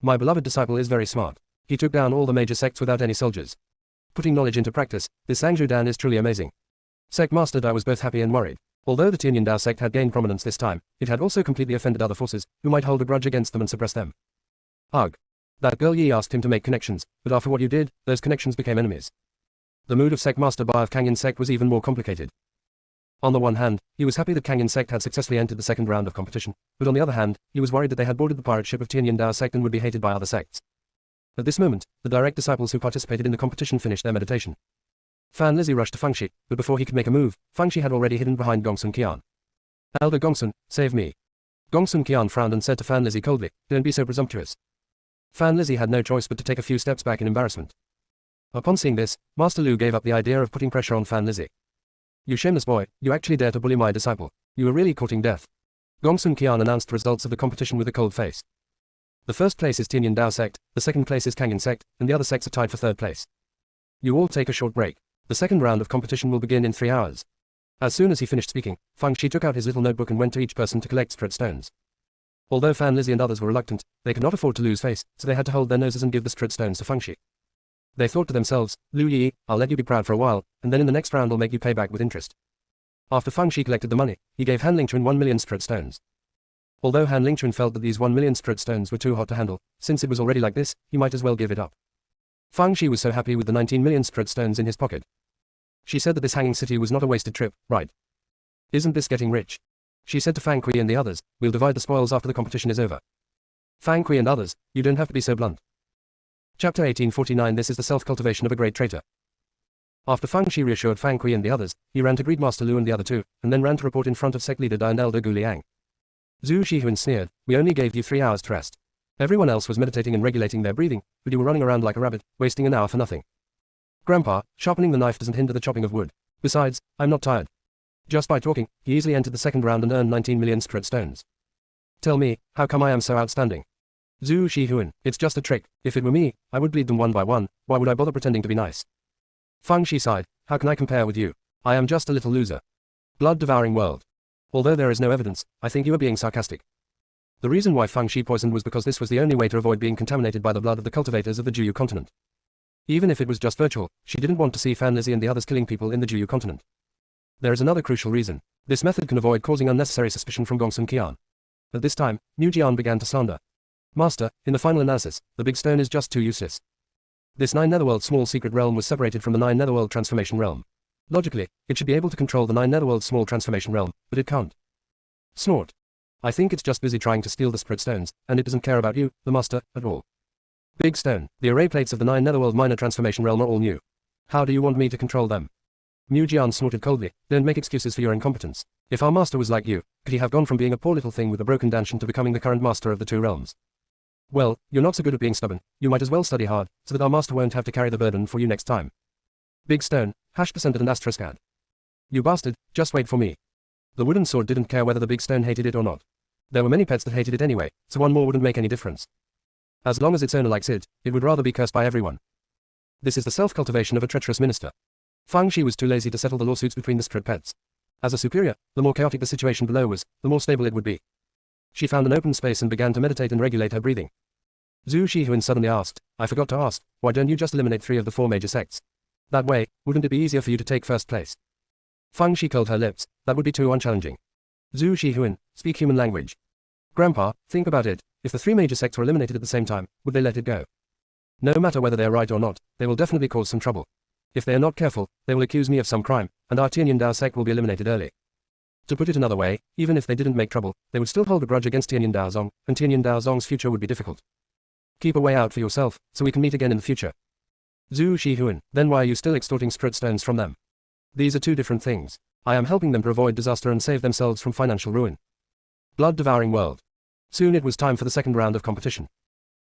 My beloved disciple is very smart. He took down all the major sects without any soldiers. Putting knowledge into practice, this Zhangzhou Dan is truly amazing. Sect Master Dai was both happy and worried. Although the Tianyin Dao sect had gained prominence this time, it had also completely offended other forces, who might hold a grudge against them and suppress them. Ugh. That girl Yi asked him to make connections, but after what you did, those connections became enemies. The mood of Sect Master Bai of Kangin sect was even more complicated. On the one hand, he was happy that Kangin sect had successfully entered the second round of competition, but on the other hand, he was worried that they had boarded the pirate ship of Tianyin Dao sect and would be hated by other sects. At this moment, the direct disciples who participated in the competition finished their meditation. Fan Lizzie rushed to Feng Shi, but before he could make a move, Feng Shi had already hidden behind Gongsun Qian. Elder Gongsun, save me. Gongsun Qian frowned and said to Fan Lizzie coldly, don't be so presumptuous. Fan Lizzie had no choice but to take a few steps back in embarrassment. Upon seeing this, Master Lu gave up the idea of putting pressure on Fan Lizzie. You shameless boy, you actually dare to bully my disciple. You are really courting death. Gongsun Qian announced the results of the competition with a cold face. The first place is Tianyin Dao sect, the second place is Kangin sect, and the other sects are tied for third place. You all take a short break. The second round of competition will begin in 3 hours. As soon as he finished speaking, Feng Shi took out his little notebook and went to each person to collect Spirit Stones. Although Fan Lizzie and others were reluctant, they could not afford to lose face, so they had to hold their noses and give the Spirit Stones to Feng Shi. They thought to themselves, Lu Yi, I'll let you be proud for a while, and then in the next round I'll make you pay back with interest. After Feng Shi collected the money, he gave Han Lingchuan 1 million Spirit Stones. Although Han Lingchuan felt that these 1 million Spirit Stones were too hot to handle, since it was already like this, he might as well give it up. Feng Shi was so happy with the 19 million Spirit Stones in his pocket. She said that this hanging city was not a wasted trip, right? Isn't this getting rich? She said to Fang Kui and the others, we'll divide the spoils after the competition is over. Fang Kui and others, you don't have to be so blunt. Chapter 1849. This is the self-cultivation of a great traitor. After Feng Shi reassured Fang Kui and the others, he ran to greet Master Lu and the other two, and then ran to report in front of sect leader Dai and Elder Gu Liang. Zhu Shihuan sneered, we only gave you 3 hours to rest. Everyone else was meditating and regulating their breathing, but you were running around like a rabbit, wasting an hour for nothing. Grandpa, sharpening the knife doesn't hinder the chopping of wood. Besides, I'm not tired. Just by talking, he easily entered the second round and earned 19 million Spirit Stones. Tell me, how come I am so outstanding? Zhu Shihuan, it's just a trick. If it were me, I would bleed them one by one. Why would I bother pretending to be nice? Feng Shi sighed, how can I compare with you? I am just a little loser. Blood-devouring world. Although there is no evidence, I think you are being sarcastic. The reason why Feng Shi poisoned was because this was the only way to avoid being contaminated by the blood of the cultivators of the Juyu continent. Even if it was just virtual, she didn't want to see Fan Lizzie and the others killing people in the Juyu continent. There is another crucial reason. This method can avoid causing unnecessary suspicion from Gongsun Qian. At this time, Mu Jian began to slander. Master, in the final analysis, the big stone is just too useless. This 9 Netherworld small secret realm was separated from the 9 Netherworld transformation realm. Logically, it should be able to control the 9 Netherworld small transformation realm, but it can't. Snort. I think it's just busy trying to steal the Spirit Stones, and it doesn't care about you, the Master, at all. Big Stone, the array plates of the 9 Netherworld minor transformation realm are all new. How do you want me to control them? Mu Jian snorted coldly, don't make excuses for your incompetence. If our master was like you, could he have gone from being a poor little thing with a broken danshan to becoming the current master of the 2 realms? Well, you're not so good at being stubborn, you might as well study hard, so that our master won't have to carry the burden for you next time. Big Stone, #% and asterisk add. You bastard, just wait for me. The wooden sword didn't care whether the Big Stone hated it or not. There were many pets that hated it anyway, so one more wouldn't make any difference. As long as its owner likes it, it would rather be cursed by everyone. This is the self-cultivation of a treacherous minister. Fang Shi was too lazy to settle the lawsuits between the separate pets. As a superior, the more chaotic the situation below was, the more stable it would be. She found an open space and began to meditate and regulate her breathing. Zhu Shihuan suddenly asked, I forgot to ask, why don't you just eliminate 3 of the 4 major sects? That way, wouldn't it be easier for you to take first place? Fang Shi curled her lips, that would be too unchallenging. Zhu Shihuan, speak human language. Grandpa, think about it, if the 3 major sects were eliminated at the same time, would they let it go? No matter whether they are right or not, they will definitely cause some trouble. If they are not careful, they will accuse me of some crime, and our Tianyin Dao sect will be eliminated early. To put it another way, even if they didn't make trouble, they would still hold a grudge against Tianyin Daozong, and Tianyin Daozong's future would be difficult. Keep a way out for yourself, so we can meet again in the future. Zhu Shihuan, then why are you still extorting spirit stones from them? These are 2 different things. I am helping them to avoid disaster and save themselves from financial ruin. Blood-devouring world. Soon it was time for the second round of competition.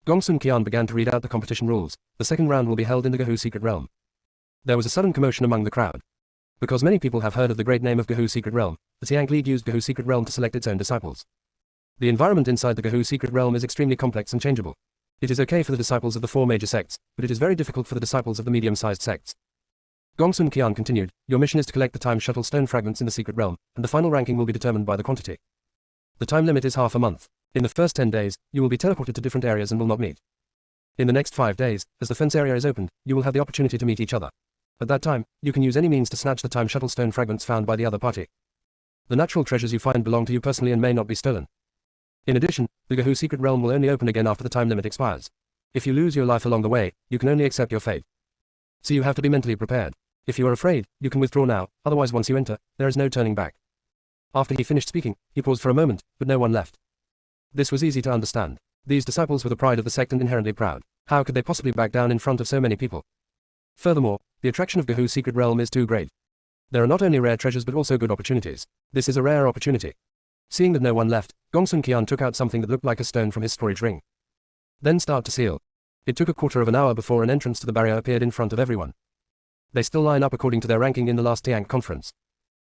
Gongsun Qian began to read out the competition rules. The second round will be held in the Gehu Secret Realm. There was a sudden commotion among the crowd. Because many people have heard of the great name of Gehu Secret Realm, the Tiang League used Gehu Secret Realm to select its own disciples. The environment inside the Gehu Secret Realm is extremely complex and changeable. It is okay for the disciples of the 4 major sects, but it is very difficult for the disciples of the medium-sized sects. Gongsun Qian continued, your mission is to collect the time shuttle stone fragments in the secret realm, and the final ranking will be determined by the quantity. The time limit is half a month. In the first 10 days, you will be teleported to different areas and will not meet. In the next 5 days, as the fence area is opened, you will have the opportunity to meet each other. At that time, you can use any means to snatch the time shuttle stone fragments found by the other party. The natural treasures you find belong to you personally and may not be stolen. In addition, the Gehu Secret Realm will only open again after the time limit expires. If you lose your life along the way, you can only accept your fate. So you have to be mentally prepared. If you are afraid, you can withdraw now, otherwise once you enter, there is no turning back. After he finished speaking, he paused for a moment, but no one left. This was easy to understand. These disciples were the pride of the sect and inherently proud. How could they possibly back down in front of so many people? Furthermore, the attraction of Gehu's secret realm is too great. There are not only rare treasures but also good opportunities. This is a rare opportunity. Seeing that no one left, Gongsun Qian took out something that looked like a stone from his storage ring. Then start to seal. It took a quarter of an hour before an entrance to the barrier appeared in front of everyone. They still line up according to their ranking in the last Tiang conference.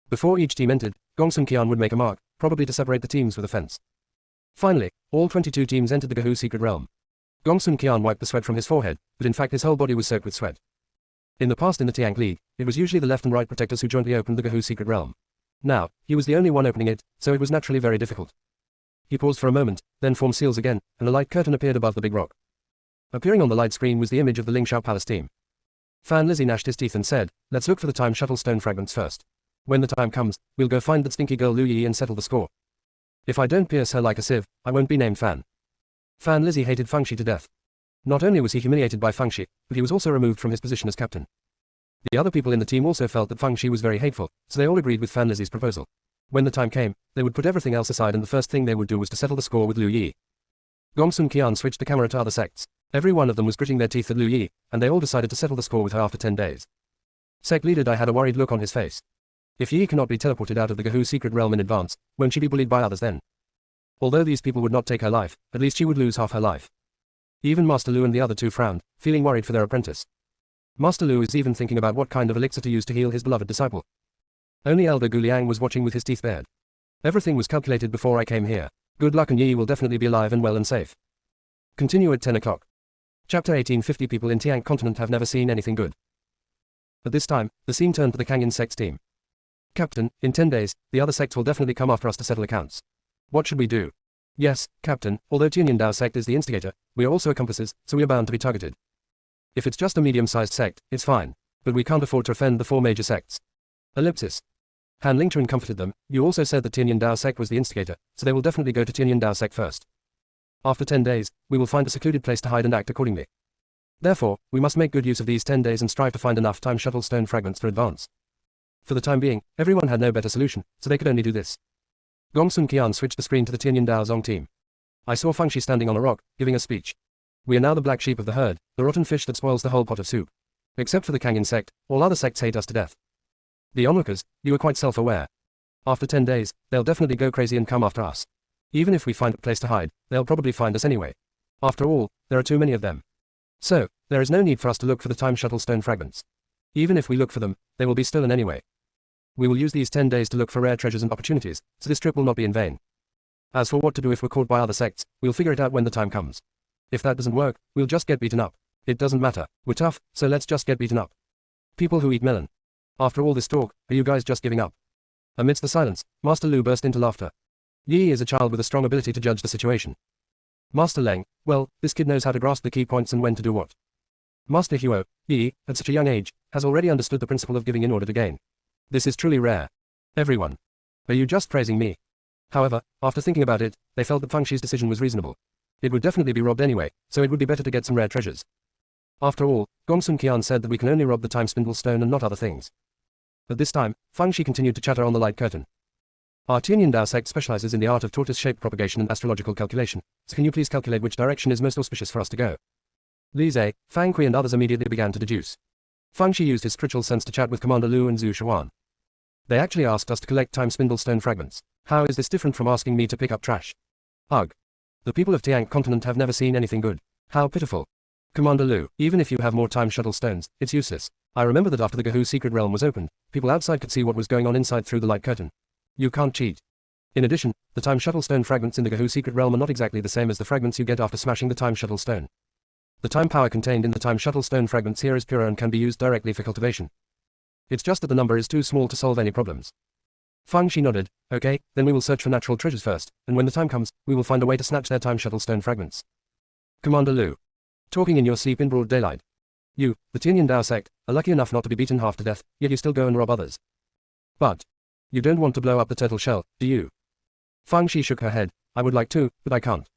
Before each team entered, Gongsun Qian would make a mark, probably to separate the teams with a fence. Finally, all 22 teams entered the Gehu secret realm. Gongsun Qian wiped the sweat from his forehead, but in fact his whole body was soaked with sweat. In the past in the Tiang League, it was usually the left and right protectors who jointly opened the Gehu secret realm. Now, he was the only one opening it, so it was naturally very difficult. He paused for a moment, then formed seals again, and a light curtain appeared above the big rock. Appearing on the light screen was the image of the Lingxiao Palace team. Fan Lizzie gnashed his teeth and said, "Let's look for the time shuttle stone fragments first. When the time comes, we'll go find that stinky girl Lu Yi and settle the score. If I don't pierce her like a sieve, I won't be named Fan." Fan Lizzie hated Fang Shi to death. Not only was he humiliated by Fang Shi, but he was also removed from his position as captain. The other people in the team also felt that Fang Shi was very hateful, so they all agreed with Fan Lizzie's proposal. When the time came, they would put everything else aside and the first thing they would do was to settle the score with Lu Yi. Gongsun Qian switched the camera to other sects. Every one of them was gritting their teeth at Lu Yi, and they all decided to settle the score with her after 10 days. Sect leader Dai had a worried look on his face. If Yi cannot be teleported out of the Gehu secret realm in advance, won't she be bullied by others then? Although these people would not take her life, at least she would lose half her life. Even Master Lu and the other two frowned, feeling worried for their apprentice. Master Lu is even thinking about what kind of elixir to use to heal his beloved disciple. Only Elder Gu Liang was watching with his teeth bared. Everything was calculated before I came here. Good luck and Yi will definitely be alive and well and safe. Continue at 10 o'clock. Chapter 1850. People in Tiang continent have never seen anything good. At this time, the scene turned to the Kangin sect's team. Captain, in 10 days, the other sects will definitely come after us to settle accounts. What should we do? Yes, Captain, although Tianyin Dao sect is the instigator, we are also accomplices, so we are bound to be targeted. If it's just a medium-sized sect, it's fine. But we can't afford to offend the 4 major sects. Ellipsis. Han Lingchuan comforted them, you also said that Tianyin Dao sect was the instigator, so they will definitely go to Tianyin Dao sect first. After 10 days, we will find a secluded place to hide and act accordingly. Therefore, we must make good use of these 10 days and strive to find enough time shuttle stone fragments to advance. For the time being, everyone had no better solution, so they could only do this. Gongsun Qian switched the screen to the Tianyin Dao Zong team. I saw Fang Shi standing on a rock, giving a speech. We are now the black sheep of the herd, the rotten fish that spoils the whole pot of soup. Except for the Kangin sect, all other sects hate us to death. The onlookers, you are quite self-aware. After 10 days, they'll definitely go crazy and come after us. Even if we find a place to hide, they'll probably find us anyway. After all, there are too many of them. So, there is no need for us to look for the time shuttle stone fragments. Even if we look for them, they will be stolen anyway. We will use these 10 days to look for rare treasures and opportunities, so this trip will not be in vain. As for what to do if we're caught by other sects, we'll figure it out when the time comes. If that doesn't work, we'll just get beaten up. It doesn't matter. We're tough, so let's just get beaten up. People who eat melon. After all this talk, are you guys just giving up? Amidst the silence, Master Lu burst into laughter. Yi is a child with a strong ability to judge the situation. Master Leng, well, this kid knows how to grasp the key points and when to do what. Master Huo, Yi, at such a young age, has already understood the principle of giving in order to gain. This is truly rare. Everyone. Are you just praising me? However, after thinking about it, they felt that Feng Shi's decision was reasonable. It would definitely be robbed anyway, so it would be better to get some rare treasures. After all, Gongsun Qian said that we can only rob the time spindle stone and not other things. At this time, Feng Shi continued to chatter on the light curtain. Our Tianyin Dao sect specializes in the art of tortoise-shaped propagation and astrological calculation, so can you please calculate which direction is most auspicious for us to go? Li Zhe, Fang Kui and others immediately began to deduce. Feng Shi used his spiritual sense to chat with Commander Lu and Zhu Shuan. They actually asked us to collect time spindle stone fragments. How is this different from asking me to pick up trash? Ugh. The people of Tiang continent have never seen anything good. How pitiful. Commander Lu, even if you have more time shuttle stones, it's useless. I remember that after the Gahu secret realm was opened, people outside could see what was going on inside through the light curtain. You can't cheat. In addition, the time shuttle stone fragments in the Gahu secret realm are not exactly the same as the fragments you get after smashing the time shuttle stone. The time power contained in the time shuttle stone fragments here is purer and can be used directly for cultivation. It's just that the number is too small to solve any problems. Feng Shi nodded. Okay, then we will search for natural treasures first, and when the time comes, we will find a way to snatch their time shuttle stone fragments. Commander Lu. Talking in your sleep in broad daylight. You, the Tianyin Dao sect, are lucky enough not to be beaten half to death, yet you still go and rob others. But you don't want to blow up the turtle shell, do you? Feng Shi shook her head. I would like to, but I can't.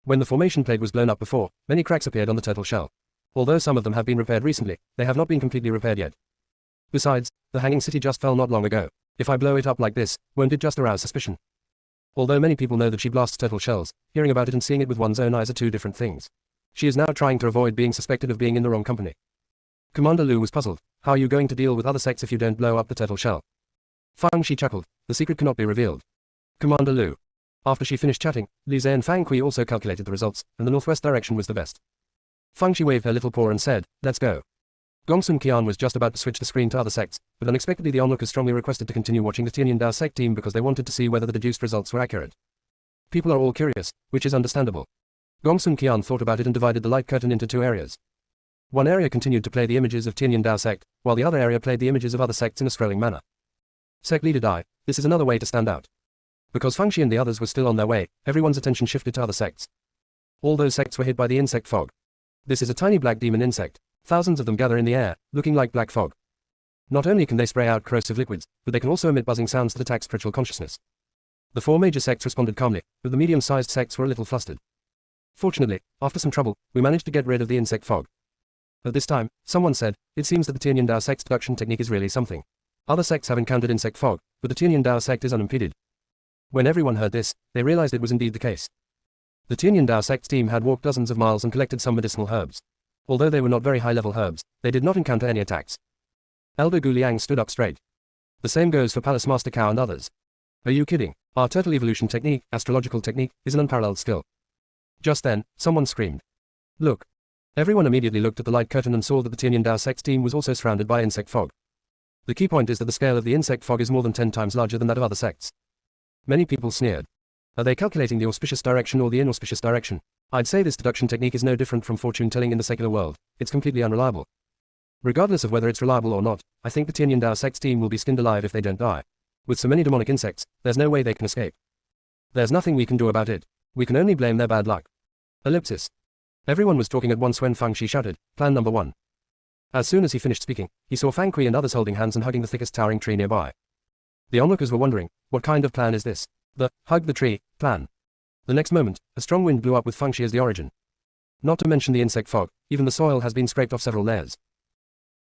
When the formation plate was blown up before, many cracks appeared on the turtle shell. Although some of them have been repaired recently, they have not been completely repaired yet. Besides, the hanging city just fell not long ago. If I blow it up like this, won't it just arouse suspicion? Although many people know that she blasts turtle shells, hearing about it and seeing it with one's own eyes are two different things. She is now trying to avoid being suspected of being in the wrong company. Commander Lu was puzzled. How are you going to deal with other sects if you don't blow up the turtle shell? Feng Shi chuckled. The secret cannot be revealed. Commander Lu. After she finished chatting, Li Zhe and Fang Kui also calculated the results, and the northwest direction was the best. Feng Shi waved her little paw and said, let's go. Gongsun Qian was just about to switch the screen to other sects, but unexpectedly the onlookers strongly requested to continue watching the Tianyin Dao sect team because they wanted to see whether the deduced results were accurate. People are all curious, which is understandable. Gongsun Qian thought about it and divided the light curtain into two areas. One area continued to play the images of Tianyin Dao sect, while the other area played the images of other sects in a scrolling manner. Sect leader Dai, this is another way to stand out. Because Feng Shi and the others were still on their way, everyone's attention shifted to other sects. All those sects were hit by the insect fog. This is a tiny black demon insect. Thousands of them gather in the air, looking like black fog. Not only can they spray out corrosive liquids, but they can also emit buzzing sounds that attack spiritual consciousness. The four major sects responded calmly, but the medium-sized sects were a little flustered. Fortunately, after some trouble, we managed to get rid of the insect fog. At this time, someone said, it seems that the Tianyin Dao sect's deduction technique is really something. Other sects have encountered insect fog, but the Tianyin Dao sect is unimpeded. When everyone heard this, they realized it was indeed the case. The Tianyin Dao sect's team had walked dozens of miles and collected some medicinal herbs. Although they were not very high-level herbs, they did not encounter any attacks. Elder Gu Liang stood up straight. The same goes for Palace Master Cao and others. Are you kidding? Our turtle evolution technique, astrological technique, is an unparalleled skill. Just then, someone screamed. Look. Everyone immediately looked at the light curtain and saw that the Tianyin Dao sect's team was also surrounded by insect fog. The key point is that the scale of the insect fog is more than 10 times larger than that of other sects. Many people sneered. Are they calculating the auspicious direction or the inauspicious direction? I'd say this deduction technique is no different from fortune-telling in the secular world. It's completely unreliable. Regardless of whether it's reliable or not, I think the Tianyin Dao sect's team will be skinned alive if they don't die. With so many demonic insects, there's no way they can escape. There's nothing we can do about it. We can only blame their bad luck. Ellipsis. Everyone was talking at once when Feng Shi shouted, Plan number 1. As soon as he finished speaking, he saw Fang Kui and others holding hands and hugging the thickest towering tree nearby. The onlookers were wondering, what kind of plan is this? The hug the tree plan. The next moment, a strong wind blew up with Feng Shi as the origin. Not to mention the insect fog, even the soil has been scraped off several layers.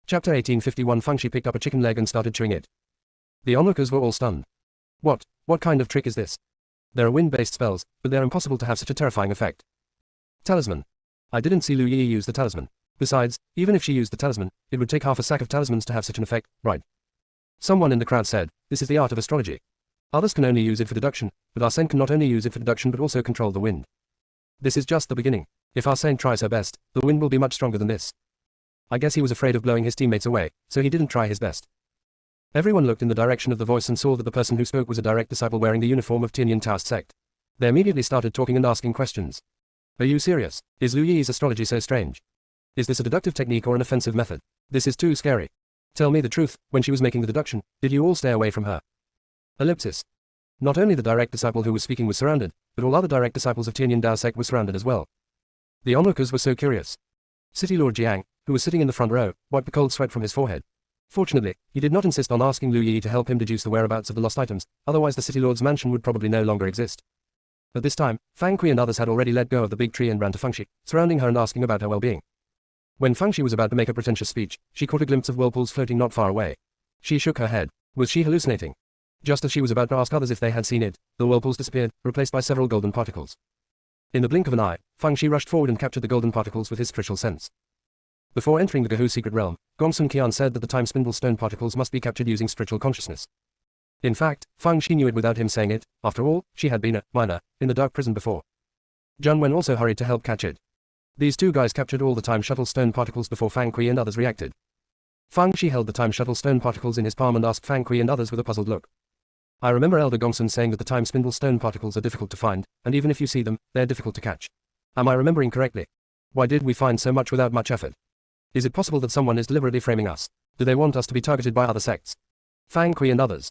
Chapter 1851 Feng Shi picked up a chicken leg and started chewing it. The onlookers were all stunned. What kind of trick is this? There are wind-based spells, but they're impossible to have such a terrifying effect. Talisman. I didn't see Lu Yi use the talisman. Besides, even if she used the talisman, it would take half a sack of talismans to have such an effect, right? Someone in the crowd said, this is the art of astrology. Others can only use it for deduction, but our saint can not only use it for deduction but also control the wind. This is just the beginning. If our saint tries her best, the wind will be much stronger than this. I guess he was afraid of blowing his teammates away, so he didn't try his best. Everyone looked in the direction of the voice and saw that the person who spoke was a direct disciple wearing the uniform of Tianyin Taoist sect. They immediately started talking and asking questions. Are you serious? Is Lu Yi's astrology so strange? Is this a deductive technique or an offensive method? This is too scary. Tell me the truth, when she was making the deduction, did you all stay away from her? Ellipsis. Not only the direct disciple who was speaking was surrounded, but all other direct disciples of Tianyin Dao sect were surrounded as well. The onlookers were so curious. City Lord Jiang, who was sitting in the front row, wiped the cold sweat from his forehead. Fortunately, he did not insist on asking Lu Yi to help him deduce the whereabouts of the lost items, otherwise the City Lord's mansion would probably no longer exist. At this time, Fang Kui and others had already let go of the big tree and ran to Fengxi, surrounding her and asking about her well-being. When Fengxi was about to make a pretentious speech, she caught a glimpse of whirlpools floating not far away. She shook her head. Was she hallucinating? Just as she was about to ask others if they had seen it, the whirlpools disappeared, replaced by several golden particles. In the blink of an eye, Fengxi rushed forward and captured the golden particles with his spiritual sense. Before entering the Gahu secret realm, Gongsun Qian said that the time spindle stone particles must be captured using spiritual consciousness. In fact, Fengxi knew it without him saying it. After all, she had been a miner in the dark prison before. Zhang Wen also hurried to help catch it. These two guys captured all the time shuttle stone particles before Fang Kui and others reacted. Fengxi held the time shuttle stone particles in his palm and asked Fang Kui and others with a puzzled look. I remember Elder Gongsun saying that the time spindle stone particles are difficult to find, and even if you see them, they're difficult to catch. Am I remembering correctly? Why did we find so much without much effort? Is it possible that someone is deliberately framing us? Do they want us to be targeted by other sects? Fang Kui and others.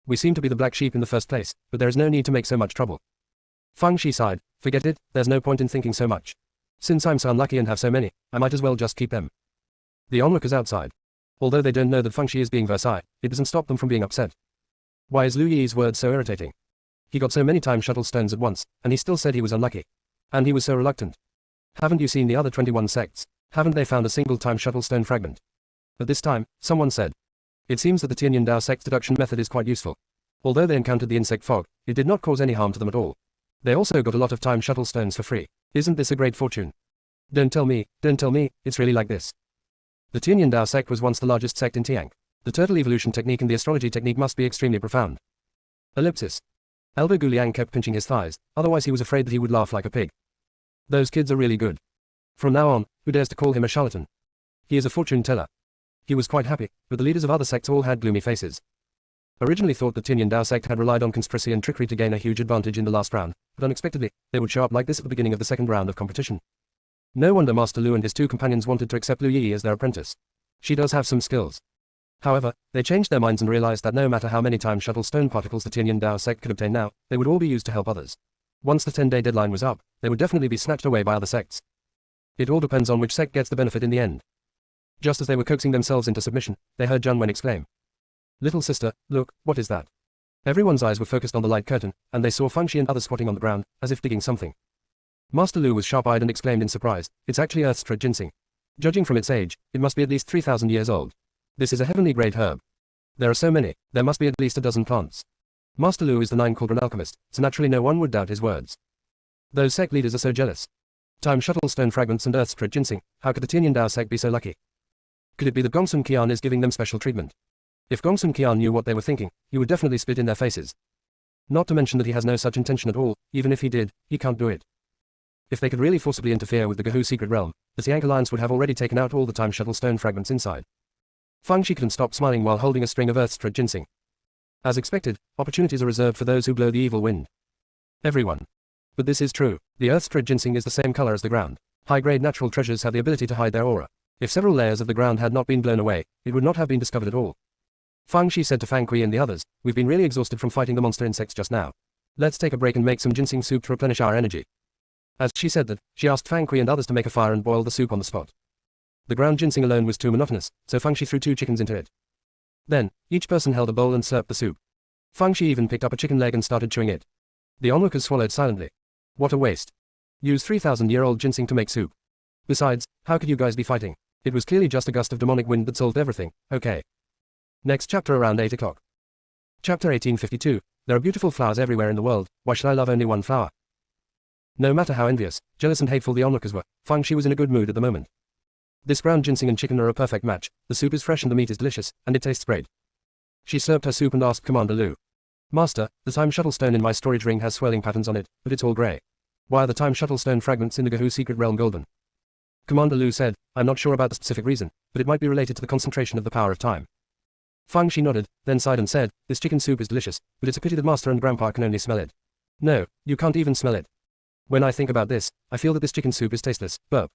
We seem to be the black sheep in the first place, but there is no need to make so much trouble. Fengxi sighed. Forget it, there's no point in thinking so much. Since I'm so unlucky and have so many, I might as well just keep them. The onlookers outside. Although they don't know that Fengxi is being Versailles, it doesn't stop them from being upset. Why is Lu Yi's words so irritating? He got so many time shuttle stones at once, and he still said he was unlucky. And he was so reluctant. Haven't you seen the other 21 sects? Haven't they found a single time shuttle stone fragment? At this time, someone said. It seems that the Tianyin Dao sect's deduction method is quite useful. Although they encountered the insect fog, it did not cause any harm to them at all. They also got a lot of time shuttle stones for free. Isn't this a great fortune? Don't tell me, it's really like this. The Tianyin Dao sect was once the largest sect in Tiang. The turtle evolution technique and the astrology technique must be extremely profound. Ellipsis. Elder Gu Liang kept pinching his thighs, otherwise he was afraid that he would laugh like a pig. Those kids are really good. From now on, who dares to call him a charlatan? He is a fortune teller. He was quite happy, but the leaders of other sects all had gloomy faces. Originally thought the Tianyin Dao sect had relied on conspiracy and trickery to gain a huge advantage in the last round, but unexpectedly, they would show up like this at the beginning of the second round of competition. No wonder Master Lu and his two companions wanted to accept Lu Yi as their apprentice. She does have some skills. However, they changed their minds and realized that no matter how many time shuttle stone particles the Tianyin Dao sect could obtain now, they would all be used to help others. Once the 10-day deadline was up, they would definitely be snatched away by other sects. It all depends on which sect gets the benefit in the end. Just as they were coaxing themselves into submission, they heard Zhang Wen exclaim. Little sister, look, what is that? Everyone's eyes were focused on the light curtain, and they saw Fengxi and others squatting on the ground, as if digging something. Master Lu was sharp-eyed and exclaimed in surprise, it's actually Earth's ginseng. Judging from its age, it must be at least 3,000 years old. This is a heavenly grade herb. There are so many, there must be at least a dozen plants. Master Lu is the nine-cauldron alchemist, so naturally no one would doubt his words. Those sect leaders are so jealous. Time shuttle stone fragments and Earth's ginseng, how could the Tianyin Dao sect be so lucky? Could it be that Gongsun Qian is giving them special treatment? If Gongsun Qian knew what they were thinking, he would definitely spit in their faces. Not to mention that he has no such intention at all, even if he did, he can't do it. If they could really forcibly interfere with the Gahu secret realm, the Tiank Alliance would have already taken out all the time shuttle stone fragments inside. Fengxi couldn't stop smiling while holding a string of Earth's ginseng. As expected, opportunities are reserved for those who blow the evil wind. Everyone. But this is true, the Earth's ginseng is the same color as the ground. High-grade natural treasures have the ability to hide their aura. If several layers of the ground had not been blown away, it would not have been discovered at all. Fengxi said to Fang Kui and the others, we've been really exhausted from fighting the monster insects just now. Let's take a break and make some ginseng soup to replenish our energy. As she said that, she asked Fang Kui and others to make a fire and boil the soup on the spot. The ground ginseng alone was too monotonous, so Fengxi threw 2 chickens into it. Then, each person held a bowl and slurped the soup. Fengxi even picked up a chicken leg and started chewing it. The onlookers swallowed silently. What a waste. Use 3,000-year-old ginseng to make soup. Besides, how could you guys be fighting? It was clearly just a gust of demonic wind that solved everything, okay. Next chapter around 8 o'clock. Chapter 1852, there are beautiful flowers everywhere in the world, why should I love only one flower? No matter how envious, jealous and hateful the onlookers were, Fengxi was in a good mood at the moment. This ground ginseng and chicken are a perfect match, the soup is fresh and the meat is delicious, and it tastes great. She slurped her soup and asked Commander Lu. Master, the time shuttle stone in my storage ring has swirling patterns on it, but it's all grey. Why are the time shuttle stone fragments in the Gahu secret realm golden? Commander Lu said, I'm not sure about the specific reason, but it might be related to the concentration of the power of time. Fengxi nodded, then sighed and said, this chicken soup is delicious, but it's a pity that Master and Grandpa can only smell it. No, you can't even smell it. When I think about this, I feel that this chicken soup is tasteless. Burp.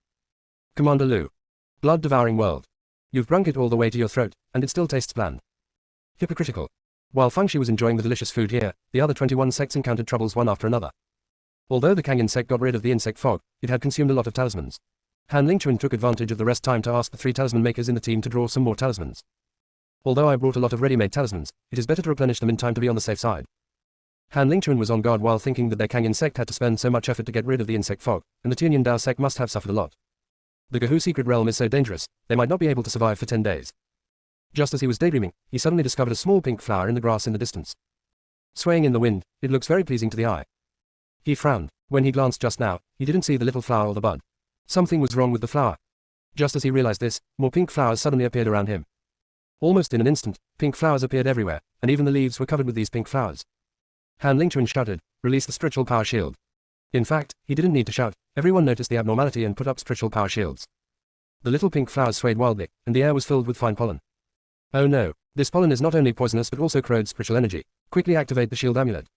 Commander Lu. Blood-devouring world. You've drunk it all the way to your throat, and it still tastes bland. Hypocritical. While Feng Shi was enjoying the delicious food here, the other 21 sects encountered troubles one after another. Although the Kangyun sect got rid of the insect fog, it had consumed a lot of talismans. Han Lingchuan took advantage of the rest time to ask the 3 talisman makers in the team to draw some more talismans. Although I brought a lot of ready-made talismans, it is better to replenish them in time to be on the safe side. Han Lingchuan was on guard while thinking that their Kangyun sect had to spend so much effort to get rid of the insect fog, and the Tianyan Dao sect must have suffered a lot. The Gahu secret realm is so dangerous, they might not be able to survive for 10 days. Just as he was daydreaming, he suddenly discovered a small pink flower in the grass in the distance. Swaying in the wind, it looks very pleasing to the eye. He frowned. When he glanced just now, he didn't see the little flower or the bud. Something was wrong with the flower. Just as he realized this, more pink flowers suddenly appeared around him. Almost in an instant, pink flowers appeared everywhere, and even the leaves were covered with these pink flowers. Han Lingchuan shouted, "Release the spiritual power shield." In fact, he didn't need to shout. Everyone noticed the abnormality and put up spiritual power shields. The little pink flowers swayed wildly, and the air was filled with fine pollen. Oh no, this pollen is not only poisonous but also corrodes spiritual energy. Quickly activate the shield amulet.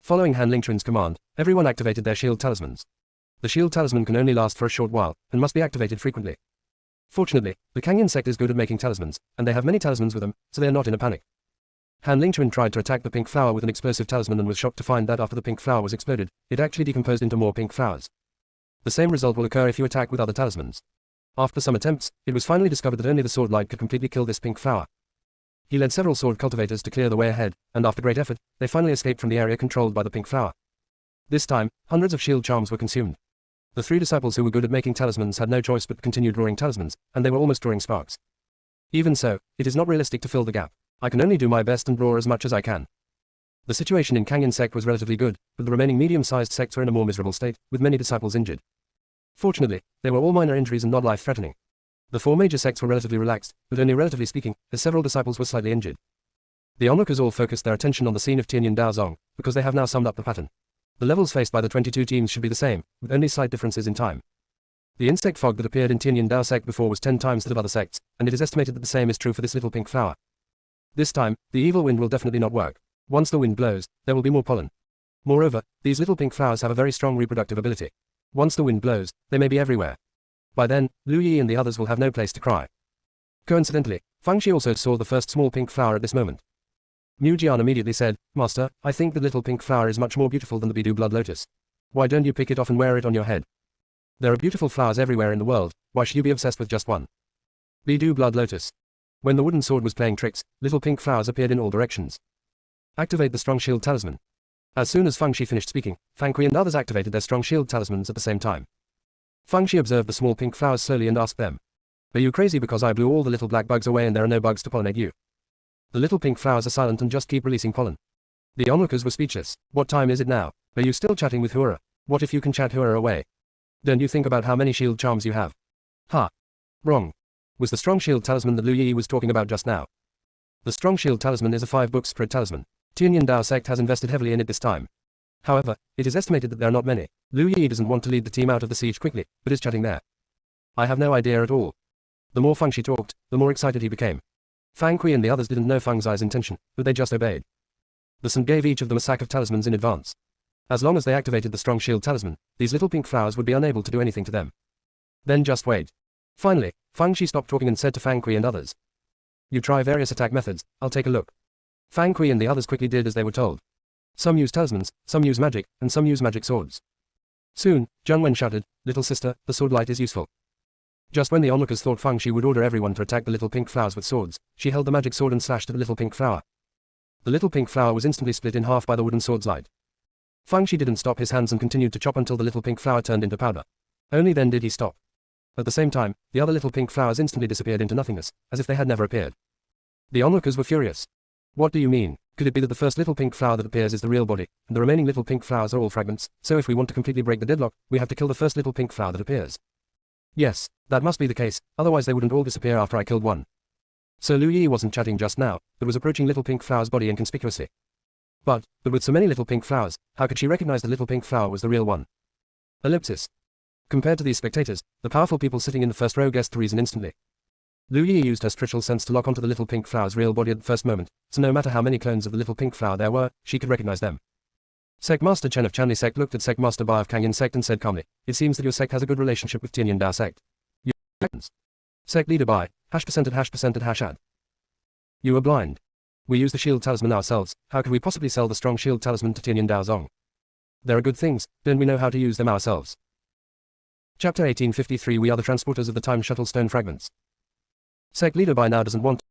Following Han Lingchuan's command, everyone activated their shield talismans. The shield talisman can only last for a short while, and must be activated frequently. Fortunately, the Kangyun sect is good at making talismans, and they have many talismans with them, so they are not in a panic. Han Lingchuan tried to attack the pink flower with an explosive talisman and was shocked to find that after the pink flower was exploded, it actually decomposed into more pink flowers. The same result will occur if you attack with other talismans. After some attempts, it was finally discovered that only the sword light could completely kill this pink flower. He led several sword cultivators to clear the way ahead, and after great effort, they finally escaped from the area controlled by the pink flower. This time, hundreds of shield charms were consumed. The 3 disciples who were good at making talismans had no choice but to continue drawing talismans, and they were almost drawing sparks. Even so, it is not realistic to fill the gap. I can only do my best and draw as much as I can. The situation in Kangyun sect was relatively good, but the remaining medium-sized sects were in a more miserable state, with many disciples injured. Fortunately, they were all minor injuries and not life-threatening. The 4 major sects were relatively relaxed, but only relatively speaking, as several disciples were slightly injured. The onlookers all focused their attention on the scene of Tianyan Daozong, because they have now summed up the pattern. The levels faced by the 22 teams should be the same, with only slight differences in time. The insect fog that appeared in Tianyan Dao sect before was 10 times that of other sects, and it is estimated that the same is true for this little pink flower. This time, the evil wind will definitely not work. Once the wind blows, there will be more pollen. Moreover, these little pink flowers have a very strong reproductive ability. Once the wind blows, they may be everywhere. By then, Lu Yi and the others will have no place to cry. Coincidentally, Feng Shi also saw the first small pink flower at this moment. Mu Jian immediately said, "Master, I think the little pink flower is much more beautiful than the Bidu blood lotus. Why don't you pick it off and wear it on your head? There are beautiful flowers everywhere in the world, why should you be obsessed with just one?" Bidu blood lotus. When the wooden sword was playing tricks, little pink flowers appeared in all directions. Activate the strong shield talisman. As soon as Feng Shi finished speaking, Fang Kui and others activated their strong shield talismans at the same time. Feng Shi observed the small pink flowers slowly and asked them, "Are you crazy because I blew all the little black bugs away and there are no bugs to pollinate you?" The little pink flowers are silent and just keep releasing pollen. The onlookers were speechless. What time is it now? Are you still chatting with Hura? What if you can chat Hura away? Don't you think about how many shield charms you have? Ha! Wrong. Was the strong shield talisman that Lu Yi was talking about just now. The strong shield talisman is a 5-book spread talisman. Tianyan Dao sect has invested heavily in it this time. However, it is estimated that there are not many. Lu Yi doesn't want to lead the team out of the siege quickly, but is chatting there. I have no idea at all. The more Feng Shi talked, the more excited he became. Fang Kui and the others didn't know Feng Zai's intention, but they just obeyed. The Sun gave each of them a sack of talismans in advance. As long as they activated the strong shield talisman, these little pink flowers would be unable to do anything to them. Then just wait. Finally, Feng Shi stopped talking and said to Fang Kui and others, "You try various attack methods, I'll take a look." Fang Kui and the others quickly did as they were told. Some use talismans, some use magic, and some use magic swords. Soon, Zheng Wen shouted, "Little sister, the sword light is useful." Just when the onlookers thought Feng Shi would order everyone to attack the little pink flowers with swords, she held the magic sword and slashed at the little pink flower. The little pink flower was instantly split in half by the wooden sword's light. Feng Shi didn't stop his hands and continued to chop until the little pink flower turned into powder. Only then did he stop. At the same time, the other little pink flowers instantly disappeared into nothingness, as if they had never appeared. The onlookers were furious. What do you mean? Could it be that the first little pink flower that appears is the real body, and the remaining little pink flowers are all fragments, so if we want to completely break the deadlock, we have to kill the first little pink flower that appears? Yes, that must be the case, otherwise they wouldn't all disappear after I killed one. So Lu Yi wasn't chatting just now, but was approaching little pink flower's body inconspicuously. But with so many little pink flowers, how could she recognize the little pink flower was the real one? Ellipsis. Compared to these spectators, the powerful people sitting in the first row guessed the reason instantly. Lu Yi used her spiritual sense to lock onto the little pink flower's real body at the first moment, so no matter how many clones of the little pink flower there were, she could recognize them. Sect Master Chen of Chanli Sect looked at Sect Master Bai of Kangyan Sect and said calmly, "It seems that your sect has a good relationship with Tianyin Dao Sect. You Sect Leader Bai, #%@#%@#ad. You are blind. We use the shield talisman ourselves, how could we possibly sell the strong shield talisman to Tianyin Dao Zong? There are good things, don't we know how to use them ourselves?" Chapter 1853 We are the transporters of the time shuttle stone fragments. Sect Leader Bai now doesn't want